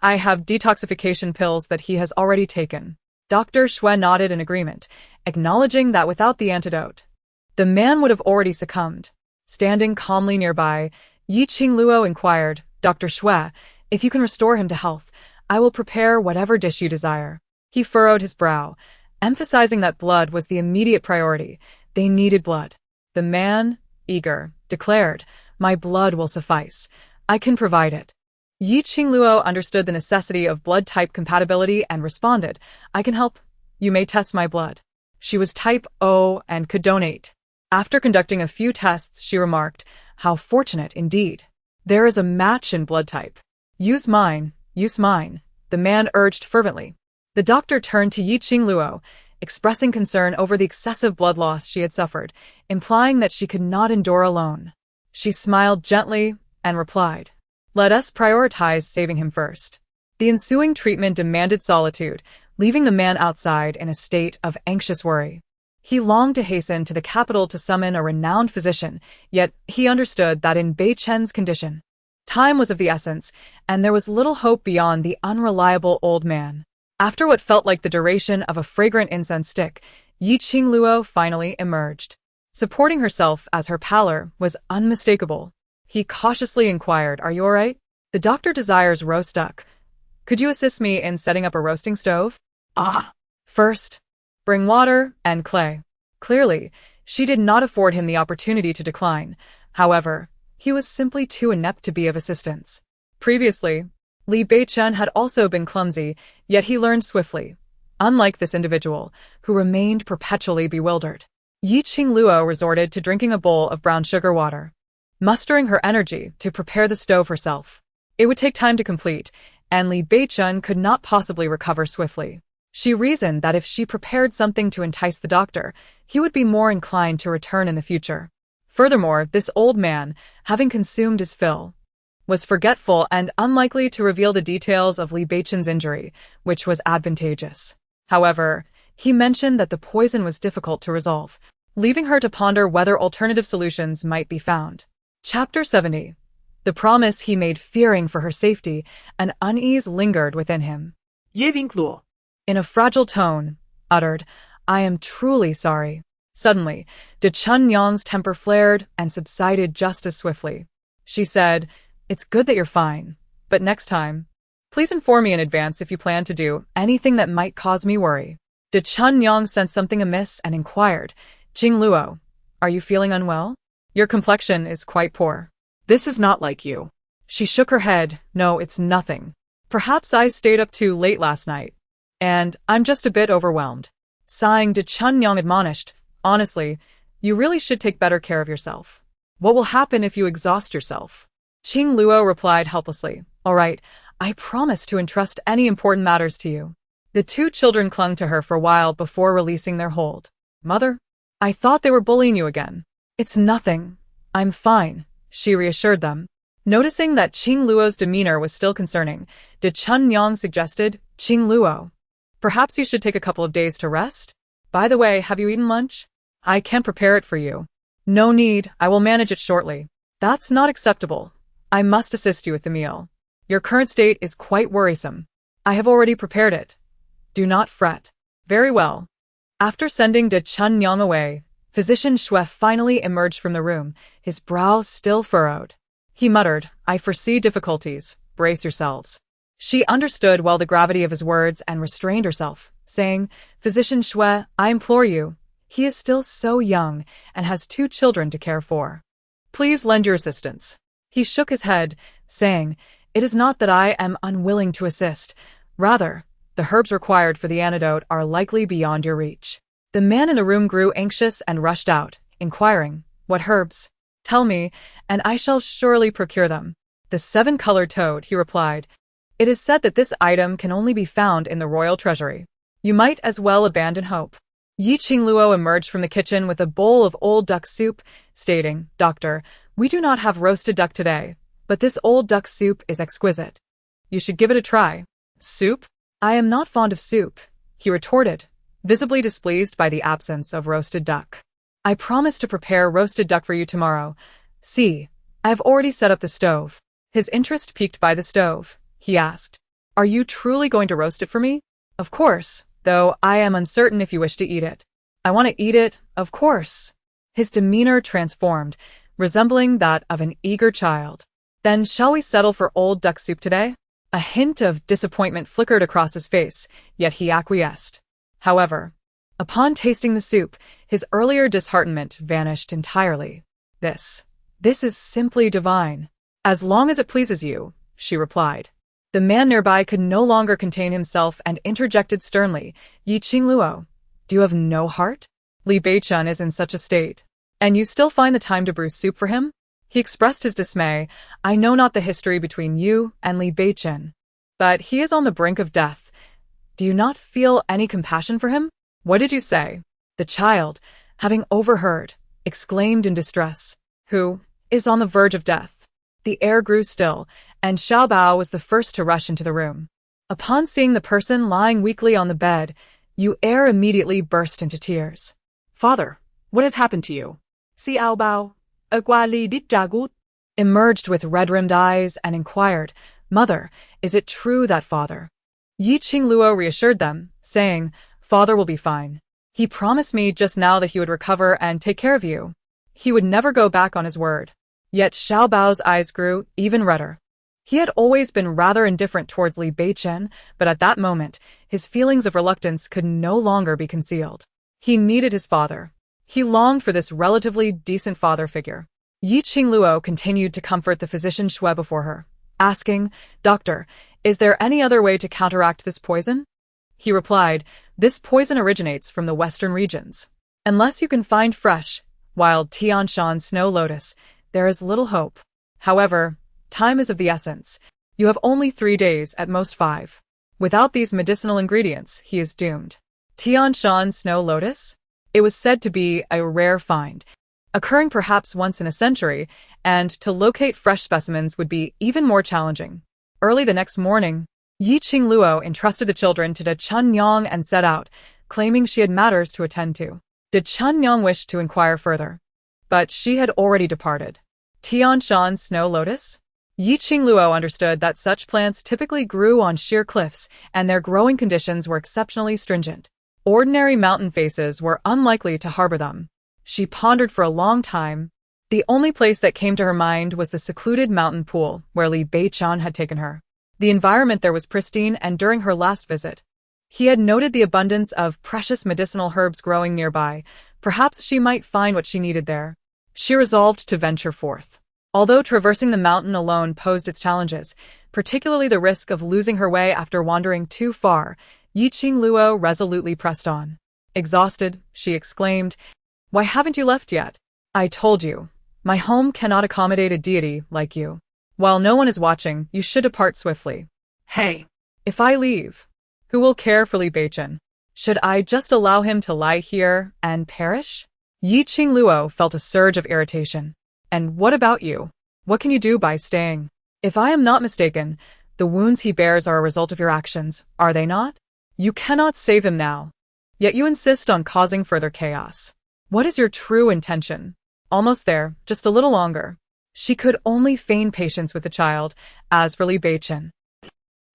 I have detoxification pills that he has already taken." Dr. Xue nodded in agreement, acknowledging that without the antidote, the man would have already succumbed. Standing calmly nearby, Yi Qingluo inquired, "Dr. Xue, if you can restore him to health, I will prepare whatever dish you desire." He furrowed his brow, emphasizing that blood was the immediate priority. They needed blood. The man, eager, declared, "My blood will suffice. I can provide it." Yi Qingluo understood the necessity of blood type compatibility and responded, "I can help. You may test my blood." She was type O and could donate. After conducting a few tests, she remarked, "How fortunate indeed. There is a match in blood type. Use mine, use mine," the man urged fervently. The doctor turned to Yi Qingluo, expressing concern over the excessive blood loss she had suffered, implying that she could not endure alone. She smiled gently and replied, "Let us prioritize saving him first." The ensuing treatment demanded solitude, leaving the man outside in a state of anxious worry. He longed to hasten to the capital to summon a renowned physician, yet he understood that in Beichen's condition, time was of the essence, and there was little hope beyond the unreliable old man. After what felt like the duration of a fragrant incense stick, Yi Qingluo finally emerged. Supporting herself as her pallor was unmistakable. He cautiously inquired, "Are you all right? The doctor desires roast duck. Could you assist me in setting up a roasting stove?" "Ah." "First, bring water and clay." Clearly, she did not afford him the opportunity to decline. However, he was simply too inept to be of assistance. Previously, Li Beichen had also been clumsy, yet he learned swiftly, unlike this individual, who remained perpetually bewildered. Yi Qingluo resorted to drinking a bowl of brown sugar water, mustering her energy to prepare the stove herself. It would take time to complete, and Li Beichen could not possibly recover swiftly. She reasoned that if she prepared something to entice the doctor, he would be more inclined to return in the future. Furthermore, this old man, having consumed his fill, was forgetful and unlikely to reveal the details of Li Beichen's injury, which was advantageous. However, he mentioned that the poison was difficult to resolve, leaving her to ponder whether alternative solutions might be found. Chapter 70. The promise he made fearing for her safety, and unease lingered within him. Qingluo. In a fragile tone, uttered, "I am truly sorry." Suddenly, De Chunyang's temper flared and subsided just as swiftly. She said, "It's good that you're fine, but next time, please inform me in advance if you plan to do anything that might cause me worry." De Chunyang sensed something amiss and inquired, "Qingluo, are you feeling unwell? Your complexion is quite poor." This is not like you. She shook her head. "No, it's nothing. Perhaps I stayed up too late last night, and I'm just a bit overwhelmed." Sighing, De Chunyang admonished, "Honestly, you really should take better care of yourself. What will happen if you exhaust yourself?" Qingluo replied helplessly, "All right, I promise to entrust any important matters to you." The two children clung to her for a while before releasing their hold. "Mother, I thought they were bullying you again." "It's nothing. I'm fine," she reassured them. Noticing that Qingluo's demeanor was still concerning, De Chunyang suggested, "Qingluo, perhaps you should take a couple of days to rest? By the way, have you eaten lunch? I can prepare it for you." "No need, I will manage it shortly." "That's not acceptable. I must assist you with the meal. Your current state is quite worrisome. I have already prepared it. Do not fret." "Very well." After sending De Chunyang away, Physician Xue finally emerged from the room, his brow still furrowed. He muttered, "I foresee difficulties. Brace yourselves." She understood well the gravity of his words and restrained herself, saying, "Physician Xue, I implore you. He is still so young and has two children to care for. Please lend your assistance." He shook his head, saying, "It is not that I am unwilling to assist. Rather, the herbs required for the antidote are likely beyond your reach." The man in the room grew anxious and rushed out, inquiring, "What herbs? Tell me, and I shall surely procure them." "The seven-colored toad," he replied. "It is said that this item can only be found in the royal treasury. You might as well abandon hope." Yi Qingluo emerged from the kitchen with a bowl of old duck soup, stating, "Doctor, we do not have roasted duck today, but this old duck soup is exquisite. You should give it a try." "Soup? I am not fond of soup," he retorted, visibly displeased by the absence of roasted duck. "I promise to prepare roasted duck for you tomorrow. See, I have already set up the stove." His interest piqued by the stove, he asked, "Are you truly going to roast it for me?" "Of course, though I am uncertain if you wish to eat it." "I want to eat it, of course." His demeanor transformed, resembling that of an eager child. "Then shall we settle for old duck soup today?" A hint of disappointment flickered across his face, yet he acquiesced. However, upon tasting the soup, his earlier disheartenment vanished entirely. This is simply divine." "As long as it pleases you," she replied. The man nearby could no longer contain himself and interjected sternly, "Yi Qingluo, do you have no heart? Li Beichen is in such a state, and you still find the time to brew soup for him?" He expressed his dismay. "I know not the history between you and Li Beichen, but he is on the brink of death. Do you not feel any compassion for him?" "What did you say?" The child, having overheard, exclaimed in distress, "Who is on the verge of death?" The air grew still, and Xiao Bao was the first to rush into the room. Upon seeing the person lying weakly on the bed, Yu Er immediately burst into tears. "Father, what has happened to you?" Xiao Bao, Li Dit Jagut, emerged with red-rimmed eyes and inquired, "Mother, is it true that father?" Yi Qingluo reassured them, saying, "Father will be fine. He promised me just now that he would recover and take care of you. He would never go back on his word." Yet Xiao Bao's eyes grew even redder. He had always been rather indifferent towards Li Beichen, but at that moment, his feelings of reluctance could no longer be concealed. He needed his father. He longed for this relatively decent father figure. Yi Qingluo continued to comfort the physician Xue before her, asking, "Doctor, is there any other way to counteract this poison?" He replied, "This poison originates from the western regions. Unless you can find fresh, wild Tianshan snow lotus, there is little hope. However, time is of the essence. You have only 3 days, at most 5. Without these medicinal ingredients, he is doomed." Tianshan snow lotus? It was said to be a rare find, occurring perhaps once in a century, and to locate fresh specimens would be even more challenging. Early the next morning, Qingluo entrusted the children to Chunnyang and set out, claiming she had matters to attend to. Chunnyang wished to inquire further, but she had already departed. Tianshan's snow lotus? Qingluo understood that such plants typically grew on sheer cliffs, and their growing conditions were exceptionally stringent. Ordinary mountain faces were unlikely to harbor them. She pondered for a long time. The only place that came to her mind was the secluded mountain pool where Li Beichen had taken her. The environment there was pristine, and during her last visit, he had noted the abundance of precious medicinal herbs growing nearby. Perhaps she might find what she needed there. She resolved to venture forth. Although traversing the mountain alone posed its challenges, particularly the risk of losing her way after wandering too far, Qingluo resolutely pressed on. Exhausted, she exclaimed, "Why haven't you left yet? I told you, my home cannot accommodate a deity like you. While no one is watching, you should depart swiftly." Hey, "If I leave, who will care for Li Beichen? Should I just allow him to lie here and perish?" Qingluo felt a surge of irritation. "And what about you? What can you do by staying? If I am not mistaken, the wounds he bears are a result of your actions, are they not? You cannot save him now, yet you insist on causing further chaos. What is your true intention?" "Almost there, just a little longer." She could only feign patience with the child. As for Li Beichen.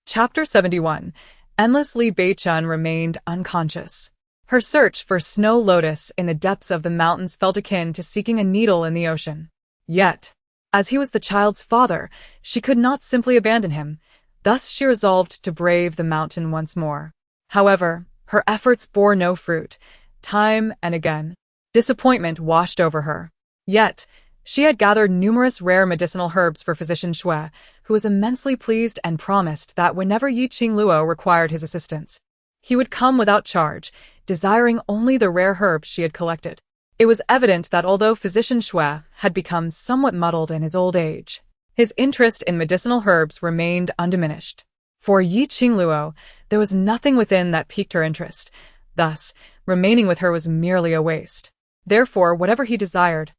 Chapter 71. Endless Li Beichen remained unconscious. Her search for snow lotus in the depths of the mountains felt akin to seeking a needle in the ocean. Yet, as he was the child's father, she could not simply abandon him. Thus she resolved to brave the mountain once more. However, her efforts bore no fruit. Time and again, disappointment washed over her. Yet, she had gathered numerous rare medicinal herbs for physician Shui, who was immensely pleased and promised that whenever Qingluo required his assistance, he would come without charge, desiring only the rare herbs she had collected. It was evident that although physician Shui had become somewhat muddled in his old age, his interest in medicinal herbs remained undiminished. For Qingluo, there was nothing within that piqued her interest. Thus, remaining with her was merely a waste. Therefore, whatever he desired,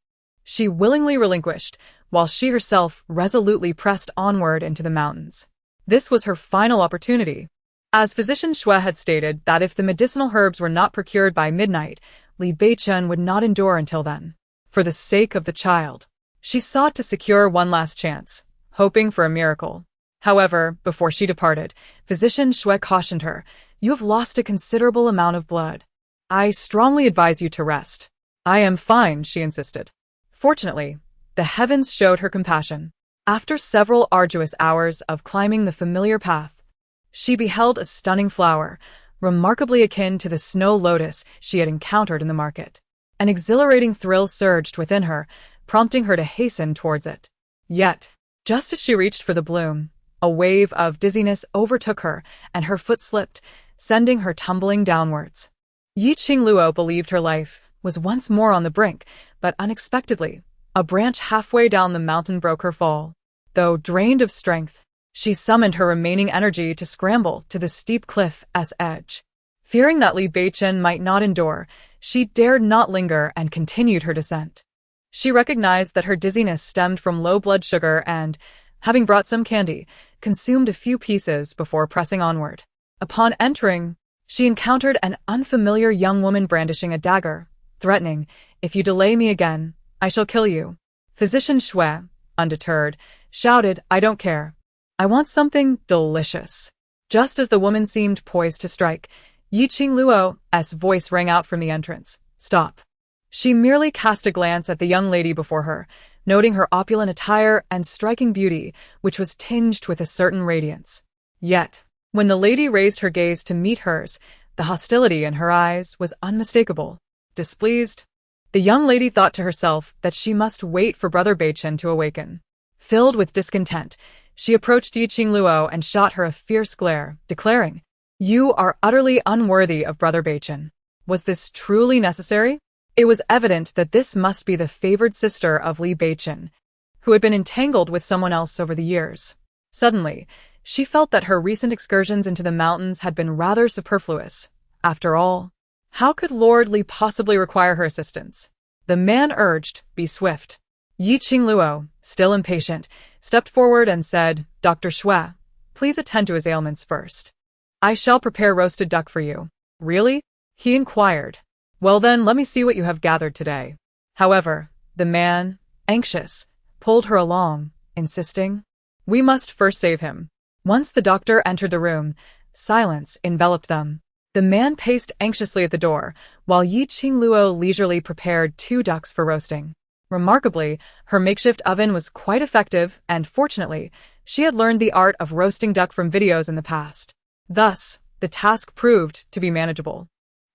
she willingly relinquished, while she herself resolutely pressed onward into the mountains. This was her final opportunity. As physician Shui had stated that if the medicinal herbs were not procured by midnight, Li Beichen would not endure until then. For the sake of the child, she sought to secure one last chance, hoping for a miracle. However, before she departed, physician Shui cautioned her, "You have lost a considerable amount of blood. I strongly advise you to rest." "I am fine," she insisted. Fortunately, the heavens showed her compassion. After several arduous hours of climbing the familiar path, she beheld a stunning flower, remarkably akin to the snow lotus she had encountered in the market. An exhilarating thrill surged within her, prompting her to hasten towards it. Yet, just as she reached for the bloom, a wave of dizziness overtook her, and her foot slipped, sending her tumbling downwards. Qingluo believed her life was once more on the brink, but unexpectedly, a branch halfway down the mountain broke her fall. Though drained of strength, she summoned her remaining energy to scramble to the steep cliff's edge. Fearing that Li Beichen might not endure, she dared not linger and continued her descent. She recognized that her dizziness stemmed from low blood sugar and, having brought some candy, consumed a few pieces before pressing onward. Upon entering, she encountered an unfamiliar young woman brandishing a dagger, threatening, "If you delay me again, I shall kill you." Physician Shui, undeterred, shouted, "I don't care. I want something delicious." Just as the woman seemed poised to strike, Qingluo's voice rang out from the entrance, "Stop." She merely cast a glance at the young lady before her, noting her opulent attire and striking beauty, which was tinged with a certain radiance. Yet, when the lady raised her gaze to meet hers, the hostility in her eyes was unmistakable. Displeased, the young lady thought to herself that she must wait for Brother Beichen to awaken. Filled with discontent, she approached Qingluo and shot her a fierce glare, declaring, "You are utterly unworthy of Brother Beichen." Was this truly necessary? It was evident that this must be the favored sister of Li Beichen, who had been entangled with someone else over the years. Suddenly, she felt that her recent excursions into the mountains had been rather superfluous. After all, how could Lord Li possibly require her assistance? The man urged, "Be swift." Yi Qingluo, still impatient, stepped forward and said, Dr. Shui, please attend to his ailments first. I shall prepare roasted duck for you. Really? He inquired. Well then, let me see what you have gathered today. However, the man, anxious, pulled her along, insisting, we must first save him. Once the doctor entered the room, silence enveloped them. The man paced anxiously at the door, while Yi Qingluo leisurely prepared 2 ducks for roasting. Remarkably, her makeshift oven was quite effective, and fortunately, she had learned the art of roasting duck from videos in the past. Thus, the task proved to be manageable.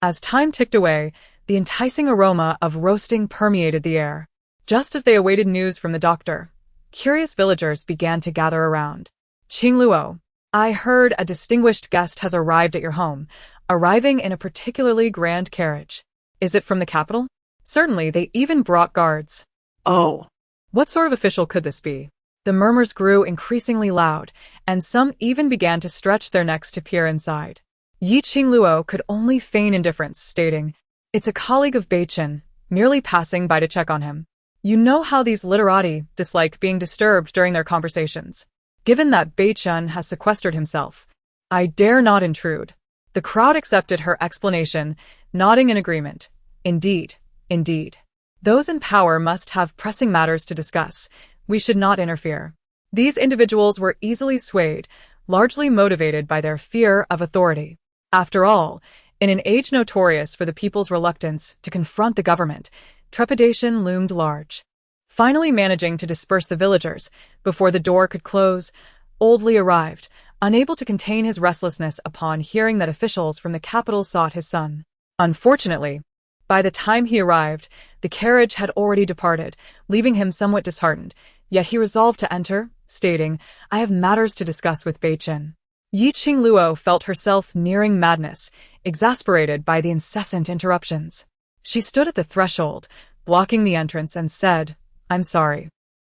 As time ticked away, the enticing aroma of roasting permeated the air. Just as they awaited news from the doctor, curious villagers began to gather around. Qingluo, I heard a distinguished guest has arrived at your home, arriving in a particularly grand carriage. Is it from the capital? Certainly, they even brought guards. Oh. What sort of official could this be? The murmurs grew increasingly loud, and some even began to stretch their necks to peer inside. Yi Qingluo could only feign indifference, stating, it's a colleague of Beichen, merely passing by to check on him. You know how these literati dislike being disturbed during their conversations. Given that Beichen has sequestered himself, I dare not intrude. The crowd accepted her explanation, nodding in agreement. Indeed. Indeed. Those in power must have pressing matters to discuss. We should not interfere. These individuals were easily swayed, largely motivated by their fear of authority. After all, in an age notorious for the people's reluctance to confront the government, trepidation loomed large. Finally managing to disperse the villagers before the door could close, Old Li arrived, unable to contain his restlessness upon hearing that officials from the capital sought his son. Unfortunately, by the time he arrived, the carriage had already departed, leaving him somewhat disheartened, yet he resolved to enter, stating, I have matters to discuss with Beichen. Yi Qingluo felt herself nearing madness, exasperated by the incessant interruptions. She stood at the threshold, blocking the entrance, and said, I'm sorry,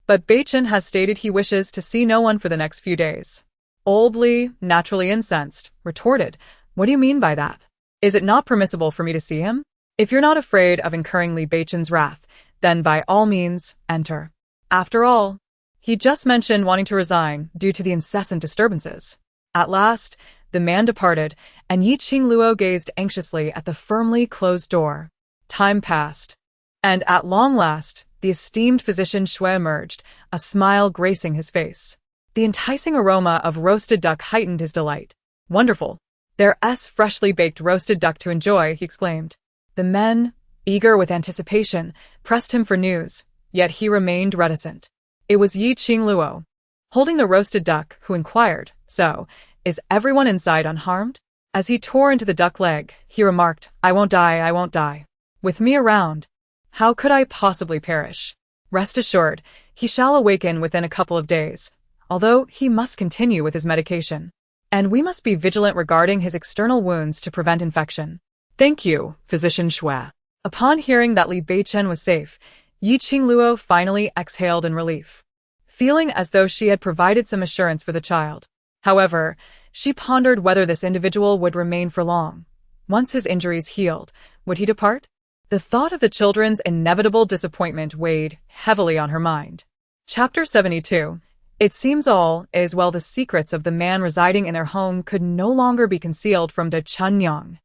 but Beichen has stated he wishes to see no one for the next few days. Old Li, naturally incensed, retorted, what do you mean by that? Is it not permissible for me to see him? If you're not afraid of incurring Li Beichen's wrath, then by all means, enter. After all, he just mentioned wanting to resign due to the incessant disturbances. At last, the man departed, and Yi Qingluo gazed anxiously at the firmly closed door. Time passed, and at long last, the esteemed physician Shui emerged, a smile gracing his face. The enticing aroma of roasted duck heightened his delight. Wonderful! There's freshly baked roasted duck to enjoy, he exclaimed. The men, eager with anticipation, pressed him for news, yet he remained reticent. It was Yi Qingluo, holding the roasted duck, who inquired, so, is everyone inside unharmed? As he tore into the duck leg, he remarked, I won't die. With me around, how could I possibly perish? Rest assured, he shall awaken within a couple of days, although he must continue with his medication. And we must be vigilant regarding his external wounds to prevent infection. Thank you, Physician Shui. Upon hearing that Li Beichen was safe, Yi Qingluo finally exhaled in relief, feeling as though she had provided some assurance for the child. However, she pondered whether this individual would remain for long. Once his injuries healed, would he depart? The thought of the children's inevitable disappointment weighed heavily on her mind. Chapter 72. It seems all is well. The secrets of the man residing in their home could no longer be concealed from De Chunyang.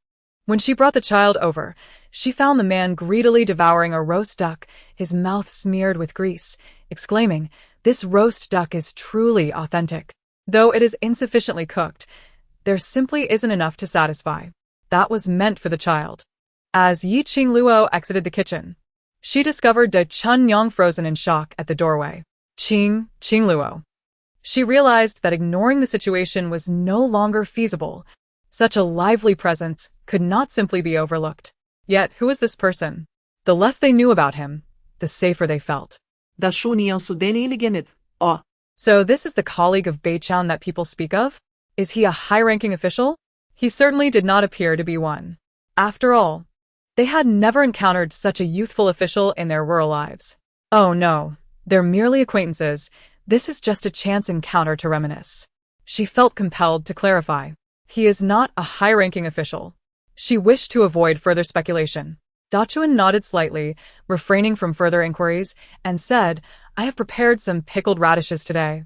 When she brought the child over, she found the man greedily devouring a roast duck, his mouth smeared with grease, exclaiming, this roast duck is truly authentic. Though it is insufficiently cooked, there simply isn't enough to satisfy. That was meant for the child. As Yi Qingluo exited the kitchen, she discovered De Chunyang frozen in shock at the doorway. Qingluo. She realized that ignoring the situation was no longer feasible. Such a lively presence could not simply be overlooked. Yet, who was this person? The less they knew about him, the safer they felt. So this is the colleague of Beichen that people speak of? Is he a high-ranking official? He certainly did not appear to be one. After all, they had never encountered such a youthful official in their rural lives. Oh no, they're merely acquaintances. This is just a chance encounter to reminisce. She felt compelled to clarify. He is not a high-ranking official. She wished to avoid further speculation. Dachuan nodded slightly, refraining from further inquiries, and said, I have prepared some pickled radishes today.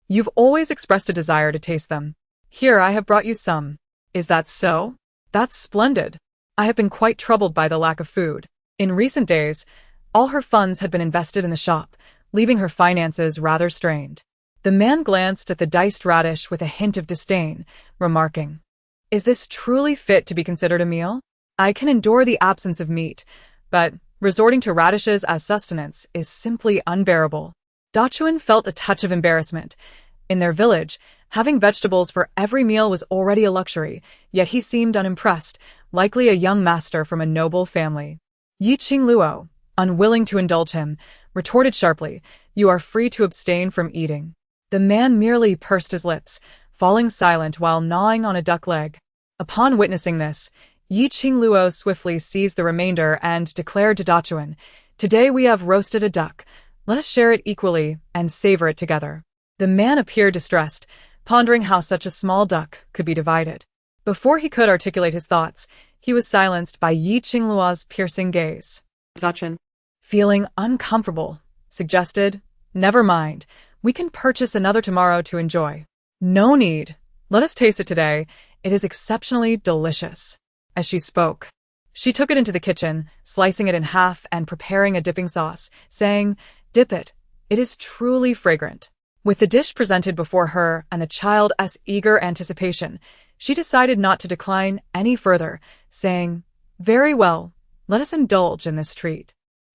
You've always expressed a desire to taste them. Here, I have brought you some. Is that so? That's splendid. I have been quite troubled by the lack of food. In recent days, all her funds had been invested in the shop, leaving her finances rather strained. The man glanced at the diced radish with a hint of disdain, remarking, Is this truly fit to be considered a meal? I can endure the absence of meat, but resorting to radishes as sustenance is simply unbearable. Dachuan felt a touch of embarrassment. In their village, having vegetables for every meal was already a luxury, yet he seemed unimpressed, likely a young master from a noble family. Qingluo, unwilling to indulge him, retorted sharply, You are free to abstain from eating. The man merely pursed his lips, falling silent while gnawing on a duck leg. Upon witnessing this, Qingluo swiftly seized the remainder and declared to Dachuan, Today we have roasted a duck. Let us share it equally and savor it together. The man appeared distressed, pondering how such a small duck could be divided. Before he could articulate his thoughts, he was silenced by Qingluo's piercing gaze. Dachuan, Feeling uncomfortable, suggested, Never mind, we can purchase another tomorrow to enjoy. No need. Let us taste it today. It is exceptionally delicious. As she spoke, she took it into the kitchen, slicing it in half and preparing a dipping sauce, saying, Dip it. It is truly fragrant. With the dish presented before her and the child's eager anticipation, she decided not to decline any further, saying, Very well, let us indulge in this treat.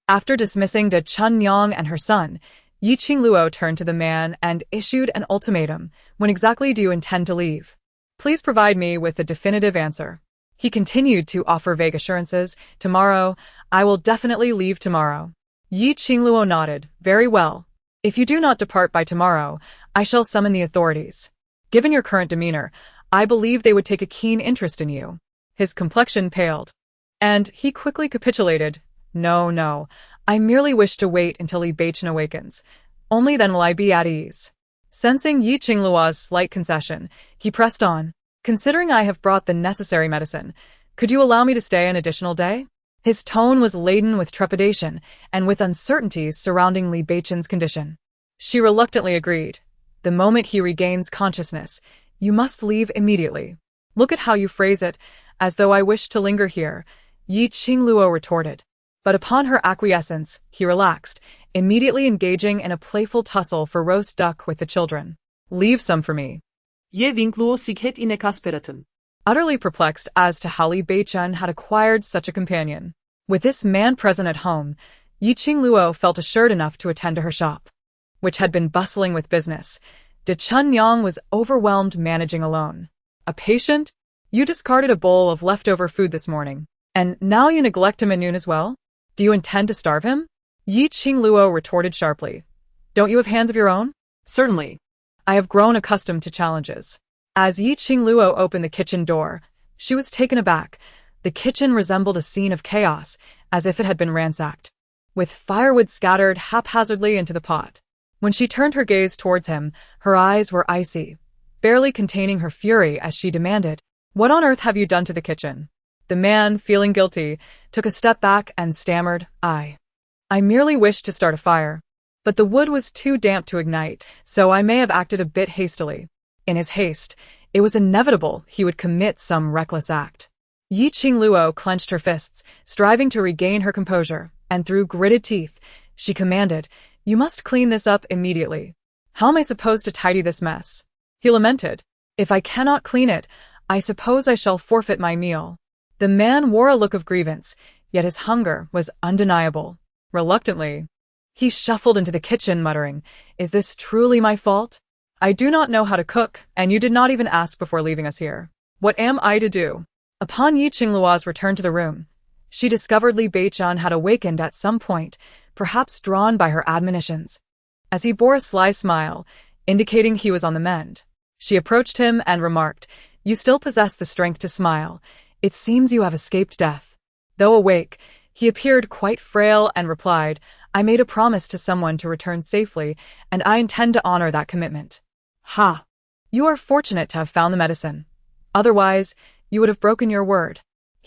After dismissing De Chunyang and her son, Qingluo turned to the man and issued an ultimatum. When exactly do you intend to leave? Please provide me with a definitive answer. He continued to offer vague assurances. Tomorrow, I will definitely leave tomorrow. Qingluo nodded. Very well. If you do not depart by tomorrow, I shall summon the authorities. Given your current demeanor, I believe they would take a keen interest in you. His complexion paled, and he quickly capitulated. No, I merely wish to wait until Li Beichen awakens. Only then will I be at ease. Sensing Qingluo's slight concession, he pressed on. Considering I have brought the necessary medicine, could you allow me to stay an additional day? His tone was laden with trepidation and with uncertainties surrounding Li Beichen's condition. She reluctantly agreed. The moment he regains consciousness, you must leave immediately. Look at how you phrase it, as though I wished to linger here, Qingluo retorted. But upon her acquiescence, he relaxed, immediately engaging in a playful tussle for roast duck with the children. Leave some for me. Ye Qingluo sighet inekasperaten. Utterly perplexed as to how Li Beichen had acquired such a companion. With this man present at home, Qingluo felt assured enough to attend to her shop, which had been bustling with business. De Chunyang was overwhelmed managing alone. A patient? You discarded a bowl of leftover food this morning, and now you neglect him at noon as well? Do you intend to starve him? Qingluo retorted sharply. Don't you have hands of your own? Certainly. I have grown accustomed to challenges. As Qingluo opened the kitchen door, she was taken aback. The kitchen resembled a scene of chaos, as if it had been ransacked, with firewood scattered haphazardly into the pot. When she turned her gaze towards him, her eyes were icy, barely containing her fury as she demanded, What on earth have you done to the kitchen? The man, feeling guilty, took a step back and stammered, I merely wished to start a fire. But the wood was too damp to ignite, so I may have acted a bit hastily. In his haste, it was inevitable he would commit some reckless act. Qingluo clenched her fists, striving to regain her composure, and through gritted teeth, she commanded, You must clean this up immediately. How am I supposed to tidy this mess? He lamented. If I cannot clean it, I suppose I shall forfeit my meal. The man wore a look of grievance, yet his hunger was undeniable. Reluctantly, he shuffled into the kitchen, muttering, Is this truly my fault? I do not know how to cook, and you did not even ask before leaving us here. What am I to do? Upon Qingluo's return to the room, she discovered Li Beichen had awakened at some point, perhaps drawn by her admonitions. As he bore a sly smile, indicating he was on the mend, she approached him and remarked, You still possess the strength to smile. It seems you have escaped death. Though awake, he appeared quite frail and replied, I made a promise to someone to return safely, and I intend to honor that commitment. You are fortunate to have found the medicine. Otherwise, you would have broken your word.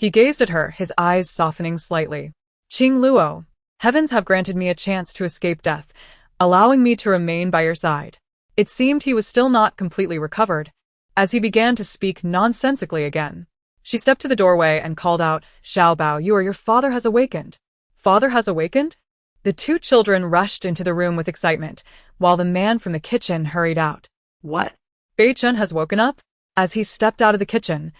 He gazed at her, his eyes softening slightly. Qingluo, heavens have granted me a chance to escape death, allowing me to remain by your side. It seemed he was still not completely recovered, as he began to speak nonsensically again. She stepped to the doorway and called out, Xiaobao, your father has awakened. Father has awakened? The two children rushed into the room with excitement, while the man from the kitchen hurried out. What? Beichen has woken up? As he stepped out of the kitchen,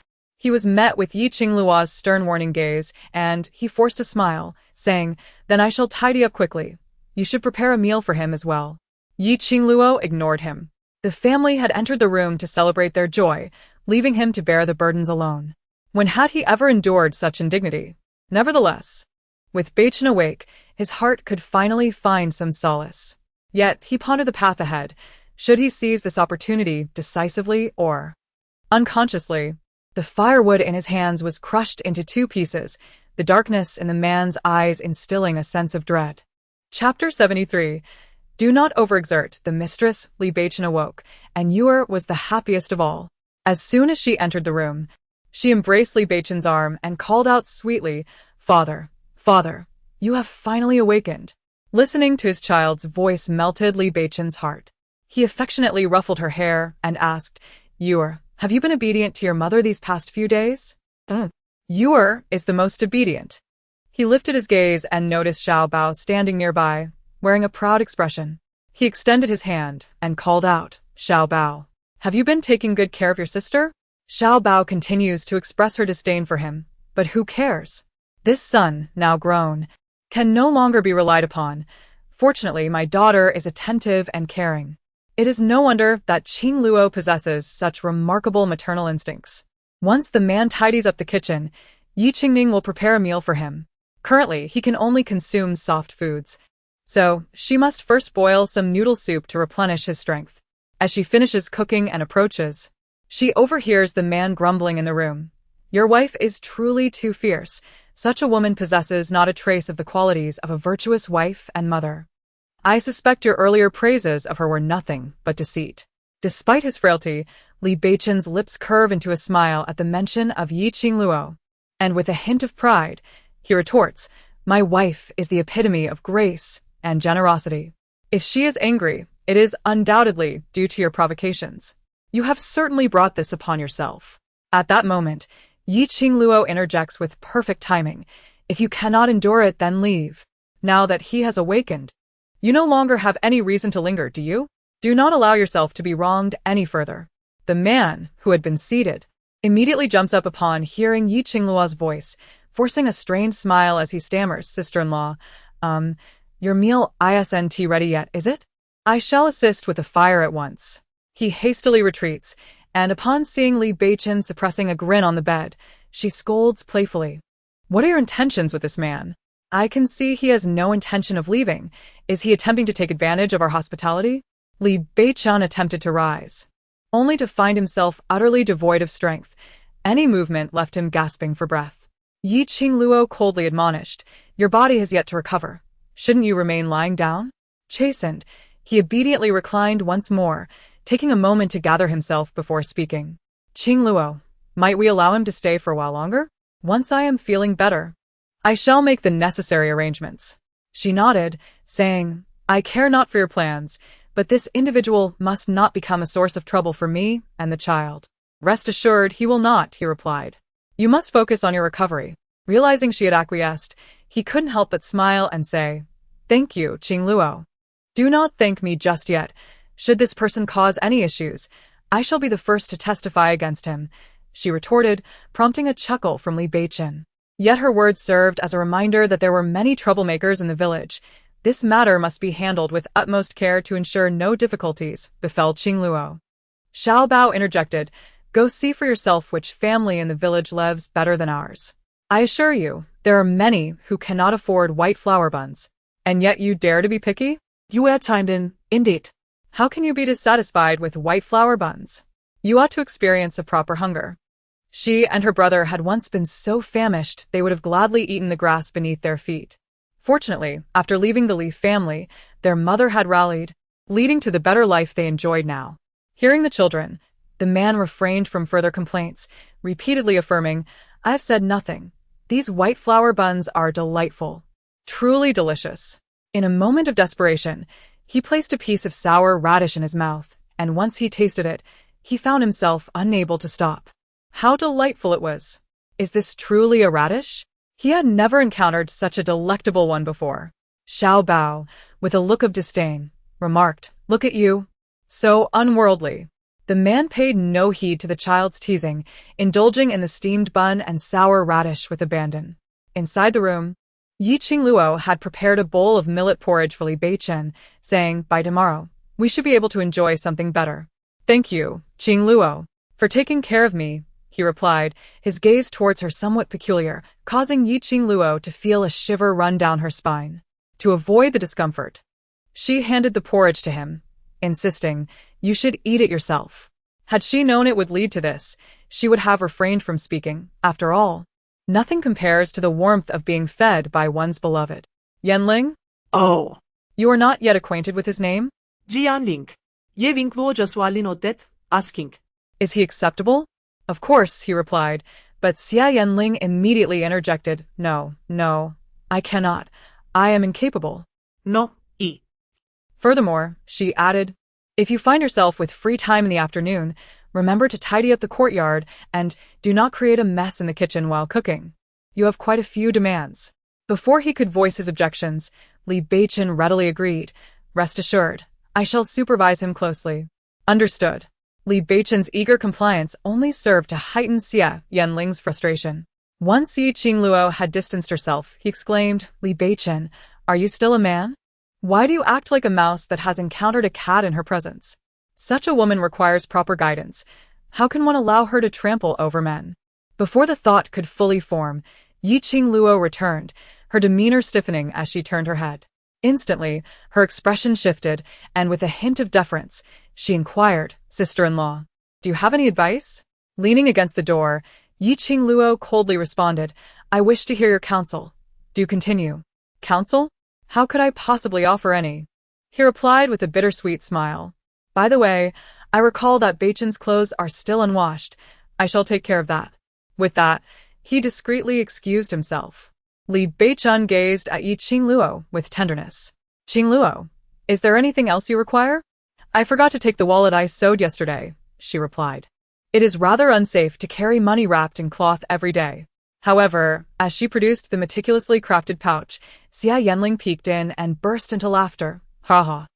he was met with Yi Qingluo's stern warning gaze, and he forced a smile, saying, Then I shall tidy up quickly. You should prepare a meal for him as well. Yi Qingluo ignored him. The family had entered the room to celebrate their joy, leaving him to bear the burdens alone. When had he ever endured such indignity? Nevertheless, with Beichen awake, his heart could finally find some solace. Yet he pondered the path ahead. Should he seize this opportunity decisively or unconsciously? The firewood in his hands was crushed into two pieces, the darkness in the man's eyes instilling a sense of dread. Chapter 73. Do not overexert, the mistress. Li Beichen awoke, and Yuer was the happiest of all. As soon as she entered the room, she embraced Li Beichen's arm and called out sweetly, Father, Father, you have finally awakened. Listening to his child's voice melted Li Beichen's heart. He affectionately ruffled her hair and asked, Yuer, have you been obedient to your mother these past few days? Yuer is the most obedient. He lifted his gaze and noticed Xiaobao standing nearby, wearing a proud expression. He extended his hand and called out, Xiaobao, have you been taking good care of your sister? Xiaobao continues to express her disdain for him, but who cares? This son, now grown, can no longer be relied upon. Fortunately, my daughter is attentive and caring. It is no wonder that Qingluo possesses such remarkable maternal instincts. Once the man tidies up the kitchen, Yi Qingning will prepare a meal for him. Currently, he can only consume soft foods, so she must first boil some noodle soup to replenish his strength. As she finishes cooking and approaches, she overhears the man grumbling in the room. Your wife is truly too fierce. Such a woman possesses not a trace of the qualities of a virtuous wife and mother. I suspect your earlier praises of her were nothing but deceit. Despite his frailty, Li Beichen's lips curve into a smile at the mention of Yi Qingluo. And with a hint of pride, he retorts, My wife is the epitome of grace and generosity. If she is angry, it is undoubtedly due to your provocations. You have certainly brought this upon yourself. At that moment, Yi Qingluo interjects with perfect timing. If you cannot endure it, then leave. Now that he has awakened, you no longer have any reason to linger, do you? Do not allow yourself to be wronged any further. The man, who had been seated, immediately jumps up upon hearing Yi Qingluo's voice, forcing a strained smile as he stammers, Sister-in-law, your meal isn't ready yet, is it? I shall assist with the fire at once. He hastily retreats, and upon seeing Li Beichen suppressing a grin on the bed, she scolds playfully. What are your intentions with this man? I can see he has no intention of leaving. Is he attempting to take advantage of our hospitality? Li Beichen attempted to rise, only to find himself utterly devoid of strength. Any movement left him gasping for breath. Yi Qingluo coldly admonished, Your body has yet to recover. Shouldn't you remain lying down? Chastened, he obediently reclined once more, taking a moment to gather himself before speaking. Qingluo, might we allow him to stay for a while longer? Once I am feeling better, I shall make the necessary arrangements. She nodded, saying, I care not for your plans, but this individual must not become a source of trouble for me and the child. Rest assured, he will not, he replied. You must focus on your recovery. Realizing she had acquiesced, he couldn't help but smile and say, Thank you, Qingluo. Do not thank me just yet. Should this person cause any issues, I shall be the first to testify against him, she retorted, prompting a chuckle from Li Beichen. Yet her words served as a reminder that there were many troublemakers in the village. This matter must be handled with utmost care to ensure no difficulties befell Qingluo. Xiaobao interjected, Go see for yourself which family in the village lives better than ours. I assure you, there are many who cannot afford white flour buns. And yet you dare to be picky? You had timed in, indeed. How can you be dissatisfied with white flour buns? You ought to experience a proper hunger. She and her brother had once been so famished they would have gladly eaten the grass beneath their feet. Fortunately, after leaving the Li family, their mother had rallied, leading to the better life they enjoyed now. Hearing the children, the man refrained from further complaints, repeatedly affirming, I have said nothing, These white flour buns are delightful. Truly delicious. In a moment of desperation, he placed a piece of sour radish in his mouth, and once he tasted it, he found himself unable to stop. How delightful it was! Is this truly a radish? He had never encountered such a delectable one before. Xiao Bao, with a look of disdain, remarked, "Look at you. So unworldly." The man paid no heed to the child's teasing, indulging in the steamed bun and sour radish with abandon. Inside the room, Qingluo had prepared a bowl of millet porridge for Li Beichen, saying, "By tomorrow, we should be able to enjoy something better." "Thank you, Qingluo, for taking care of me," he replied, his gaze towards her somewhat peculiar, causing Qingluo to feel a shiver run down her spine. To avoid the discomfort, she handed the porridge to him, insisting, "You should eat it yourself." Had she known it would lead to this, she would have refrained from speaking. After all, nothing compares to the warmth of being fed by one's beloved. Yanling? Oh, You are not yet acquainted with his name? Jianling. Ye Qingluo just nodded, asking. Is he acceptable? Of course, he replied, but Xia Yanling immediately interjected, No, I cannot. I am incapable. No, e. Furthermore, she added, if you find yourself with free time in the afternoon, remember to tidy up the courtyard and do not create a mess in the kitchen while cooking. You have quite a few demands. Before he could voice his objections, Li Beichen readily agreed. Rest assured, I shall supervise him closely. Understood. Li Beichen's eager compliance only served to heighten Xia Yanling's frustration. Once Qingluo had distanced herself, he exclaimed, Li Beichen, are you still a man? Why do you act like a mouse that has encountered a cat in her presence? Such a woman requires proper guidance. How can one allow her to trample over men? Before the thought could fully form, Qingluo returned, her demeanor stiffening as she turned her head. Instantly, her expression shifted, and with a hint of deference, she inquired, Sister-in-law, do you have any advice? Leaning against the door, Qingluo coldly responded, I wish to hear your counsel. Do continue. Counsel? How could I possibly offer any? He replied with a bittersweet smile. By the way, I recall that Beichen's clothes are still unwashed. I shall take care of that. With that, he discreetly excused himself. Li Beichen gazed at Qingluo with tenderness. Qingluo, is there anything else you require? I forgot to take the wallet I sewed yesterday, she replied. It is rather unsafe to carry money wrapped in cloth every day. However, as she produced the meticulously crafted pouch, Xia Yanling peeked in and burst into laughter. Ha ha.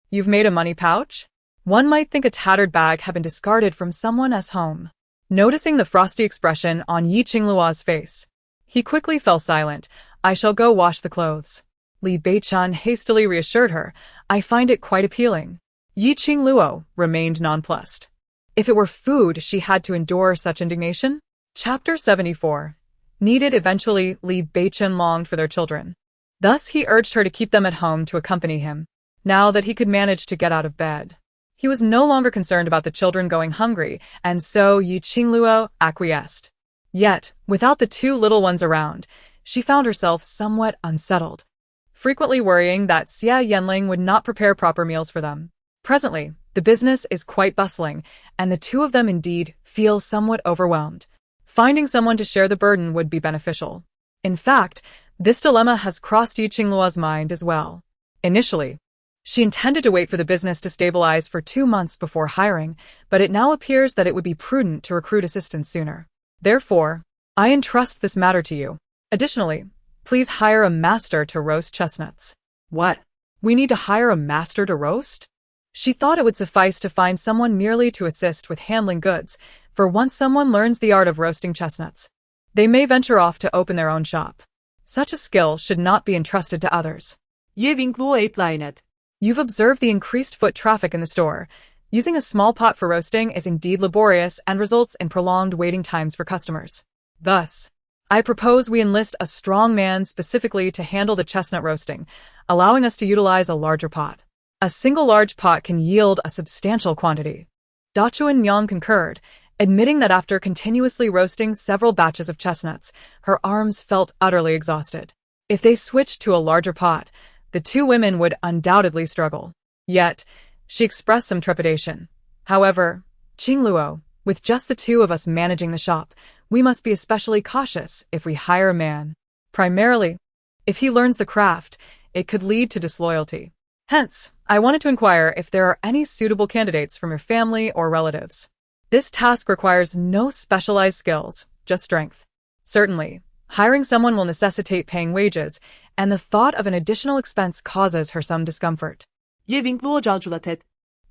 You've made a money pouch? One might think a tattered bag had been discarded from someone else's home. Noticing the frosty expression on Qingluo's face, he quickly fell silent. I shall go wash the clothes. Li Beichen hastily reassured her. I find it quite appealing. Qingluo remained nonplussed. If it were food she had to endure such indignation? Chapter 74. Needed eventually, Li Beichen longed for their children. Thus he urged her to keep them at home to accompany him, now that he could manage to get out of bed. He was no longer concerned about the children going hungry, and so Qingluo acquiesced. Yet, without the two little ones around, she found herself somewhat unsettled, frequently worrying that Xia Yanling would not prepare proper meals for them. Presently, the business is quite bustling, and the two of them indeed feel somewhat overwhelmed. Finding someone to share the burden would be beneficial. In fact, this dilemma has crossed Qingluo's mind as well. Initially, she intended to wait for the business to stabilize for 2 months before hiring, but it now appears that it would be prudent to recruit assistants sooner. Therefore, I entrust this matter to you. Additionally, please hire a master to roast chestnuts. What? We need to hire a master to roast? She thought it would suffice to find someone merely to assist with handling goods, for once someone learns the art of roasting chestnuts, they may venture off to open their own shop. Such a skill should not be entrusted to others. You've observed the increased foot traffic in the store. Using a small pot for roasting is indeed laborious and results in prolonged waiting times for customers. Thus, I propose we enlist a strong man specifically to handle the chestnut roasting, allowing us to utilize a larger pot. A single large pot can yield a substantial quantity. Dachuan Yang concurred, admitting that after continuously roasting several batches of chestnuts, her arms felt utterly exhausted. If they switched to a larger pot, the two women would undoubtedly struggle. Yet, she expressed some trepidation. However, Qingluo, with just the two of us managing the shop, we must be especially cautious if we hire a man. Primarily, if he learns the craft, it could lead to disloyalty. Hence, I wanted to inquire if there are any suitable candidates from your family or relatives. This task requires no specialized skills, just strength. Certainly, hiring someone will necessitate paying wages, and the thought of an additional expense causes her some discomfort.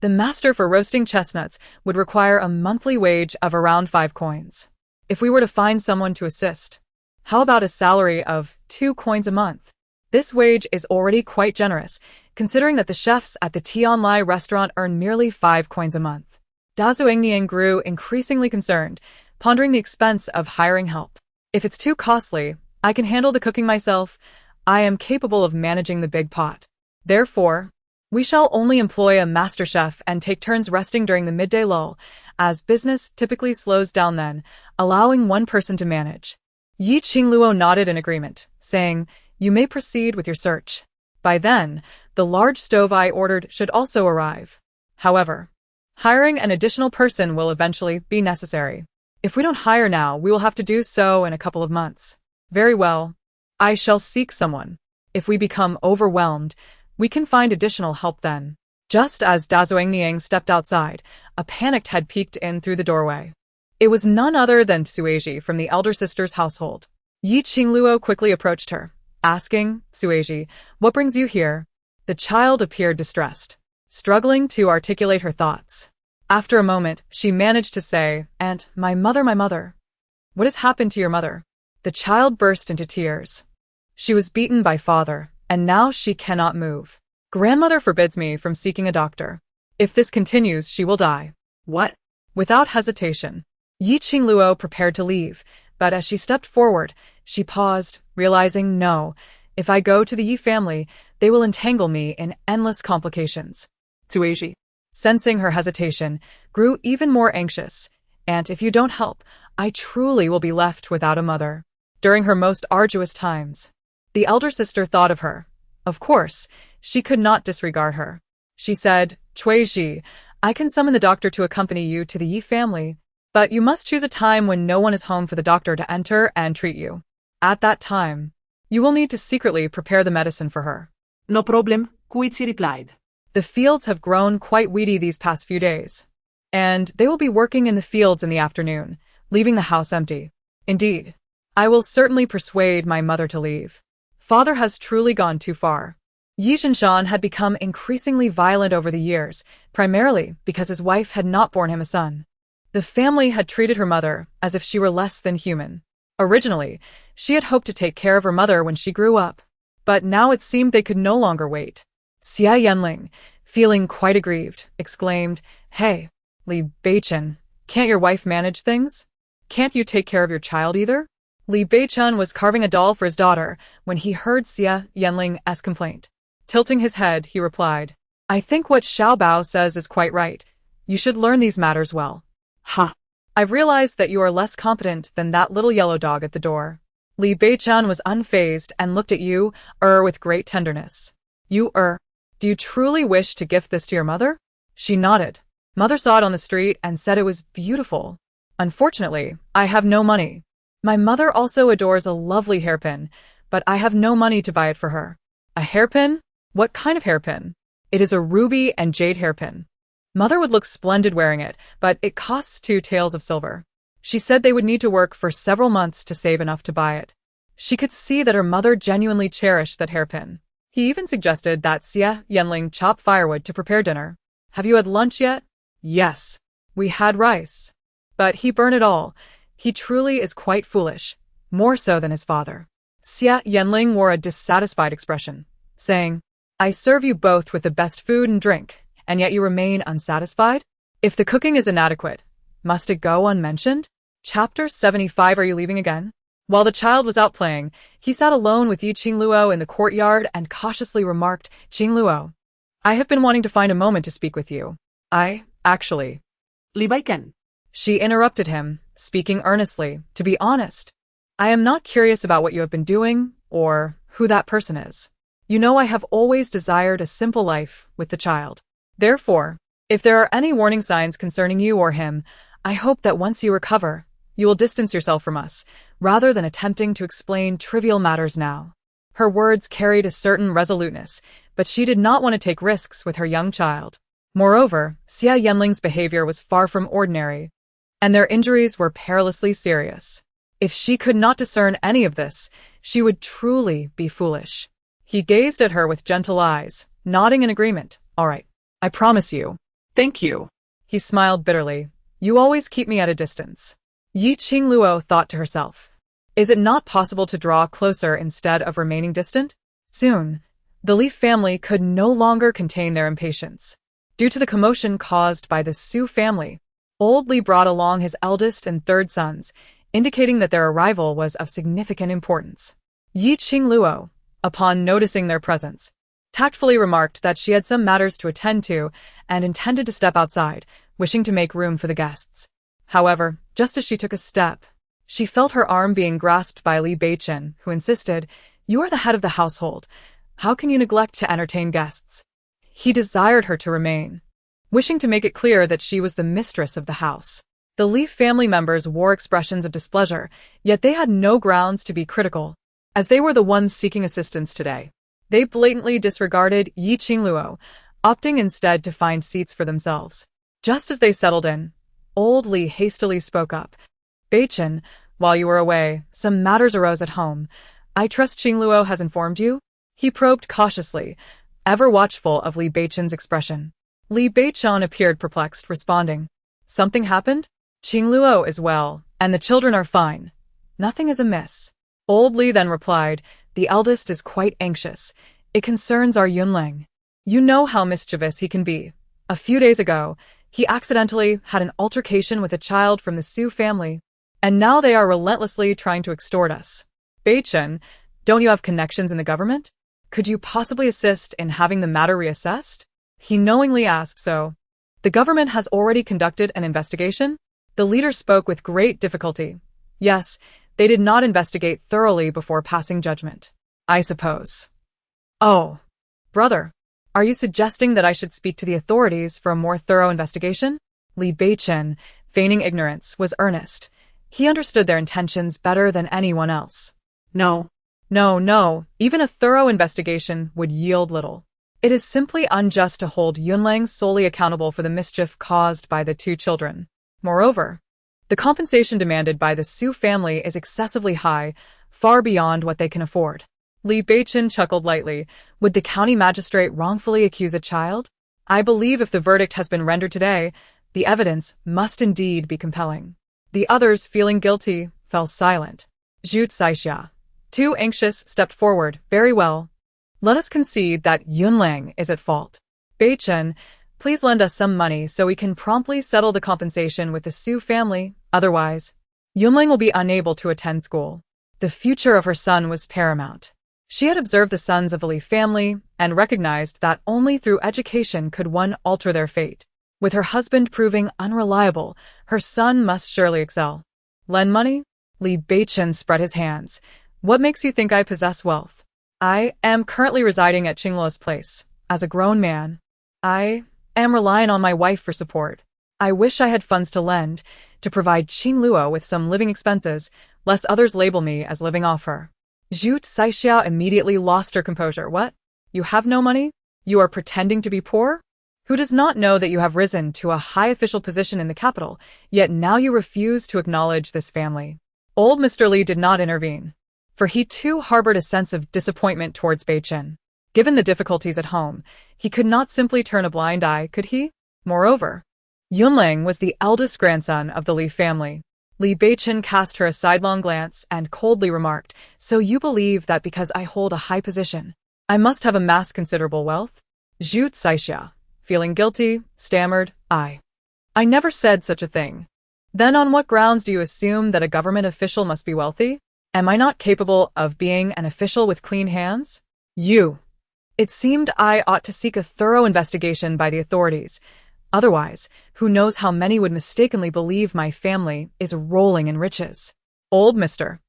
The master for roasting chestnuts would require a monthly wage of around 5 coins. If we were to find someone to assist, how about a salary of 2 coins a month? This wage is already quite generous, considering that the chefs at the Tianlai restaurant earn merely 5 coins a month. Da Zuangniang grew increasingly concerned, pondering the expense of hiring help. If it's too costly, I can handle the cooking myself. I am capable of managing the big pot. Therefore, we shall only employ a master chef and take turns resting during the midday lull, as business typically slows down then, allowing one person to manage. Yi Qingluo nodded in agreement, saying, "You may proceed with your search." By then, the large stove I ordered should also arrive. However, hiring an additional person will eventually be necessary. If we don't hire now, we will have to do so in a couple of months. Very well. I shall seek someone. If we become overwhelmed, we can find additional help then. Just as Da Zuangniang stepped outside, a panicked head peeked in through the doorway. It was none other than Sueji from the elder sister's household. Yi Qingluo quickly approached her, asking, "Sueji, what brings you here?" The child appeared distressed, struggling to articulate her thoughts. After a moment, she managed to say, "Aunt, my mother. What has happened to your mother?" The child burst into tears. She was beaten by father, and now she cannot move. Grandmother forbids me from seeking a doctor. If this continues, she will die. What? Without hesitation, Yi Qingluo prepared to leave, but as she stepped forward, she paused, realizing, no, if I go to the Yi family, they will entangle me in endless complications. Sueji, sensing her hesitation, grew even more anxious, and if you don't help, I truly will be left without a mother. During her most arduous times, the elder sister thought of her. Of course, she could not disregard her. She said, "Chuiji, I can summon the doctor to accompany you to the Yi family, but you must choose a time when no one is home for the doctor to enter and treat you. At that time, you will need to secretly prepare the medicine for her." No problem, Kuichi replied. The fields have grown quite weedy these past few days, and they will be working in the fields in the afternoon, leaving the house empty. Indeed, I will certainly persuade my mother to leave. Father has truly gone too far. Yi Zhinshan had become increasingly violent over the years, primarily because his wife had not borne him a son. The family had treated her mother as if she were less than human. Originally, she had hoped to take care of her mother when she grew up, but now it seemed they could no longer wait. Xia Yanling, feeling quite aggrieved, exclaimed, "Hey, Li Beichen, can't your wife manage things? Can't you take care of your child either?" Li Beichen was carving a doll for his daughter when he heard Xia Yanling's complaint. Tilting his head, he replied, "I think what Xiao Bao says is quite right. You should learn these matters well." Ha! I've realized that you are less competent than that little yellow dog at the door. Li Beichen was unfazed and looked at you, with great tenderness. "You, do you truly wish to gift this to your mother?" She nodded. Mother saw it on the street and said it was beautiful. Unfortunately, I have no money. My mother also adores a lovely hairpin, but I have no money to buy it for her. A hairpin? What kind of hairpin? It is a ruby and jade hairpin. Mother would look splendid wearing it, but it costs 2 taels of silver. She said they would need to work for several months to save enough to buy it. She could see that her mother genuinely cherished that hairpin. He even suggested that Xia Yanling chop firewood to prepare dinner. "Have you had lunch yet?" "Yes. We had rice." But he burned it all. He truly is quite foolish, more so than his father. Xia Yanling wore a dissatisfied expression, saying, "I serve you both with the best food and drink, and yet you remain unsatisfied? If the cooking is inadequate, must it go unmentioned?" Chapter 75. Are you leaving again? While the child was out playing, he sat alone with Yi Qingluo in the courtyard and cautiously remarked, "Qingluo, I have been wanting to find a moment to speak with you. Actually." Li Baiken. She interrupted him, speaking earnestly. "To be honest, I am not curious about what you have been doing, or who that person is. You know I have always desired a simple life with the child. Therefore, if there are any warning signs concerning you or him, I hope that once you recover, You will distance yourself from us, rather than attempting to explain trivial matters now. Her words carried a certain resoluteness, but she did not want to take risks with her young child. Moreover, Xia Yanling's behavior was far from ordinary, and their injuries were perilously serious. If she could not discern any of this, she would truly be foolish. He gazed at her with gentle eyes, nodding in agreement. All right, I promise you. Thank you. He smiled bitterly. You always keep me at a distance. Qingluo thought to herself. Is it not possible to draw closer instead of remaining distant? Soon, the Li family could no longer contain their impatience. Due to the commotion caused by the Su family, old Li brought along his eldest and third sons, indicating that their arrival was of significant importance. Qingluo, upon noticing their presence, tactfully remarked that she had some matters to attend to and intended to step outside, wishing to make room for the guests. However, just as she took a step, she felt her arm being grasped by Li Beichen, who insisted, "You are the head of the household. How can you neglect to entertain guests?" He desired her to remain, wishing to make it clear that she was the mistress of the house. The Li family members wore expressions of displeasure, yet they had no grounds to be critical, as they were the ones seeking assistance today. They blatantly disregarded Qingluo, opting instead to find seats for themselves. Just as they settled in, old Li hastily spoke up. Beichen, while you were away, some matters arose at home. I trust Qingluo has informed you? He probed cautiously, ever watchful of Li Beichen's expression. Li Beichen appeared perplexed, responding, Something happened? Qingluo is well, and the children are fine. Nothing is amiss. Old Li then replied, The eldest is quite anxious. It concerns our Yunling. You know how mischievous he can be. A few days ago, he accidentally had an altercation with a child from the Su family, and now they are relentlessly trying to extort us. Beichen, don't you have connections in the government? Could you possibly assist in having the matter reassessed? He knowingly asked so. The government has already conducted an investigation? The leader spoke with great difficulty. Yes, they did not investigate thoroughly before passing judgment. I suppose. Oh, brother, are you suggesting that I should speak to the authorities for a more thorough investigation? Li Beichen, feigning ignorance, was earnest. He understood their intentions better than anyone else. No, even a thorough investigation would yield little. It is simply unjust to hold Yunlang solely accountable for the mischief caused by the two children. Moreover, the compensation demanded by the Su family is excessively high, far beyond what they can afford. Li Beichen chuckled lightly. Would the county magistrate wrongfully accuse a child? I believe if the verdict has been rendered today, the evidence must indeed be compelling. The others, feeling guilty, fell silent. Zhu Saixia, too anxious, stepped forward. Very well. Let us concede that Yunlang is at fault. Beichen, please lend us some money so we can promptly settle the compensation with the Su family. Otherwise, Yunling will be unable to attend school. The future of her son was paramount. She had observed the sons of the Li family and recognized that only through education could one alter their fate. With her husband proving unreliable, her son must surely excel. Lend money? Li Beichen spread his hands. What makes you think I possess wealth? I am currently residing at Qingluo's place. As a grown man, I am relying on my wife for support. I wish I had funds to lend, to provide Qingluo with some living expenses, lest others label me as living off her. Zhu Saixia immediately lost her composure. What? You have no money? You are pretending to be poor? Who does not know that you have risen to a high official position in the capital, yet now you refuse to acknowledge this family? Old Mr. Li did not intervene, for he too harbored a sense of disappointment towards Beichen. Given the difficulties at home, he could not simply turn a blind eye, could he? Moreover, Yunlang was the eldest grandson of the Li family. Li Beichen cast her a sidelong glance and coldly remarked, So you believe that because I hold a high position, I must have amassed considerable wealth? Zhu Saixia, feeling guilty, stammered, I never said such a thing. Then on what grounds do you assume that a government official must be wealthy? Am I not capable of being an official with clean hands? It seemed I ought to seek a thorough investigation by the authorities. Otherwise, who knows how many would mistakenly believe my family is rolling in riches. Old Mr.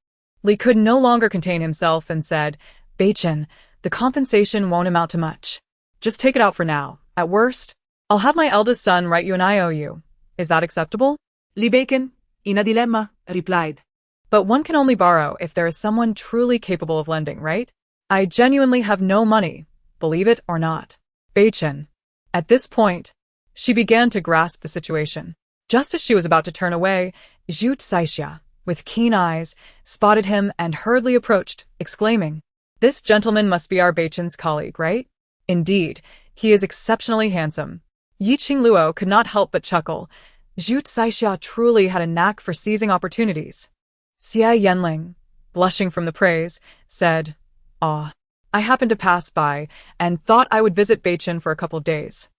Li could no longer contain himself and said, Beichen, the compensation won't amount to much. Just take it out for now. At worst, I'll have my eldest son write you an IOU. Is that acceptable? Li Beichen, in a dilemma, replied. But one can only borrow if there is someone truly capable of lending, right? I genuinely have no money, believe it or not. Beichen. At this point, she began to grasp the situation. Just as she was about to turn away, Zhu Saixia, with keen eyes, spotted him and hurriedly approached, exclaiming, "This gentleman must be our Beichen's colleague, right? Indeed, he is exceptionally handsome." Yi Qingluo could not help but chuckle. Zhu Saixia truly had a knack for seizing opportunities. Xia Yanling, blushing from the praise, said, "Ah, I happened to pass by and thought I would visit Beichen for a couple of days.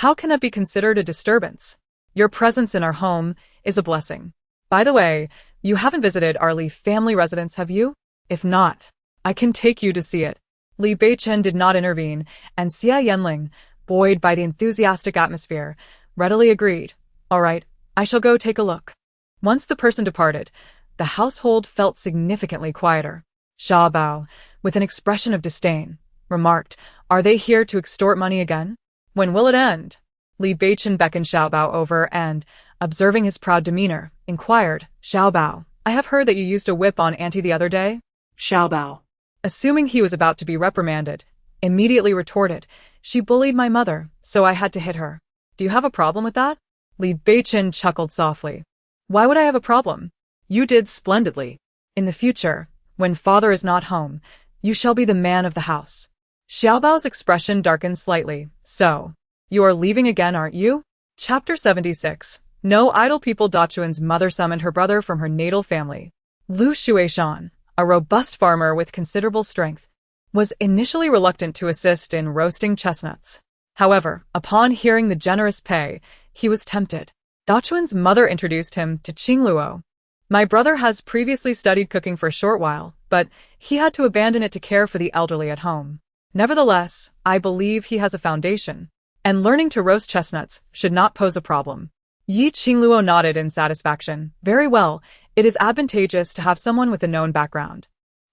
How can that be considered a disturbance? Your presence in our home is a blessing. By the way, you haven't visited our Li family residence, have you? If not, I can take you to see it." Li Beichen did not intervene, and Xia Yanling, buoyed by the enthusiastic atmosphere, readily agreed. "All right, I shall go take a look." Once the person departed, the household felt significantly quieter. Xiaobao, with an expression of disdain, remarked, "Are they here to extort money again? When will it end?" Li Beichen beckoned Xiaobao over and, observing his proud demeanor, inquired, "Xiaobao, I have heard that you used a whip on Auntie the other day?" Xiaobao, assuming he was about to be reprimanded, immediately retorted, "She bullied my mother, so I had to hit her. Do you have a problem with that?" Li Beichen chuckled softly. "Why would I have a problem? You did splendidly. In the future, when father is not home, you shall be the man of the house." Xiaobao's expression darkened slightly. "So, you are leaving again, aren't you?" Chapter 76. No idle people. Dachuan's mother summoned her brother from her natal family. Lu Shuishan, a robust farmer with considerable strength, was initially reluctant to assist in roasting chestnuts. However, upon hearing the generous pay, he was tempted. Dachuan's mother introduced him to Qingluo. "My brother has previously studied cooking for a short while, but he had to abandon it to care for the elderly at home. Nevertheless, I believe he has a foundation, and learning to roast chestnuts should not pose a problem." Yi Qingluo nodded in satisfaction. "Very well, it is advantageous to have someone with a known background.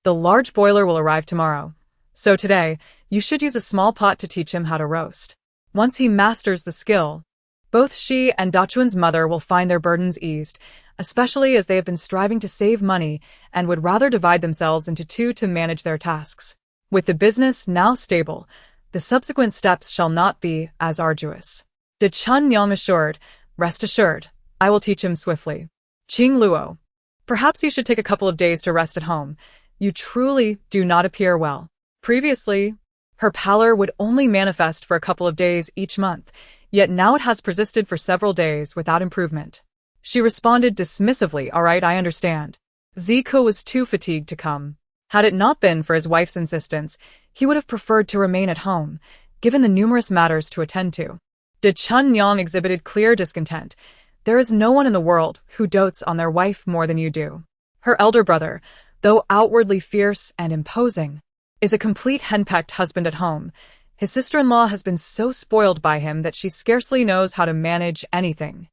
The large boiler will arrive tomorrow, so today you should use a small pot to teach him how to roast. Once he masters the skill, both she and Dachuan's mother will find their burdens eased, especially as they have been striving to save money and would rather divide themselves into two to manage their tasks. With the business now stable, the subsequent steps shall not be as arduous." De Chunyang assured, "Rest assured, I will teach him swiftly." Qingluo, "Perhaps you should take a couple of days to rest at home. You truly do not appear well." Previously, her pallor would only manifest for a couple of days each month, yet now it has persisted for several days without improvement. She responded dismissively, "All right, I understand." Zico was too fatigued to come. Had it not been for his wife's insistence, he would have preferred to remain at home, given the numerous matters to attend to. De Chunyang exhibited clear discontent. "There is no one in the world who dotes on their wife more than you do. Her elder brother, though outwardly fierce and imposing, is a complete henpecked husband at home. His sister-in-law has been so spoiled by him that she scarcely knows how to manage anything."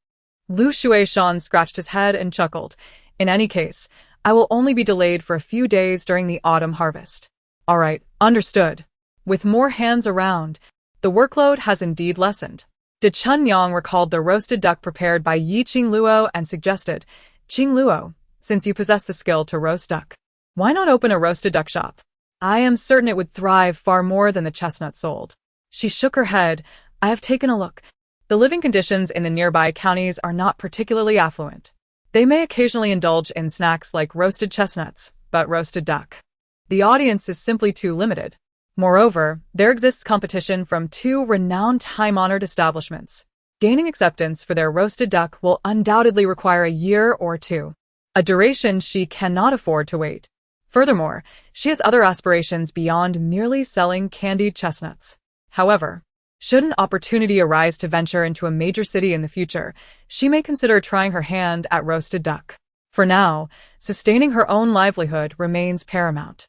Lu Shuishan scratched his head and chuckled. "In any case, I will only be delayed for a few days during the autumn harvest." "All right, understood." With more hands around, the workload has indeed lessened. De Chunyang recalled the roasted duck prepared by Yi Qingluo and suggested, "Qingluo, since you possess the skill to roast duck, why not open a roasted duck shop? I am certain it would thrive far more than the chestnut sold." She shook her head. "I have taken a look. The living conditions in the nearby counties are not particularly affluent. They may occasionally indulge in snacks like roasted chestnuts, but roasted duck, the audience is simply too limited. Moreover, there exists competition from two renowned time-honored establishments. Gaining acceptance for their roasted duck will undoubtedly require a year or two, a duration she cannot afford to wait. Furthermore, she has other aspirations beyond merely selling candied chestnuts. However, should an opportunity arise to venture into a major city in the future, she may consider trying her hand at roasted duck. For now, sustaining her own livelihood remains paramount."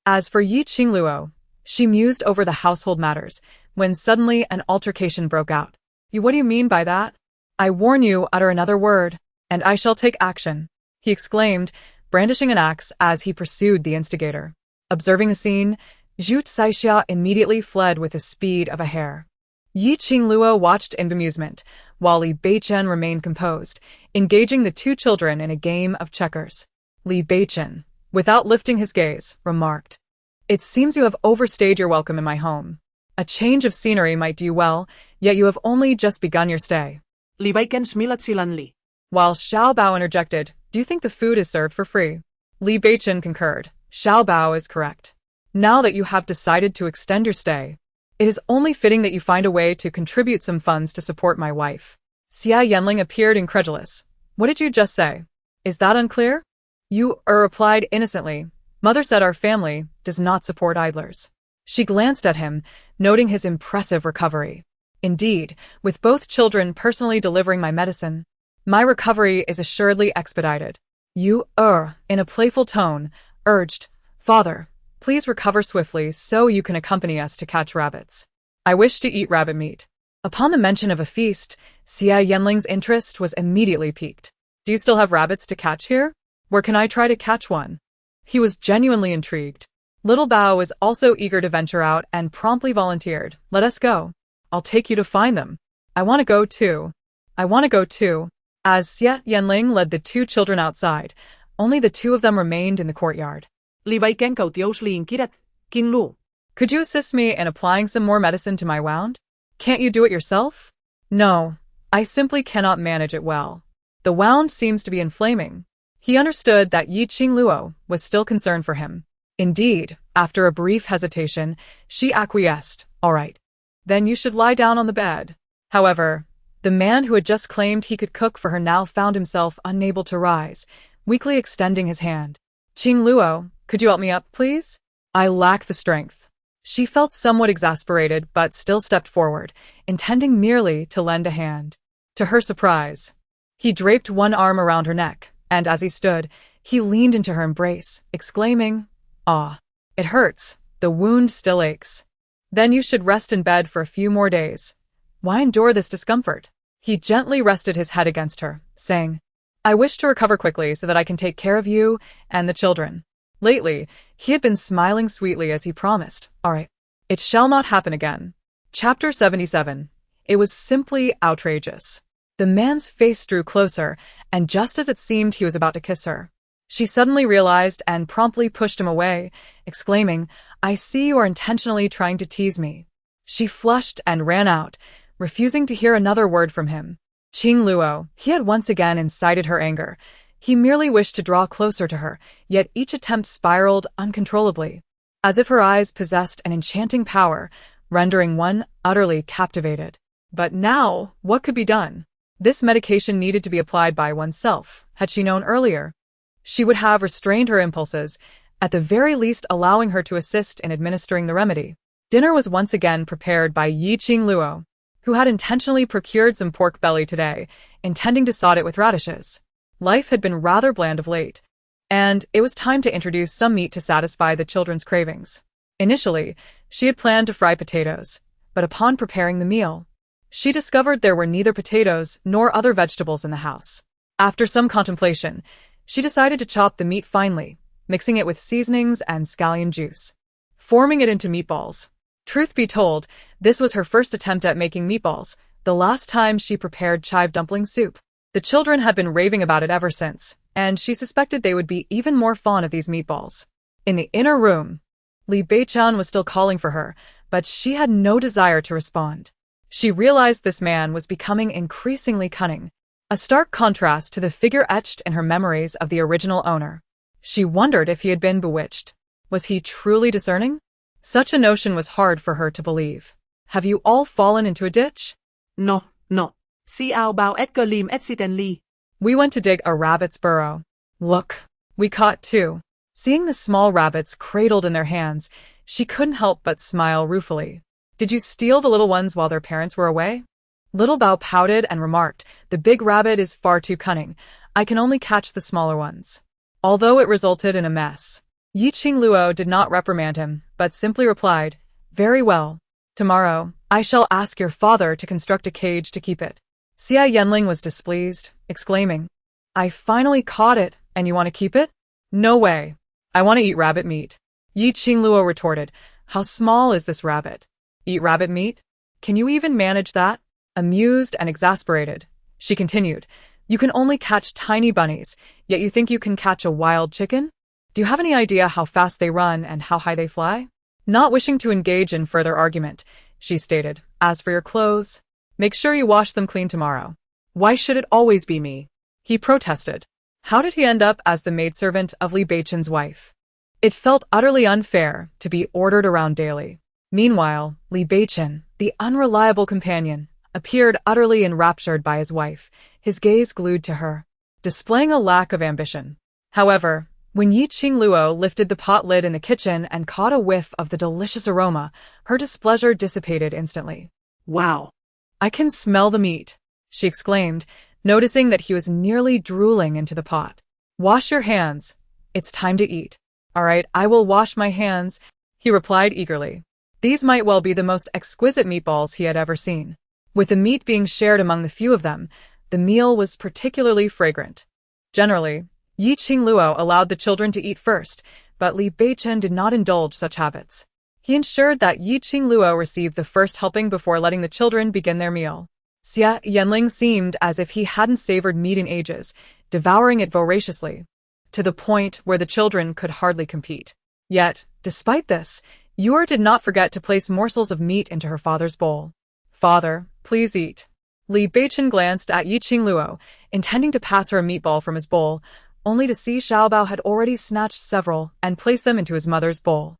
As for Yi Qingluo, she mused over the household matters, when suddenly an altercation broke out. What do you mean by that?" "I warn you, utter another word, and I shall take action," he exclaimed, brandishing an axe as he pursued the instigator. Observing the scene, Zhu Saixia immediately fled with the speed of a hare. Yi Qingluo watched in bemusement, while Li Beichen remained composed, engaging the two children in a game of checkers. Li Beichen, without lifting his gaze, remarked, "It seems you have overstayed your welcome in my home. A change of scenery might do you well, yet you have only just begun your stay." Li Beichen smilat silanli. While Xiao Bao interjected, "Do you think the food is served for free?" Li Beichen concurred, "Xiao Bao is correct. Now that you have decided to extend your stay, it is only fitting that you find a way to contribute some funds to support my wife." Xia Yanling appeared incredulous. "What did you just say? Is that unclear?" You replied innocently, "Mother said our family does not support idlers." She glanced at him, noting his impressive recovery. "Indeed, with both children personally delivering my medicine, my recovery is assuredly expedited." You, in a playful tone, urged, "Father, please recover swiftly so you can accompany us to catch rabbits. I wish to eat rabbit meat." Upon the mention of a feast, Xia Yanling's interest was immediately piqued. "Do you still have rabbits to catch here? Where can I try to catch one?" He was genuinely intrigued. Little Bao was also eager to venture out and promptly volunteered, "Let us go. I'll take you to find them. I want to go too. I want to go too." As Xia Yanling led the two children outside, only the two of them remained in the courtyard. Li Beichen kautios li inkiret, Qingluo. "Could you assist me in applying some more medicine to my wound? Can't you do it yourself?" "No, I simply cannot manage it well. The wound seems to be inflaming." He understood that Qingluo was still concerned for him. Indeed, after a brief hesitation, she acquiesced, "All right. Then you should lie down on the bed." However, the man who had just claimed he could cook for her now found himself unable to rise, weakly extending his hand. "Qingluo, could you help me up, please? I lack the strength." She felt somewhat exasperated but still stepped forward, intending merely to lend a hand. To her surprise, he draped one arm around her neck, and as he stood, he leaned into her embrace, exclaiming, "Ah, it hurts. The wound still aches. Then you should rest in bed for a few more days. Why endure this discomfort?" He gently rested his head against her, saying, "I wish to recover quickly so that I can take care of you and the children." Lately, he had been smiling sweetly as he promised, "All right, it shall not happen again." Chapter 77. It was simply outrageous. The man's face drew closer, and just as it seemed he was about to kiss her, she suddenly realized and promptly pushed him away, exclaiming, "I see you are intentionally trying to tease me." She flushed and ran out, refusing to hear another word from him. Qingluo, he had once again incited her anger. He merely wished to draw closer to her, yet each attempt spiraled uncontrollably, as if her eyes possessed an enchanting power, rendering one utterly captivated. But now, what could be done? This medication needed to be applied by oneself. Had she known earlier, she would have restrained her impulses, at the very least allowing her to assist in administering the remedy. Dinner was once again prepared by Qingluo, who had intentionally procured some pork belly today, intending to salt it with radishes. Life had been rather bland of late, and it was time to introduce some meat to satisfy the children's cravings. Initially, she had planned to fry potatoes, but upon preparing the meal, she discovered there were neither potatoes nor other vegetables in the house. After some contemplation, she decided to chop the meat finely, mixing it with seasonings and scallion juice, forming it into meatballs. Truth be told, this was her first attempt at making meatballs, the last time she prepared chive dumpling soup. The children had been raving about it ever since, and she suspected they would be even more fond of these meatballs. In the inner room, Li Beichen was still calling for her, but she had no desire to respond. She realized this man was becoming increasingly cunning, a stark contrast to the figure etched in her memories of the original owner. She wondered if he had been bewitched. Was he truly discerning? Such a notion was hard for her to believe. "Have you all fallen into a ditch?" No. Xiao Bao et Galim et Sitenli. "We went to dig a rabbit's burrow. Look, we caught two." Seeing the small rabbits cradled in their hands, she couldn't help but smile ruefully. "Did you steal the little ones while their parents were away?" Little Bao pouted and remarked, "The big rabbit is far too cunning. I can only catch the smaller ones." Although it resulted in a mess, Qingluo did not reprimand him, but simply replied, "Very well. Tomorrow, I shall ask your father to construct a cage to keep it." Xia Yanling was displeased, exclaiming, "I finally caught it, and you want to keep it? No way. I want to eat rabbit meat." Qingluo retorted, "How small is this rabbit? Eat rabbit meat? Can you even manage that?" Amused and exasperated, she continued, "You can only catch tiny bunnies, yet you think you can catch a wild chicken? Do you have any idea how fast they run and how high they fly?" Not wishing to engage in further argument, she stated, "As for your clothes, make sure you wash them clean tomorrow." "Why should it always be me?" he protested. How did he end up as the maidservant of Li Beichen's wife? It felt utterly unfair to be ordered around daily. Meanwhile, Li Beichen, the unreliable companion, appeared utterly enraptured by his wife, his gaze glued to her, displaying a lack of ambition. However, when Qingluo lifted the pot lid in the kitchen and caught a whiff of the delicious aroma, her displeasure dissipated instantly. "Wow. "I can smell the meat," she exclaimed, noticing that he was nearly drooling into the pot. "Wash your hands. It's time to eat." "All right, I will wash my hands," he replied eagerly. These might well be the most exquisite meatballs he had ever seen. With the meat being shared among the few of them, the meal was particularly fragrant. Generally, Qingluo allowed the children to eat first, but Li Beichen did not indulge such habits. He ensured that Qingluo received the first helping before letting the children begin their meal. Xia Yanling seemed as if he hadn't savored meat in ages, devouring it voraciously, to the point where the children could hardly compete. Yet, despite this, Yor did not forget to place morsels of meat into her father's bowl. "Father, please eat." Li Beichen glanced at Qingluo, intending to pass her a meatball from his bowl, only to see Xiaobao had already snatched several and placed them into his mother's bowl.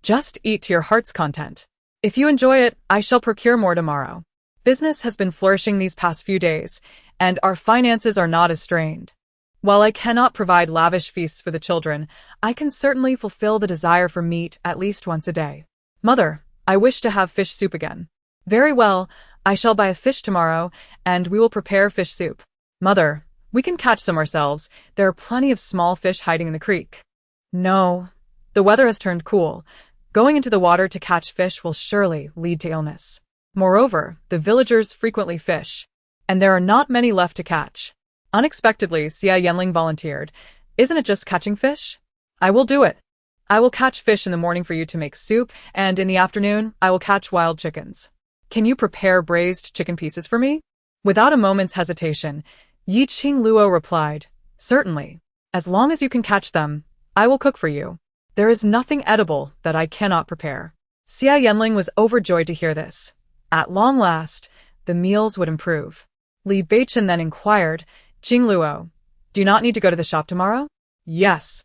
"Just eat to your heart's content. If you enjoy it, I shall procure more tomorrow. Business has been flourishing these past few days, and our finances are not as strained. While I cannot provide lavish feasts for the children, I can certainly fulfill the desire for meat at least once a day. Mother, I wish to have fish soup again." "Very well, I shall buy a fish tomorrow, and we will prepare fish soup." "Mother, we can catch some ourselves. There are plenty of small fish hiding in the creek." "No, the weather has turned cool. Going into the water to catch fish will surely lead to illness. Moreover, the villagers frequently fish, and there are not many left to catch." Unexpectedly, Xia Yanling volunteered. "Isn't it just catching fish? I will do it. I will catch fish in the morning for you to make soup, and in the afternoon, I will catch wild chickens. Can you prepare braised chicken pieces for me?" Without a moment's hesitation, Qingluo replied, "Certainly. As long as you can catch them, I will cook for you. There is nothing edible that I cannot prepare." Xia Yanling was overjoyed to hear this. At long last, the meals would improve. Li Beichen then inquired, "Qingluo, do you not need to go to the shop tomorrow?" "Yes.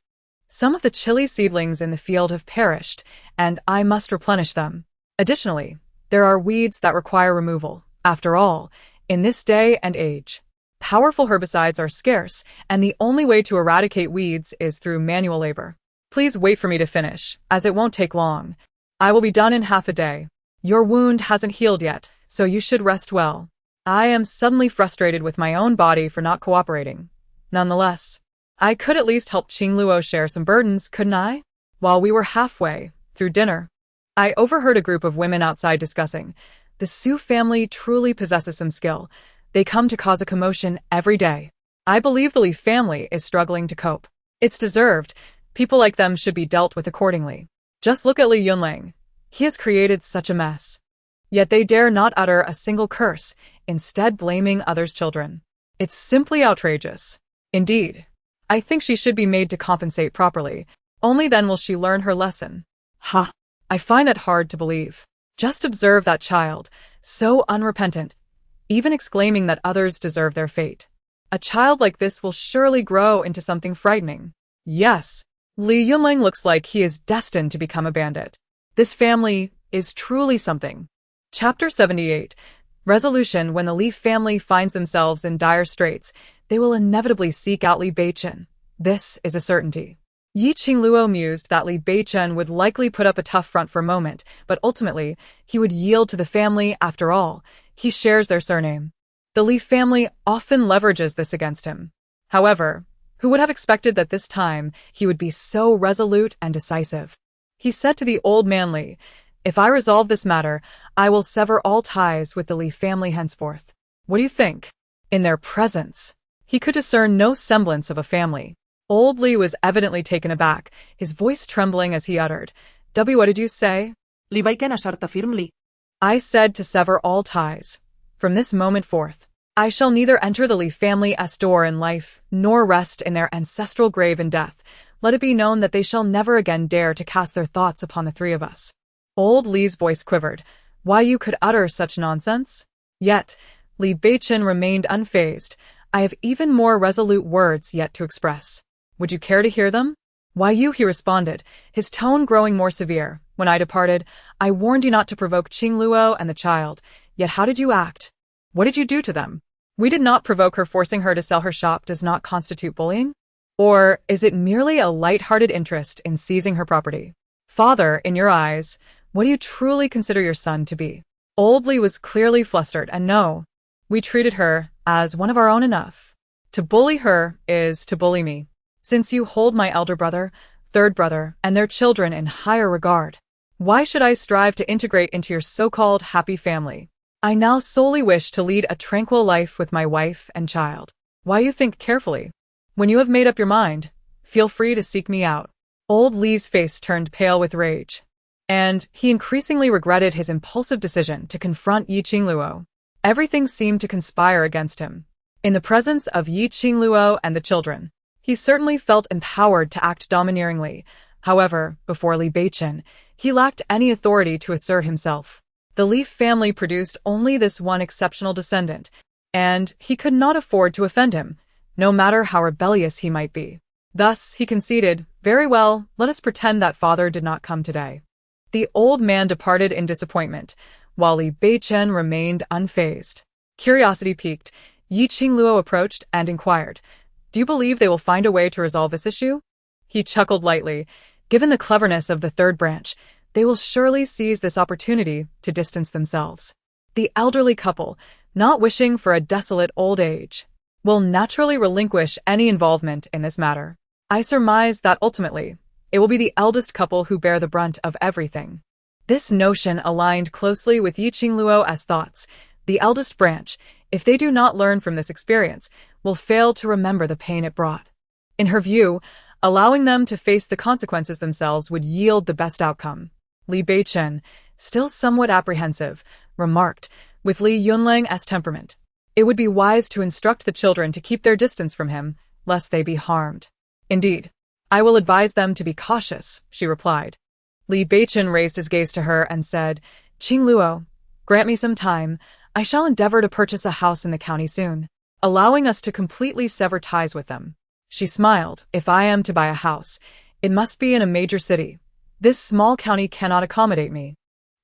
Some of the chili seedlings in the field have perished, and I must replenish them. Additionally, there are weeds that require removal. After all, in this day and age, powerful herbicides are scarce, and the only way to eradicate weeds is through manual labor. Please wait for me to finish, as it won't take long. I will be done in half a day. Your wound hasn't healed yet, so you should rest well." I am suddenly frustrated with my own body for not cooperating. Nonetheless, I could at least help Qingluo share some burdens, couldn't I? While we were halfway through dinner, I overheard a group of women outside discussing, "The Su family truly possesses some skill. They come to cause a commotion every day. I believe the Li family is struggling to cope. It's deserved. People like them should be dealt with accordingly. Just look at Li Yunlang. He has created such a mess. Yet they dare not utter a single curse, instead blaming others' children. It's simply outrageous. Indeed, I think she should be made to compensate properly. Only then will she learn her lesson." "Huh. I find that hard to believe. Just observe that child, so unrepentant, even exclaiming that others deserve their fate. A child like this will surely grow into something frightening. Yes, Li Yunling looks like he is destined to become a bandit. This family is truly something." Chapter 78. Resolution. When the Li family finds themselves in dire straits, they will inevitably seek out Li Beichen. This is a certainty. Qingluo mused that Li Beichen would likely put up a tough front for a moment, but ultimately, he would yield to the family. After all, he shares their surname. The Li family often leverages this against him. However, who would have expected that this time he would be so resolute and decisive? He said to the old man Li, "If I resolve this matter, I will sever all ties with the Li family henceforth." What do you think? In their presence, he could discern no semblance of a family. Old Li was evidently taken aback, his voice trembling as he uttered, "What did you say?" Li Beichen asserta firmly. "I said to sever all ties. From this moment forth, I shall neither enter the Li family's door in life, nor rest in their ancestral grave in death. Let it be known that they shall never again dare to cast their thoughts upon the three of us." Old Li's voice quivered. Why you could utter such nonsense? Yet, Li Beichen remained unfazed. I have even more resolute words yet to express. Would you care to hear them? Why you, he responded, his tone growing more severe. When I departed, I warned you not to provoke Qingluo and the child. Yet how did you act? What did you do to them? We did not provoke her. Forcing her to sell her shop does not constitute bullying? Or is it merely a light-hearted interest in seizing her property? Father, in your eyes, what do you truly consider your son to be? Old Li was clearly flustered, and no, we treated her as one of our own enough. To bully her is to bully me, since you hold my elder brother, third brother, and their children in higher regard. Why should I strive to integrate into your so-called happy family? I now solely wish to lead a tranquil life with my wife and child. Why you think carefully? When you have made up your mind, feel free to seek me out. Old Li's face turned pale with rage, and he increasingly regretted his impulsive decision to confront Yi Qingluo. Everything seemed to conspire against him. In the presence of Yi Qingluo and the children, he certainly felt empowered to act domineeringly. However, before Li Beichen, he lacked any authority to assert himself. The Li family produced only this one exceptional descendant, and he could not afford to offend him, no matter how rebellious he might be. Thus, he conceded, "Very well, let us pretend that father did not come today." The old man departed in disappointment, while Li Beichen remained unfazed. Curiosity piqued, Yi Qingluo approached and inquired, "Do you believe they will find a way to resolve this issue?" He chuckled lightly. Given the cleverness of the third branch, they will surely seize this opportunity to distance themselves. The elderly couple, not wishing for a desolate old age, will naturally relinquish any involvement in this matter. I surmise that ultimately, it will be the eldest couple who bear the brunt of everything. This notion aligned closely with Yi Qingluo's thoughts. The eldest branch, if they do not learn from this experience, will fail to remember the pain it brought. In her view, allowing them to face the consequences themselves would yield the best outcome. Li Beichen, still somewhat apprehensive, remarked, with Li Yunlang's temperament, it would be wise to instruct the children to keep their distance from him, lest they be harmed. Indeed, I will advise them to be cautious, she replied. Li Beichen raised his gaze to her and said, Qingluo, grant me some time. I shall endeavor to purchase a house in the county soon, allowing us to completely sever ties with them. She smiled. If I am to buy a house, it must be in a major city. This small county cannot accommodate me.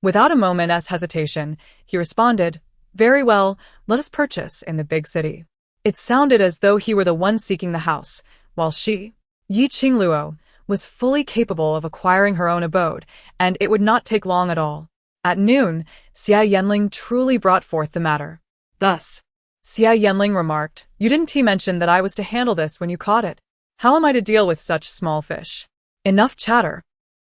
Without a moment's hesitation, he responded, Very well, let us purchase in the big city. It sounded as though he were the one seeking the house, while she, Yi Qingluo, was fully capable of acquiring her own abode, and it would not take long at all. At noon, Xia Yanling truly brought forth the matter. Thus, Xia Yanling remarked, You didn't mention that I was to handle this when you caught it. How am I to deal with such small fish? Enough chatter.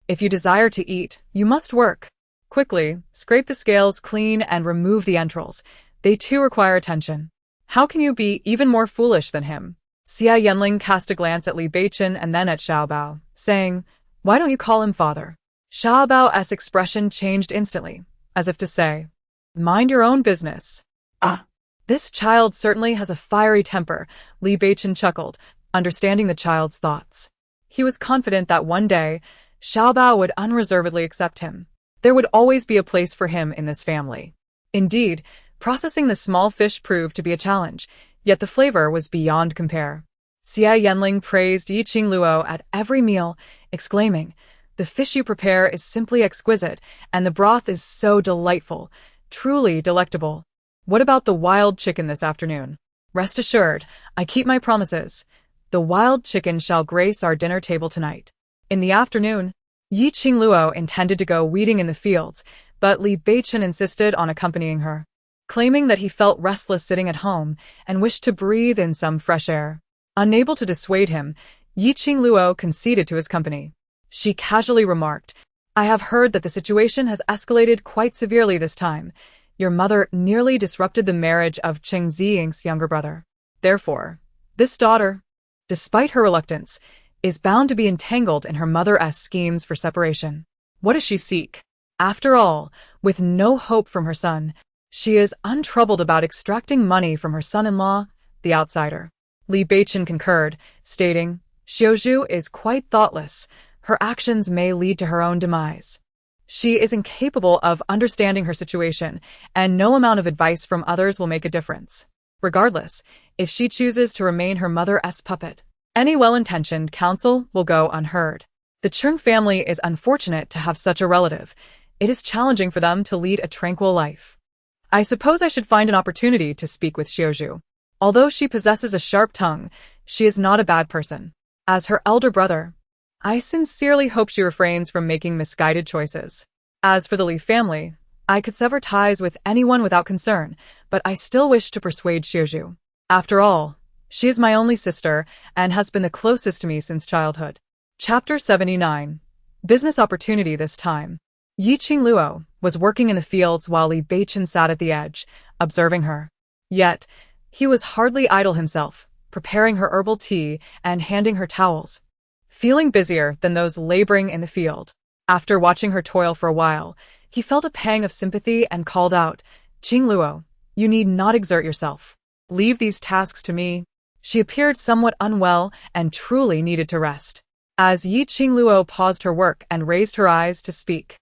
If you desire to eat, you must work. Quickly, scrape the scales clean and remove the entrails. They too require attention. How can you be even more foolish than him? Xia Yanling cast a glance at Li Beichen and then at Xiaobao, saying, Why don't you call him father? Xiaobao's expression changed instantly, as if to say, Mind your own business. Ah. This child certainly has a fiery temper, Li Beichen chuckled, understanding the child's thoughts. He was confident that one day, Xiaobao would unreservedly accept him. There would always be a place for him in this family. Indeed, processing the small fish proved to be a challenge, yet the flavor was beyond compare. Xia Yanling praised Yi Qingluo at every meal, exclaiming, The fish you prepare is simply exquisite, and the broth is so delightful, truly delectable. What about the wild chicken this afternoon? Rest assured, I keep my promises. The wild chicken shall grace our dinner table tonight. In the afternoon, Yi Qingluo intended to go weeding in the fields, but Li Beichen insisted on accompanying her, claiming that he felt restless sitting at home and wished to breathe in some fresh air. Unable to dissuade him, Yi Qingluo conceded to his company. She casually remarked, I have heard that the situation has escalated quite severely this time. Your mother nearly disrupted the marriage of Cheng Ziying's younger brother. Therefore, this daughter, despite her reluctance, is bound to be entangled in her mother's schemes for separation. What does she seek? After all, with no hope from her son, She is untroubled about extracting money from her son-in-law, the outsider. Li Beichen concurred, stating, Xiaozhu is quite thoughtless. Her actions may lead to her own demise. She is incapable of understanding her situation, and no amount of advice from others will make a difference. Regardless, if she chooses to remain her mother's puppet, any well-intentioned counsel will go unheard. The Qing family is unfortunate to have such a relative. It is challenging for them to lead a tranquil life. I suppose I should find an opportunity to speak with Xiaozhu. Although she possesses a sharp tongue, she is not a bad person. As her elder brother, I sincerely hope she refrains from making misguided choices. As for the Li family, I could sever ties with anyone without concern, but I still wish to persuade Xiaozhu. After all, she is my only sister and has been the closest to me since childhood. Chapter 79. Business opportunity this time. Qingluo was working in the fields while Li Beichen sat at the edge, observing her. Yet, he was hardly idle himself, preparing her herbal tea and handing her towels. Feeling busier than those laboring in the field. After watching her toil for a while, he felt a pang of sympathy and called out, Qingluo, you need not exert yourself. Leave these tasks to me. She appeared somewhat unwell and truly needed to rest. As Qingluo paused her work and raised her eyes to speak,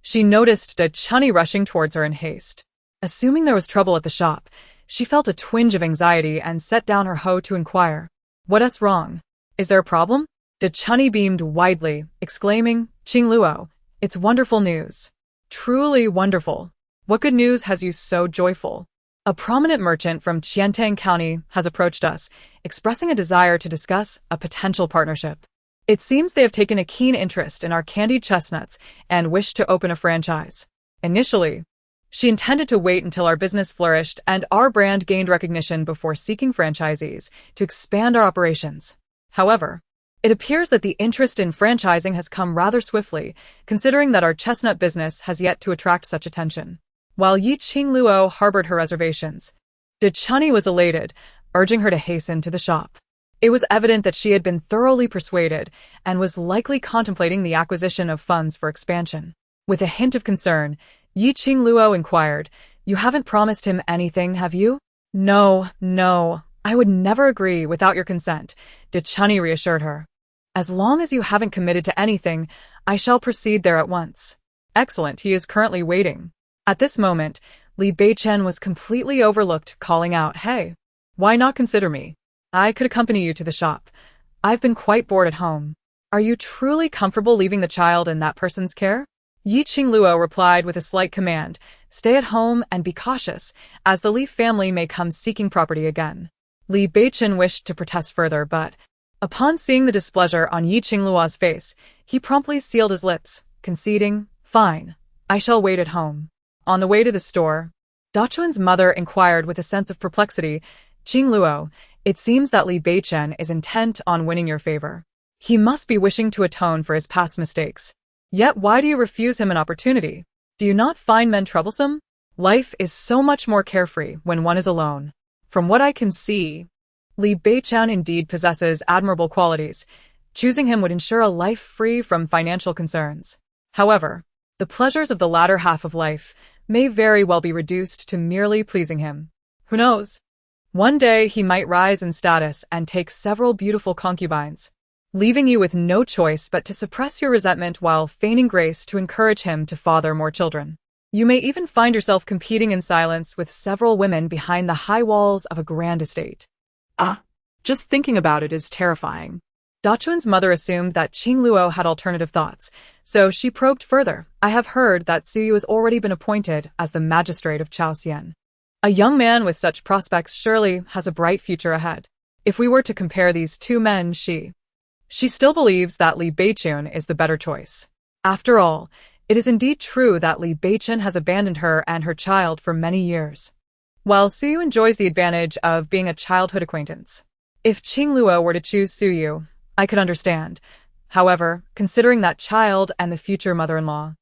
she noticed Da Chunny rushing towards her in haste. Assuming there was trouble at the shop, she felt a twinge of anxiety and set down her hoe to inquire. What's wrong? Is there a problem? Da Chunny beamed widely, exclaiming, Qingluo, it's wonderful news. Truly wonderful. What good news has you so joyful? A prominent merchant from Qiantang County has approached us, expressing a desire to discuss a potential partnership. It seems they have taken a keen interest in our candied chestnuts and wish to open a franchise. Initially, she intended to wait until our business flourished and our brand gained recognition before seeking franchisees to expand our operations. However, it appears that the interest in franchising has come rather swiftly, considering that our chestnut business has yet to attract such attention. While Qingluo harbored her reservations, Da Chunny was elated, urging her to hasten to the shop. It was evident that she had been thoroughly persuaded and was likely contemplating the acquisition of funds for expansion. With a hint of concern, Qingluo inquired, You haven't promised him anything, have you? No, I would never agree without your consent, Da Chunny reassured her. As long as you haven't committed to anything, I shall proceed there at once. Excellent, he is currently waiting. At this moment, Li Beichen was completely overlooked, calling out, Hey, why not consider me? I could accompany you to the shop. I've been quite bored at home. Are you truly comfortable leaving the child in that person's care? Qingluo replied with a slight command, Stay at home and be cautious, as the Li family may come seeking property again. Li Beichen wished to protest further, but, upon seeing the displeasure on Qingluo's face, he promptly sealed his lips, conceding, Fine, I shall wait at home. On the way to the store, Dachuan's mother inquired with a sense of perplexity, Qingluo, it seems that Li Beichen is intent on winning your favor. He must be wishing to atone for his past mistakes. Yet why do you refuse him an opportunity? Do you not find men troublesome? Life is so much more carefree when one is alone. From what I can see, Li Beichen indeed possesses admirable qualities. Choosing him would ensure a life free from financial concerns. However, the pleasures of the latter half of life may very well be reduced to merely pleasing him. Who knows? One day he might rise in status and take several beautiful concubines, leaving you with no choice but to suppress your resentment while feigning grace to encourage him to father more children. You may even find yourself competing in silence with several women behind the high walls of a grand estate. Just thinking about it is terrifying. Dachuan's mother assumed that Qingluo had alternative thoughts, so she probed further. I have heard that Suyu has already been appointed as the magistrate of Chaoxian. A young man with such prospects surely has a bright future ahead. If we were to compare these two men, she still believes that Li Beichen is the better choice. After all, it is indeed true that Li Beichen has abandoned her and her child for many years, while Suyu enjoys the advantage of being a childhood acquaintance. If Qingluo were to choose Suyu, I could understand. However, considering that child and the future mother-in-law,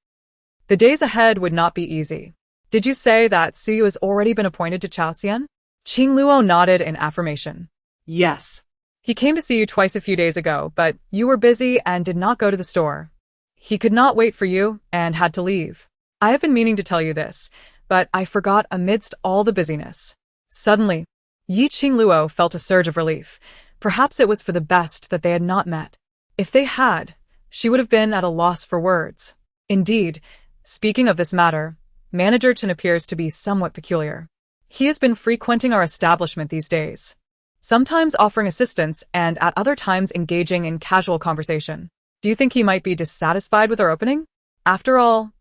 the days ahead would not be easy. Did you say that Suyu has already been appointed to Chaoxian? Qingluo nodded in affirmation. Yes. He came to see you twice a few days ago, but you were busy and did not go to the store. He could not wait for you and had to leave. I have been meaning to tell you this, but I forgot amidst all the busyness. Suddenly, Qingluo felt a surge of relief. Perhaps it was for the best that they had not met. If they had, she would have been at a loss for words. Indeed, speaking of this matter, Manager Chen appears to be somewhat peculiar. He has been frequenting our establishment these days, sometimes offering assistance and at other times engaging in casual conversation. Do you think he might be dissatisfied with our opening? After all,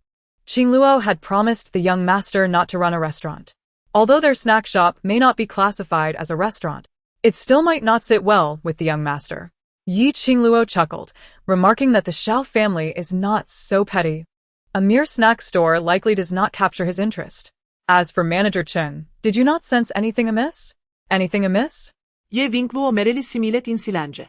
Qingluo had promised the young master not to run a restaurant. Although their snack shop may not be classified as a restaurant, it still might not sit well with the young master. Qingluo chuckled, remarking that the Xiao family is not so petty. A mere snack store likely does not capture his interest. As for Manager Chen, did you not sense anything amiss? Anything amiss? Qingluo merely similet in silence.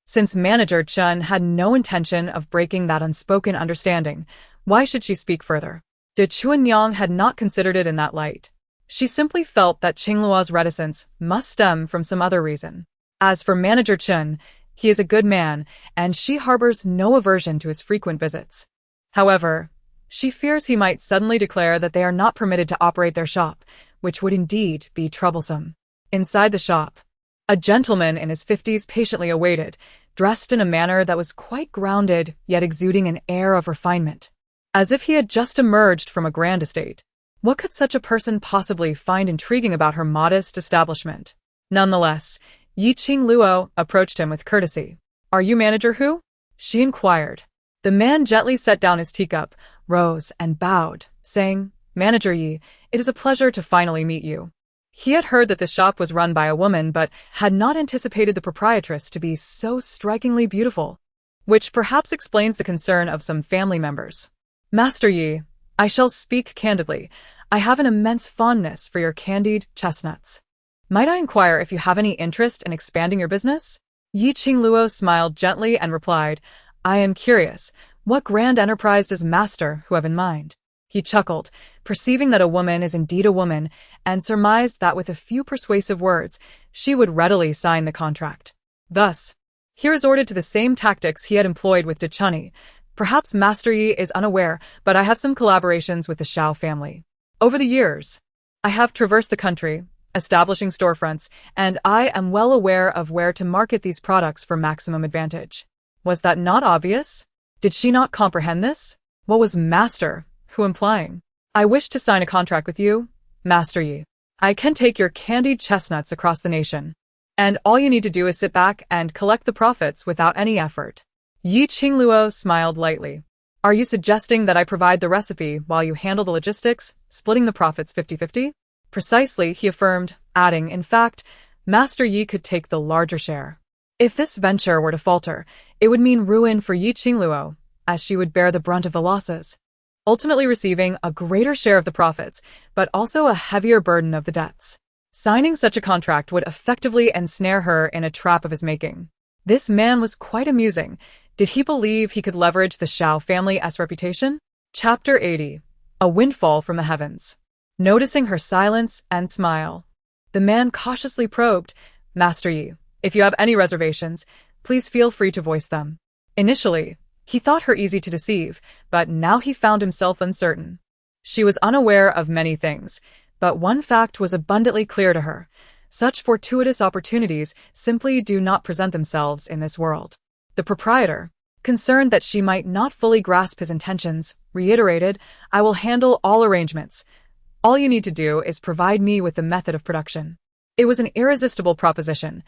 Since Manager Chen had no intention of breaking that unspoken understanding, why should she speak further? De Chuanyang had not considered it in that light. She simply felt that Qingluo's reticence must stem from some other reason. As for Manager Chen, he is a good man, and she harbors no aversion to his frequent visits. However, she fears he might suddenly declare that they are not permitted to operate their shop, which would indeed be troublesome. Inside the shop, a gentleman in his 50s patiently awaited, dressed in a manner that was quite grounded, yet exuding an air of refinement, as if he had just emerged from a grand estate. What could such a person possibly find intriguing about her modest establishment? Nonetheless, Qingluo approached him with courtesy. "Are you Manager Hu?" she inquired. The man gently set down his teacup, rose, and bowed, saying, "Manager Yi, it is a pleasure to finally meet you." He had heard that the shop was run by a woman, but had not anticipated the proprietress to be so strikingly beautiful, which perhaps explains the concern of some family members. "Master Yi, I shall speak candidly. I have an immense fondness for your candied chestnuts. Might I inquire if you have any interest in expanding your business?" Qingluo smiled gently and replied, "I am curious, what grand enterprise does Master Hu have in mind?" He chuckled, perceiving that a woman is indeed a woman, and surmised that with a few persuasive words, she would readily sign the contract. Thus, he resorted to the same tactics he had employed with De Chunny. "Perhaps Master Yi is unaware, but I have some collaborations with the Xiao family. Over the years, I have traversed the country, establishing storefronts, and I am well aware of where to market these products for maximum advantage." Was that not obvious? Did she not comprehend this? What was Master Hu implying? "I wish to sign a contract with you, Master Yi. I can take your candied chestnuts across the nation, and all you need to do is sit back and collect the profits without any effort." Qingluo smiled lightly. "Are you suggesting that I provide the recipe while you handle the logistics, splitting the profits 50-50? "Precisely," he affirmed, adding, "In fact, Master Yi could take the larger share. If this venture were to falter, it would mean ruin for Qingluo, as she would bear the brunt of the losses, ultimately receiving a greater share of the profits, but also a heavier burden of the debts. Signing such a contract would effectively ensnare her in a trap of his making." This man was quite amusing. Did he believe he could leverage the Xiao family's reputation? Chapter 80. A Windfall from the Heavens. Noticing her silence and smile, the man cautiously probed, "Master Yi, if you have any reservations, please feel free to voice them." Initially, he thought her easy to deceive, but now he found himself uncertain. She was unaware of many things, but one fact was abundantly clear to her. Such fortuitous opportunities simply do not present themselves in this world. The proprietor, concerned that she might not fully grasp his intentions, reiterated, "I will handle all arrangements. All you need to do is provide me with the method of production." It was an irresistible proposition.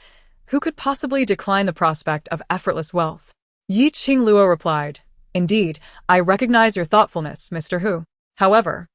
Who could possibly decline the prospect of effortless wealth? Qingluo replied, "Indeed, I recognize your thoughtfulness, Mr. Hu. However,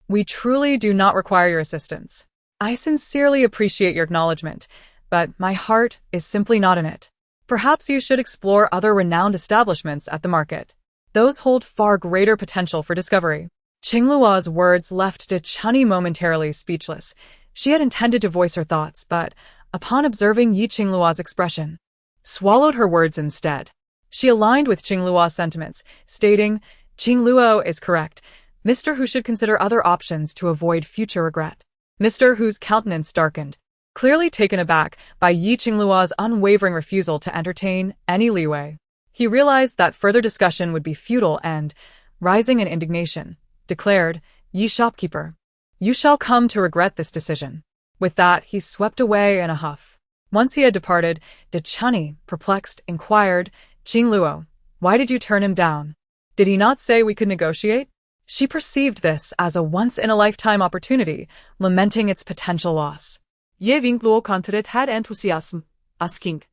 we truly do not require your assistance. I sincerely appreciate your acknowledgement, but my heart is simply not in it. Perhaps you should explore other renowned establishments at the market. Those hold far greater potential for discovery." Qingluo's words left De Chunny momentarily speechless. She had intended to voice her thoughts, but, upon observing Qingluo's expression, swallowed her words instead. She aligned with Qingluo's sentiments, stating, "Qingluo is correct. Mr. Hu should consider other options to avoid future regret." Mr. Hu's countenance darkened, clearly taken aback by Qingluo's unwavering refusal to entertain any leeway. He realized that further discussion would be futile and, rising in indignation, declared, "Yi shopkeeper, You shall come to regret this decision." With that, he swept away in a huff. Once he had departed, De Chunny, perplexed, inquired, "Qingluo, why did you turn him down? Did he not say we could negotiate?" She perceived this as a once-in-a-lifetime opportunity, lamenting its potential loss. Qingluo countered had enthusiasm, asking,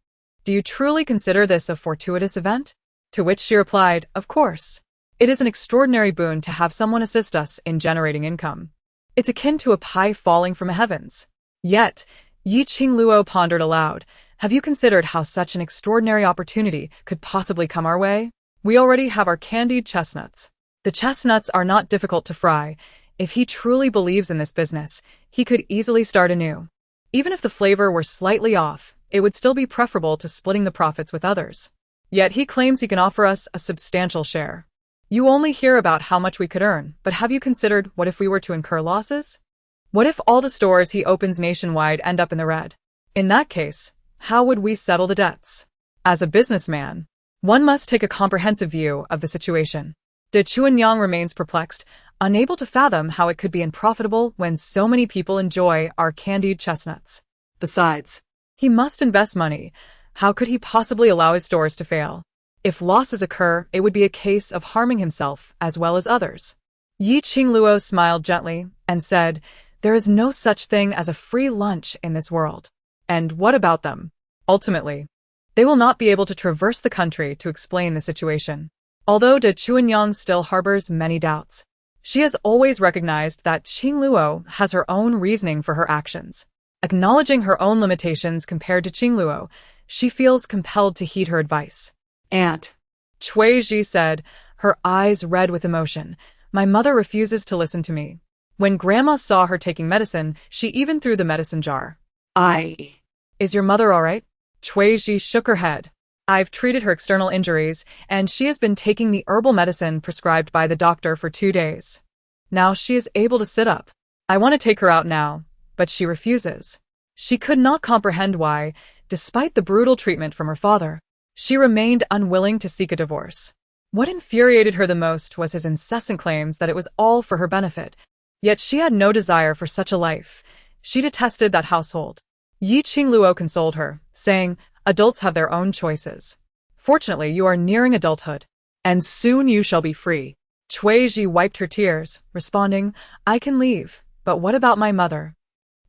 "Do you truly consider this a fortuitous event?" To which she replied, "Of course. It is an extraordinary boon to have someone assist us in generating income. It's akin to a pie falling from the heavens." Yet, Qingluo pondered aloud, "Have you considered how such an extraordinary opportunity could possibly come our way? We already have our candied chestnuts. The chestnuts are not difficult to fry. If he truly believes in this business, he could easily start anew. Even if the flavor were slightly off, it would still be preferable to splitting the profits with others. Yet he claims he can offer us a substantial share. You only hear about how much we could earn, but have you considered what if we were to incur losses? What if all the stores he opens nationwide end up in the red? In that case, how would we settle the debts? As a businessman, one must take a comprehensive view of the situation." De Chuanyang remains perplexed, unable to fathom how it could be unprofitable when so many people enjoy our candied chestnuts. Besides, He must invest money. How could he possibly allow his stores to fail? If losses occur, it would be a case of harming himself as well as others. Qingluo smiled gently and said, "There is no such thing as a free lunch in this world. And what about them? Ultimately, they will not be able to traverse the country to explain the situation." Although De Chuanyang still harbors many doubts, she has always recognized that Qingluo has her own reasoning for her actions. Acknowledging her own limitations compared to Qingluo, she feels compelled to heed her advice. "Aunt," Cui Ji said, her eyes red with emotion, "My mother refuses to listen to me. When Grandma saw her taking medicine, she even threw the medicine jar." "Is your mother all right?" Cui Ji shook her head. "I've treated her external injuries, and she has been taking the herbal medicine prescribed by the doctor for 2 days. Now she is able to sit up. I want to take her out now, but she refuses." She could not comprehend why, despite the brutal treatment from her father, she remained unwilling to seek a divorce. What infuriated her the most was his incessant claims that it was all for her benefit. Yet she had no desire for such a life. She detested that household. Qingluo consoled her, saying, "Adults have their own choices. Fortunately, you are nearing adulthood, and soon you shall be free." Cui Ji wiped her tears, responding, "I can leave, but what about my mother?"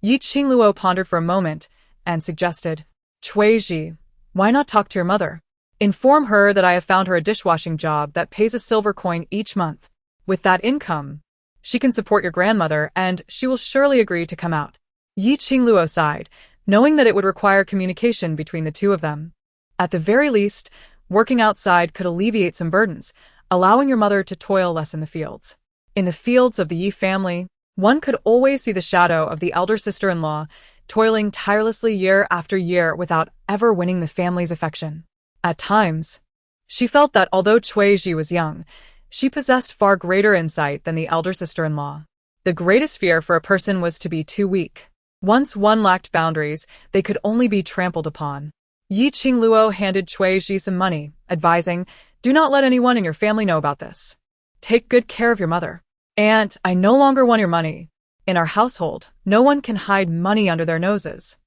Qingluo pondered for a moment and suggested, "Cui Ji, why not talk to your mother? Inform her that I have found her a dishwashing job that pays a silver coin each month. With that income, she can support your grandmother, and she will surely agree to come out." Qingluo sighed, knowing that it would require communication between the two of them. At the very least, working outside could alleviate some burdens, allowing your mother to toil less in the fields. In the fields of the Yi family, one could always see the shadow of the elder sister-in-law, toiling tirelessly year after year without ever winning the family's affection. At times, she felt that although Cui Ji was young, she possessed far greater insight than the elder sister-in-law. The greatest fear for a person was to be too weak. Once one lacked boundaries, they could only be trampled upon. Qingluo handed Cui Ji some money, advising, "Do not let anyone in your family know about this. Take good care of your mother. And I no longer want your money. In our household, no one can hide money under their noses.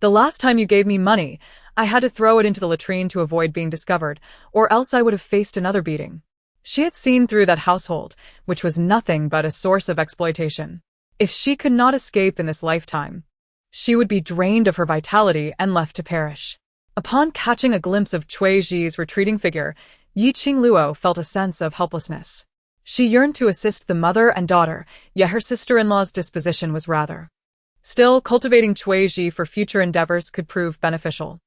The last time you gave me money, I had to throw it into the latrine to avoid being discovered, or else I would have faced another beating." She had seen through that household, which was nothing but a source of exploitation. If she could not escape in this lifetime, she would be drained of her vitality and left to perish. Upon catching a glimpse of Cui Ji's retreating figure, Qingluo felt a sense of helplessness. She yearned to assist the mother and daughter, yet her sister-in-law's disposition was rather. Still, cultivating Cui Ji for future endeavors could prove beneficial.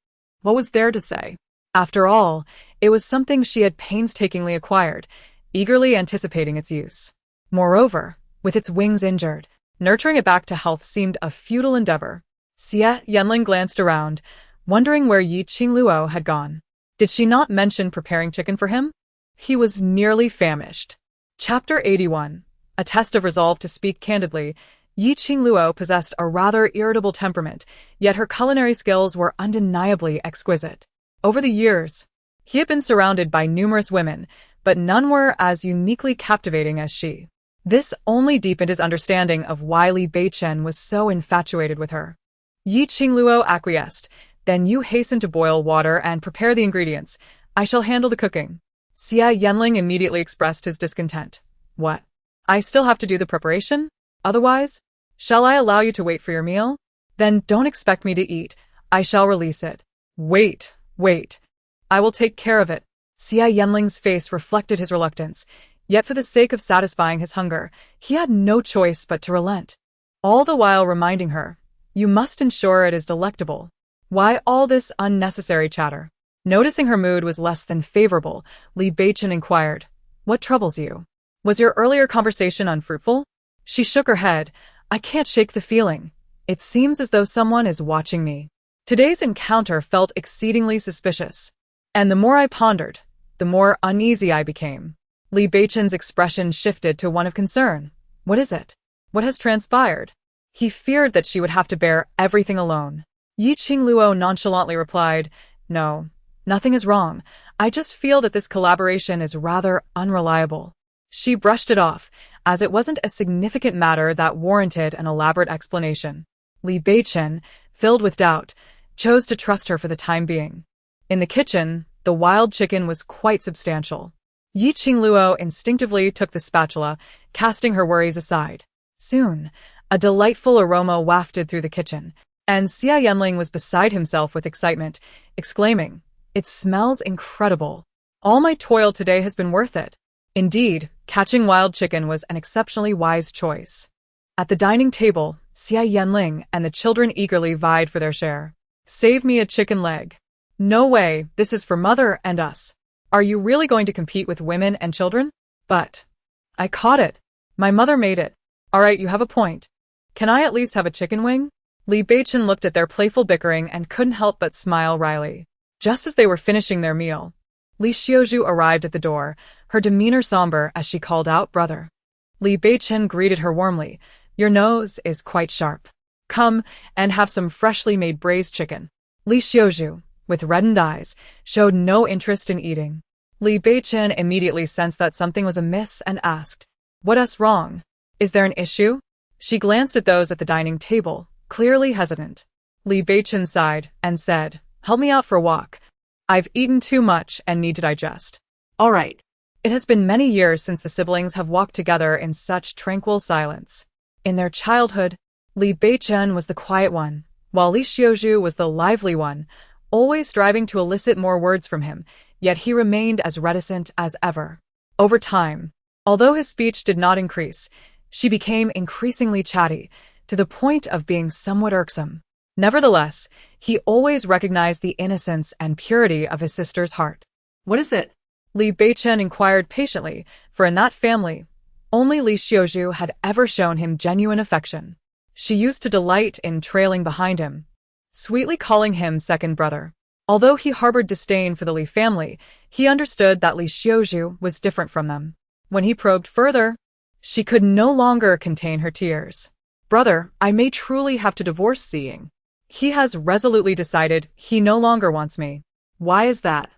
What was there to say? After all, it was something she had painstakingly acquired, eagerly anticipating its use. Moreover, with its wings injured, nurturing it back to health seemed a futile endeavor. Xie Yanling glanced around, wondering where Qingluo had gone. Did she not mention preparing chicken for him? He was nearly famished. Chapter 81. A test of resolve to speak candidly. Qingluo possessed a rather irritable temperament, yet her culinary skills were undeniably exquisite. Over the years, he had been surrounded by numerous women, but none were as uniquely captivating as she. This only deepened his understanding of why Li Beichen was so infatuated with her. Yi Qingluo acquiesced. Then you hasten to boil water and prepare the ingredients. I shall handle the cooking. Xia Yanling immediately expressed his discontent. What? I still have to do the preparation? Otherwise? Shall I allow you to wait for your meal? Then don't expect me to eat. I shall release it. Wait. I will take care of it. Xia Yanling's face reflected his reluctance. Yet for the sake of satisfying his hunger, he had no choice but to relent. All the while reminding her, you must ensure it is delectable. Why all this unnecessary chatter? Noticing her mood was less than favorable, Li Beichen inquired, what troubles you? Was your earlier conversation unfruitful? She shook her head. I can't shake the feeling. It seems as though someone is watching me. Today's encounter felt exceedingly suspicious. And the more I pondered, the more uneasy I became. Li Beichen's expression shifted to one of concern. What is it? What has transpired? He feared that she would have to bear everything alone. Yi Qingluo nonchalantly replied, No, nothing is wrong. I just feel that this collaboration is rather unreliable. She brushed it off, as it wasn't a significant matter that warranted an elaborate explanation. Li Beichen, filled with doubt, chose to trust her for the time being. In the kitchen, the wild chicken was quite substantial. Yi Qingluo instinctively took the spatula, casting her worries aside. Soon, a delightful aroma wafted through the kitchen, and Xia Yanling was beside himself with excitement, exclaiming, It smells incredible. All my toil today has been worth it. Indeed, catching wild chicken was an exceptionally wise choice. At the dining table, Xia Yanling and the children eagerly vied for their share. Save me a chicken leg. No way, this is for mother and us. Are you really going to compete with women and children? But I caught it. My mother made it. All right, you have a point. Can I at least have a chicken wing? Li Beichen looked at their playful bickering and couldn't help but smile wryly. Just as they were finishing their meal, Li Xiaozhu arrived at the door, her demeanor somber as she called out, Brother. Li Beichen greeted her warmly. Your nose is quite sharp. Come and have some freshly made braised chicken. Li Xiaozhu, with reddened eyes, showed no interest in eating. Li Beichen immediately sensed that something was amiss and asked, What's wrong? Is there an issue? She glanced at those at the dining table, clearly hesitant. Li Beichen sighed and said, Help me out for a walk. I've eaten too much and need to digest. All right. It has been many years since the siblings have walked together in such tranquil silence. In their childhood, Li Beichen was the quiet one, while Li Xiaozhu was the lively one, always striving to elicit more words from him, yet he remained as reticent as ever. Over time, although his speech did not increase, she became increasingly chatty, to the point of being somewhat irksome. Nevertheless, he always recognized the innocence and purity of his sister's heart. What is it? Li Beichen inquired patiently, for in that family, only Li Xiaozhu had ever shown him genuine affection. She used to delight in trailing behind him, sweetly calling him second brother. Although he harbored disdain for the Li family, he understood that Li Xiaozhu was different from them. When he probed further, she could no longer contain her tears. Brother, I may truly have to divorce Seeing. He has resolutely decided he no longer wants me. Why is that?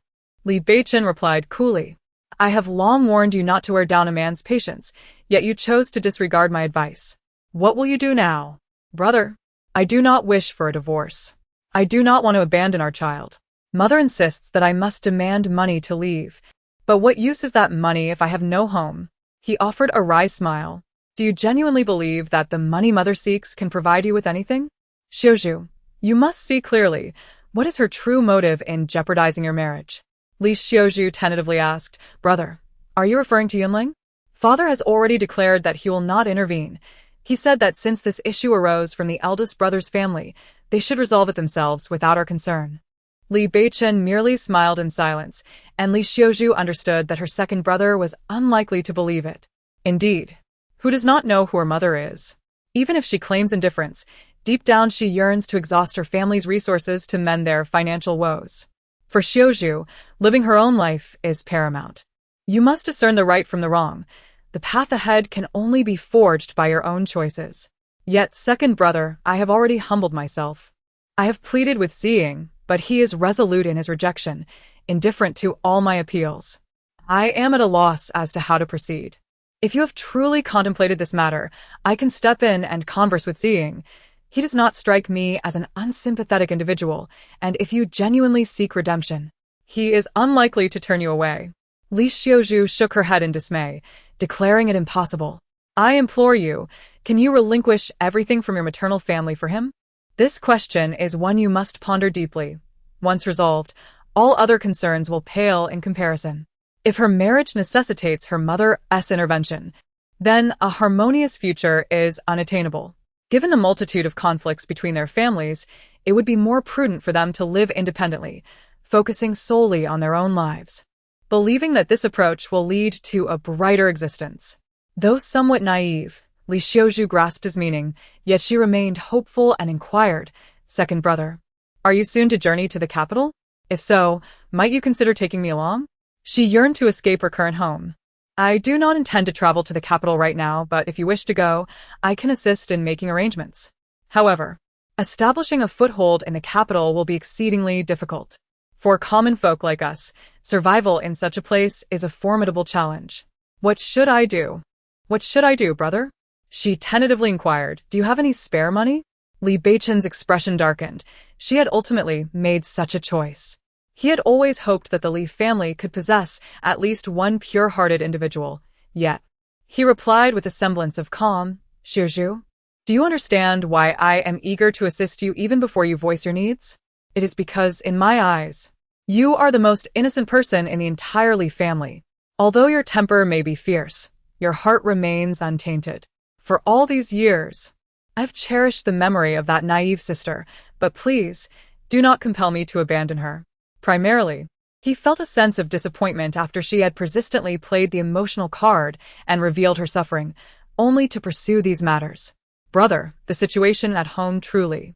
Li Beichen replied coolly. I have long warned you not to wear down a man's patience, yet you chose to disregard my advice. What will you do now? Brother, I do not wish for a divorce. I do not want to abandon our child. Mother insists that I must demand money to leave. But what use is that money if I have no home? He offered a wry smile. Do you genuinely believe that the money mother seeks can provide you with anything? Xiaozhu, you must see clearly. What is her true motive in jeopardizing your marriage? Li Xiaozhu tentatively asked, Brother, are you referring to Yunling? Father has already declared that he will not intervene. He said that since this issue arose from the eldest brother's family, they should resolve it themselves without our concern. Li Beichen merely smiled in silence, and Li Xiaozhu understood that her second brother was unlikely to believe it. Indeed, who does not know who her mother is? Even if she claims indifference, deep down she yearns to exhaust her family's resources to mend their financial woes. For Xiaozhu, living her own life is paramount. You must discern the right from the wrong. The path ahead can only be forged by your own choices. Yet, second brother, I have already humbled myself. I have pleaded with Seeing, but he is resolute in his rejection, indifferent to all my appeals. I am at a loss as to how to proceed. If you have truly contemplated this matter, I can step in and converse with Ziying. He does not strike me as an unsympathetic individual, and if you genuinely seek redemption, he is unlikely to turn you away. Li Xiaozhu shook her head in dismay, declaring it impossible. I implore you, can you relinquish everything from your maternal family for him? This question is one you must ponder deeply. Once resolved, all other concerns will pale in comparison. If her marriage necessitates her mother's intervention, then a harmonious future is unattainable. Given the multitude of conflicts between their families, it would be more prudent for them to live independently, focusing solely on their own lives, believing that this approach will lead to a brighter existence. Though somewhat naive, Li Xiaozhu grasped his meaning, yet she remained hopeful and inquired, "Second brother, are you soon to journey to the capital? If so, might you consider taking me along?" She yearned to escape her current home. "I do not intend to travel to the capital right now, but if you wish to go, I can assist in making arrangements. However, establishing a foothold in the capital will be exceedingly difficult. For common folk like us, survival in such a place is a formidable challenge. What should I do? What should I do, brother?" She tentatively inquired, "Do you have any spare money?" Li Beichen's expression darkened. She had ultimately made such a choice. He had always hoped that the Li family could possess at least one pure-hearted individual, yet he replied with a semblance of calm, "Xiaozhu, do you understand why I am eager to assist you even before you voice your needs? It is because, in my eyes, you are the most innocent person in the entire Li family. Although your temper may be fierce, your heart remains untainted. For all these years, I've cherished the memory of that naive sister, but please, do not compel me to abandon her." Primarily, he felt a sense of disappointment after she had persistently played the emotional card and revealed her suffering, only to pursue these matters. "Brother, the situation at home truly.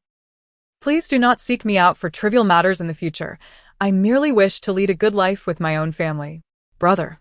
Please do not seek me out for trivial matters in the future. I merely wish to lead a good life with my own family. Brother."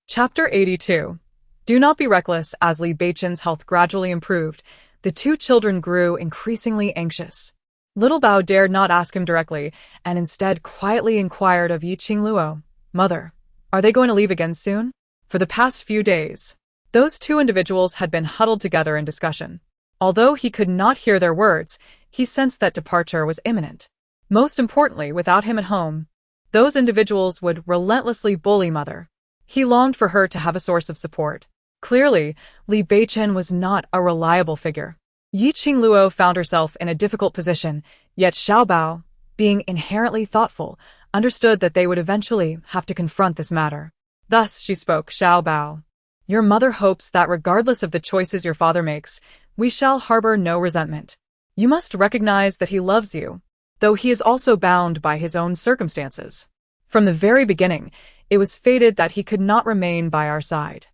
Chapter 82. Do not be reckless. As Li Beichen's health gradually improved, the two children grew increasingly anxious. Little Bao dared not ask him directly, and instead quietly inquired of Yi Qingluo, "Mother, are they going to leave again soon?" For the past few days, those two individuals had been huddled together in discussion. Although he could not hear their words, he sensed that departure was imminent. Most importantly, without him at home, those individuals would relentlessly bully Mother. He longed for her to have a source of support. Clearly, Li Beichen was not a reliable figure. Yi Qingluo found herself in a difficult position, yet Xiaobao, being inherently thoughtful, understood that they would eventually have to confront this matter. Thus she spoke, "Xiaobao, your mother hopes that regardless of the choices your father makes, we shall harbor no resentment. You must recognize that he loves you, though he is also bound by his own circumstances. From the very beginning, it was fated that he could not remain by our side."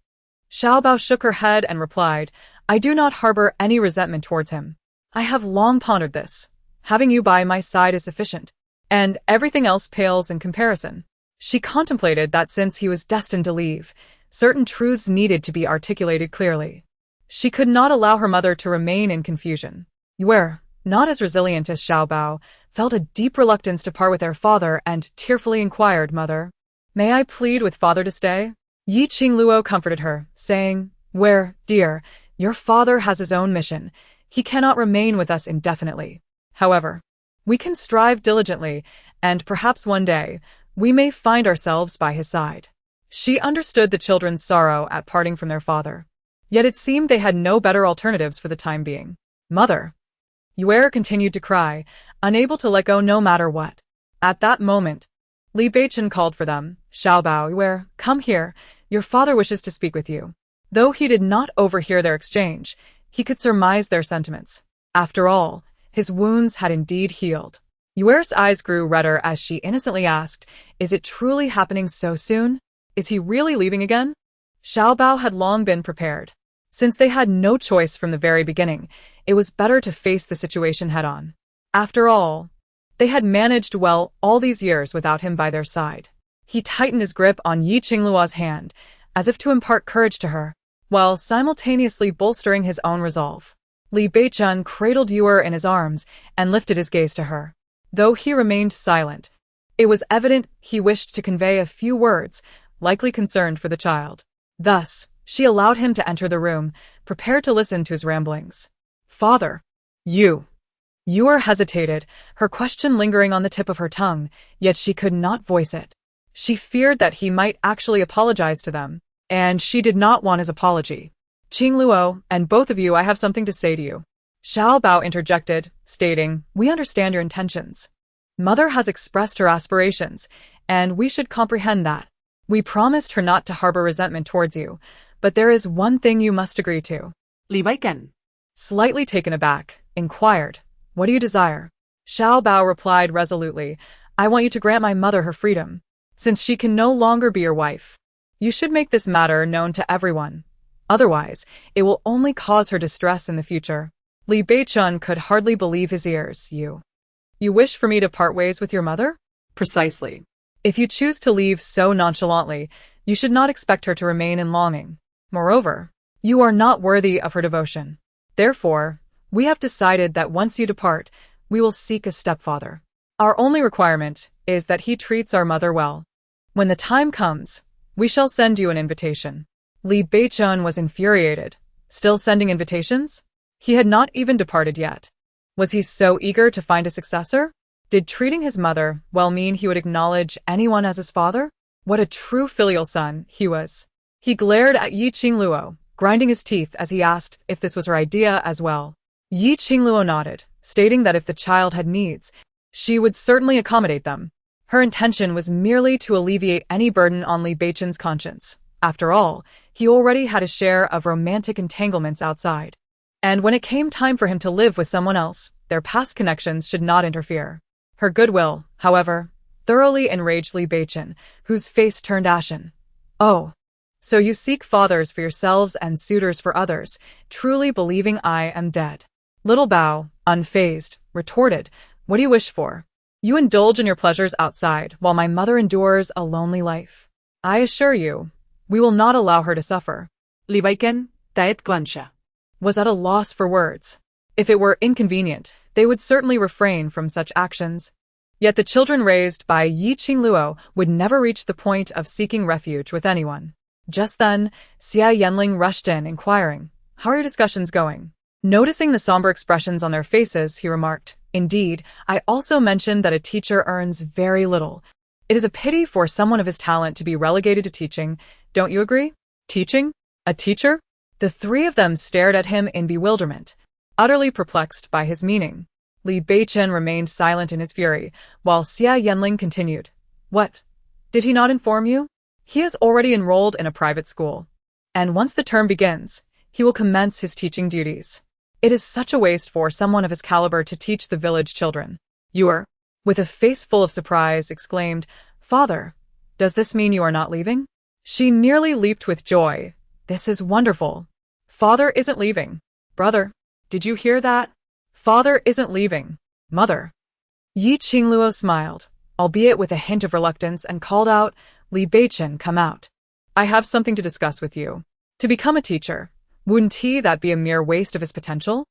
Xiaobao shook her head and replied, "I do not harbor any resentment towards him. I have long pondered this. Having you by my side is sufficient, and everything else pales in comparison." She contemplated that since he was destined to leave, certain truths needed to be articulated clearly. She could not allow her mother to remain in confusion. Yue, not as resilient as Xiaobao, felt a deep reluctance to part with their father and tearfully inquired, "Mother, may I plead with father to stay?" Yi Qingluo comforted her, saying, "Where, dear, your father has his own mission. He cannot remain with us indefinitely. However, we can strive diligently, and perhaps one day, we may find ourselves by his side." She understood the children's sorrow at parting from their father. Yet it seemed they had no better alternatives for the time being. "Mother!" Yue continued to cry, unable to let go no matter what. At that moment, Li Beichen called for them. "Xiaobao, Yue, come here. Your father wishes to speak with you." Though he did not overhear their exchange, he could surmise their sentiments. After all, his wounds had indeed healed. Yue's eyes grew redder as she innocently asked, "Is it truly happening so soon? Is he really leaving again?" Xiaobao had long been prepared. Since they had no choice from the very beginning, it was better to face the situation head-on. After all, they had managed well all these years without him by their side. He tightened his grip on Yi Qingluo's hand, as if to impart courage to her, while simultaneously bolstering his own resolve. Li Beichen cradled Yue in his arms and lifted his gaze to her. Though he remained silent, it was evident he wished to convey a few words, likely concerned for the child. Thus, She allowed him to enter the room, prepared to listen to his ramblings. Father, you are hesitated, her question lingering on the tip of her tongue, yet she could not voice it. She feared that he might actually apologize to them, and she did not want his apology. Qingluo, and both of you, I have something to say to you. Xiao Bao interjected, stating, we understand your intentions. Mother has expressed her aspirations, and we should comprehend that. We promised her not to harbor resentment towards you, but there is one thing you must agree to. Li Baiken, Slightly taken aback, inquired, what do you desire? Xiao Bao replied resolutely, I want you to grant my mother her freedom, since she can no longer be your wife. You should make this matter known to everyone. Otherwise, it will only cause her distress in the future. Li Beichun could hardly believe his ears. You wish for me to part ways with your mother? Precisely. If you choose to leave so nonchalantly, you should not expect her to remain in longing. Moreover, you are not worthy of her devotion. Therefore, we have decided that once you depart, we will seek a stepfather. Our only requirement is that he treats our mother well. When the time comes, we shall send you an invitation. Li Beichun was infuriated. Still sending invitations? He had not even departed yet. Was he so eager to find a successor? Did treating his mother well mean he would acknowledge anyone as his father? What a true filial son he was. He glared at Yi Qingluo, grinding his teeth as he asked if this was her idea as well. Yi Qingluo nodded, stating that if the child had needs, she would certainly accommodate them. Her intention was merely to alleviate any burden on Li Beichun's conscience. After all, he already had a share of romantic entanglements outside. And when it came time for him to live with someone else, their past connections should not interfere. Her goodwill, however, thoroughly enraged Li Beichun, whose face turned ashen. Oh, so you seek fathers for yourselves and suitors for others, truly believing I am dead. Little Bao, unfazed, retorted, what do you wish for? You indulge in your pleasures outside, while my mother endures a lonely life. I assure you, we will not allow her to suffer. Li Baiken, Taet Guansha Was at a loss for words. If it were inconvenient, they would certainly refrain from such actions. Yet the children raised by Yi Qingluo would never reach the point of seeking refuge with anyone. Just then, Xia Yanling rushed in, inquiring, how are your discussions going? Noticing the somber expressions on their faces, he remarked, indeed, I also mentioned that a teacher earns very little. It is a pity for someone of his talent to be relegated to teaching. Don't you agree? Teaching? A teacher? The three of them stared at him in bewilderment, utterly perplexed by his meaning. Li Beichun remained silent in his fury, while Xia Yanling continued. What? Did he not inform you? He is already enrolled in a private school. And once the term begins, he will commence his teaching duties. It is such a waste for someone of his caliber to teach the village children. You are, with a face full of surprise, exclaimed, Father, does this mean you are not leaving? She nearly leaped with joy. This is wonderful. Father isn't leaving. Brother, did you hear that? Father isn't leaving. Mother. Yi Qingluo smiled, albeit with a hint of reluctance, and called out, Li Beichun, come out. I have something to discuss with you. To become a teacher, wouldn't that be a mere waste of his potential?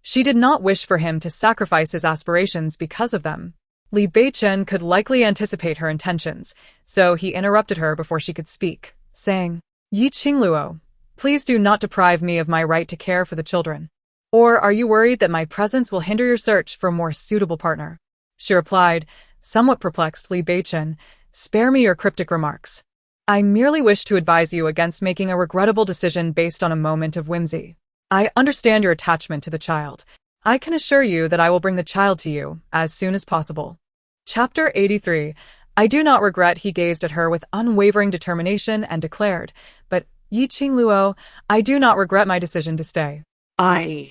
She did not wish for him to sacrifice his aspirations because of them. Li Beichun could likely anticipate her intentions, so he interrupted her before she could speak, saying, Yi Qingluo, please do not deprive me of my right to care for the children. Or are you worried that my presence will hinder your search for a more suitable partner? She replied, somewhat perplexed, Li Beichun, spare me your cryptic remarks. I merely wish to advise you against making a regrettable decision based on a moment of whimsy. I understand your attachment to the child. I can assure you that I will bring the child to you as soon as possible. Chapter 83. I do not regret. He gazed at her with unwavering determination and declared, but Yi Qingluo, I do not regret my decision to stay. I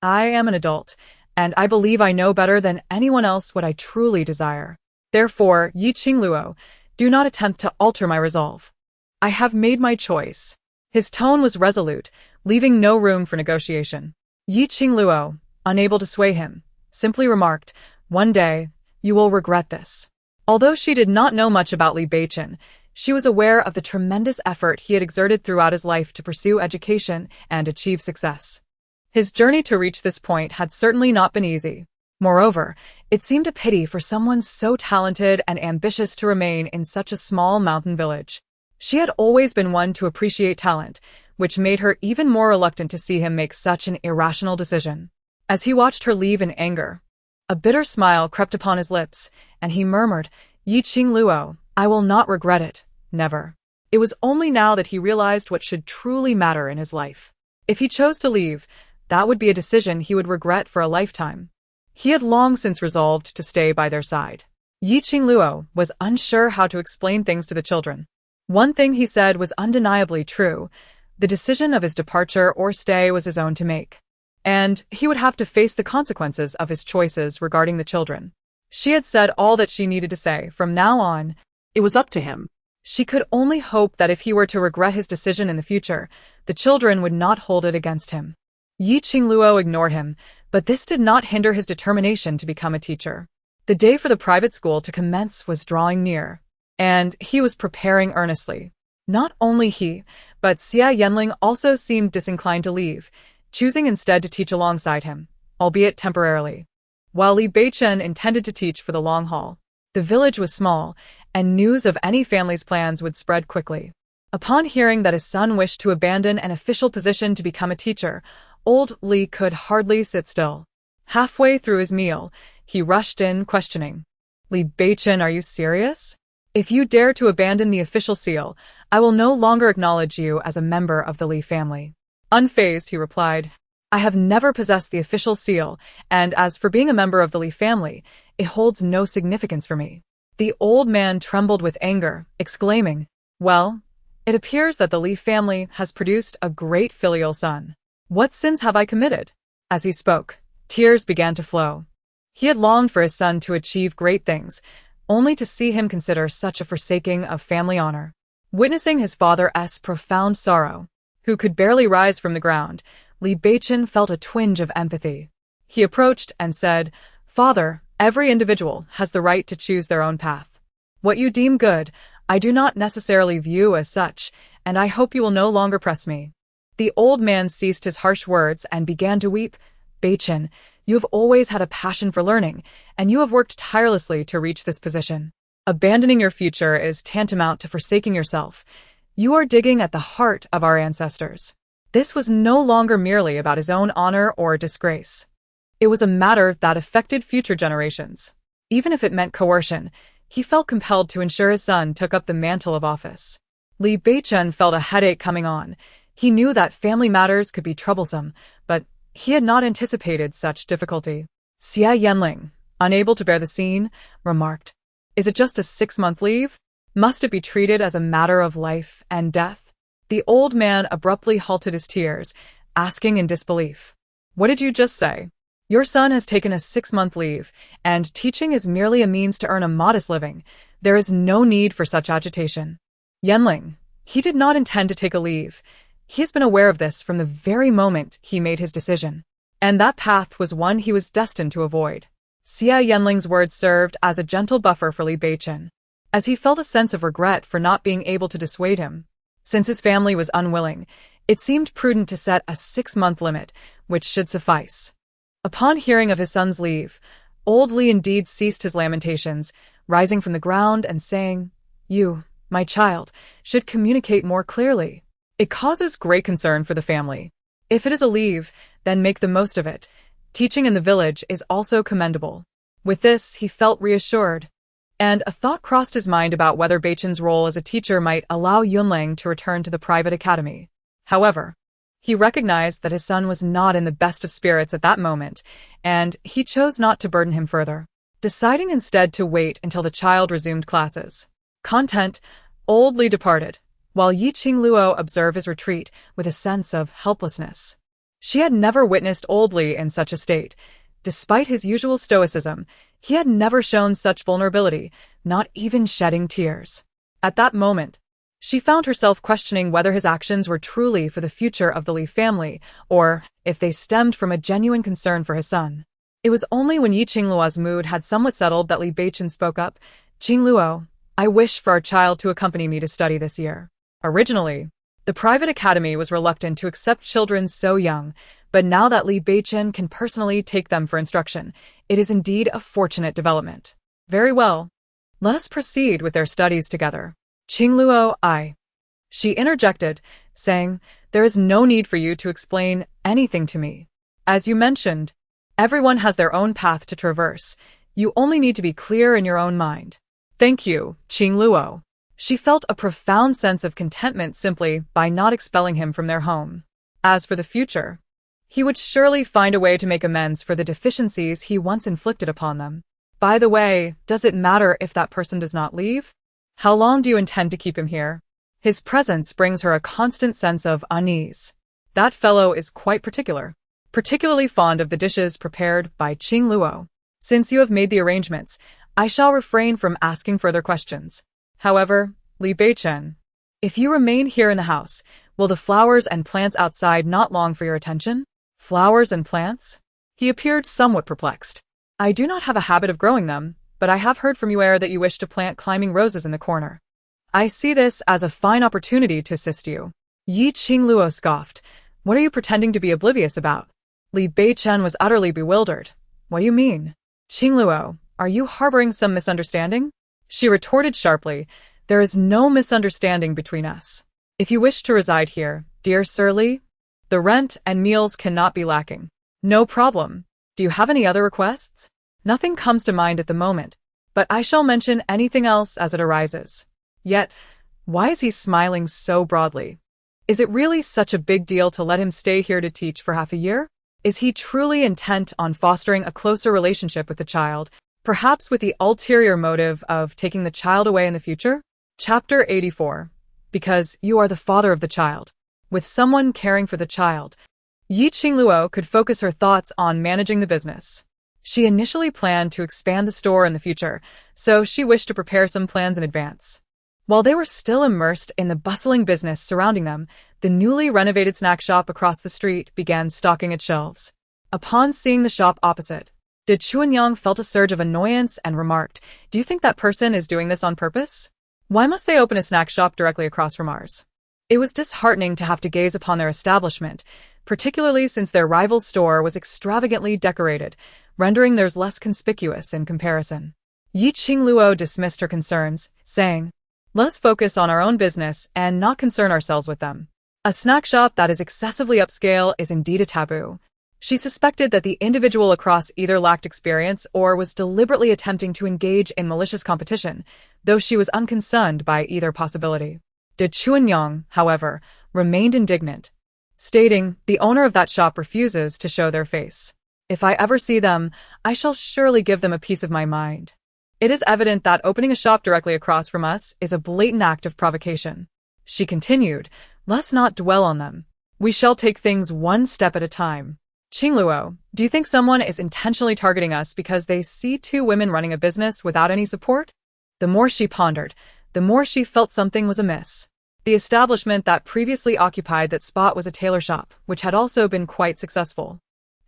am an adult, and I believe I know better than anyone else what I truly desire. Therefore, Yi Qingluo, do not attempt to alter my resolve. I have made my choice. His tone was resolute, leaving no room for negotiation. Yi Qingluo, unable to sway him, simply remarked, one day, you will regret this. Although she did not know much about Li Beichun, she was aware of the tremendous effort he had exerted throughout his life to pursue education and achieve success. His journey to reach this point had certainly not been easy. Moreover, it seemed a pity for someone so talented and ambitious to remain in such a small mountain village. She had always been one to appreciate talent, which made her even more reluctant to see him make such an irrational decision. As he watched her leave in anger, a bitter smile crept upon his lips, and he murmured, "Yi Qingluo, I will not regret it, never." It was only now that he realized what should truly matter in his life. If he chose to leave, that would be a decision he would regret for a lifetime. He had long since resolved to stay by their side. Yi Qingluo was unsure how to explain things to the children. One thing he said was undeniably true. The decision of his departure or stay was his own to make. And he would have to face the consequences of his choices regarding the children. She had said all that she needed to say. From now on, It was up to him. she could only hope that if he were to regret his decision in the future, the children would not hold it against him. Yi Qingluo ignored him, but this did not hinder his determination to become a teacher. The day for the private school to commence was drawing near, and he was preparing earnestly. Not only he, but Xia Yanling also seemed disinclined to leave, choosing instead to teach alongside him, albeit temporarily. While Li Beichen intended to teach for the long haul, the village was small, and news of any family's plans would spread quickly. Upon hearing that his son wished to abandon an official position to become a teacher, old Li could hardly sit still. Halfway through his meal, he rushed in, questioning, "Li Beichen, are you serious? If you dare to abandon the official seal, I will no longer acknowledge you as a member of the Li family." Unfazed, he replied, "I have never possessed the official seal, and as for being a member of the Li family, it holds no significance for me." The old man trembled with anger, exclaiming, "Well, it appears that the Li family has produced a great filial son. What sins have I committed?" As he spoke, tears began to flow. He had longed for his son to achieve great things, only to see him consider such a forsaking of family honor. Witnessing his father's profound sorrow, who could barely rise from the ground, Li Beichen felt a twinge of empathy. He approached and said, "Father, every individual has the right to choose their own path. What you deem good, I do not necessarily view as such, and I hope you will no longer press me." The old man ceased his harsh words and began to weep. "Beichen, you have always had a passion for learning, and you have worked tirelessly to reach this position. Abandoning your future is tantamount to forsaking yourself. You are digging at the heart of our ancestors." This was no longer merely about his own honor or disgrace. It was a matter that affected future generations. Even if it meant coercion, he felt compelled to ensure his son took up the mantle of office. Li Beichen felt a headache coming on. He knew that family matters could be troublesome, but he had not anticipated such difficulty. Xia Yanling, unable to bear the scene, remarked, "Is it just a 6-month leave? Must it be treated as a matter of life and death?" The old man abruptly halted his tears, asking in disbelief, "What did you just say? Your son has taken a 6-month leave, and teaching is merely a means to earn a modest living. There is no need for such agitation." Yanling, he did not intend to take a leave. He has been aware of this from the very moment he made his decision, and that path was one he was destined to avoid. Xia Yanling's words served as a gentle buffer for Li Beichen, as he felt a sense of regret for not being able to dissuade him. Since his family was unwilling, it seemed prudent to set a 6-month limit, which should suffice. Upon hearing of his son's leave, old Li indeed ceased his lamentations, rising from the ground and saying, "You, my child, should communicate more clearly. It causes great concern for the family. If it is a leave, then make the most of it. Teaching in the village is also commendable." With this, he felt reassured, and a thought crossed his mind about whether Beichen's role as a teacher might allow Yunlang to return to the private academy. However, he recognized that his son was not in the best of spirits at that moment, and he chose not to burden him further, deciding instead to wait until the child resumed classes. Content, old Li departed, while Yi Qingluo observed his retreat with a sense of helplessness. She had never witnessed old Li in such a state. Despite his usual stoicism, he had never shown such vulnerability, not even shedding tears. At that moment, she found herself questioning whether his actions were truly for the future of the Li family, or if they stemmed from a genuine concern for his son. It was only when Yi Qingluo's mood had somewhat settled that Li Beichen spoke up, "Qingluo, I wish for our child to accompany me to study this year." Originally, the private academy was reluctant to accept children so young, but now that Li Beichen can personally take them for instruction, it is indeed a fortunate development. "Very well. Let us proceed with their studies together. Qingluo, she interjected, saying, "There is no need for you to explain anything to me. As you mentioned, everyone has their own path to traverse. You only need to be clear in your own mind." "Thank you, Qingluo." She felt a profound sense of contentment simply by not expelling him from their home. As for the future, he would surely find a way to make amends for the deficiencies he once inflicted upon them. By the way, does it matter if that person does not leave? How long do you intend to keep him here? His presence brings her a constant sense of unease. That fellow is quite particularly fond of the dishes prepared by Qingluo. Since you have made the arrangements, I shall refrain from asking further questions. However, Li Beichen, if you remain here in the house, will the flowers and plants outside not long for your attention? Flowers and plants? He appeared somewhat perplexed. I do not have a habit of growing them, but I have heard from Yuer that you wish to plant climbing roses in the corner. I see this as a fine opportunity to assist you. Yi Qingluo scoffed. What are you pretending to be oblivious about? Li Beichen was utterly bewildered. What do you mean? Qingluo, are you harboring some misunderstanding? She retorted sharply, "There is no misunderstanding between us. If you wish to reside here, dear Sir Li, the rent and meals cannot be lacking. No problem. Do you have any other requests?" "Nothing comes to mind at the moment, but I shall mention anything else as it arises." Yet, why is he smiling so broadly? Is it really such a big deal to let him stay here to teach for half a year? Is he truly intent on fostering a closer relationship with the child, perhaps with the ulterior motive of taking the child away in the future? Chapter 84. Because you are the father of the child. With someone caring for the child, Yi Qingluo could focus her thoughts on managing the business. She initially planned to expand the store in the future, so she wished to prepare some plans in advance. While they were still immersed in the bustling business surrounding them, the newly renovated snack shop across the street began stocking its shelves. Upon seeing the shop opposite, Did Chuanyang felt a surge of annoyance and remarked, "Do you think that person is doing this on purpose? Why must they open a snack shop directly across from ours?" It was disheartening to have to gaze upon their establishment, particularly since their rival's store was extravagantly decorated, rendering theirs less conspicuous in comparison. Yi Qingluo dismissed her concerns, saying, "Let us focus on our own business and not concern ourselves with them. A snack shop that is excessively upscale is indeed a taboo." She suspected that the individual across either lacked experience or was deliberately attempting to engage in malicious competition, though she was unconcerned by either possibility. De Chuanyang, however, remained indignant, stating, "The owner of that shop refuses to show their face. If I ever see them, I shall surely give them a piece of my mind. It is evident that opening a shop directly across from us is a blatant act of provocation." She continued, "Let's not dwell on them. We shall take things one step at a time. Qingluo, do you think someone is intentionally targeting us because they see two women running a business without any support?" The more she pondered, the more she felt something was amiss. The establishment that previously occupied that spot was a tailor shop, which had also been quite successful.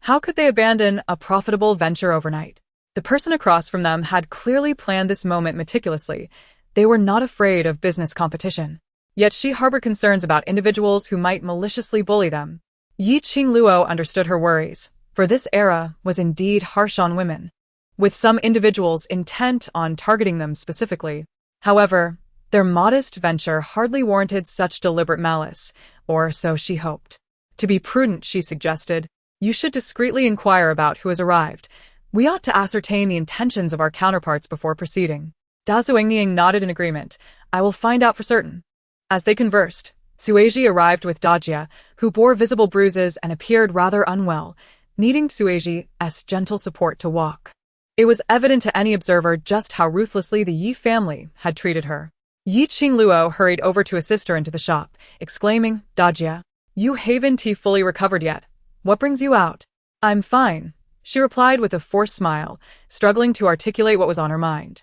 How could they abandon a profitable venture overnight? The person across from them had clearly planned this moment meticulously. They were not afraid of business competition. Yet she harbored concerns about individuals who might maliciously bully them. Yi Qingluo understood her worries, for this era was indeed harsh on women, with some individuals intent on targeting them specifically. However, their modest venture hardly warranted such deliberate malice, or so she hoped. To be prudent, she suggested, "You should discreetly inquire about who has arrived. We ought to ascertain the intentions of our counterparts before proceeding." Da Xuangniang nodded in agreement. "I will find out for certain." As they conversed, Sueji arrived with Dajia, who bore visible bruises and appeared rather unwell, needing Sueji's gentle support to walk. It was evident to any observer just how ruthlessly the Yi family had treated her. Yi Qingluo hurried over to assist her into the shop, exclaiming, "Dajia, you haven't fully recovered yet. What brings you out?" "I'm fine," she replied with a forced smile, struggling to articulate what was on her mind.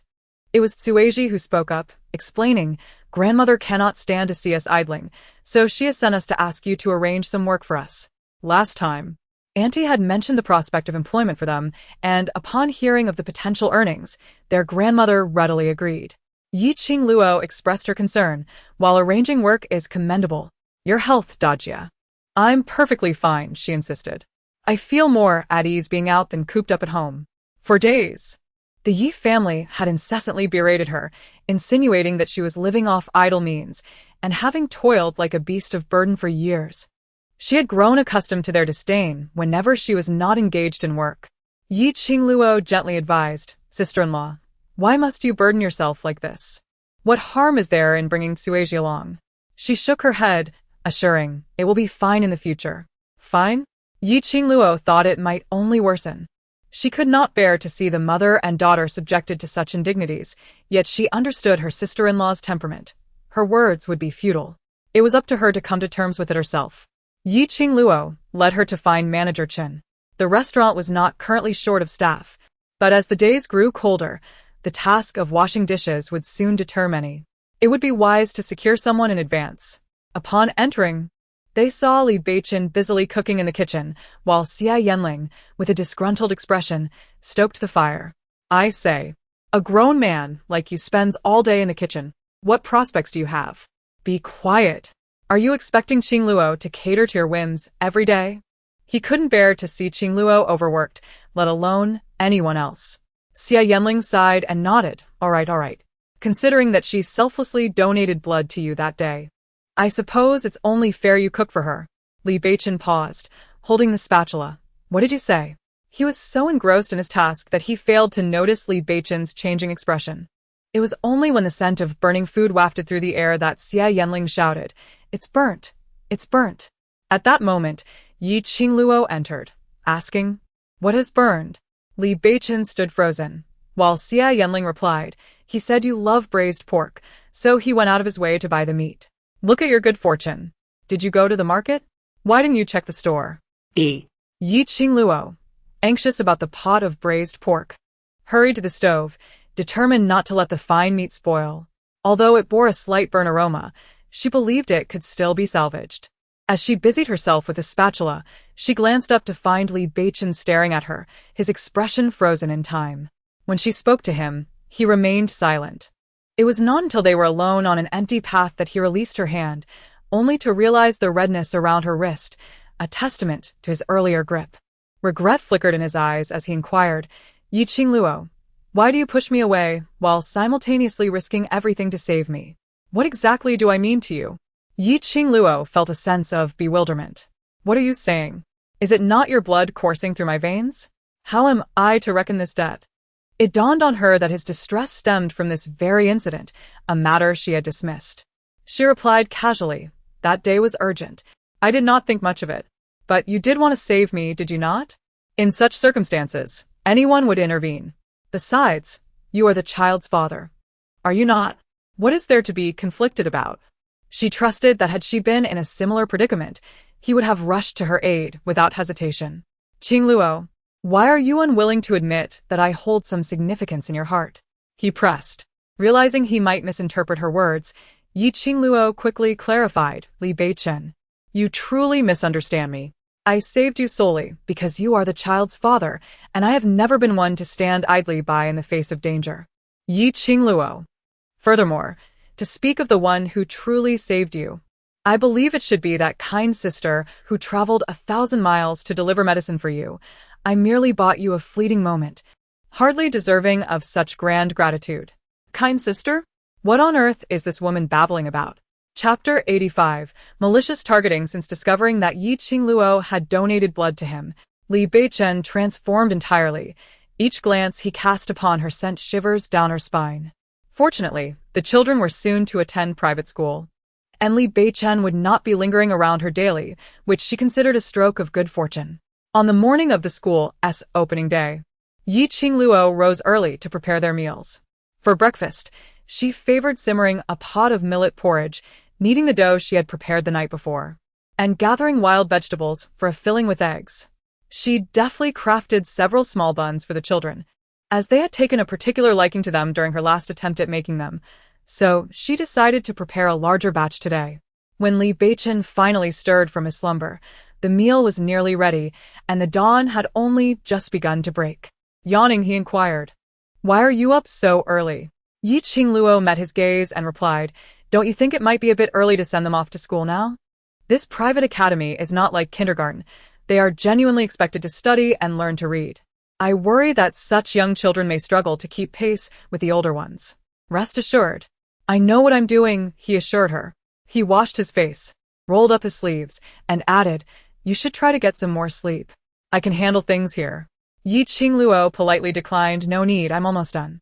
It was Sueji who spoke up, explaining, "Grandmother cannot stand to see us idling, so she has sent us to ask you to arrange some work for us." Last time, Auntie had mentioned the prospect of employment for them, and upon hearing of the potential earnings, their grandmother readily agreed. Yi Qingluo expressed her concern, "While arranging work is commendable. Your health, Dajia." "I'm perfectly fine," she insisted. "I feel more at ease being out than cooped up at home." For days, the Yi family had incessantly berated her, insinuating that she was living off idle means, and having toiled like a beast of burden for years. She had grown accustomed to their disdain whenever she was not engaged in work. Qingluo gently advised, "Sister-in-law, why must you burden yourself like this? What harm is there in bringing Sueji along?" She shook her head, assuring, "It will be fine in the future." Fine? Qingluo thought it might only worsen. She could not bear to see the mother and daughter subjected to such indignities, yet she understood her sister-in-law's temperament. Her words would be futile. It was up to her to come to terms with it herself. Qingluo led her to find Manager Chen. The restaurant was not currently short of staff, but as the days grew colder, the task of washing dishes would soon deter many. It would be wise to secure someone in advance. Upon entering, they saw Li Beichen busily cooking in the kitchen, while Xia Yanling, with a disgruntled expression, stoked the fire. "I say, a grown man like you spends all day in the kitchen. What prospects do you have? Be quiet. Are you expecting Qingluo to cater to your whims every day?" He couldn't bear to see Qingluo overworked, let alone anyone else. Xia Yanling sighed and nodded, all right, considering that she selflessly donated blood to you that day. "I suppose it's only fair you cook for her." Li Beichen paused, holding the spatula. "What did you say?" He was so engrossed in his task that he failed to notice Li Beichen's changing expression. It was only when the scent of burning food wafted through the air that Xia Yanling shouted, "It's burnt! It's burnt!" At that moment, Qingluo entered, asking, "What has burned?" Li Beichen stood frozen, while Xia Yanling replied, "He said you love braised pork, so he went out of his way to buy the meat." "Look at your good fortune. Did you go to the market? Why didn't you check the store?" Qingluo, anxious about the pot of braised pork, hurried to the stove, determined not to let the fine meat spoil. Although it bore a slight burn aroma, she believed it could still be salvaged. As she busied herself with a spatula, she glanced up to find Li Beichen staring at her, his expression frozen in time. When she spoke to him, he remained silent. It was not until they were alone on an empty path that he released her hand, only to realize the redness around her wrist, a testament to his earlier grip. Regret flickered in his eyes as he inquired, "Qingluo, why do you push me away while simultaneously risking everything to save me? What exactly do I mean to you?" Qingluo felt a sense of bewilderment. "What are you saying? Is it not your blood coursing through my veins? How am I to reckon this debt?" It dawned on her that his distress stemmed from this very incident, a matter she had dismissed. She replied casually, "That day was urgent. I did not think much of it. But you did want to save me, did you not? In such circumstances, anyone would intervene. Besides, you are the child's father. Are you not? What is there to be conflicted about?" She trusted that had she been in a similar predicament, he would have rushed to her aid without hesitation. "Qingluo, why are you unwilling to admit that I hold some significance in your heart?" he pressed. Realizing he might misinterpret her words, Qingluo quickly clarified, "Li Beichen, you truly misunderstand me. I saved you solely because you are the child's father, and I have never been one to stand idly by in the face of danger." Qingluo. Furthermore, to speak of the one who truly saved you, I believe it should be that kind sister who traveled 1,000 miles to deliver medicine for you. I merely bought you a fleeting moment, hardly deserving of such grand gratitude. Kind sister? What on earth is this woman babbling about? Chapter 85. Malicious targeting. Since discovering that Qingluo had donated blood to him, Li Beichen transformed entirely. Each glance he cast upon her sent shivers down her spine. Fortunately, the children were soon to attend private school, and Li Beichen would not be lingering around her daily, which she considered a stroke of good fortune. On the morning of the school's opening day, Qingluo rose early to prepare their meals. For breakfast, she favored simmering a pot of millet porridge, kneading the dough she had prepared the night before, and gathering wild vegetables for a filling with eggs. She deftly crafted several small buns for the children, as they had taken a particular liking to them during her last attempt at making them, so she decided to prepare a larger batch today. When Li Beichen finally stirred from his slumber, the meal was nearly ready, and the dawn had only just begun to break. Yawning, he inquired, "Why are you up so early?" Qingluo met his gaze and replied, "Don't you think it might be a bit early to send them off to school now? This private academy is not like kindergarten. They are genuinely expected to study and learn to read. I worry that such young children may struggle to keep pace with the older ones." "Rest assured, I know what I'm doing," he assured her. He washed his face, rolled up his sleeves, and added, "You should try to get some more sleep. I can handle things here." Qingluo politely declined, "No need, I'm almost done."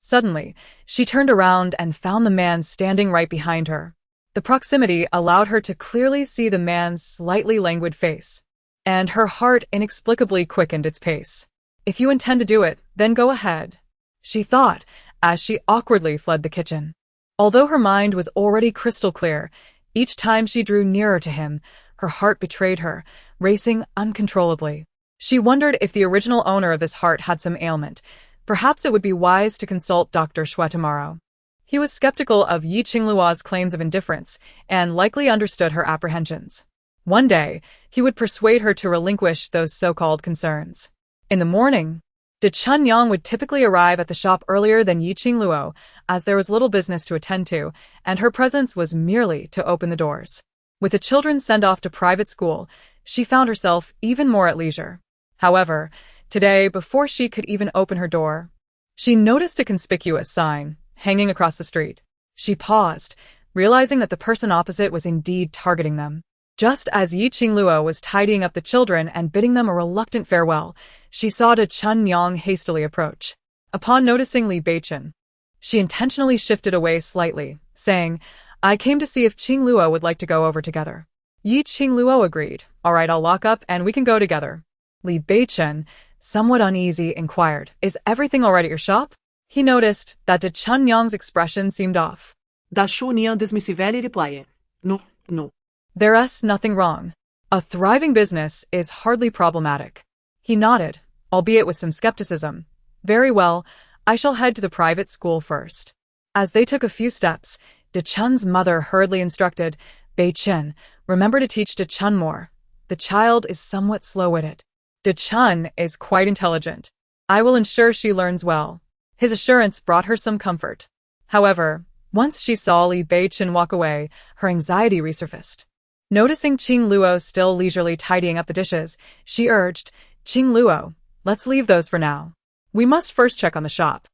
Suddenly, she turned around and found the man standing right behind her. The proximity allowed her to clearly see the man's slightly languid face, and her heart inexplicably quickened its pace. "If you intend to do it, then go ahead," she thought as she awkwardly fled the kitchen. Although her mind was already crystal clear, each time she drew nearer to him, her heart betrayed her, racing uncontrollably. She wondered if the original owner of this heart had some ailment. Perhaps it would be wise to consult Dr. Shui tomorrow. He was skeptical of Qingluo's claims of indifference and likely understood her apprehensions. One day, he would persuade her to relinquish those so-called concerns. In the morning, De Chunyang would typically arrive at the shop earlier than Qingluo, as there was little business to attend to, and her presence was merely to open the doors. With the children sent off to private school, she found herself even more at leisure. However, today, before she could even open her door, she noticed a conspicuous sign hanging across the street. She paused, realizing that the person opposite was indeed targeting them. Just as Qingluo was tidying up the children and bidding them a reluctant farewell, she saw De Chunyang hastily approach. Upon noticing Li Beichen, she intentionally shifted away slightly, saying, "I came to see if Qingluo would like to go over together." Qingluo agreed. "All right, I'll lock up and we can go together." Li Beichen, somewhat uneasy, inquired, "Is everything all right at your shop?" He noticed that De Chunyang's expression seemed off. Da Chunyang dismissively replied, "No, no." "There's nothing wrong. A thriving business is hardly problematic." He nodded, albeit with some skepticism. "Very well, I shall head to the private school first." As they took a few steps, De Chun's mother hurriedly instructed, "Bei Chen, remember to teach De Chun more. The child is somewhat slow-witted." De Chun is quite intelligent. "I will ensure she learns well." His assurance brought her some comfort. However, once she saw Li Beichen walk away, her anxiety resurfaced. Noticing Qingluo still leisurely tidying up the dishes, she urged, "Qingluo, let's leave those for now. We must first check on the shop."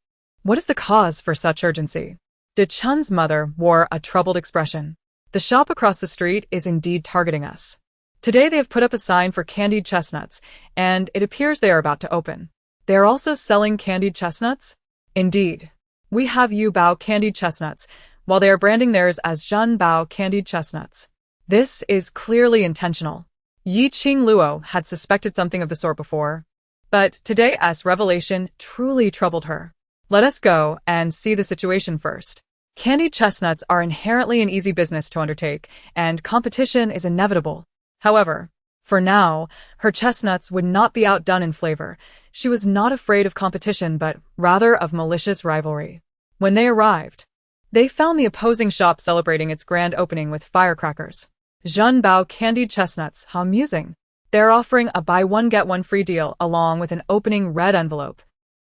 "What is the cause for such urgency?" De Chun's mother wore a troubled expression. "The shop across the street is indeed targeting us. Today they have put up a sign for candied chestnuts, and it appears they are about to open. They are also selling candied chestnuts?" "Indeed. We have Yu Bao candied chestnuts, while they are branding theirs as Zhen Bao candied chestnuts. This is clearly intentional." Qingluo had suspected something of the sort before, but today's revelation truly troubled her. "Let us go and see the situation first." Candied chestnuts are inherently an easy business to undertake, and competition is inevitable. However, for now, her chestnuts would not be outdone in flavor. She was not afraid of competition, but rather of malicious rivalry. When they arrived, they found the opposing shop celebrating its grand opening with firecrackers. Zhen Bao candied chestnuts, how amusing. They're offering a buy one get one free deal along with an opening red envelope.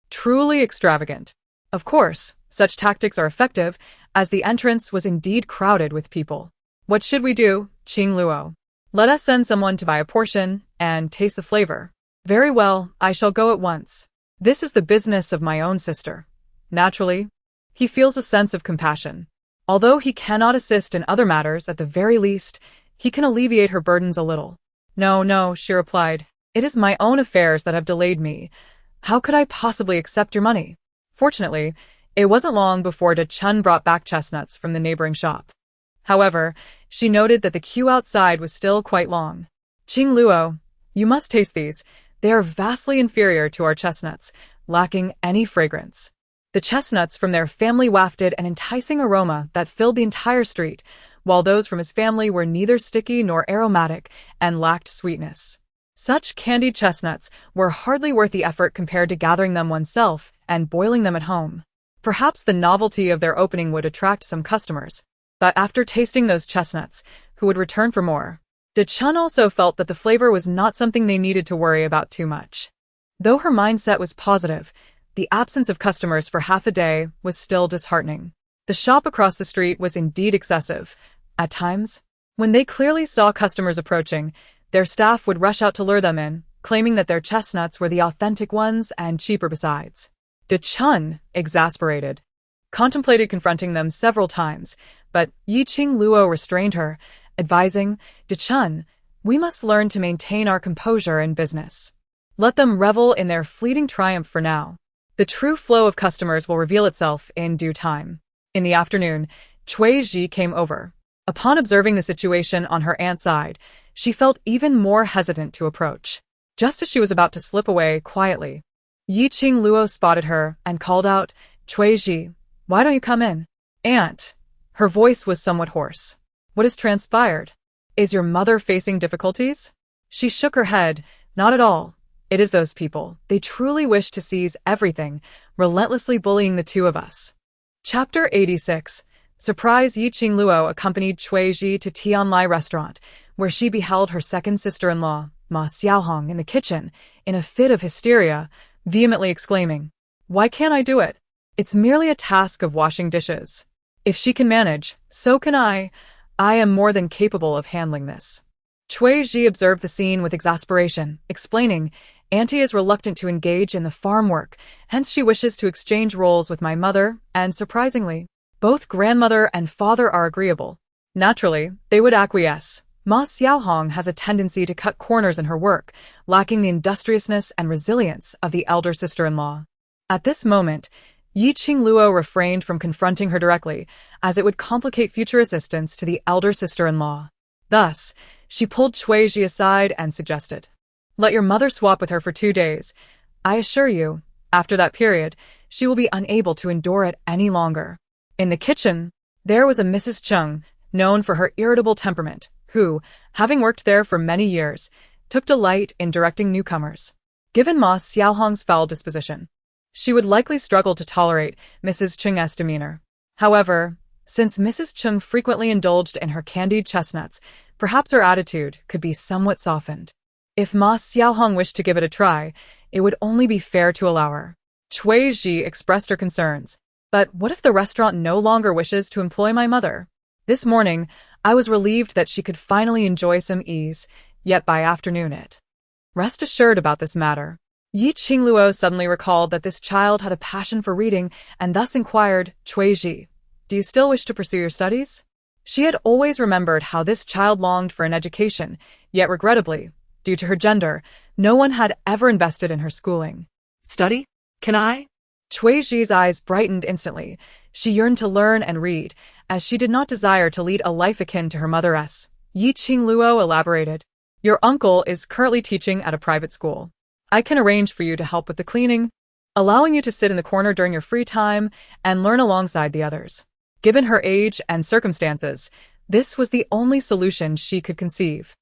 Truly extravagant. Of course, such tactics are effective, as the entrance was indeed crowded with people. "What should we do, Qingluo?" "Let us send someone to buy a portion and taste the flavor." "Very well, I shall go at once. This is the business of my own sister." Naturally, he feels a sense of compassion. Although he cannot assist in other matters, at the very least, he can alleviate her burdens a little. "No, no," she replied. "It is my own affairs that have delayed me. How could I possibly accept your money?" Fortunately, it wasn't long before De Chun brought back chestnuts from the neighboring shop. However, she noted that the queue outside was still quite long. "Qingluo, you must taste these. They are vastly inferior to our chestnuts, lacking any fragrance." The chestnuts from their family wafted an enticing aroma that filled the entire street, while those from his family were neither sticky nor aromatic and lacked sweetness. Such candied chestnuts were hardly worth the effort compared to gathering them oneself and boiling them at home. Perhaps the novelty of their opening would attract some customers. But after tasting those chestnuts, who would return for more? De Chun also felt that the flavor was not something they needed to worry about too much. Though her mindset was positive, the absence of customers for half a day was still disheartening. The shop across the street was indeed excessive. At times, when they clearly saw customers approaching, their staff would rush out to lure them in, claiming that their chestnuts were the authentic ones and cheaper besides. De Chun, exasperated, contemplated confronting them several times, but Qingluo restrained her, advising, "Chun, we must learn to maintain our composure in business. Let them revel in their fleeting triumph for now. The true flow of customers will reveal itself in due time." In the afternoon, Cui Ji came over. Upon observing the situation on her aunt's side, she felt even more hesitant to approach. Just as she was about to slip away quietly, Qingluo spotted her and called out, "Cui Ji, why don't you come in?" "Aunt." Her voice was somewhat hoarse. "What has transpired? Is your mother facing difficulties?" She shook her head. "Not at all. It is those people. They truly wish to seize everything, relentlessly bullying the two of us." Chapter 86. Surprise. Qingluo accompanied Cui Ji to Tianlai restaurant, where she beheld her second sister-in-law, Ma Xiaohong, in the kitchen, in a fit of hysteria, vehemently exclaiming, "Why can't I do it? It's merely a task of washing dishes. If she can manage, so can I. I am more than capable of handling this." Cui Ji observed the scene with exasperation, explaining, "Auntie is reluctant to engage in the farm work, hence she wishes to exchange roles with my mother, and surprisingly, both grandmother and father are agreeable. Naturally, they would acquiesce. Ma Xiaohong has a tendency to cut corners in her work, lacking the industriousness and resilience of the elder sister-in-law." At this moment, Qingluo refrained from confronting her directly, as it would complicate future assistance to the elder sister-in-law. Thus, she pulled Cui Ji aside and suggested, "Let your mother swap with her for 2 days. I assure you, after that period, she will be unable to endure it any longer." In the kitchen, there was a Mrs. Chung, known for her irritable temperament, who, having worked there for many years, took delight in directing newcomers. Given Ma Xiaohong's foul disposition, she would likely struggle to tolerate Mrs. Chung's demeanor. However, since Mrs. Chung frequently indulged in her candied chestnuts, perhaps her attitude could be somewhat softened. If Ma Xiaohong wished to give it a try, it would only be fair to allow her. Cui Ji expressed her concerns. "But what if the restaurant no longer wishes to employ my mother? This morning, I was relieved that she could finally enjoy some ease, yet by afternoon it." Rest assured about this matter. Qingluo suddenly recalled that this child had a passion for reading and thus inquired, "Cui Ji, do you still wish to pursue your studies?" She had always remembered how this child longed for an education, yet regrettably, due to her gender, no one had ever invested in her schooling. Study? Can I? Cui Ji's eyes brightened instantly. She yearned to learn and read, as she did not desire to lead a life akin to her mother's. Qingluo elaborated, "Your uncle is currently teaching at a private school. I can arrange for you to help with the cleaning, allowing you to sit in the corner during your free time and learn alongside the others." Given her age and circumstances, this was the only solution she could conceive.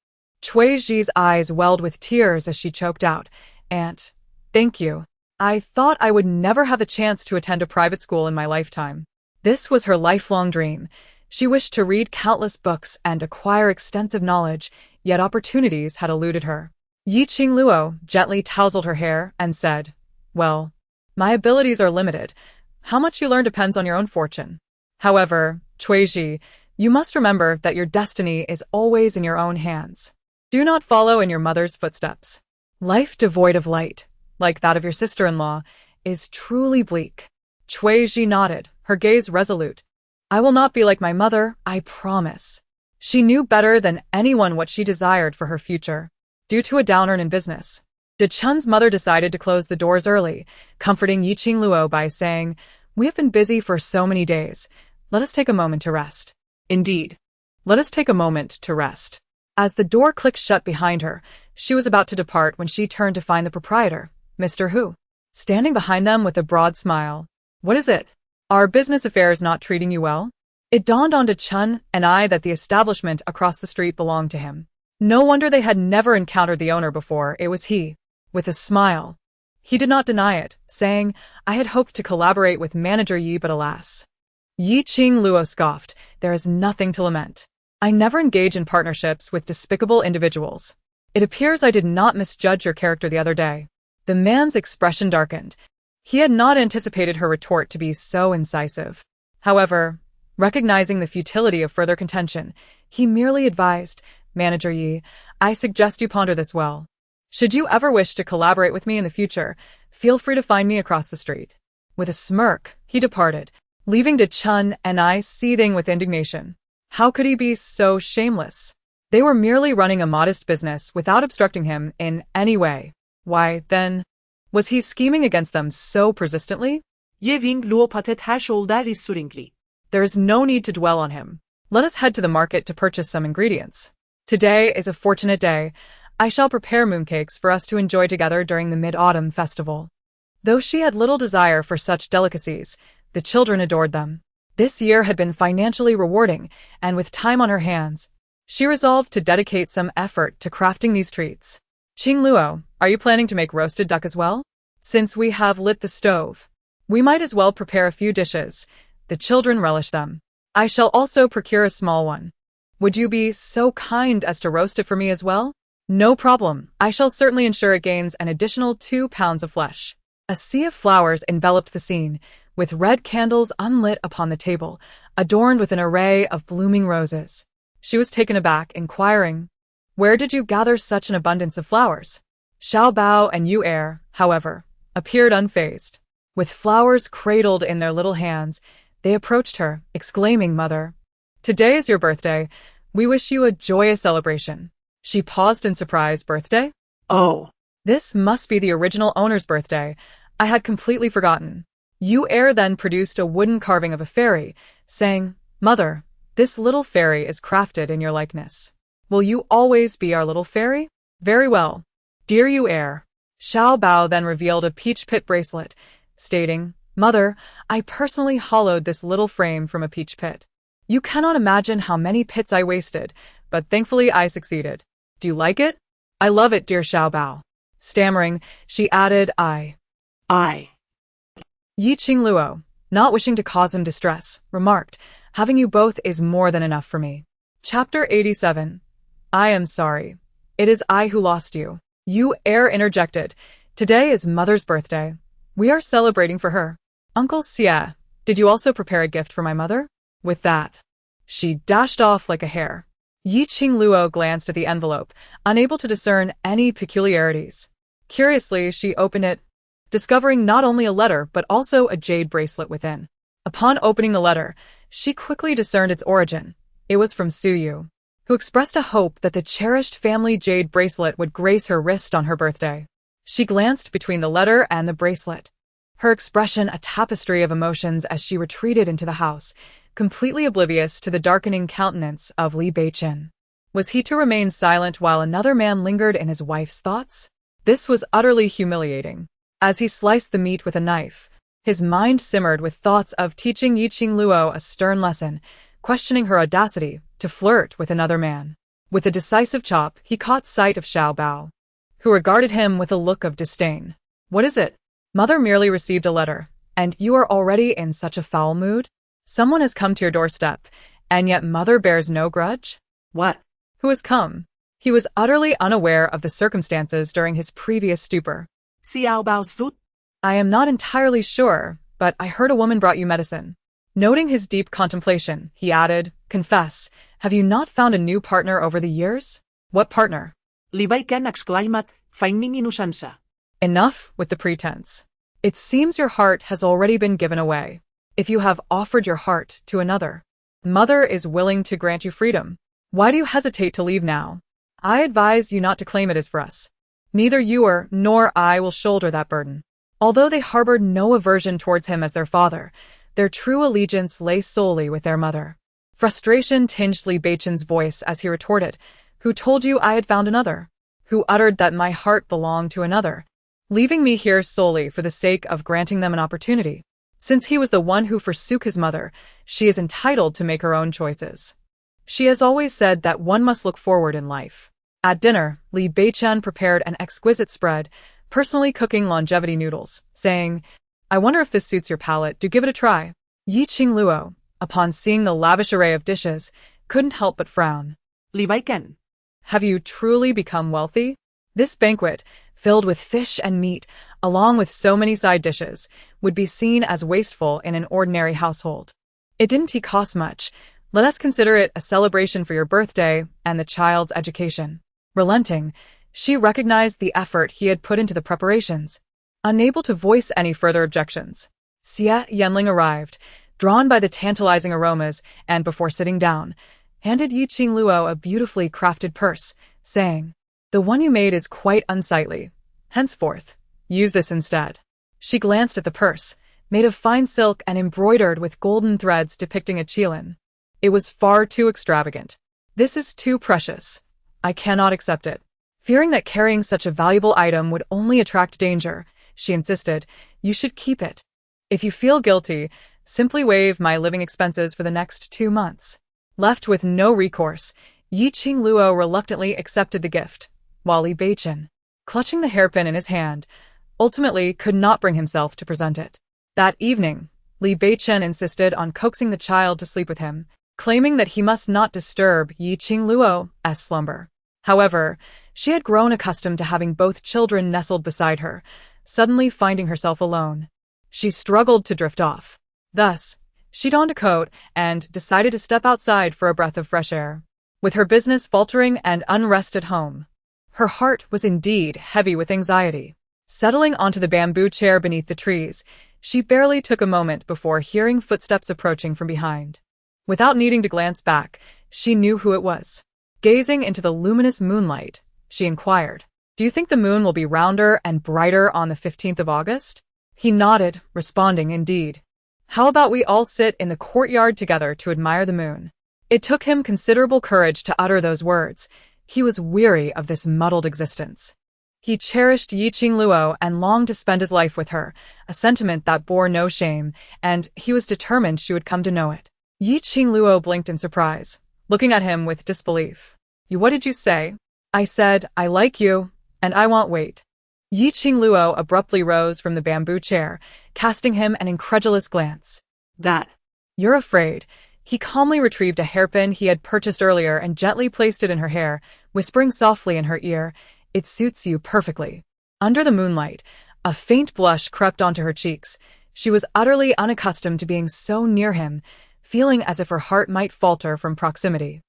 Cui Ji's eyes welled with tears as she choked out, "Aunt, thank you. I thought I would never have the chance to attend a private school in my lifetime." This was her lifelong dream. She wished to read countless books and acquire extensive knowledge, yet opportunities had eluded her. Qingluo gently tousled her hair and said, "Well, my abilities are limited. How much you learn depends on your own fortune. However, Cui Ji, you must remember that your destiny is always in your own hands. Do not follow in your mother's footsteps. Life devoid of light, like that of your sister-in-law, is truly bleak." Cui Ji nodded, her gaze resolute. "I will not be like my mother, I promise." She knew better than anyone what she desired for her future. Due to a downturn in business, Chun's mother decided to close the doors early, comforting Qingluo by saying, "We have been busy for so many days. Let us take a moment to rest." Indeed. Let us take a moment to rest. As the door clicked shut behind her, she was about to depart when she turned to find the proprietor, Mr. Hu, standing behind them with a broad smile. "What is it? Are business affairs not treating you well?" It dawned on Chun and I that the establishment across the street belonged to him. No wonder they had never encountered the owner before. It was he, with a smile. He did not deny it, saying, "I had hoped to collaborate with Manager Yi, but alas." Qingluo scoffed, "There is nothing to lament. I never engage in partnerships with despicable individuals. It appears I did not misjudge your character the other day." The man's expression darkened. He had not anticipated her retort to be so incisive. However, recognizing the futility of further contention, he merely advised, "Manager Yi, I suggest you ponder this well. Should you ever wish to collaborate with me in the future, feel free to find me across the street." With a smirk, he departed, leaving De Chun and I seething with indignation. How could he be so shameless? They were merely running a modest business without obstructing him in any way. Why, then, was he scheming against them so persistently? Qingluo patet her shoulder is suringly. There is no need to dwell on him. Let us head to the market to purchase some ingredients. Today is a fortunate day. I shall prepare mooncakes for us to enjoy together during the Mid-Autumn Festival. Though she had little desire for such delicacies, the children adored them. This year had been financially rewarding, and with time on her hands, she resolved to dedicate some effort to crafting these treats. Qingluo, are you planning to make roasted duck as well? Since we have lit the stove, we might as well prepare a few dishes. The children relish them. I shall also procure a small one. Would you be so kind as to roast it for me as well? No problem. I shall certainly ensure it gains an additional 2 pounds of flesh. A sea of flowers enveloped the scene, with red candles unlit upon the table, adorned with an array of blooming roses. She was taken aback, inquiring, "Where did you gather such an abundance of flowers?" Xiao Bao and Yu Er, however, appeared unfazed. With flowers cradled in their little hands, they approached her, exclaiming, "Mother, today is your birthday. We wish you a joyous celebration." She paused in surprise. Birthday? Oh. This must be the original owner's birthday. I had completely forgotten. Yu Er then produced a wooden carving of a fairy, saying, "Mother, this little fairy is crafted in your likeness. Will you always be our little fairy?" "Very well, dear Yu Er." Xiao Bao then revealed a peach pit bracelet, stating, "Mother, I personally hollowed this little frame from a peach pit. You cannot imagine how many pits I wasted, but thankfully I succeeded. Do you like it?" "I love it, dear Xiao Bao." Stammering, she added, I. Yi Qingluo, not wishing to cause him distress, remarked, "Having you both is more than enough for me." Chapter 87. I am sorry. It is I who lost you. Yu Er interjected, "Today is Mother's birthday. We are celebrating for her. Uncle Xie, did you also prepare a gift for my mother?" With that, she dashed off like a hare. Yi Qingluo glanced at the envelope, unable to discern any peculiarities. Curiously, she opened it, discovering not only a letter but also a jade bracelet within. Upon opening the letter, she quickly discerned its origin. It was from Suyu, who expressed a hope that the cherished family jade bracelet would grace her wrist on her birthday. She glanced between the letter and the bracelet, her expression a tapestry of emotions as she retreated into the house, completely oblivious to the darkening countenance of Li Beichen. Was he to remain silent while another man lingered in his wife's thoughts? This was utterly humiliating. As he sliced the meat with a knife, his mind simmered with thoughts of teaching Yi Qingluo a stern lesson, questioning her audacity to flirt with another man. With a decisive chop, he caught sight of Xiao Bao, who regarded him with a look of disdain. "What is it? Mother merely received a letter, and you are already in such a foul mood? Someone has come to your doorstep, and yet Mother bears no grudge?" What? Who has come? He was utterly unaware of the circumstances during his previous stupor. Xiao Bao's food? "I am not entirely sure, but I heard a woman brought you medicine." Noting his deep contemplation, he added, "Confess, have you not found a new partner over the years?" "What partner?" Li Beichen exclaimed, feigning innocence. Enough with the pretense. It seems your heart has already been given away. If you have offered your heart to another, Mother is willing to grant you freedom. Why do you hesitate to leave now? I advise you not to claim it as for us. Neither you nor I will shoulder that burden. Although they harbored no aversion towards him as their father, their true allegiance lay solely with their mother. Frustration tinged Li Beichen's voice as he retorted, "Who told you I had found another? Who uttered that my heart belonged to another, leaving me here solely for the sake of granting them an opportunity? Since he was the one who forsook his mother, she is entitled to make her own choices. She has always said that one must look forward in life." At dinner, Li Beichen prepared an exquisite spread, personally cooking longevity noodles, saying, "I wonder if this suits your palate, do give it a try." Yi Qingluo, upon seeing the lavish array of dishes, couldn't help but frown. Li Beichen. Have you truly become wealthy? This banquet, filled with fish and meat, along with so many side dishes, would be seen as wasteful in an ordinary household. It didn't cost much. Let us consider it a celebration for your birthday and the child's education. Relenting, she recognized the effort he had put into the preparations. Unable to voice any further objections, Xie Yanling arrived, drawn by the tantalizing aromas, and before sitting down, handed Qingluo a beautifully crafted purse, saying, "The one you made is quite unsightly. Henceforth, use this instead." She glanced at the purse, made of fine silk and embroidered with golden threads depicting a qilin. It was far too extravagant. "This is too precious. I cannot accept it." Fearing that carrying such a valuable item would only attract danger, she insisted, "You should keep it. If you feel guilty, simply waive my living expenses for the next 2 months." Left with no recourse, Qingluo reluctantly accepted the gift, while Li Beichen, clutching the hairpin in his hand, ultimately could not bring himself to present it. That evening, Li Beichen insisted on coaxing the child to sleep with him, claiming that he must not disturb Qingluo's slumber. However, she had grown accustomed to having both children nestled beside her, suddenly finding herself alone. She struggled to drift off. Thus, she donned a coat and decided to step outside for a breath of fresh air. With her business faltering and unrest at home, her heart was indeed heavy with anxiety. Settling onto the bamboo chair beneath the trees, she barely took a moment before hearing footsteps approaching from behind. Without needing to glance back, she knew who it was. Gazing into the luminous moonlight, she inquired, "Do you think the moon will be rounder and brighter on the 15th of August?" He nodded, responding, "Indeed. How about we all sit in the courtyard together to admire the moon?" It took him considerable courage to utter those words. He was weary of this muddled existence. He cherished Qingluo and longed to spend his life with her, a sentiment that bore no shame, and he was determined she would come to know it. Qingluo blinked in surprise, looking at him with disbelief. What did you say?" "I said, I like you, and I won't wait." Qingluo abruptly rose from the bamboo chair, casting him an incredulous glance. That. "You're afraid." He calmly retrieved a hairpin he had purchased earlier and gently placed it in her hair, whispering softly in her ear, "It suits you perfectly." Under the moonlight, a faint blush crept onto her cheeks. She was utterly unaccustomed to being so near him, feeling as if her heart might falter from proximity.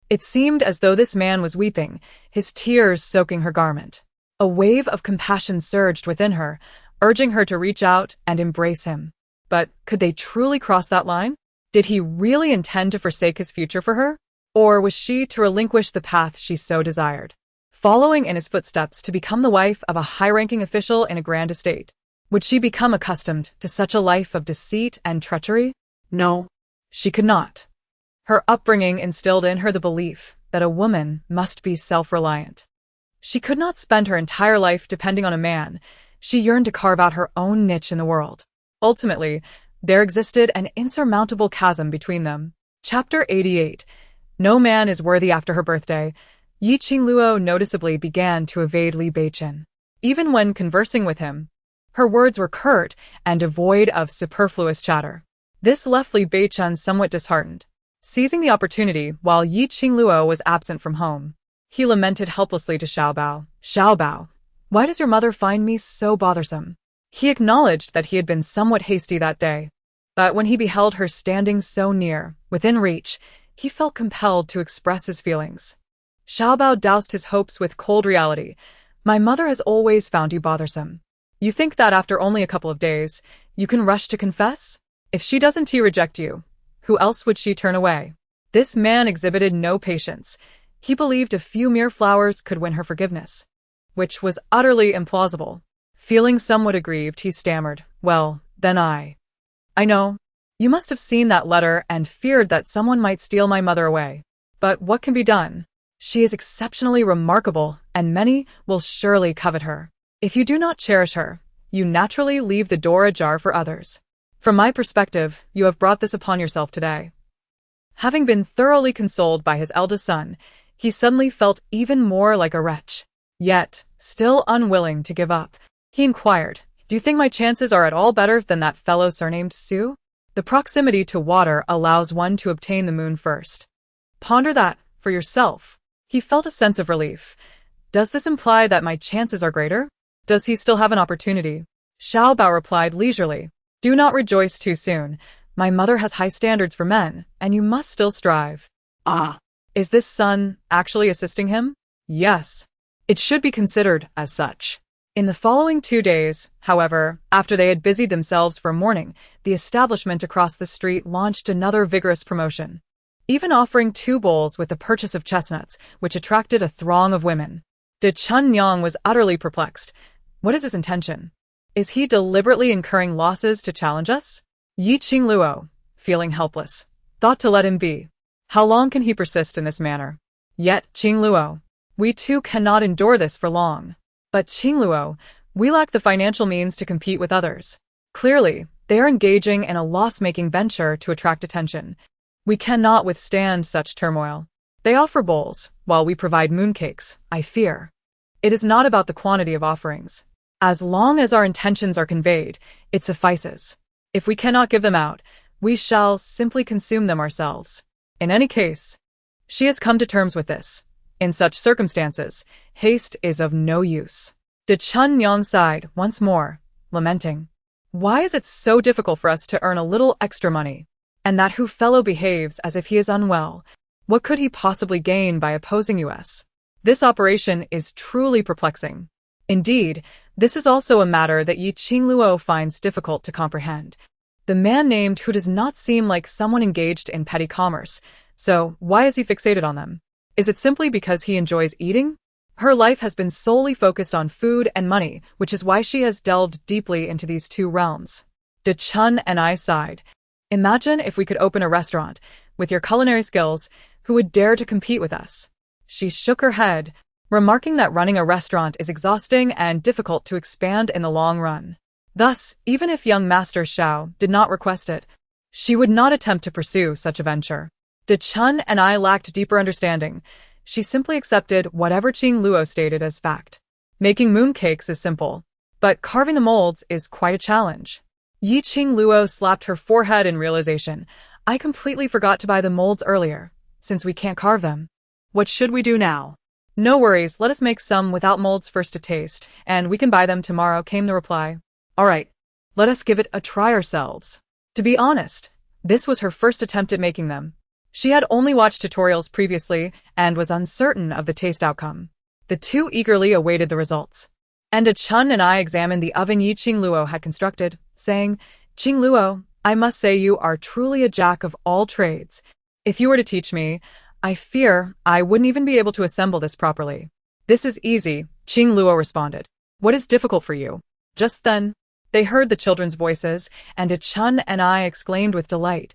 It seemed as though this man was weeping, his tears soaking her garment. A wave of compassion surged within her, urging her to reach out and embrace him. But could they truly cross that line? Did he really intend to forsake his future for her? Or was she to relinquish the path she so desired, following in his footsteps to become the wife of a high-ranking official in a grand estate? Would she become accustomed to such a life of deceit and treachery? No, she could not. Her upbringing instilled in her the belief that a woman must be self-reliant. She could not spend her entire life depending on a man. She yearned to carve out her own niche in the world. Ultimately, there existed an insurmountable chasm between them. Chapter 88. No man is worthy. After her birthday, Qingluo noticeably began to evade Li Beichen. Even when conversing with him, her words were curt and devoid of superfluous chatter. This left Li Beichen somewhat disheartened. Seizing the opportunity while Qingluo was absent from home, he lamented helplessly to Xiaobao, "Xiaobao, why does your mother find me so bothersome?" He acknowledged that he had been somewhat hasty that day, but when he beheld her standing so near, within reach, he felt compelled to express his feelings. Xiaobao doused his hopes with cold reality. "My mother has always found you bothersome. You think that after only a couple of days, you can rush to confess? If she doesn't reject you, who else would she turn away?" This man exhibited no patience. He believed a few mere flowers could win her forgiveness, which was utterly implausible. Feeling somewhat aggrieved, he stammered, "Well, then I know. You must have seen that letter and feared that someone might steal my mother away. But what can be done? She is exceptionally remarkable, and many will surely covet her. If you do not cherish her, you naturally leave the door ajar for others. From my perspective, you have brought this upon yourself today." Having been thoroughly consoled by his eldest son, he suddenly felt even more like a wretch. Yet, still unwilling to give up, he inquired, "Do you think my chances are at all better than that fellow surnamed Su? The proximity to water allows one to obtain the moon first. Ponder that for yourself." He felt a sense of relief. "Does this imply that my chances are greater? Does he still have an opportunity?" Xiaobao replied leisurely, "Do not rejoice too soon. My mother has high standards for men, and you must still strive." Ah. Is this son actually assisting him? Yes. It should be considered as such. In the following 2 days, however, after they had busied themselves for morning, the establishment across the street launched another vigorous promotion, even offering 2 bowls with the purchase of chestnuts, which attracted a throng of women. De Chunnyang was utterly perplexed. What is his intention? Is he deliberately incurring losses to challenge us? Yi Qingluo, feeling helpless, thought to let him be. How long can he persist in this manner? Yet, Qingluo, we too cannot endure this for long. But Qingluo, we lack the financial means to compete with others. Clearly, they are engaging in a loss-making venture to attract attention. We cannot withstand such turmoil. They offer bowls, while we provide mooncakes, I fear. It is not about the quantity of offerings. As long as our intentions are conveyed, it suffices. If we cannot give them out, we shall simply consume them ourselves. In any case, she has come to terms with this. In such circumstances, haste is of no use. De Chunnyang sighed once more, lamenting. Why is it so difficult for us to earn a little extra money? And that who fellow behaves as if he is unwell, what could he possibly gain by opposing us? This operation is truly perplexing. Indeed, this is also a matter that Yi Qingluo finds difficult to comprehend. The man named who does not seem like someone engaged in petty commerce, so why is he fixated on them? Is it simply because he enjoys eating? Her life has been solely focused on food and money, which is why she has delved deeply into these 2 realms. De Chun and I sighed. Imagine if we could open a restaurant, with your culinary skills, who would dare to compete with us? She shook her head, remarking that running a restaurant is exhausting and difficult to expand in the long run. Thus, even if young Master Xiao did not request it, she would not attempt to pursue such a venture. De Chun and I lacked deeper understanding. She simply accepted whatever Qingluo stated as fact. Making mooncakes is simple, but carving the molds is quite a challenge. Yi Qingluo slapped her forehead in realization. I completely forgot to buy the molds earlier, since we can't carve them. What should we do now? No worries, let us make some without molds first to taste, and we can buy them tomorrow, came the reply. All right, let us give it a try ourselves. To be honest, this was her first attempt at making them. She had only watched tutorials previously and was uncertain of the taste outcome. The 2 eagerly awaited the results. And De Chun and I examined the oven Yi Qingluo had constructed, saying, Qingluo, I must say you are truly a jack of all trades. If you were to teach me, I fear I wouldn't even be able to assemble this properly. This is easy, Qingluo responded. What is difficult for you? Just then, they heard the children's voices, and De Chun and I exclaimed with delight.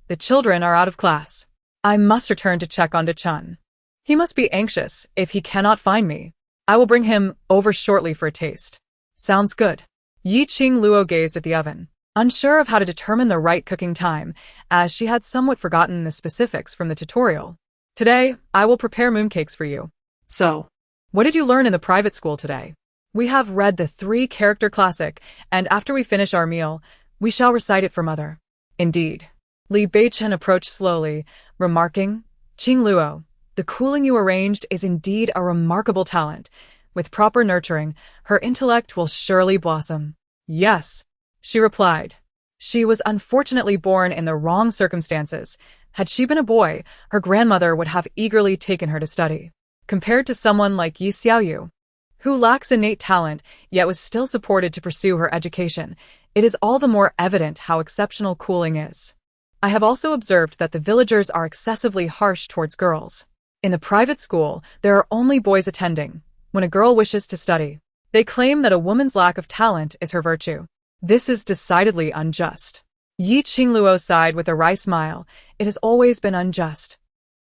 The children are out of class. I must return to check on De Chun. He must be anxious if he cannot find me. I will bring him over shortly for a taste. Sounds good. Yi Qingluo gazed at the oven, unsure of how to determine the right cooking time, as she had somewhat forgotten the specifics from the tutorial. Today, I will prepare mooncakes for you. So, what did you learn in the private school today? We have read the 3-character classic, and after we finish our meal, we shall recite it for Mother. Indeed. Li Beichen approached slowly, remarking, Qingluo, the cooling you arranged is indeed a remarkable talent. With proper nurturing, her intellect will surely blossom. Yes, she replied. She was unfortunately born in the wrong circumstances. Had she been a boy, her grandmother would have eagerly taken her to study. Compared to someone like Yi Xiaoyu, who lacks innate talent yet was still supported to pursue her education, it is all the more evident how exceptional cooling is. I have also observed that the villagers are excessively harsh towards girls. In the private school, there are only boys attending. When a girl wishes to study, they claim that a woman's lack of talent is her virtue. This is decidedly unjust. Yi Qingluo sighed with a wry smile. It has always been unjust.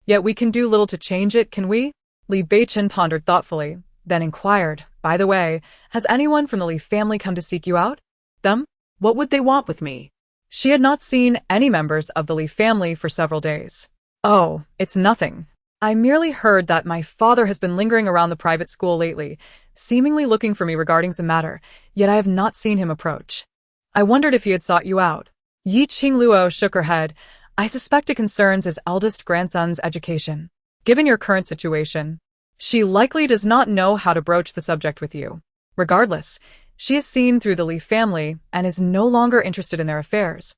Yet we can do little to change it, can we? Li Beichen pondered thoughtfully, then inquired, by the way, has anyone from the Li family come to seek you out? Them? What would they want with me? She had not seen any members of the Li family for several days. Oh, it's nothing. I merely heard that my father has been lingering around the private school lately, seemingly looking for me regarding some matter, yet I have not seen him approach. I wondered if he had sought you out. Yi Qingluo shook her head. I suspect it concerns his eldest grandson's education. Given your current situation, she likely does not know how to broach the subject with you. Regardless, she is seen through the Li family and is no longer interested in their affairs,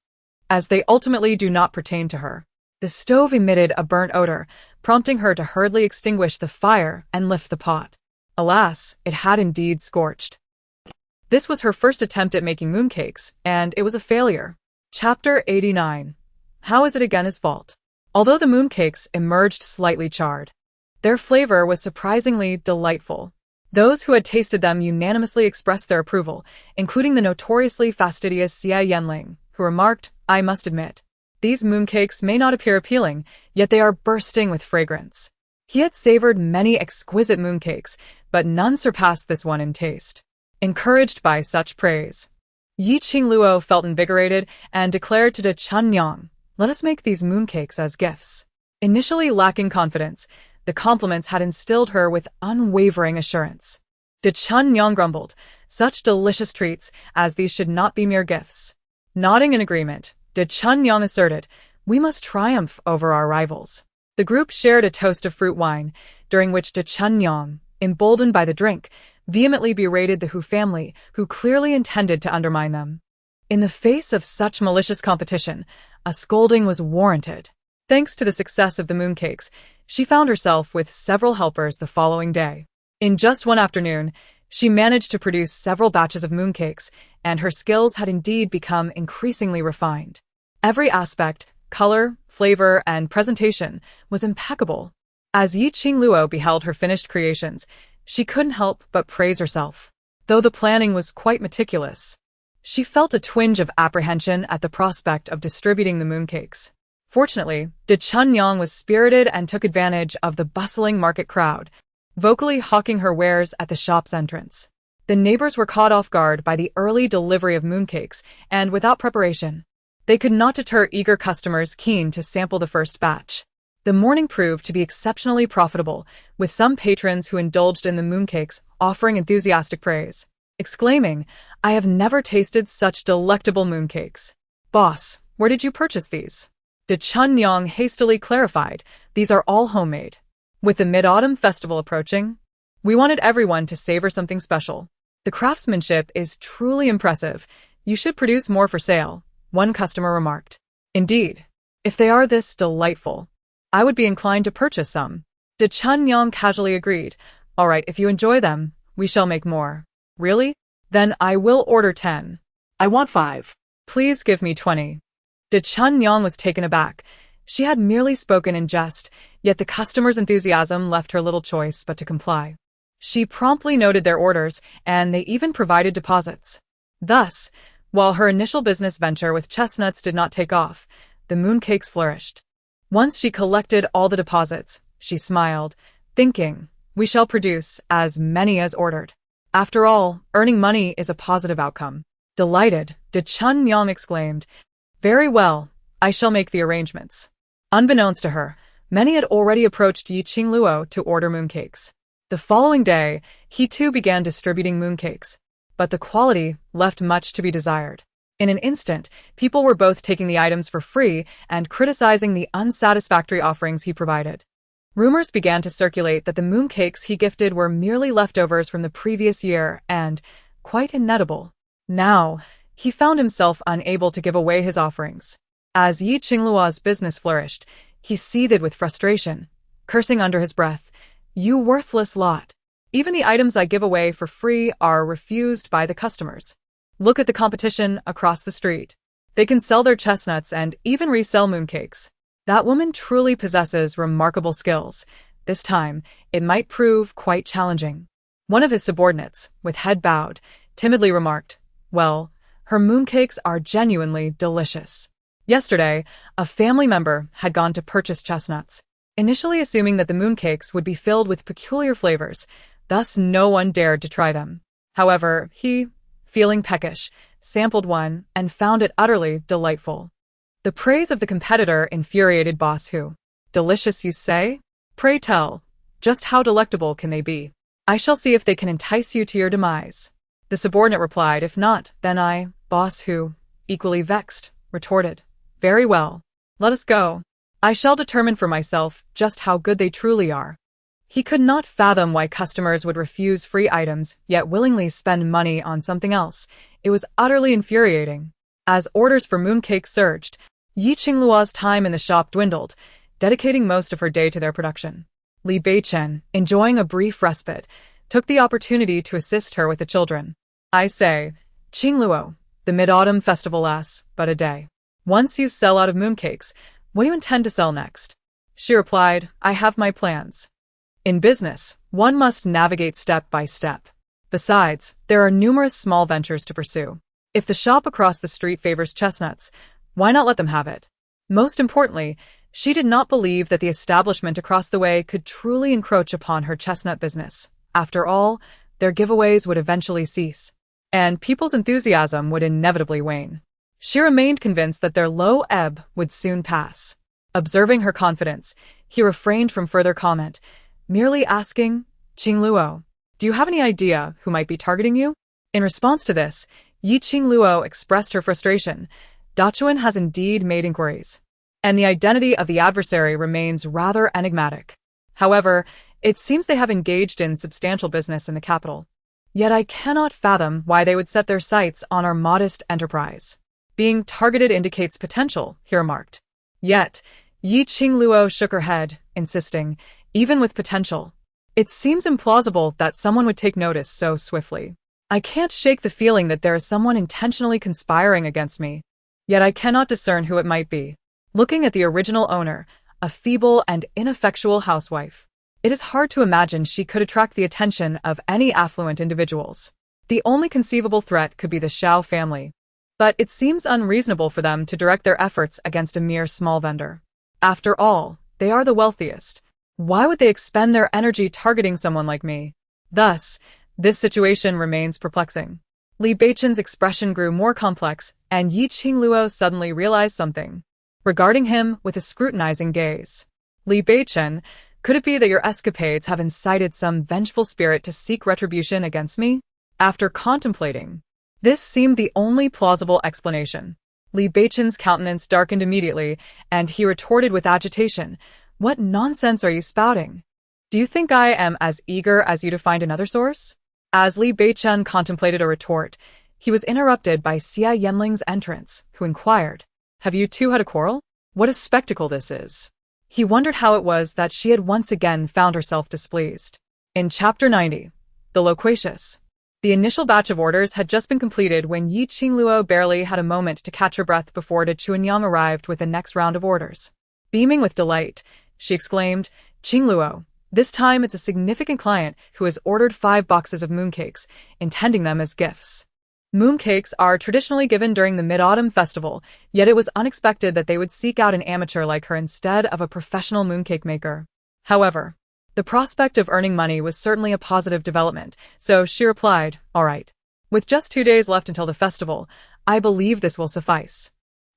as they ultimately do not pertain to her. The stove emitted a burnt odor, prompting her to hurriedly extinguish the fire and lift the pot. Alas, it had indeed scorched. This was her first attempt at making mooncakes, and it was a failure. Chapter 89. How is it again his fault? Although the mooncakes emerged slightly charred, their flavor was surprisingly delightful. Those who had tasted them unanimously expressed their approval, including the notoriously fastidious Xia Yanling, who remarked, "I must admit, these mooncakes may not appear appealing, yet they are bursting with fragrance." He had savored many exquisite mooncakes, but none surpassed this one in taste. Encouraged by such praise, Qingluo felt invigorated and declared to De Chunyang, "Let us make these mooncakes as gifts." Initially lacking confidence, the compliments had instilled her with unwavering assurance. De Chunyang grumbled, "Such delicious treats as these should not be mere gifts." Nodding in agreement, De Chunyang asserted, "We must triumph over our rivals." The group shared a toast of fruit wine, during which De Chunyang, emboldened by the drink, vehemently berated the Hu family, who clearly intended to undermine them. In the face of such malicious competition, a scolding was warranted. Thanks to the success of the mooncakes, she found herself with several helpers the following day. In just one afternoon, she managed to produce several batches of mooncakes, and her skills had indeed become increasingly refined. Every aspect, color, flavor, and presentation was impeccable. As Qingluo beheld her finished creations, she couldn't help but praise herself. Though the planning was quite meticulous, she felt a twinge of apprehension at the prospect of distributing the mooncakes. Fortunately, De Chunyang was spirited and took advantage of the bustling market crowd, vocally hawking her wares at the shop's entrance. The neighbors were caught off guard by the early delivery of mooncakes, and without preparation, they could not deter eager customers keen to sample the first batch. The morning proved to be exceptionally profitable, with some patrons who indulged in the mooncakes offering enthusiastic praise, exclaiming, "I have never tasted such delectable mooncakes." "Boss, where did you purchase these?" De Chunyang hastily clarified, "These are all homemade. With the Mid-Autumn Festival approaching, we wanted everyone to savor something special. The craftsmanship is truly impressive. You should produce more for sale," one customer remarked. "Indeed, if they are this delightful, I would be inclined to purchase some." De Chunyang casually agreed, "All right, if you enjoy them, we shall make more." "Really? Then I will order 10. I want 5. Please give me 20. De Chunyang was taken aback. She had merely spoken in jest, yet the customer's enthusiasm left her little choice but to comply. She promptly noted their orders, and they even provided deposits. Thus, while her initial business venture with chestnuts did not take off, the mooncakes flourished. Once she collected all the deposits, she smiled, thinking, "We shall produce as many as ordered." After all, earning money is a positive outcome. Delighted, De Chunyang exclaimed, "Very well, I shall make the arrangements." Unbeknownst to her, many had already approached Qingluo to order mooncakes. The following day, he too began distributing mooncakes, but the quality left much to be desired. In an instant, people were both taking the items for free and criticizing the unsatisfactory offerings he provided. Rumors began to circulate that the mooncakes he gifted were merely leftovers from the previous year and quite inedible. Now, he found himself unable to give away his offerings. As Qingluo's business flourished, he seethed with frustration, cursing under his breath, "You worthless lot. Even the items I give away for free are refused by the customers. Look at the competition across the street. They can sell their chestnuts and even resell mooncakes. That woman truly possesses remarkable skills. This time, it might prove quite challenging." One of his subordinates, with head bowed, timidly remarked, "Well, her mooncakes are genuinely delicious." Yesterday, a family member had gone to purchase chestnuts, initially assuming that the mooncakes would be filled with peculiar flavors, thus no one dared to try them. However, he, feeling peckish, sampled one and found it utterly delightful. The praise of the competitor infuriated Boss Hu. "Delicious, you say? Pray tell, just how delectable can they be? I shall see if they can entice you to your demise." The subordinate replied, "If not, then I," Boss Hu, equally vexed, retorted, "Very well, let us go. I shall determine for myself just how good they truly are." He could not fathom why customers would refuse free items yet willingly spend money on something else. It was utterly infuriating. As orders for mooncakes surged, Qingluo's time in the shop dwindled, dedicating most of her day to their production. Li Beichen, enjoying a brief respite, took the opportunity to assist her with the children. I say, Qingluo, the Mid-Autumn Festival lasts but a day. Once you sell out of mooncakes, what do you intend to sell next? She replied, I have my plans. In business, one must navigate step by step. Besides, there are numerous small ventures to pursue. If the shop across the street favors chestnuts, why not let them have it? Most importantly, she did not believe that the establishment across the way could truly encroach upon her chestnut business. After all, their giveaways would eventually cease, and people's enthusiasm would inevitably wane. She remained convinced that their low ebb would soon pass. Observing her confidence, he refrained from further comment, merely asking, Qingluo, do you have any idea who might be targeting you? In response to this, Qingluo expressed her frustration. Dachuan has indeed made inquiries, and the identity of the adversary remains rather enigmatic. However, it seems they have engaged in substantial business in the capital. Yet I cannot fathom why they would set their sights on our modest enterprise. Being targeted indicates potential, he remarked. Yet, Qingluo shook her head, insisting, even with potential, it seems implausible that someone would take notice so swiftly. I can't shake the feeling that there is someone intentionally conspiring against me. Yet I cannot discern who it might be. Looking at the original owner, a feeble and ineffectual housewife, it is hard to imagine she could attract the attention of any affluent individuals. The only conceivable threat could be the Xiao family. But it seems unreasonable for them to direct their efforts against a mere small vendor. After all, they are the wealthiest. Why would they expend their energy targeting someone like me? Thus, this situation remains perplexing. Li Beichen's expression grew more complex, and Qingluo suddenly realized something, regarding him with a scrutinizing gaze. Li Beichen, could it be that your escapades have incited some vengeful spirit to seek retribution against me? After contemplating, this seemed the only plausible explanation. Li Beichen's countenance darkened immediately, and he retorted with agitation, what nonsense are you spouting? Do you think I am as eager as you to find another source? As Li Beichen contemplated a retort, he was interrupted by Xia Yanling's entrance, who inquired, have you two had a quarrel? What a spectacle this is. He wondered how it was that she had once again found herself displeased. In Chapter 90, The Loquacious. The initial batch of orders had just been completed when Qingluo barely had a moment to catch her breath before De Chuanyang arrived with the next round of orders. Beaming with delight, she exclaimed, Qingluo, this time it's a significant client who has ordered 5 boxes of mooncakes, intending them as gifts. Mooncakes are traditionally given during the Mid-Autumn Festival, yet it was unexpected that they would seek out an amateur like her instead of a professional mooncake maker. However, the prospect of earning money was certainly a positive development, so she replied, all right. With just 2 days left until the festival, I believe this will suffice.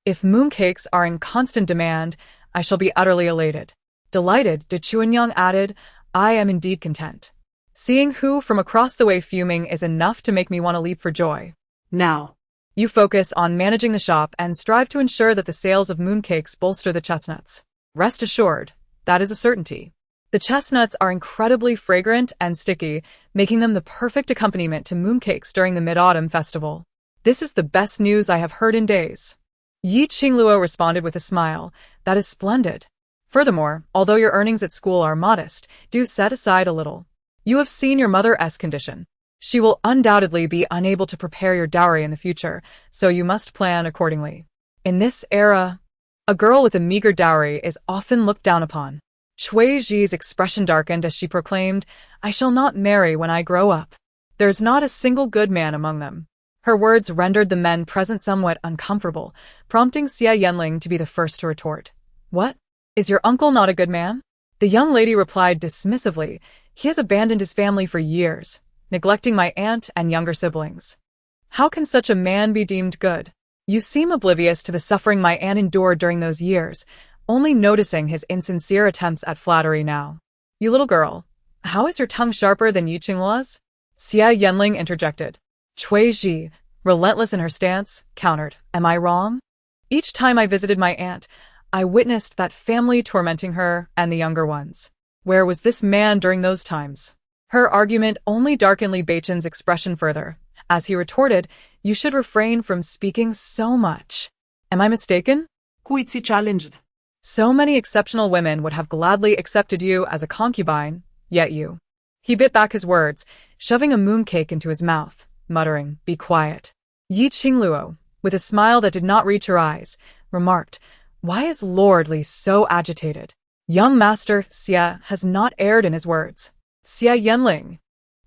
If mooncakes are in constant demand, I shall be utterly elated. Delighted, De Chuanyang added, I am indeed content. Seeing who from across the way fuming is enough to make me want to leap for joy. Now, you focus on managing the shop and strive to ensure that the sales of mooncakes bolster the chestnuts. Rest assured, that is a certainty. The chestnuts are incredibly fragrant and sticky, making them the perfect accompaniment to mooncakes during the Mid-Autumn Festival. This is the best news I have heard in days. Qingluo responded with a smile, that is splendid. Furthermore, although your earnings at school are modest, do set aside a little. You have seen your mother's condition. She will undoubtedly be unable to prepare your dowry in the future, so you must plan accordingly. In this era, a girl with a meager dowry is often looked down upon. Cui Ji's expression darkened as she proclaimed, I shall not marry when I grow up. There's not a single good man among them. Her words rendered the men present somewhat uncomfortable, prompting Xia Yanling to be the first to retort. What? Is your uncle not a good man? The young lady replied dismissively, he has abandoned his family for years, neglecting my aunt and younger siblings. How can such a man be deemed good? You seem oblivious to the suffering my aunt endured during those years, only noticing his insincere attempts at flattery now. You little girl, how is your tongue sharper than Qingluo's? Xia Yanling interjected. Cui Ji, relentless in her stance, countered, am I wrong? Each time I visited my aunt, I witnessed that family tormenting her and the younger ones. Where was this man during those times? Her argument only darkened Li Beichen's expression further, as he retorted, you should refrain from speaking so much. Am I mistaken? Kuitsi challenged. So many exceptional women would have gladly accepted you as a concubine, yet you. He bit back his words, shoving a mooncake into his mouth. muttering, "Be quiet." Yi Qingluo, with a smile that did not reach her eyes, remarked, "Why is Lord Li so agitated?" Young Master Xie has not erred in his words. Xie Yanling,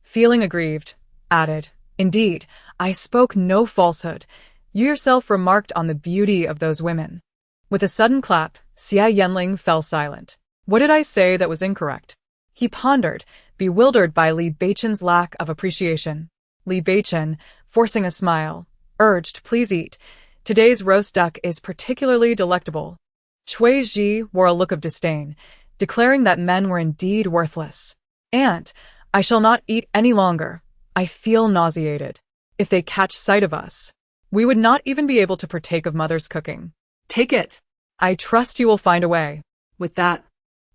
feeling aggrieved, added, "Indeed, I spoke no falsehood. You yourself remarked on the beauty of those women." With a sudden clap, Xie Yanling fell silent. What did I say that was incorrect? He pondered, bewildered by Li Beichen's lack of appreciation. Li Beichen, forcing a smile, urged, "Please eat. Today's roast duck is particularly delectable." Cui Ji wore a look of disdain, declaring that men were indeed worthless. "Aunt, I shall not eat any longer. I feel nauseated. If they catch sight of us, we would not even be able to partake of Mother's cooking." Take it. "I trust you will find a way." With that,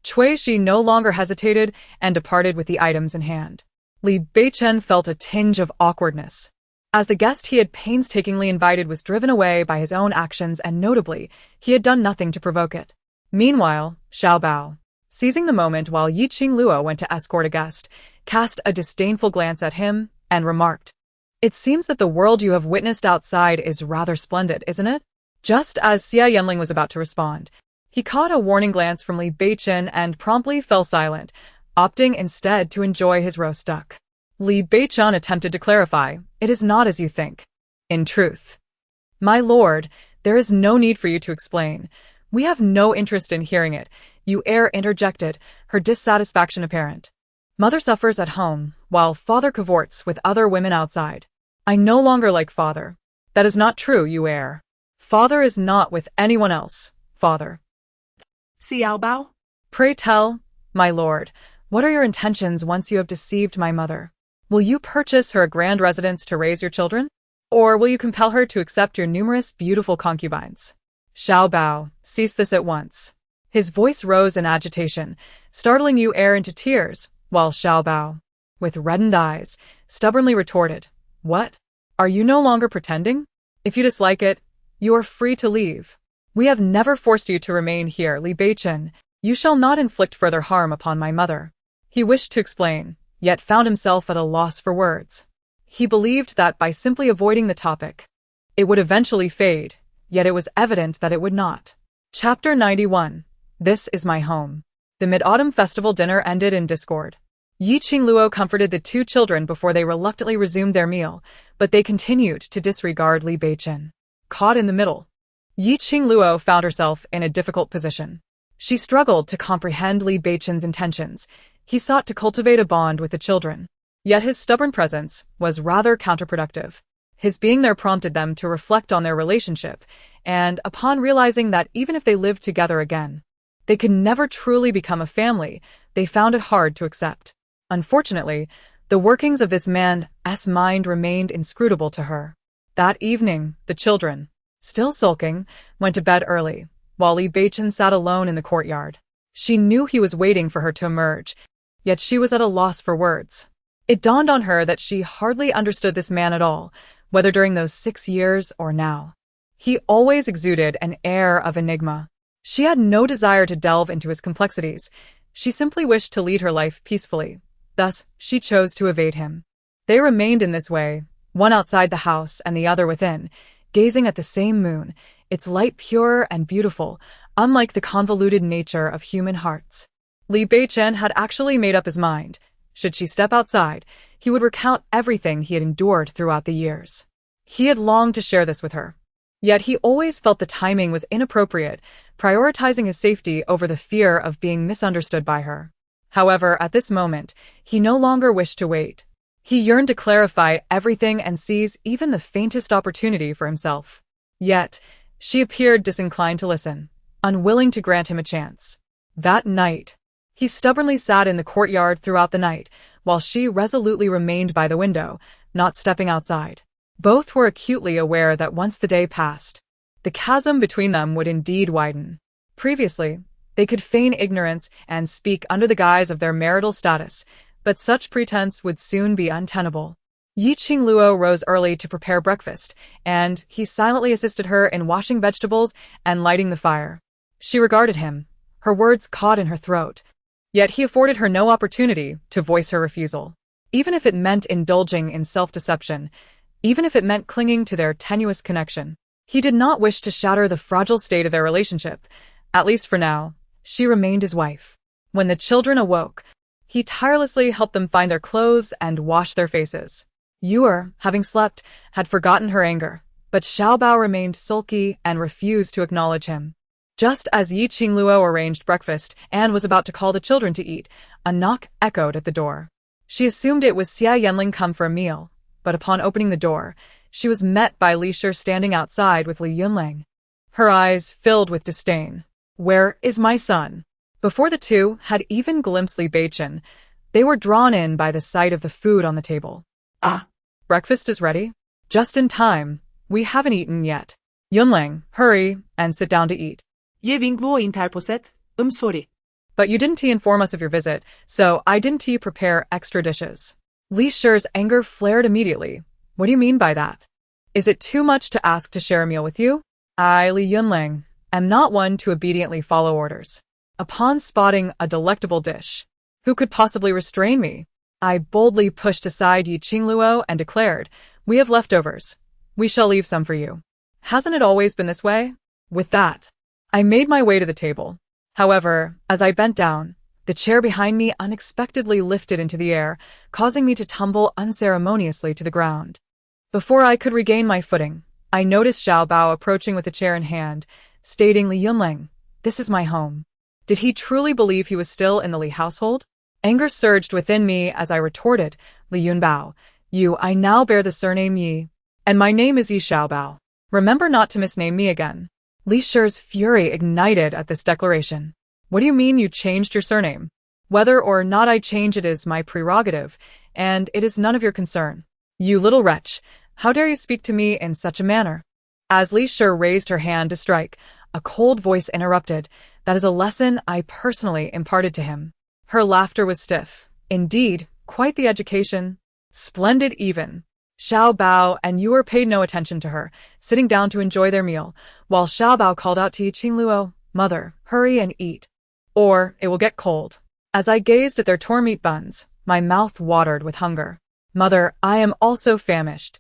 Cui Ji no longer hesitated and departed with the items in hand. Li Beichen felt a tinge of awkwardness, as the guest he had painstakingly invited was driven away by his own actions, and notably, he had done nothing to provoke it. Meanwhile, Xiao Bao, seizing the moment while Yi Qingluo went to escort a guest, cast a disdainful glance at him and remarked, "It seems that the world you have witnessed outside is rather splendid, isn't it?" Just as Xie Yanling was about to respond, he caught a warning glance from Li Beichen and promptly fell silent, opting instead to enjoy his roast duck. Li Beichen attempted to clarify, "It is not as you think. In truth, my lord, there is no need for you to explain. We have no interest in hearing it," Yu Er interjected, her dissatisfaction apparent. "Mother suffers at home, while father cavorts with other women outside. I no longer like father." "That is not true, Yu Er. Father is not with anyone else, father." Xiao Bao? "Pray tell, my lord, what are your intentions once you have deceived my mother? Will you purchase her a grand residence to raise your children? Or will you compel her to accept your numerous beautiful concubines?" Xiao Bao, "Cease this at once." His voice rose in agitation, startling Yu Er into tears, while Xiao Bao, with reddened eyes, stubbornly retorted, "What? Are you no longer pretending? If you dislike it, you are free to leave. We have never forced you to remain here, Li Beichen. You shall not inflict further harm upon my mother." He wished to explain, yet found himself at a loss for words. He believed that by simply avoiding the topic, it would eventually fade, yet it was evident that it would not. Chapter 91. This is my home. The Mid-Autumn Festival dinner ended in discord. Yi Qingluo comforted the two children before they reluctantly resumed their meal, but they continued to disregard Li Beichen. Caught in the middle, Yi Qingluo found herself in a difficult position. She struggled to comprehend Li Beichen's intentions. He sought to cultivate a bond with the children, yet his stubborn presence was rather counterproductive. His being there prompted them to reflect on their relationship, and upon realizing that even if they lived together again, they could never truly become a family, they found it hard to accept. Unfortunately, the workings of this man's mind remained inscrutable to her. That evening, the children, still sulking, went to bed early, while Li Beichen sat alone in the courtyard. She knew he was waiting for her to emerge, yet she was at a loss for words. It dawned on her that she hardly understood this man at all, whether during those 6 years or now. He always exuded an air of enigma. She had no desire to delve into his complexities. She simply wished to lead her life peacefully. Thus, she chose to evade him. They remained in this way, one outside the house and the other within, gazing at the same moon, its light pure and beautiful, unlike the convoluted nature of human hearts. Li Beichen had actually made up his mind. Should she step outside, he would recount everything he had endured throughout the years. He had longed to share this with her. Yet he always felt the timing was inappropriate, prioritizing his safety over the fear of being misunderstood by her. However, at this moment, he no longer wished to wait. He yearned to clarify everything and seize even the faintest opportunity for himself. Yet, she appeared disinclined to listen, unwilling to grant him a chance. That night, he stubbornly sat in the courtyard throughout the night, while she resolutely remained by the window, not stepping outside. Both were acutely aware that once the day passed, the chasm between them would indeed widen. Previously, they could feign ignorance and speak under the guise of their marital status, but such pretense would soon be untenable. Yi Qingluo rose early to prepare breakfast, and he silently assisted her in washing vegetables and lighting the fire. She regarded him, her words caught in her throat. Yet he afforded her no opportunity to voice her refusal. Even if it meant indulging in self-deception, even if it meant clinging to their tenuous connection. He did not wish to shatter the fragile state of their relationship. At least for now, she remained his wife. When the children awoke, he tirelessly helped them find their clothes and wash their faces. Yuer, having slept, had forgotten her anger, but Xiaobao remained sulky and refused to acknowledge him. Just as Yi Qingluo arranged breakfast and was about to call the children to eat, a knock echoed at the door. She assumed it was Xia Yanling come for a meal, but upon opening the door, she was met by Li Shi standing outside with Li Yunlang. Her eyes filled with disdain. "Where is my son?" Before the two had even glimpsed Li Beichen, they were drawn in by the sight of the food on the table. "Ah, "Breakfast is ready. Just in time. We haven't eaten yet. Yunlang, hurry and sit down to eat." Qingluo interposet, sorry. "But you didn't inform us of your visit, so I didn't prepare extra dishes." Li Shi's anger flared immediately. "What do you mean by that? Is it too much to ask to share a meal with you? I, Li Yunlang, am not one to obediently follow orders." Upon spotting a delectable dish, who could possibly restrain me? I boldly pushed aside Yi Qingluo and declared, "We have leftovers. We shall leave some for you." "Hasn't it always been this way?" With that, I made my way to the table. However, as I bent down, the chair behind me unexpectedly lifted into the air, causing me to tumble unceremoniously to the ground. Before I could regain my footing, I noticed Xiaobao approaching with a chair in hand, stating, "Li Yunlang, this is my home." Did he truly believe he was still in the Li household? Anger surged within me as I retorted, "Li Yunbao, I now bear the surname Yi, and my name is Yi Xiaobao. Remember not to misname me again." Li Shi's fury ignited at this declaration. "What do you mean you changed your surname? Whether or not I change it is my prerogative, and it is none of your concern. You little wretch, how dare you speak to me in such a manner?" As Li Shi raised her hand to strike, a cold voice interrupted, "That is a lesson I personally imparted to him." Her laughter was stiff. Indeed, quite the education. Splendid even. Xiaobao and Yuer paid no attention to her, sitting down to enjoy their meal, while Xiaobao called out to Yi Qingluo, "Mother, hurry and eat, or it will get cold." As I gazed at their torn meat buns, my mouth watered with hunger. "Mother, I am also famished.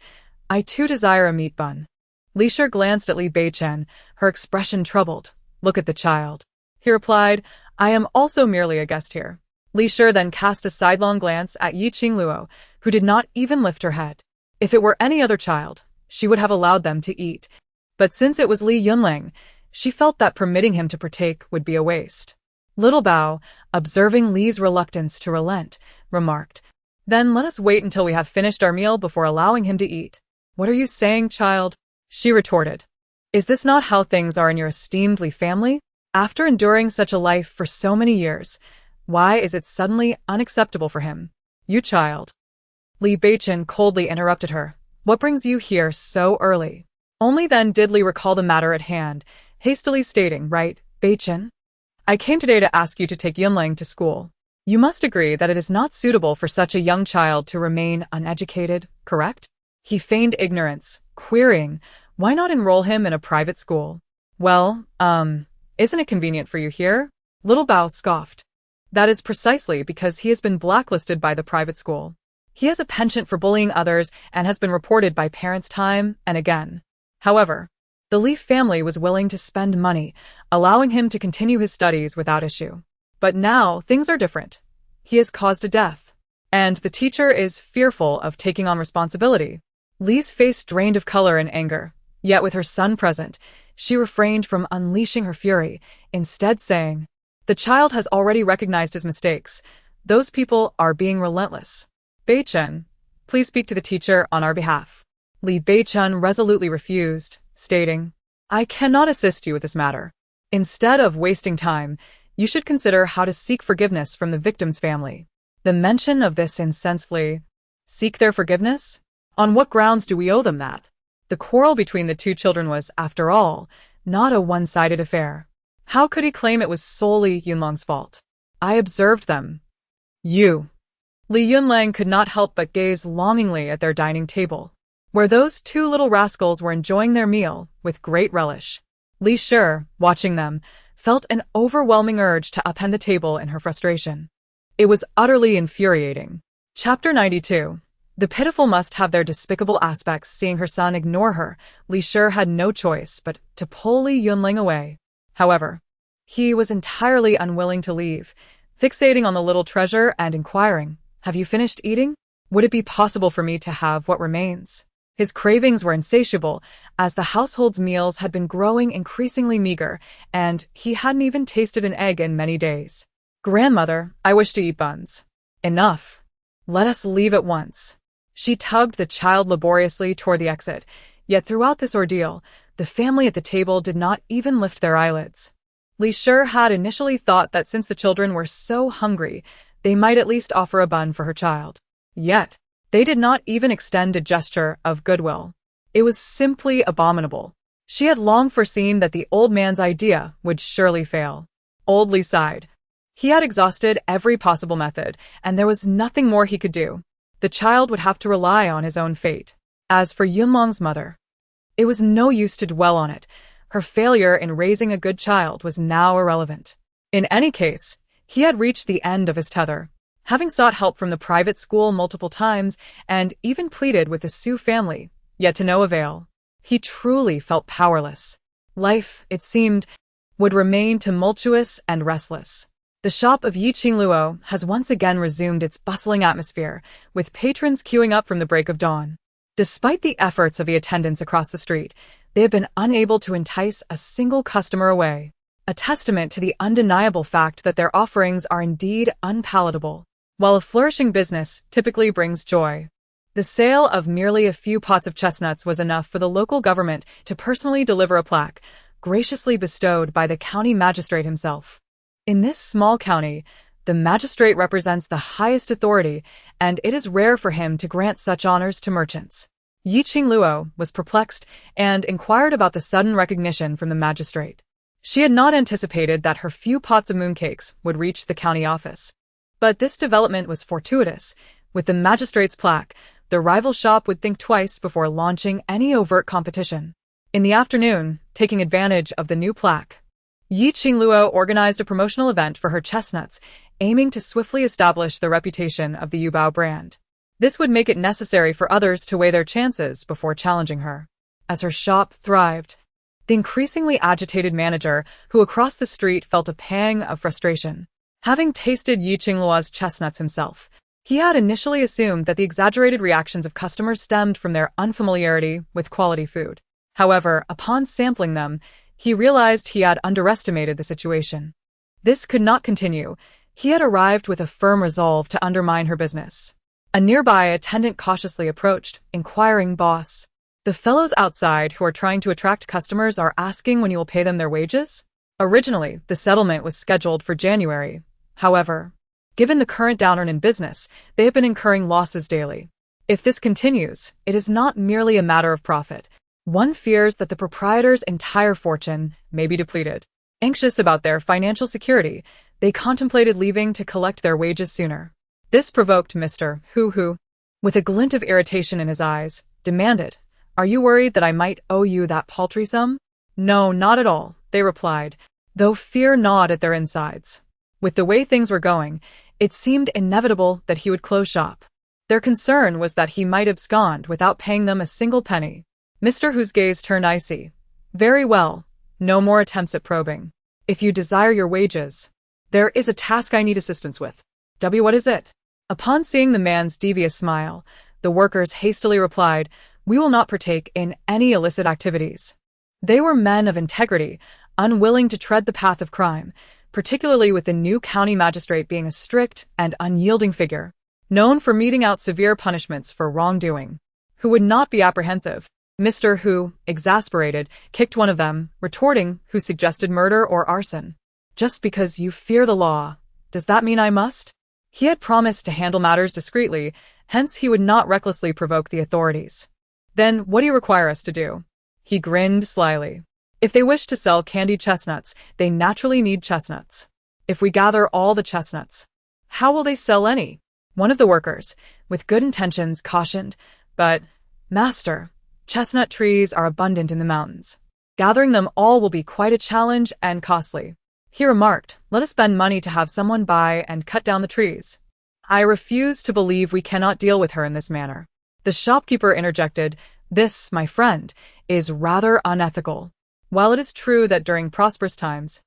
I too desire a meat bun." Li Shi glanced at Li Beichen, her expression troubled. "Look at the child." He replied, "I am also merely a guest here." Li Shi then cast a sidelong glance at Yi Qingluo, who did not even lift her head. If it were any other child, she would have allowed them to eat. But since it was Li Yunlang, she felt that permitting him to partake would be a waste. Little Bao, observing Li's reluctance to relent, remarked, "Then let us wait until we have finished our meal before allowing him to eat." "What are you saying, child?" she retorted. "Is this not how things are in your esteemed Li family? After enduring such a life for so many years, why is it suddenly unacceptable for him? You child." Li Beichen coldly interrupted her. "What brings you here so early?" Only then did Li recall the matter at hand, hastily stating, "Right, Beichen? I came today to ask you to take Yunlang to school. You must agree that it is not suitable for such a young child to remain uneducated, correct?" He feigned ignorance, querying, "Why not enroll him in a private school?" "Well, isn't it convenient for you here?" Little Bao scoffed. "That is precisely because he has been blacklisted by the private school. He has a penchant for bullying others and has been reported by parents time and again. However, the Li family was willing to spend money, allowing him to continue his studies without issue. But now things are different. He has caused a death, and the teacher is fearful of taking on responsibility." Li's face drained of color and anger, yet with her son present, she refrained from unleashing her fury, instead saying, "The child has already recognized his mistakes. Those people are being relentless. Beichen, please speak to the teacher on our behalf." Li Beichen resolutely refused, stating, "I cannot assist you with this matter. Instead of wasting time, you should consider how to seek forgiveness from the victim's family." The mention of this incensed Li. Seek their forgiveness? On what grounds do we owe them that? The quarrel between the two children was, after all, not a one-sided affair. How could he claim it was solely Yunlang's fault? I observed them. Li Yunlang could not help but gaze longingly at their dining table, where those two little rascals were enjoying their meal with great relish. Li Shi, watching them, felt an overwhelming urge to upend the table in her frustration. It was utterly infuriating. Chapter 92. The pitiful must have their despicable aspects. Seeing her son ignore her, Li Shi had no choice but to pull Li Yunling away. However, he was entirely unwilling to leave, fixating on the little treasure and inquiring, "Have you finished eating? Would it be possible for me to have what remains?" His cravings were insatiable, as the household's meals had been growing increasingly meager, and he hadn't even tasted an egg in many days. "Grandmother, I wish to eat buns." "Enough. Let us leave at once." She tugged the child laboriously toward the exit, yet throughout this ordeal, the family at the table did not even lift their eyelids. Li Shi had initially thought that since the children were so hungry, they might at least offer a bun for her child. Yet, they did not even extend a gesture of goodwill. It was simply abominable. She had long foreseen that the old man's idea would surely fail. Old Li sighed. He had exhausted every possible method, and there was nothing more he could do. The child would have to rely on his own fate. As for Yunlong's mother, it was no use to dwell on it. Her failure in raising a good child was now irrelevant. In any case, he had reached the end of his tether. Having sought help from the private school multiple times and even pleaded with the Su family, yet to no avail. He truly felt powerless. Life, it seemed, would remain tumultuous and restless. The shop of Qingluo has once again resumed its bustling atmosphere, with patrons queuing up from the break of dawn. Despite the efforts of the attendants across the street, they have been unable to entice a single customer away, a testament to the undeniable fact that their offerings are indeed unpalatable. While a flourishing business typically brings joy, the sale of merely a few pots of chestnuts was enough for the local government to personally deliver a plaque, graciously bestowed by the county magistrate himself. In this small county, the magistrate represents the highest authority, and it is rare for him to grant such honors to merchants. Qingluo was perplexed and inquired about the sudden recognition from the magistrate. She had not anticipated that her few pots of mooncakes would reach the county office. But this development was fortuitous. With the magistrate's plaque, the rival shop would think twice before launching any overt competition. In the afternoon, taking advantage of the new plaque, Qingluo organized a promotional event for her chestnuts, aiming to swiftly establish the reputation of the Yubao brand. This would make it necessary for others to weigh their chances before challenging her. As her shop thrived, the increasingly agitated manager, who across the street felt a pang of frustration. Having tasted Qingluo's chestnuts himself, he had initially assumed that the exaggerated reactions of customers stemmed from their unfamiliarity with quality food. However, upon sampling them, he realized he had underestimated the situation. This could not continue. He had arrived with a firm resolve to undermine her business. A nearby attendant cautiously approached, inquiring, "Boss, the fellows outside who are trying to attract customers are asking when you will pay them their wages?" Originally, the settlement was scheduled for January. However, given the current downturn in business, they have been incurring losses daily. If this continues, it is not merely a matter of profit. One fears that the proprietor's entire fortune may be depleted. Anxious about their financial security, they contemplated leaving to collect their wages sooner. This provoked Mr. Hu, with a glint of irritation in his eyes, demanded, "Are you worried that I might owe you that paltry sum?" "No, not at all," they replied, though fear gnawed at their insides. With the way things were going, it seemed inevitable that he would close shop. Their concern was that he might abscond without paying them a single penny. Mr. Hu's gaze turned icy. "Very well. No more attempts at probing. If you desire your wages, there is a task I need assistance with." What is it?" Upon seeing the man's devious smile, the workers hastily replied, "We will not partake in any illicit activities." They were men of integrity, unwilling to tread the path of crime, particularly with the new county magistrate being a strict and unyielding figure, known for meting out severe punishments for wrongdoing. Who would not be apprehensive? Mr. Hu, exasperated, kicked one of them, retorting, "Who suggested murder or arson? Just because you fear the law, does that mean I must?" He had promised to handle matters discreetly, hence he would not recklessly provoke the authorities. "Then what do you require us to do?" He grinned slyly. "If they wish to sell candied chestnuts, they naturally need chestnuts. If we gather all the chestnuts, how will they sell any?" One of the workers, with good intentions, cautioned, "But, Master, chestnut trees are abundant in the mountains. Gathering them all will be quite a challenge and costly." He remarked, "Let us spend money to have someone buy and cut down the trees." I refuse to believe we cannot deal with her in this manner. The shopkeeper interjected, "This, my friend, is rather unethical. While it is true that during prosperous times,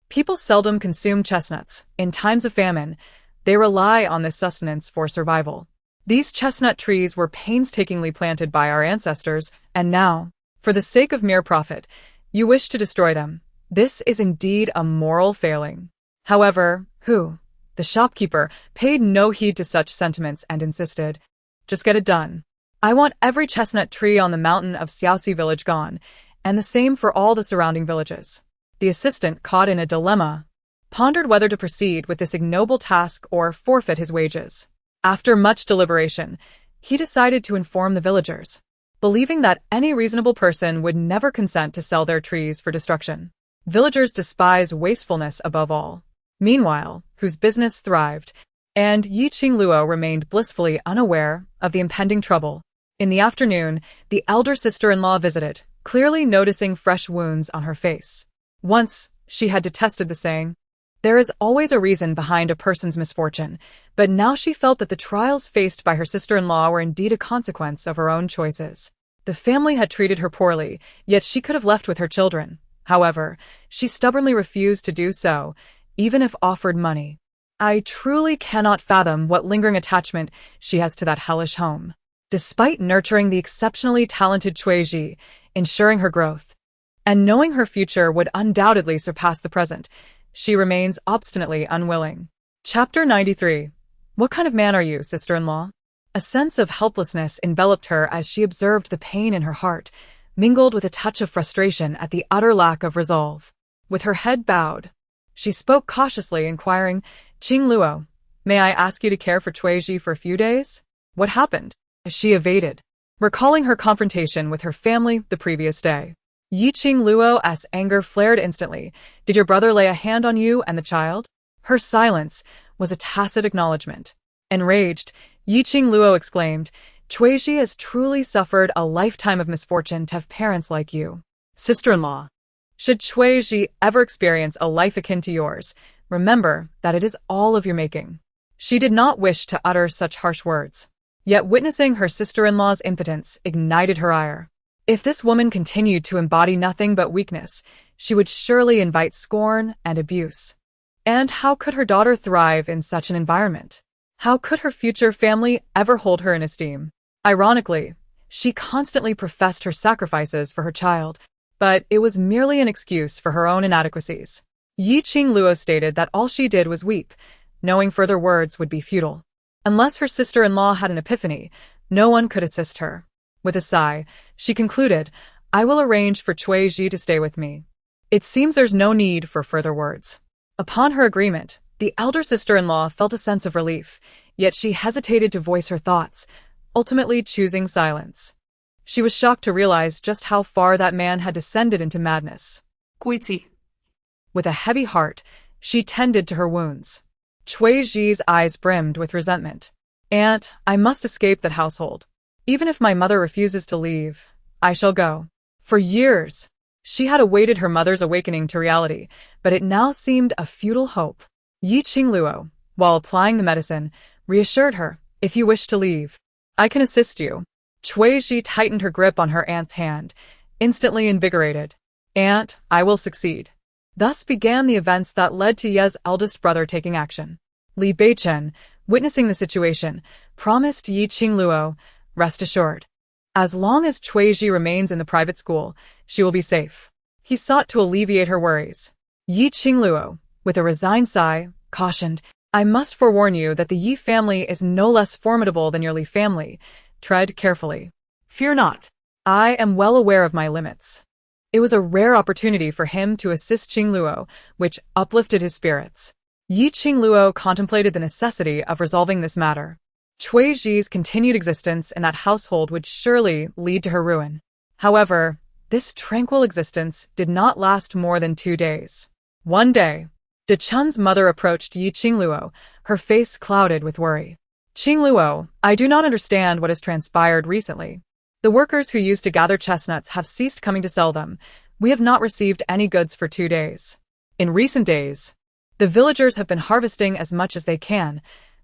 people seldom consume chestnuts, in times of famine, they rely on this sustenance for survival. These chestnut trees were painstakingly planted by our ancestors, and now, for the sake of mere profit, you wish to destroy them. This is indeed a moral failing." However, the shopkeeper, paid no heed to such sentiments and insisted, "Just get it done. I want every chestnut tree on the mountain of Xiaoxi village gone, and the same for all the surrounding villages." The assistant, caught in a dilemma, pondered whether to proceed with this ignoble task or forfeit his wages. After much deliberation, he decided to inform the villagers, believing that any reasonable person would never consent to sell their trees for destruction. Villagers despise wastefulness above all. Meanwhile, whose business thrived, and Qingluo remained blissfully unaware of the impending trouble. In the afternoon, the elder sister-in-law visited, clearly noticing fresh wounds on her face. Once, she had detested the saying, "There is always a reason behind a person's misfortune," but now she felt that the trials faced by her sister-in-law were indeed a consequence of her own choices. The family had treated her poorly, yet she could have left with her children. However, she stubbornly refused to do so, even if offered money. I truly cannot fathom what lingering attachment she has to that hellish home. Despite nurturing the exceptionally talented Chuiji, ensuring her growth, and knowing her future would undoubtedly surpass the present, she remains obstinately unwilling. Chapter 93. What kind of man are you, sister-in-law? A sense of helplessness enveloped her as she observed the pain in her heart, mingled with a touch of frustration at the utter lack of resolve. With her head bowed, she spoke cautiously, inquiring, "Qingluo, may I ask you to care for Chuiji for a few days?" "What happened?" She evaded, recalling her confrontation with her family the previous day. Qingluo's anger flared instantly. "Did your brother lay a hand on you and the child?" Her silence was a tacit acknowledgement. Enraged, Qingluo exclaimed, "Chuiji has truly suffered a lifetime of misfortune to have parents like you. Sister-in-law, should Chuiji ever experience a life akin to yours, remember that it is all of your making." She did not wish to utter such harsh words, yet witnessing her sister-in-law's impotence ignited her ire. If this woman continued to embody nothing but weakness, she would surely invite scorn and abuse. And how could her daughter thrive in such an environment? How could her future family ever hold her in esteem? Ironically, she constantly professed her sacrifices for her child, but it was merely an excuse for her own inadequacies. Qingluo stated that all she did was weep, knowing further words would be futile. Unless her sister-in-law had an epiphany, no one could assist her. With a sigh, she concluded, "I will arrange for Chuiji to stay with me. It seems there's no need for further words." Upon her agreement, the elder sister-in-law felt a sense of relief, yet she hesitated to voice her thoughts, ultimately choosing silence. She was shocked to realize just how far that man had descended into madness. Guizi. With a heavy heart, she tended to her wounds. Chuiji's eyes brimmed with resentment. "Aunt, I must escape that household. Even if my mother refuses to leave, I shall go." For years, she had awaited her mother's awakening to reality, but it now seemed a futile hope. Qingluo, while applying the medicine, reassured her, "If you wish to leave, I can assist you." Chuiji tightened her grip on her aunt's hand, instantly invigorated. "Aunt, I will succeed." Thus began the events that led to Ye's eldest brother taking action. Li Beichen, witnessing the situation, promised Qingluo, "Rest assured, as long as Chuiji remains in the private school, she will be safe." He sought to alleviate her worries. Qingluo, with a resigned sigh, cautioned, "I must forewarn you that the Yi family is no less formidable than your Li family. Tread carefully." "Fear not. I am well aware of my limits." It was a rare opportunity for him to assist Qingluo, which uplifted his spirits. Qingluo contemplated the necessity of resolving this matter. Chuiji's continued existence in that household would surely lead to her ruin. However, this tranquil existence did not last more than 2 days. One day, De Chun's mother approached Qingluo, her face clouded with worry. "Qingluo, I do not understand what has transpired recently. The workers who used to gather chestnuts have ceased coming to sell them. We have not received any goods for 2 days. In recent days, the villagers have been harvesting as much as they can,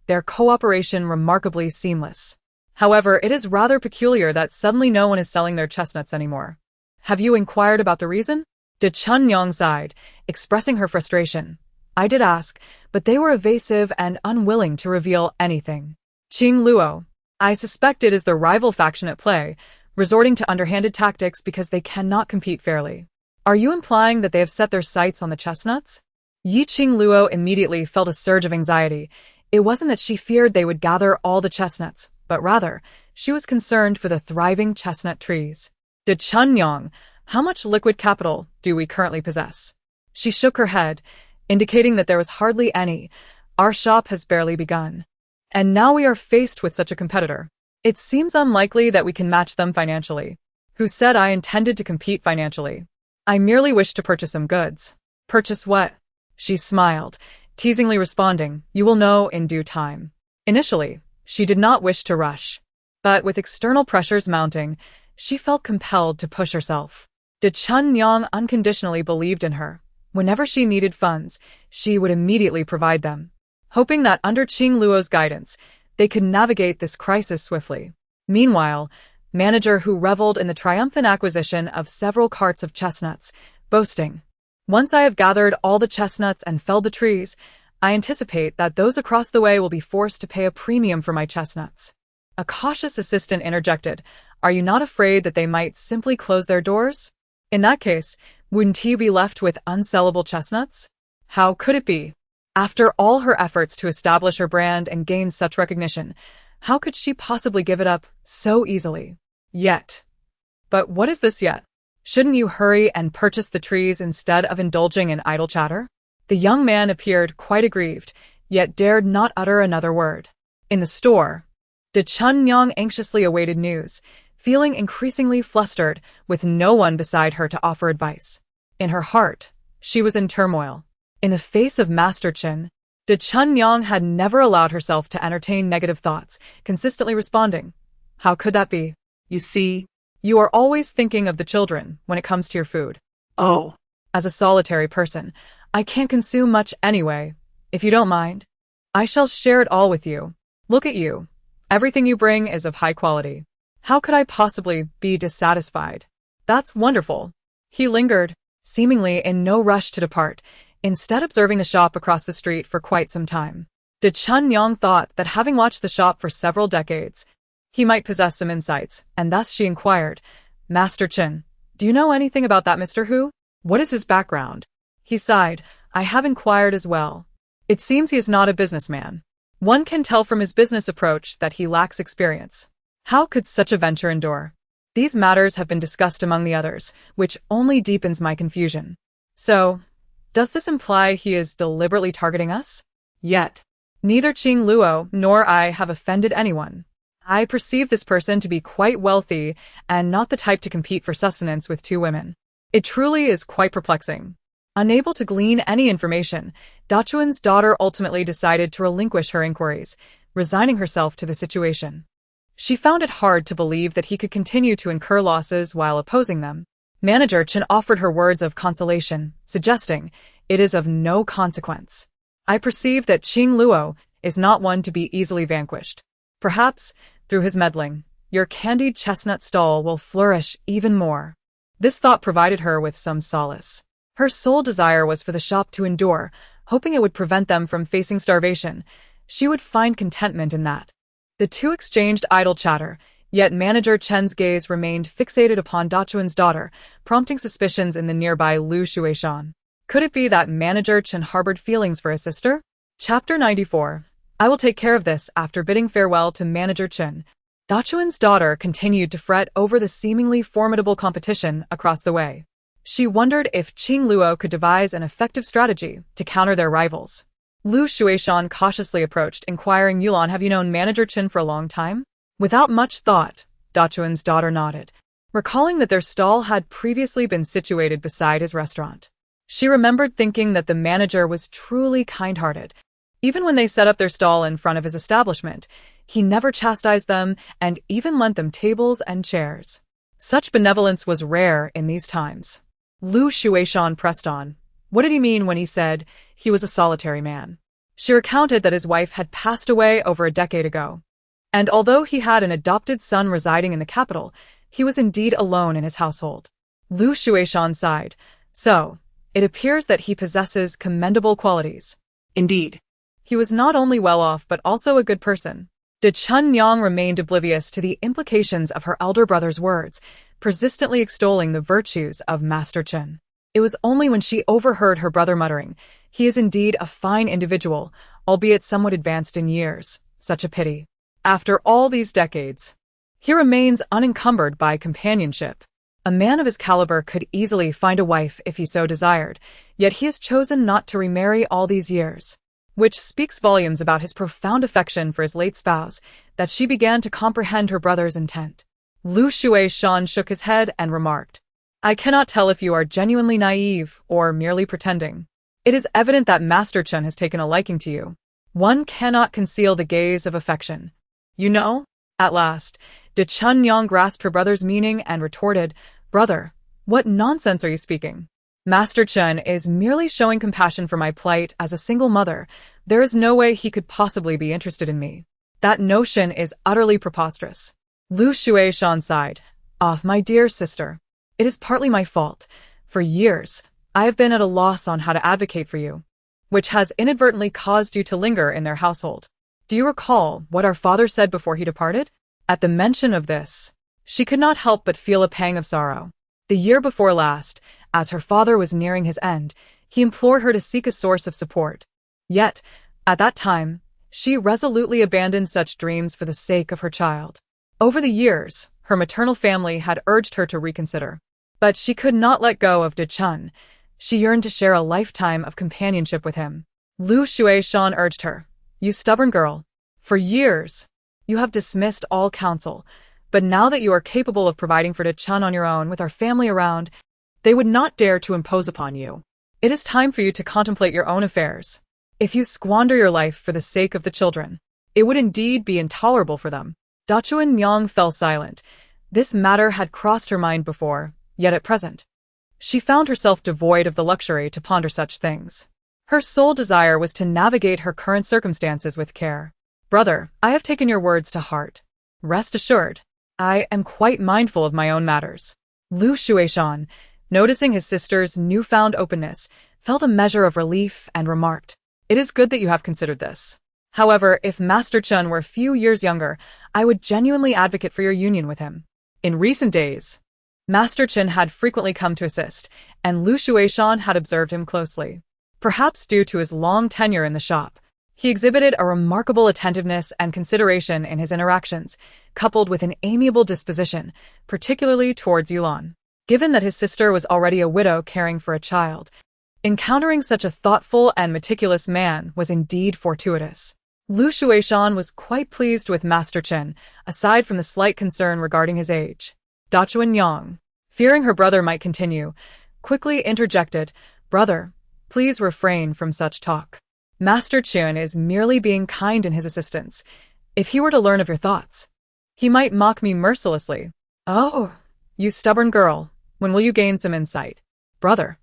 their cooperation remarkably seamless. However, it is rather peculiar that suddenly no one is selling their chestnuts anymore. Have you inquired about the reason? De Chunyang sighed, expressing her frustration. I did ask, but they were evasive and unwilling to reveal anything. Qingluo, I suspect it is the rival faction at play, resorting to underhanded tactics because they cannot compete fairly. Are you implying that they have set their sights on the chestnuts? Yi Qingluo immediately felt a surge of anxiety. It wasn't that she feared they would gather all the chestnuts, but rather, she was concerned for the thriving chestnut trees. De Chunyang, how much liquid capital do we currently possess? She shook her head, indicating that there was hardly any. Our shop has barely begun. And now we are faced with such a competitor. It seems unlikely that we can match them financially. Who said I intended to compete financially? I merely wish to purchase some goods. Purchase what? She smiled, teasingly responding, you will know in due time. Initially, she did not wish to rush. But with external pressures mounting, she felt compelled to push herself. De Chunyang unconditionally believed in her. Whenever she needed funds, she would immediately provide them. Hoping that under Qingluo's guidance, they could navigate this crisis swiftly. Meanwhile, Manager Hu reveled in the triumphant acquisition of several carts of chestnuts, boasting, once I have gathered all the chestnuts and felled the trees, I anticipate that those across the way will be forced to pay a premium for my chestnuts. A cautious assistant interjected, are you not afraid that they might simply close their doors? In that case, wouldn't he be left with unsellable chestnuts? How could it be? After all her efforts to establish her brand and gain such recognition, how could she possibly give it up so easily? Yet. But what is this yet? Shouldn't you hurry and purchase the trees instead of indulging in idle chatter? The young man appeared quite aggrieved, yet dared not utter another word. In the store, De Chunyang anxiously awaited news, feeling increasingly flustered with no one beside her to offer advice. In her heart, she was in turmoil. In the face of Master Qin, De Chunyang had never allowed herself to entertain negative thoughts, consistently responding, how could that be? You see, you are always thinking of the children when it comes to your food. Oh. As a solitary person, I can't consume much anyway. If you don't mind, I shall share it all with you. Look at you. Everything you bring is of high quality. How could I possibly be dissatisfied? That's wonderful. He lingered, seemingly in no rush to depart, instead observing the shop across the street for quite some time. De Chunyang thought that having watched the shop for several decades, he might possess some insights, and thus she inquired, Master Qin, do you know anything about that Mr. Hu? What is his background? He sighed, I have inquired as well. It seems he is not a businessman. One can tell from his business approach that he lacks experience. How could such a venture endure? These matters have been discussed among the others, which only deepens my confusion. So, does this imply he is deliberately targeting us? Yet, neither Qingluo nor I have offended anyone. I perceive this person to be quite wealthy and not the type to compete for sustenance with two women. It truly is quite perplexing. Unable to glean any information, Dachuan's daughter ultimately decided to relinquish her inquiries, resigning herself to the situation. She found it hard to believe that he could continue to incur losses while opposing them. Manager Chen offered her words of consolation, suggesting, it is of no consequence. I perceive that Qingluo is not one to be easily vanquished. Perhaps, through his meddling, your candied chestnut stall will flourish even more. This thought provided her with some solace. Her sole desire was for the shop to endure, hoping it would prevent them from facing starvation. She would find contentment in that. The two exchanged idle chatter, yet Manager Chen's gaze remained fixated upon Dachuan's daughter, prompting suspicions in the nearby Lu Shuishan. Could it be that Manager Chen harbored feelings for his sister? Chapter 94. I will take care of this. After bidding farewell to Manager Chen, Dachuan's daughter continued to fret over the seemingly formidable competition across the way. She wondered if Qingluo could devise an effective strategy to counter their rivals. Lu Shuishan cautiously approached, inquiring, Yulan, have you known Manager Chen for a long time? Without much thought, Dachuan's daughter nodded, recalling that their stall had previously been situated beside his restaurant. She remembered thinking that the manager was truly kind-hearted. Even when they set up their stall in front of his establishment, he never chastised them and even lent them tables and chairs. Such benevolence was rare in these times. Lu Shuishan pressed on. What did he mean when he said he was a solitary man? She recounted that his wife had passed away over a decade ago. And although he had an adopted son residing in the capital, he was indeed alone in his household. Lu Shuishan sighed. So, it appears that he possesses commendable qualities. Indeed. He was not only well off but also a good person. De Chunyang remained oblivious to the implications of her elder brother's words, persistently extolling the virtues of Master Chen. It was only when she overheard her brother muttering, "He is indeed a fine individual, albeit somewhat advanced in years. Such a pity. After all these decades, he remains unencumbered by companionship. A man of his caliber could easily find a wife if he so desired, yet he has chosen not to remarry all these years." Which speaks volumes about his profound affection for his late spouse, that she began to comprehend her brother's intent. Lu Shuishan shook his head and remarked, "I cannot tell if you are genuinely naive or merely pretending. It is evident that Master Chen has taken a liking to you. One cannot conceal the gaze of affection. You know?" At last, De Chunyang grasped her brother's meaning and retorted, "Brother, what nonsense are you speaking? Master Chen is merely showing compassion for my plight as a single mother. There is no way he could possibly be interested in me. That notion is utterly preposterous." Lu Shuishan sighed. "Ah, my dear sister, it is partly my fault. For years, I have been at a loss on how to advocate for you, which has inadvertently caused you to linger in their household. Do you recall what our father said before he departed?" At the mention of this, she could not help but feel a pang of sorrow. The year before last, as her father was nearing his end, he implored her to seek a source of support. Yet, at that time, she resolutely abandoned such dreams for the sake of her child. Over the years, her maternal family had urged her to reconsider. But she could not let go of De Chun. She yearned to share a lifetime of companionship with him. Lu Shuishan urged her, "You stubborn girl. For years, you have dismissed all counsel. But now that you are capable of providing for De Chun on your own with our family around, they would not dare to impose upon you. It is time for you to contemplate your own affairs. If you squander your life for the sake of the children, it would indeed be intolerable for them." Da Chunyang fell silent. This matter had crossed her mind before, yet at present, she found herself devoid of the luxury to ponder such things. Her sole desire was to navigate her current circumstances with care. "Brother, I have taken your words to heart. Rest assured, I am quite mindful of my own matters." Lu Shuishan, noticing his sister's newfound openness, felt a measure of relief and remarked, "It is good that you have considered this. However, if Master Chen were a few years younger, I would genuinely advocate for your union with him." In recent days, Master Chen had frequently come to assist, and Lu Shuishan had observed him closely. Perhaps due to his long tenure in the shop, he exhibited a remarkable attentiveness and consideration in his interactions, coupled with an amiable disposition, particularly towards Yulan. Given that his sister was already a widow caring for a child, encountering such a thoughtful and meticulous man was indeed fortuitous. Lu Shuishan was quite pleased with Master Chen, aside from the slight concern regarding his age. Da Chunyang, fearing her brother might continue, quickly interjected, "Brother, please refrain from such talk. Master Chen is merely being kind in his assistance. If he were to learn of your thoughts, he might mock me mercilessly." "Oh, you stubborn girl, when will you gain some insight?" "Brother."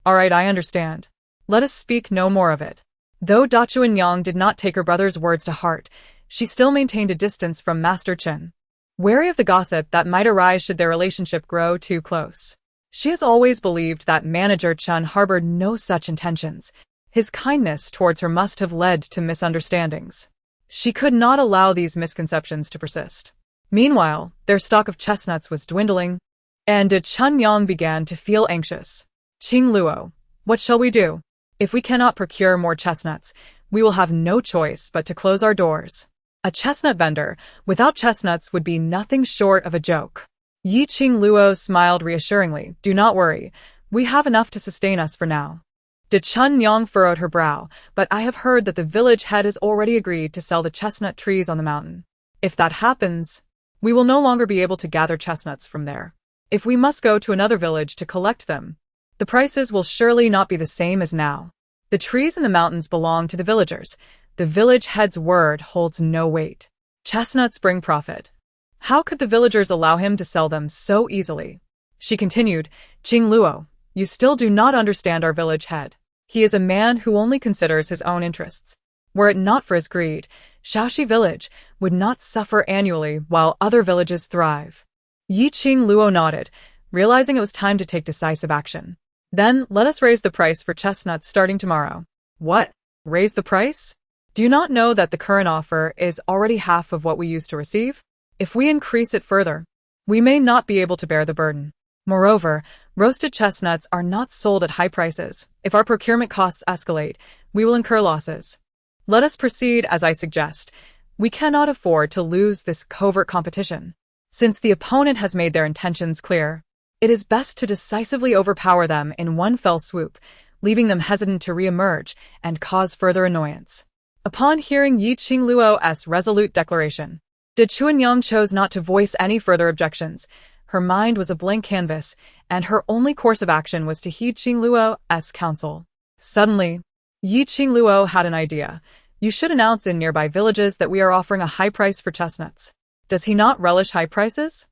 "All right, I understand. Let us speak no more of it." Though Da Chunyang did not take her brother's words to heart, she still maintained a distance from Master Chen, wary of the gossip that might arise should their relationship grow too close. She has always believed that Manager Chen harbored no such intentions. His kindness towards her must have led to misunderstandings. She could not allow these misconceptions to persist. Meanwhile, their stock of chestnuts was dwindling, and De Chunyang began to feel anxious. "Qingluo, what shall we do? If we cannot procure more chestnuts, we will have no choice but to close our doors." A chestnut vendor without chestnuts would be nothing short of a joke. Yi Qingluo smiled reassuringly. "Do not worry, we have enough to sustain us for now." De Chunyang furrowed her brow, "But I have heard that the village head has already agreed to sell the chestnut trees on the mountain. If that happens, we will no longer be able to gather chestnuts from there. If we must go to another village to collect them, the prices will surely not be the same as now. The trees in the mountains belong to the villagers. The village head's word holds no weight. Chestnuts bring profit. How could the villagers allow him to sell them so easily?" She continued, "Qingluo, you still do not understand our village head. He is a man who only considers his own interests. Were it not for his greed, Shaoxi village would not suffer annually while other villages thrive. Qingluo nodded, realizing it was time to take decisive action. Then let us raise the price for chestnuts starting tomorrow. What? Raise the price? Do you not know that the current offer is already half of what we used to receive? If we increase it further, we may not be able to bear the burden. Moreover, roasted chestnuts are not sold at high prices. If our procurement costs escalate, we will incur losses. Let us proceed as I suggest. We cannot afford to lose this covert competition. Since the opponent has made their intentions clear, it is best to decisively overpower them in one fell swoop, leaving them hesitant to re-emerge and cause further annoyance. Upon hearing Qingluo's resolute declaration, De Chuanyang chose not to voice any further objections. Her mind was a blank canvas, and her only course of action was to heed Qingluo's counsel. Suddenly, Qingluo had an idea. You should announce in nearby villages that we are offering a high price for chestnuts. Does he not relish high prices?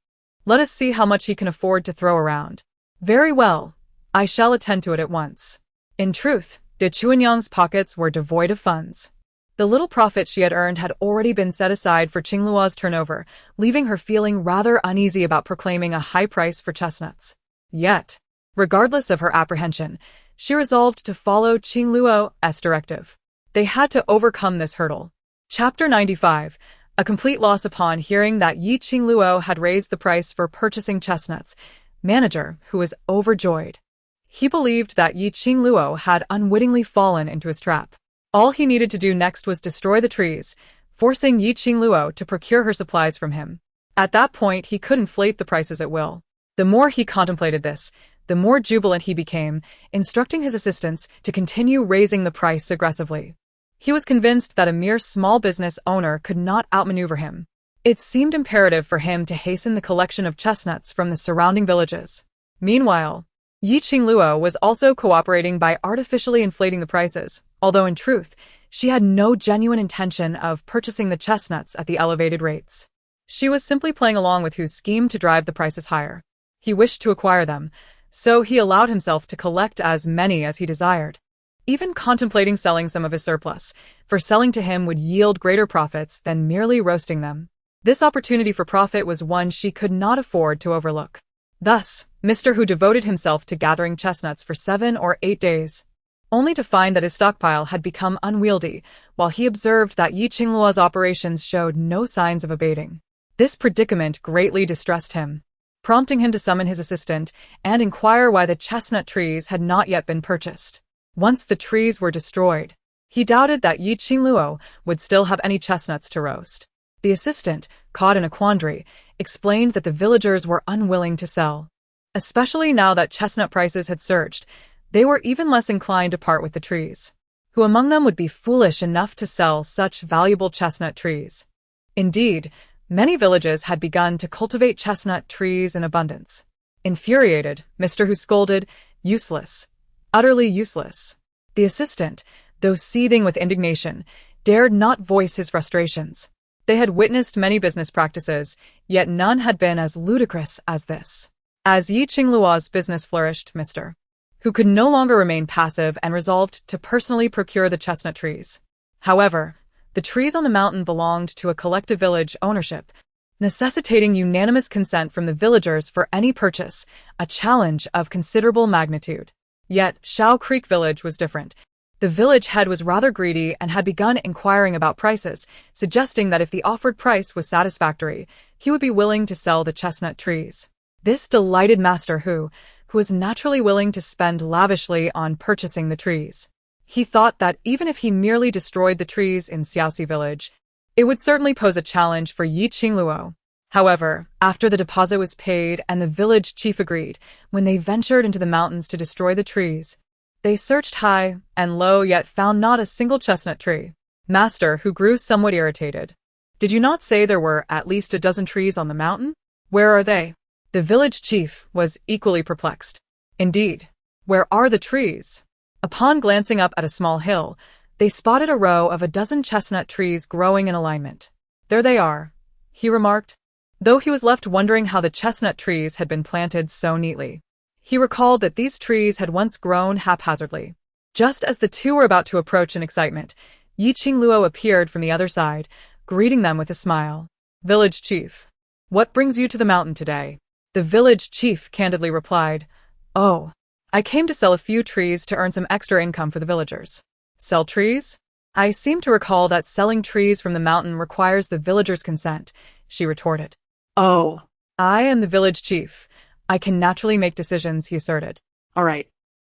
Let us see how much he can afford to throw around. Very well. I shall attend to it at once. In truth, De Chuanyang's pockets were devoid of funds. The little profit she had earned had already been set aside for Qingluo's turnover, leaving her feeling rather uneasy about proclaiming a high price for chestnuts. Yet, regardless of her apprehension, she resolved to follow Qingluo's directive. They had to overcome this hurdle. Chapter 95. A complete loss. Upon hearing that Qingluo had raised the price for purchasing chestnuts, manager, who was overjoyed. He believed that Qingluo had unwittingly fallen into his trap. All he needed to do next was destroy the trees, forcing Qingluo to procure her supplies from him. At that point, he could inflate the prices at will. The more he contemplated this, the more jubilant he became, instructing his assistants to continue raising the price aggressively. He was convinced that a mere small business owner could not outmaneuver him. It seemed imperative for him to hasten the collection of chestnuts from the surrounding villages. Meanwhile, Qingluo was also cooperating by artificially inflating the prices, although in truth, she had no genuine intention of purchasing the chestnuts at the elevated rates. She was simply playing along with Hu's scheme to drive the prices higher. He wished to acquire them, so he allowed himself to collect as many as he desired, even contemplating selling some of his surplus, for selling to him would yield greater profits than merely roasting them. This opportunity for profit was one she could not afford to overlook. Thus, Mr. Hu devoted himself to gathering chestnuts for 7 or 8 days, only to find that his stockpile had become unwieldy, while he observed that Qingluo's operations showed no signs of abating. This predicament greatly distressed him, prompting him to summon his assistant and inquire why the chestnut trees had not yet been purchased. Once the trees were destroyed, he doubted that Qingluo would still have any chestnuts to roast. The assistant, caught in a quandary, explained that the villagers were unwilling to sell. Especially now that chestnut prices had surged, they were even less inclined to part with the trees. Who among them would be foolish enough to sell such valuable chestnut trees? Indeed, many villages had begun to cultivate chestnut trees in abundance. Infuriated, Mr. Hu scolded, "Useless. Utterly useless." The assistant, though seething with indignation, dared not voice his frustrations. They had witnessed many business practices, yet none had been as ludicrous as this. As Qingluo's business flourished, Mr. Hu could no longer remain passive and resolved to personally procure the chestnut trees. However, the trees on the mountain belonged to a collective village ownership, necessitating unanimous consent from the villagers for any purchase, a challenge of considerable magnitude. Yet, Shao Creek village was different. The village head was rather greedy and had begun inquiring about prices, suggesting that if the offered price was satisfactory, he would be willing to sell the chestnut trees. This delighted Master Hu was naturally willing to spend lavishly on purchasing the trees. He thought that even if he merely destroyed the trees in Xiaoxi village, it would certainly pose a challenge for Qingluo. However, after the deposit was paid and the village chief agreed, when they ventured into the mountains to destroy the trees, they searched high and low yet found not a single chestnut tree. Master Hu grew somewhat irritated. "Did you not say there were at least a dozen trees on the mountain? Where are they?" The village chief was equally perplexed. Indeed, where are the trees? Upon glancing up at a small hill, they spotted a row of a dozen chestnut trees growing in alignment. "There they are," he remarked, though he was left wondering how the chestnut trees had been planted so neatly. He recalled that these trees had once grown haphazardly. Just as the two were about to approach in excitement, Yi Qingluo appeared from the other side, greeting them with a smile. Village chief. What brings you to the mountain today? The village chief candidly replied, Oh, I came to sell a few trees to earn some extra income for the villagers. Sell trees? I seem to recall that selling trees from the mountain requires the villagers' consent, she retorted. Oh, I am the village chief. I can naturally make decisions, he asserted. all right.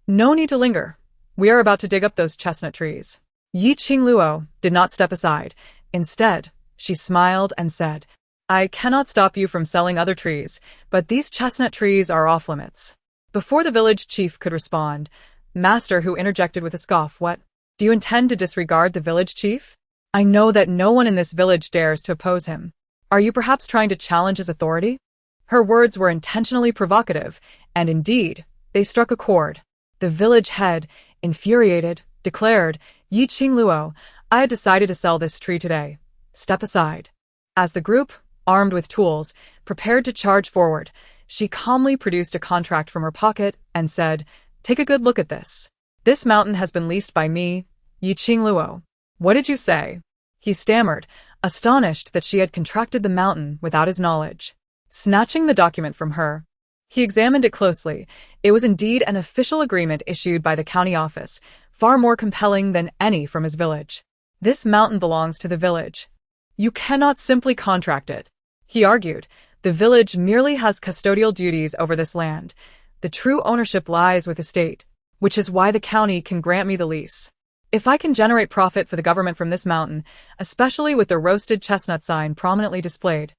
No need to linger. We are about to dig up those chestnut trees. Yi Qingluo did not step aside. Instead, she smiled and said, I cannot stop you from selling other trees, but these chestnut trees are off limits. Before the village chief could respond, Master Hu interjected with a scoff, What? Do you intend to disregard the village chief? I know that no one in this village dares to oppose him. Are you perhaps trying to challenge his authority? Her words were intentionally provocative, and indeed, they struck a chord. The village head, infuriated, declared, Yi Qingluo, I had decided to sell this tree today. Step aside. As the group, armed with tools, prepared to charge forward, she calmly produced a contract from her pocket and said, Take a good look at this. This mountain has been leased by me, Yi Qingluo. What did you say? He stammered, astonished that she had contracted the mountain without his knowledge. Snatching the document from her, he examined it closely. It was indeed an official agreement issued by the county office, far more compelling than any from his village. This mountain belongs to the village. You cannot simply contract it, he argued. The village merely has custodial duties over this land. The true ownership lies with the state, which is why the county can grant me the lease. If I can generate profit for the government from this mountain, especially with the roasted chestnut sign prominently displayed,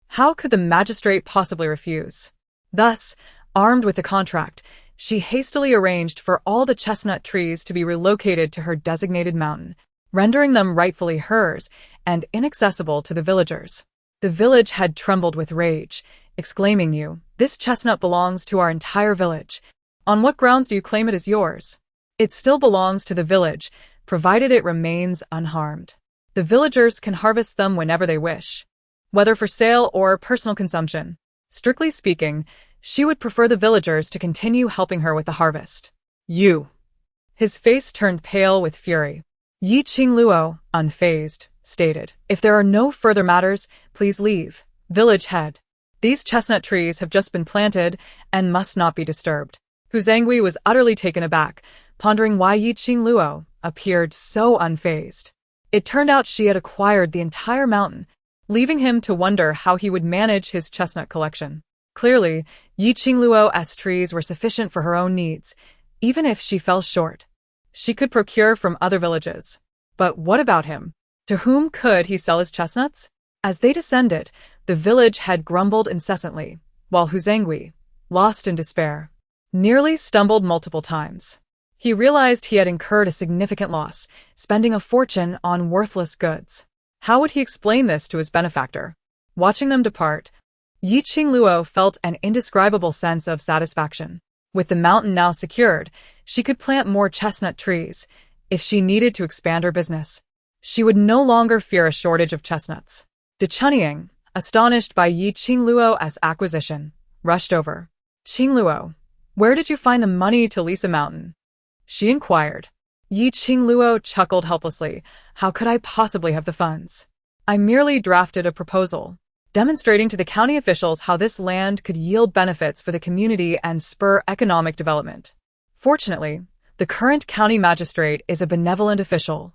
how could the magistrate possibly refuse? Thus, armed with the contract, she hastily arranged for all the chestnut trees to be relocated to her designated mountain, rendering them rightfully hers and inaccessible to the villagers. The village head trembled with rage, exclaiming, This chestnut belongs to our entire village. On what grounds do you claim it as yours? It still belongs to the village, provided it remains unharmed. The villagers can harvest them whenever they wish, whether for sale or personal consumption. Strictly speaking, she would prefer the villagers to continue helping her with the harvest. You. His face turned pale with fury. Yi Qingluo, unfazed, stated, If there are no further matters, please leave. Village head. These chestnut trees have just been planted and must not be disturbed. Hu Zhangui was utterly taken aback, pondering why Yi Qingluo appeared so unfazed. It turned out she had acquired the entire mountain, leaving him to wonder how he would manage his chestnut collection. Clearly, Yi Qingluo's trees were sufficient for her own needs, even if she fell short. She could procure from other villages. But what about him? To whom could he sell his chestnuts? As they descended, the village head grumbled incessantly, while Hu Zhangui, lost in despair, nearly stumbled multiple times. He realized he had incurred a significant loss, spending a fortune on worthless goods. How would he explain this to his benefactor? Watching them depart, Yi Qingluo felt an indescribable sense of satisfaction. With the mountain now secured, she could plant more chestnut trees. If she needed to expand her business, she would no longer fear a shortage of chestnuts. De Chunying, astonished by Yi Qingluo's acquisition, rushed over. Qingluo, where did you find the money to lease a mountain? She inquired. Yi Qingluo chuckled helplessly. How could I possibly have the funds? I merely drafted a proposal, demonstrating to the county officials how this land could yield benefits for the community and spur economic development. Fortunately, the current county magistrate is a benevolent official.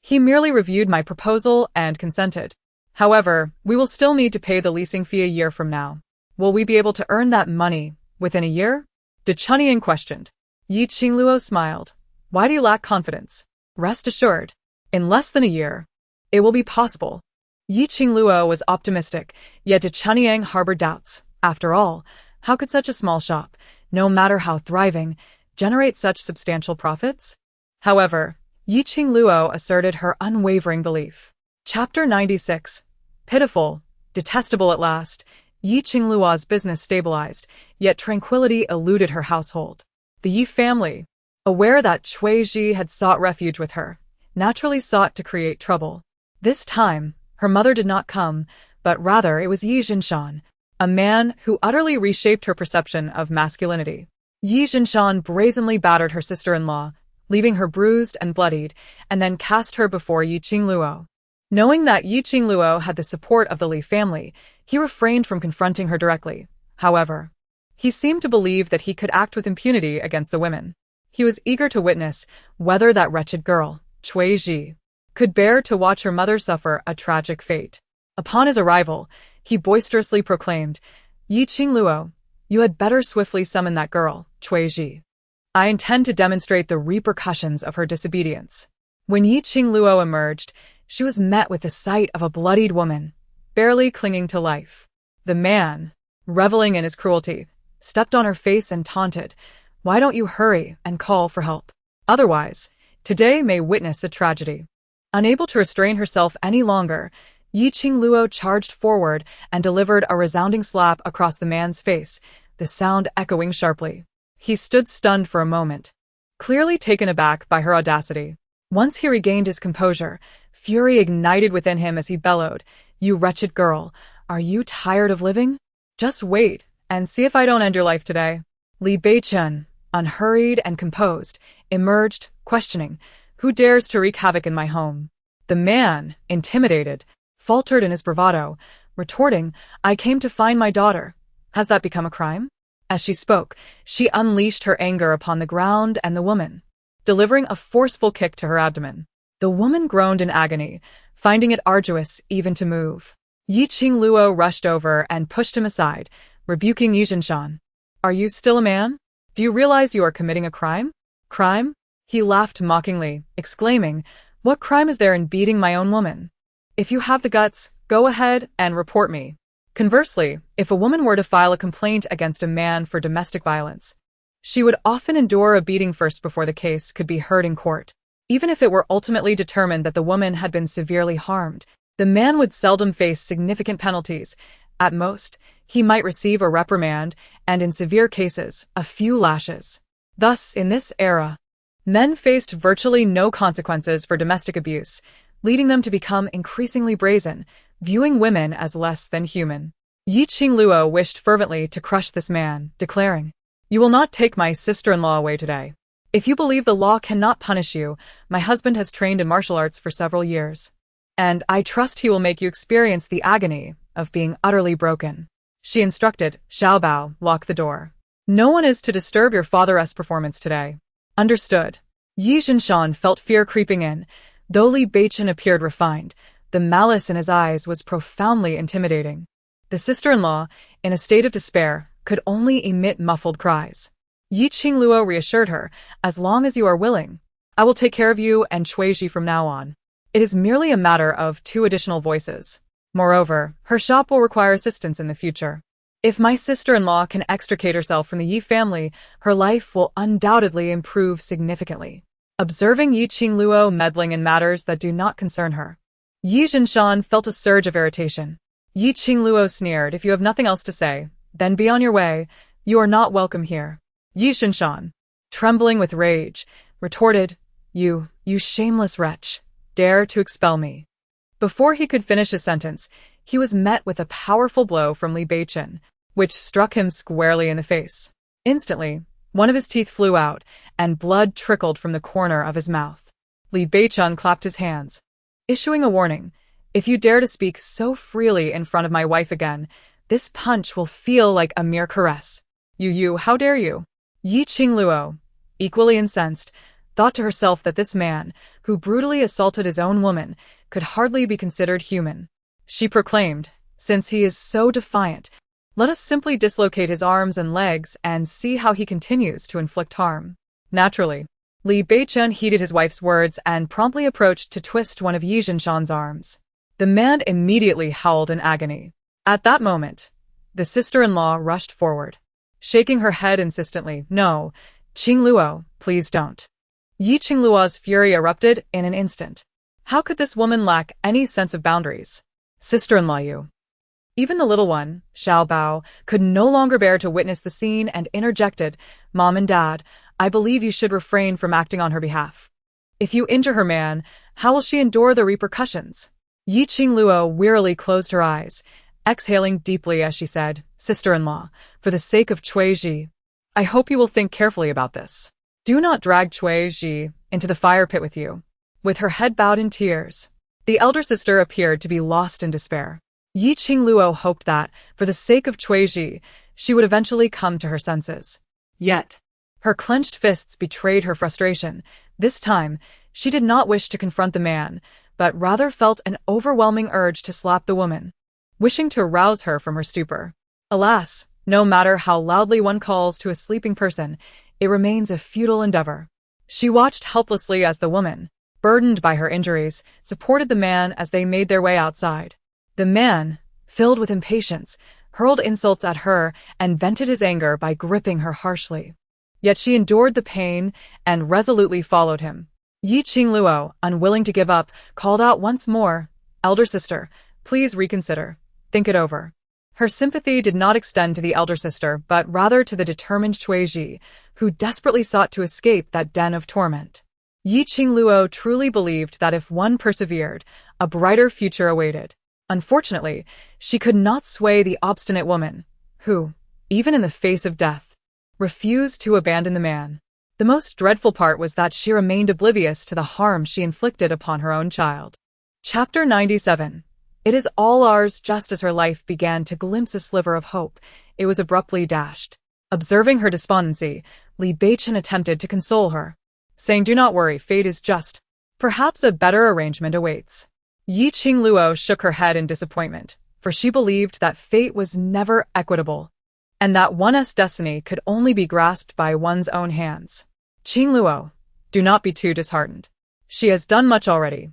He merely reviewed my proposal and consented. However, we will still need to pay the leasing fee a year from now. Will we be able to earn that money within a year? De Chunying questioned. Yi Qingluo smiled. Why do you lack confidence? Rest assured, in less than a year, it will be possible. Yi Qingluo was optimistic, yet De Chunying harbored doubts. After all, how could such a small shop, no matter how thriving, generate such substantial profits? However, Yi Qingluo asserted her unwavering belief. Chapter 96. Pitiful, detestable at last, Yi Qingluo's business stabilized, yet tranquility eluded her household. The Yi family, aware that Cui Ji had sought refuge with her, naturally sought to create trouble. This time, her mother did not come, but rather it was Yi Jinshan, a man who utterly reshaped her perception of masculinity. Yi Jinshan brazenly battered her sister-in-law, leaving her bruised and bloodied, and then cast her before Qingluo. Knowing that Qingluo had the support of the Li family, he refrained from confronting her directly. However, he seemed to believe that he could act with impunity against the women. He was eager to witness whether that wretched girl, Cui Ji, could bear to watch her mother suffer a tragic fate. Upon his arrival, he boisterously proclaimed, Qingluo, you had better swiftly summon that girl, Cui Ji. I intend to demonstrate the repercussions of her disobedience. When Qingluo emerged, she was met with the sight of a bloodied woman, barely clinging to life. The man, reveling in his cruelty, stepped on her face and taunted, "Why don't you hurry and call for help? Otherwise, today may witness a tragedy." Unable to restrain herself any longer, Qingluo charged forward and delivered a resounding slap across the man's face, the sound echoing sharply. He stood stunned for a moment, clearly taken aback by her audacity. Once he regained his composure, fury ignited within him as he bellowed, "You wretched girl, are you tired of living? Just wait and see if I don't end your life today." Li Beichen, unhurried and composed, emerged, questioning, "Who dares to wreak havoc in my home?" The man, intimidated, faltered in his bravado, retorting, "I came to find my daughter. Has that become a crime?" As she spoke, she unleashed her anger upon the ground and the woman, delivering a forceful kick to her abdomen. The woman groaned in agony, finding it arduous even to move. Qingluo rushed over and pushed him aside, rebuking Yijinshan. "Are you still a man? Do you realize you are committing a crime?" "Crime?" He laughed mockingly, exclaiming, "What crime is there in beating my own woman? If you have the guts, go ahead and report me." Conversely, if a woman were to file a complaint against a man for domestic violence, she would often endure a beating first before the case could be heard in court. Even if it were ultimately determined that the woman had been severely harmed, the man would seldom face significant penalties. At most, he might receive a reprimand, and in severe cases, a few lashes. Thus, in this era, men faced virtually no consequences for domestic abuse, leading them to become increasingly brazen, viewing women as less than human. Qingluo wished fervently to crush this man, declaring, "You will not take my sister-in-law away today. If you believe the law cannot punish you, my husband has trained in martial arts for several years, and I trust he will make you experience the agony of being utterly broken." She instructed, "Xiaobao, lock the door. No one is to disturb your father's performance today." "Understood." Yi Jinshan felt fear creeping in. Though Li Beichen appeared refined, the malice in his eyes was profoundly intimidating. The sister-in-law, in a state of despair, could only emit muffled cries. Qingluo reassured her, "As long as you are willing, I will take care of you and Chuiji from now on. It is merely a matter of 2 additional voices. Moreover, her shop will require assistance in the future. If my sister-in-law can extricate herself from the Yi family, her life will undoubtedly improve significantly." Observing Qingluo meddling in matters that do not concern her, Yi Jinshan felt a surge of irritation. Qingluo sneered, "If you have nothing else to say, then be on your way. You are not welcome here." Yi Jinshan, trembling with rage, retorted, You shameless wretch, dare to expel me." Before he could finish his sentence, he was met with a powerful blow from Li Beichen, which struck him squarely in the face. Instantly, one of his teeth flew out, and blood trickled from the corner of his mouth. Li Beichen clapped his hands, issuing a warning, "If you dare to speak so freely in front of my wife again, this punch will feel like a mere caress. You, how dare you?" Qingluo, equally incensed, thought to herself that this man, who brutally assaulted his own woman, could hardly be considered human. She proclaimed, "Since he is so defiant, let us simply dislocate his arms and legs and see how he continues to inflict harm." Naturally, Li Beichen heeded his wife's words and promptly approached to twist one of Yi Jinshan's arms. The man immediately howled in agony. At that moment, the sister-in-law rushed forward, shaking her head insistently, "No, Qingluo, please don't." Qingluo's fury erupted in an instant. How could this woman lack any sense of boundaries? "Sister-in-law, you." Even the little one, Xiaobao, could no longer bear to witness the scene and interjected, "Mom and Dad, I believe you should refrain from acting on her behalf. If you injure her man, how will she endure the repercussions?" Qingluo wearily closed her eyes, exhaling deeply as she said, "Sister-in-law, for the sake of Chuiji, I hope you will think carefully about this. Do not drag Cui Ji into the fire pit with you. With her head bowed in tears, the elder sister appeared to be lost in despair. Yi Qingluo hoped that, for the sake of Cui Ji, she would eventually come to her senses. Yet, Her clenched fists betrayed her frustration. This time, she did not wish to confront the man, but rather felt an overwhelming urge to slap the woman, wishing to rouse her from her stupor. Alas, no matter how loudly one calls to a sleeping person, it remains a futile endeavor. She watched helplessly as the woman, burdened by her injuries, supported the man as they made their way outside. The man, filled with impatience, hurled insults at her and vented his anger by gripping her harshly. Yet she endured the pain and resolutely followed him. Yi Qingluo, unwilling to give up, called out once more, "Elder sister, please reconsider. Think it over." Her sympathy did not extend to the elder sister, but rather to the determined Cui Ji, who desperately sought to escape that den of torment. Yi Qingluo truly believed that if one persevered, a brighter future awaited. Unfortunately, she could not sway the obstinate woman, who, even in the face of death, refused to abandon the man. The most dreadful part was that she remained oblivious to the harm she inflicted upon her own child. Chapter 97. It is all ours. Just as her life began to glimpse a sliver of hope, it was abruptly dashed. Observing her despondency, Li Beichen attempted to console her, saying, "Do not worry, fate is just. Perhaps a better arrangement awaits." Yi Qingluo shook her head in disappointment, for she believed that fate was never equitable, and that one's destiny could only be grasped by one's own hands. "Qingluo, do not be too disheartened. She has done much already.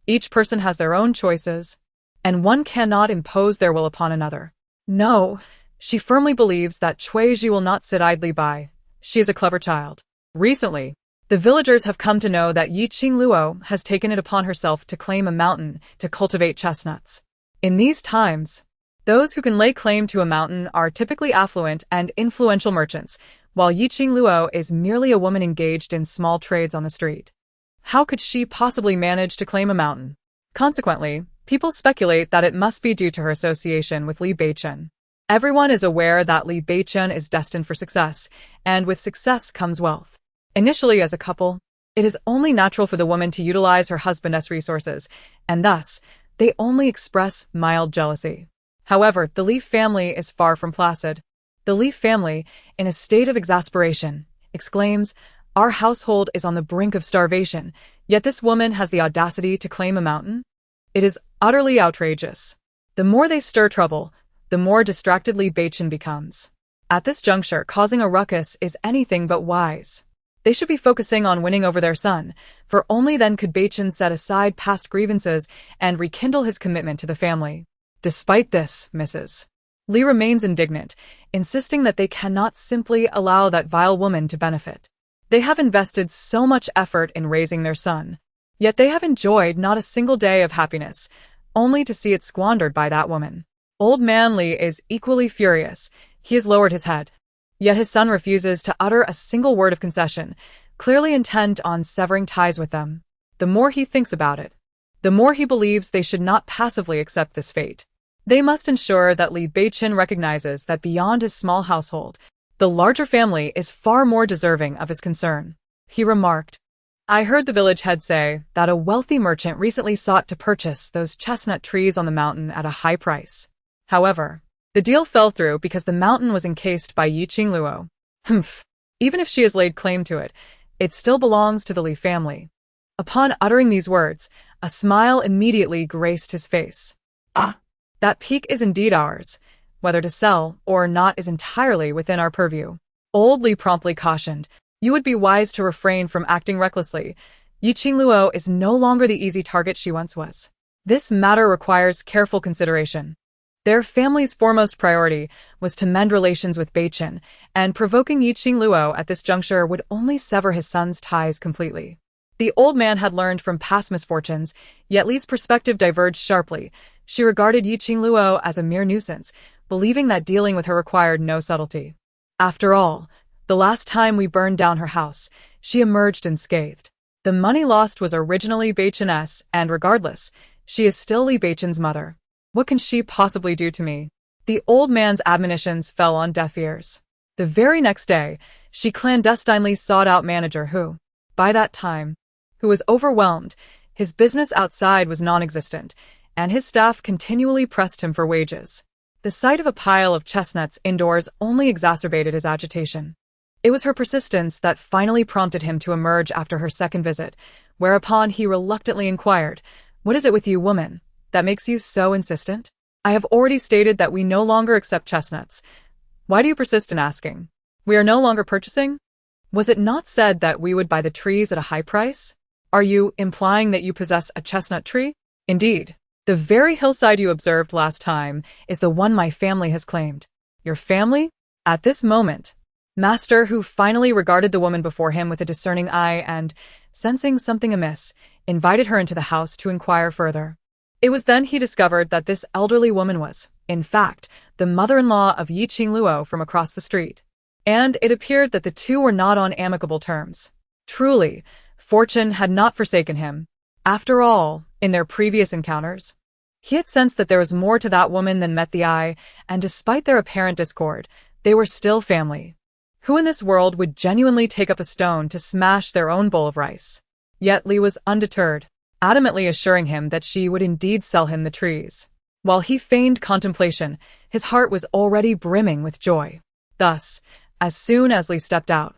Each person has their own choices, and one cannot impose their will upon another. No, she firmly believes that Cui Ji will not sit idly by. She is a clever child." Recently, the villagers have come to know that Yi Qingluo has taken it upon herself to claim a mountain to cultivate chestnuts. In these times, those who can lay claim to a mountain are typically affluent and influential merchants, while Yi Qingluo is merely a woman engaged in small trades on the street. How could she possibly manage to claim a mountain? Consequently, people speculate that it must be due to her association with Li Beichen. Everyone is aware that Li Beichen is destined for success, and with success comes wealth. Initially as a couple, it is only natural for the woman to utilize her husband's resources, and thus, they only express mild jealousy. However, the Li family is far from placid. The Li family, in a state of exasperation, exclaims, "Our household is on the brink of starvation, yet this woman has the audacity to claim a mountain? It is utterly outrageous." The more they stir trouble, the more distracted Li Beichen becomes. At this juncture, causing a ruckus is anything but wise. They should be focusing on winning over their son, for only then could Beichen set aside past grievances and rekindle his commitment to the family. Despite this, Mrs. Li remains indignant, insisting that they cannot simply allow that vile woman to benefit. They have invested so much effort in raising their son, yet they have enjoyed not a single day of happiness, only to see it squandered by that woman. Old man Li is equally furious. He has lowered his head. Yet his son refuses to utter a single word of concession, clearly intent on severing ties with them. The more he thinks about it, the more he believes they should not passively accept this fate. They must ensure that Li Beichen recognizes that beyond his small household, the larger family is far more deserving of his concern. He remarked, "I heard the village head say that a wealthy merchant recently sought to purchase those chestnut trees on the mountain at a high price. However, the deal fell through because the mountain was encased by Yi Qingluo. Humph. Even if she has laid claim to it, it still belongs to the Li family." Upon uttering these words, a smile immediately graced his face. Ah, "That peak is indeed ours. Whether to sell or not is entirely within our purview." Old Li promptly cautioned, "You would be wise to refrain from acting recklessly. Yi Qingluo is no longer the easy target she once was. This matter requires careful consideration." Their family's foremost priority was to mend relations with Beichen, and provoking Yi Qingluo at this juncture would only sever his son's ties completely. The old man had learned from past misfortunes, yet Li's perspective diverged sharply. She regarded Yi Qingluo as a mere nuisance, believing that dealing with her required no subtlety. After all, the last time we burned down her house, she emerged unscathed. The money lost was originally Beichen's, and regardless, she is still Li Beichen's mother. What can she possibly do to me? The old man's admonitions fell on deaf ears. The very next day, She clandestinely sought out manager who, by that time, who was overwhelmed. His business outside was non-existent, and his staff continually pressed him for wages. The sight of a pile of chestnuts indoors only exacerbated his agitation. It was her persistence that finally prompted him to emerge after her second visit, whereupon he reluctantly inquired, "What is it with you, woman, that makes you so insistent? I have already stated that we no longer accept chestnuts. Why do you persist in asking? We are no longer purchasing? Was it not said that we would buy the trees at a high price? Are you implying that you possess a chestnut tree? Indeed. The very hillside you observed last time is the one my family has claimed." "Your family?" At this moment, Master, who finally regarded the woman before him with a discerning eye and, sensing something amiss, invited her into the house to inquire further. It was then he discovered that this elderly woman was, in fact, the mother-in-law of Qingluo from across the street. And it appeared that the two were not on amicable terms. Truly, fortune had not forsaken him. After all, in their previous encounters, he had sensed that there was more to that woman than met the eye, and despite their apparent discord, they were still family. Who in this world would genuinely take up a stone to smash their own bowl of rice? Yet Li was undeterred, adamantly assuring him that she would indeed sell him the trees. While he feigned contemplation, his heart was already brimming with joy. Thus, as soon as Li stepped out,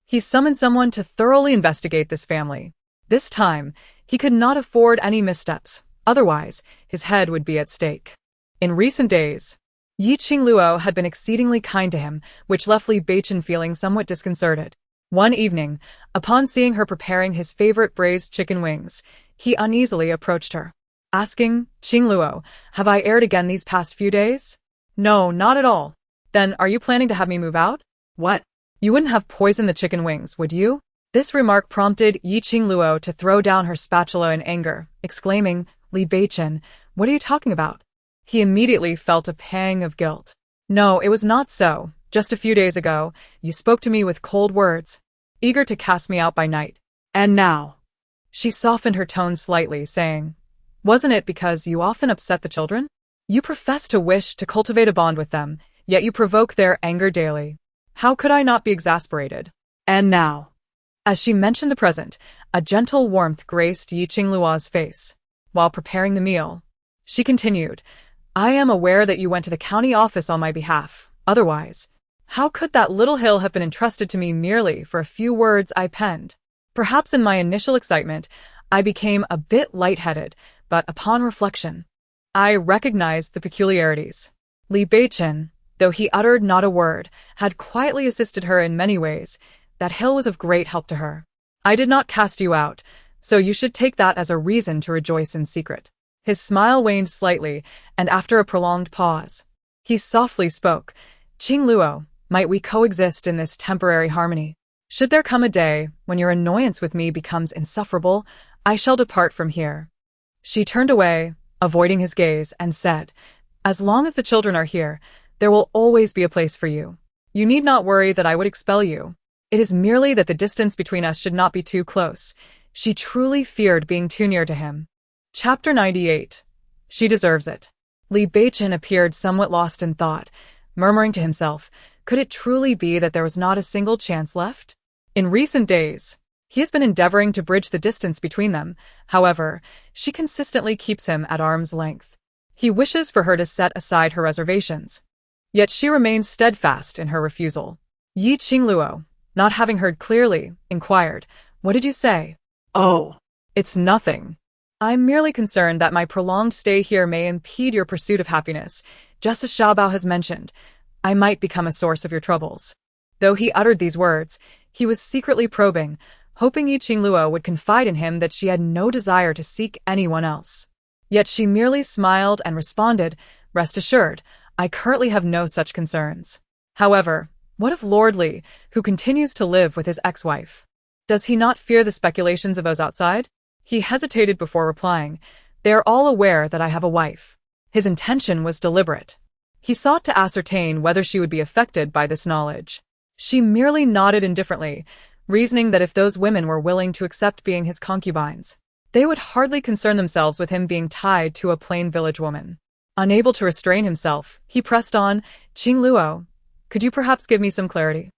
he summoned someone to thoroughly investigate this family. This time, he could not afford any missteps, otherwise his head would be at stake. In recent days, Qingluo had been exceedingly kind to him, which left Li Beichen feeling somewhat disconcerted. One evening, upon seeing her preparing his favorite braised chicken wings, he uneasily approached her, asking, "Qingluo, have I erred again these past few days?" "No, not at all." "Then are you planning to have me move out?" "What? You wouldn't have poisoned the chicken wings, would you?" This remark prompted Qingluo to throw down her spatula in anger, exclaiming, "Li Beichen, what are you talking about?" He immediately felt a pang of guilt. "No, it was not so. Just a few days ago, you spoke to me with cold words, eager to cast me out by night. And now?" She softened her tone slightly, saying, "Wasn't it because you often upset the children? You profess to wish to cultivate a bond with them, yet you provoke their anger daily. How could I not be exasperated? And now?" As she mentioned the present, a gentle warmth graced Qingluo's face. While preparing the meal, she continued, "I am aware that you went to the county office on my behalf. Otherwise, how could that little hill have been entrusted to me merely for a few words I penned? Perhaps in my initial excitement, I became a bit lightheaded, but upon reflection, I recognized the peculiarities. Li Beichen, though he uttered not a word, had quietly assisted her in many ways. That hill was of great help to her. I did not cast you out, so you should take that as a reason to rejoice in secret." His smile waned slightly, and after a prolonged pause, he softly spoke, "Qingluo, might we coexist in this temporary harmony? Should there come a day when your annoyance with me becomes insufferable, I shall depart from here." She turned away, avoiding his gaze, and said, "As long as the children are here, there will always be a place for you. You need not worry that I would expel you. It is merely that the distance between us should not be too close." She truly feared being too near to him. Chapter 98. She deserves it. Li Beichen appeared somewhat lost in thought, murmuring to himself, could it truly be that there was not a single chance left? In recent days, he has been endeavoring to bridge the distance between them. However, she consistently keeps him at arm's length. He wishes for her to set aside her reservations, yet she remains steadfast in her refusal. Qingluo, not having heard clearly, inquired, "What did you say?" "Oh, it's nothing. I'm merely concerned that my prolonged stay here may impede your pursuit of happiness. Just as Xiaobao has mentioned, I might become a source of your troubles." Though he uttered these words, he was secretly probing, hoping Qingluo would confide in him that she had no desire to seek anyone else. Yet she merely smiled and responded, "Rest assured, I currently have no such concerns. However, what of Lord Li, who continues to live with his ex-wife? Does he not fear the speculations of those outside?" He hesitated before replying, "They are all aware that I have a wife." His intention was deliberate. He sought to ascertain whether she would be affected by this knowledge. She merely nodded indifferently, reasoning that if those women were willing to accept being his concubines, they would hardly concern themselves with him being tied to a plain village woman. Unable to restrain himself, he pressed on, "Qingluo, could you perhaps give me some clarity?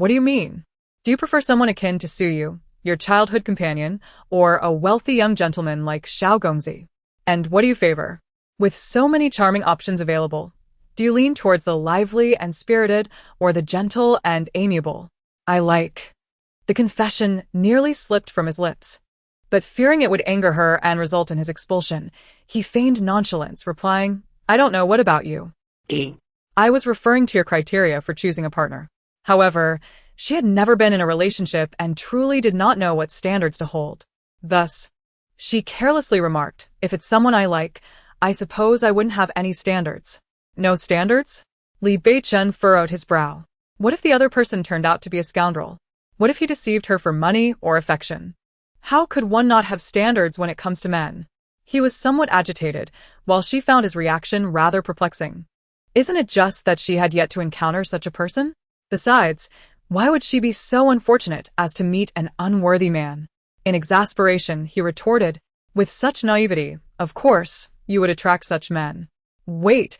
What do you mean? Do you prefer someone akin to Suyu, your childhood companion, or a wealthy young gentleman like Xiao Gongzi? And what do you favor? With so many charming options available, do you lean towards the lively and spirited or the gentle and amiable? I like. The confession nearly slipped from his lips. But fearing it would anger her and result in his expulsion, he feigned nonchalance, replying, I don't know, what about you? I was referring to your criteria for choosing a partner. However, she had never been in a relationship and truly did not know what standards to hold. Thus, she carelessly remarked, if it's someone I like, I suppose I wouldn't have any standards. No standards? Li Beichen furrowed his brow. What if the other person turned out to be a scoundrel? What if he deceived her for money or affection? How could one not have standards when it comes to men? He was somewhat agitated, while she found his reaction rather perplexing. Isn't it just that she had yet to encounter such a person? Besides, why would she be so unfortunate as to meet an unworthy man? In exasperation, he retorted, with such naivety, of course, you would attract such men. Wait,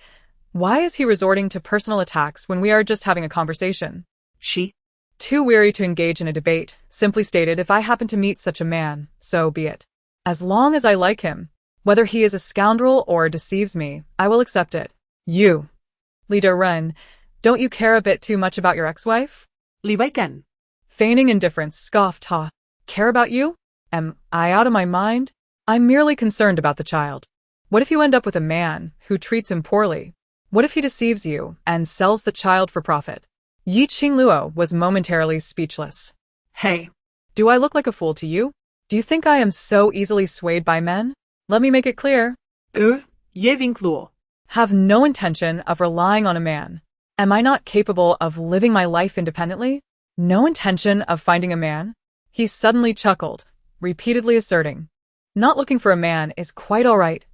why is he resorting to personal attacks when we are just having a conversation? She, too weary to engage in a debate, simply stated, if I happen to meet such a man, so be it. As long as I like him, whether he is a scoundrel or deceives me, I will accept it. You, Li Ren, don't you care a bit too much about your ex-wife? Li Weiken. Feigning indifference, scoffed Ha. Care about you? Am I out of my mind? I'm merely concerned about the child. What if you end up with a man who treats him poorly? What if he deceives you and sells the child for profit? Yi Qingluo was momentarily speechless. Hey, do I look like a fool to you? Do you think I am so easily swayed by men? Let me make it clear. Ye Qingluo. Have no intention of relying on a man. Am I not capable of living my life independently? No intention of finding a man? He suddenly chuckled, repeatedly asserting, not looking for a man is quite all right.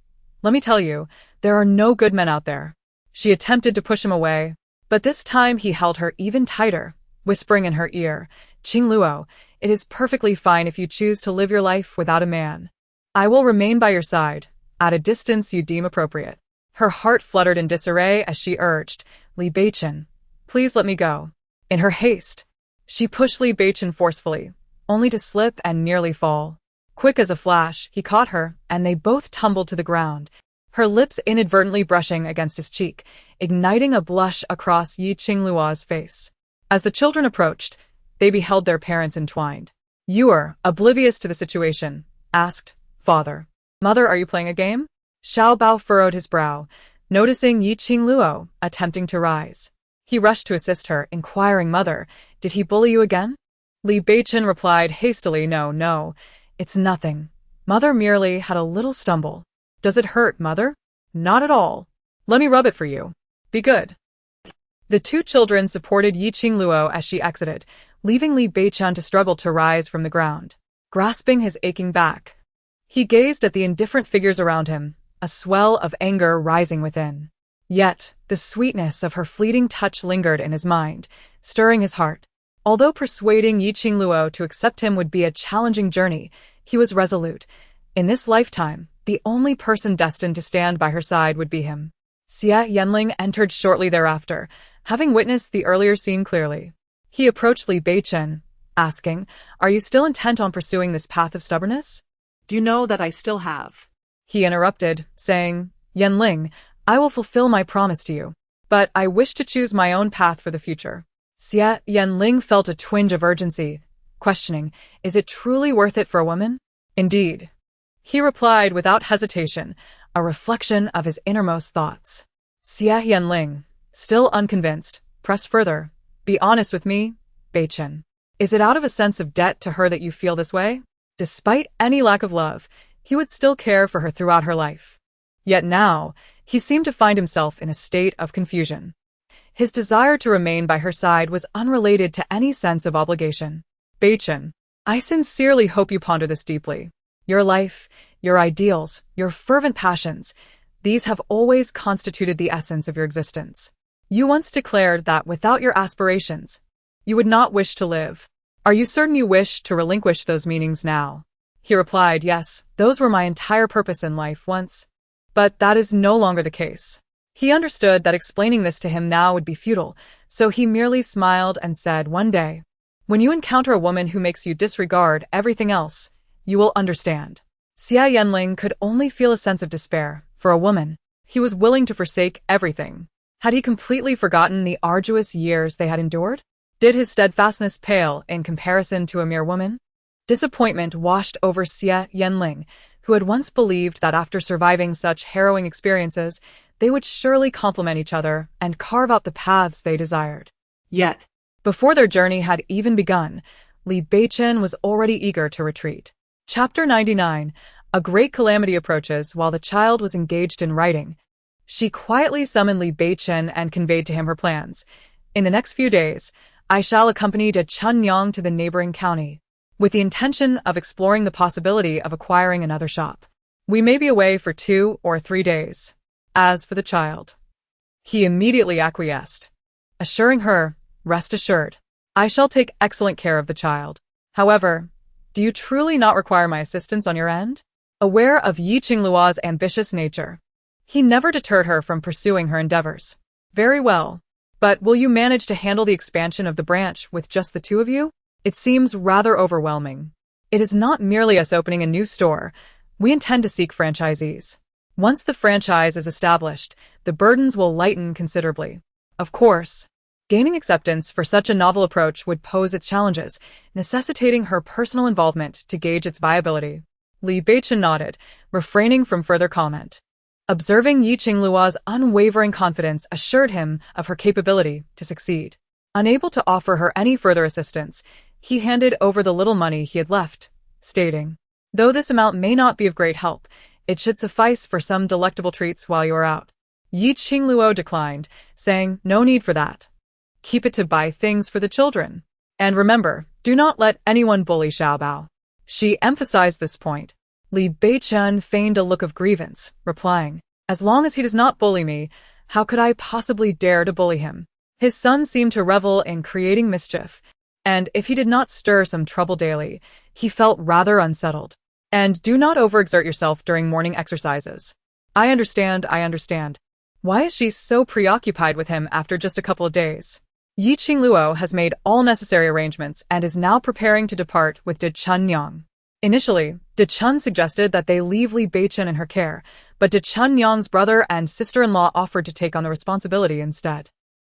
Let me tell you, there are no good men out there. She attempted to push him away, but this time he held her even tighter, whispering in her ear, Qingluo, it is perfectly fine if you choose to live your life without a man. I will remain by your side, at a distance you deem appropriate. Her heart fluttered in disarray as she urged, Li Beichen, please let me go. In her haste, she pushed Li Beichen forcefully, only to slip and nearly fall. Quick as a flash, he caught her, and they both tumbled to the ground, her lips inadvertently brushing against his cheek, igniting a blush across Yi Qingluo's face. As the children approached, they beheld their parents entwined. You are oblivious to the situation, asked father. Mother, are you playing a game? Xiao Bao furrowed his brow, noticing Yi Qingluo attempting to rise. He rushed to assist her, inquiring, Mother, did he bully you again? Li Beichen replied hastily, No, it's nothing. Mother merely had a little stumble. Does it hurt, Mother? Not at all. Let me rub it for you. Be good. The two children supported Yi Qingluo as she exited, leaving Li Beichen to struggle to rise from the ground. Grasping his aching back, he gazed at the indifferent figures around him, a swell of anger rising within. Yet, the sweetness of her fleeting touch lingered in his mind, stirring his heart. Although persuading Yi Qingluo to accept him would be a challenging journey, he was resolute. In this lifetime, the only person destined to stand by her side would be him. Xie Yanling entered shortly thereafter, having witnessed the earlier scene clearly. He approached Li Beichen, asking, Are you still intent on pursuing this path of stubbornness? Do you know that I still have? He interrupted, saying, Yanling, I will fulfill my promise to you, but I wish to choose my own path for the future. Xie Yanling felt a twinge of urgency, questioning, Is it truly worth it for a woman? Indeed. He replied without hesitation, a reflection of his innermost thoughts. Xie Yanling, still unconvinced, pressed further, Be honest with me, Beichen. Is it out of a sense of debt to her that you feel this way? Despite any lack of love, he would still care for her throughout her life. Yet now, he seemed to find himself in a state of confusion. His desire to remain by her side was unrelated to any sense of obligation. Beichen, I sincerely hope you ponder this deeply. Your life, your ideals, your fervent passions, these have always constituted the essence of your existence. You once declared that without your aspirations, you would not wish to live. Are you certain you wish to relinquish those meanings now? He replied, Yes, those were my entire purpose in life once. But that is no longer the case. He understood that explaining this to him now would be futile, so he merely smiled and said one day, "When you encounter a woman who makes you disregard everything else, you will understand." Xia Yanling could only feel a sense of despair. For a woman, he was willing to forsake everything. Had he completely forgotten the arduous years they had endured? Did his steadfastness pale in comparison to a mere woman? Disappointment washed over Xia Yanling, who had once believed that after surviving such harrowing experiences, they would surely complement each other and carve out the paths they desired. Yet, Before their journey had even begun, Li Beichen was already eager to retreat. Chapter 99. A great calamity approaches while the child was engaged in writing. She quietly summoned Li Beichen and conveyed to him her plans. In the next few days, I shall accompany De Chunyang to the neighboring county, with the intention of exploring the possibility of acquiring another shop. We may be away for 2 or 3 days. As for the child, he immediately acquiesced, assuring her, "Rest assured, I shall take excellent care of the child. However, do you truly not require my assistance on your end?" Aware of Yi Qingluo's ambitious nature, he never deterred her from pursuing her endeavors. "Very well. But will you manage to handle the expansion of the branch with just the 2 of you? It seems rather overwhelming. It is not merely us opening a new store. We intend to seek franchisees. Once the franchise is established, the burdens will lighten considerably. Of course, gaining acceptance for such a novel approach would pose its challenges, necessitating her personal involvement to gauge its viability." Li Beichen nodded, refraining from further comment. Observing Yi Qingluo's unwavering confidence assured him of her capability to succeed. Unable to offer her any further assistance, he handed over the little money he had left, stating, "Though this amount may not be of great help, it should suffice for some delectable treats while you are out." Yi Qingluo declined, saying, "No need for that. Keep it to buy things for the children. And remember, do not let anyone bully Xiaobao." She emphasized this point. Li Beichen feigned a look of grievance, replying, "As long as he does not bully me, how could I possibly dare to bully him?" His son seemed to revel in creating mischief, and if he did not stir some trouble daily, he felt rather unsettled. "And do not overexert yourself during morning exercises." I understand. Why is she so preoccupied with him after just a couple of days? Yi Qingluo has made all necessary arrangements and is now preparing to depart with De Chunyang. Initially, De Chun suggested that they leave Li Beichen in her care, but De Chunyang's brother and sister-in-law offered to take on the responsibility instead.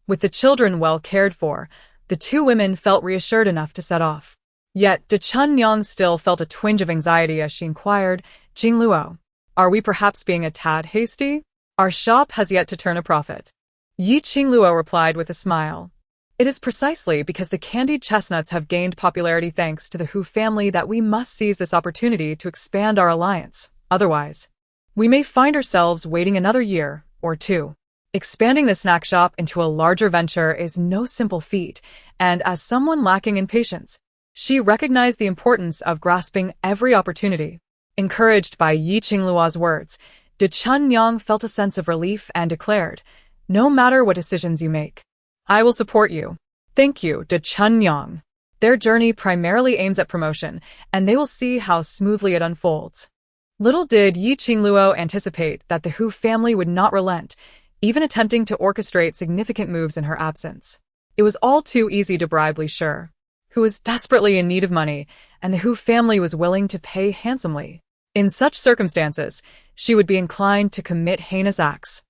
With the children well cared for, the 2 women felt reassured enough to set off. Yet De Chunyang still felt a twinge of anxiety as she inquired, "Qingluo, are we perhaps being a tad hasty? Our shop has yet to turn a profit." Yi Qingluo replied with a smile, "It is precisely because the candied chestnuts have gained popularity thanks to the Hu family that we must seize this opportunity to expand our alliance. Otherwise, we may find ourselves waiting another year or 2. Expanding the snack shop into a larger venture is no simple feat, and as someone lacking in patience, she recognized the importance of grasping every opportunity. Encouraged by Yi Qingluo's words, De Chunyang felt a sense of relief and declared, "No matter what decisions you make, I will support you." "Thank you, De Chunyang." Their journey primarily aims at promotion, and they will see how smoothly it unfolds. Little did Yi Qingluo anticipate that the Hu family would not relent, even attempting to orchestrate significant moves in her absence. It was all too easy to bribe Li Shi, who was desperately in need of money, and the Hu family was willing to pay handsomely. In such circumstances, she would be inclined to commit heinous acts,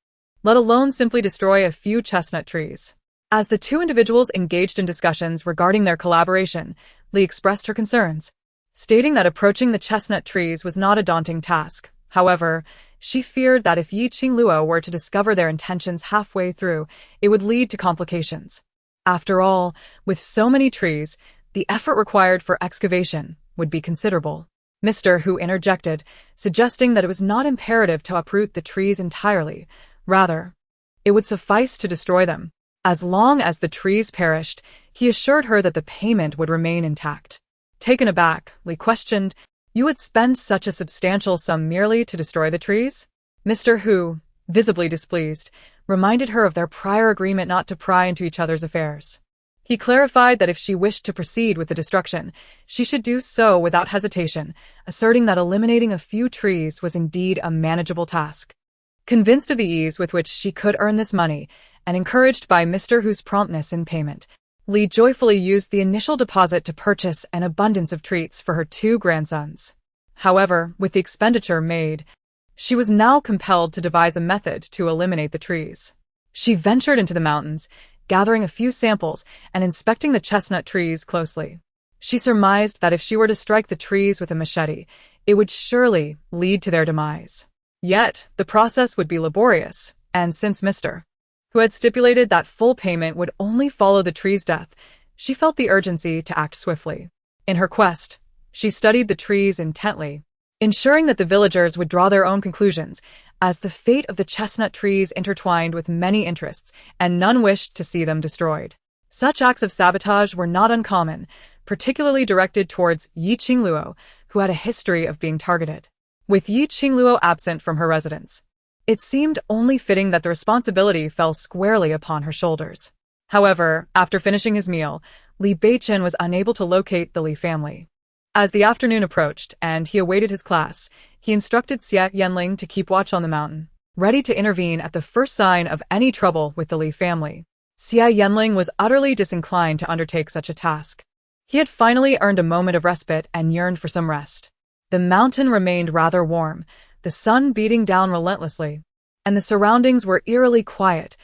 let alone simply destroy a few chestnut trees. As the 2 individuals engaged in discussions regarding their collaboration, Li expressed her concerns, stating that approaching the chestnut trees was not a daunting task. However, she feared that if Yi Qingluo were to discover their intentions halfway through, it would lead to complications. After all, with so many trees, the effort required for excavation would be considerable. Mr. Hu interjected, suggesting that it was not imperative to uproot the trees entirely. Rather, it would suffice to destroy them. As long as the trees perished, he assured her that the payment would remain intact. Taken aback, Li questioned, "You would spend such a substantial sum merely to destroy the trees?" Mr. Hu, visibly displeased, reminded her of their prior agreement not to pry into each other's affairs. He clarified that if she wished to proceed with the destruction, she should do so without hesitation, asserting that eliminating a few trees was indeed a manageable task. Convinced of the ease with which she could earn this money, and encouraged by Mr. Hu's promptness in payment, Li joyfully used the initial deposit to purchase an abundance of treats for her 2 grandsons. However, with the expenditure made, she was now compelled to devise a method to eliminate the trees. She ventured into the mountains, gathering a few samples and inspecting the chestnut trees closely. She surmised that if she were to strike the trees with a machete, it would surely lead to their demise. Yet, the process would be laborious, and since Mr. Hu had stipulated that full payment would only follow the tree's death, she felt the urgency to act swiftly. In her quest, she studied the trees intently, ensuring that the villagers would draw their own conclusions, as the fate of the chestnut trees intertwined with many interests, and none wished to see them destroyed. Such acts of sabotage were not uncommon, particularly directed towards Qingluo, who had a history of being targeted. With Qingluo absent from her residence, it seemed only fitting that the responsibility fell squarely upon her shoulders. However, after finishing his meal, Li Beichen was unable to locate the Li family. As the afternoon approached and he awaited his class, he instructed Xie Yanling to keep watch on the mountain, ready to intervene at the first sign of any trouble with the Li family. Xie Yanling was utterly disinclined to undertake such a task. He had finally earned a moment of respite and yearned for some rest. The mountain remained rather warm, the sun beating down relentlessly, and the surroundings were eerily quiet.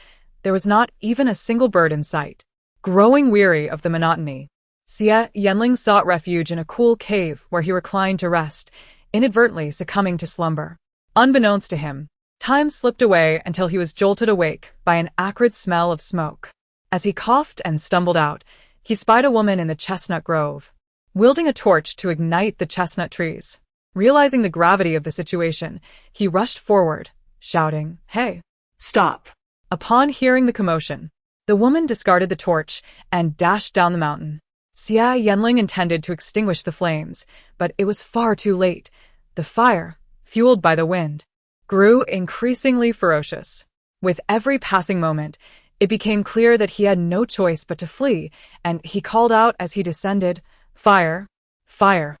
There was not even a single bird in sight. Growing weary of the monotony, Xie Yanling sought refuge in a cool cave where he reclined to rest, inadvertently succumbing to slumber. Unbeknownst to him, time slipped away until he was jolted awake by an acrid smell of smoke. As he coughed and stumbled out, he spied a woman in the chestnut grove, wielding a torch to ignite the chestnut trees. Realizing the gravity of the situation, he rushed forward, shouting, "Hey, Stop. Upon hearing the commotion, the woman discarded the torch and dashed down the mountain. Xie Yanling intended to extinguish the flames, but it was far too late. The fire, fueled by the wind, grew increasingly ferocious. With every passing moment, it became clear that he had no choice but to flee, and he called out as he descended, "Fire! Fire!"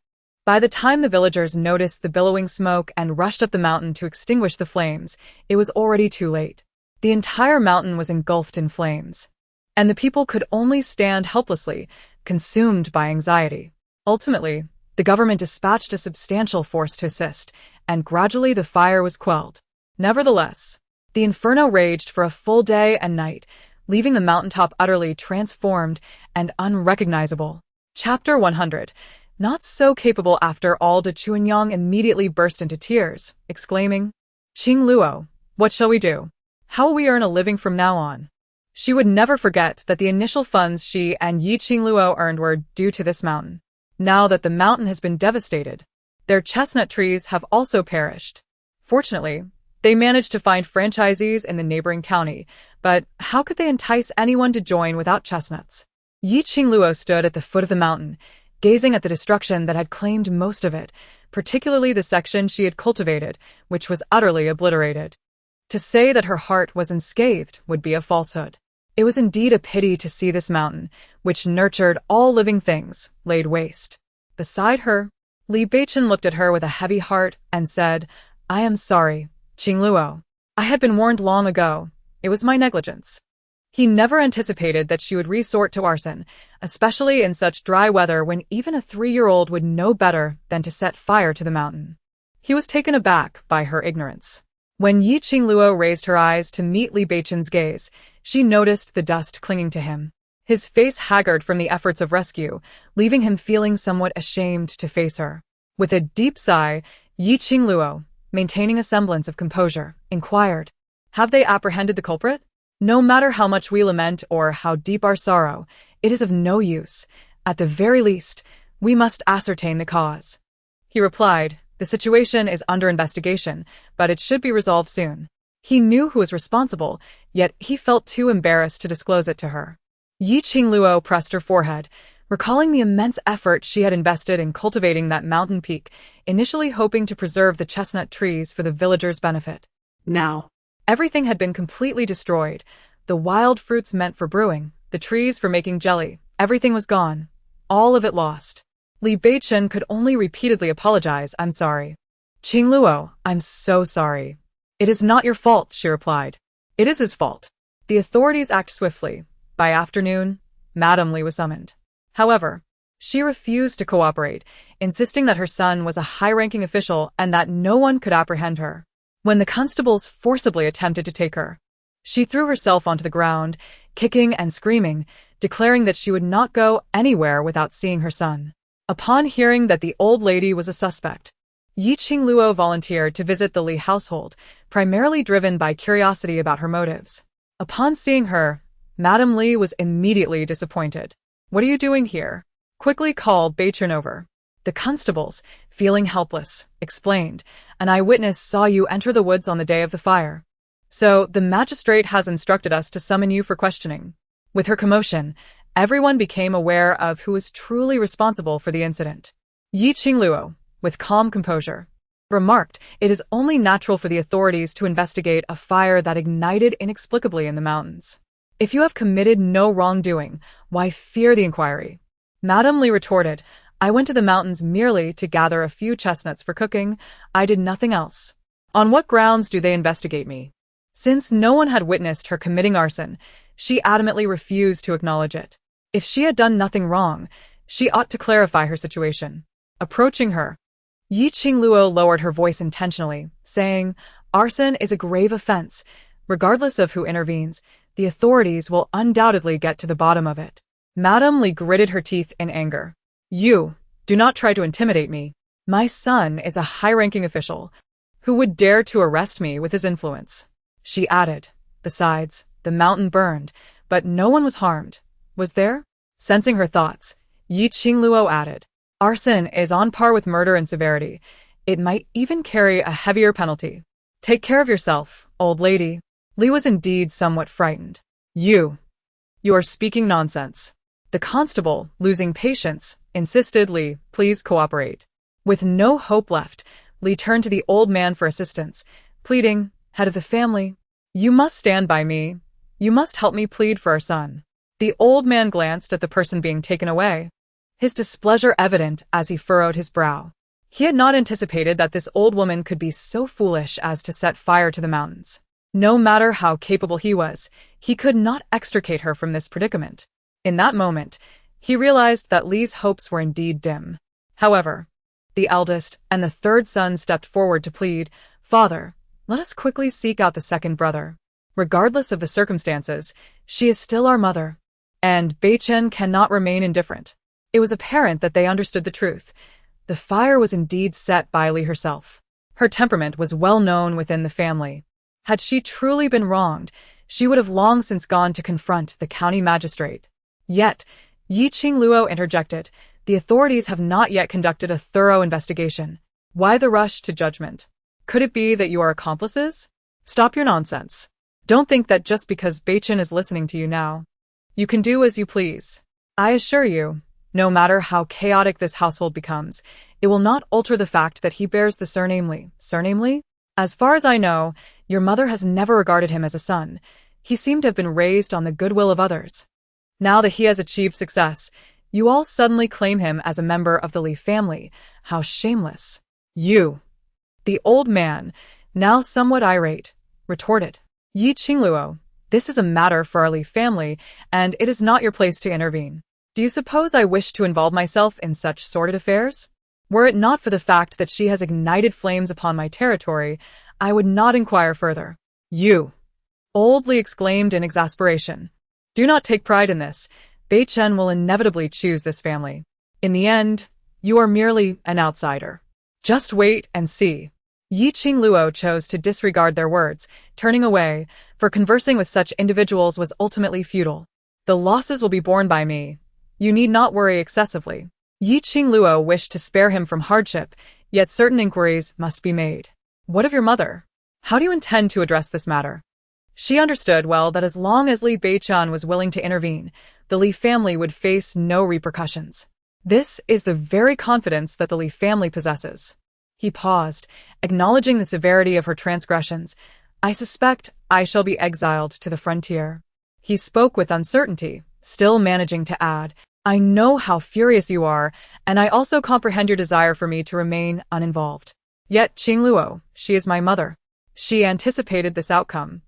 By the time the villagers noticed the billowing smoke and rushed up the mountain to extinguish the flames, it was already too late. The entire mountain was engulfed in flames, and the people could only stand helplessly, consumed by anxiety. Ultimately, the government dispatched a substantial force to assist, and gradually the fire was quelled. Nevertheless, the inferno raged for a full day and night, leaving the mountaintop utterly transformed and unrecognizable. Chapter 100. Not so capable after all. De Chuanyang immediately burst into tears, exclaiming, "Qingluo, what shall we do? How will we earn a living from now on?" She would never forget that the initial funds she and Qingluo earned were due to this mountain. Now that the mountain has been devastated, their chestnut trees have also perished. Fortunately, they managed to find franchisees in the neighboring county, but how could they entice anyone to join without chestnuts? Qingluo stood at the foot of the mountain, gazing at the destruction that had claimed most of it, particularly the section she had cultivated, which was utterly obliterated. To say that her heart was unscathed would be a falsehood. It was indeed a pity to see this mountain, which nurtured all living things, laid waste. Beside her, Li Beichen looked at her with a heavy heart and said, "I am sorry, Qingluo. I had been warned long ago. It was my negligence." He never anticipated that she would resort to arson, especially in such dry weather when even a 3-year-old would know better than to set fire to the mountain. He was taken aback by her ignorance. When Qingluo raised her eyes to meet Li Beichen's gaze, she noticed the dust clinging to him. His face haggard from the efforts of rescue, leaving him feeling somewhat ashamed to face her. With a deep sigh, Qingluo, maintaining a semblance of composure, inquired, "Have they apprehended the culprit? No matter how much we lament or how deep our sorrow, it is of no use. At the very least, we must ascertain the cause." He replied, "The situation is under investigation, but it should be resolved soon." He knew who was responsible, yet he felt too embarrassed to disclose it to her. Qingluo pressed her forehead, recalling the immense effort she had invested in cultivating that mountain peak, initially hoping to preserve the chestnut trees for the villagers' benefit. Now, everything had been completely destroyed. The wild fruits meant for brewing, the trees for making jelly, everything was gone. All of it lost. Li Beichen could only repeatedly apologize, "I'm sorry. Qingluo, I'm so sorry." It is not your fault, she replied. It is his fault. The authorities act swiftly. By afternoon, Madame Li was summoned. However, she refused to cooperate, insisting that her son was a high-ranking official and that no one could apprehend her. When the constables forcibly attempted to take her, she threw herself onto the ground, kicking and screaming, declaring that she would not go anywhere without seeing her son. Upon hearing that the old lady was a suspect, Qingluo volunteered to visit the Li household, primarily driven by curiosity about her motives. Upon seeing her, Madame Li was immediately disappointed. What are you doing here? Quickly called Beichen over. The constables, feeling helpless, explained, an eyewitness saw you enter the woods on the day of the fire. So the magistrate has instructed us to summon you for questioning. With her commotion, everyone became aware of who was truly responsible for the incident. Qingluo, with calm composure, remarked, it is only natural for the authorities to investigate a fire that ignited inexplicably in the mountains. If you have committed no wrongdoing, why fear the inquiry? Madame Li retorted, I went to the mountains merely to gather a few chestnuts for cooking. I did nothing else. On what grounds do they investigate me? Since no one had witnessed her committing arson, she adamantly refused to acknowledge it. If she had done nothing wrong, she ought to clarify her situation. Approaching her, Qingluo lowered her voice intentionally, saying, arson is a grave offense. Regardless of who intervenes, the authorities will undoubtedly get to the bottom of it. Madame Li gritted her teeth in anger. You, do not try to intimidate me. My son is a high-ranking official. Who would dare to arrest me with his influence? She added, besides, the mountain burned, but no one was harmed. Was there? Sensing her thoughts, Qingluo added, arson is on par with murder in severity. It might even carry a heavier penalty. Take care of yourself, old lady. Li was indeed somewhat frightened. You are speaking nonsense. The constable, losing patience, insisted, Li, please cooperate. With no hope left, Li turned to the old man for assistance, pleading, head of the family, you must stand by me. You must help me plead for our son. The old man glanced at the person being taken away, his displeasure evident as he furrowed his brow. He had not anticipated that this old woman could be so foolish as to set fire to the mountains. No matter how capable he was, he could not extricate her from this predicament. In that moment, he realized that Li's hopes were indeed dim. However, the eldest and the third son stepped forward to plead, Father, let us quickly seek out the second brother. Regardless of the circumstances, she is still our mother. And Beichen cannot remain indifferent. It was apparent that they understood the truth. The fire was indeed set by Li herself. Her temperament was well known within the family. Had she truly been wronged, she would have long since gone to confront the county magistrate. Yet, Qingluo interjected, the authorities have not yet conducted a thorough investigation. Why the rush to judgment? Could it be that you are accomplices? Stop your nonsense. Don't think that just because Beichen is listening to you now, you can do as you please. I assure you, no matter how chaotic this household becomes, it will not alter the fact that he bears the surname Li. Surname Li? As far as I know, your mother has never regarded him as a son. He seemed to have been raised on the goodwill of others. Now that he has achieved success, you all suddenly claim him as a member of the Li family. How shameless. You, the old man, now somewhat irate, retorted. Qingluo, this is a matter for our Li family, and it is not your place to intervene. Do you suppose I wish to involve myself in such sordid affairs? Were it not for the fact that she has ignited flames upon my territory, I would not inquire further. You, Old Li exclaimed in exasperation. Do not take pride in this. Beichen will inevitably choose this family. In the end, you are merely an outsider. Just wait and see. Qingluo chose to disregard their words, turning away, for conversing with such individuals was ultimately futile. The losses will be borne by me. You need not worry excessively. Qingluo wished to spare him from hardship, yet certain inquiries must be made. What of your mother? How do you intend to address this matter? She understood well that as long as Li Beichen was willing to intervene, the Li family would face no repercussions. This is the very confidence that the Li family possesses. He paused, acknowledging the severity of her transgressions. I suspect I shall be exiled to the frontier. He spoke with uncertainty, still managing to add, I know how furious you are, and I also comprehend your desire for me to remain uninvolved. Yet Qingluo, she is my mother. She anticipated this outcome,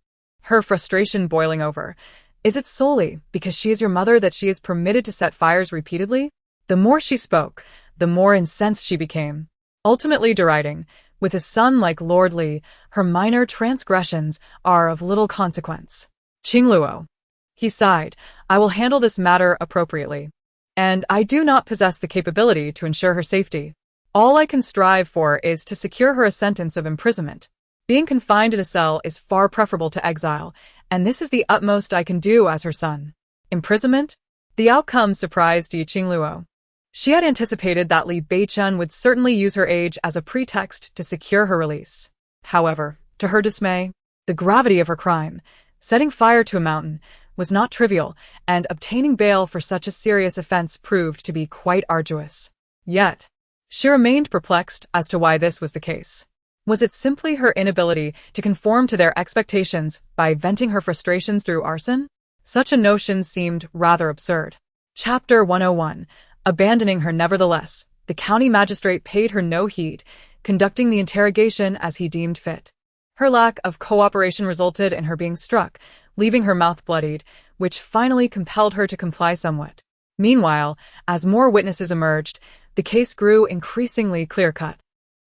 her frustration boiling over. Is it solely because she is your mother that she is permitted to set fires repeatedly? The more she spoke, the more incensed she became, ultimately deriding, with a son like Lord Li, her minor transgressions are of little consequence. Qingluo. He sighed, I will handle this matter appropriately. And I do not possess the capability to ensure her safety. All I can strive for is to secure her a sentence of imprisonment. Being confined in a cell is far preferable to exile, and this is the utmost I can do as her son. Imprisonment? The outcome surprised Yi Qingluo. She had anticipated that Li Beichen would certainly use her age as a pretext to secure her release. However, to her dismay, the gravity of her crime, setting fire to a mountain, was not trivial, and obtaining bail for such a serious offense proved to be quite arduous. Yet, she remained perplexed as to why this was the case. Was it simply her inability to conform to their expectations by venting her frustrations through arson? Such a notion seemed rather absurd. Chapter 101. Abandoning her nevertheless, the county magistrate paid her no heed, conducting the interrogation as he deemed fit. Her lack of cooperation resulted in her being struck, leaving her mouth bloodied, which finally compelled her to comply somewhat. Meanwhile, as more witnesses emerged, the case grew increasingly clear-cut.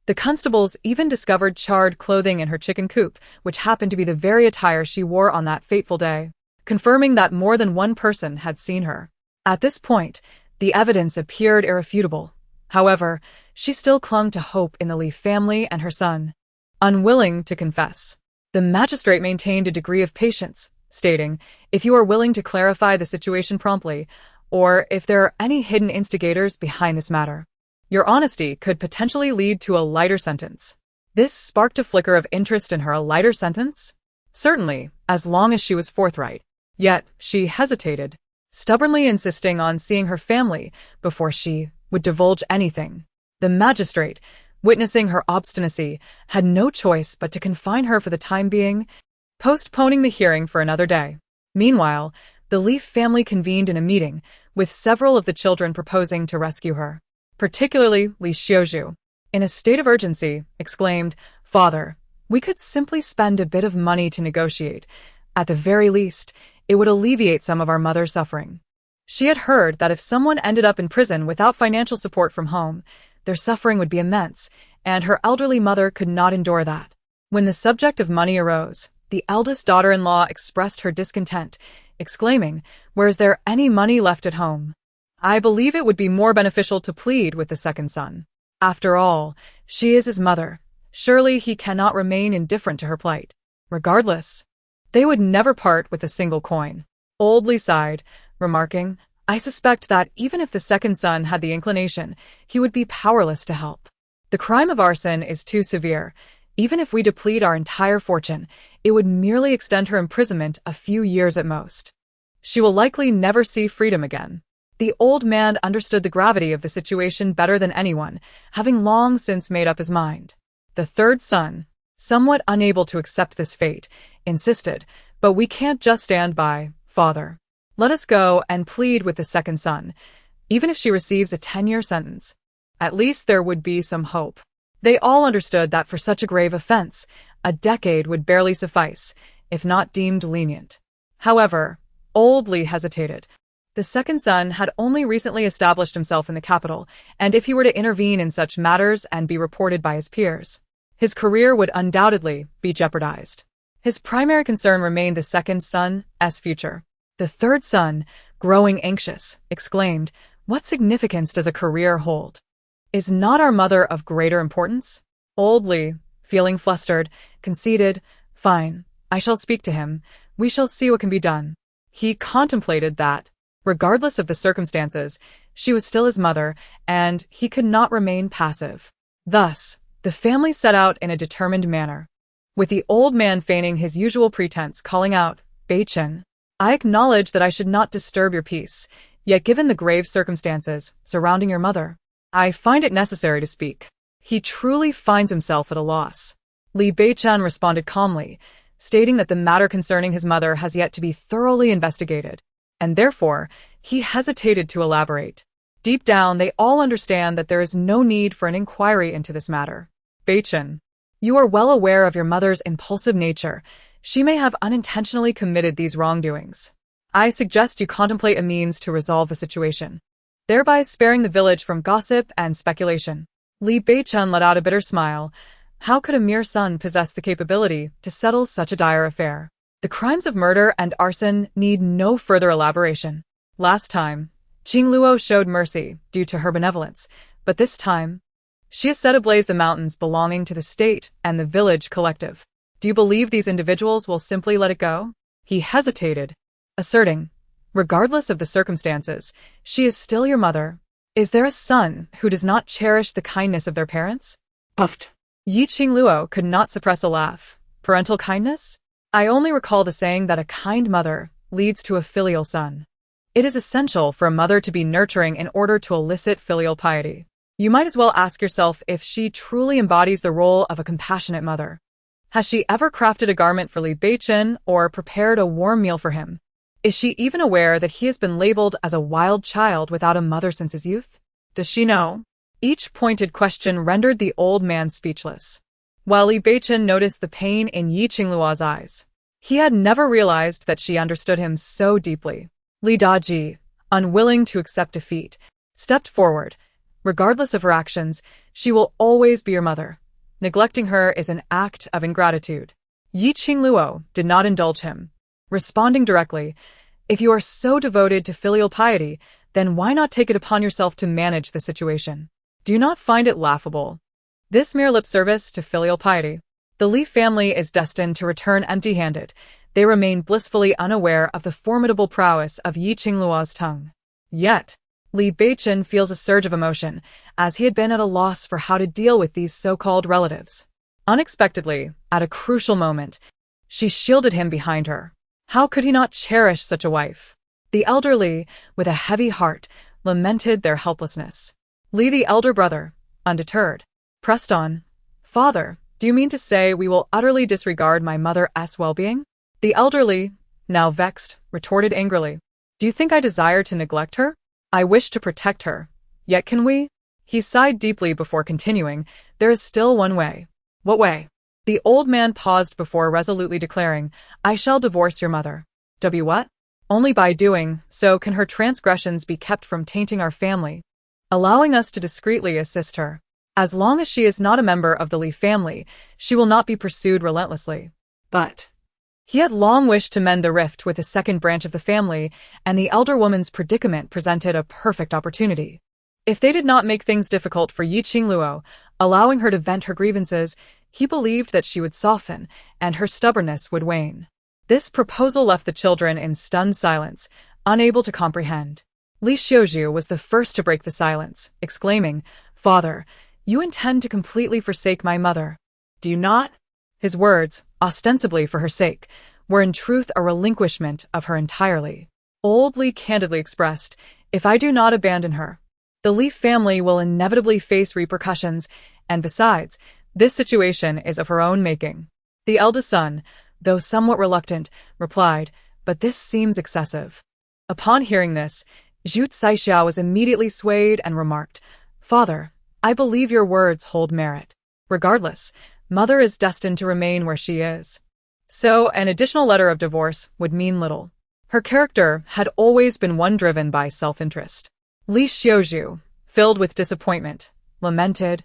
The constables even discovered charred clothing in her chicken coop, which happened to be the very attire she wore on that fateful day, confirming that more than one person had seen her. At this point, the evidence appeared irrefutable. However, she still clung to hope in the Li family and her son. Unwilling to confess, the magistrate maintained a degree of patience, stating, if you are willing to clarify the situation promptly, or if there are any hidden instigators behind this matter, your honesty could potentially lead to a lighter sentence. This sparked a flicker of interest in her. A lighter sentence? Certainly, as long as she was forthright. Yet, she hesitated, stubbornly insisting on seeing her family before she would divulge anything. The magistrate, witnessing her obstinacy, had no choice but to confine her for the time being, postponing the hearing for another day. Meanwhile, the Li family convened in a meeting, with several of the children proposing to rescue her. Particularly Li Xiuzhu, in a state of urgency, exclaimed, Father, we could simply spend a bit of money to negotiate. At the very least, it would alleviate some of our mother's suffering. She had heard that if someone ended up in prison without financial support from home, their suffering would be immense, and her elderly mother could not endure that. When the subject of money arose, the eldest daughter-in-law expressed her discontent, exclaiming, Where is there any money left at home? I believe it would be more beneficial to plead with the second son. After all, she is his mother. Surely he cannot remain indifferent to her plight. Regardless, they would never part with a single coin. Old Li sighed, remarking, I suspect that even if the second son had the inclination, he would be powerless to help. The crime of arson is too severe. Even if we deplete our entire fortune, it would merely extend her imprisonment a few years at most. She will likely never see freedom again. The old man understood the gravity of the situation better than anyone, having long since made up his mind. The third son, somewhat unable to accept this fate, insisted, But we can't just stand by, Father. Let us go and plead with the second son. Even if she receives a 10-year sentence, at least there would be some hope. They all understood that for such a grave offense, a decade would barely suffice, if not deemed lenient. However, old Li hesitated. The second son had only recently established himself in the capital, and if he were to intervene in such matters and be reported by his peers, his career would undoubtedly be jeopardized. His primary concern remained the second son's future. The third son, growing anxious, exclaimed, What significance does a career hold? Is not our mother of greater importance? Old Li, feeling flustered, conceded, Fine, I shall speak to him. We shall see what can be done. He contemplated that, regardless of the circumstances, she was still his mother, and he could not remain passive. Thus, the family set out in a determined manner, with the old man feigning his usual pretense, calling out, Beichen, I acknowledge that I should not disturb your peace, yet given the grave circumstances surrounding your mother, I find it necessary to speak. He truly finds himself at a loss. Li Beichen responded calmly, stating that the matter concerning his mother has yet to be thoroughly investigated, and therefore, he hesitated to elaborate. Deep down, they all understand that there is no need for an inquiry into this matter. Beichen, You are well aware of your mother's impulsive nature. She may have unintentionally committed these wrongdoings. I suggest you contemplate a means to resolve the situation, thereby sparing the village from gossip and speculation." Li Beichun let out a bitter smile. How could a mere son possess the capability to settle such a dire affair? The crimes of murder and arson need no further elaboration. Last time, Qingluo showed mercy due to her benevolence, but this time, she has set ablaze the mountains belonging to the state and the village collective. Do you believe these individuals will simply let it go? He hesitated, asserting, regardless of the circumstances, she is still your mother. Is there a son who does not cherish the kindness of their parents? Puffed. Yi Qingluo could not suppress a laugh. Parental kindness? I only recall the saying that a kind mother leads to a filial son. It is essential for a mother to be nurturing in order to elicit filial piety. You might as well ask yourself if she truly embodies the role of a compassionate mother. Has she ever crafted a garment for Li Beichun or prepared a warm meal for him? Is she even aware that he has been labeled as a wild child without a mother since his youth? Does she know? Each pointed question rendered the old man speechless. While Li Beichun noticed the pain in Yi Qingluo's eyes, he had never realized that she understood him so deeply. Li Daji, unwilling to accept defeat, stepped forward. Regardless of her actions, she will always be your mother. Neglecting her is an act of ingratitude. Yi Qingluo did not indulge him, responding directly, if you are so devoted to filial piety, then why not take it upon yourself to manage the situation? Do you not find it laughable? This mere lip service to filial piety. The Li family is destined to return empty-handed. They remain blissfully unaware of the formidable prowess of Yi Qingluo's tongue. Yet, Li Beichun feels a surge of emotion, as he had been at a loss for how to deal with these so-called relatives. Unexpectedly, at a crucial moment, she shielded him behind her. How could he not cherish such a wife? The elder Li, with a heavy heart, lamented their helplessness. Li, the elder brother, undeterred, pressed on. Father, do you mean to say we will utterly disregard my mother's well-being? The elder Li, now vexed, retorted angrily. Do you think I desire to neglect her? I wish to protect her. Yet can we? He sighed deeply before continuing. There is still one way. What way? The old man paused before resolutely declaring, I shall divorce your mother. What? Only by doing so can her transgressions be kept from tainting our family, allowing us to discreetly assist her. As long as she is not a member of the Li family, she will not be pursued relentlessly. But he had long wished to mend the rift with the second branch of the family, and the elder woman's predicament presented a perfect opportunity. If they did not make things difficult for Yi Qingluo, allowing her to vent her grievances, he believed that she would soften, and her stubbornness would wane. This proposal left the children in stunned silence, unable to comprehend. Li Xiuzhu was the first to break the silence, exclaiming, Father, you intend to completely forsake my mother. Do you not? His words, ostensibly for her sake, were in truth a relinquishment of her entirely. Old Li candidly expressed, if I do not abandon her, the Li family will inevitably face repercussions, and besides, this situation is of her own making. The eldest son, though somewhat reluctant, replied, but this seems excessive. Upon hearing this, Zhu Caixia was immediately swayed and remarked, Father, I believe your words hold merit. Regardless, Mother is destined to remain where she is. So, an additional letter of divorce would mean little. Her character had always been one driven by self-interest. Li Xiuzhu, filled with disappointment, lamented,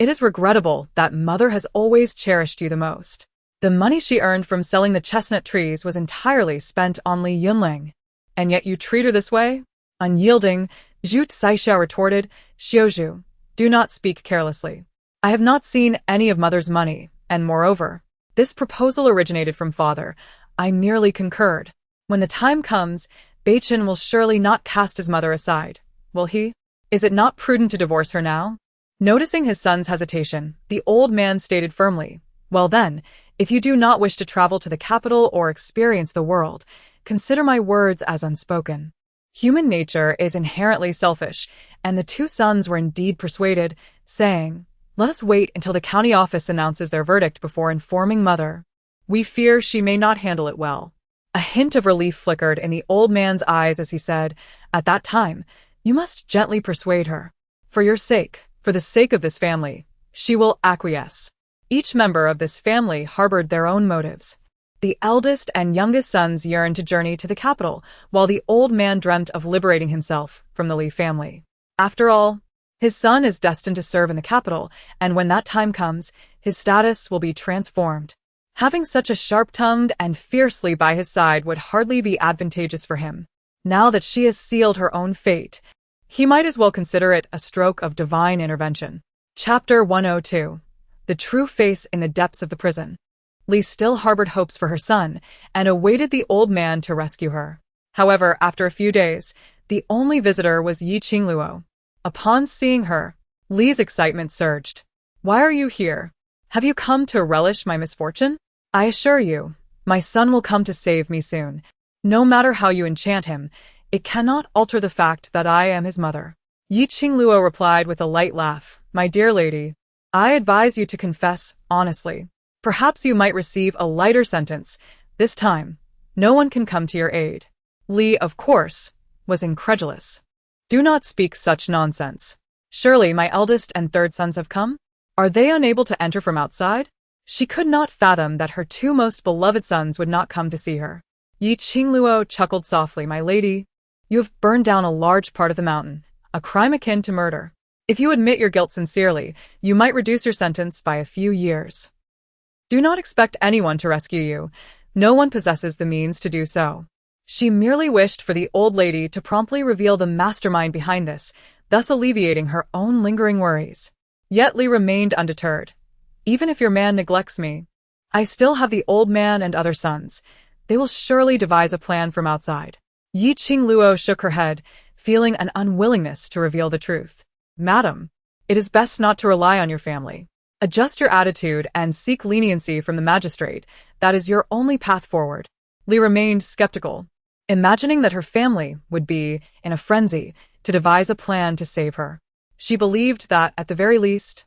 It is regrettable that Mother has always cherished you the most. The money she earned from selling the chestnut trees was entirely spent on Li Yunling. And yet you treat her this way? Unyielding, Zhu Caixia retorted, Xiuzhu, do not speak carelessly. I have not seen any of Mother's money, and moreover, this proposal originated from Father. I merely concurred. When the time comes, Beichun will surely not cast his mother aside, will he? Is it not prudent to divorce her now? Noticing his son's hesitation, the old man stated firmly, Well then, if you do not wish to travel to the capital or experience the world, consider my words as unspoken. Human nature is inherently selfish, and the two sons were indeed persuaded, saying, Let us wait until the county office announces their verdict before informing Mother. We fear she may not handle it well. A hint of relief flickered in the old man's eyes as he said, At that time, you must gently persuade her. For your sake, for the sake of this family, she will acquiesce. Each member of this family harbored their own motives. The eldest and youngest sons yearned to journey to the capital, while the old man dreamt of liberating himself from the Li family. After all, his son is destined to serve in the capital, and when that time comes, his status will be transformed. Having such a sharp-tongued and fierce Li by his side would hardly be advantageous for him. Now that she has sealed her own fate, he might as well consider it a stroke of divine intervention. Chapter 102. The True Face in the Depths of the Prison. Li still harbored hopes for her son and awaited the old man to rescue her. However, after a few days, the only visitor was Qingluo. Upon seeing her, Li's excitement surged. "Why are you here? Have you come to relish my misfortune? I assure you, my son will come to save me soon. No matter how you enchant him, it cannot alter the fact that I am his mother." Qingluo replied with a light laugh, "My dear lady, I advise you to confess honestly. Perhaps you might receive a lighter sentence. This time, no one can come to your aid." Li, of course, was incredulous. "Do not speak such nonsense. Surely my eldest and third sons have come? Are they unable to enter from outside?" She could not fathom that her two most beloved sons would not come to see her. Qingluo chuckled softly, "My lady, you have burned down a large part of the mountain, a crime akin to murder. If you admit your guilt sincerely, you might reduce your sentence by a few years. Do not expect anyone to rescue you. No one possesses the means to do so." She merely wished for the old lady to promptly reveal the mastermind behind this, thus alleviating her own lingering worries. Yet Li remained undeterred. "Even if your man neglects me, I still have the old man and other sons. They will surely devise a plan from outside." Qingluo shook her head, feeling an unwillingness to reveal the truth. "Madam, it is best not to rely on your family. Adjust your attitude and seek leniency from the magistrate. That is your only path forward." Li remained skeptical, imagining that her family would be, in a frenzy, to devise a plan to save her. She believed that, at the very least,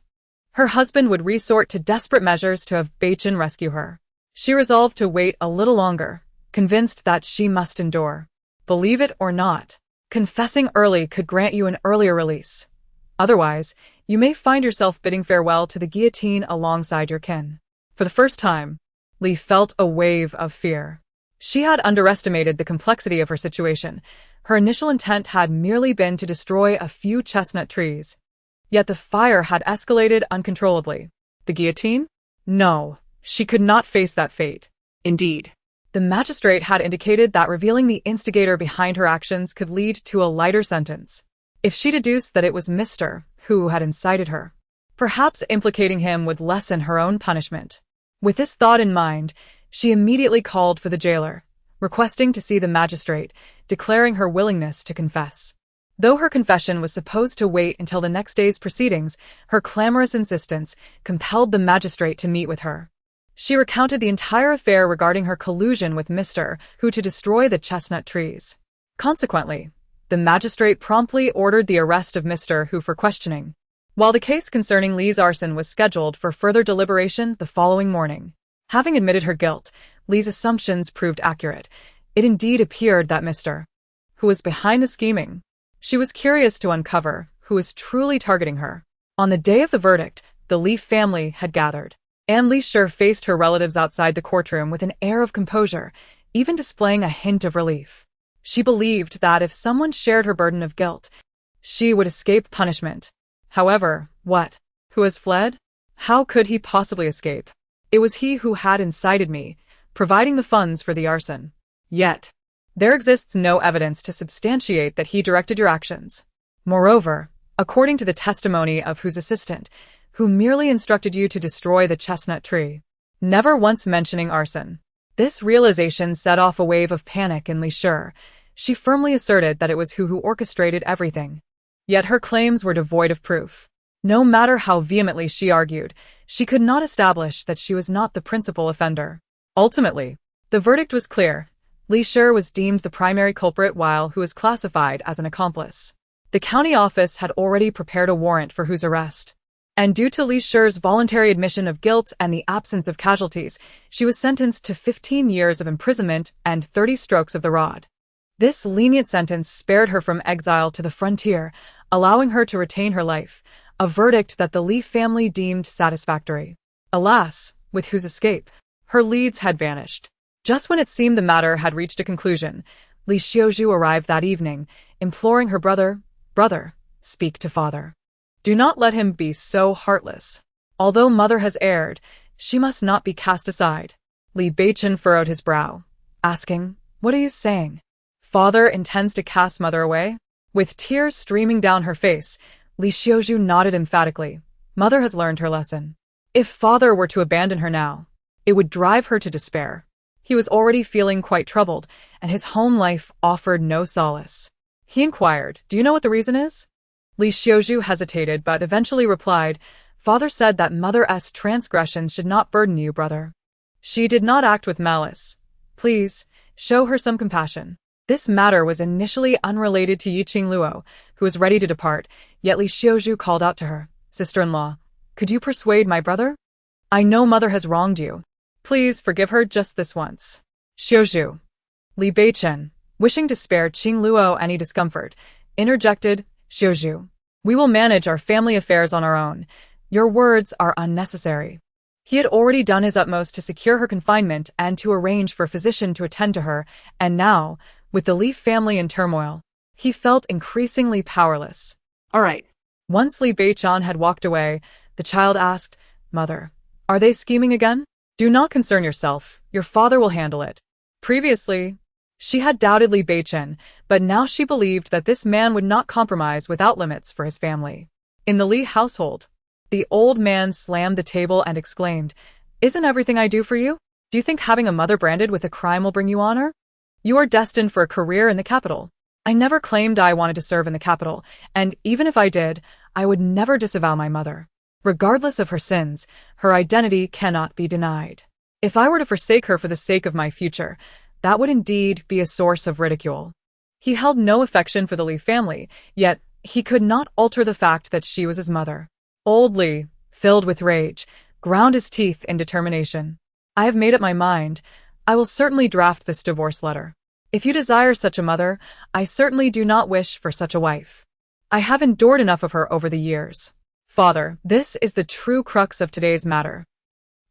her husband would resort to desperate measures to have Beichen rescue her. She resolved to wait a little longer, convinced that she must endure. Believe it or not, confessing early could grant you an earlier release. Otherwise, you may find yourself bidding farewell to the guillotine alongside your kin. For the first time, Li felt a wave of fear. She had underestimated the complexity of her situation. Her initial intent had merely been to destroy a few chestnut trees. Yet the fire had escalated uncontrollably. The guillotine? No, she could not face that fate. Indeed, the magistrate had indicated that revealing the instigator behind her actions could lead to a lighter sentence. If she deduced that it was Mr. who had incited her, perhaps implicating him would lessen her own punishment. With this thought in mind, she immediately called for the jailer, requesting to see the magistrate, declaring her willingness to confess. Though her confession was supposed to wait until the next day's proceedings, her clamorous insistence compelled the magistrate to meet with her. She recounted the entire affair regarding her collusion with Mr. who to destroy the chestnut trees. Consequently, the magistrate promptly ordered the arrest of Mr. Hu for questioning, while the case concerning Li's arson was scheduled for further deliberation the following morning. Having admitted her guilt, Li's assumptions proved accurate. It indeed appeared that Mr. Hu was behind the scheming. She was curious to uncover who was truly targeting her. On the day of the verdict, the Li family had gathered. Anne Li Shi faced her relatives outside the courtroom with an air of composure, even displaying a hint of relief. She believed that if someone shared her burden of guilt, she would escape punishment. However, what? Who has fled? How could he possibly escape? It was he who had incited me, providing the funds for the arson. Yet, there exists no evidence to substantiate that he directed your actions. Moreover, according to the testimony of Hu's assistant, who merely instructed you to destroy the chestnut tree, never once mentioning arson. This realization set off a wave of panic in Li Shi. She firmly asserted that it was who orchestrated everything. Yet her claims were devoid of proof. No matter how vehemently she argued, she could not establish that she was not the principal offender. Ultimately, the verdict was clear. Li Shi was deemed the primary culprit while Hu was classified as an accomplice. The county office had already prepared a warrant for Hu's arrest. And due to Li Shi's voluntary admission of guilt and the absence of casualties, she was sentenced to 15 years of imprisonment and 30 strokes of the rod. This lenient sentence spared her from exile to the frontier, allowing her to retain her life, a verdict that the Li family deemed satisfactory. Alas, with whose escape? Her leads had vanished. Just when it seemed the matter had reached a conclusion, Li Xiuzhu arrived that evening, imploring her brother, "Brother, speak to father. Do not let him be so heartless. Although mother has erred, she must not be cast aside." Li Beichen furrowed his brow, asking, "What are you saying? Father intends to cast mother away?" With tears streaming down her face, Li Xiuzhu nodded emphatically. Mother has learned her lesson. If father were to abandon her now, it would drive her to despair. He was already feeling quite troubled, and his home life offered no solace. He inquired, "Do you know what the reason is?" Li Xiuzhu hesitated but eventually replied, "Father said that mother's transgressions should not burden you, brother. She did not act with malice. Please, show her some compassion." This matter was initially unrelated to Qingluo, who was ready to depart, yet Li Xiuzhu called out to her, "Sister-in-law, could you persuade my brother? I know mother has wronged you. Please forgive her just this once." Xiuzhu. Li Beichen, wishing to spare Qingluo any discomfort, interjected, "Xiuzhu, we will manage our family affairs on our own. Your words are unnecessary." He had already done his utmost to secure her confinement and to arrange for a physician to attend to her, and now, with the Li family in turmoil, he felt increasingly powerless. All right. Once Li Beichen had walked away, the child asked, "Mother, are they scheming again?" "Do not concern yourself, your father will handle it." Previously, she had doubted Li Beichen, but now she believed that this man would not compromise without limits for his family. In the Li household, the old man slammed the table and exclaimed, "Isn't everything I do for you? Do you think having a mother branded with a crime will bring you honor? You are destined for a career in the capital. I never claimed I wanted to serve in the capital, and even if I did, I would never disavow my mother. Regardless of her sins, her identity cannot be denied. If I were to forsake her for the sake of my future, that would indeed be a source of ridicule." He held no affection for the Li family, yet he could not alter the fact that she was his mother. Old Li, filled with rage, ground his teeth in determination. "I have made up my mind. I will certainly draft this divorce letter. If you desire such a mother, I certainly do not wish for such a wife. I have endured enough of her over the years." Father, this is the true crux of today's matter.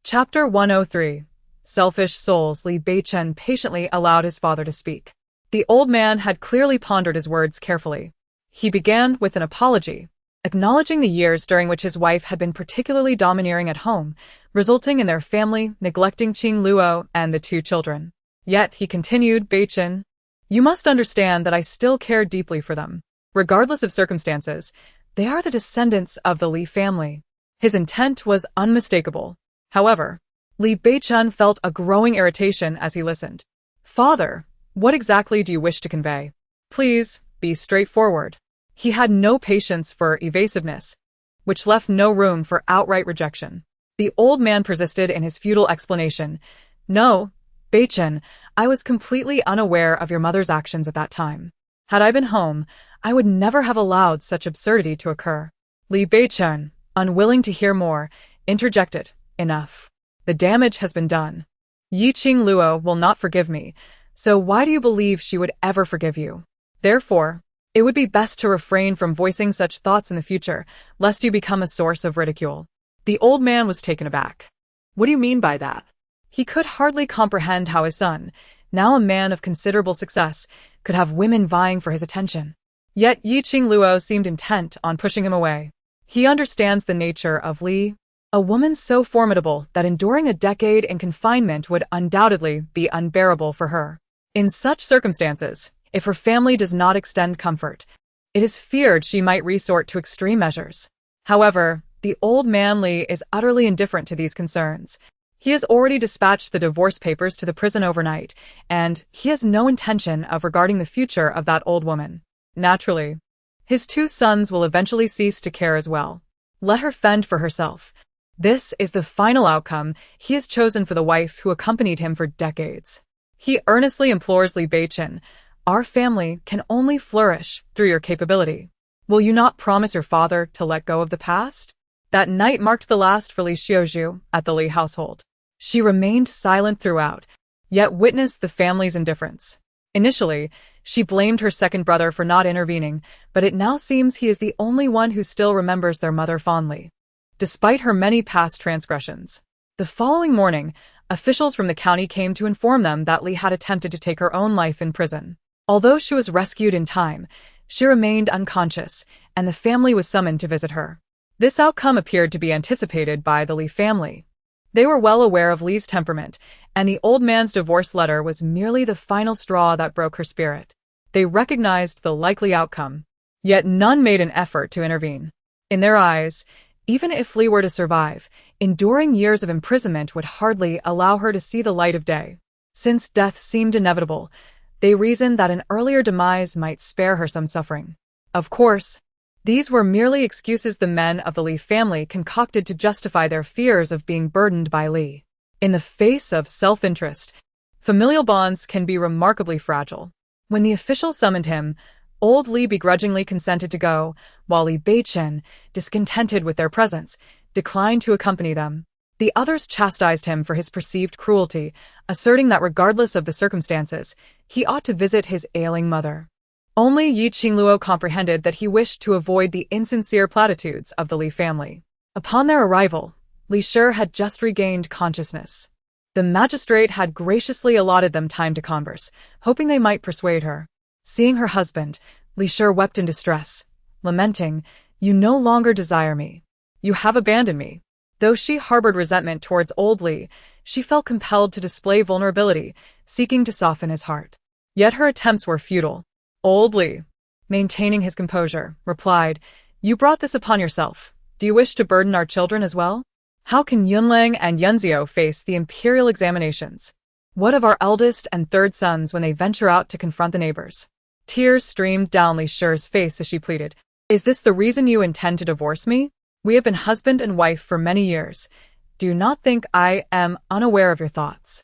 Chapter 103. Selfish Souls. Li Beichen patiently allowed his father to speak. The old man had clearly pondered his words carefully. He began with an apology, acknowledging the years during which his wife had been particularly domineering at home, resulting in their family neglecting Qingluo and the two children. Yet he continued, "Beichen, you must understand that I still care deeply for them. Regardless of circumstances, they are the descendants of the Li family." His intent was unmistakable. However, Li Beichen felt a growing irritation as he listened. "Father, what exactly do you wish to convey? Please, be straightforward." He had no patience for evasiveness, which left no room for outright rejection. The old man persisted in his futile explanation. "No, Beichen, I was completely unaware of your mother's actions at that time. Had I been home, I would never have allowed such absurdity to occur." Li Beichen, unwilling to hear more, interjected, "Enough. The damage has been done. Qingluo will not forgive me, so why do you believe she would ever forgive you? Therefore, it would be best to refrain from voicing such thoughts in the future, lest you become a source of ridicule." The old man was taken aback. What do you mean by that? He could hardly comprehend how his son, now a man of considerable success, could have women vying for his attention. Yet Qingluo seemed intent on pushing him away. He understands the nature of Li, a woman so formidable that enduring a decade in confinement would undoubtedly be unbearable for her. In such circumstances, if her family does not extend comfort, it is feared she might resort to extreme measures. However, the old man Li is utterly indifferent to these concerns. He has already dispatched the divorce papers to the prison overnight, and he has no intention of regarding the future of that old woman. Naturally, his two sons will eventually cease to care as well. Let her fend for herself. This is the final outcome he has chosen for the wife who accompanied him for decades. He earnestly implores Li Beichen, "Our family can only flourish through your capability. Will you not promise your father to let go of the past?" That night marked the last for Li Xiuzhu at the Li household. She remained silent throughout, yet witnessed the family's indifference. Initially, she blamed her second brother for not intervening, but it now seems he is the only one who still remembers their mother fondly, despite her many past transgressions. The following morning, officials from the county came to inform them that Li had attempted to take her own life in prison. Although she was rescued in time, she remained unconscious, and the family was summoned to visit her. This outcome appeared to be anticipated by the Li family. They were well aware of Li's temperament, and the old man's divorce letter was merely the final straw that broke her spirit. They recognized the likely outcome, yet none made an effort to intervene. In their eyes, even if Li were to survive, enduring years of imprisonment would hardly allow her to see the light of day. Since death seemed inevitable, they reasoned that an earlier demise might spare her some suffering. Of course, these were merely excuses the men of the Li family concocted to justify their fears of being burdened by Li. In the face of self-interest, familial bonds can be remarkably fragile. When the officials summoned him, old Li begrudgingly consented to go, while Li Beichen, discontented with their presence, declined to accompany them. The others chastised him for his perceived cruelty, asserting that regardless of the circumstances, he ought to visit his ailing mother. Only Qingluo comprehended that he wished to avoid the insincere platitudes of the Li family. Upon their arrival, Li Shi had just regained consciousness. The magistrate had graciously allotted them time to converse, hoping they might persuade her. Seeing her husband, Li Shi wept in distress, lamenting, "You no longer desire me. You have abandoned me." Though she harbored resentment towards old Li, she felt compelled to display vulnerability, seeking to soften his heart. Yet her attempts were futile. Old Li, maintaining his composure, replied, "You brought this upon yourself. Do you wish to burden our children as well? How can Yunlang and Yunzio face the imperial examinations? What of our eldest and third sons when they venture out to confront the neighbors?" Tears streamed down Li Shi's face as she pleaded, "Is this the reason you intend to divorce me? We have been husband and wife for many years. Do not think I am unaware of your thoughts.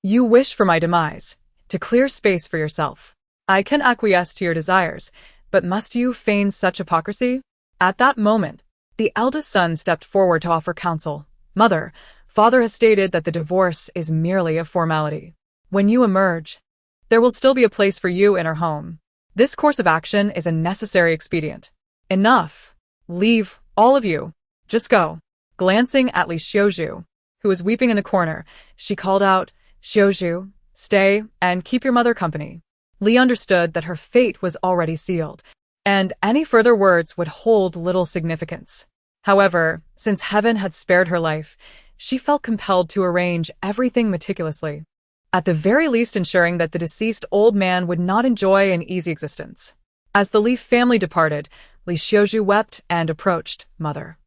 You wish for my demise, to clear space for yourself. I can acquiesce to your desires, but must you feign such hypocrisy?" At that moment, the eldest son stepped forward to offer counsel. "Mother, father has stated that the divorce is merely a formality. When you emerge, there will still be a place for you in our home. This course of action is a necessary expedient. Enough. Leave, all of you. Just go." Glancing at Li Xiuzhu, who was weeping in the corner, she called out, "Xiuzhu, stay and keep your mother company." Li understood that her fate was already sealed, and any further words would hold little significance. However, since heaven had spared her life, she felt compelled to arrange everything meticulously, at the very least ensuring that the deceased old man would not enjoy an easy existence. As the Li family departed, Li Xiuzhu wept and approached, "Mother,